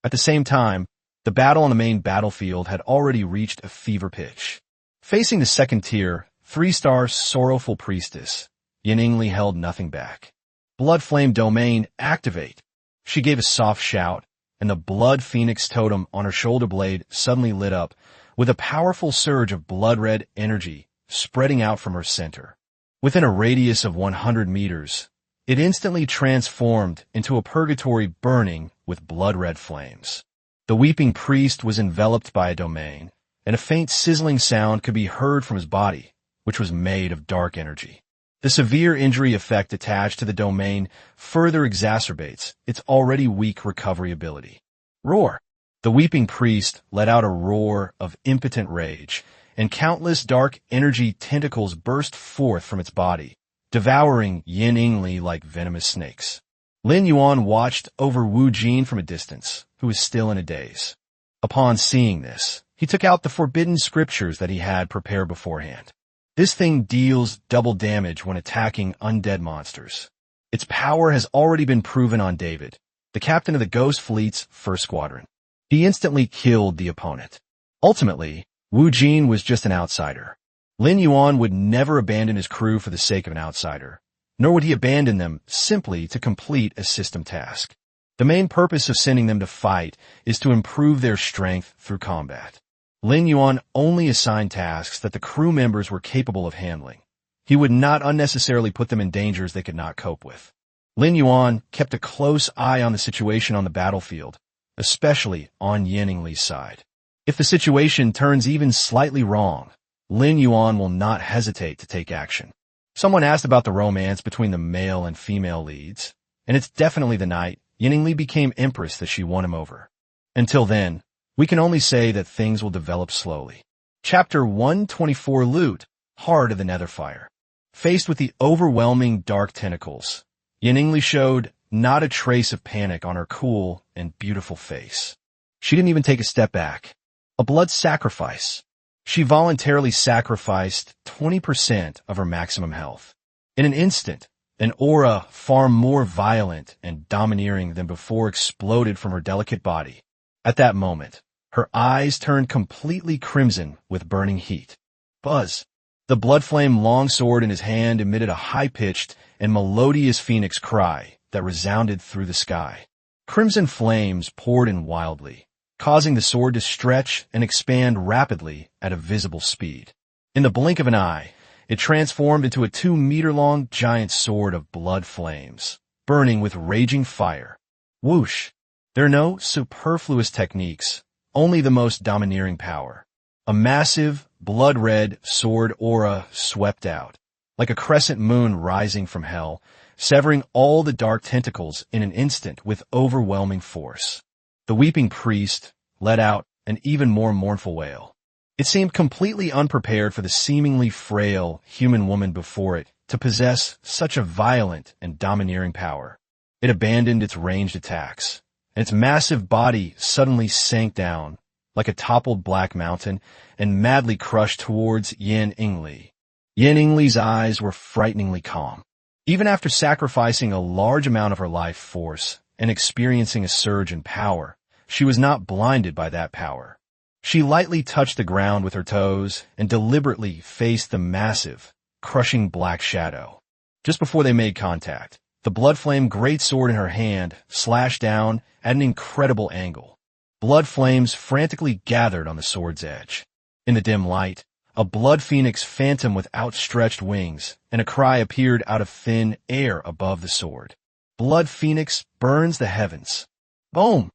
At the same time, the battle on the main battlefield had already reached a fever pitch. Facing the second tier, 3-star sorrowful priestess, Yaningli held nothing back. Blood Flame Domain, activate! She gave a soft shout, and the Blood Phoenix totem on her shoulder blade suddenly lit up, with a powerful surge of blood-red energy spreading out from her center. Within a radius of 100 meters, it instantly transformed into a purgatory burning with blood-red flames. The weeping priest was enveloped by a domain, and a faint sizzling sound could be heard from his body, which was made of dark energy. The severe injury effect attached to the domain further exacerbates its already weak recovery ability. Roar! The weeping priest let out a roar of impotent rage, and countless dark energy tentacles burst forth from its body, devouring Yin Yingli like venomous snakes. Lin Yuan watched over Wu Jin from a distance, who was still in a daze. Upon seeing this, he took out the forbidden scriptures that he had prepared beforehand. This thing deals double damage when attacking undead monsters. Its power has already been proven on David, the captain of the Ghost Fleet's first squadron. He instantly killed the opponent. Ultimately, Wu Jin was just an outsider. Lin Yuan would never abandon his crew for the sake of an outsider, nor would he abandon them simply to complete a system task. The main purpose of sending them to fight is to improve their strength through combat. Lin Yuan only assigned tasks that the crew members were capable of handling. He would not unnecessarily put them in dangers they could not cope with. Lin Yuan kept a close eye on the situation on the battlefield, especially on Yin Yingli's side. If the situation turns even slightly wrong, Lin Yuan will not hesitate to take action. Someone asked about the romance between the male and female leads, and it's definitely the night Yin Yingli became Empress that she won him over. Until then, we can only say that things will develop slowly. Chapter 124 Loot, Heart of the Netherfire. Faced with the overwhelming dark tentacles, Yin Yingli showed not a trace of panic on her cool and beautiful face. She didn't even take a step back. A blood sacrifice. She voluntarily sacrificed 20% of her maximum health. In an instant, an aura far more violent and domineering than before exploded from her delicate body. At that moment, her eyes turned completely crimson with burning heat. Buzz! The blood flame longsword in his hand emitted a high-pitched and melodious phoenix cry that resounded through the sky. Crimson flames poured in wildly, causing the sword to stretch and expand rapidly at a visible speed. In the blink of an eye, it transformed into a 2-meter-long giant sword of blood flames, burning with raging fire. Whoosh! There are no superfluous techniques, only the most domineering power. A massive, blood-red sword aura swept out, like a crescent moon rising from hell, severing all the dark tentacles in an instant with overwhelming force. The weeping priest let out an even more mournful wail. It seemed completely unprepared for the seemingly frail human woman before it to possess such a violent and domineering power. It abandoned its ranged attacks, and its massive body suddenly sank down like a toppled black mountain and madly crushed towards Yin Yingli. Yin Yingli's eyes were frighteningly calm. Even after sacrificing a large amount of her life force and experiencing a surge in power, she was not blinded by that power. She lightly touched the ground with her toes and deliberately faced the massive, crushing black shadow. Just before they made contact, the blood flame greatsword in her hand slashed down at an incredible angle. Blood flames frantically gathered on the sword's edge. In the dim light, a blood phoenix phantom with outstretched wings and a cry appeared out of thin air above the sword. Blood phoenix burns the heavens. Boom!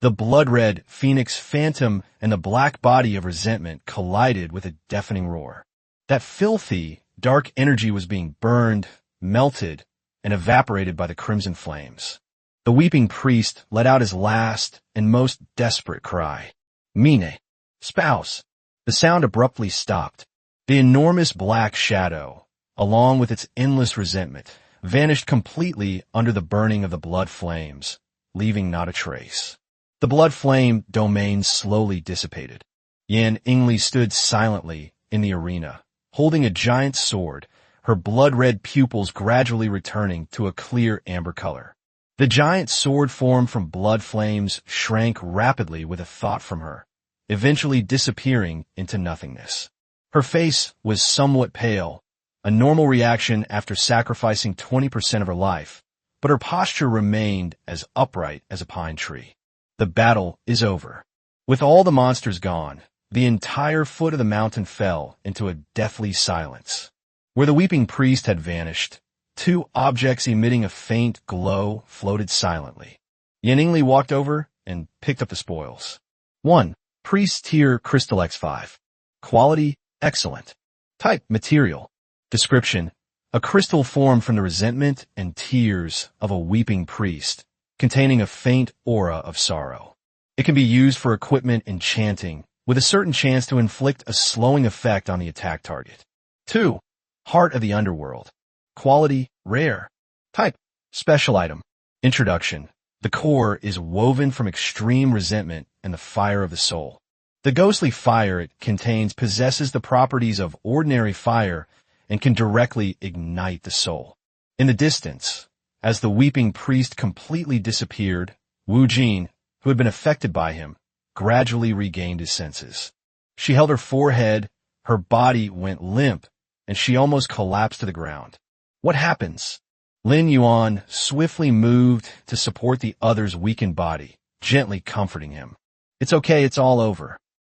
The blood-red phoenix phantom and the black body of resentment collided with a deafening roar. That filthy, dark energy was being burned, melted, and evaporated by the crimson flames. The weeping priest let out his last and most desperate cry. Mine, spouse. The sound abruptly stopped. The enormous black shadow, along with its endless resentment, vanished completely under the burning of the blood flames, leaving not a trace. The blood flame domain slowly dissipated. Yin Yingli stood silently in the arena, holding a giant sword, her blood-red pupils gradually returning to a clear amber color. The giant sword formed from blood flames shrank rapidly with a thought from her, eventually disappearing into nothingness. Her face was somewhat pale, a normal reaction after sacrificing 20% of her life, but her posture remained as upright as a pine tree. The battle is over. With all the monsters gone, the entire foot of the mountain fell into a deathly silence. Where the weeping priest had vanished, 2 objects emitting a faint glow floated silently. Yin Yingli walked over and picked up the spoils. 1. Priest Tier Crystal X5. Quality, excellent. Type: material. Description: a crystal formed from the resentment and tears of a weeping priest, containing a faint aura of sorrow. It can be used for equipment enchanting, with a certain chance to inflict a slowing effect on the attack target. 2. Heart of the Underworld. Quality: rare. Type: special item. Introduction: the core is woven from extreme resentment and the fire of the soul. The ghostly fire it contains possesses the properties of ordinary fire and can directly ignite the soul. In the distance, as the weeping priest completely disappeared, Wu Jin, who had been affected by him, gradually regained his senses. She held her forehead, her body went limp, and she almost collapsed to the ground. What happens? Lin Yuan swiftly moved to support the other's weakened body, gently comforting him. It's okay, it's all over.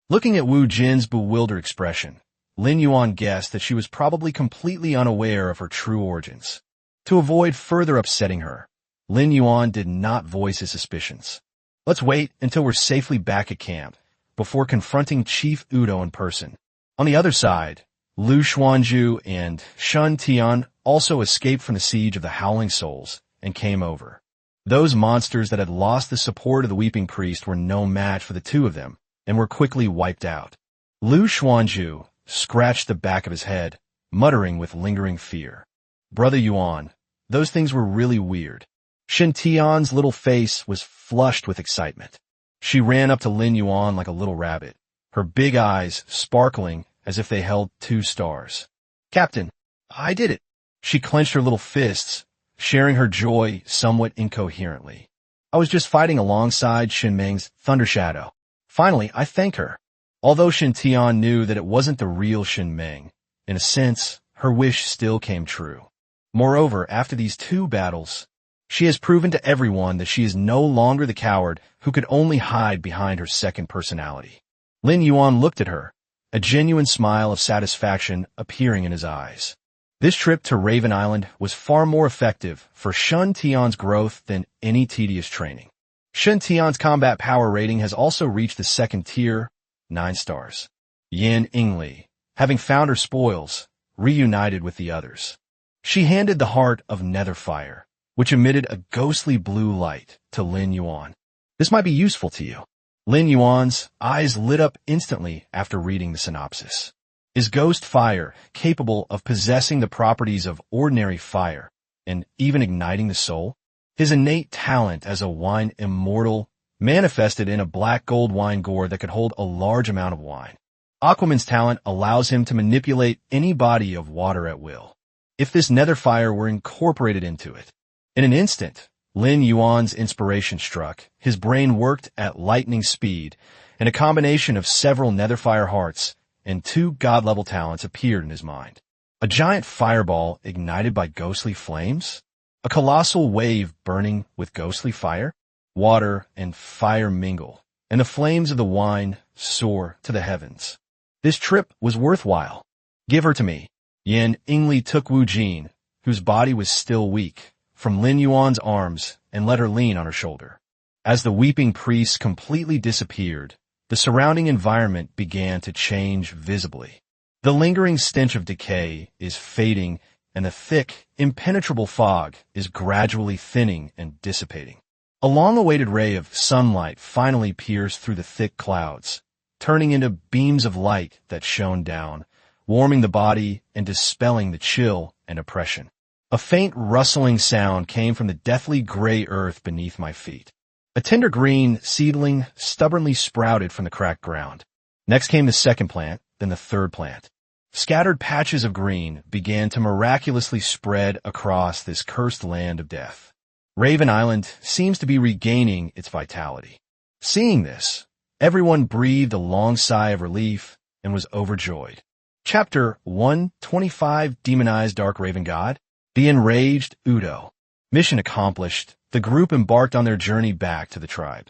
Looking at Wu Jin's bewildered expression, Lin Yuan guessed that she was probably completely unaware of her true origins. To avoid further upsetting her, Lin Yuan did not voice his suspicions. Let's wait until we're safely back at camp, before confronting Chief Udo in person. On the other side, Lu Xuanzhu and Shun Tian also escaped from the siege of the Howling Souls and came over. Those monsters that had lost the support of the Weeping Priest were no match for the two of them, and were quickly wiped out. Lu Xuanzhu scratched the back of his head, muttering with lingering fear. Brother Yuan, those things were really weird. Shin Tian's little face was flushed with excitement. She ran up to Lin Yuan like a little rabbit, her big eyes sparkling as if they held 2 stars. Captain, I did it. She clenched her little fists, sharing her joy somewhat incoherently. I was just fighting alongside Shin Meng's Thunder Shadow. Finally, I thank her. Although Shin Tian knew that it wasn't the real Shin Meng, in a sense, her wish still came true. Moreover, after these 2 battles, she has proven to everyone that she is no longer the coward who could only hide behind her second personality. Lin Yuan looked at her, a genuine smile of satisfaction appearing in his eyes. This trip to Raven Island was far more effective for Shun Tian's growth than any tedious training. Shen Tian's combat power rating has also reached the 2nd tier, 9 stars. Yan Ingli, having found her spoils, reunited with the others. She handed the heart of Netherfire, which emitted a ghostly blue light, to Lin Yuan. This might be useful to you. Lin Yuan's eyes lit up instantly after reading the synopsis. Is ghost fire capable of possessing the properties of ordinary fire and even igniting the soul? His innate talent as a wine immortal manifested in a black gold wine gourd that could hold a large amount of wine. Aquaman's talent allows him to manipulate any body of water at will. If this nether fire were incorporated into it, in an instant, Lin Yuan's inspiration struck, his brain worked at lightning speed, and a combination of several netherfire hearts and 2 god-level talents appeared in his mind. A giant fireball ignited by ghostly flames? A colossal wave burning with ghostly fire? Water and fire mingle, and the flames of the wine soar to the heavens. This trip was worthwhile. Give her to me. Yan Ingli took Wu Jin, whose body was still weak, from Lin Yuan's arms and let her lean on her shoulder. As the weeping priest completely disappeared, the surrounding environment began to change visibly. The lingering stench of decay is fading, and the thick, impenetrable fog is gradually thinning and dissipating. A long-awaited ray of sunlight finally pierced through the thick clouds, turning into beams of light that shone down, warming the body and dispelling the chill and oppression. A faint rustling sound came from the deathly gray earth beneath my feet. A tender green seedling stubbornly sprouted from the cracked ground. Next came the 2nd plant, then the 3rd plant. Scattered patches of green began to miraculously spread across this cursed land of death. Raven Island seems to be regaining its vitality. Seeing this, everyone breathed a long sigh of relief and was overjoyed. Chapter 125, Demonized Dark Raven God. The Enraged Udo. Mission accomplished. The group embarked on their journey back to the tribe.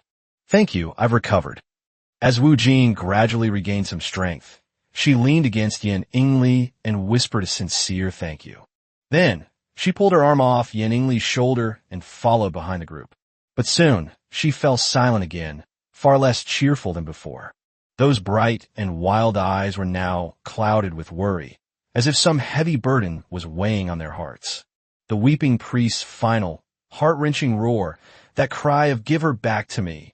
Thank you, I've recovered. As Wu Jin gradually regained some strength, she leaned against Yan Ingli and whispered a sincere thank you. Then, she pulled her arm off Yan Ingli's shoulder and followed behind the group. But soon, she fell silent again, far less cheerful than before. Those bright and wild eyes were now clouded with worry, as if some heavy burden was weighing on their hearts. The weeping priest's final, heart-wrenching roar, that cry of "Give her back to me,"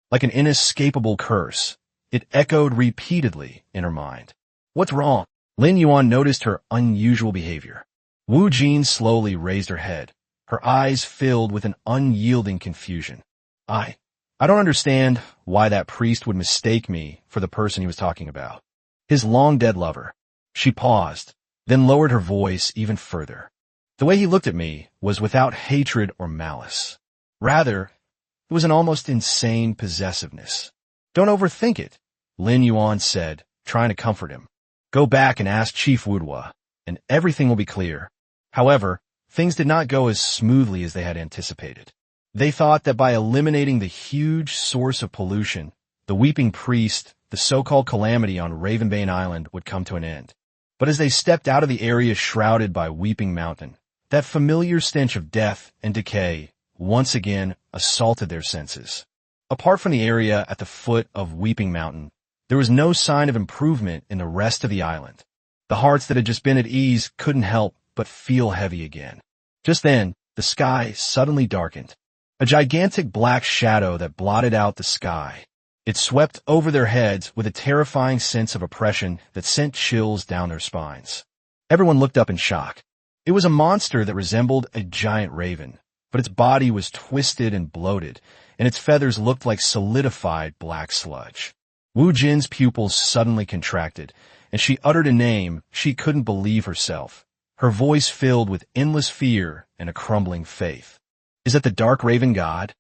like an inescapable curse, it echoed repeatedly in her mind. "What's wrong?" Lin Yuan noticed her unusual behavior. Wu Jin slowly raised her head, her eyes filled with an unyielding confusion. I don't understand why that priest would mistake me for the person he was talking about. His long-dead lover. She paused, then lowered her voice even further. The way he looked at me was without hatred or malice. Rather, it was an almost insane possessiveness. "Don't overthink it," Lin Yuan said, trying to comfort him. "Go back and ask Chief Wudwa, and everything will be clear." However, things did not go as smoothly as they had anticipated. They thought that by eliminating the huge source of pollution, the weeping priest, the so-called calamity on Ravenbane Island, would come to an end. But as they stepped out of the area shrouded by Weeping Mountain, that familiar stench of death and decay once again assaulted their senses. Apart from the area at the foot of Weeping Mountain, there was no sign of improvement in the rest of the island. The hearts that had just been at ease couldn't help but feel heavy again. Just then, the sky suddenly darkened. A gigantic black shadow that blotted out the sky. It swept over their heads with a terrifying sense of oppression that sent chills down their spines. Everyone looked up in shock. It was a monster that resembled a giant raven, but its body was twisted and bloated, and its feathers looked like solidified black sludge. Wu Jin's pupils suddenly contracted, and she uttered a name she couldn't believe herself, her voice filled with endless fear and a crumbling faith. "Is that the Dark Raven God?"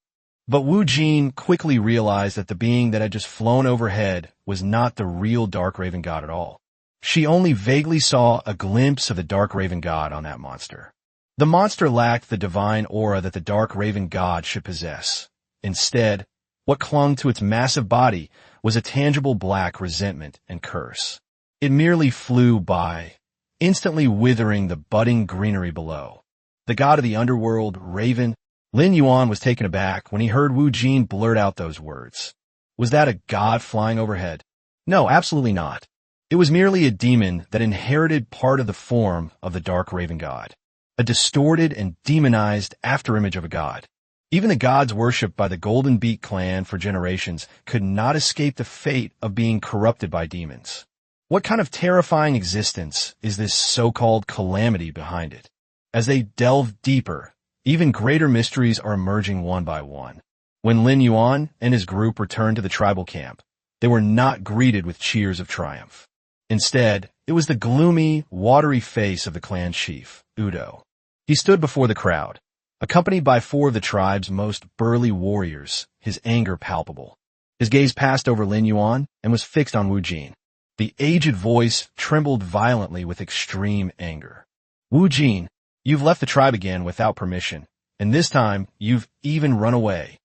But Wu Jin quickly realized that the being that had just flown overhead was not the real Dark Raven God at all. She only vaguely saw a glimpse of the Dark Raven God on that monster. The monster lacked the divine aura that the Dark Raven God should possess. Instead, what clung to its massive body was a tangible black resentment and curse. It merely flew by, instantly withering the budding greenery below. The god of the underworld, Raven. Lin Yuan was taken aback when he heard Wu Jin blurt out those words. Was that a god flying overhead? No, absolutely not. It was merely a demon that inherited part of the form of the Dark Raven God, a distorted and demonized afterimage of a god. Even the gods worshipped by the Golden Beak clan for generations could not escape the fate of being corrupted by demons. What kind of terrifying existence is this so-called calamity behind it? As they delve deeper, even greater mysteries are emerging one by one. When Lin Yuan and his group returned to the tribal camp, they were not greeted with cheers of triumph. Instead, it was the gloomy, watery face of the clan chief, Udo. He stood before the crowd, accompanied by 4 of the tribe's most burly warriors, his anger palpable. His gaze passed over Lin Yuan and was fixed on Wu Jin. The aged voice trembled violently with extreme anger. "Wu Jin, you've left the tribe again without permission, and this time you've even run away.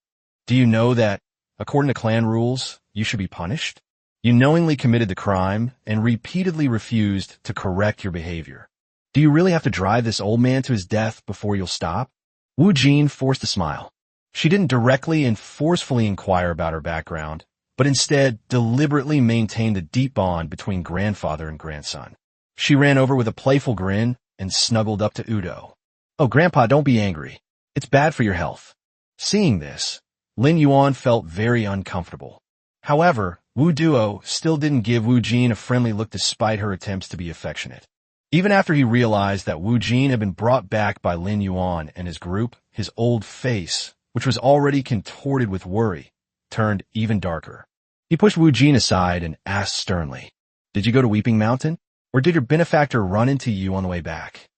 Do you know that, according to clan rules, you should be punished? You knowingly committed the crime and repeatedly refused to correct your behavior. Do you really have to drive this old man to his death before you'll stop?" Wu Jin forced a smile. She didn't directly and forcefully inquire about her background, but instead deliberately maintained the deep bond between grandfather and grandson. She ran over with a playful grin and snuggled up to Udo. "Oh, Grandpa, don't be angry. It's bad for your health." Seeing this, Lin Yuan felt very uncomfortable. However, Wu Duo still didn't give Wu Jin a friendly look despite her attempts to be affectionate. Even after he realized that Wu Jin had been brought back by Lin Yuan and his group, his old face, which was already contorted with worry, turned even darker. He pushed Wu Jin aside and asked sternly, "Did you go to Weeping Mountain? Or did your benefactor run into you on the way back?"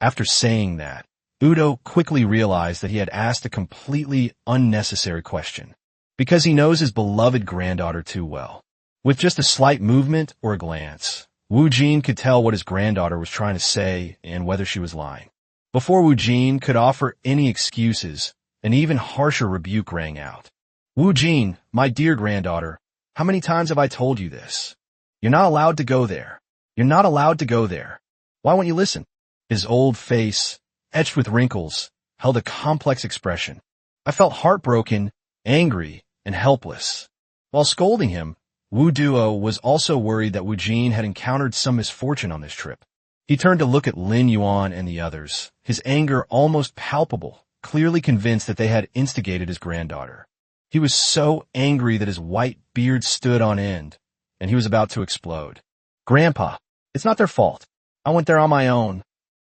After saying that, Udo quickly realized that he had asked a completely unnecessary question, because he knows his beloved granddaughter too well. With just a slight movement or a glance, Wu Jin could tell what his granddaughter was trying to say and whether she was lying. Before Wu Jin could offer any excuses, an even harsher rebuke rang out. "Wu Jin, my dear granddaughter, how many times have I told you this? You're not allowed to go there. You're not allowed to go there. Why won't you listen?" His old face, etched with wrinkles, held a complex expression. I felt heartbroken, angry, and helpless. While scolding him, Wu Duo was also worried that Wu Jin had encountered some misfortune on this trip. He turned to look at Lin Yuan and the others, his anger almost palpable, clearly convinced that they had instigated his granddaughter. He was so angry that his white beard stood on end, and he was about to explode. "Grandpa, it's not their fault. I went there on my own."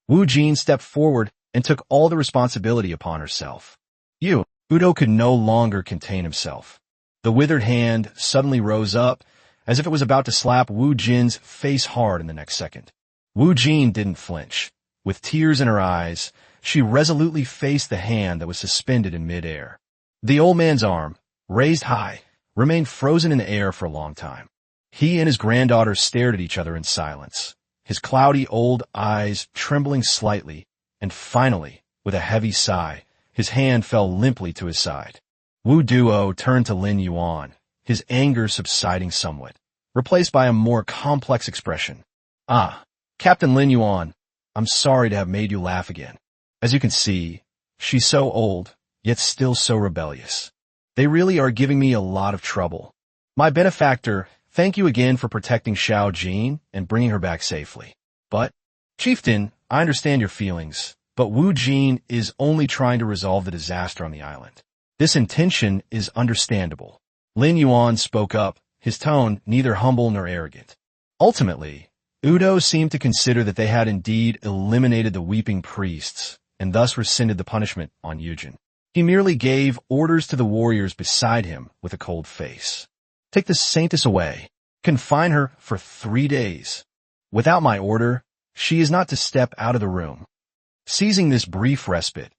Wu Jin stepped forward and took all the responsibility upon herself. Udo could no longer contain himself. The withered hand suddenly rose up, as if it was about to slap Wu Jin's face hard in the next second. Wu Jin didn't flinch. With tears in her eyes, she resolutely faced the hand that was suspended in midair. The old man's arm, raised high, remained frozen in the air for a long time. He and his granddaughter stared at each other in silence, his cloudy old eyes trembling slightly, and finally, with a heavy sigh, his hand fell limply to his side. Wu Duo turned to Lin Yuan, his anger subsiding somewhat, replaced by a more complex expression. "Ah, Captain Lin Yuan, I'm sorry to have made you laugh again. As you can see, she's so old, yet still so rebellious. They really are giving me a lot of trouble. My benefactor, thank you again for protecting Xiao Jin and bringing her back safely. But, Chieftain, I understand your feelings, but Wu Jin is only trying to resolve the disaster on the island. This intention is understandable." Lin Yuan spoke up, his tone neither humble nor arrogant. Ultimately, Udo seemed to consider that they had indeed eliminated the weeping priests, and thus rescinded the punishment on Yujin. He merely gave orders to the warriors beside him with a cold face. "Take the saintess away. Confine her for 3 days. Without my order, she is not to step out of the room." Seizing this brief respite,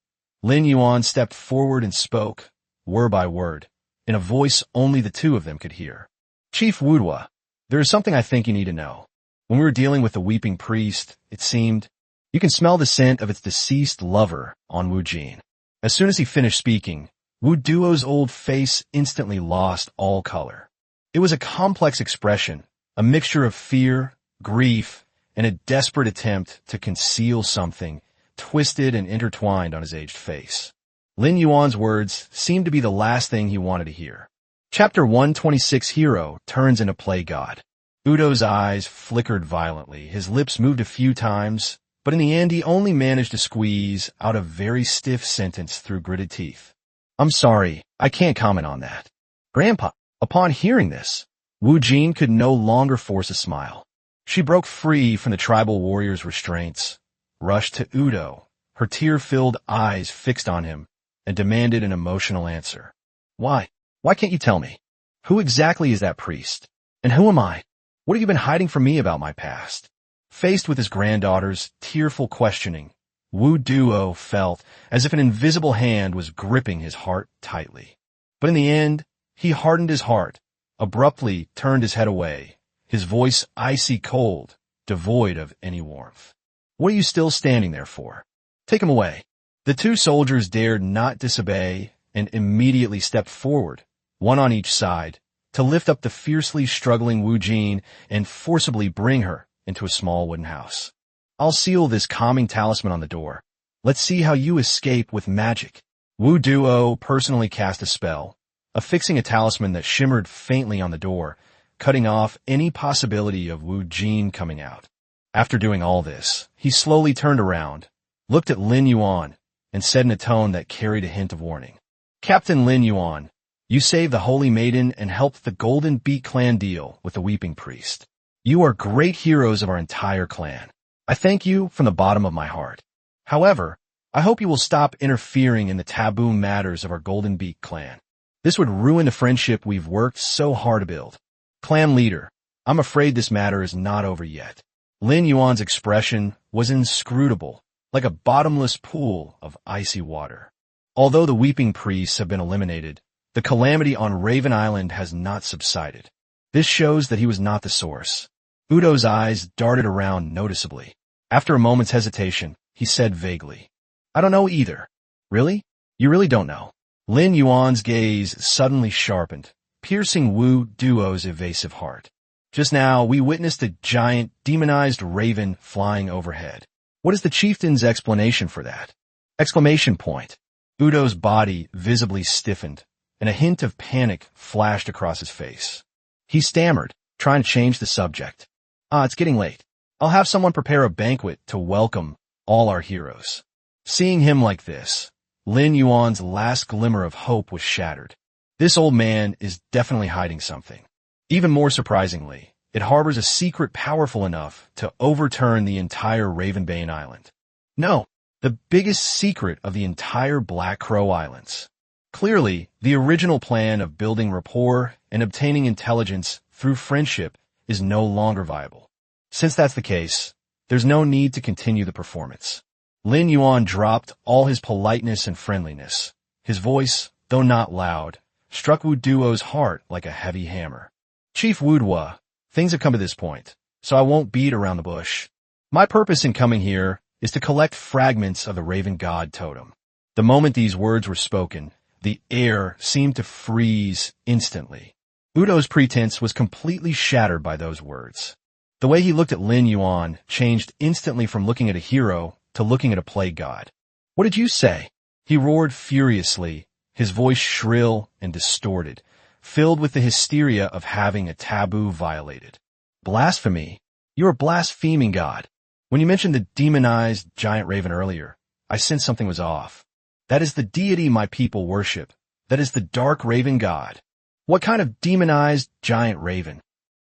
Lin Yuan stepped forward and spoke, word by word, in a voice only the two of them could hear. "Chief Wudwa, there is something I think you need to know. When we were dealing with the weeping priest, it seemed you can smell the scent of its deceased lover on Wu Jin." As soon as he finished speaking, Wu Duo's old face instantly lost all color. It was a complex expression, a mixture of fear, grief, and a desperate attempt to conceal something twisted and intertwined on his aged face. Lin Yuan's words seemed to be the last thing he wanted to hear. Chapter 126 Hero turns into play god. Udo's eyes flickered violently, his lips moved a few times, but in the end he only managed to squeeze out a very stiff sentence through gritted teeth. "I'm sorry, I can't comment on that." "Grandpa." Upon hearing this, Wu Jin could no longer force a smile. She broke free from the tribal warrior's restraints, rushed to Udo, her tear-filled eyes fixed on him, and demanded an emotional answer. Why can't you tell me? Who exactly is that priest? And who am I? What have you been hiding from me about my past?" Faced with his granddaughter's tearful questioning, Wu Duo felt as if an invisible hand was gripping his heart tightly. But in the end, he hardened his heart, abruptly turned his head away, his voice icy cold, devoid of any warmth. "What are you still standing there for? Take him away." The two soldiers dared not disobey and immediately stepped forward, one on each side, to lift up the fiercely struggling Wu Jin and forcibly bring her into a small wooden house. "I'll seal this calming talisman on the door. Let's see how you escape with magic." Wu Duo personally cast a spell, affixing a talisman that shimmered faintly on the door, cutting off any possibility of Wu Jin coming out. After doing all this, he slowly turned around, looked at Lin Yuan, and said in a tone that carried a hint of warning, "Captain Lin Yuan, you saved the Holy Maiden and helped the Golden Beak clan deal with the Weeping Priest. You are great heroes of our entire clan. I thank you from the bottom of my heart. However, I hope you will stop interfering in the taboo matters of our Golden Beak clan. This would ruin the friendship we've worked so hard to build. Clan leader, I'm afraid this matter is not over yet." Lin Yuan's expression was inscrutable, like a bottomless pool of icy water. Although the Weeping Priests have been eliminated, the calamity on Raven Island has not subsided. This shows that he was not the source. Udo's eyes darted around noticeably. After a moment's hesitation, he said vaguely, "I don't know either." "Really? You really don't know?" Lin Yuan's gaze suddenly sharpened, piercing Wu Duo's evasive heart. "Just now, we witnessed a giant, demonized raven flying overhead. What is the chieftain's explanation for that?" Exclamation point. Udo's body visibly stiffened, and a hint of panic flashed across his face. He stammered, trying to change the subject. "It's getting late. I'll have someone prepare a banquet to welcome all our heroes. Seeing him like this, Lin Yuan's last glimmer of hope was shattered. This old man is definitely hiding something. Even more surprisingly, it harbors a secret powerful enough to overturn the entire Ravenbane Island. No, the biggest secret of the entire Black Crow Islands. Clearly, the original plan of building rapport and obtaining intelligence through friendship is no longer viable. Since that's the case, there's no need to continue the performance. Lin Yuan dropped all his politeness and friendliness. His voice, though not loud, struck Wu Duo's heart like a heavy hammer. Chief Wu Duo, things have come to this point, so I won't beat around the bush. My purpose in coming here is to collect fragments of the Raven God totem. The moment these words were spoken, the air seemed to freeze instantly. Udo's pretense was completely shattered by those words. The way he looked at Lin Yuan changed instantly from looking at a hero to looking at a plague god. What did you say? He roared furiously, his voice shrill and distorted, filled with the hysteria of having a taboo violated. Blasphemy? You're a blaspheming god. When you mentioned the demonized giant raven earlier, I sensed something was off. That is the deity my people worship. That is the dark raven god. What kind of demonized giant raven?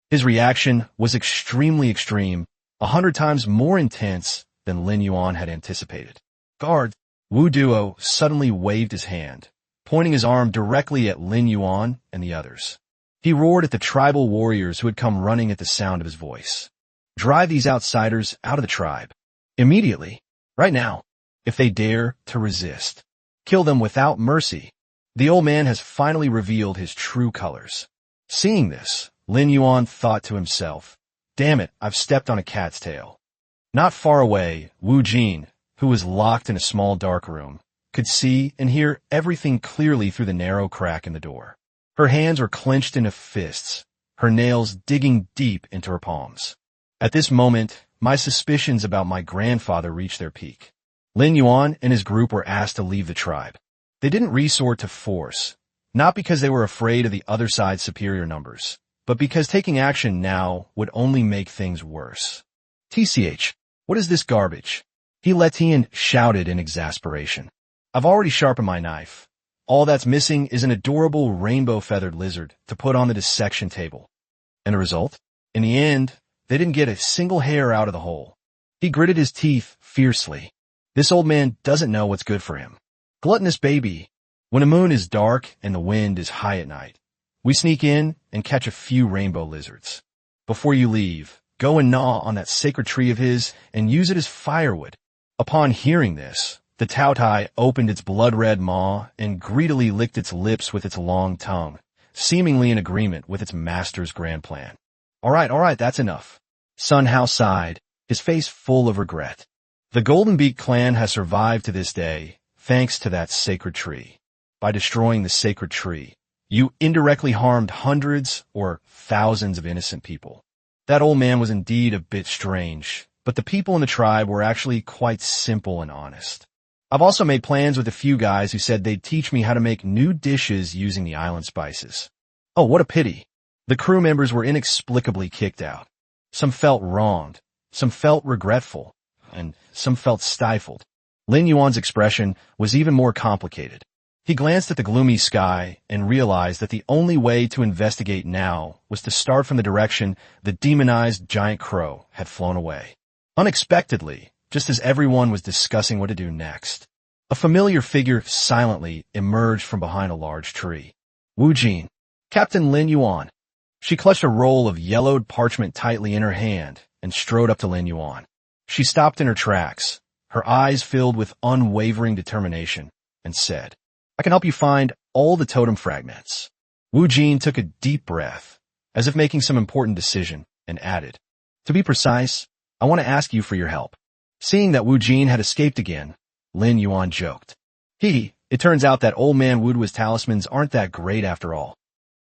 His reaction was extremely extreme, 100 times more intense than Lin Yuan had anticipated. Guard! Wu Duo suddenly waved his hand, pointing his arm directly at Lin Yuan and the others. He roared at the tribal warriors who had come running at the sound of his voice. Drive these outsiders out of the tribe. Immediately. Right now. If they dare to resist. Kill them without mercy. The old man has finally revealed his true colors. Seeing this, Lin Yuan thought to himself, damn it, I've stepped on a cat's tail. Not far away, Wu Jin, who was locked in a small dark room, could see and hear everything clearly through the narrow crack in the door. Her hands were clenched into fists, her nails digging deep into her palms. At this moment, my suspicions about my grandfather reached their peak. Lin Yuan and his group were asked to leave the tribe. They didn't resort to force, not because they were afraid of the other side's superior numbers, but because taking action now would only make things worse. TCH, what is this garbage? He Letian shouted in exasperation. I've already sharpened my knife. All that's missing is an adorable rainbow-feathered lizard to put on the dissection table. And the result? In the end, they didn't get a single hair out of the hole. He gritted his teeth fiercely. This old man doesn't know what's good for him. Gluttonous baby. When the moon is dark and the wind is high at night, we sneak in and catch a few rainbow lizards. Before you leave, go and gnaw on that sacred tree of his and use it as firewood. Upon hearing this, the Tautai opened its blood-red maw and greedily licked its lips with its long tongue, seemingly in agreement with its master's grand plan. All right, that's enough. Sun Hao sighed, his face full of regret. The Golden Beak clan has survived to this day, thanks to that sacred tree. By destroying the sacred tree, you indirectly harmed hundreds or thousands of innocent people. That old man was indeed a bit strange, but the people in the tribe were actually quite simple and honest. I've also made plans with a few guys who said they'd teach me how to make new dishes using the island spices. Oh, what a pity. The crew members were inexplicably kicked out. Some felt wronged, some felt regretful, and some felt stifled. Lin Yuan's expression was even more complicated. He glanced at the gloomy sky and realized that the only way to investigate now was to start from the direction the demonized giant crow had flown away. Unexpectedly, just as everyone was discussing what to do next, a familiar figure silently emerged from behind a large tree. Wu Jin, Captain Lin Yuan. She clutched a roll of yellowed parchment tightly in her hand and strode up to Lin Yuan. She stopped in her tracks, her eyes filled with unwavering determination, and said, I can help you find all the totem fragments. Wu Jin took a deep breath, as if making some important decision, and added, to be precise, I want to ask you for your help. Seeing that Wu Jin had escaped again, Lin Yuan joked. It turns out that old man Wu Duo's talismans aren't that great after all.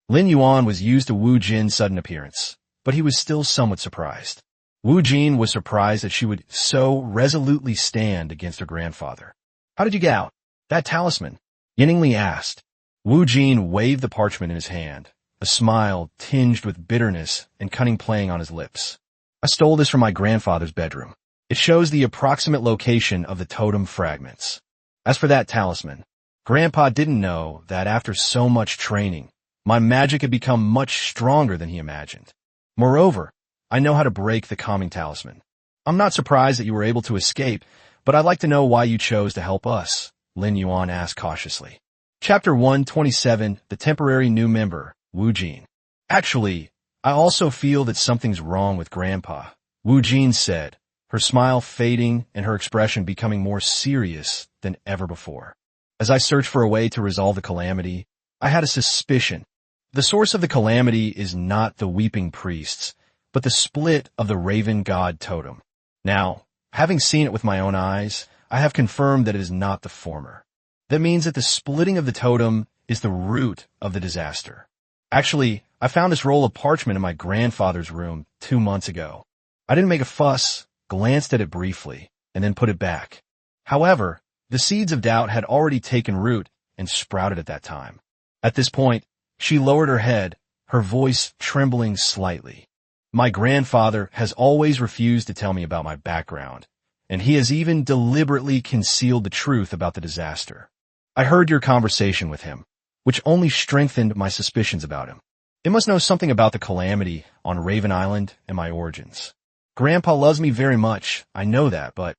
Lin Yuan was used to Wu Jin's sudden appearance, but he was still somewhat surprised. Wu Jin was surprised that she would so resolutely stand against her grandfather. How did you get out? That talisman? Yinningly asked. Wu Jin waved the parchment in his hand, a smile tinged with bitterness and cunning playing on his lips. I stole this from my grandfather's bedroom. It shows the approximate location of the totem fragments. As for that talisman, Grandpa didn't know that after so much training, my magic had become much stronger than he imagined. Moreover, I know how to break the calming talisman. I'm not surprised that you were able to escape, but I'd like to know why you chose to help us, Lin Yuan asked cautiously. Chapter 127, The Temporary New Member, Wu Jin. Actually, I also feel that something's wrong with Grandpa, Wu Jin said, her smile fading and her expression becoming more serious than ever before. As I searched for a way to resolve the calamity, I had a suspicion. The source of the calamity is not the weeping priests, but the split of the raven god totem. Now, having seen it with my own eyes, I have confirmed that it is not the former. That means that the splitting of the totem is the root of the disaster. Actually, I found this roll of parchment in my grandfather's room 2 months ago. I didn't make a fuss, glanced at it briefly, and then put it back. However, the seeds of doubt had already taken root and sprouted at that time. At this point, she lowered her head, her voice trembling slightly. My grandfather has always refused to tell me about my background, and he has even deliberately concealed the truth about the disaster. I heard your conversation with him, which only strengthened my suspicions about him. It must know something about the calamity on Raven Island and my origins. Grandpa loves me very much, I know that, but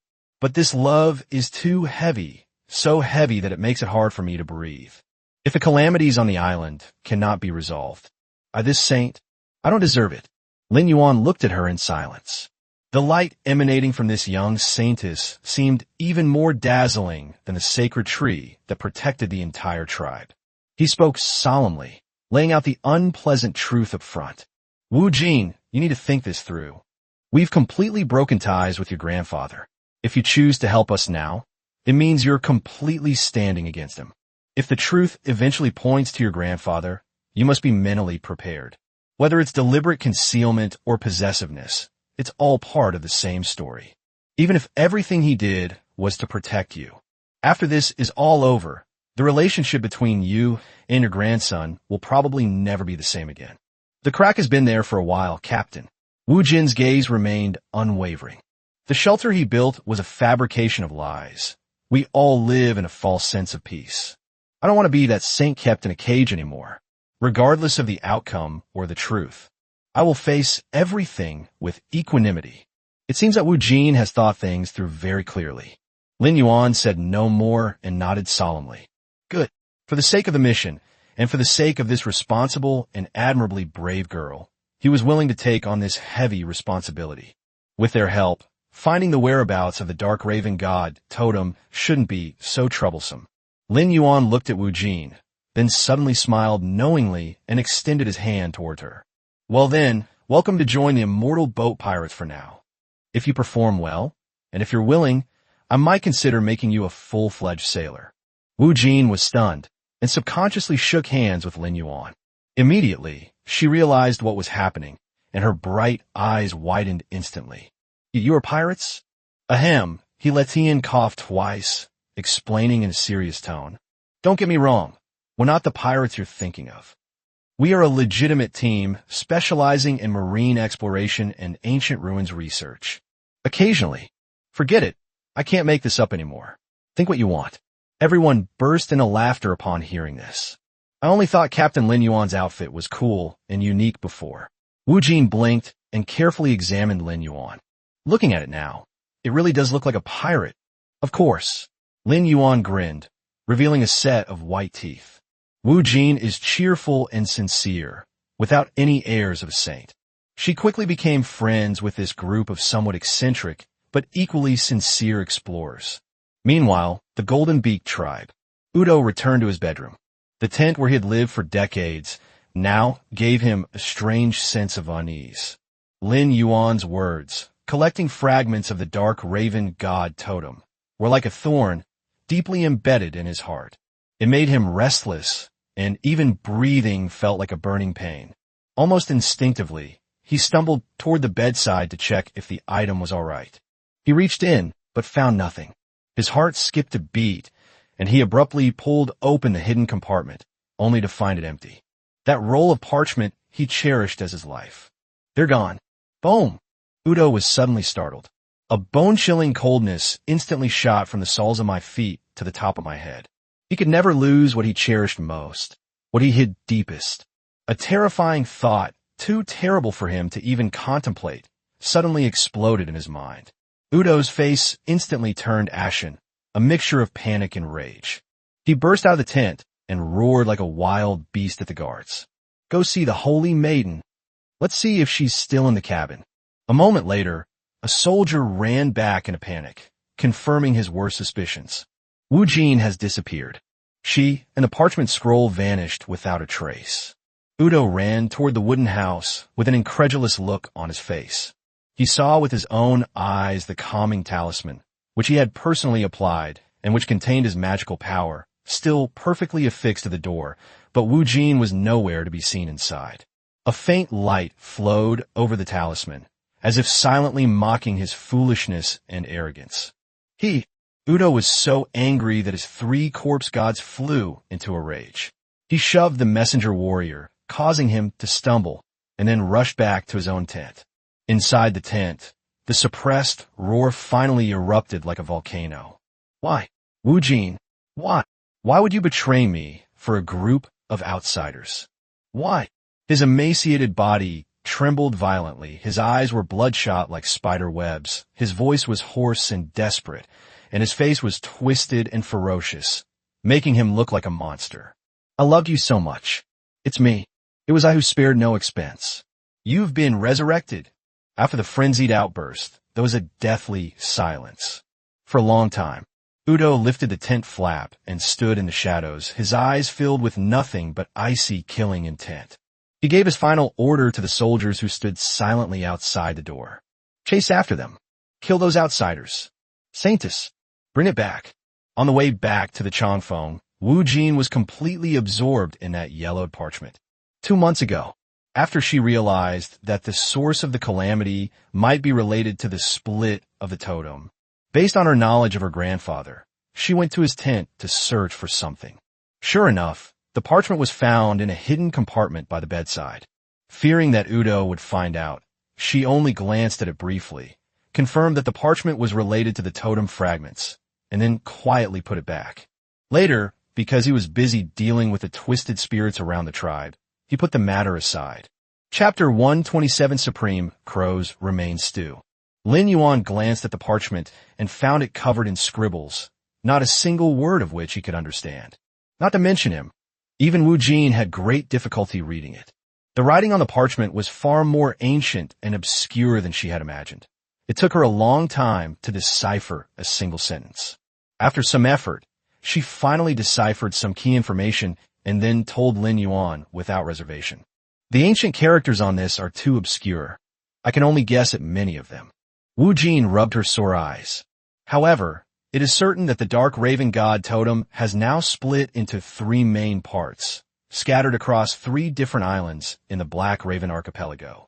this love is too heavy, so heavy that it makes it hard for me to breathe. If the calamities on the island cannot be resolved, this saint, I don't deserve it. Lin Yuan looked at her in silence. The light emanating from this young saintess seemed even more dazzling than the sacred tree that protected the entire tribe. He spoke solemnly, laying out the unpleasant truth up front. Wu Jin, you need to think this through. We've completely broken ties with your grandfather. If you choose to help us now, it means you're completely standing against him. If the truth eventually points to your grandfather, you must be mentally prepared. Whether it's deliberate concealment or possessiveness, it's all part of the same story. Even if everything he did was to protect you. After this is all over, the relationship between you and your grandson will probably never be the same again. The crack has been there for a while, Captain. Wu Jin's gaze remained unwavering. The shelter he built was a fabrication of lies. We all live in a false sense of peace. I don't want to be that saint kept in a cage anymore, regardless of the outcome or the truth. I will face everything with equanimity. It seems that Wu Jin has thought things through very clearly. Lin Yuan said no more and nodded solemnly. Good. For the sake of the mission, and for the sake of this responsible and admirably brave girl, he was willing to take on this heavy responsibility. With their help, finding the whereabouts of the dark raven god totem shouldn't be so troublesome. Lin Yuan looked at Wu Jin, then suddenly smiled knowingly and extended his hand toward her. Well then, welcome to join the immortal boat pirates for now. If you perform well, and if you're willing, I might consider making you a full-fledged sailor. Wu Jin was stunned and subconsciously shook hands with Lin Yuan. Immediately, she realized what was happening, and her bright eyes widened instantly. You are pirates? Ahem, he Letian coughed twice, explaining in a serious tone. Don't get me wrong, we're not the pirates you're thinking of. We are a legitimate team specializing in marine exploration and ancient ruins research. Occasionally. Forget it. I can't make this up anymore. Think what you want. Everyone burst into laughter upon hearing this. I only thought Captain Lin Yuan's outfit was cool and unique before. Wu Jin blinked and carefully examined Lin Yuan. Looking at it now, it really does look like a pirate. Of course. Lin Yuan grinned, revealing a set of white teeth. Wu Jin is cheerful and sincere, without any airs of a saint. She quickly became friends with this group of somewhat eccentric, but equally sincere explorers. Meanwhile, the Golden Beak tribe. Udo returned to his bedroom. The tent where he had lived for decades now gave him a strange sense of unease. Lin Yuan's words, collecting fragments of the dark raven god totem, were like a thorn deeply embedded in his heart. It made him restless, and even breathing felt like a burning pain. Almost instinctively, he stumbled toward the bedside to check if the item was all right. He reached in, but found nothing. His heart skipped a beat, and he abruptly pulled open the hidden compartment, only to find it empty. That roll of parchment he cherished as his life. They're gone. Boom! Udo was suddenly startled. A bone-chilling coldness instantly shot from the soles of my feet to the top of my head. He could never lose what he cherished most, what he hid deepest. A terrifying thought, too terrible for him to even contemplate, suddenly exploded in his mind. Udo's face instantly turned ashen, a mixture of panic and rage. He burst out of the tent and roared like a wild beast at the guards. "Go see the holy maiden. Let's see if she's still in the cabin." A moment later, a soldier ran back in a panic, confirming his worst suspicions. Wu Jin has disappeared. She and the parchment scroll vanished without a trace. Udo ran toward the wooden house with an incredulous look on his face. He saw with his own eyes the calming talisman, which he had personally applied and which contained his magical power, still perfectly affixed to the door, but Wu Jin was nowhere to be seen inside. A faint light flowed over the talisman, as if silently mocking his foolishness and arrogance. Udo was so angry that his 3 corpse gods flew into a rage. He shoved the messenger warrior, causing him to stumble, and then rushed back to his own tent. Inside the tent, the suppressed roar finally erupted like a volcano. "Why? Wu Jin, why? Why would you betray me for a group of outsiders? Why?" His emaciated body trembled violently, his eyes were bloodshot like spider webs, his voice was hoarse and desperate, and his face was twisted and ferocious, making him look like a monster. "I loved you so much. It's me. It was I who spared no expense. You've been resurrected." After the frenzied outburst, there was a deathly silence. For a long time, Udo lifted the tent flap and stood in the shadows, his eyes filled with nothing but icy killing intent. He gave his final order to the soldiers who stood silently outside the door. "Chase after them. Kill those outsiders. Saintus, bring it back." On the way back to the Changfeng, Wu Jin was completely absorbed in that yellowed parchment. 2 months ago, after she realized that the source of the calamity might be related to the split of the totem, based on her knowledge of her grandfather, she went to his tent to search for something. Sure enough, the parchment was found in a hidden compartment by the bedside. Fearing that Udo would find out, she only glanced at it briefly, confirmed that the parchment was related to the totem fragments, and then quietly put it back. Later, because he was busy dealing with the twisted spirits around the tribe, he put the matter aside. Chapter 127 Supreme Crows Remain Stew. Lin Yuan glanced at the parchment and found it covered in scribbles, not a single word of which he could understand. Not to mention him, even Wu Jin had great difficulty reading it. The writing on the parchment was far more ancient and obscure than she had imagined. It took her a long time to decipher a single sentence. After some effort, she finally deciphered some key information and then told Lin Yuan without reservation. "The ancient characters on this are too obscure. I can only guess at many of them." Wu Jin rubbed her sore eyes. "However, it is certain that the Dark Raven God totem has now split into 3 main parts, scattered across 3 different islands in the Black Raven Archipelago."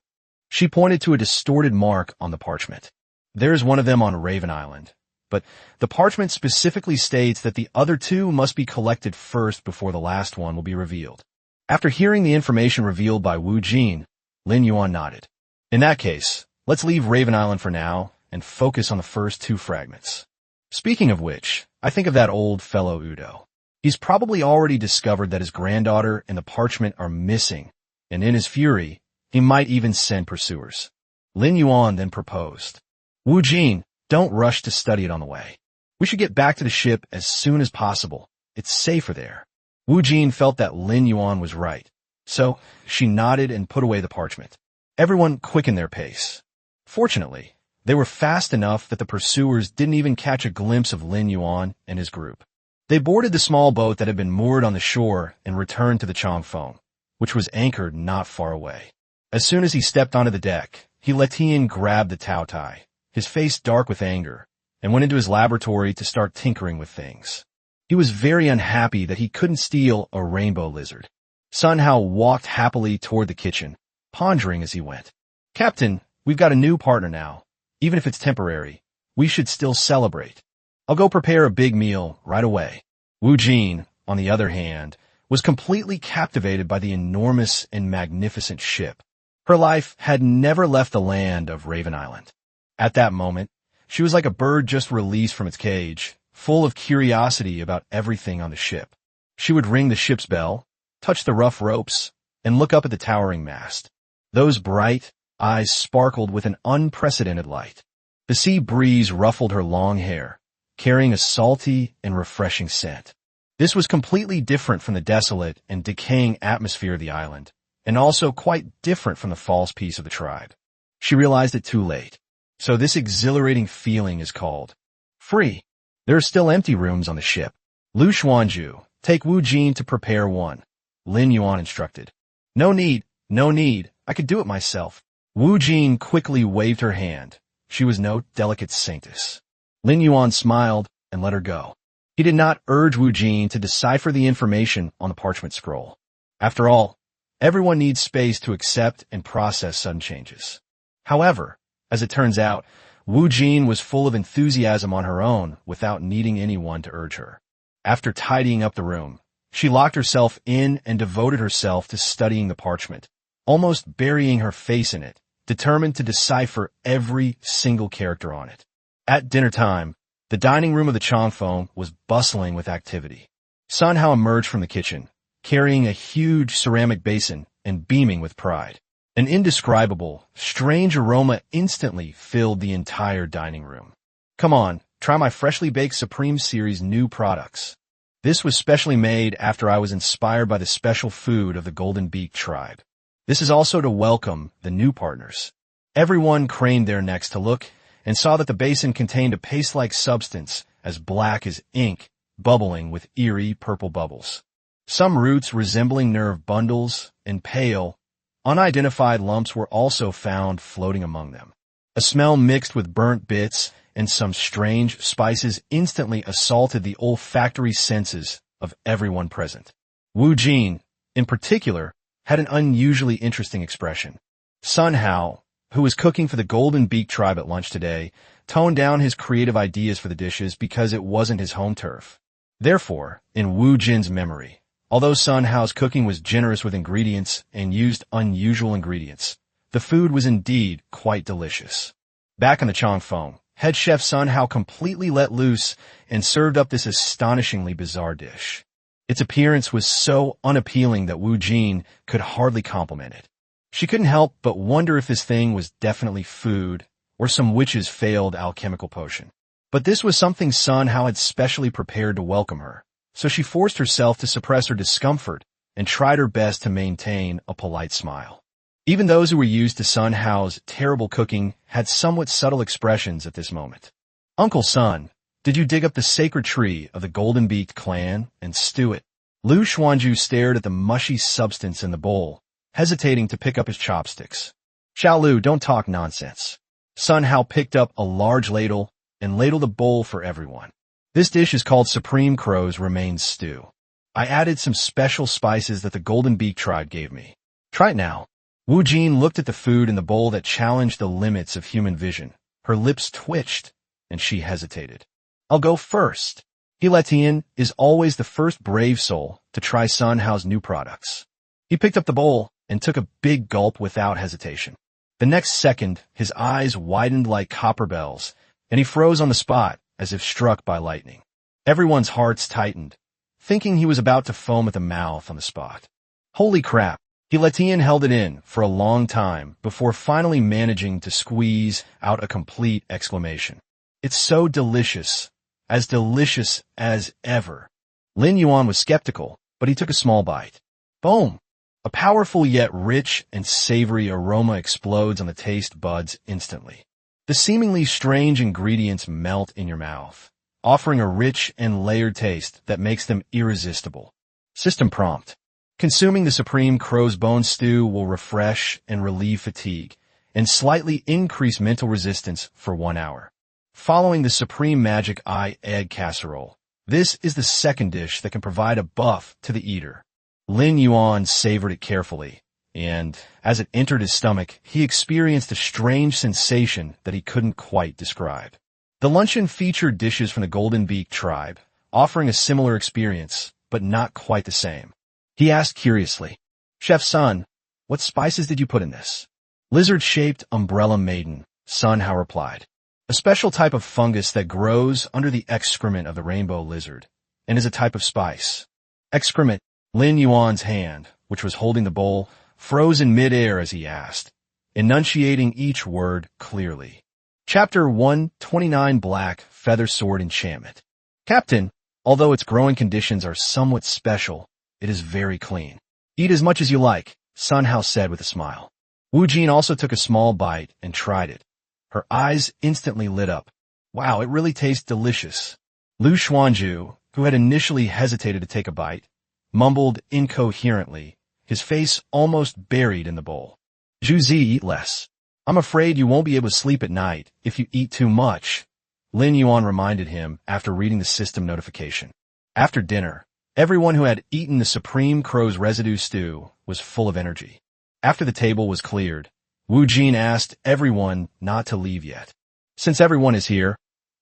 She pointed to a distorted mark on the parchment. "There's one of them on Raven Island, but the parchment specifically states that the other 2 must be collected first before the last one will be revealed." After hearing the information revealed by Wu Jin, Lin Yuan nodded. "In that case, let's leave Raven Island for now and focus on the first 2 fragments. Speaking of which, I think of that old fellow Udo. He's probably already discovered that his granddaughter and the parchment are missing, and in his fury, he might even send pursuers." Lin Yuan then proposed, "Wu Jin, don't rush to study it on the way. We should get back to the ship as soon as possible. It's safer there." Wu Jin felt that Lin Yuan was right, so she nodded and put away the parchment. Everyone quickened their pace. Fortunately, they were fast enough that the pursuers didn't even catch a glimpse of Lin Yuan and his group. They boarded the small boat that had been moored on the shore and returned to the Changfeng, which was anchored not far away. As soon as he stepped onto the deck, he let Tian grab the Tao Tai, his face dark with anger, and went into his laboratory to start tinkering with things. He was very unhappy that he couldn't steal a rainbow lizard. Sun Hao walked happily toward the kitchen, pondering as he went. "Captain, we've got a new partner now. Even if it's temporary, we should still celebrate. I'll go prepare a big meal right away." Wu Jin, on the other hand, was completely captivated by the enormous and magnificent ship. Her life had never left the land of Raven Island. At that moment, she was like a bird just released from its cage, full of curiosity about everything on the ship. She would ring the ship's bell, touch the rough ropes, and look up at the towering mast. Those bright eyes sparkled with an unprecedented light. The sea breeze ruffled her long hair, carrying a salty and refreshing scent. This was completely different from the desolate and decaying atmosphere of the island, and also quite different from the false peace of the tribe. She realized it too late. So this exhilarating feeling is called free. There are still empty rooms on the ship. Lu Xuanju, take Wu Jin to prepare one. Lin Yuan instructed. No need, no need. I could do it myself. Wu Jin quickly waved her hand. She was no delicate saintess. Lin Yuan smiled and let her go. He did not urge Wu Jin to decipher the information on the parchment scroll. After all, everyone needs space to accept and process sudden changes. However, as it turns out, Wu Jin was full of enthusiasm on her own without needing anyone to urge her. After tidying up the room, she locked herself in and devoted herself to studying the parchment, almost burying her face in it, determined to decipher every single character on it. At dinner time, the dining room of the Changfeng was bustling with activity. Sun Hao emerged from the kitchen, carrying a huge ceramic basin and beaming with pride. An indescribable, strange aroma instantly filled the entire dining room. Come on, try my freshly baked Supreme Series new products. This was specially made after I was inspired by the special food of the Golden Beak tribe. This is also to welcome the new partners. Everyone craned their necks to look and saw that the basin contained a paste-like substance as black as ink, bubbling with eerie purple bubbles. Some roots resembling nerve bundles and pale, unidentified lumps were also found floating among them. A smell mixed with burnt bits and some strange spices instantly assaulted the olfactory senses of everyone present. Wu Jin, in particular, had an unusually interesting expression. Sun Hao, who was cooking for the Golden Beak tribe at lunch today, toned down his creative ideas for the dishes because it wasn't his home turf. Therefore, in Wu Jin's memory, although Sun Hao's cooking was generous with ingredients and used unusual ingredients, the food was indeed quite delicious. Back in the Changfeng, head chef Sun Hao completely let loose and served up this astonishingly bizarre dish. Its appearance was so unappealing that Wu Jin could hardly compliment it. She couldn't help but wonder if this thing was definitely food or some witch's failed alchemical potion. But this was something Sun Hao had specially prepared to welcome her, so she forced herself to suppress her discomfort and tried her best to maintain a polite smile. Even those who were used to Sun Hao's terrible cooking had somewhat subtle expressions at this moment. Uncle Sun, did you dig up the sacred tree of the golden-beaked clan and stew it? Lu Xuanju stared at the mushy substance in the bowl, hesitating to pick up his chopsticks. Xiao Lu, don't talk nonsense. Sun Hao picked up a large ladle and ladled a bowl for everyone. This dish is called Supreme Crow's Remains Stew. I added some special spices that the Golden Beak tribe gave me. Try it now. Wu Jin looked at the food in the bowl that challenged the limits of human vision. Her lips twitched, and she hesitated. I'll go first. He Letian is always the first brave soul to try Sun Hao's new products. He picked up the bowl and took a big gulp without hesitation. The next second, his eyes widened like copper bells, and he froze on the spot as if struck by lightning. Everyone's hearts tightened, thinking he was about to foam at the mouth on the spot. Holy crap! Letian held it in for a long time before finally managing to squeeze out a complete exclamation. It's so delicious as ever. Lin Yuan was skeptical, but he took a small bite. Boom! A powerful yet rich and savory aroma explodes on the taste buds instantly. The seemingly strange ingredients melt in your mouth, offering a rich and layered taste that makes them irresistible. System prompt. Consuming the Supreme Crow's Bone Stew will refresh and relieve fatigue, and slightly increase mental resistance for 1 hour. Following the Supreme Magic Eye Egg Casserole, this is the second dish that can provide a buff to the eater. Lin Yuan savored it carefully, and as it entered his stomach, he experienced a strange sensation that he couldn't quite describe. The luncheon featured dishes from the Golden Beak tribe, offering a similar experience, but not quite the same. He asked curiously, Chef Sun, what spices did you put in this? Lizard-shaped umbrella maiden, Sun Hao replied. A special type of fungus that grows under the excrement of the rainbow lizard, and is a type of spice. Excrement. Lin Yuan's hand, which was holding the bowl, froze in midair as he asked, enunciating each word clearly. Chapter 129 Black Feather Sword Enchantment. Captain, although its growing conditions are somewhat special, it is very clean. Eat as much as you like, Sun Hao said with a smile. Wu Jin also took a small bite and tried it. Her eyes instantly lit up. Wow, it really tastes delicious. Lu Xuanzhu, who had initially hesitated to take a bite, mumbled incoherently, his face almost buried in the bowl. Zhu Zi, eat less. I'm afraid you won't be able to sleep at night if you eat too much, Lin Yuan reminded him after reading the system notification. After dinner, everyone who had eaten the Supreme Crow's residue stew was full of energy. After the table was cleared, Wu Jin asked everyone not to leave yet. Since everyone is here,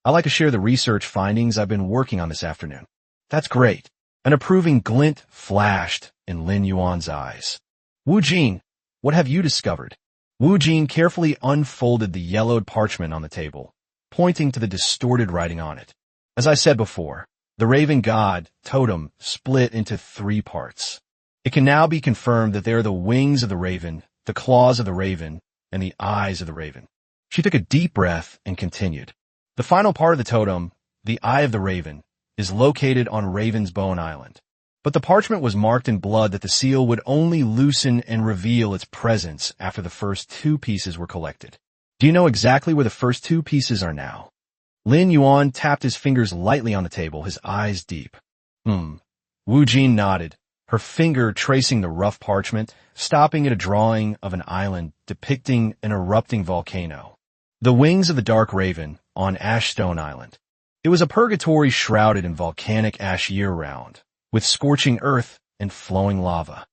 I'd like to share the research findings I've been working on this afternoon. That's great. An approving glint flashed in Lin Yuan's eyes. Wu Jin, what have you discovered? Wu Jin carefully unfolded the yellowed parchment on the table, pointing to the distorted writing on it. As I said before, the Raven God totem split into 3 parts. It can now be confirmed that they are the wings of the raven, the claws of the raven, and the eyes of the raven. She took a deep breath and continued. The final part of the totem, the eye of the raven, is located on Raven's Bone Island. But the parchment was marked in blood that the seal would only loosen and reveal its presence after the first 2 pieces were collected. Do you know exactly where the first 2 pieces are now? Lin Yuan tapped his fingers lightly on the table, his eyes deep. Wu Jin nodded, her finger tracing the rough parchment, stopping at a drawing of an island depicting an erupting volcano. The wings of the dark raven on Ashstone Island. It was a purgatory shrouded in volcanic ash year-round, with scorching earth and flowing lava.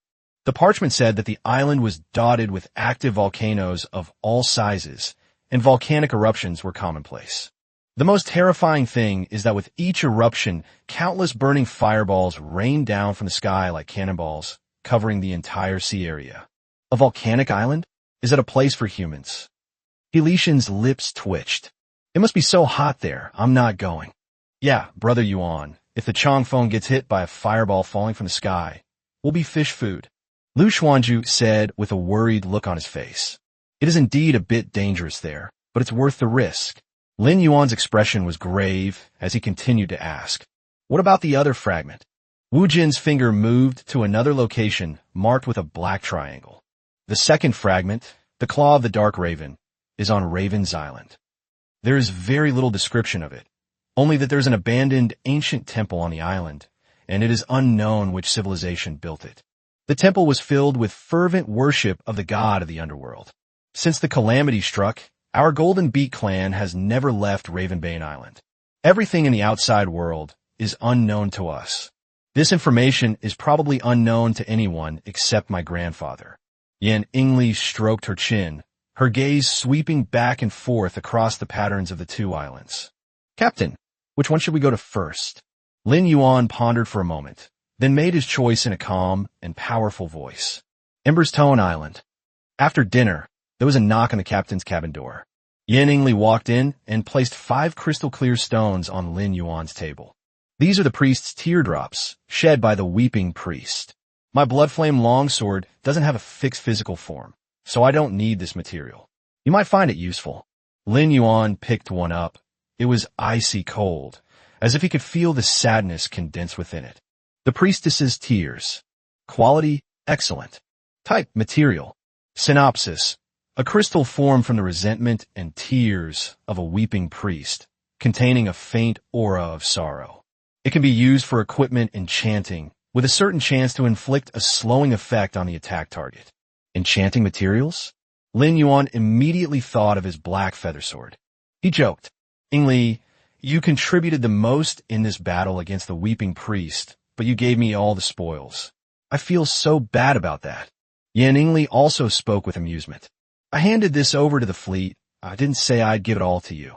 The parchment said that the island was dotted with active volcanoes of all sizes, and volcanic eruptions were commonplace. The most terrifying thing is that with each eruption, countless burning fireballs rained down from the sky like cannonballs, covering the entire sea area. A volcanic island? Is it a place for humans? Helishan's lips twitched. It must be so hot there, I'm not going. Yeah, Brother Yuan, if the Changfeng gets hit by a fireball falling from the sky, we'll be fish food. Lu Xuanzhu said with a worried look on his face. It is indeed a bit dangerous there, but it's worth the risk. Lin Yuan's expression was grave as he continued to ask, what about the other fragment? Wu Jin's finger moved to another location marked with a black triangle. The second fragment, the claw of the dark raven, is on Raven's Island. There is very little description of it, only that there's an abandoned ancient temple on the island, and it is unknown which civilization built it. The temple was filled with fervent worship of the god of the underworld. Since the calamity struck, our Golden Beak clan has never left Ravenbane Island. Everything in the outside world is unknown to us. This information is probably unknown to anyone except my grandfather. Yan Ingli stroked her chin, her gaze sweeping back and forth across the patterns of the 2 islands. Captain, which one should we go to first? Lin Yuan pondered for a moment, then made his choice in a calm and powerful voice. Ember's Tone Island. After dinner, there was a knock on the captain's cabin door. Yan Ingli walked in and placed 5 crystal-clear stones on Lin Yuan's table. These are the priest's teardrops, shed by the weeping priest. My bloodflame longsword doesn't have a fixed physical form, so I don't need this material. You might find it useful. Lin Yuan picked one up. It was icy cold, as if he could feel the sadness condensed within it. The priestess's tears. Quality, excellent. Type, material. Synopsis. A crystal formed from the resentment and tears of a weeping priest, containing a faint aura of sorrow. It can be used for equipment enchanting, with a certain chance to inflict a slowing effect on the attack target. Enchanting materials? Lin Yuan immediately thought of his black feather sword. He joked, Ingli, you contributed the most in this battle against the weeping priest, but you gave me all the spoils. I feel so bad about that. Yan Ingli also spoke with amusement. I handed this over to the fleet. I didn't say I'd give it all to you.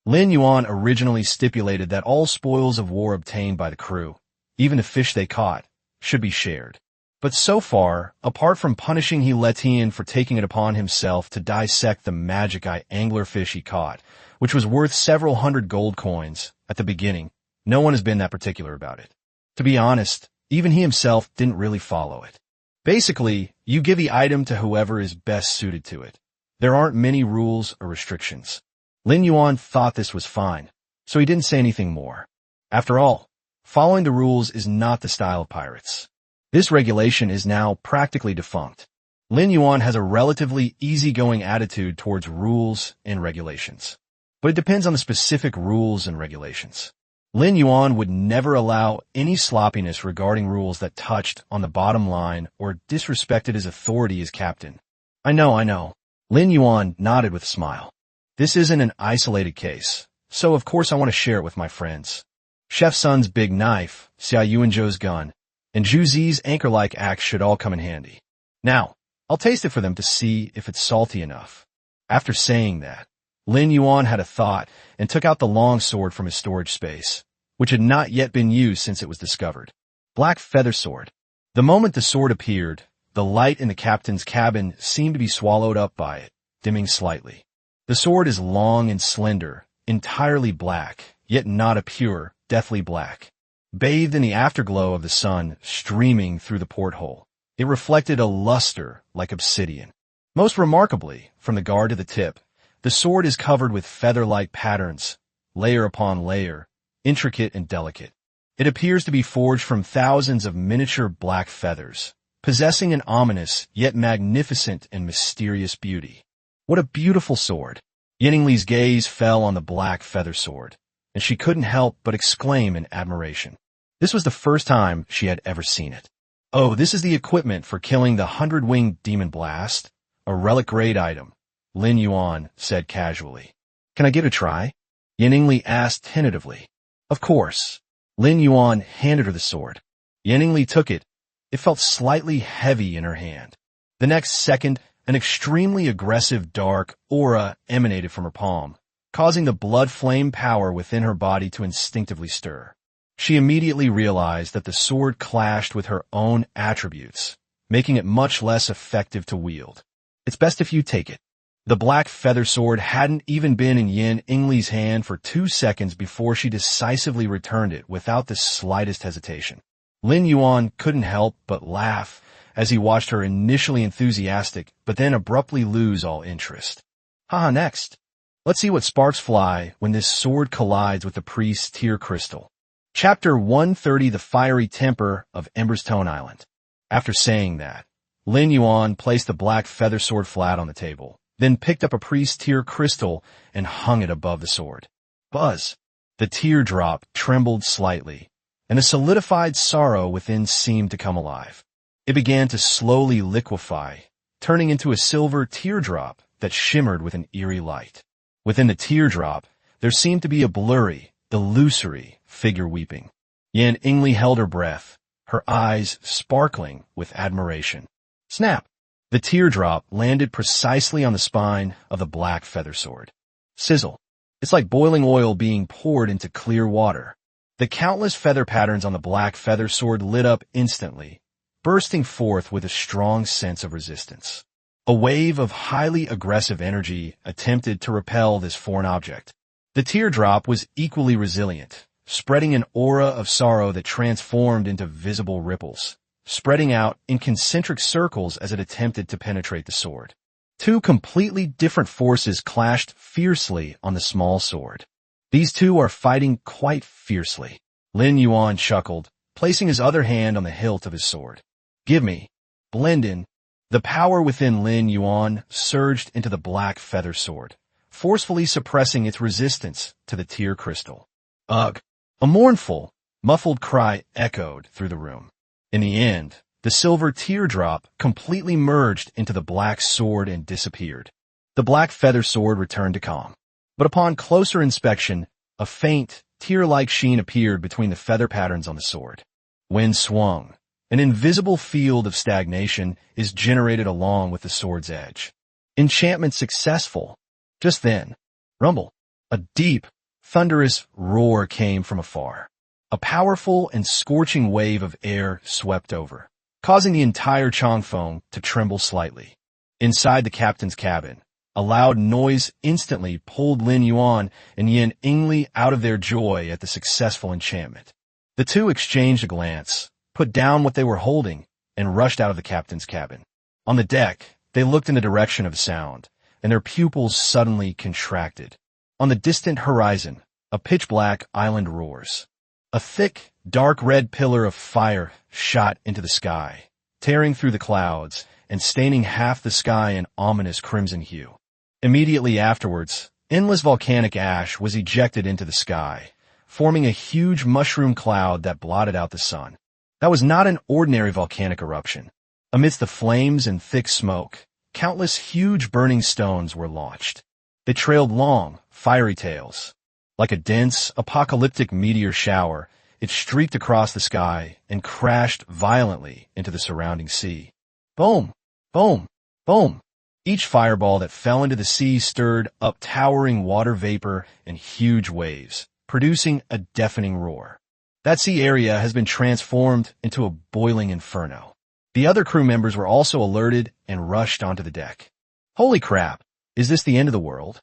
Lin Yuan originally stipulated that all spoils of war obtained by the crew, even the fish they caught, should be shared. But so far, apart from punishing Lin for taking it upon himself to dissect the magic-eye anglerfish he caught, which was worth several hundred gold coins at the beginning, no one has been that particular about it. To be honest, even he himself didn't really follow it. Basically, you give the item to whoever is best suited to it. There aren't many rules or restrictions. Lin Yuan thought this was fine, so he didn't say anything more. After all, following the rules is not the style of pirates. This regulation is now practically defunct. Lin Yuan has a relatively easygoing attitude towards rules and regulations. But it depends on the specific rules and regulations. Lin Yuan would never allow any sloppiness regarding rules that touched on the bottom line or disrespected his authority as captain. I know. Lin Yuan nodded with a smile. This isn't an isolated case, so of course I want to share it with my friends. Chef Sun's big knife, Xia Yuanzhou's gun, and Zhu Zi's anchor-like axe should all come in handy. Now, I'll taste it for them to see if it's salty enough. After saying that, Lin Yuan had a thought and took out the long sword from his storage space, which had not yet been used since it was discovered. Black feather sword. The moment the sword appeared, the light in the captain's cabin seemed to be swallowed up by it, dimming slightly. The sword is long and slender, entirely black, yet not a pure, deathly black. Bathed in the afterglow of the sun streaming through the porthole, it reflected a luster like obsidian. Most remarkably, from the guard to the tip, the sword is covered with feather-like patterns, layer upon layer, intricate and delicate. It appears to be forged from thousands of miniature black feathers, possessing an ominous yet magnificent and mysterious beauty. What a beautiful sword! Yinlingli's gaze fell on the black feather sword, and she couldn't help but exclaim in admiration. This was the first time she had ever seen it. Oh, this is the equipment for killing the 100-winged demon blast? A relic-grade item, Lin Yuan said casually. Can I give it a try? Yinlingli asked tentatively. Of course. Lin Yuan handed her the sword. Yinlingli took it. It felt slightly heavy in her hand. The next second, an extremely aggressive dark aura emanated from her palm, causing the blood flame power within her body to instinctively stir. She immediately realized that the sword clashed with her own attributes, making it much less effective to wield. It's best if you take it. The black feather sword hadn't even been in Yinlingli's hand for 2 seconds before she decisively returned it without the slightest hesitation. Lin Yuan couldn't help but laugh as he watched her initially enthusiastic but then abruptly lose all interest. Haha, next. Let's see what sparks fly when this sword collides with the priest's tear crystal. Chapter 130, The Fiery Temper of Empress Tone Island. After saying that, Lin Yuan placed the black feather sword flat on the table, then picked up a priest's tear crystal and hung it above the sword. Buzz! The teardrop trembled slightly, and the solidified sorrow within seemed to come alive. It began to slowly liquefy, turning into a silver teardrop that shimmered with an eerie light. Within the teardrop, there seemed to be a blurry, illusory figure weeping. Yinlingli held her breath, her eyes sparkling with admiration. Snap! The teardrop landed precisely on the spine of the black feather sword. Sizzle! It's like boiling oil being poured into clear water. The countless feather patterns on the black feather sword lit up instantly, bursting forth with a strong sense of resistance. A wave of highly aggressive energy attempted to repel this foreign object. The teardrop was equally resilient, spreading an aura of sorrow that transformed into visible ripples, spreading out in concentric circles as it attempted to penetrate the sword. Two completely different forces clashed fiercely on the small sword. These two are fighting quite fiercely. Lin Yuan chuckled, placing his other hand on the hilt of his sword. Give me. Blend in. The power within Lin Yuan surged into the black feather sword, forcefully suppressing its resistance to the tear crystal. Ugh! A mournful, muffled cry echoed through the room. In the end, the silver teardrop completely merged into the black sword and disappeared. The black feather sword returned to calm. But upon closer inspection, a faint, tear-like sheen appeared between the feather patterns on the sword. When swung, an invisible field of stagnation is generated along with the sword's edge. Enchantment successful. Just then, rumble. A deep, thunderous roar came from afar. A powerful and scorching wave of air swept over, causing the entire Changfeng to tremble slightly. Inside the captain's cabin, a loud noise instantly pulled Lin Yuan and Yin Ingli out of their joy at the successful enchantment. The two exchanged a glance, put down what they were holding, and rushed out of the captain's cabin. On the deck, they looked in the direction of the sound, and their pupils suddenly contracted. On the distant horizon, a pitch-black island roars. A thick, dark red pillar of fire shot into the sky, tearing through the clouds and staining half the sky an ominous crimson hue. Immediately afterwards, endless volcanic ash was ejected into the sky, forming a huge mushroom cloud that blotted out the sun. That was not an ordinary volcanic eruption. Amidst the flames and thick smoke, countless huge burning stones were launched. They trailed long, fiery tails. Like a dense, apocalyptic meteor shower, it streaked across the sky and crashed violently into the surrounding sea. Boom! Boom! Boom! Each fireball that fell into the sea stirred up towering water vapor and huge waves, producing a deafening roar. That sea area has been transformed into a boiling inferno. The other crew members were also alerted and rushed onto the deck. Holy crap! Is this the end of the world?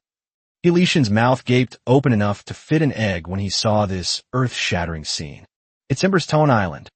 Elishan's mouth gaped open enough to fit an egg when he saw this earth-shattering scene. It's Empress Island.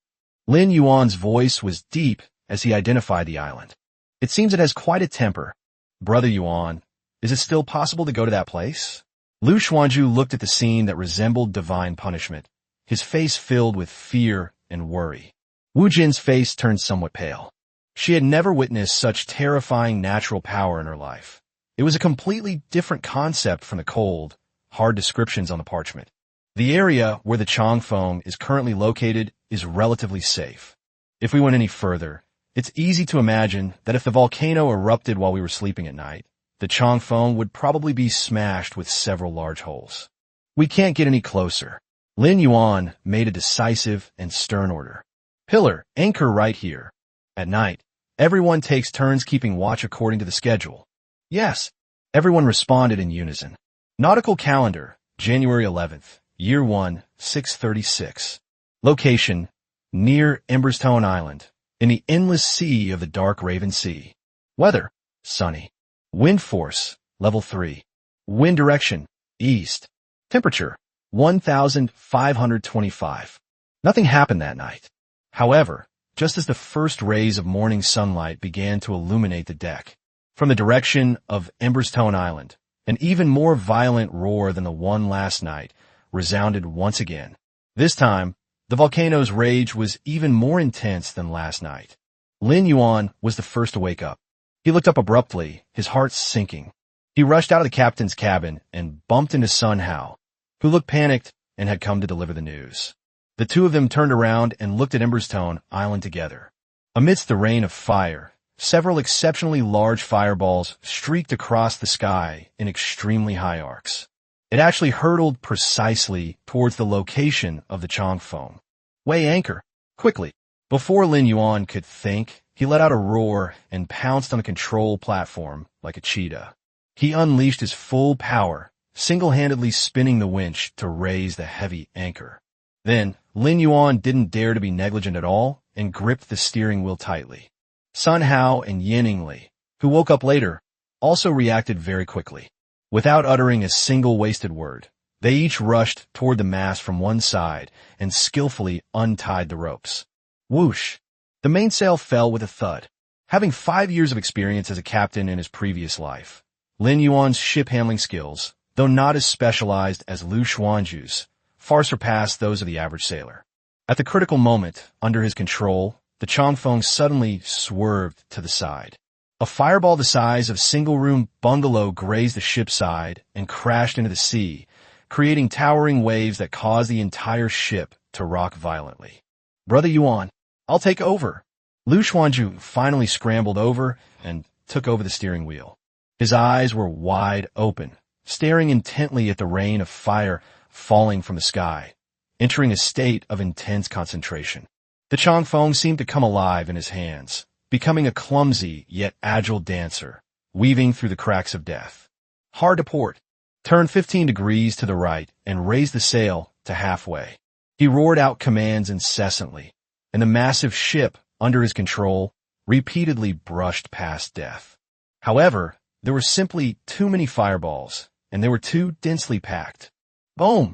Lin Yuan's voice was deep as he identified the island. It seems it has quite a temper. Brother Yuan, is it still possible to go to that place? Lu Xuanzhu looked at the scene that resembled divine punishment, his face filled with fear and worry. Wu Jin's face turned somewhat pale. She had never witnessed such terrifying natural power in her life. It was a completely different concept from the cold, hard descriptions on the parchment. The area where the Changfeng is currently located is relatively safe. If we went any further, it's easy to imagine that if the volcano erupted while we were sleeping at night, the Changfeng would probably be smashed with several large holes. We can't get any closer. Lin Yuan made a decisive and stern order. Pillar, anchor right here. At night, everyone takes turns keeping watch according to the schedule. Yes, everyone responded in unison. Nautical calendar, January 11th, Year 1, 636. Location, near Empress Island, in the endless sea of the dark Raven Sea. Weather, sunny. Wind force, level 3. Wind direction, east. Temperature, 1,525. Nothing happened that night. However, just as the first rays of morning sunlight began to illuminate the deck, from the direction of Empress Island, an even more violent roar than the one last night resounded once again. This time, the volcano's rage was even more intense than last night. Lin Yuan was the first to wake up. He looked up abruptly, his heart sinking. He rushed out of the captain's cabin and bumped into Sun Hao, who looked panicked and had come to deliver the news. The two of them turned around and looked at Empress Island together. Amidst the rain of fire, several exceptionally large fireballs streaked across the sky in extremely high arcs. It actually hurtled precisely towards the location of the Changfeng. Weigh anchor, quickly. Before Lin Yuan could think, he let out a roar and pounced on the control platform like a cheetah. He unleashed his full power, single-handedly spinning the winch to raise the heavy anchor. Then, Lin Yuan didn't dare to be negligent at all and gripped the steering wheel tightly. Sun Hao and Yin Ingli, who woke up later, also reacted very quickly. Without uttering a single wasted word, they each rushed toward the mast from one side and skillfully untied the ropes. Whoosh! The mainsail fell with a thud. Having 5 years of experience as a captain in his previous life, Lin Yuan's ship-handling skills, though not as specialized as Lu Xuanzhu's, far surpassed those of the average sailor. At the critical moment, under his control, the Changfeng suddenly swerved to the side. A fireball the size of a single-room bungalow grazed the ship's side and crashed into the sea, creating towering waves that caused the entire ship to rock violently. Brother Yuan, I'll take over. Lu Xuanzhu finally scrambled over and took over the steering wheel. His eyes were wide open, staring intently at the rain of fire falling from the sky, entering a state of intense concentration. The Changfeng seemed to come alive in his hands, becoming a clumsy yet agile dancer, weaving through the cracks of death. Hard to port. Turn 15 degrees to the right and raise the sail to halfway. He roared out commands incessantly, and the massive ship under his control, repeatedly brushed past death. However, there were simply too many fireballs, and they were too densely packed. Boom!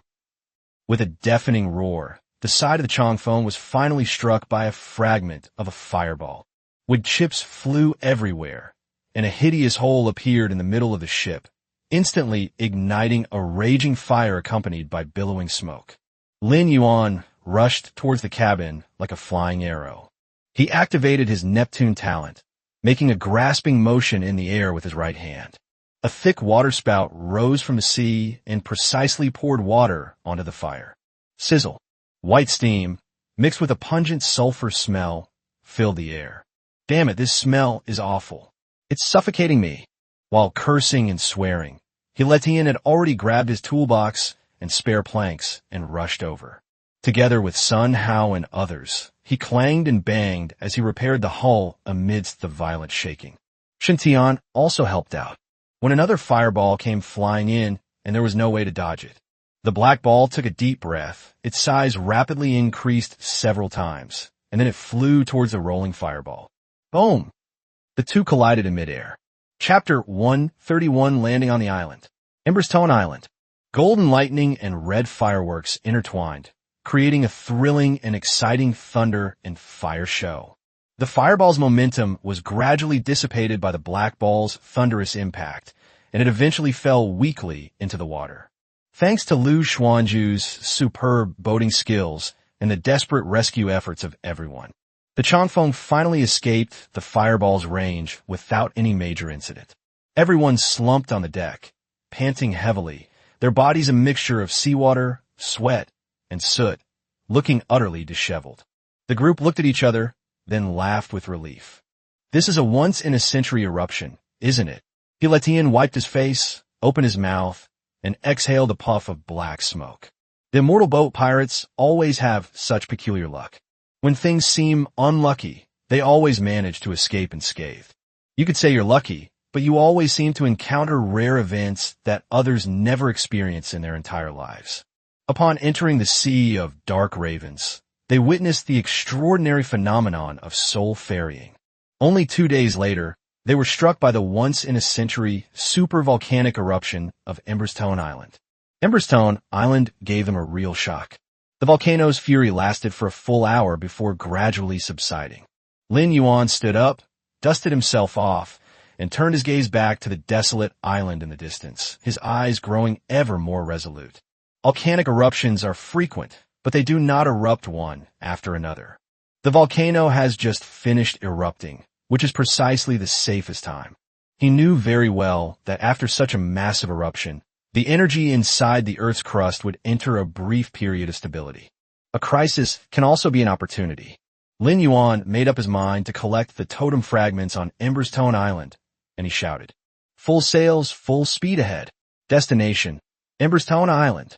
With a deafening roar, the side of the Changfeng was finally struck by a fragment of a fireball. Wood chips flew everywhere, and a hideous hole appeared in the middle of the ship, instantly igniting a raging fire accompanied by billowing smoke. Lin Yuan rushed towards the cabin like a flying arrow. He activated his Neptune talent, making a grasping motion in the air with his right hand. A thick waterspout rose from the sea and precisely poured water onto the fire. Sizzle. White steam, mixed with a pungent sulfur smell, filled the air. Damn it, this smell is awful. It's suffocating me. While cursing and swearing, Hiletian had already grabbed his toolbox and spare planks and rushed over. Together with Sun Hao and others, he clanged and banged as he repaired the hull amidst the violent shaking. Shintian also helped out. When another fireball came flying in and there was no way to dodge it, the black ball took a deep breath. Its size rapidly increased several times, and then it flew towards the rolling fireball. Boom! The two collided in midair. Chapter 131, Landing on the Island. Empress Island. Golden lightning and red fireworks intertwined, creating a thrilling and exciting thunder and fire show. The fireball's momentum was gradually dissipated by the black ball's thunderous impact, and it eventually fell weakly into the water. Thanks to Lu Xuanju's superb boating skills and the desperate rescue efforts of everyone, the Changfeng finally escaped the fireball's range without any major incident. Everyone slumped on the deck, panting heavily, their bodies a mixture of seawater, sweat, and soot, looking utterly disheveled. The group looked at each other, then laughed with relief. This is a once-in-a-century eruption, isn't it? Hiletian wiped his face, opened his mouth, and exhaled a puff of black smoke. The immortal boat pirates always have such peculiar luck. When things seem unlucky, they always manage to escape unscathed. You could say you're lucky, but you always seem to encounter rare events that others never experience in their entire lives. Upon entering the sea of dark ravens, they witnessed the extraordinary phenomenon of soul ferrying. Only 2 days later, they were struck by the once-in-a-century supervolcanic eruption of Empress Island. Empress Island gave them a real shock. The volcano's fury lasted for a full hour before gradually subsiding. Lin Yuan stood up, dusted himself off, and turned his gaze back to the desolate island in the distance, his eyes growing ever more resolute. Volcanic eruptions are frequent, but they do not erupt one after another. The volcano has just finished erupting, which is precisely the safest time. He knew very well that after such a massive eruption, the energy inside the Earth's crust would enter a brief period of stability. A crisis can also be an opportunity. Lin Yuan made up his mind to collect the totem fragments on Empress Island, and he shouted, "Full sails, full speed ahead. Destination, Empress Island."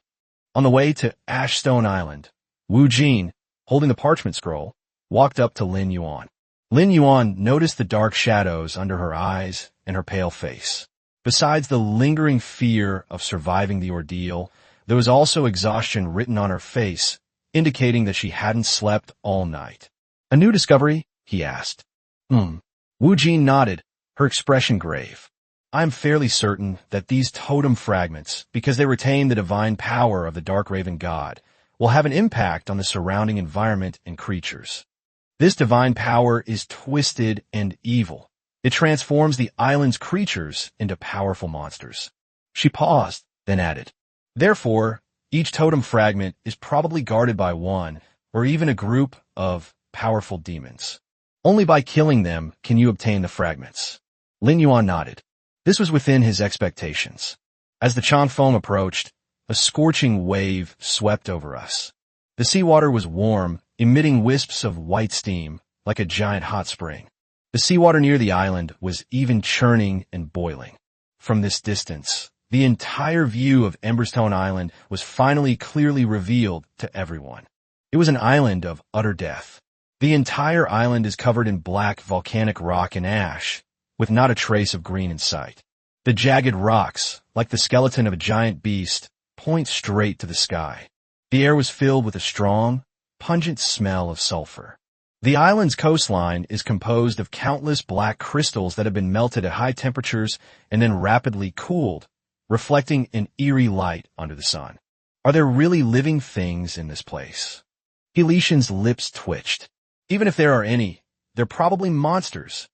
On the way to Ashstone Island, Wu Jin, holding the parchment scroll, walked up to Lin Yuan. Lin Yuan noticed the dark shadows under her eyes and her pale face. Besides the lingering fear of surviving the ordeal, there was also exhaustion written on her face, indicating that she hadn't slept all night. "A new discovery?" he asked. Wu Jin nodded, her expression grave. "I'm fairly certain that these totem fragments, because they retain the divine power of the Dark Raven God, will have an impact on the surrounding environment and creatures. This divine power is twisted and evil. It transforms the island's creatures into powerful monsters." She paused, then added, "Therefore, each totem fragment is probably guarded by one, or even a group of powerful demons. Only by killing them can you obtain the fragments." Lin Yuan nodded. This was within his expectations. As the Changfeng approached, a scorching wave swept over us. The seawater was warm, emitting wisps of white steam, like a giant hot spring. The seawater near the island was even churning and boiling. From this distance, the entire view of Empress Island was finally clearly revealed to everyone. It was an island of utter death. The entire island is covered in black volcanic rock and ash, with not a trace of green in sight. The jagged rocks, like the skeleton of a giant beast, point straight to the sky. The air was filled with a strong, pungent smell of sulfur. The island's coastline is composed of countless black crystals that have been melted at high temperatures and then rapidly cooled, reflecting an eerie light under the sun. Are there really living things in this place? Heletian's lips twitched. Even if there are any, they're probably monsters.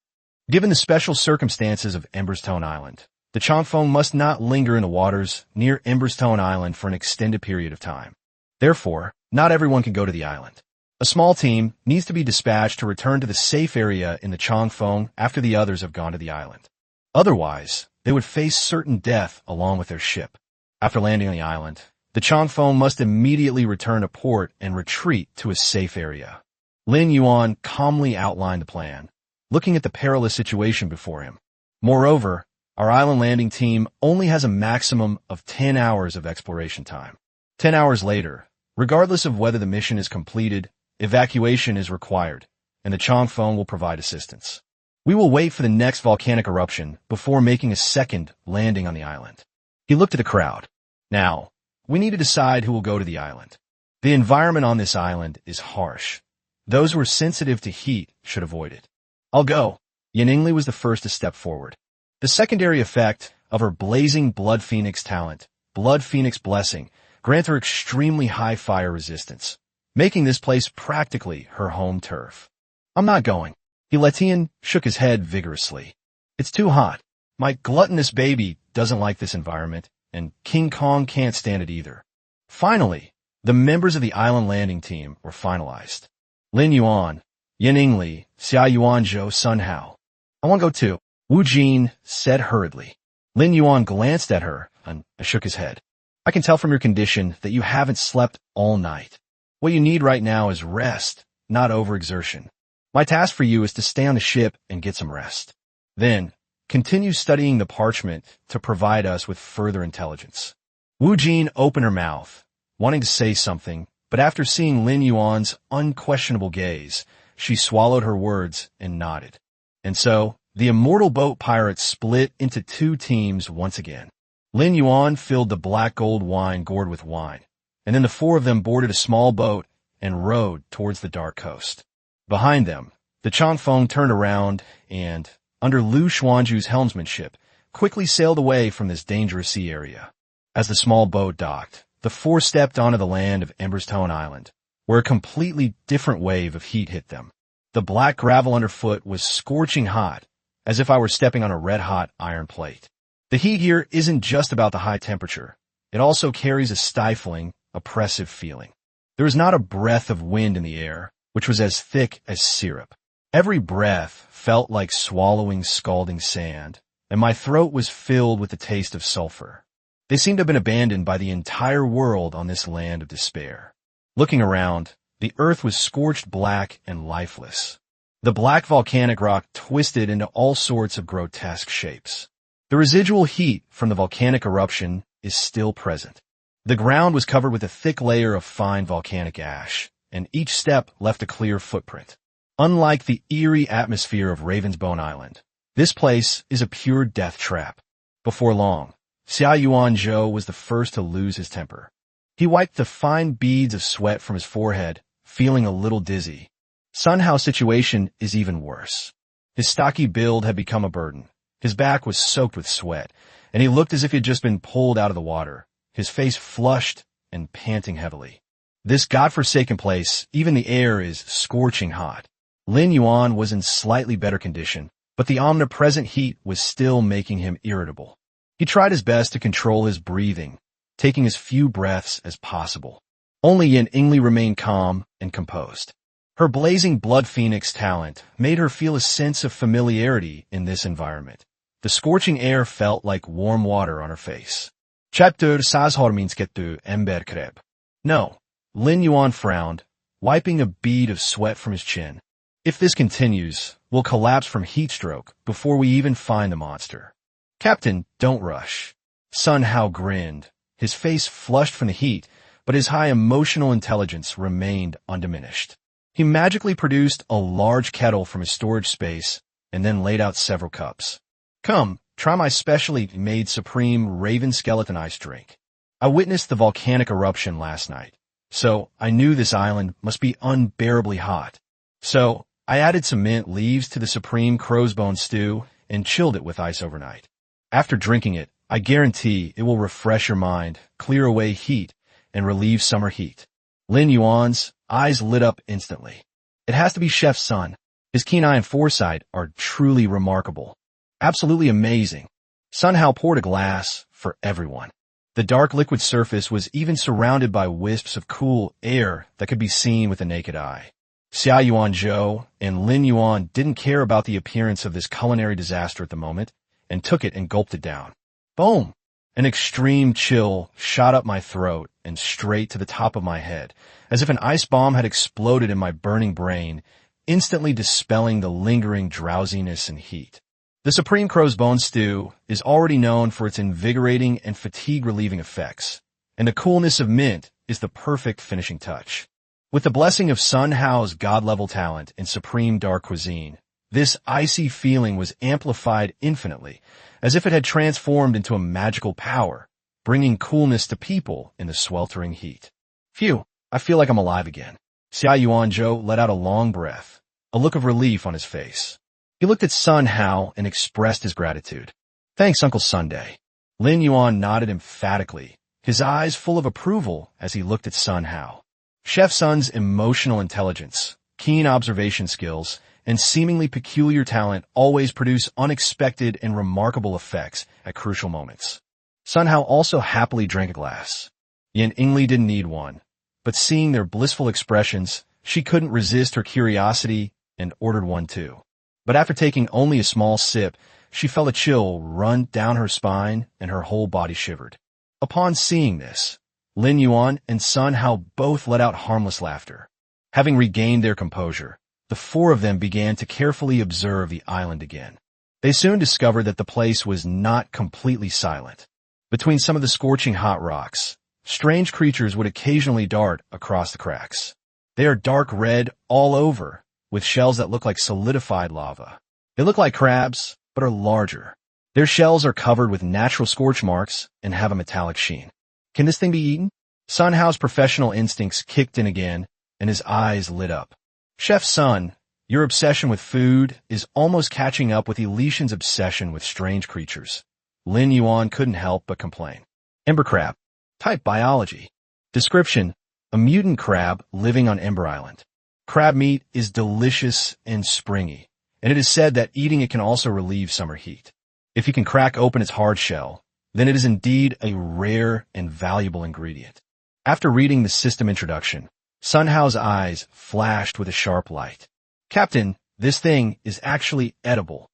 Given the special circumstances of Empress Island, the Changfeng must not linger in the waters near Empress Island for an extended period of time. Therefore, not everyone can go to the island. A small team needs to be dispatched to return to the safe area in the Changfeng after the others have gone to the island. Otherwise, they would face certain death along with their ship. After landing on the island, the Changfeng must immediately return to port and retreat to a safe area. Lin Yuan calmly outlined the plan, looking at the perilous situation before him. Moreover, our island landing team only has a maximum of 10 hours of exploration time. 10 hours later, regardless of whether the mission is completed, evacuation is required, and the Changfeng will provide assistance. We will wait for the next volcanic eruption before making a second landing on the island. He looked at the crowd. Now, we need to decide who will go to the island. The environment on this island is harsh. Those who are sensitive to heat should avoid it. I'll go. Yaningli was the first to step forward. The secondary effect of her blazing Blood Phoenix talent, Blood Phoenix Blessing, grants her extremely high fire resistance, making this place practically her home turf. I'm not going. Heletian shook his head vigorously. It's too hot. My gluttonous baby doesn't like this environment, and King Kong can't stand it either. Finally, the members of the island landing team were finalized. Lin Yuan, Yaningli, Xia Yuanzhou, Sun Hao. I want to go too, Wu Jin said hurriedly. Lin Yuan glanced at her and shook his head. I can tell from your condition that you haven't slept all night. What you need right now is rest, not overexertion. My task for you is to stay on the ship and get some rest. Then, continue studying the parchment to provide us with further intelligence. Wu Jin opened her mouth, wanting to say something, but after seeing Lin Yuan's unquestionable gaze, she swallowed her words and nodded. And so, the immortal boat pirates split into two teams once again. Lin Yuan filled the black gold wine gourd with wine, and then the four of them boarded a small boat and rowed towards the dark coast. Behind them, the Changfeng turned around and, under Lu Xuanzhu's helmsmanship, quickly sailed away from this dangerous sea area. As the small boat docked, the four stepped onto the land of Empress Island, where a completely different wave of heat hit them. The black gravel underfoot was scorching hot, as if I were stepping on a red-hot iron plate. The heat here isn't just about the high temperature. It also carries a stifling, oppressive feeling. There is not a breath of wind in the air, which was as thick as syrup. Every breath felt like swallowing scalding sand, and my throat was filled with the taste of sulfur. They seemed to have been abandoned by the entire world on this land of despair. Looking around, the earth was scorched black and lifeless. The black volcanic rock twisted into all sorts of grotesque shapes. The residual heat from the volcanic eruption is still present. The ground was covered with a thick layer of fine volcanic ash, and each step left a clear footprint. Unlike the eerie atmosphere of Ravensbone Island, this place is a pure death trap. Before long, Xia Yuanzhou was the first to lose his temper. He wiped the fine beads of sweat from his forehead, feeling a little dizzy. Sun Hao's situation is even worse. His stocky build had become a burden. His back was soaked with sweat, and he looked as if he had just been pulled out of the water, his face flushed and panting heavily. This godforsaken place, even the air is scorching hot. Lin Yuan was in slightly better condition, but the omnipresent heat was still making him irritable. He tried his best to control his breathing, taking as few breaths as possible. Only Yaningli remained calm and composed. Her blazing Blood Phoenix talent made her feel a sense of familiarity in this environment. The scorching air felt like warm water on her face. Chapter Sazhorminsketu Emberkreb. No, Lin Yuan frowned, wiping a bead of sweat from his chin. If this continues, we'll collapse from heat stroke before we even find the monster. Captain, don't rush. Sun Hao grinned, his face flushed from the heat, but his high emotional intelligence remained undiminished. He magically produced a large kettle from his storage space and then laid out several cups. Come, try my specially made supreme raven skeleton ice drink. I witnessed the volcanic eruption last night, so I knew this island must be unbearably hot. So, I added some mint leaves to the supreme crow's bone stew and chilled it with ice overnight. After drinking it, I guarantee it will refresh your mind, clear away heat, and relieve summer heat. Lin Yuan's eyes lit up instantly. It has to be Chef's son. His keen eye and foresight are truly remarkable. Absolutely amazing. Sun Hao poured a glass for everyone. The dark liquid surface was even surrounded by wisps of cool air that could be seen with the naked eye. Xia Yuanzhou and Lin Yuan didn't care about the appearance of this culinary disaster at the moment and took it and gulped it down. Boom! An extreme chill shot up my throat and straight to the top of my head, as if an ice bomb had exploded in my burning brain, instantly dispelling the lingering drowsiness and heat. The Supreme Crow's Bone Stew is already known for its invigorating and fatigue-relieving effects, and the coolness of mint is the perfect finishing touch. With the blessing of Sun Hao's god-level talent in supreme dark cuisine, this icy feeling was amplified infinitely, as if it had transformed into a magical power, bringing coolness to people in the sweltering heat. Phew, I feel like I'm alive again. Xia Yuanzhou let out a long breath, a look of relief on his face. He looked at Sun Hao and expressed his gratitude. Thanks, Uncle Sunday. Lin Yuan nodded emphatically, his eyes full of approval as he looked at Sun Hao. Chef Sun's emotional intelligence, keen observation skills, and seemingly peculiar talent always produce unexpected and remarkable effects at crucial moments. Sun Hao also happily drank a glass. Yan Ingli didn't need one, but seeing their blissful expressions, she couldn't resist her curiosity and ordered one too. But after taking only a small sip, she felt a chill run down her spine and her whole body shivered. Upon seeing this, Lin Yuan and Sun Hao both let out harmless laughter. Having regained their composure, the four of them began to carefully observe the island again. They soon discovered that the place was not completely silent. Between some of the scorching hot rocks, strange creatures would occasionally dart across the cracks. They are dark red all over, with shells that look like solidified lava. They look like crabs, but are larger. Their shells are covered with natural scorch marks and have a metallic sheen. Can this thing be eaten? Sun Hao's professional instincts kicked in again, and his eyes lit up. Chef Sun, your obsession with food is almost catching up with Elysian's obsession with strange creatures. Lin Yuan couldn't help but complain. Ember crab. Type biology. Description: a mutant crab living on Ember Island. Crab meat is delicious and springy, and it is said that eating it can also relieve summer heat. If you can crack open its hard shell, then it is indeed a rare and valuable ingredient. After reading the system introduction, Sun Hao's eyes flashed with a sharp light. Captain, this thing is actually edible.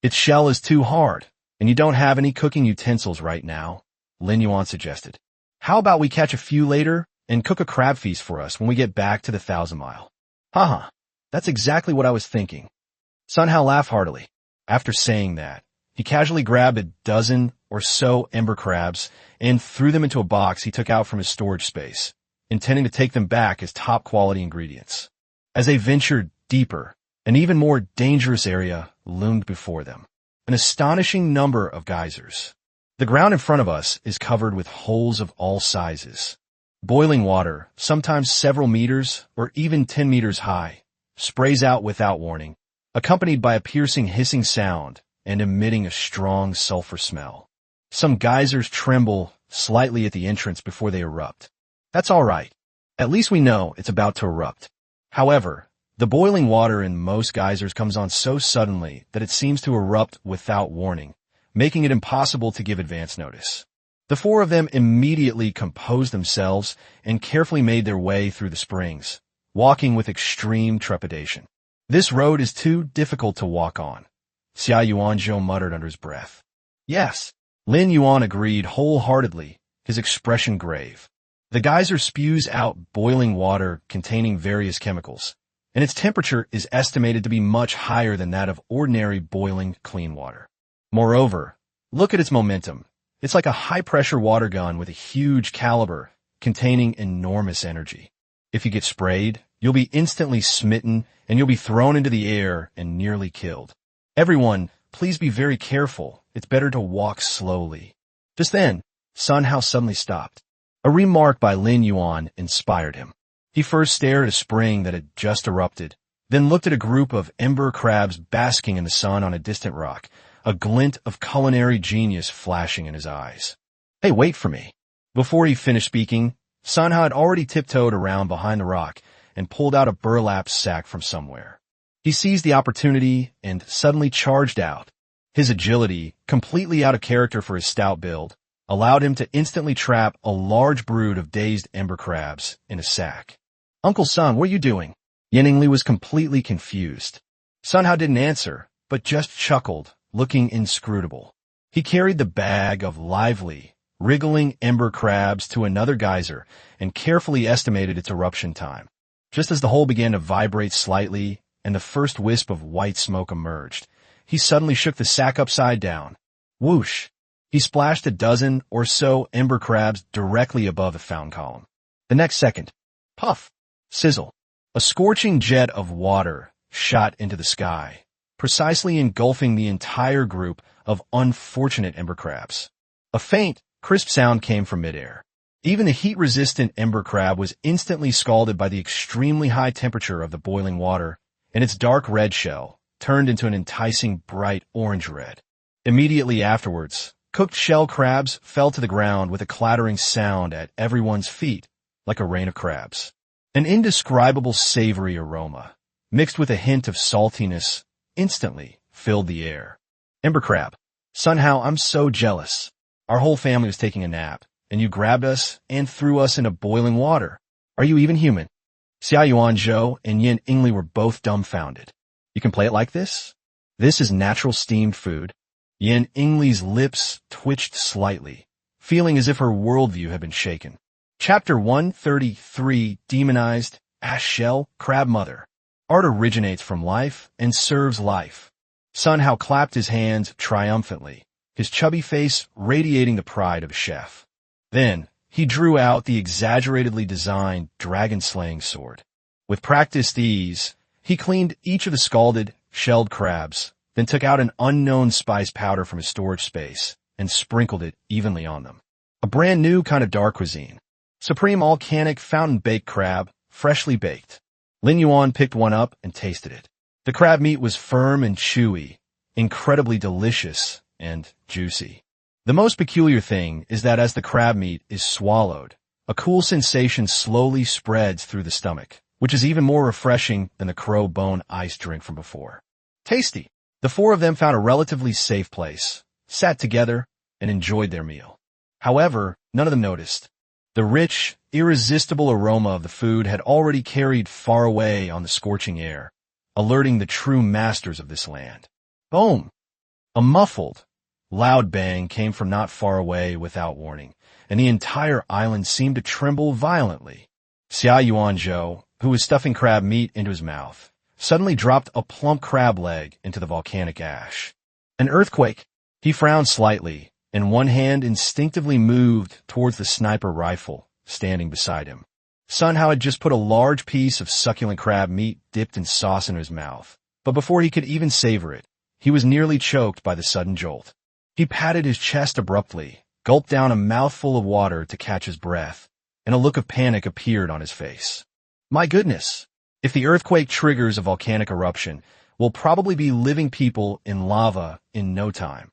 Its shell is too hard, and you don't have any cooking utensils right now, Lin Yuan suggested. How about we catch a few later and cook a crab feast for us when we get back to the 1,000 Mile? Haha, that's exactly what I was thinking. Sun Hao laughed heartily. After saying that, he casually grabbed a dozen or so ember crabs and threw them into a box he took out from his storage space, intending to take them back as top-quality ingredients. As they ventured deeper, an even more dangerous area loomed before them. An astonishing number of geysers. The ground in front of us is covered with holes of all sizes. Boiling water, sometimes several meters or even 10 meters high, sprays out without warning, accompanied by a piercing hissing sound and emitting a strong sulfur smell. Some geysers tremble slightly at the entrance before they erupt. That's all right. At least we know it's about to erupt. However, the boiling water in most geysers comes on so suddenly that it seems to erupt without warning, making it impossible to give advance notice. The four of them immediately composed themselves and carefully made their way through the springs, walking with extreme trepidation. This road is too difficult to walk on, Xia Yuanzhou muttered under his breath. Yes, Lin Yuan agreed wholeheartedly, his expression grave. The geyser spews out boiling water containing various chemicals, and its temperature is estimated to be much higher than that of ordinary boiling clean water. Moreover, look at its momentum. It's like a high-pressure water gun with a huge caliber containing enormous energy. If you get sprayed, you'll be instantly smitten and you'll be thrown into the air and nearly killed. Everyone, please be very careful. It's better to walk slowly. Just then, Sun Hao suddenly stopped. A remark by Lin Yuan inspired him. He first stared at a spring that had just erupted, then looked at a group of ember crabs basking in the sun on a distant rock, a glint of culinary genius flashing in his eyes. "Hey, wait for me." Before he finished speaking, Sanha had already tiptoed around behind the rock and pulled out a burlap sack from somewhere. He seized the opportunity and suddenly charged out. His agility, completely out of character for his stout build, allowed him to instantly trap a large brood of dazed ember crabs in a sack. "Uncle Sun, what are you doing?" Yaningli was completely confused. Sanha didn't answer, but just chuckled, looking inscrutable. He carried the bag of lively, wriggling ember crabs to another geyser and carefully estimated its eruption time. Just as the hole began to vibrate slightly and the first wisp of white smoke emerged, he suddenly shook the sack upside down. Whoosh! He splashed a dozen or so ember crabs directly above the fountain column. The next second, puff, sizzle, a scorching jet of water shot into the sky, precisely engulfing the entire group of unfortunate ember crabs. A faint, crisp sound came from midair. Even the heat-resistant ember crab was instantly scalded by the extremely high temperature of the boiling water, and its dark red shell turned into an enticing bright orange red. Immediately afterwards, cooked shell crabs fell to the ground with a clattering sound at everyone's feet, like a rain of crabs. An indescribable savory aroma, mixed with a hint of saltiness, instantly filled the air. "Ember crab, somehow I'm so jealous. Our whole family was taking a nap, and you grabbed us and threw us into boiling water. Are you even human?" Xia Yuanzhou and Yin Ingli were both dumbfounded. "You can play it like this? This is natural steamed food." Yin Ingli's lips twitched slightly, feeling as if her worldview had been shaken. Chapter 133, Demonized, Ash Shell, Crab Mother. Art originates from life and serves life. Sun Hao clapped his hands triumphantly, his chubby face radiating the pride of a chef. Then, he drew out the exaggeratedly designed dragon-slaying sword. With practiced ease, he cleaned each of the scalded, shelled crabs, then took out an unknown spice powder from his storage space and sprinkled it evenly on them. A brand new kind of dark cuisine. Supreme Volcanic Fountain-Baked Crab, freshly baked. Lin Yuan picked one up and tasted it. The crab meat was firm and chewy, incredibly delicious and juicy. The most peculiar thing is that as the crab meat is swallowed, a cool sensation slowly spreads through the stomach, which is even more refreshing than the crow bone ice drink from before. Tasty! The four of them found a relatively safe place, sat together, and enjoyed their meal. However, none of them noticed. The rich, irresistible aroma of the food had already carried far away on the scorching air, alerting the true masters of this land. Boom! A muffled, loud bang came from not far away without warning, and the entire island seemed to tremble violently. Xia Yuanzhou, who was stuffing crab meat into his mouth, suddenly dropped a plump crab leg into the volcanic ash. An earthquake! He frowned slightly, and one hand instinctively moved towards the sniper rifle standing beside him. Sun Hao had just put a large piece of succulent crab meat dipped in sauce in his mouth, but before he could even savor it, he was nearly choked by the sudden jolt. He patted his chest abruptly, gulped down a mouthful of water to catch his breath, and a look of panic appeared on his face. My goodness! If the earthquake triggers a volcanic eruption, we'll probably be living people in lava in no time.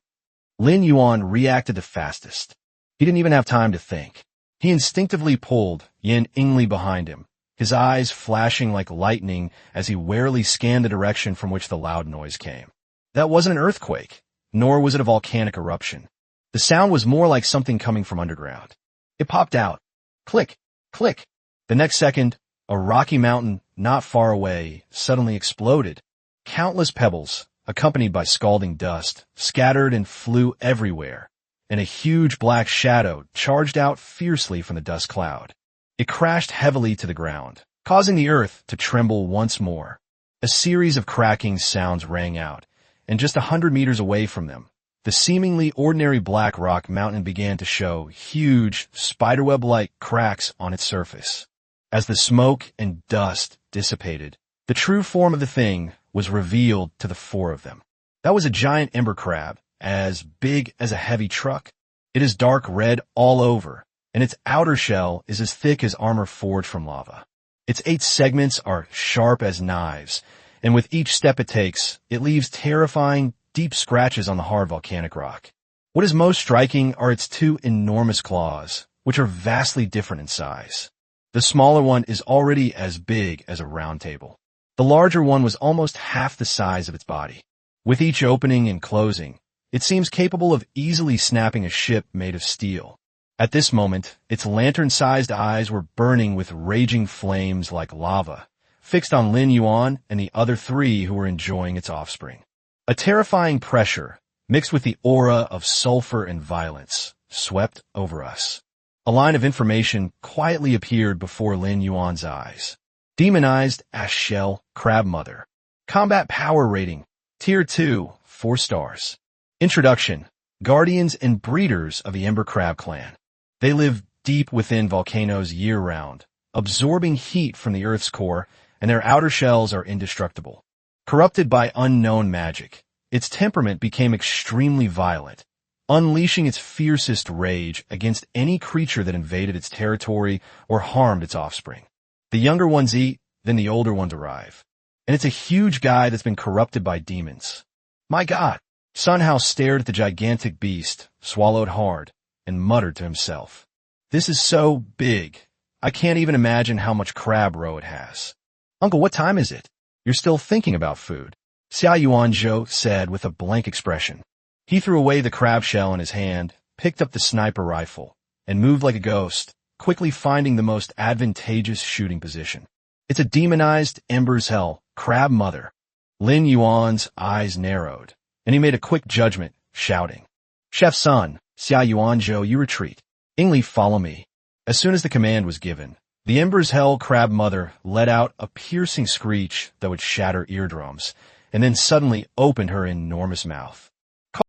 Lin Yuan reacted the fastest. He didn't even have time to think. He instinctively pulled Yin Ingli behind him, his eyes flashing like lightning as he warily scanned the direction from which the loud noise came. That wasn't an earthquake, nor was it a volcanic eruption. The sound was more like something coming from underground. It popped out. Click, click. The next second, a rocky mountain not far away suddenly exploded. Countless pebbles, accompanied by scalding dust, scattered and flew everywhere, and a huge black shadow charged out fiercely from the dust cloud. It crashed heavily to the ground, causing the earth to tremble once more. A series of cracking sounds rang out, and just 100 meters away from them, the seemingly ordinary black rock mountain began to show huge, spiderweb-like cracks on its surface. As the smoke and dust dissipated, the true form of the thing was revealed to the four of them. That was a giant ember crab, as big as a heavy truck. It is dark red all over, and its outer shell is as thick as armor forged from lava. Its 8 segments are sharp as knives, and with each step it takes, it leaves terrifying, deep scratches on the hard volcanic rock. What is most striking are its two enormous claws, which are vastly different in size. The smaller one is already as big as a round table. The larger one was almost half the size of its body. With each opening and closing, it seems capable of easily snapping a ship made of steel. At this moment, its lantern-sized eyes were burning with raging flames like lava, fixed on Lin Yuan and the other three who were enjoying its offspring. A terrifying pressure, mixed with the aura of sulfur and violence, swept over us. A line of information quietly appeared before Lin Yuan's eyes. Demonized Ash Shell Crab Mother. Combat Power Rating. Tier 2, 4 stars. Introduction. Guardians and breeders of the Ember Crab Clan. They live deep within volcanoes year-round, absorbing heat from the Earth's core, and their outer shells are indestructible. Corrupted by unknown magic, its temperament became extremely violent, unleashing its fiercest rage against any creature that invaded its territory or harmed its offspring. The younger ones eat, then the older ones arrive. And it's a huge guy that's been corrupted by demons. My God! Sunhouse stared at the gigantic beast, swallowed hard, and muttered to himself. This is so big. I can't even imagine how much crab roe it has. Uncle, what time is it? You're still thinking about food, Xia Yuanzhou said with a blank expression. He threw away the crab shell in his hand, picked up the sniper rifle, and moved like a ghost, quickly finding the most advantageous shooting position. It's a demonized Ember's Hell Crab Mother. Lin Yuan's eyes narrowed, and he made a quick judgment, shouting, Chef Sun, Xia Yuanzhou, you retreat. Ingli, follow me. As soon as the command was given, the Ember's Hell Crab Mother let out a piercing screech that would shatter eardrums, and then suddenly opened her enormous mouth.